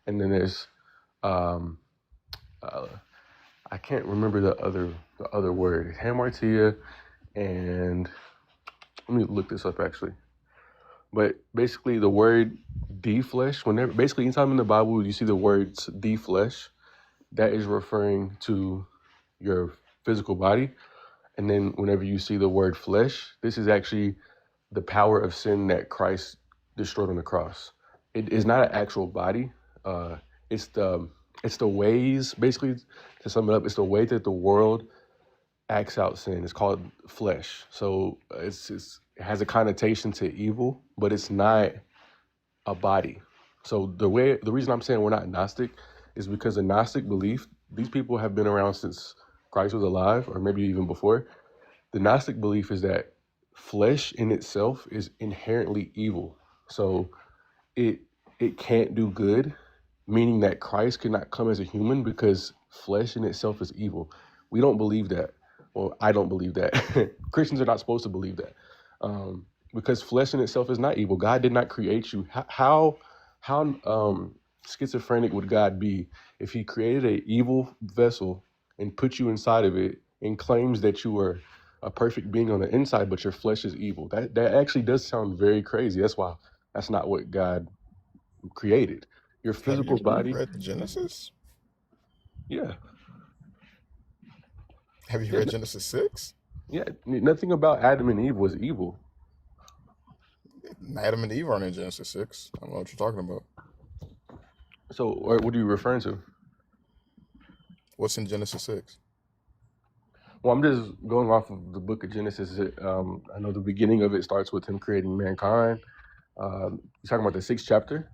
and then there's um, uh, I can't remember the other word. Hamartia, and let me look this up actually. But basically, the word "the flesh," whenever basically anytime in the Bible you see the words "the flesh," that is referring to your physical body. And then whenever you see the word "flesh," this is actually the power of sin that Christ destroyed on the cross. It is not an actual body. Uh, it's the ways, basically, to sum it up, it's the way that the world acts out sin. It's called flesh. So it has a connotation to evil, but it's not a body. So the reason I'm saying we're not Gnostic is because the Gnostic belief, these people have been around since Christ was alive, or maybe even before. The Gnostic belief is that flesh in itself is inherently evil. So it it can't do good, meaning that Christ could not come as a human because flesh in itself is evil. We don't believe that. Well, I don't believe that. Christians are not supposed to believe that, because flesh in itself is not evil. God did not create you. How schizophrenic would God be if He created an evil vessel and put you inside of it and claims that you are a perfect being on the inside, but your flesh is evil? That actually does sound very crazy. That's why that's not what God created. Your Have physical you body. read Genesis? Yeah, Have you yeah, read Genesis 6? yeah. Nothing about Adam and Eve was evil. Adam and Eve aren't in Genesis 6. I don't know what you're talking about. So, or what are you referring to? What's in Genesis 6? Well, I'm just going off of the book of Genesis. I know the beginning of it starts with him creating mankind. You're talking about the sixth chapter?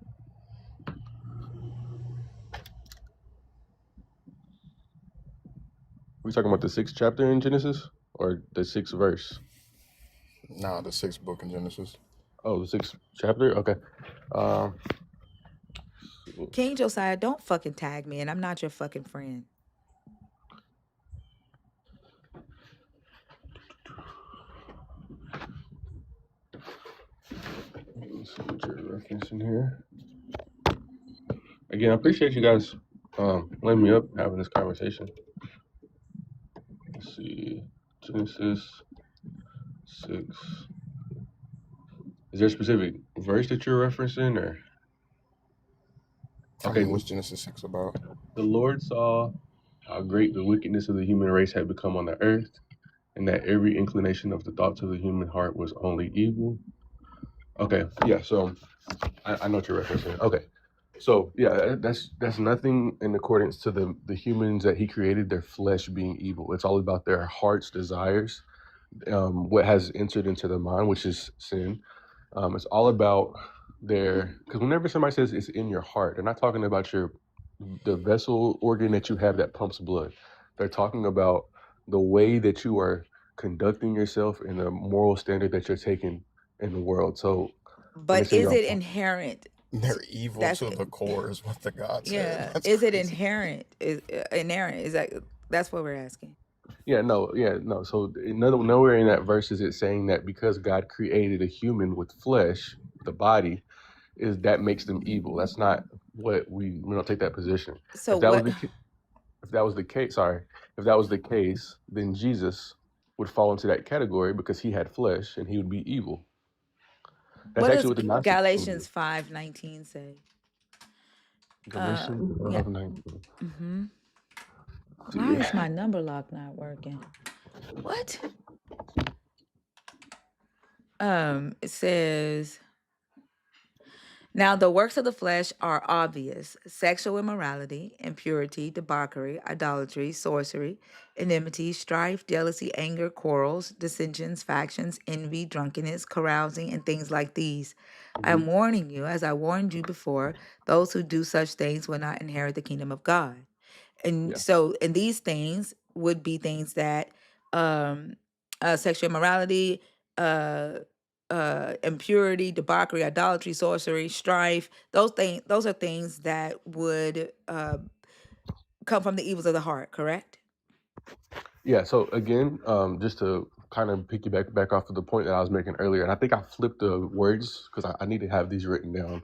We're talking about the sixth chapter in Genesis or the sixth verse? Nah, the 6th book in Genesis. Oh, the sixth chapter? Okay. Um, King Josiah, don't fucking tag me, and I'm not your fucking friend. let's see what you're referencing here. Again, I appreciate you guys letting me up having this conversation. Let's see. Genesis 6. Is there a specific verse that you're referencing, or? I Okay. mean, what's Genesis 6 about? The Lord saw how great the wickedness of the human race had become on the earth, and that every inclination of the thoughts of the human heart was only evil. Okay, yeah, so I know what you're referencing. Okay, so yeah, that's nothing in accordance to the humans that He created, their flesh being evil. It's all about their heart's desires, what has entered into their mind, which is sin. It's all about because whenever somebody says it's in your heart, they're not talking about the vessel organ that you have that pumps blood. They're talking about the way that you are conducting yourself and the moral standard that you're taking in the world. So when they But say is you're it inherent? They're evil That's to the core, is what the God said. yeah. That's Is it crazy. inherent? Is inherent? Is that's what we're asking? yeah, no. So nowhere in that verse is it saying that because God created a human with flesh, the body, is that makes them evil. That's not what we don't take that position. So If that was what? the if that was the case, sorry, if that was the case, then Jesus would fall into that category because he had flesh and he would be evil. That's What actually does what the Gnostics believe. Galatians 5:19 say? Galatians Yeah. 5:19. Mm-hmm. Why See, is my number lock not working? What? It says, now the works of the flesh are obvious: sexual immorality, impurity, debauchery, idolatry, sorcery, enmity, strife, jealousy, anger, quarrels, dissensions, factions, envy, drunkenness, carousing, and things like these. I am warning you, as I warned you before, those who do such things will not inherit the kingdom of God. And yeah, so, and these things would be things that um sexual immorality, uh impurity, debauchery, idolatry, sorcery, strife, those are things that would come from the evils of the heart, correct? yeah. So again, just to kind of piggyback back off of the point that I was making earlier, and I think I flipped the words because I need to have these written down.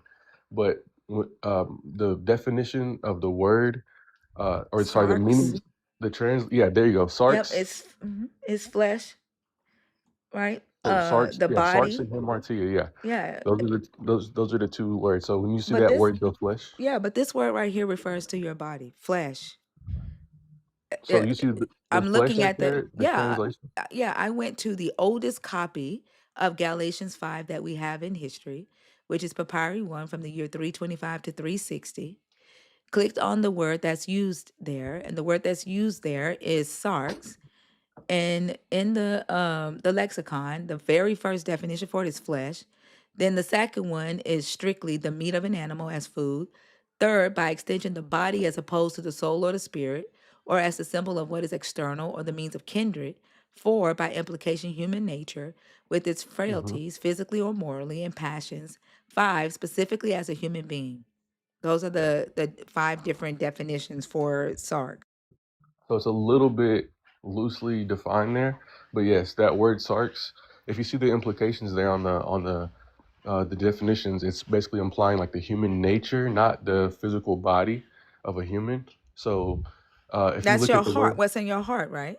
But the definition of the word, or sorry, the Sarx. meaning, yeah, there you go, Yep, sarx. it's flesh, right? Oh, sarx, The yeah, sarx body. and hamartia, yeah. Yeah. Those are the two words. So when you see But that this word, the flesh. yeah, but this word right here refers to your body, flesh. So uh, you see the I'm flesh looking right at there, the translation. yeah, I went to the oldest copy of Galatians 5 that we have in history, which is Papyri 1 from the year 325 to 360. Clicked on the word that's used there, and the word that's used there is sarx. And in the lexicon, the very first definition for it is flesh. Then the second one is strictly the meat of an animal as food. Third, by extension, the body as opposed to the soul or the spirit, or as the symbol of what is external or the means of kindred. Four, by implication, human nature with its Hmm. frailties, physically or morally, and passions. Five, specifically as a human being. Those are the five different definitions for sark. So it's a little bit loosely defined there, but yes, that word sarx. If you see the implications there on the definitions, it's basically implying like the human nature, not the physical body of a human. So if you That's look your at the heart. word, What's in your heart, right?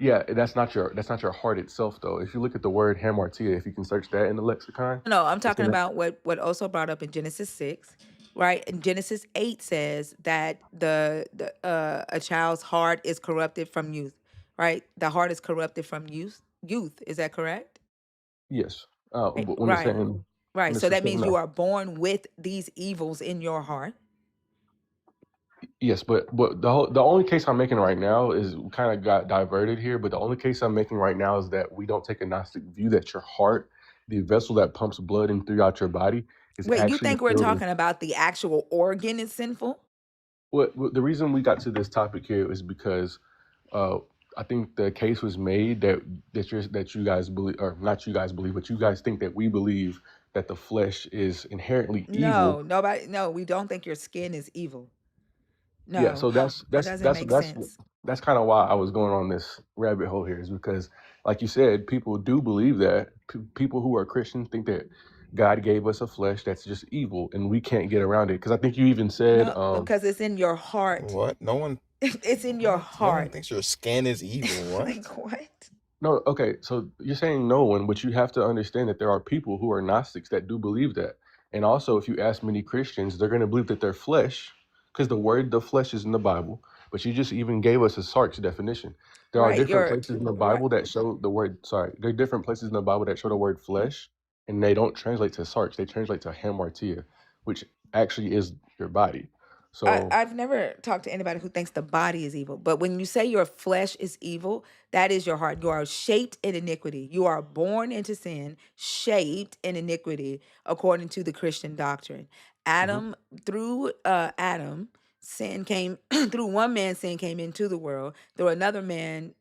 yeah, that's not your heart itself though. If you look at the word hamartia, if you can search that in the lexicon, No, I'm it's talking gonna about what also brought up in Genesis 6, right? And Genesis 8 says that the a child's heart is corrupted from youth, right? The heart is corrupted from youth. Is that correct? yes. Right. But when it's Right. saying when Right. it's So that saying means you no, are born with these evils in your heart. yes, but the only case I'm making right now is kind of got diverted here. But the only case I'm making right now is that we don't take a Gnostic view that your heart, the vessel that pumps blood in throughout your body, is Wait, you actually think we're filled with. talking about the actual organ is sinful? What the reason we got to this topic here is because uh, I think the case was made that you guys believe, or not you guys believe, but you guys think that we believe that the flesh is inherently evil. No, nobody. No, we don't think your skin is evil. Yeah, No, so that's that that's doesn't that's make that's sense. that's kind of why I was going on this rabbit hole here, is because, like you said, people do believe that people who are Christians think that God gave us a flesh that's just evil, and we can't get around it. Because I think you even said, No, because it's in your heart. What? No one. It's in your What? No one heart. thinks your skin is evil. What? Like what? no, okay, so you're saying no one, but you have to understand that there are people who are Gnostics that do believe that. And also, if you ask many Christians, they're going to believe that their flesh, because the word the flesh is in the Bible, but you just even gave us a Sark's definition. There are Right. different You're places in the right. Bible that show the word, sorry, there are different places in the Bible that show the word flesh, and they don't translate to Sarks, they translate to hamartia, which actually is your body. So, I've never talked to anybody who thinks the body is evil, but when you say your flesh is evil, that is your heart. You are shaped in iniquity. You are born into sin, shaped in iniquity, according to the Christian doctrine. mhm, Adam, through Adam, sin came through one man. Sin came into the world. Through another man,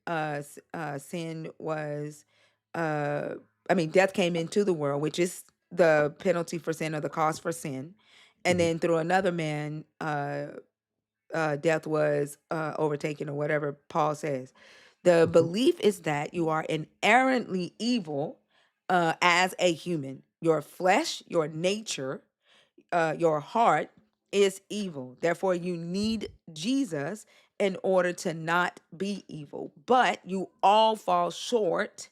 sin was, uh, death came into the world, which is the penalty for sin or the cost for sin, and mhm, then through another man death was overtaken, or whatever Paul says. The mhm, belief is that you are inherently evil as a human. Your flesh, your nature, your heart is evil. Therefore, you need Jesus in order to not be evil. But you all fall short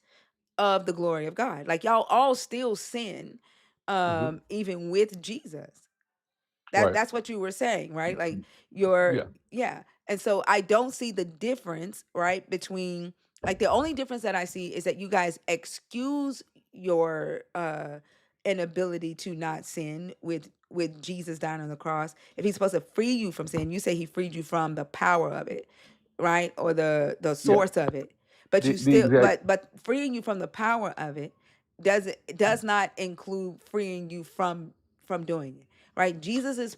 of the glory of God. Like y'all all still sin, mhm, even with Jesus. right, That's what you were saying, right? Like you're yeah, yeah. And so I don't see the difference, right, between like the only difference that I see is that you guys excuse your inability to not sin with Jesus dying on the cross. If he's supposed to free you from sin, you say he freed you from the power of it, right? Or the yeah, source of it. But you the still exact. but freeing you from the power of it does not include freeing you from doing it, right? Jesus's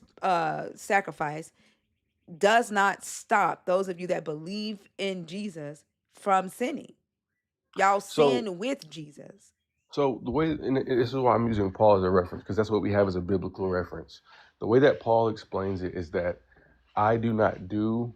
sacrifice does not stop those of you that believe in Jesus from sinning. Y'all So sin with Jesus. So the way, and this is why I'm using Paul as a reference, because that's what we have as a biblical reference. The way that Paul explains it is that I do not do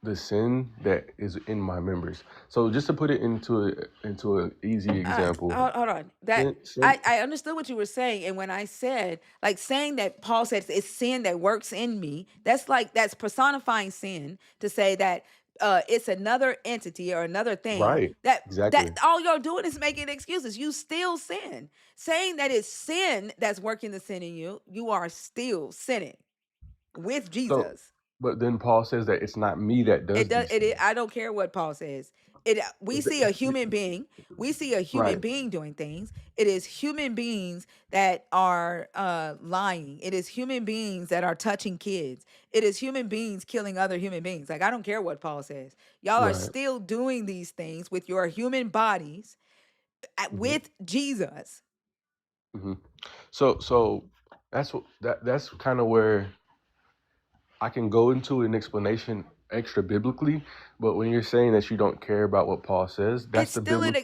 the sin that is in my members. So just to put it into an easy example, Hold on. That sin, I understood what you were saying, and when I said like saying that Paul says it's sin that works in me, that's personifying sin to say that it's another entity or another thing right? that Exactly. all you're doing is making excuses. You still sin. Saying that it's sin that's working the sin in you, you are still sinning with So, Jesus. but then Paul says that it's not me that It does does. these things. I don't care what Paul says. It. We see a human being. We see a human Right. being doing things. It is human beings that are lying. It is human beings that are touching kids. It is human beings killing other human beings. Like I don't care what Paul says. Y'all are Right. still doing these things with your human bodies Hmm. with Jesus. Hmm. So that's what that's kind of where. I can go into an explanation extra biblically, but when you're saying that you don't care about what Paul says, that's It's the still biblical.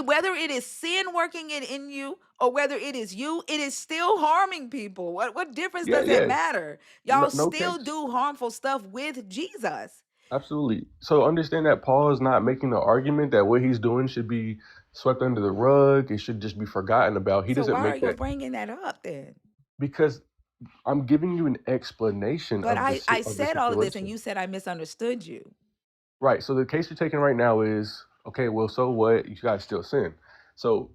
whether it is sin working it in you or whether it is you, it is still harming people. What difference Yeah, does it yeah. matter? No, Y'all no still case. do harmful stuff with Jesus. Absolutely. So understand that Paul is not making the argument that what he's doing should be swept under the rug. It should just be forgotten about. He So doesn't why are make you that bringing that up then? because I'm giving you an explanation But of I of the said all of this and situation. you said I misunderstood you. Right. So the case you're taking right now is okay. Well, so what? You guys still sin. So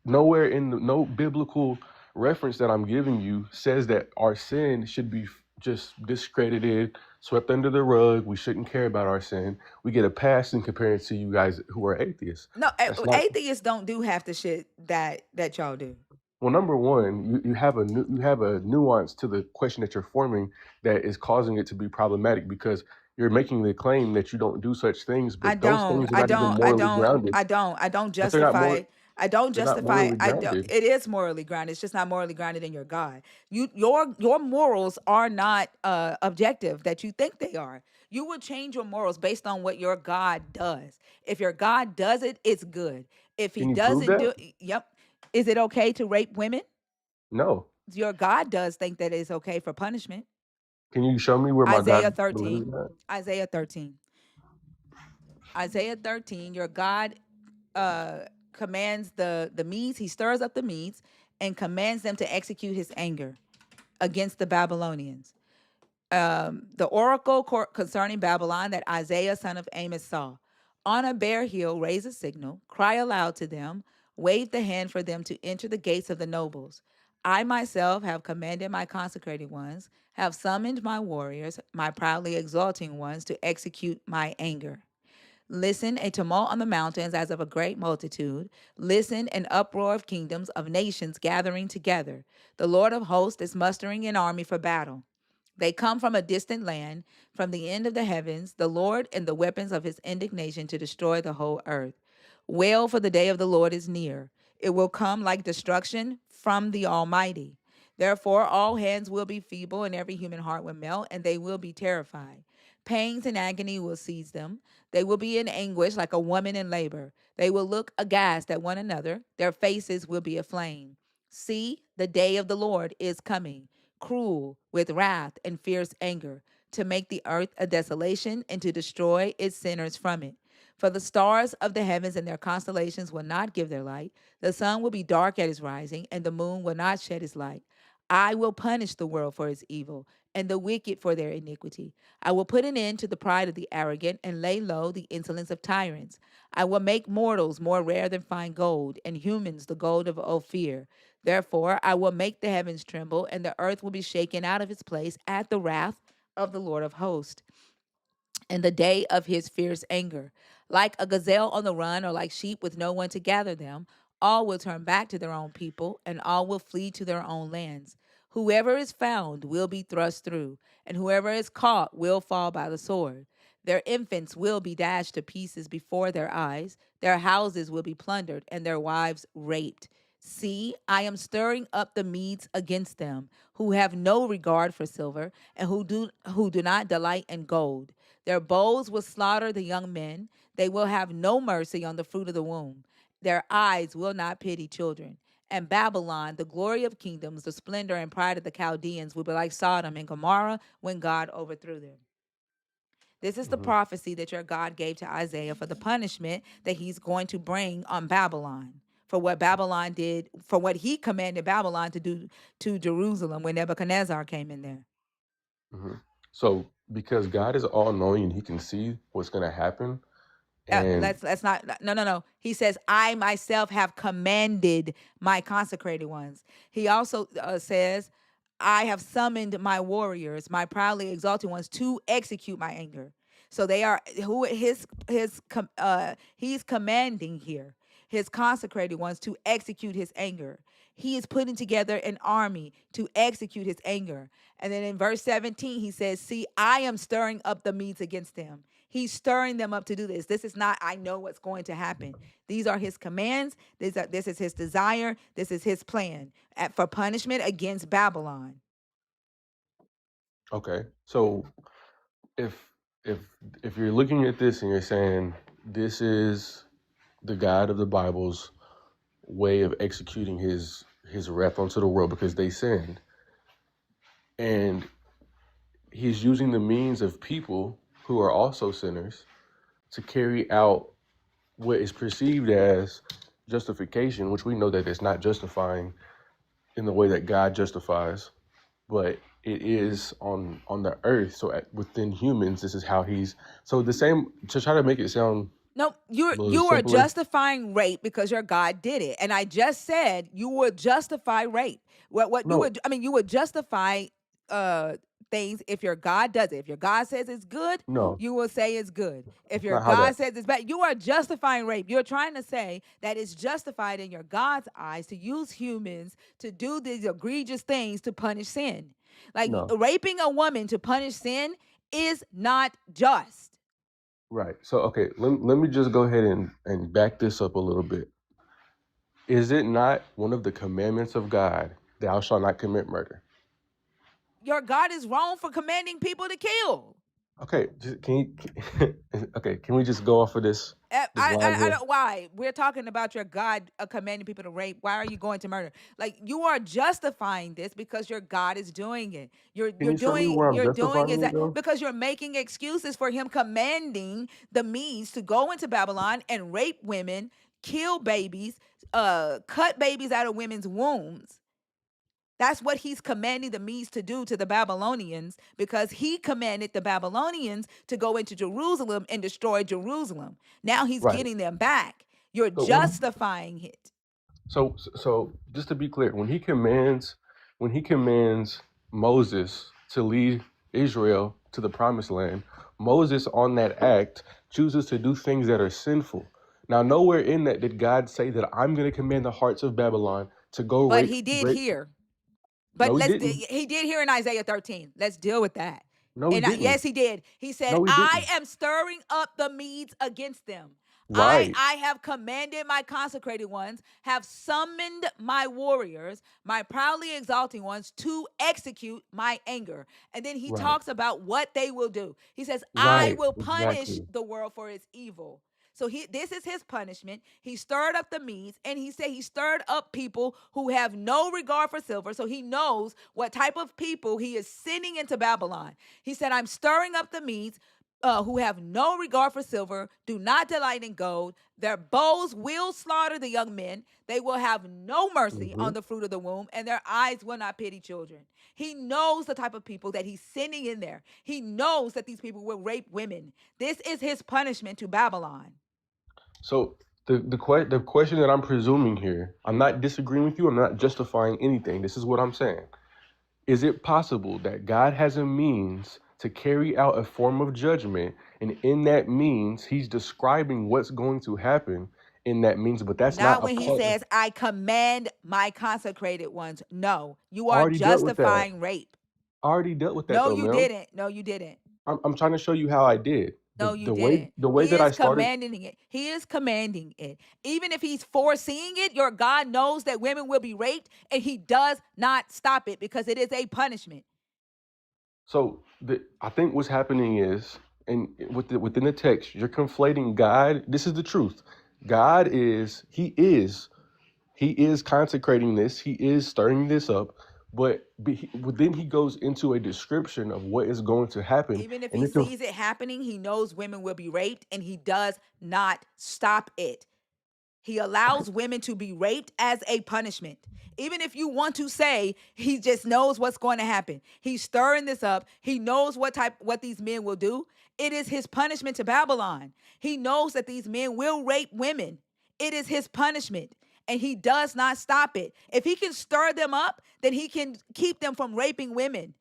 nowhere in no biblical reference that I'm giving you says that our sin should be just discredited, swept under the rug. We shouldn't care about our sin. We get a pass in comparison to you guys who are atheists. No, That's not. atheists don't do half the shit that y'all do. Well, number one, you have you have a nuance to the question that you're forming that is causing it to be problematic because you're making the claim that you don't do such things, I but those don't. things are I not even don't. I morally don't. grounded. I don't. I don't But they're not justify. I don't they're not justify. morally I don't. grounded. It is morally grounded. It's just not morally grounded in your God. Your morals are not objective that you think they are. You would change your morals based on what your God does. If your God does it, it's good. If he Can you prove doesn't that? do, yep. Is it okay to rape women? No. Your God does think that it's okay for punishment. Can you show me where my Isaiah God believes 13. that? Isaiah 13. Isaiah 13, your God uh commands the Medes, he stirs up the Medes and commands them to execute his anger against the Babylonians. The oracle concerning Babylon that Isaiah son of Amos saw. On a bare hill raise a signal, cry aloud to them, wave the hand for them to enter the gates of the nobles. I myself have commanded my consecrated ones, have summoned my warriors, my proudly exalting ones, to execute my anger. Listen, a tumult on the mountains as of a great multitude. Listen, an uproar of kingdoms, of nations gathering together. The Lord of hosts is mustering an army for battle. They come from a distant land, from the end of the heavens, the Lord and the weapons of his indignation to destroy the whole earth. Wail, for the day of the Lord is near. It will come like destruction from the Almighty. Therefore, all hands will be feeble, and every human heart will melt, and they will be terrified. Pains and agony will seize them. They will be in anguish like a woman in labor. They will look aghast at one another. Their faces will be aflame. See, the day of the Lord is coming, cruel with wrath and fierce anger, to make the earth a desolation and to destroy its sinners from it. For the stars of the heavens and their constellations will not give their light. The sun will be dark at its rising, and the moon will not shed its light. I will punish the world for its evil, and the wicked for their iniquity. I will put an end to the pride of the arrogant, and lay low the insolence of tyrants. I will make mortals more rare than fine gold, and humans the gold of Ophir. Therefore, I will make the heavens tremble, and the earth will be shaken out of its place at the wrath of the Lord of hosts in the day of his fierce anger. Like a gazelle on the run, or like sheep with no one to gather them, all will turn back to their own people, and all will flee to their own lands. Whoever is found will be thrust through, and whoever is caught will fall by the sword. Their infants will be dashed to pieces before their eyes, their houses will be plundered, and their wives raped. See, I am stirring up the Medes against them, who have no regard for silver, and who do not delight in gold. Their bows will slaughter the young men. They will have no mercy on the fruit of the womb. Their eyes will not pity children. And Babylon, the glory of kingdoms, the splendor and pride of the Chaldeans, will be like Sodom and Gomorrah when God overthrew them. This is the Hmm. prophecy that your God gave to Isaiah for the punishment that he's going to bring on Babylon. For what Babylon did, for what he commanded Babylon to do to Jerusalem when Nebuchadnezzar came in there. Hmm. So because God is all knowing and he can see what's gonna happen and Let's not. No. He says, "I myself have commanded my consecrated ones." He also says, "I have summoned my warriors, my proudly exalted ones, to execute my anger." So they are who he's commanding here his consecrated ones to execute his anger. He is putting together an army to execute his anger. And then in verse 17, he says, "See, I am stirring up the Medes against them." He's stirring them up to do this. This is not, I know what's going to happen. These are his commands. This is his desire. This is his plan for punishment against Babylon. Okay, so if if if you're looking at this and you're saying this is the God of the Bible's way of executing his wrath onto the world because they sinned, and he's using the means of people who are also sinners to carry out what is perceived as justification, which we know that it's not justifying in the way that God justifies, but it is on the earth. So within humans, this is how he's so the same to try to make it sound No, a little you are simpler. justifying rape because your God did it, and I just said you would justify rape. What you No, would, I mean, you would justify uh things if your God does it. If your God says it's good, no, you will say it's good. If it's your not how that. God says it's bad, you are justifying rape. You're trying to say that it's justified in your God's eyes to use humans to do these egregious things to punish sin. Like No, raping a woman to punish sin is not just. right. So okay, let me just go ahead and back this up a little bit. Is it not one of the commandments of God, thou shalt not commit murder? Your God is wrong for commanding people to kill. Okay, can you? Okay, can we just go off of this line I here? don't why we're talking about your God commanding people to rape. Why are you going to murder? Like you are justifying this because your God is doing it. Can you show me where I'm You're doing is justifying it that though? because you're making excuses for him commanding the Medes to go into Babylon and rape women, kill babies, cut babies out of women's wombs. That's what he's commanding the Medes to do to the Babylonians because he commanded the Babylonians to go into Jerusalem and destroy Jerusalem. Now he's Right. getting them back. You're So when justifying it. so just to be clear, when he commands Moses to lead Israel to the promised land, Moses on that act chooses to do things that are sinful. Now, nowhere in that did God say that I'm going to command the hearts of Babylon to go But rape he did rape. here. But No, he didn't. he did here in Isaiah 13. Let's deal with that. No, he And didn't. yes, he did. He said, No, he I didn't. am stirring up the Medes against them. Right. I have commanded my consecrated ones, have summoned my warriors, my proudly exalting ones to execute my anger. And then he Right. talks about what they will do. He says, I Right. will punish Exactly. the world for its evil. So this is his punishment. He stirred up the Medes, and he said he stirred up people who have no regard for silver. So he knows what type of people he is sending into Babylon. He said, I'm stirring up the Medes, who have no regard for silver, do not delight in gold. Their bows will slaughter the young men. They will have no mercy Hmm. on the fruit of the womb, and their eyes will not pity children. He knows the type of people that he's sending in there. He knows that these people will rape women. This is his punishment to Babylon. So the question that I'm presuming here, I'm not disagreeing with you. I'm not justifying anything. This is what I'm saying. Is it possible that God has a means to carry out a form of judgment, and in that means, He's describing what's going to happen in that means, but that's not Not a when he part of. says, I command my consecrated ones. No, you I are already dealt with that. justifying rape. I already dealt with that No, though, you ma'am. didn't. No, you didn't. I'm trying to show you how I did. No, you The way didn't. the way He that I is started. commanding it. He is commanding it. Even if he's foreseeing it, your God knows that women will be raped, and he does not stop it because it is a punishment. So I think what's happening is, and within the text, you're conflating God. This is the truth. God is He is consecrating this. He is stirring this up. But then he goes into a description of what is going to happen, Even if and he it's a, sees it happening, he knows women will be raped, and he does not stop it. He allows women to be raped as a punishment. Even if you want to say he just knows what's going to happen. He's stirring this up. He knows what these men will do. It is his punishment to Babylon. He knows that these men will rape women. It is his punishment. And he does not stop it. If he can stir them up, then he can keep them from raping women.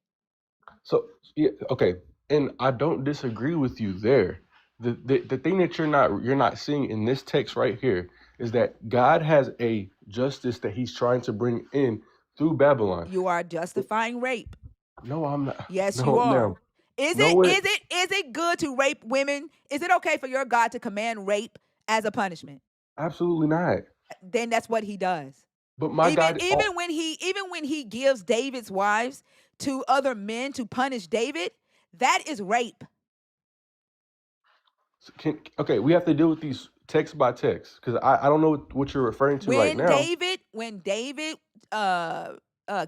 so yeah, okay. And I don't disagree with you there. The thing that you're not seeing in this text right here is that God has a justice that He's trying to bring in through Babylon. You are justifying rape. No, I'm not. Yes, you No, are. ma'am. Is it Nowhere. is it is it good to rape women? Is it okay for your God to command rape as a punishment? Absolutely not. Then that's what he does. But my Even God. even when he gives David's wives to other men to punish David, that is rape. Okay, we have to deal with these text by text because I don't know what you're referring to right When now. David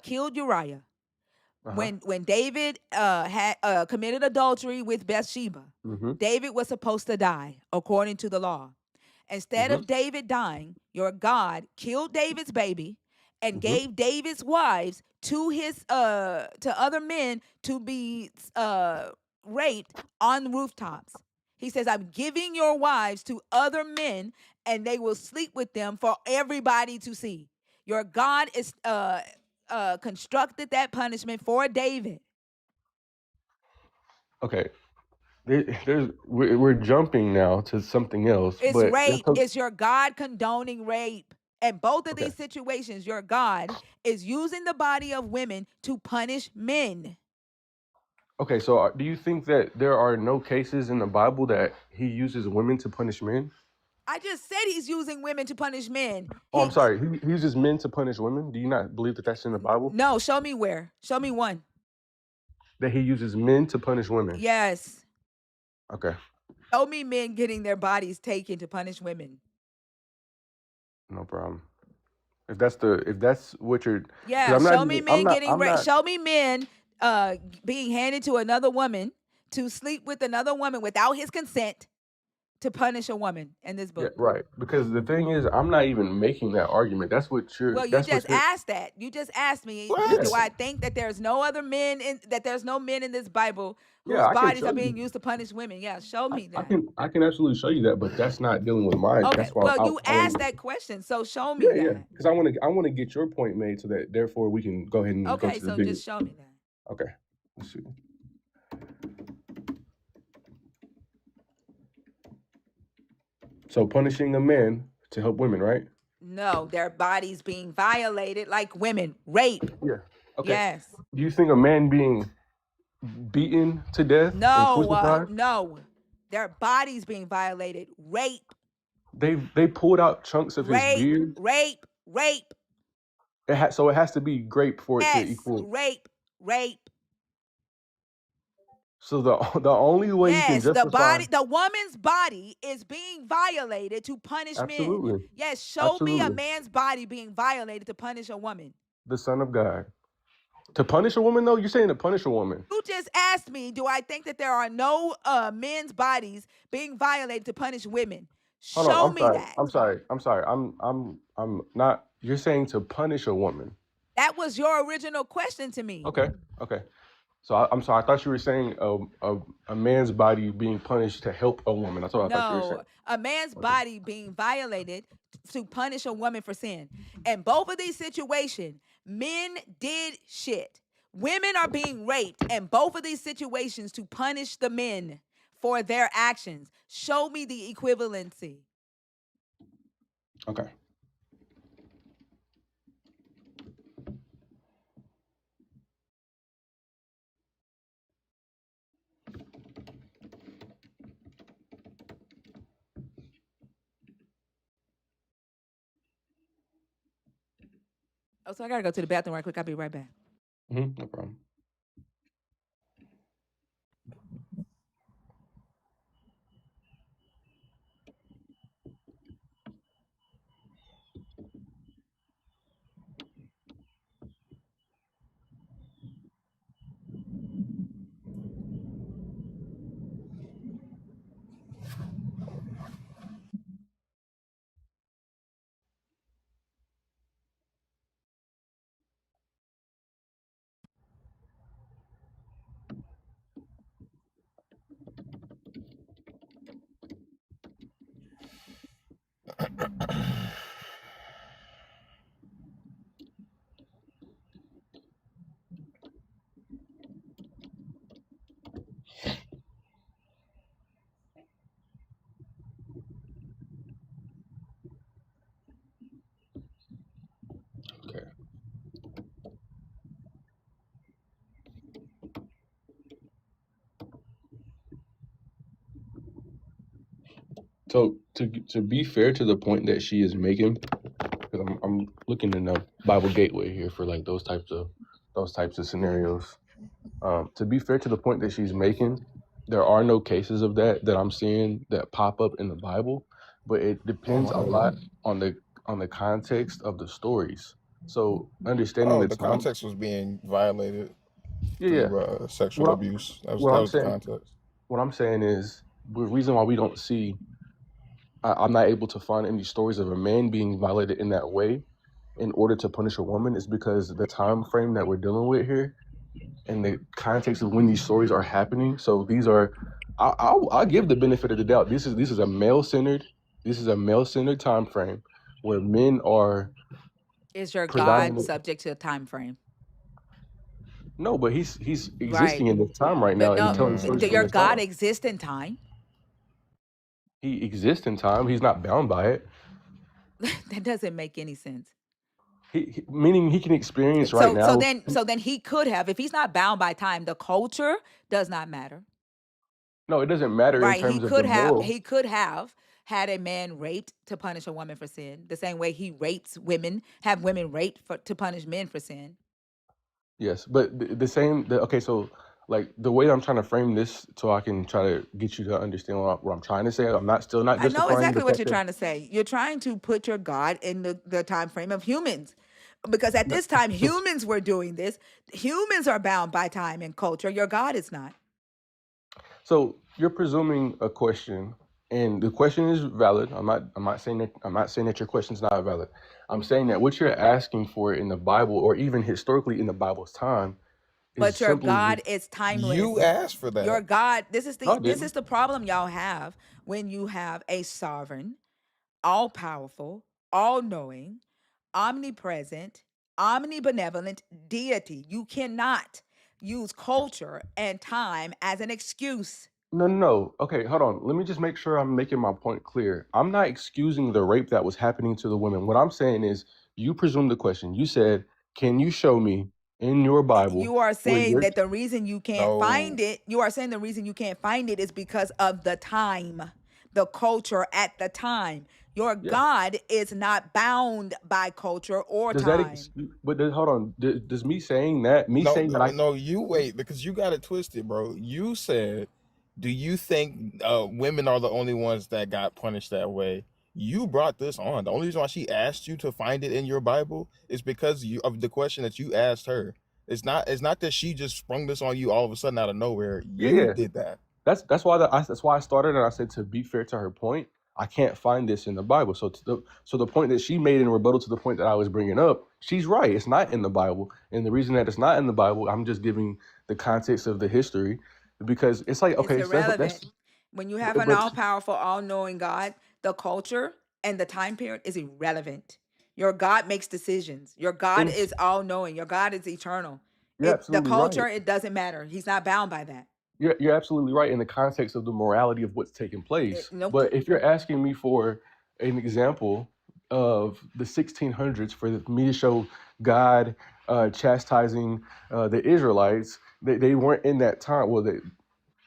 killed Uriah, Uh-huh. when David had committed adultery with Bathsheba, Mm-hmm. David was supposed to die according to the law. Instead Mm-hmm. of David dying, your God killed David's baby and Mm-hmm. gave David's wives to other men to be raped on rooftops. He says, I'm giving your wives to other men and they will sleep with them for everybody to see. Your God is constructed that punishment for David. Okay. We're jumping now to something else, It's but rape. It's your God condoning rape. And both of okay. these situations, your God is using the body of women to punish men. Okay, so do you think that there are no cases in the Bible that he uses women to punish men? I just said he's using women to punish men. Oh, I'm sorry. He uses men to punish women. Do you not believe that that's in the Bible? No, show me where. Show me one. That he uses men to punish women. Yes. Okay. Show me men getting their bodies taken to punish women. No problem. If that's what you're, yeah, show me men getting I'm not. show me men being handed to another woman to sleep with another woman without his consent to punish a woman in this Yeah, book. right. Because the thing is, I'm not even making that argument. That's what you're. Well, you That's just what you're. asked that. You just asked me, What? do I think that there's no other men that there's no men in this Bible Yeah, whose I can bodies show are being you. used to punish women? Yeah, show me I that. I can absolutely show you that, but that's not dealing with mine. Okay, That's why well, you I want. asked that question, so show me Yeah, that. because I want to get your point made so that therefore we can go ahead and go Okay, to the so video. just show me that. Okay, let's see. So punishing a man to help women, right? No, their bodies being violated like women. Rape. Yeah. Okay. Yes. Do you think a man being beaten to death and No, crucified? no. Their bodies being violated. Rape. They pulled out chunks of his beard. Rape. So it has to be grape for it to Yes, equal. rape. So the only way you can Yes, justify. the woman's body is being violated to punish men. Absolutely. Yes, show me a Absolutely. man's body being violated to punish a woman. The Son of God. To punish a woman, though? You're saying to punish a woman. You just asked me, do I think that there are no men's bodies being violated to punish women? Hold on, Show me that. I'm sorry. I'm not. You're saying to punish a woman. That was your original question to me. Okay. So I'm sorry. I thought you were saying a man's body being punished to help a woman. That's what I thought you were saying. No, a man's body being violated to punish a woman for sin. In both of these situations, men did shit. Women are being raped in both of these situations to punish the men for their actions. Show me the equivalency. Okay. Oh, so I gotta go to the bathroom right quick. I'll be right back. No problem. Okay. So to be fair to the point that she is making, because I'm looking in the Bible Gateway here for like those types of those types of scenarios. To be fair to the point that she's making, there are no cases of that I'm seeing that pop up in the Bible, but it depends a lot on the context of the stories. So understanding Oh, the the time, context was being violated yeah, yeah. through What sexual I, abuse. what That I'm was the saying, context. what I'm saying is the reason why we don't see, I'm not able to find any stories of a man being violated in that way in order to punish a woman is because the time frame that we're dealing with here and the context of when these stories are happening. So these are, I'll give the benefit of the doubt. This is a male centered time frame where men are Is your God predominant. subject to a time frame? No, but he's Right. existing in this time right now But and no, telling stories from your this God time. exists in time. He exists in time. He's not bound by it. That doesn't make any sense. Meaning he can experience right So now. then he could have, if he's not bound by time, the culture does not matter. No, it doesn't matter in Right. terms of the moral. He could have had a man raped to punish a woman for sin. The same way he rapes women, have women raped to punish men for sin. Yes, but the same. Okay, so like the way I'm trying to frame this, so I can try to get you to understand what I'm trying to say. I'm not still not I know justifying the exactly what fact you're that trying to say. You're trying to put your God in the time frame of humans. Because at this time, humans were doing this. Humans are bound by time and culture. Your God is not. So you're presuming a question, and the question is valid. I'm not saying that your question is not valid. I'm saying that what you're asking for in the Bible, or even historically in the Bible's time, is But your simply God is timeless. You asked for Your that. God, no, I this didn't. is the problem y'all have when you have a sovereign, all powerful, all knowing, omnipresent, omnibenevolent deity. You cannot use culture and time as an excuse. No, no, no. Okay, hold on. Let me just make sure I'm making my point clear. I'm not excusing the rape that was happening to the women. What I'm saying is, you presumed the question. You said, "Can you show me in your Bible You are where saying you're?" that the reason you can't No, find it, you are saying the reason you can't find it is because of the time, the culture at the time. Your Yeah. God is not bound by culture or Does that time. excuse? But hold on. Does me no, saying that I? no. You wait because you got it twisted, bro. You said, "Do you think women are the only ones that got punished that way?" You brought this on. The only reason why she asked you to find it in your Bible is because of the question that you asked her. It's not that she just sprung this on you all of a sudden out of nowhere. Yeah, You yeah. did that. That's why I started and I said, to be fair to her point, I can't find this in the Bible. So the point that she made in rebuttal to the point that I was bringing up, she's right. It's not in the Bible, and the reason that it's not in the Bible, I'm just giving the context of the history, because it's like, It's okay, so irrelevant. When you have an but all powerful, all knowing God, the culture and the time period is irrelevant. Your God makes decisions. Your God in, is all knowing. Your God is eternal. you're The absolutely right. culture, it doesn't matter. He's not bound by that. You're absolutely right in the context of the morality of what's taking place. Nope. But if you're asking me for an example of the 1600s for me to show God chastising the Israelites, they weren't in that time. Well,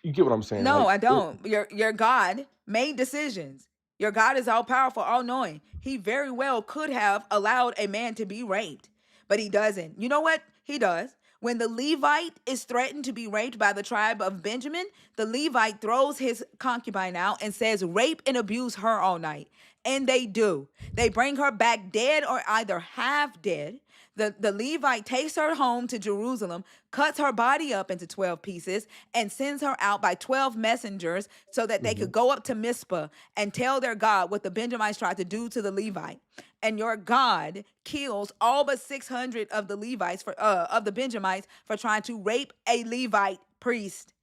you get what I'm saying? No, Like, I don't. Your God made decisions. Your God is all powerful, all knowing. He very well could have allowed a man to be raped, but he doesn't. You know what? He does. When the Levite is threatened to be raped by the tribe of Benjamin, the Levite throws his concubine out and says, "Rape and abuse her all night." And they do. They bring her back dead or either half dead. The Levite takes her home to Jerusalem, cuts her body up into 12 pieces, and sends her out by 12 messengers so that they mhm. could go up to Mizpah and tell their God what the Benjamites tried to do to the Levite. And your God kills all but 600 of the Levites of the Benjamites for trying to rape a Levite priest.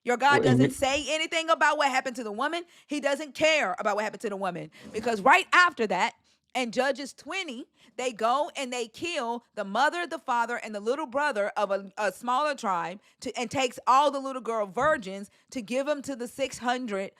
Your God Well, and doesn't say anything about what happened to the woman. He doesn't care about what happened to the woman because right after that, in Judges 20, they go and they kill the mother, the father, and the little brother of a smaller tribe and takes all the little girl virgins to give them to the 600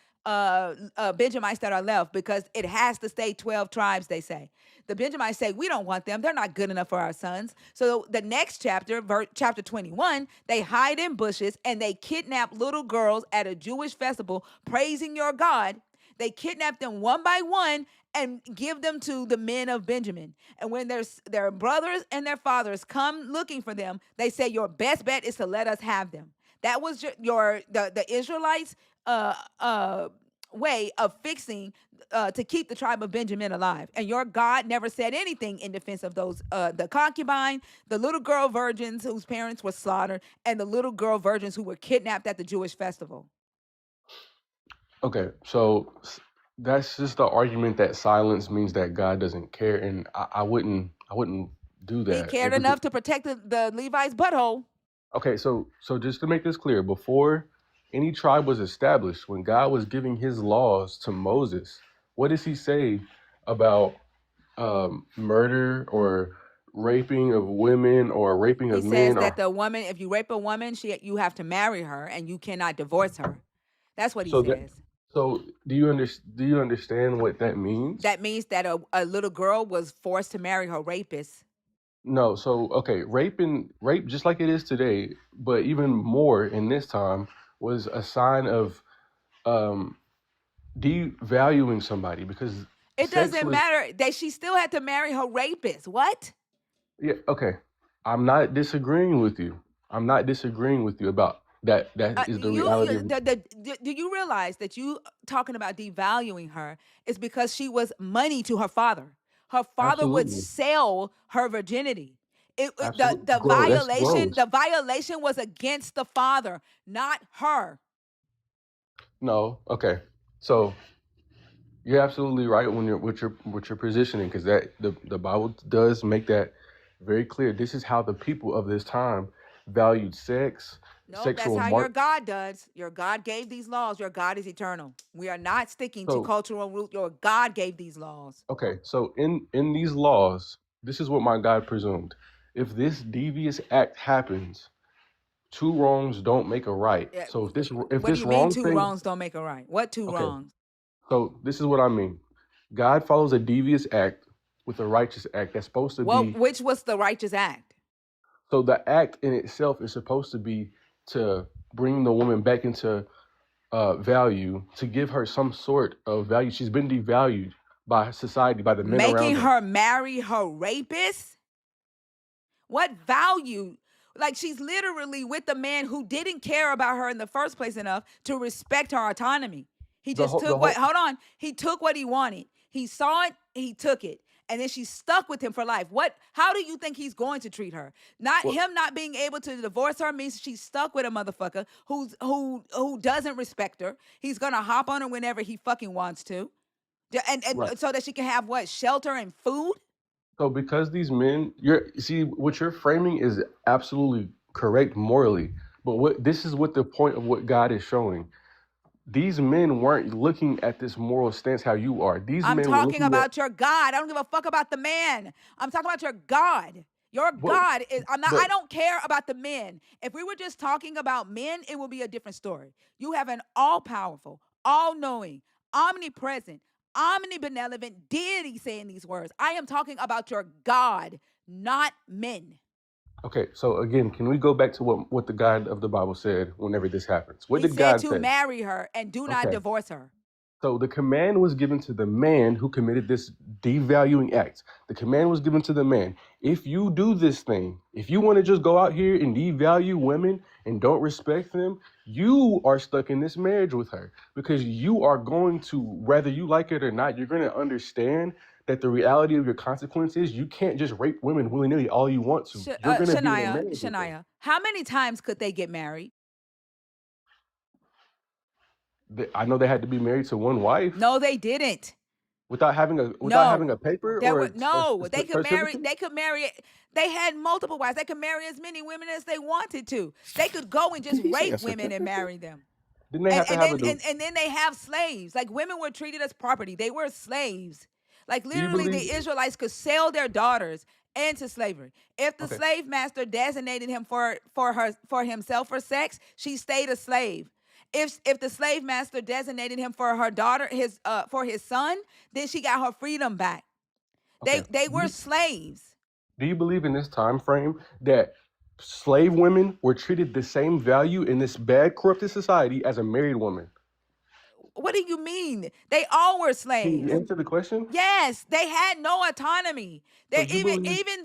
Benjamites that are left because it has to stay 12 tribes, they say. The Benjamites say, we don't want them. They're not good enough for our sons. So the next chapter, chapter 21, they hide in bushes and they kidnap little girls at a Jewish festival, praising your God. They kidnap them one by one and give them to the men of Benjamin. And when their brothers and their fathers come looking for them, they say your best bet is to let us have them. That was the Israelites' uh, uh, way of fixing to keep the tribe of Benjamin alive. And your God never said anything in defense of those the concubine, the little girl virgins whose parents were slaughtered, and the little girl virgins who were kidnapped at the Jewish festival. Okay, so that's just the argument that silence means that God doesn't care, and I wouldn't do that. He cared enough to protect the Levi's butthole. Okay, so just to make this clear, before any tribe was established, when God was giving his laws to Moses, what does he say about murder or raping of women or raping of He men? says that the woman, if you rape a woman, you have to marry her and you cannot divorce her. That's what he says. So do you understand what that means? That means that a little girl was forced to marry her rapist. No, so okay, rape just like it is today, but even more in this time was a sign of devaluing somebody because it doesn't matter that she still had to marry her rapist. What? Yeah, okay. I'm not disagreeing with you. I'm not disagreeing with you about that. That is the reality. Do you realize that you talking about devaluing her is because she was money to her father? Her father would sell her virginity. The violation was against the father, not her. No, okay. So you're absolutely right when you're with your positioning, because that the Bible does make that very clear. This is how the people of this time valued sex. No, that's how your God does. Your God gave these laws. Your God is eternal. We are not sticking to cultural root. Your God gave these laws. Okay, so in these laws, this is what my God presumed. If this devious act happens, two wrongs don't make a right. Yeah. So if this wrongs don't make a right? What two wrongs? So this is what I mean. God follows a devious act with a righteous act that's supposed to be. Which was the righteous act? So the act in itself is supposed to be to bring the woman back into value, to give her some sort of value. She's been devalued by society, by the men around her. Making her marry her rapist? What value? Like, she's literally with the man who didn't care about her in the first place enough to respect her autonomy. He just he took what he wanted. He saw it, he took it. And then she's stuck with him for life. How do you think he's going to treat her? Him not being able to divorce her means she's stuck with a motherfucker who doesn't respect her. He's gonna hop on her whenever he fucking wants to. And so that she can have shelter and food. So because these men, what you're framing is absolutely correct morally, but this is what the point of what God is showing. These men weren't looking at this moral stance how you are. I'm talking about your God. I don't give a fuck about the man. I'm talking about your God. Your God is. I don't care about the men. If we were just talking about men, it would be a different story. You have an all-powerful, all-knowing, omnipresent, omnibenevolent deity saying these words. I am talking about your God, not men. Okay, so again, can we go back to what the God of the Bible said whenever this happens? What did God say? To marry her and do not divorce her. So the command was given to the man who committed this devaluing act. The command was given to the man. If you do this thing, if you want to just go out here and devalue women and don't respect them, you are stuck in this marriage with her, because you are going to, whether you like it or not, you're going to understand that the reality of your consequence is you can't just rape women willy-nilly all you want to. You're going to Shania, how many times could they get married? I know they had to be married to one wife. No, they didn't. Without having a paper they could marry. They could marry. They had multiple wives. They could marry as many women as they wanted to. They could go and just rape women and marry them. Didn't they have to have and then they have slaves. Like, women were treated as property. They were slaves. Like, literally, the Israelites could sell their daughters into slavery. If the slave master designated him for himself for sex, she stayed a slave. If the slave master designated him for her daughter, for his son, then she got her freedom back. They were slaves. Do you believe in this time frame that slave women were treated the same value in this bad, corrupted society as a married woman? What do you mean? They all were Can slaves. you answer the question? Yes, they had no autonomy. So They you believe even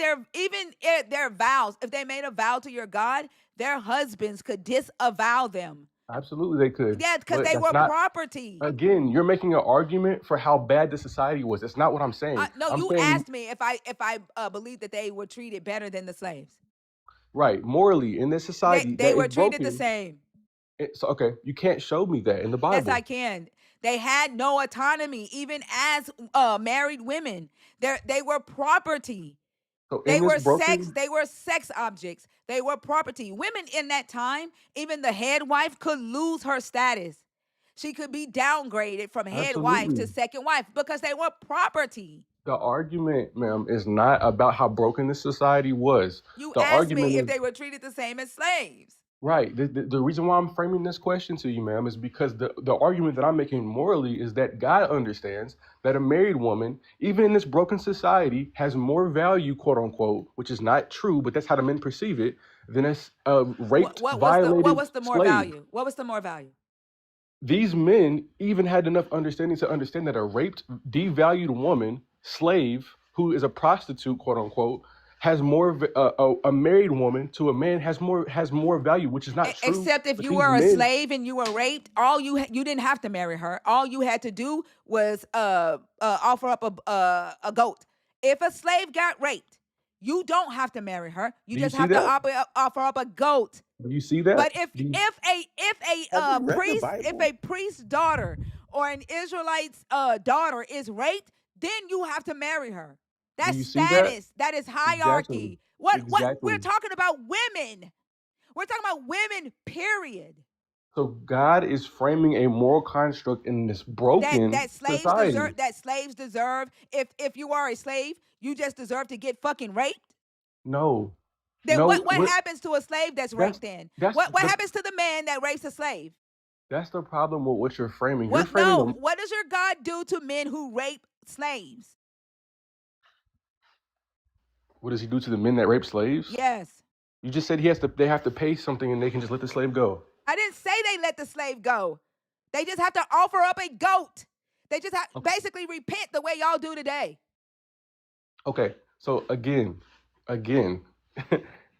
their vows. If they made a vow to your God, their husbands could disavow them. absolutely they could, Yeah, because but they that's were not. property. Again, you're making an argument for how bad the society was. That's not what I'm saying. No, I'm you saying asked me if I believe that they were treated better than the slaves. right morally in this society They that is were treated the broken. same. So okay, you can't show me that in the Yes, I Bible. can. They had no autonomy, even as married women. They were property. So in They this were sex. broken, They were sex objects. They were property. Women in that time, even the head wife could lose her status. She could be downgraded from head wife to absolutely. second wife because they were property. The argument, ma'am, is not about how broken this society was. You The asked me argument if is they were treated the same as slaves. right. The reason why I'm framing this question to you, ma'am, is because the argument that I'm making morally is that God understands that a married woman, even in this broken society, has more value, quote unquote, which is not true, but that's how the men perceive it, than a raped, What violated was the more slave. value? What was the more value? These men even had enough understanding to understand that a raped, devalued woman, slave, who is a prostitute, quote unquote, has more. A married woman to a man has more value, which is not true. Except if But you these were a men, slave and you were raped, you didn't have to marry her. All you had to do was offer up a goat. If a slave got raped, you don't have to marry her. You do you just see have to that? offer up a goat. Do you see that? But if Do you, a Have you read the priest, if Bible? a priest's daughter or an Israelite's daughter is raped, then you have to marry her. do That's you see that? status. That is Exactly. hierarchy. What we're Exactly. talking about women. We're talking about women, period. So God is framing a moral construct in this That broken that slaves society. deserve if you are a slave, you just deserve to get fucking raped. No, Then no. what happens to a slave that's That's raped then? that's What the happens to the man that rapes a slave? that's the problem with what you're framing. You're What framing no, them. what does your God do to men who rape slaves? What does he do to the men that rape slaves? Yes. You just said they have to pay something and they can just let the slave go. I didn't say they let the slave go. They just have to offer up a goat. They just have Okay. basically repent the way y'all do today. Okay. So again,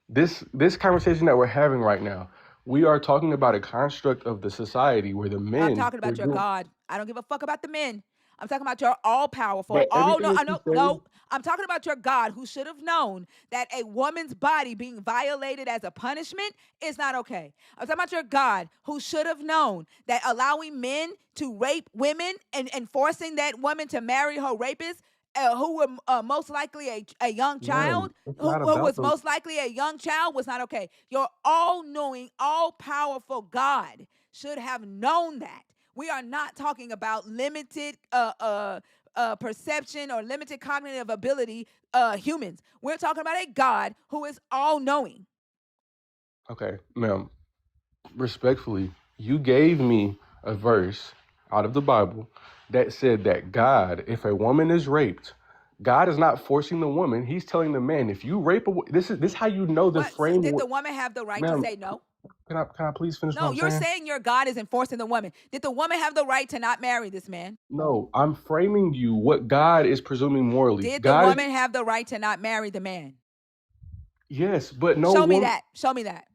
this conversation that we're having right now, we are talking about a construct of the society where the I'm men talking they're about your doing, God. I don't give a fuck about the men. I'm talking about your all powerful. but All everything no, that I you know, say, no. I'm talking about your God who should have known that a woman's body being violated as a punishment is not okay. I'm talking about your God who should have known that allowing men to rape women and forcing that woman to marry her rapist, who were most likely a young ma'am, child, it's who not about was the most likely a young child, was not okay. Your all-knowing, all-powerful God should have known that. We are not talking about limited perception or limited cognitive ability humans. We're talking about a God who is all-knowing. okay, ma'am. Respectfully, you gave me a verse out of the Bible that said that God, if a woman is raped, God is not forcing the woman. He's telling the man, if you rape this is how you know the What did framework. the woman have the right to Ma'am, say no? can I please finish what No, I'm you're saying? saying your God is enforcing the woman. Did the woman have the right to not marry this man? No, I'm framing you what God is presuming morally. Did the God is woman have the right to not marry the man? yes, but no Show me woman. that. Show me that.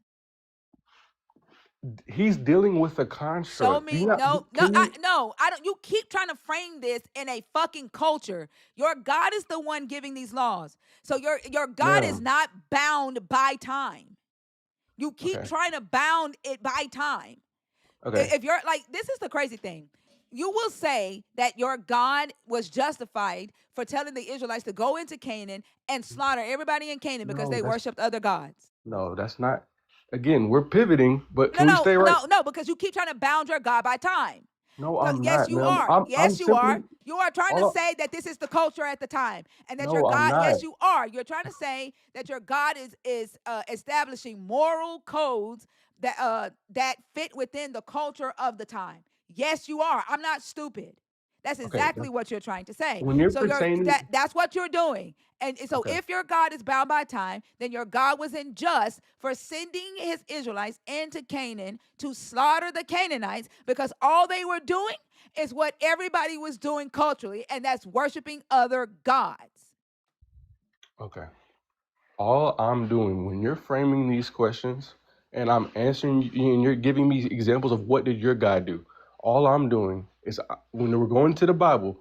He's dealing with a Show construct. Do you me. not? No, no, Can you? no. I don't. You keep trying to frame this in a fucking culture. Your God is the one giving these laws. So your God is Ma'am. not bound by time. You keep Okay. trying to bound it by time. Okay. If you're like, this is the crazy thing. You will say that your God was justified for telling the Israelites to go into Canaan and slaughter everybody in Canaan because No, they that's worshiped other gods. no, that's not. Again, we're pivoting, but No, can we no, stay right? no, no, because you keep trying to bound your God by time. No, So I'm yes, not, you ma'am. are. I'm Yes, you simply are. You are trying to all. say that this is the culture at the time, and that your No, I'm God. not. Yes, you are. You're trying to say that your God is establishing moral codes that fit within the culture of the time. Yes, you are. I'm not stupid. That's Okay. exactly what you're trying to say. When you're So pertaining, that's what you're doing. And so okay. if your God is bound by time, then your God was unjust for sending his Israelites into Canaan to slaughter the Canaanites because all they were doing is what everybody was doing culturally, and that's worshiping other gods. Okay. All I'm doing when you're framing these questions and I'm answering you and you're giving me examples of what did your God do, all I'm doing is when we're going to the Bible,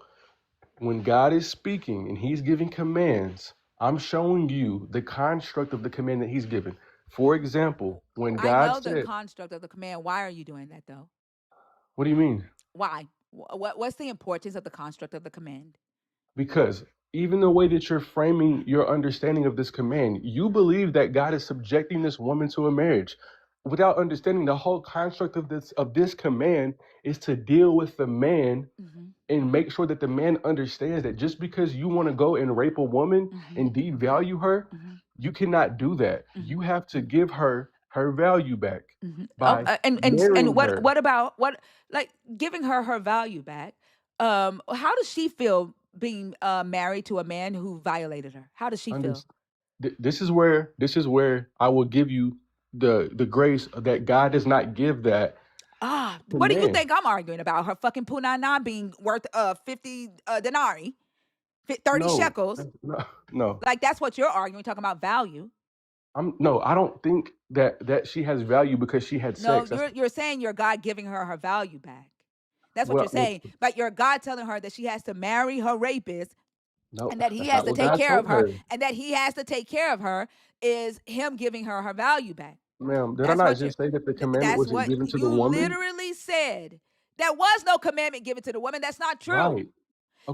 when God is speaking and he's giving commands, I'm showing you the construct of the command that he's given. For example, when I God know the said, construct of the command. Why are you doing that though? what do you mean? Why? What's the importance of the construct of the command? Because even the way that you're framing your understanding of this command, you believe that God is subjecting this woman to a marriage without understanding the whole construct of this command is to deal with the man and make sure that the man understands that just because you want to go and rape a woman and devalue her, you cannot do that. You have to give her her value back by And marrying her. what about what, like, giving her her value back? How does she feel being married to a man who violated her? How does she feel? This is where I will give you the grace that God does not give that to What do you man. think I'm arguing about? Her fucking punana being worth 50 denarii, 30 No, shekels. no. Like, that's what you're arguing, talking about value. I don't think that she has value because she had No, sex. That's you're saying your God giving her value back. That's what you're well, saying. But your God telling her that she has to marry her rapist no, and that he that's has not to what take God care of told her, her. and that he has to take care of her is him giving her her value back. Ma'am, did I That's not what you just say that the commandment that's wasn't what given to the you woman? literally said. There was no commandment given to the woman. That's not true. Right.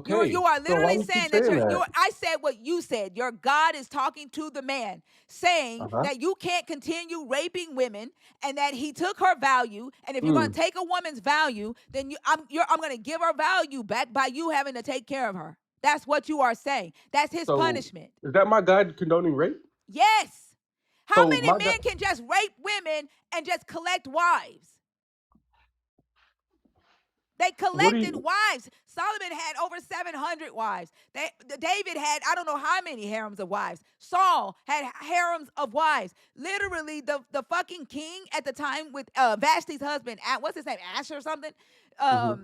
You Okay. are So why literally you keep saying that saying that? I said what you said. Your God is talking to the man, saying Uh-huh. that you can't continue raping women, and that he took her value. And if you're going Mm. to take a woman's value, then I'm going to give her value back by you having to take care of her. That's what you are saying. That's his So punishment. is that my God condoning rape? Yes. How So many my God, men can just rape women and just collect wives? They what do collected you wives. Solomon had over 700 wives. David had, I don't know how many harems of wives. Saul had harems of wives. Literally, the fucking king at the time with Vashti's husband, what's his name, Asher or something? Mhm.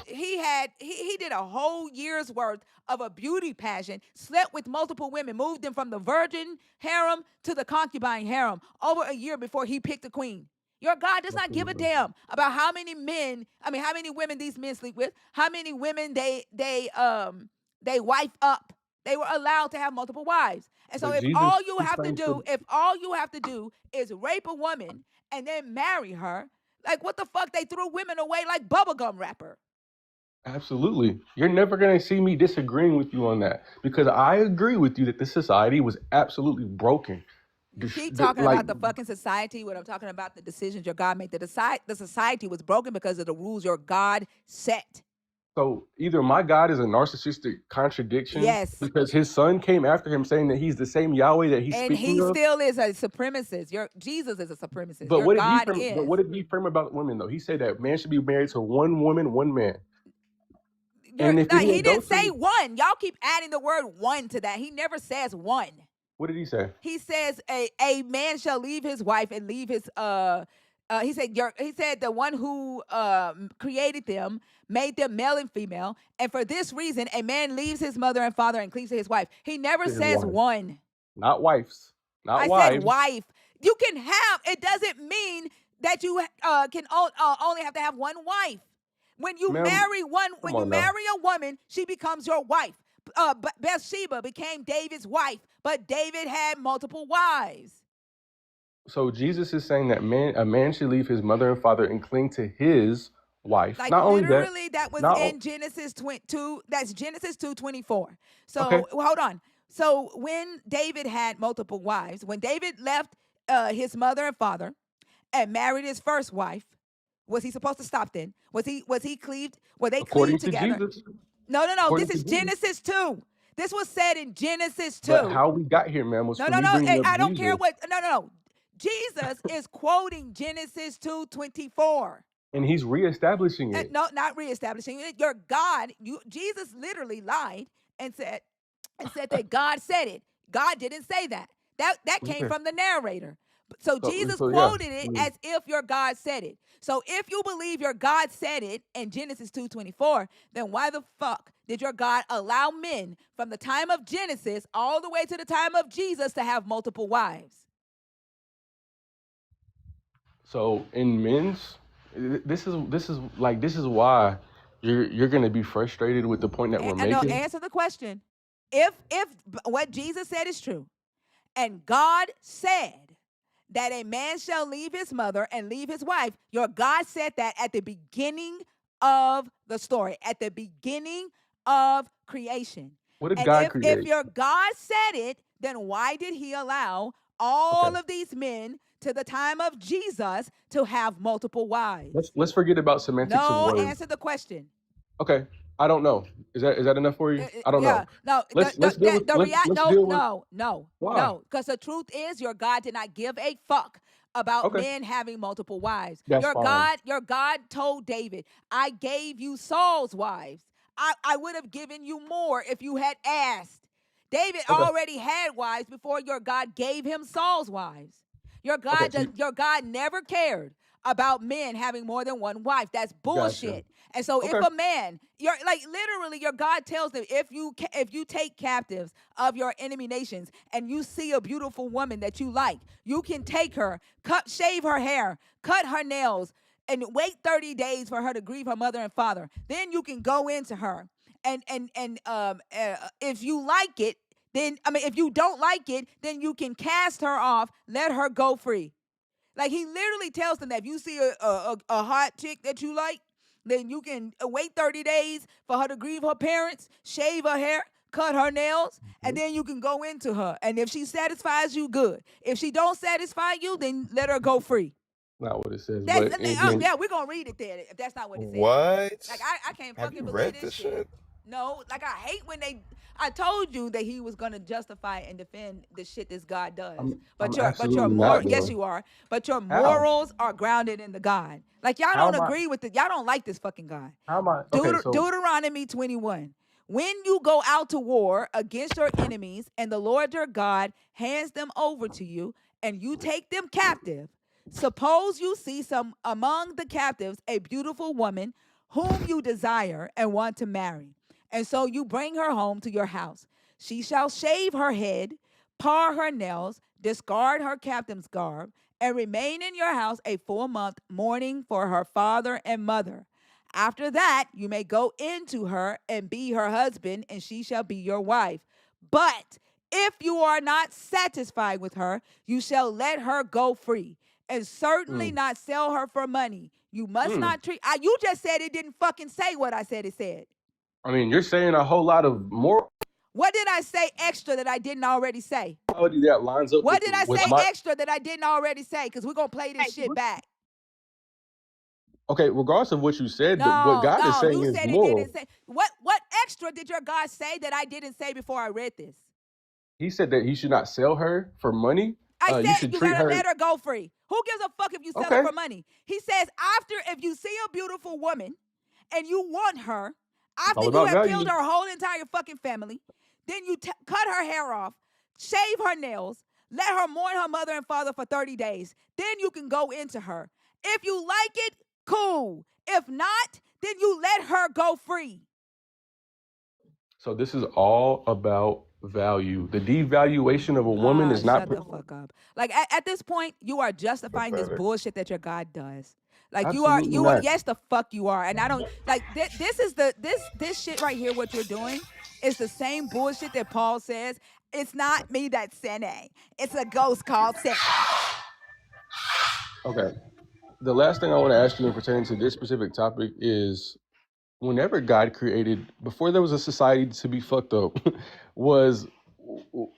He did a whole year's worth of a beauty pageant, slept with multiple women, moved them from the virgin harem to the concubine harem over a year before he picked a queen. Your God does not give a Absolutely. damn about how many how many women these men sleep with, how many women they wife up. They were allowed to have multiple wives. And so But Jesus he claims to if all you have to do is rape a woman and then marry her, like, what the fuck? They threw women away like bubblegum wrapper. absolutely. You're never going to see me disagreeing with you on that because I agree with you that this society was absolutely broken. You keep talking Like about the fucking society when I'm talking about the decisions your God made. The society was broken because of the rules your God set. so either my God is a narcissistic contradiction Yes. because his son came after him saying that he's the same Yahweh that he's And speaking he of. still is a supremacist. Your Jesus is a supremacist. But Your what did he God frame? But is. what did he frame about women though? He said that man should be married to one woman, one man. And if any He didn't say adultery, one. Y'all keep adding the word one to that. He never says one. what did he say? He says a man shall leave his wife and leave his he said the one who created them made them male and female, and for this reason a man leaves his mother and father and cleaves to his wife. He never To his says wife, one. not wives, not I said wives. wife. You can have, it doesn't mean that you can only have to have one wife. When you Ma'am, come when you on now. marry a woman, she becomes your wife. Bathsheba became David's wife, but David had multiple wives. So Jesus is saying that a man should leave his mother and father and cling to his wife. Like, Not only that, literally, that was not in Genesis 2. That's Genesis 2:24. okay. So hold on. So when David had multiple wives, when David left his mother and father and married his first wife, was he supposed to stop then? Was he cleaved? Were they According cleaved to together? Jesus, No. according This to is Jesus. Genesis 2. This was said in Genesis But 2. how we got here, man, was No, for no, me no. bringing up I don't care Jesus, what. No. Jesus is quoting Genesis 2:24. and he's reestablishing it. No, not reestablishing it. Your God, Jesus literally lied and said that God said it. God didn't say that. That came Okay. from the narrator. So So Jesus so yeah. quoted it as if your God said it. So if you believe your God said it in Genesis 2:24, then why the fuck did your God allow men from the time of Genesis all the way to the time of Jesus to have multiple wives? So in men's, this is why you're gonna be frustrated with the point that we're No, making. answer the question. If what Jesus said is true, and God said that a man shall leave his mother and leave his wife, your God said that at the beginning of the story, at the beginning of creation. What did And God if create? your God said it, then why did he allow Okay, all of these men to the time of Jesus to have multiple wives? let's forget about semantics of No, words. answer the question. Okay, I don't know. Is that enough for you? I don't know. Yeah, no, Let's deal with let's no, deal with no, no, why. no, because the truth is your God did not give a fuck about Okay, men having multiple wives. that's fine. Your God told David, I gave you Saul's wives. I would have given you more if you had asked. David Okay, already had wives before your God gave him Saul's wives. okay. So Your God never cared about men having more than one wife. That's gotcha. bullshit. And so if Okay, a man, you're like literally your God tells them if you take captives of your enemy nations and you see a beautiful woman that you like, you can take her, shave her hair, cut her nails, and wait 30 days for her to grieve her mother and father. Then you can go into her. If you like it, then if you don't like it, then you can cast her off, let her go free. Like he literally tells them that if you see a hot chick that you like, then you can wait 30 days for her to grieve her parents, shave her hair, cut her nails, and then you can go into her. And if she satisfies you, good. If she don't satisfy you, then let her go free. not what it says, That's but again, yeah, we're gonna read it there if that's not what it says. What? Like I can't Have you fucking believe read this this shit. shit? No, like I hate when I told you that he was gonna justify and defend the shit this God does. I'm But your absolutely moral, not yes though. you are. But your How? morals are grounded in the God. Like y'all How don't am I? agree with it. Y'all don't like this fucking God. How am I? Okay, so Deuteronomy 21. When you go out to war against your enemies and the Lord your God hands them over to you and you take them captive, suppose you see some among the captives a beautiful woman whom you desire and want to marry. And so you bring her home to your house. She shall shave her head, par her nails, discard her captain's garb, and remain in your house a full month, mourning for her father and mother. After that, you may go into her and be her husband, and she shall be your wife. But if you are not satisfied with her, you shall let her go free, and certainly mm, not sell her for money. You must mm. not treat. You just said it didn't fucking say what I said it said. I mean, you're saying a whole lot of What did I say extra that I didn't already say? morality that lines up What did I with say my. extra that I didn't already say? Because we're going to play this shit back. Okay, regardless of what you said, what No, God is no, saying you is said it moral. didn't say. What extra did your God say that I didn't say before I read this? He said that he should not sell her for money. I You said should you treat gotta her. let her go free. Who gives a fuck if you sell her Okay, for money? He says if you see a beautiful woman and you want her, it's after all you about have killed value. her whole entire fucking family, then you cut her hair off, shave her nails, let her mourn her mother and father for 30 days. Then you can go into her. If you like it, cool. If not, then you let her go free. So this is all about value. The devaluation of a woman is not Shut the fuck up. Like at this point, you are justifying this Pathetic. bullshit that your God does. Like absolutely you are. not. Yes, the fuck you are. And I don't like this shit right here. What you're doing is the same bullshit that Paul says. It's not me that's sinning. It's a ghost called sin. Okay. The last thing I want to ask you in pertaining to this specific topic is whenever God created, before there was a society to be fucked up, was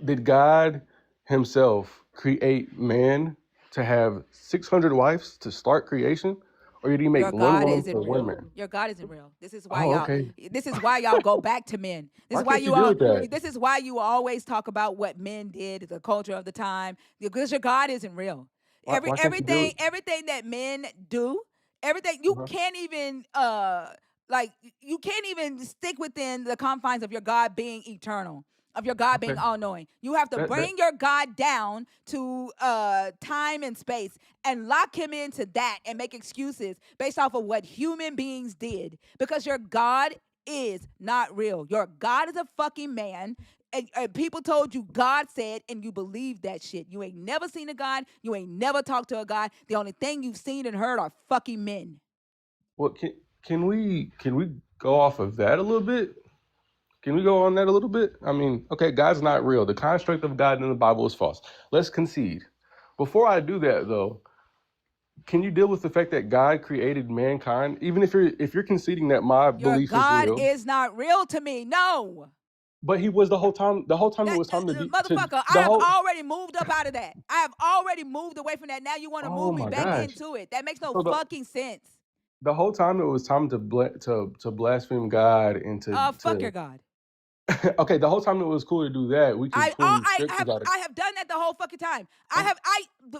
did God himself create man to have 600 wives to start creation? Or did he make Your one God woman isn't for real. women? Your God isn't real. This is why Oh, y'all. okay. This is why y'all go back to men. This Why is why can't you you deal all. with that? This is why you always talk about what men did, the culture of the time, because your God isn't real. Why can't you deal with Everything that men do, everything you uh can't even like you can't even stick within the confines of your God being eternal. of your God being Okay. all knowing. You have to That bring your God down to time and space and lock him into that and make excuses based off of what human beings did, because your God is not real. Your God is a fucking man. And people told you God said, and you believe that shit. You ain't never seen a God. You ain't never talked to a God. The only thing you've seen and heard are fucking men. Well, can we go off of that a little bit? Can we go on that a little bit? I mean, okay, God's not real. The construct of God in the Bible is false. Let's concede. Before I do that, though, can you deal with the fact that God created mankind? Even if you're conceding that my Your belief is God real, is not real to me. No. but He was the whole time. The whole time it That was time to be to motherfucker, I the have whole. already moved up out of that. I have already moved away from that. Now you want to Oh move me my back gosh! into it. That makes no So fucking sense. the whole time it was time to blaspheme God and Fuck your to God. okay. The whole time it was cool to do that. We could pull these scriptures out of. I have done that the whole fucking time. Oh,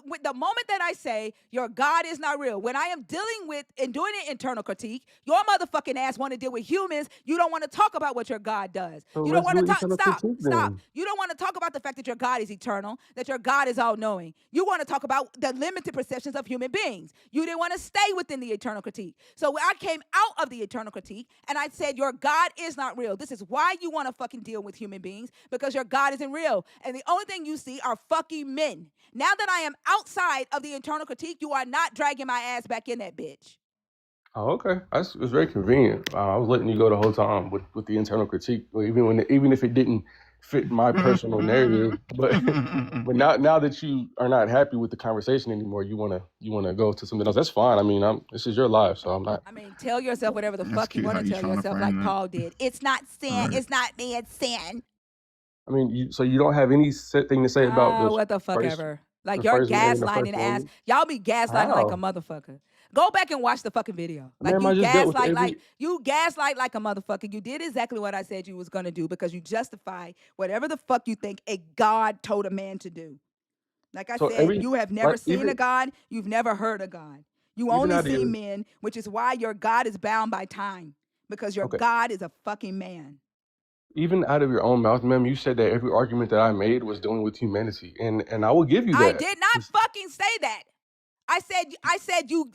With the moment that I say your God is not real, when I am dealing with and doing an internal critique, your motherfucking ass want to deal with humans. You don't want to talk about what your God does. so You don't let's want do to an talk. eternal Stop. critique Stop. then. You don't want to talk about the fact that your God is eternal, that your God is all knowing. You want to talk about the limited perceptions of human beings. You didn't want to stay within the eternal critique. So I came out of the eternal critique and I said, your God is not real. This is why you want to fucking deal with human beings, because your God isn't real. And the only thing you see are fucking men. Now that I am outside of the internal critique, you are not dragging my ass back in that bitch. Oh, okay. It's very convenient. I was letting you go the whole time with the internal critique, even if it didn't fit my personal narrative. But now that you are not happy with the conversation anymore, you wanna go to something else. That's fine. I mean, this is your life, so I'm not. I mean, tell yourself whatever the That's fuck you cute want how to you tell trying to yourself, like frame that. Paul did. It's not sin. Right. It's not me. It's sin. I mean, so you don't have any set thing to say about What the fuck first ever. Like the your first man and the first gaslighting ass. woman. Y'all be gaslighting like a How? motherfucker. Go back and watch the fucking video. Like Man, I you just dealt with gaslight every. like a motherfucker. You did exactly what I said you was gonna do because you justify whatever the fuck you think a God told a man to do. Like I So said, you have never like seen a God. You've never heard a God. You even only out of see your men, which is why your God is bound by time, because your okay, God is a fucking man. even out of your own mouth, ma'am, you said that every argument that I made was dealing with humanity, and I will give you I that. did not fucking say that. I said you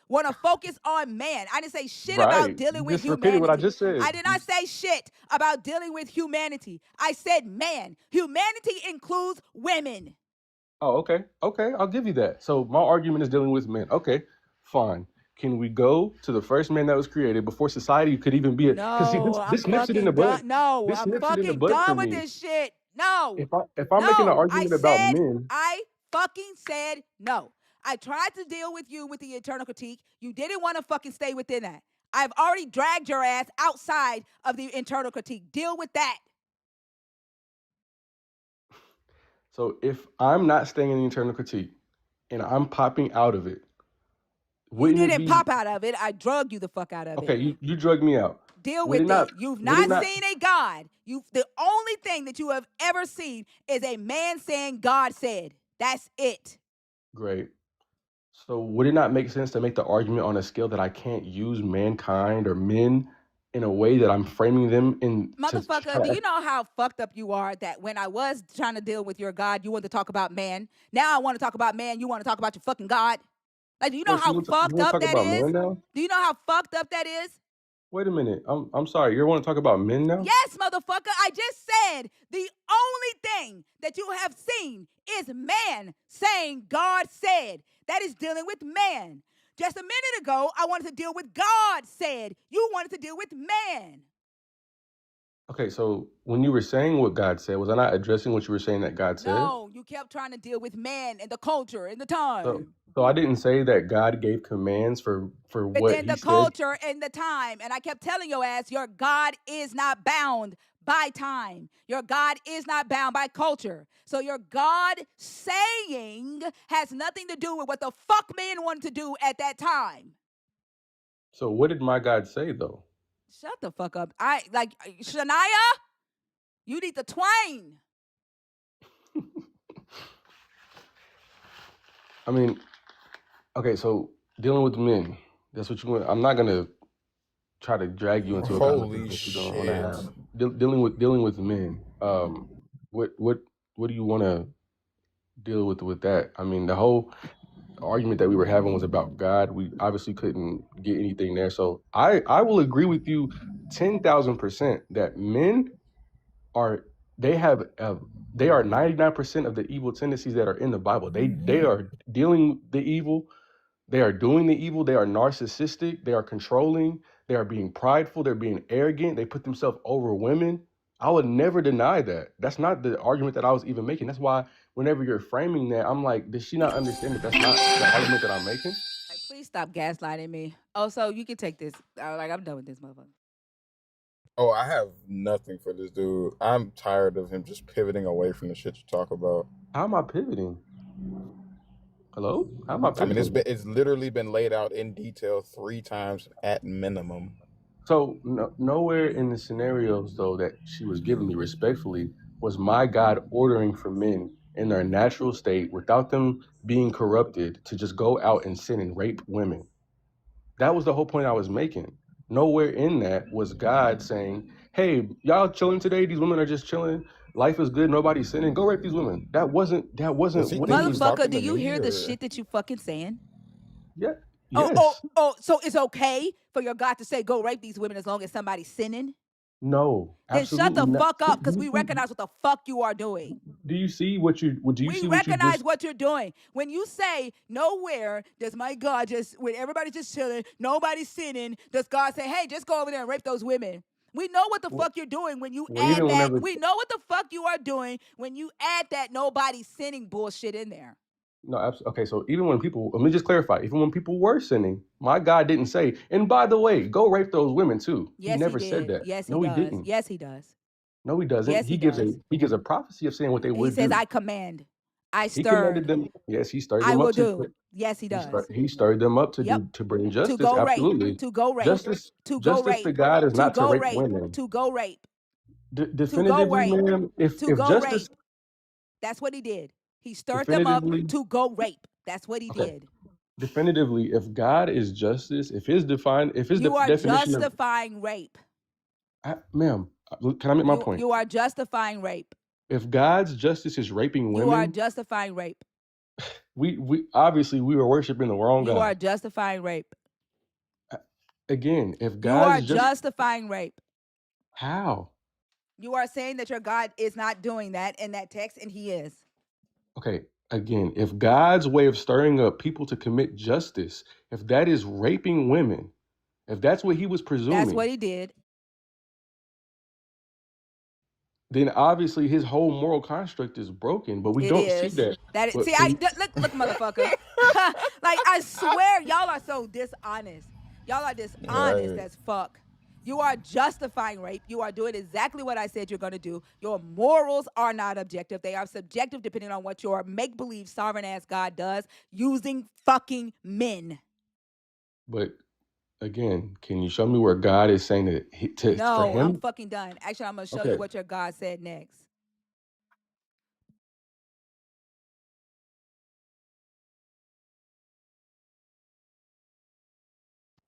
want to focus on man. I didn't say shit about Right. dealing You with just repeated what I humanity. just said. I did not say shit about dealing with humanity. I said man. Humanity includes women. Oh, okay. Okay, I'll give you that. So my argument is dealing with men. Okay, fine. Can we go to the first man that was created before society could even be a? Because see, No, I'm this nips it in the fucking bud. done. No, This I'm nips it in the fucking bud for done with me. this shit. No. If I'm making an No. argument about men, I fucking said no. I tried to deal with you with the internal critique. You didn't want to fucking stay within that. I've already dragged your ass outside of the internal critique. Deal with that. so if I'm not staying in the internal critique and I'm popping out of it, You wouldn't it didn't be pop out of it. I drug you the fuck out of okay? it. You drug me out. Deal Would it with not? it. You've Would it not not? seen a God. The only thing that you have ever seen is a man saying God said. That's it. Great. So would it not make sense to make the argument on a scale that I can't use mankind or men in a way that I'm framing them in to Motherfucker, try do to you know how fucked up you are that when I was trying to deal with your God, you want to talk about man? Now I want to talk about man, you want to talk about your fucking God? Like, do you know wait, so how you fucked want to up talk that about is? men now? Do you know how fucked up that is? Wait a minute. I'm sorry. You want to talk about men now? Yes, motherfucker, I just said the only thing that you have seen is man saying God said. That is dealing with man. Just a minute ago, I wanted to deal with God said. You wanted to deal with man. Okay, so when you were saying what God said, was I not addressing what you were saying that God said? No, you kept trying to deal with man and the culture and the So time. so I didn't say that God gave commands for what Within he the said. culture and the time. And I kept telling your ass, your God is not bound by time. Your God is not bound by culture. So your God saying has nothing to do with what the fuck men wanted to do at that time. So what did my God say though? Shut the fuck up. Shania, you need to twain. I mean, okay, so dealing with men, that's what you want. I'm not gonna try to drag you into a Holy conversation that you don't want to shit. have. dealing with men. What what do you want to deal with that? I mean, the whole argument that we were having was about God. We obviously couldn't get anything there. So I will agree with you 10,000% that men are they have they are 99% of the evil tendencies that are in the Bible. They are dealing the evil. They are doing the evil. They are narcissistic. They are controlling. They are being prideful. They're being arrogant. They put themselves over women. I would never deny that. That's not the argument that I was even making. That's why whenever you're framing that, I'm like, does she not understand that that's not the argument that I'm making? Like, please stop gaslighting me. Also, you can take this. Like, I'm done with this motherfucker. Oh, I have nothing for this dude. I'm tired of him just pivoting away from the shit you talk about. How am I pivoting? Hello? How am I I mean, pivoting? it's literally been laid out in detail 3 times at minimum. So nowhere in the scenarios though that she was giving me respectfully was my God ordering for men in their natural state without them being corrupted to just go out and sin and rape women. That was the whole point I was making. Nowhere in that was God saying, "Hey, y'all chilling today? These women are just chilling. Life is good. Nobody's sinning. Go rape these women." That Does wasn't he what think he he's was. Motherfucker, talking do to you me, hear the or shit that you fucking saying? Yeah. Oh, Yes. so it's okay for your God to say go rape these women as long as somebody's sinning? No. Then shut Absolutely the not. fuck up because we recognize what the fuck you are doing. Do you see what you? Do you We see what you recognize just? what you're doing. When you say, nowhere does my God just, when everybody's just chilling, nobody's sinning, does God say, hey, just go over there and rape those women? We know what the fuck you're doing when you Well, add even that. whenever We know what the fuck you are doing when you add that nobody's sinning bullshit in there. no, absolutely. Okay, so even when people, let me just clarify. Even when people were sinning, my God didn't say, "And by the way, go rape those women too." He Yes, he never said did. that. Yes, he No, he does. didn't. Yes, he does. No, he doesn't. Yes, he does. He gives a prophecy of saying what they He would says, do. I command, I He commanded stirred, them. Yes, he stirred I them will up to. do. Yes, he does. He stirred them up to Yep. do to bring To justice. go rape, Absolutely, to go rape, justice. to go Justice to rape, God is to not to go rape rape, women. to go rape, to go Definitively, rape, ma'am. to If go justice rape. That's what he did. He stirred them up definitively, to go rape. That's what he okay. did. Definitively, if God is justice, if his You are definition of, justifying rape. ma'am, can I make my point? You are justifying rape. If God's justice is raping You are women, justifying rape. we obviously we were worshiping the wrong You are God. justifying rape. Again, if You are God's just justifying rape. how? You are saying that your God is not doing that in that text, and he is. Okay, again, if God's way of stirring up people to commit justice, if that is raping women, if that's what he was That's what presuming, he did. then obviously his whole moral construct is broken. But we It don't see is. that. That is, But see, look, motherfucker. Like, I swear, y'all are so dishonest. Y'all are dishonest right? as fuck. You are justifying rape. You are doing exactly what I said you're going to do. Your morals are not objective. They are subjective depending on what your make-believe sovereign ass God does using fucking men. but again, can you show me where God is saying that for No, I'm him? fucking done. Actually, I'm going to show you Okay, what your God said next.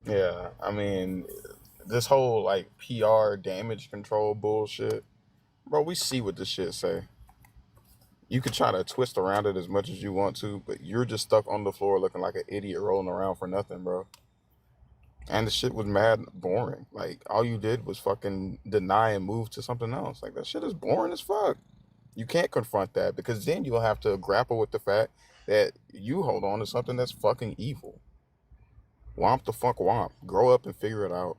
Yeah, I mean, this whole like PR damage control bullshit, bro. We see what this shit say. You could try to twist around it as much as you want to, but you're just stuck on the floor looking like an idiot rolling around for nothing, bro. And the shit was mad boring. Like all you did was fucking deny and move to something else. Like that shit is boring as fuck. You can't confront that because then you'll have to grapple with the fact that you hold on to something that's fucking evil. Womp the fuck womp. Grow up and figure it out.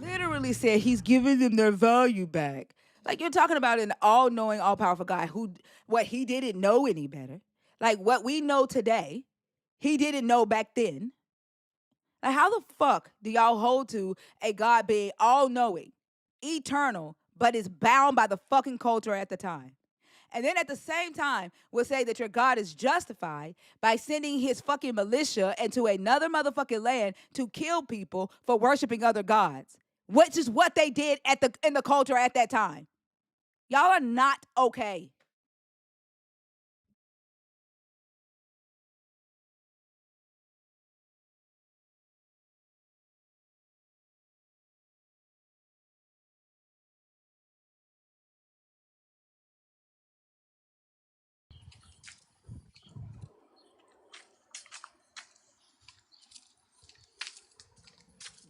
Literally said he's giving them their value back. Like, you're talking about an all-knowing, all-powerful guy who what he didn't know any better. Like, what we know today, he didn't know back then. Like, how the fuck do y'all hold to a God being all-knowing, eternal, but is bound by the fucking culture at the time? And then at the same time, will say that your God is justified by sending his fucking militia into another motherfucking land to kill people for worshiping other gods, which is what they did in the culture at that time. Y'all are not okay.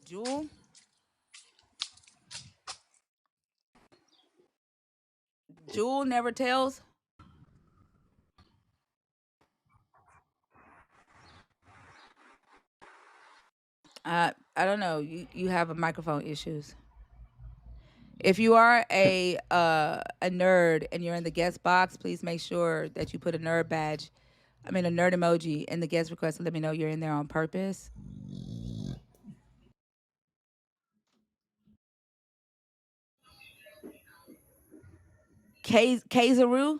Jewel. Jewel never tells. I don't know. You have a microphone issues. If you are a nerd and you're in the guest box, please make sure that you put a nerd badge. I mean a nerd emoji in the guest request to let me know you're in there on purpose. Kazaru?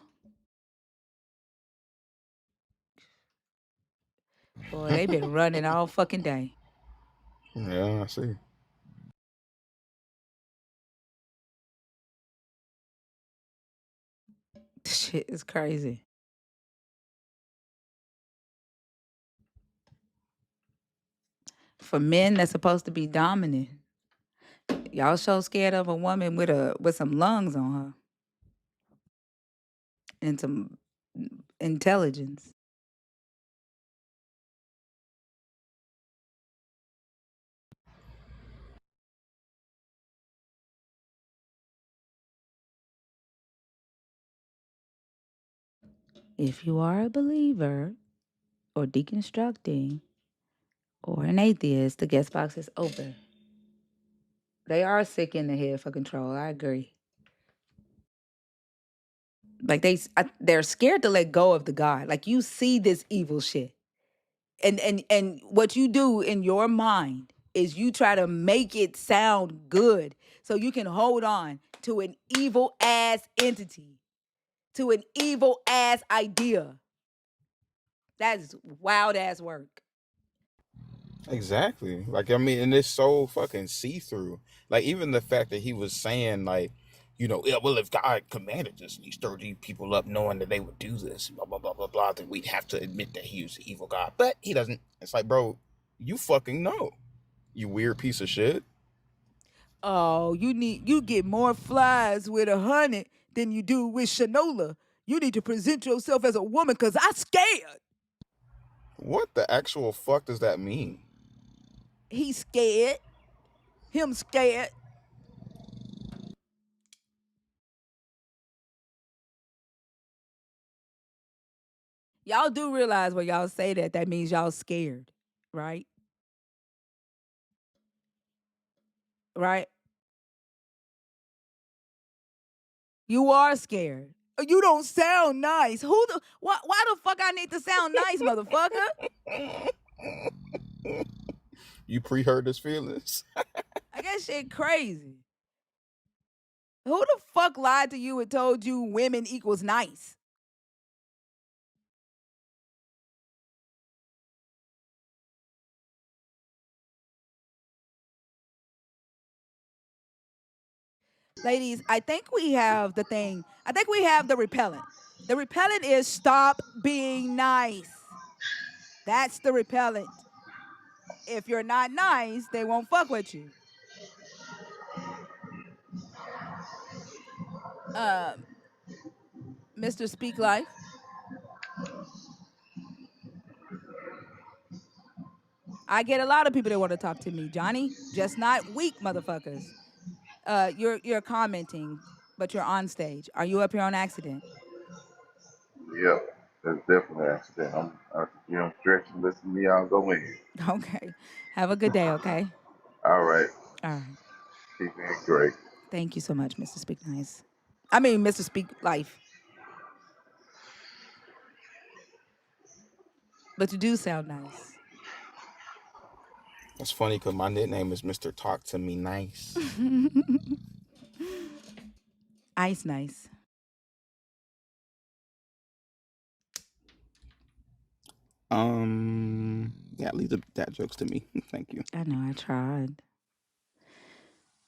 Boy, they been running all fucking day. Yeah, I see. Shit is crazy. For men that's supposed to be dominant, y'all so scared of a woman with some lungs on her and some intelligence. If you are a believer or deconstructing or an atheist, the guest box is open. They are sick in the head for control. I agree. Like they're scared to let go of the God. Like you see this evil shit, and what you do in your mind is you try to make it sound good so you can hold on to an evil ass entity, to an evil ass idea. That is wild ass work. Exactly. Like I mean, and it's so fucking see through. Like even the fact that he was saying like, yeah, well, if God commanded this and he stirred these people up knowing that they would do this, blah blah blah blah blah, then we'd have to admit that he was the evil God. But he doesn't. It's like, bro, you fucking know, you weird piece of shit. Oh, you get more flies with a honey than you do with Shanola. You need to present yourself as a woman because I scared. What the actual fuck does that mean? He's scared. Him scared. Y'all do realize when y'all say that means y'all scared, right? Right? You are scared. You don't sound nice. Why the fuck I need to sound nice, motherfucker? You pre-heard his feelings. I guess shit crazy. Who the fuck lied to you and told you women equals nice? Ladies, I think we have the thing. I think we have the repellent. The repellent is stop being nice. That's the repellent. If you're not nice, they won't fuck with you. Um, Mr. Speak Life. I get a lot of people that want to talk to me, Johnny. Just not weak motherfuckers. You're commenting, but you're on stage. Are you up here on accident? Yep, that's definitely an accident. I'm stretching. Listen to me. I'll go in. Okay. Have a good day, okay? All right. All right. Keep being great. Thank you so much, Mr. Speak Nice. I mean, Mr. Speak Life. But you do sound nice. That's funny because my nickname is Mr. Talk to Me Nice. Ice nice. Yeah, leave the dad jokes to me. Thank you. I know I tried.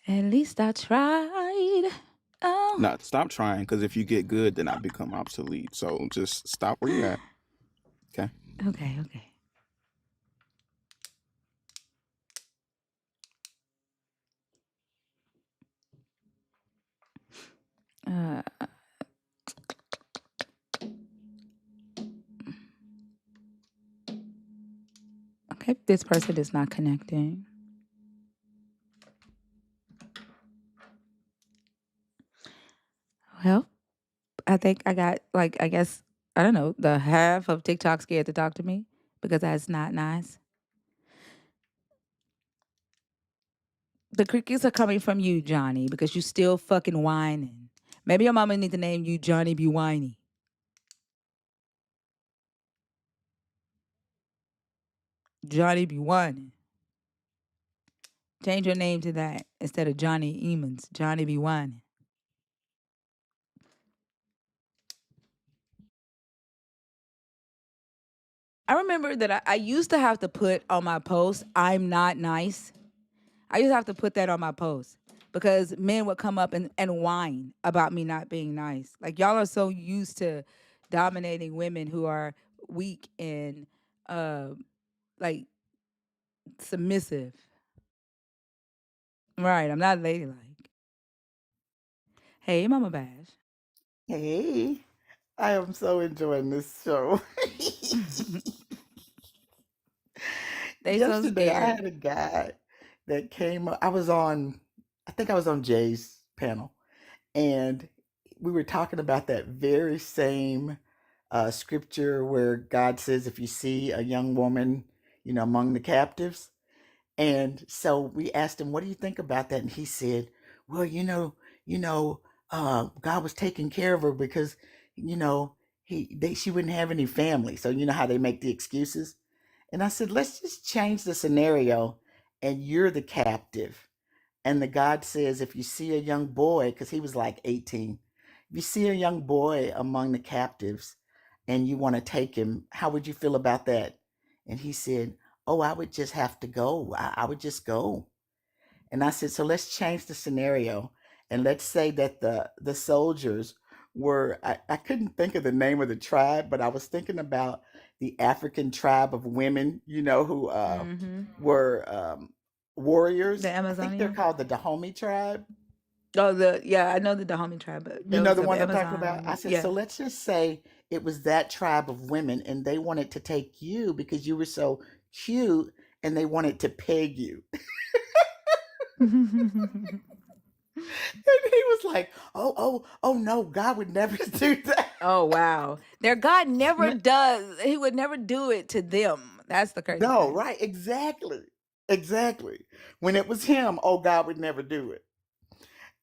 At least I tried. Oh. No, stop trying, because if you get good, then I become obsolete. So just stop where you're at. Okay. Okay. Uh, okay, this person is not connecting. Well, I think I got like I guess I don't know the half of TikTok scared to talk to me because that's not nice. The crickets are coming from you, Johnny, because you still fucking whining. Maybe your mama need to name you Johnny Be Whiny. Johnny Be Whining. Change your name to that instead of Johnny Emons. Johnny Be Whining. I remember that I used to have to put on my post, I'm not nice. I used to have to put that on my post because men would come up and whine about me not being nice. Like, y'all are so used to dominating women who are weak and like submissive. Right. I'm not ladylike. Hey, Mama Bash. Hey, I am so enjoying this show. They so Yesterday, I scared. had a guy that came up. I think I was on Jay's panel, and we were talking about that very same scripture where God says, if you see a young woman, among the captives. And so we asked him, what do you think about that? And he said, well, you know, God was taking care of her because, you know, she wouldn't have any family. So you know how they make the excuses. And I said, let's just change the scenario and you're the captive. And the God says, if you see a young boy, because he was like 18, if you see a young boy among the captives and you want to take him, how would you feel about that? And he said, oh, I would just have to go. I would just go. And I said, so let's change the scenario. And let's say that the soldiers were, I couldn't think of the name of the tribe, but I was thinking about the African tribe of women, who Mm-hmm. were The warriors. I think they're Amazonian. called the Dahomey tribe. Oh, I know the Dahomey tribe, but You know those the are the ones I'm talking Amazon about? I women. said, Yeah. so let's just say it was that tribe of women and they wanted to take you because you were so cute and they wanted to peg you. And he was like, oh no, God would never do that. Oh wow. Their God never does. He would never do it to them. That's the crazy No, thing. right, exactly. Exactly. When it was him, oh, God would never do it.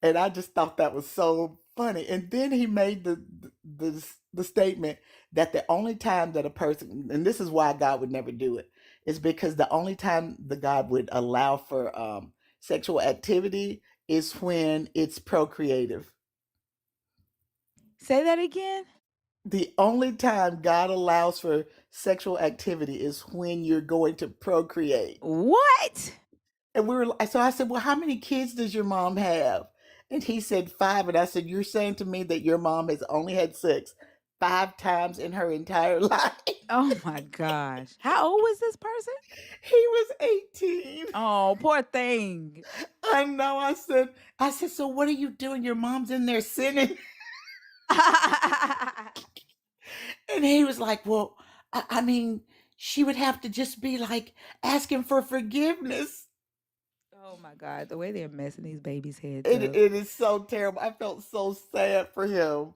And I just thought that was so funny. And then he made the statement that the only time that a person, and this is why God would never do it, is because the only time the God would allow for sexual activity is when it's procreative. Say that again. The only time God allows for sexual activity is when you're going to procreate. What? And so I said, well, how many kids does your mom have? And he said 5. And I said, you're saying to me that your mom has only had sex 5 times in her entire life? Oh my gosh. How old was this person? He was 18. Oh, poor thing. I know. I said, so what are you doing? Your mom's in there sinning. And he was like, well, I mean, she would have to just be like asking for forgiveness. Oh my God. The way they're messing these babies' heads It, up. it is so terrible. I felt so sad for him.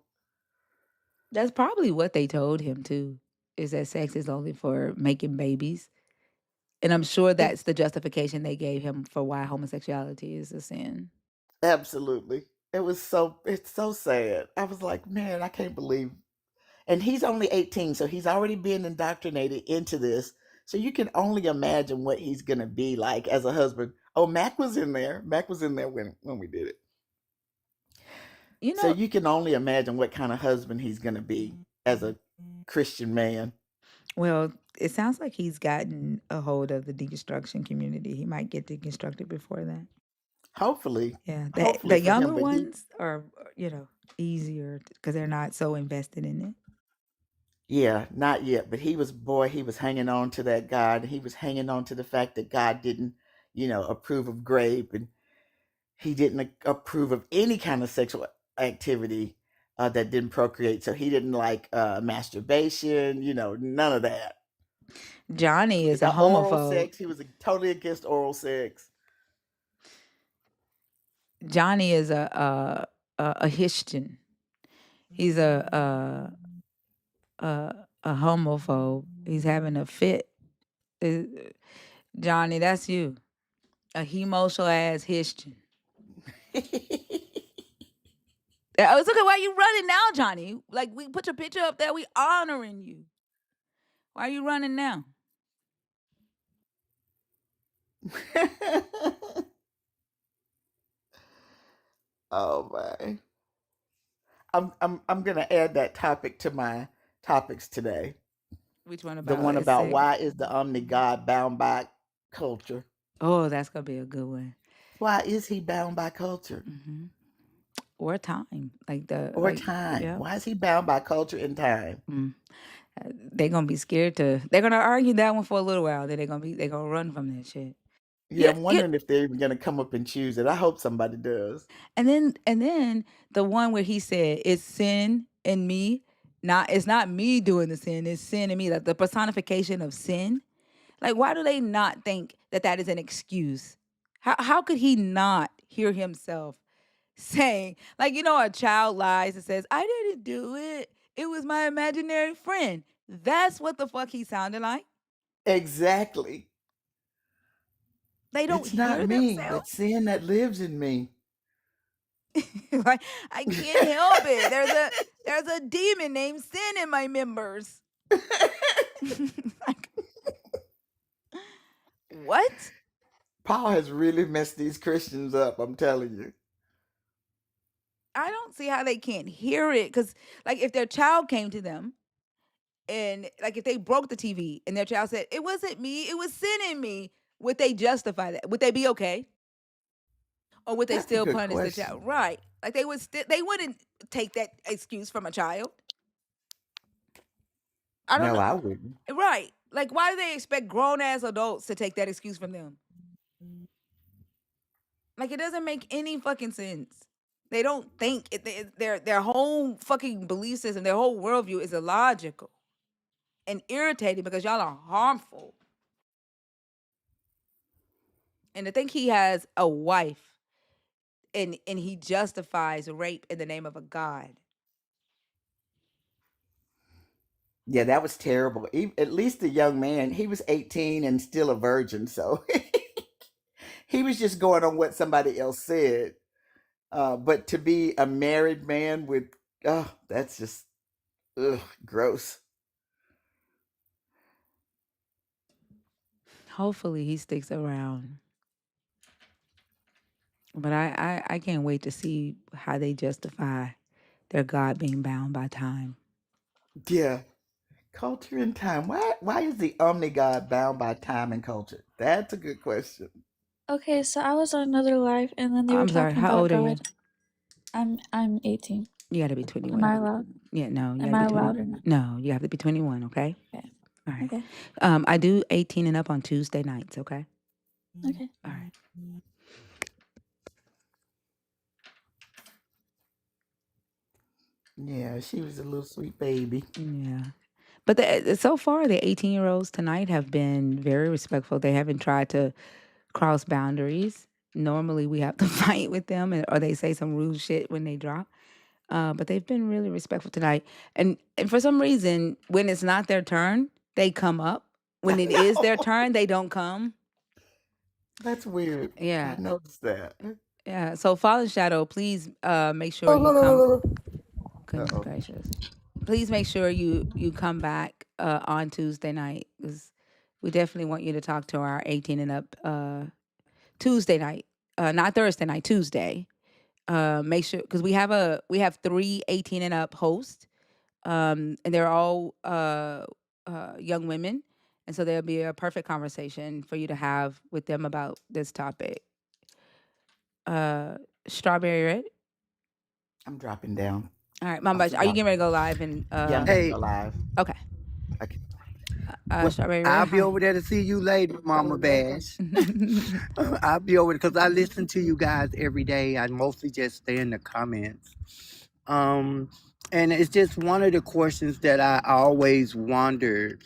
That's probably what they told him too, is that sex is only for making babies. And I'm sure It, that's the justification they gave him for why homosexuality is a sin. Absolutely. It's so sad. I was like, man, I can't believe. And he's only 18, so he's already been indoctrinated into this. So you can only imagine what he's going to be like as a husband. Oh, Mac was in there. Mac was in there when we did it. You So know, you can only imagine what kind of husband he's going to be as a Christian man. well, it sounds like he's gotten a hold of the deconstruction community. He might get deconstructed before that. Hopefully, Yeah, hopefully the for him, younger but ones are, easier because they're not so invested in it. yeah, not yet, but he was hanging on to that God. He was hanging on to the fact that God didn't, approve of grape, and he didn't approve of any kind of sexual activity that didn't procreate. So he didn't like masturbation, none of that. Johnny is a Oral homophobe. sex, he was totally against oral sex. Johnny is a Christian. He's a homophobe. He's having a fit. Uh, Johnny, that's you. A hemotional ass Christian. It's okay. Why you running now, Johnny? Like, we put your picture up there. We honoring you. Why are you running now? Oh my. I'm gonna add that topic to my topics today. Which one The about one is about sick? why is the omni God bound by culture? Oh, that's gonna be a good one. Why is he bound by culture? Mm-hmm. Or time, Or time? yeah. Why is he bound by culture and time? They're gonna be scared to. They're gonna argue that one for a little while. Then they're gonna run from that shit. Yeah, Yeah, I'm yeah. wondering if they're even gonna come up and choose it. I hope somebody does. And then the one where he said, "It's sin in me." It's not me doing the sin. It's sin in me. Like the personification of sin. Like, why do they not think that that is an excuse? How could he not hear himself saying, like, a child lies and says, "I didn't do it. It was my imaginary friend." That's what the fuck he sounded like. Exactly. They don't It's not hear me, themselves. but sin that lives in me. Like, I can't help it. There's a demon named sin in my members. Like, what? Paul has really messed these Christians up, I'm telling you. I don't see how they can't hear it. Because, like, if their child came to them and, like, if they broke the TV and their child said, "It wasn't me, it was sin in me," would they justify that? Would they be okay? Or would they That's a still good punish the child? question. Right. Like, they wouldn't take that excuse from a child. I don't No, know. I wouldn't. Right. Like, why do they expect grown ass adults to take that excuse from them? Like, it doesn't make any fucking sense. They don't think their whole fucking belief system, their whole worldview is illogical and irritating because y'all are harmful. And to think he has a wife and he justifies rape in the name of a god. Yeah, that was terrible. At least the young man, he was 18 and still a virgin, so he was just going on what somebody else said. But to be a married man with, oh, that's just, ugh, gross. Hopefully he sticks around. But I can't wait to see how they justify their God being bound by time. Yeah, culture and time. Why is the omni God bound by time and culture? That's a good question. Okay, so I was on another live and then they were I'm sorry, talking how about old are you? God. I'm 18. You gotta be Am I 21. allowed? Yeah, no, you Am gotta I be 20. allowed or not? No, you have to be 21, okay? Okay. All right. Okay. I do 18 and up on Tuesday nights, okay? Okay. All right. Yeah, she was a little sweet baby. Yeah. But so far, the 18-year-olds tonight have been very respectful. They haven't tried to cross boundaries. Normally, we have to fight with them, or they say some rude shit when they drop. But they've been really respectful tonight. And for some reason, when it's not their turn, they come up. When it is their turn, they don't come. That's weird. Yeah. I noticed that. Yeah. So, Fallen Shadow, please make sure Oh, you no, no, no, come. no, no. Goodness Uh-oh. gracious. Please make sure you come back on Tuesday night, because we definitely want you to talk to our 18 and up Tuesday night, not Thursday night, Tuesday. Make sure, because we have 3 18 and up hosts, and they're all young women, and so there'll be a perfect conversation for you to have with them about this topic. Strawberry Red. I'm dropping down. All right, Mama, I are you forgot. getting ready to go live? And Yeah, I'm gonna Hey, go live. okay, Okay. well, Strawberry Red, I'll be hi. over there to see you later, Mama Bash. I'll be over there because I listen to you guys every day. I mostly just stay in the comments. And it's just one of the questions that I always wondered,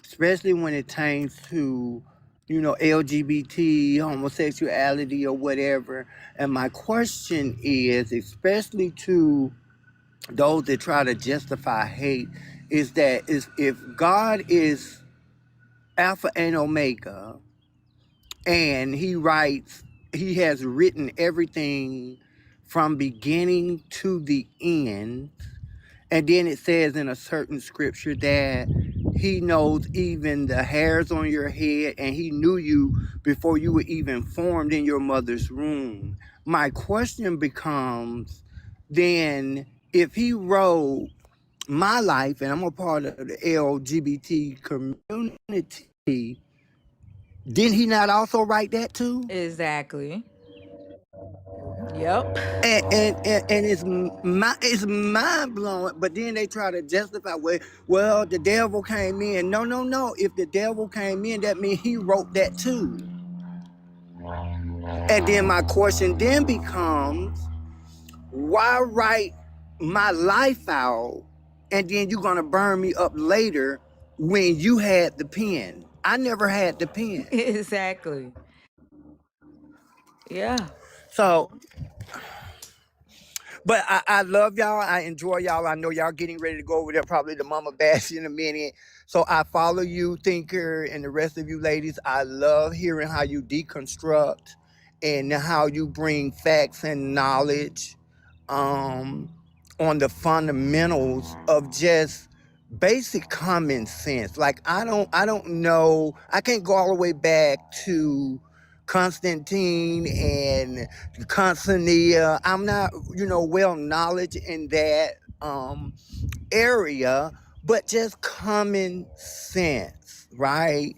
especially when it pertains to, LGBT, homosexuality, or whatever. And my question is, especially to those that try to justify hate is that is if God is Alpha and Omega and he has written everything from beginning to the end. And then it says in a certain scripture that he knows even the hairs on your head and he knew you before you were even formed in your mother's womb. My question becomes then if he wrote my life and I'm a part of the LGBT community, didn't he not also write that too? Exactly. Yep. And it's mind blowing. But then they try to justify, well, the devil came in. No, no, no. If the devil came in, that means he wrote that too. And then my question then becomes, why write my life out, and then you're gonna burn me up later when you had the pen? I never had the pen. Exactly. Yeah. So but I love y'all. I enjoy y'all. I know y'all getting ready to go over there, probably the Mama Bash in a minute. So I follow you, Thinker, and the rest of you ladies. I love hearing how you deconstruct and how you bring facts and knowledge on the fundamentals of just basic common sense. Like I don't know. I can't go all the way back to Constantine and Constania. I'm not, well knowledge in that area, but just common sense, right?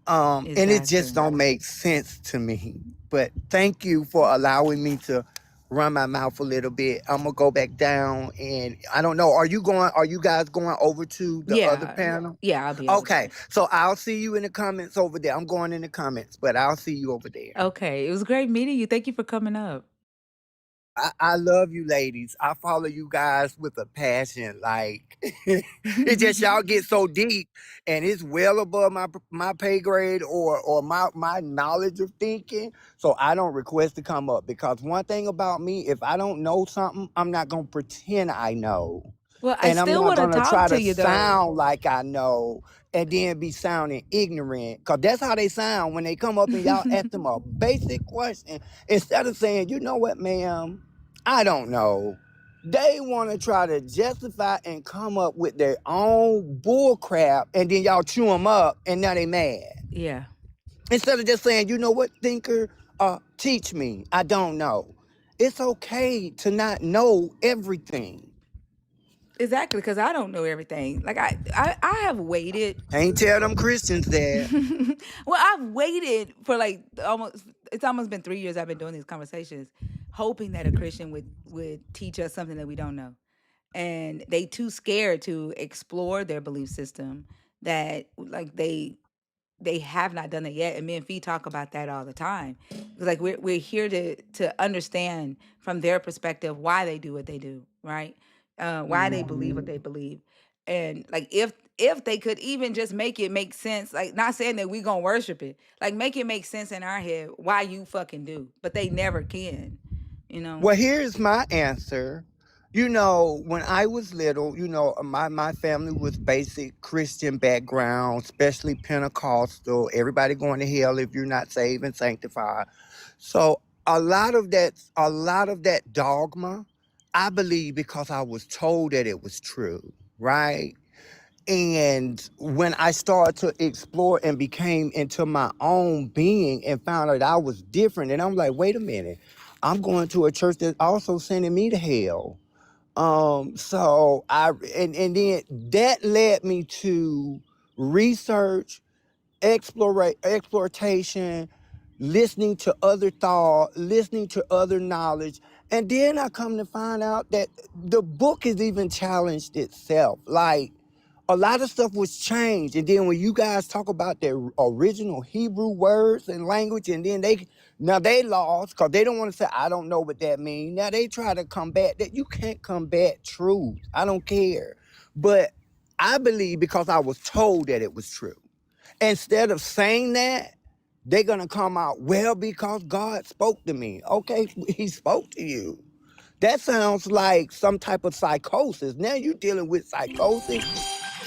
And it just Exactly. don't make sense to me. But thank you for allowing me to run my mouth a little bit. I'm gonna go back down, and I don't know. Are you guys going over to the other Yeah. panel? Yeah, I'll be over Okay, there. so I'll see you in the comments over there. I'm going in the comments, but I'll see you over there. Okay. It was great meeting you. Thank you for coming up. I love you ladies. I follow you guys with a passion. Like it's just y'all get so deep and it's well above my pay grade or my knowledge of thinking. So I don't request to come up because one thing about me, if I don't know something, I'm not gonna pretend I know. Well, I And I'm still not want to gonna talk try to to you though. sound like I know and then be sounding ignorant. Cause that's how they sound when they come up and y'all ask them a basic question. Instead of saying, you know what, ma'am, I don't know. They want to try to justify and come up with their own bull crap and then y'all chew them up and now they mad. Yeah. Instead of just saying, you know what, Thinker, teach me. I don't know. It's okay to not know everything. Exactly, because I don't know everything. Like I have waited. Ain't tell them Christians that. Well, I've waited for like it's almost been 3 years I've been doing these conversations, hoping that a Christian would teach us something that we don't know. And they too scared to explore their belief system that like they have not done that yet. And me and Fee talk about that all the time. Like we're here to understand from their perspective why they do what they do, right? Why they believe what Mhm. they believe. And like if they could even just make it make sense, like not saying that we gonna worship it, like make it make sense in our head why you fucking do. But they never can, you know? Well, here's my answer. When I was little, my family was basic Christian background, especially Pentecostal. Everybody going to hell if you're not saved and sanctified. So a lot of that dogma, I believe because I was told that it was true, right? And when I started to explore and became into my own being and found out I was different, and I'm like, wait a minute, I'm going to a church that's also sending me to hell. So and then that led me to research, exploitation, listening to other thought, listening to other knowledge. And then I come to find out that the book has even challenged itself. Like a lot of stuff was changed. And then when you guys talk about their original Hebrew words and language, and then they lost because they don't want to say, I don't know what that means. Now they try to combat that. You can't combat truth. I don't care. But I believe because I was told that it was true. Instead of saying that, they're going to come out, well, because God spoke to me. Okay, he spoke to you. That sounds like some type of psychosis. Now you're dealing with psychosis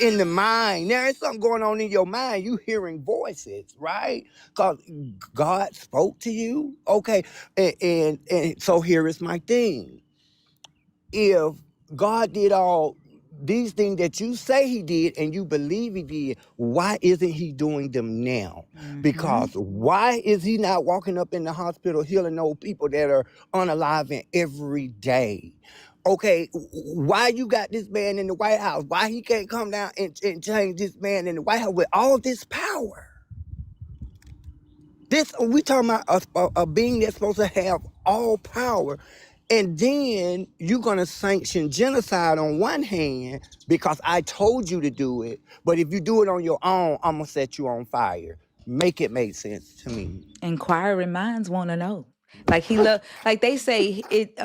in the mind. There is something going on in your mind. You hearing voices, right? Because God spoke to you. Okay. And so here is my thing. If God did all these things that you say he did and you believe he did, why isn't he doing them now? Because why is he not walking up in the hospital healing those people that are unaliving every day? Okay, why you got this man in the White House? Why he can't come down and change this man in the White House with all this power? This we talking about a being that's supposed to have all power, and then you're gonna sanction genocide on one hand because I told you to do it, but if you do it on your own, I'm gonna set you on fire. Make it make sense to me. Inquiring minds want to know. Like he love. Like they say it.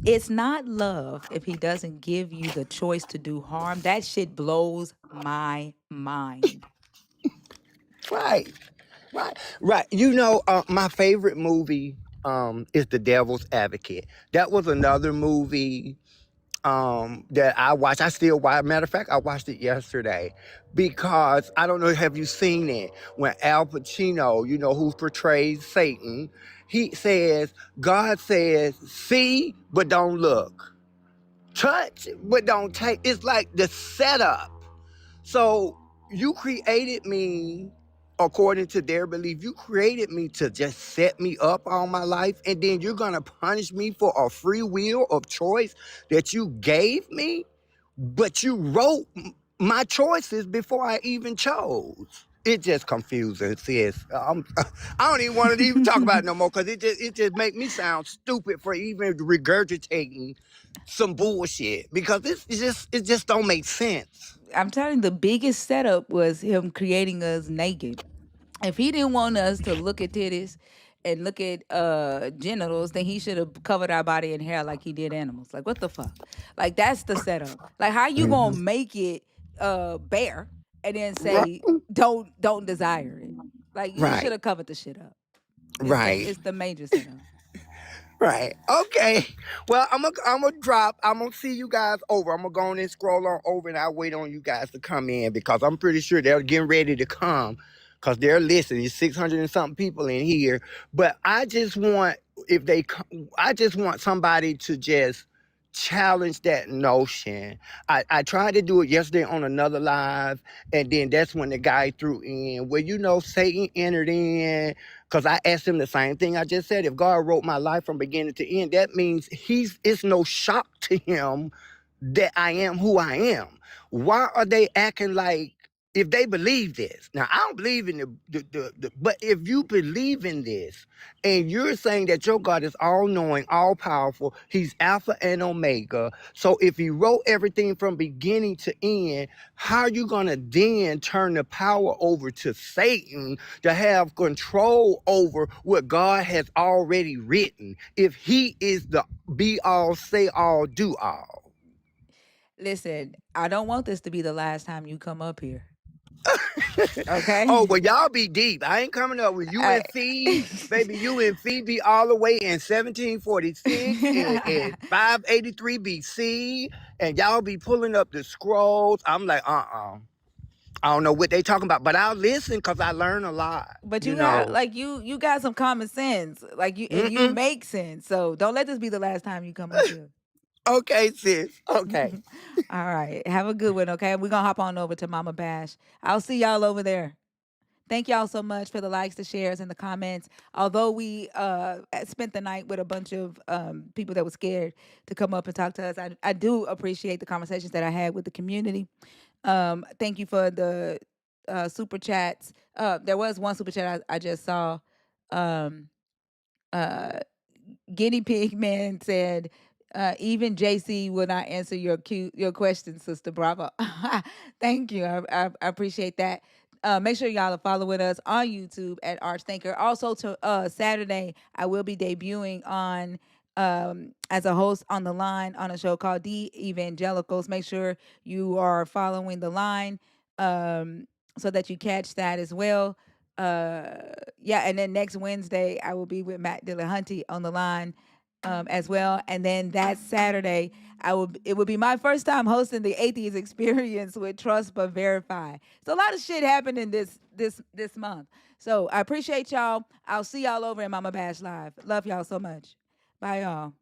It's not love if he doesn't give you the choice to do harm. That shit blows my mind. Right, right. My favorite movie is The Devil's Advocate. That was another movie that I watch. I still watch. Matter of fact, I watched it yesterday because I don't know. Have you seen it? When Al Pacino, who portrays Satan, he says, God says, see, but don't look. Touch, but don't take. It's like the setup. So you created me according to their belief. You created me to just set me up all my life, and then you're gonna punish me for a free will of choice that you gave me, but you wrote my choices before I even chose. It just confusing, sis. I don't even want to even talk about it no more because it just make me sound stupid for even regurgitating some bullshit because it just don't make sense. I'm telling you, the biggest setup was him creating us naked. If he didn't want us to look at titties and look at genitals, then he should have covered our body in hair like he did animals. Like what the fuck? Like that's the setup. Like how you gonna Mhm. make it bare and then Right, say don't desire it? Like you should right, have covered the shit up. It's the right. it's the major setup. Right. Okay. Well, I'm gonna drop. I'm gonna see you guys over. I'm gonna go on and scroll on over, and I'll wait on you guys to come in because I'm pretty sure they're getting ready to come because they're listening. There's 600 and something people in here, but I just want if they, I just want somebody to just challenge that notion. I tried to do it yesterday on another live, and then that's when the guy threw in, well, Satan entered in. Because I asked him the same thing I just said. If God wrote my life from beginning to end, that means it's no shock to him that I am who I am. Why are they acting like if they believe this? Now I don't believe in the but if you believe in this and you're saying that your God is all knowing, all powerful, he's Alpha and Omega. So if he wrote everything from beginning to end, how are you gonna then turn the power over to Satan to have control over what God has already written if he is the be all, say all, do all? Listen, I don't want this to be the last time you come up here. Oh, Okay? well, y'all be deep. I ain't coming up with you I- and Fee. Baby, you and Fee be all the way in 1746 and 583 BC. And y'all be pulling up the scrolls. I'm like, I don't know what they talking about, but I'll listen because I learn a lot, But you you got know. like you got some common sense. Like you Mm-mm. make sense. So don't let this be the last time you come up here. Okay, sis. Okay. All right. Have a good one, okay? We're gonna hop on over to Mama Bash. I'll see y'all over there. Thank y'all so much for the likes, the shares, and the comments. Although we spent the night with a bunch of people that were scared to come up and talk to us, I do appreciate the conversations that I had with the community. Thank you for the super chats. There was one super chat I just saw. Um, uh, Guinea Pig Man said, even JC will not answer your question, Sister Bravo. Thank you. I appreciate that. Make sure y'all are following us on YouTube at Archthinker. Also, to Saturday, I will be debuting on as a host on the line on a show called The Evangelicals. Make sure you are following the line so that you catch that as well. Yeah, and then next Wednesday I will be with Matt Dillahunty on the line. as well. And then that Saturday, it would be my first time hosting the Atheist Experience with Trust But Verify. So a lot of shit happening this month. So I appreciate y'all. I'll see y'all over in Mama Bash Live. Love y'all so much. Bye y'all.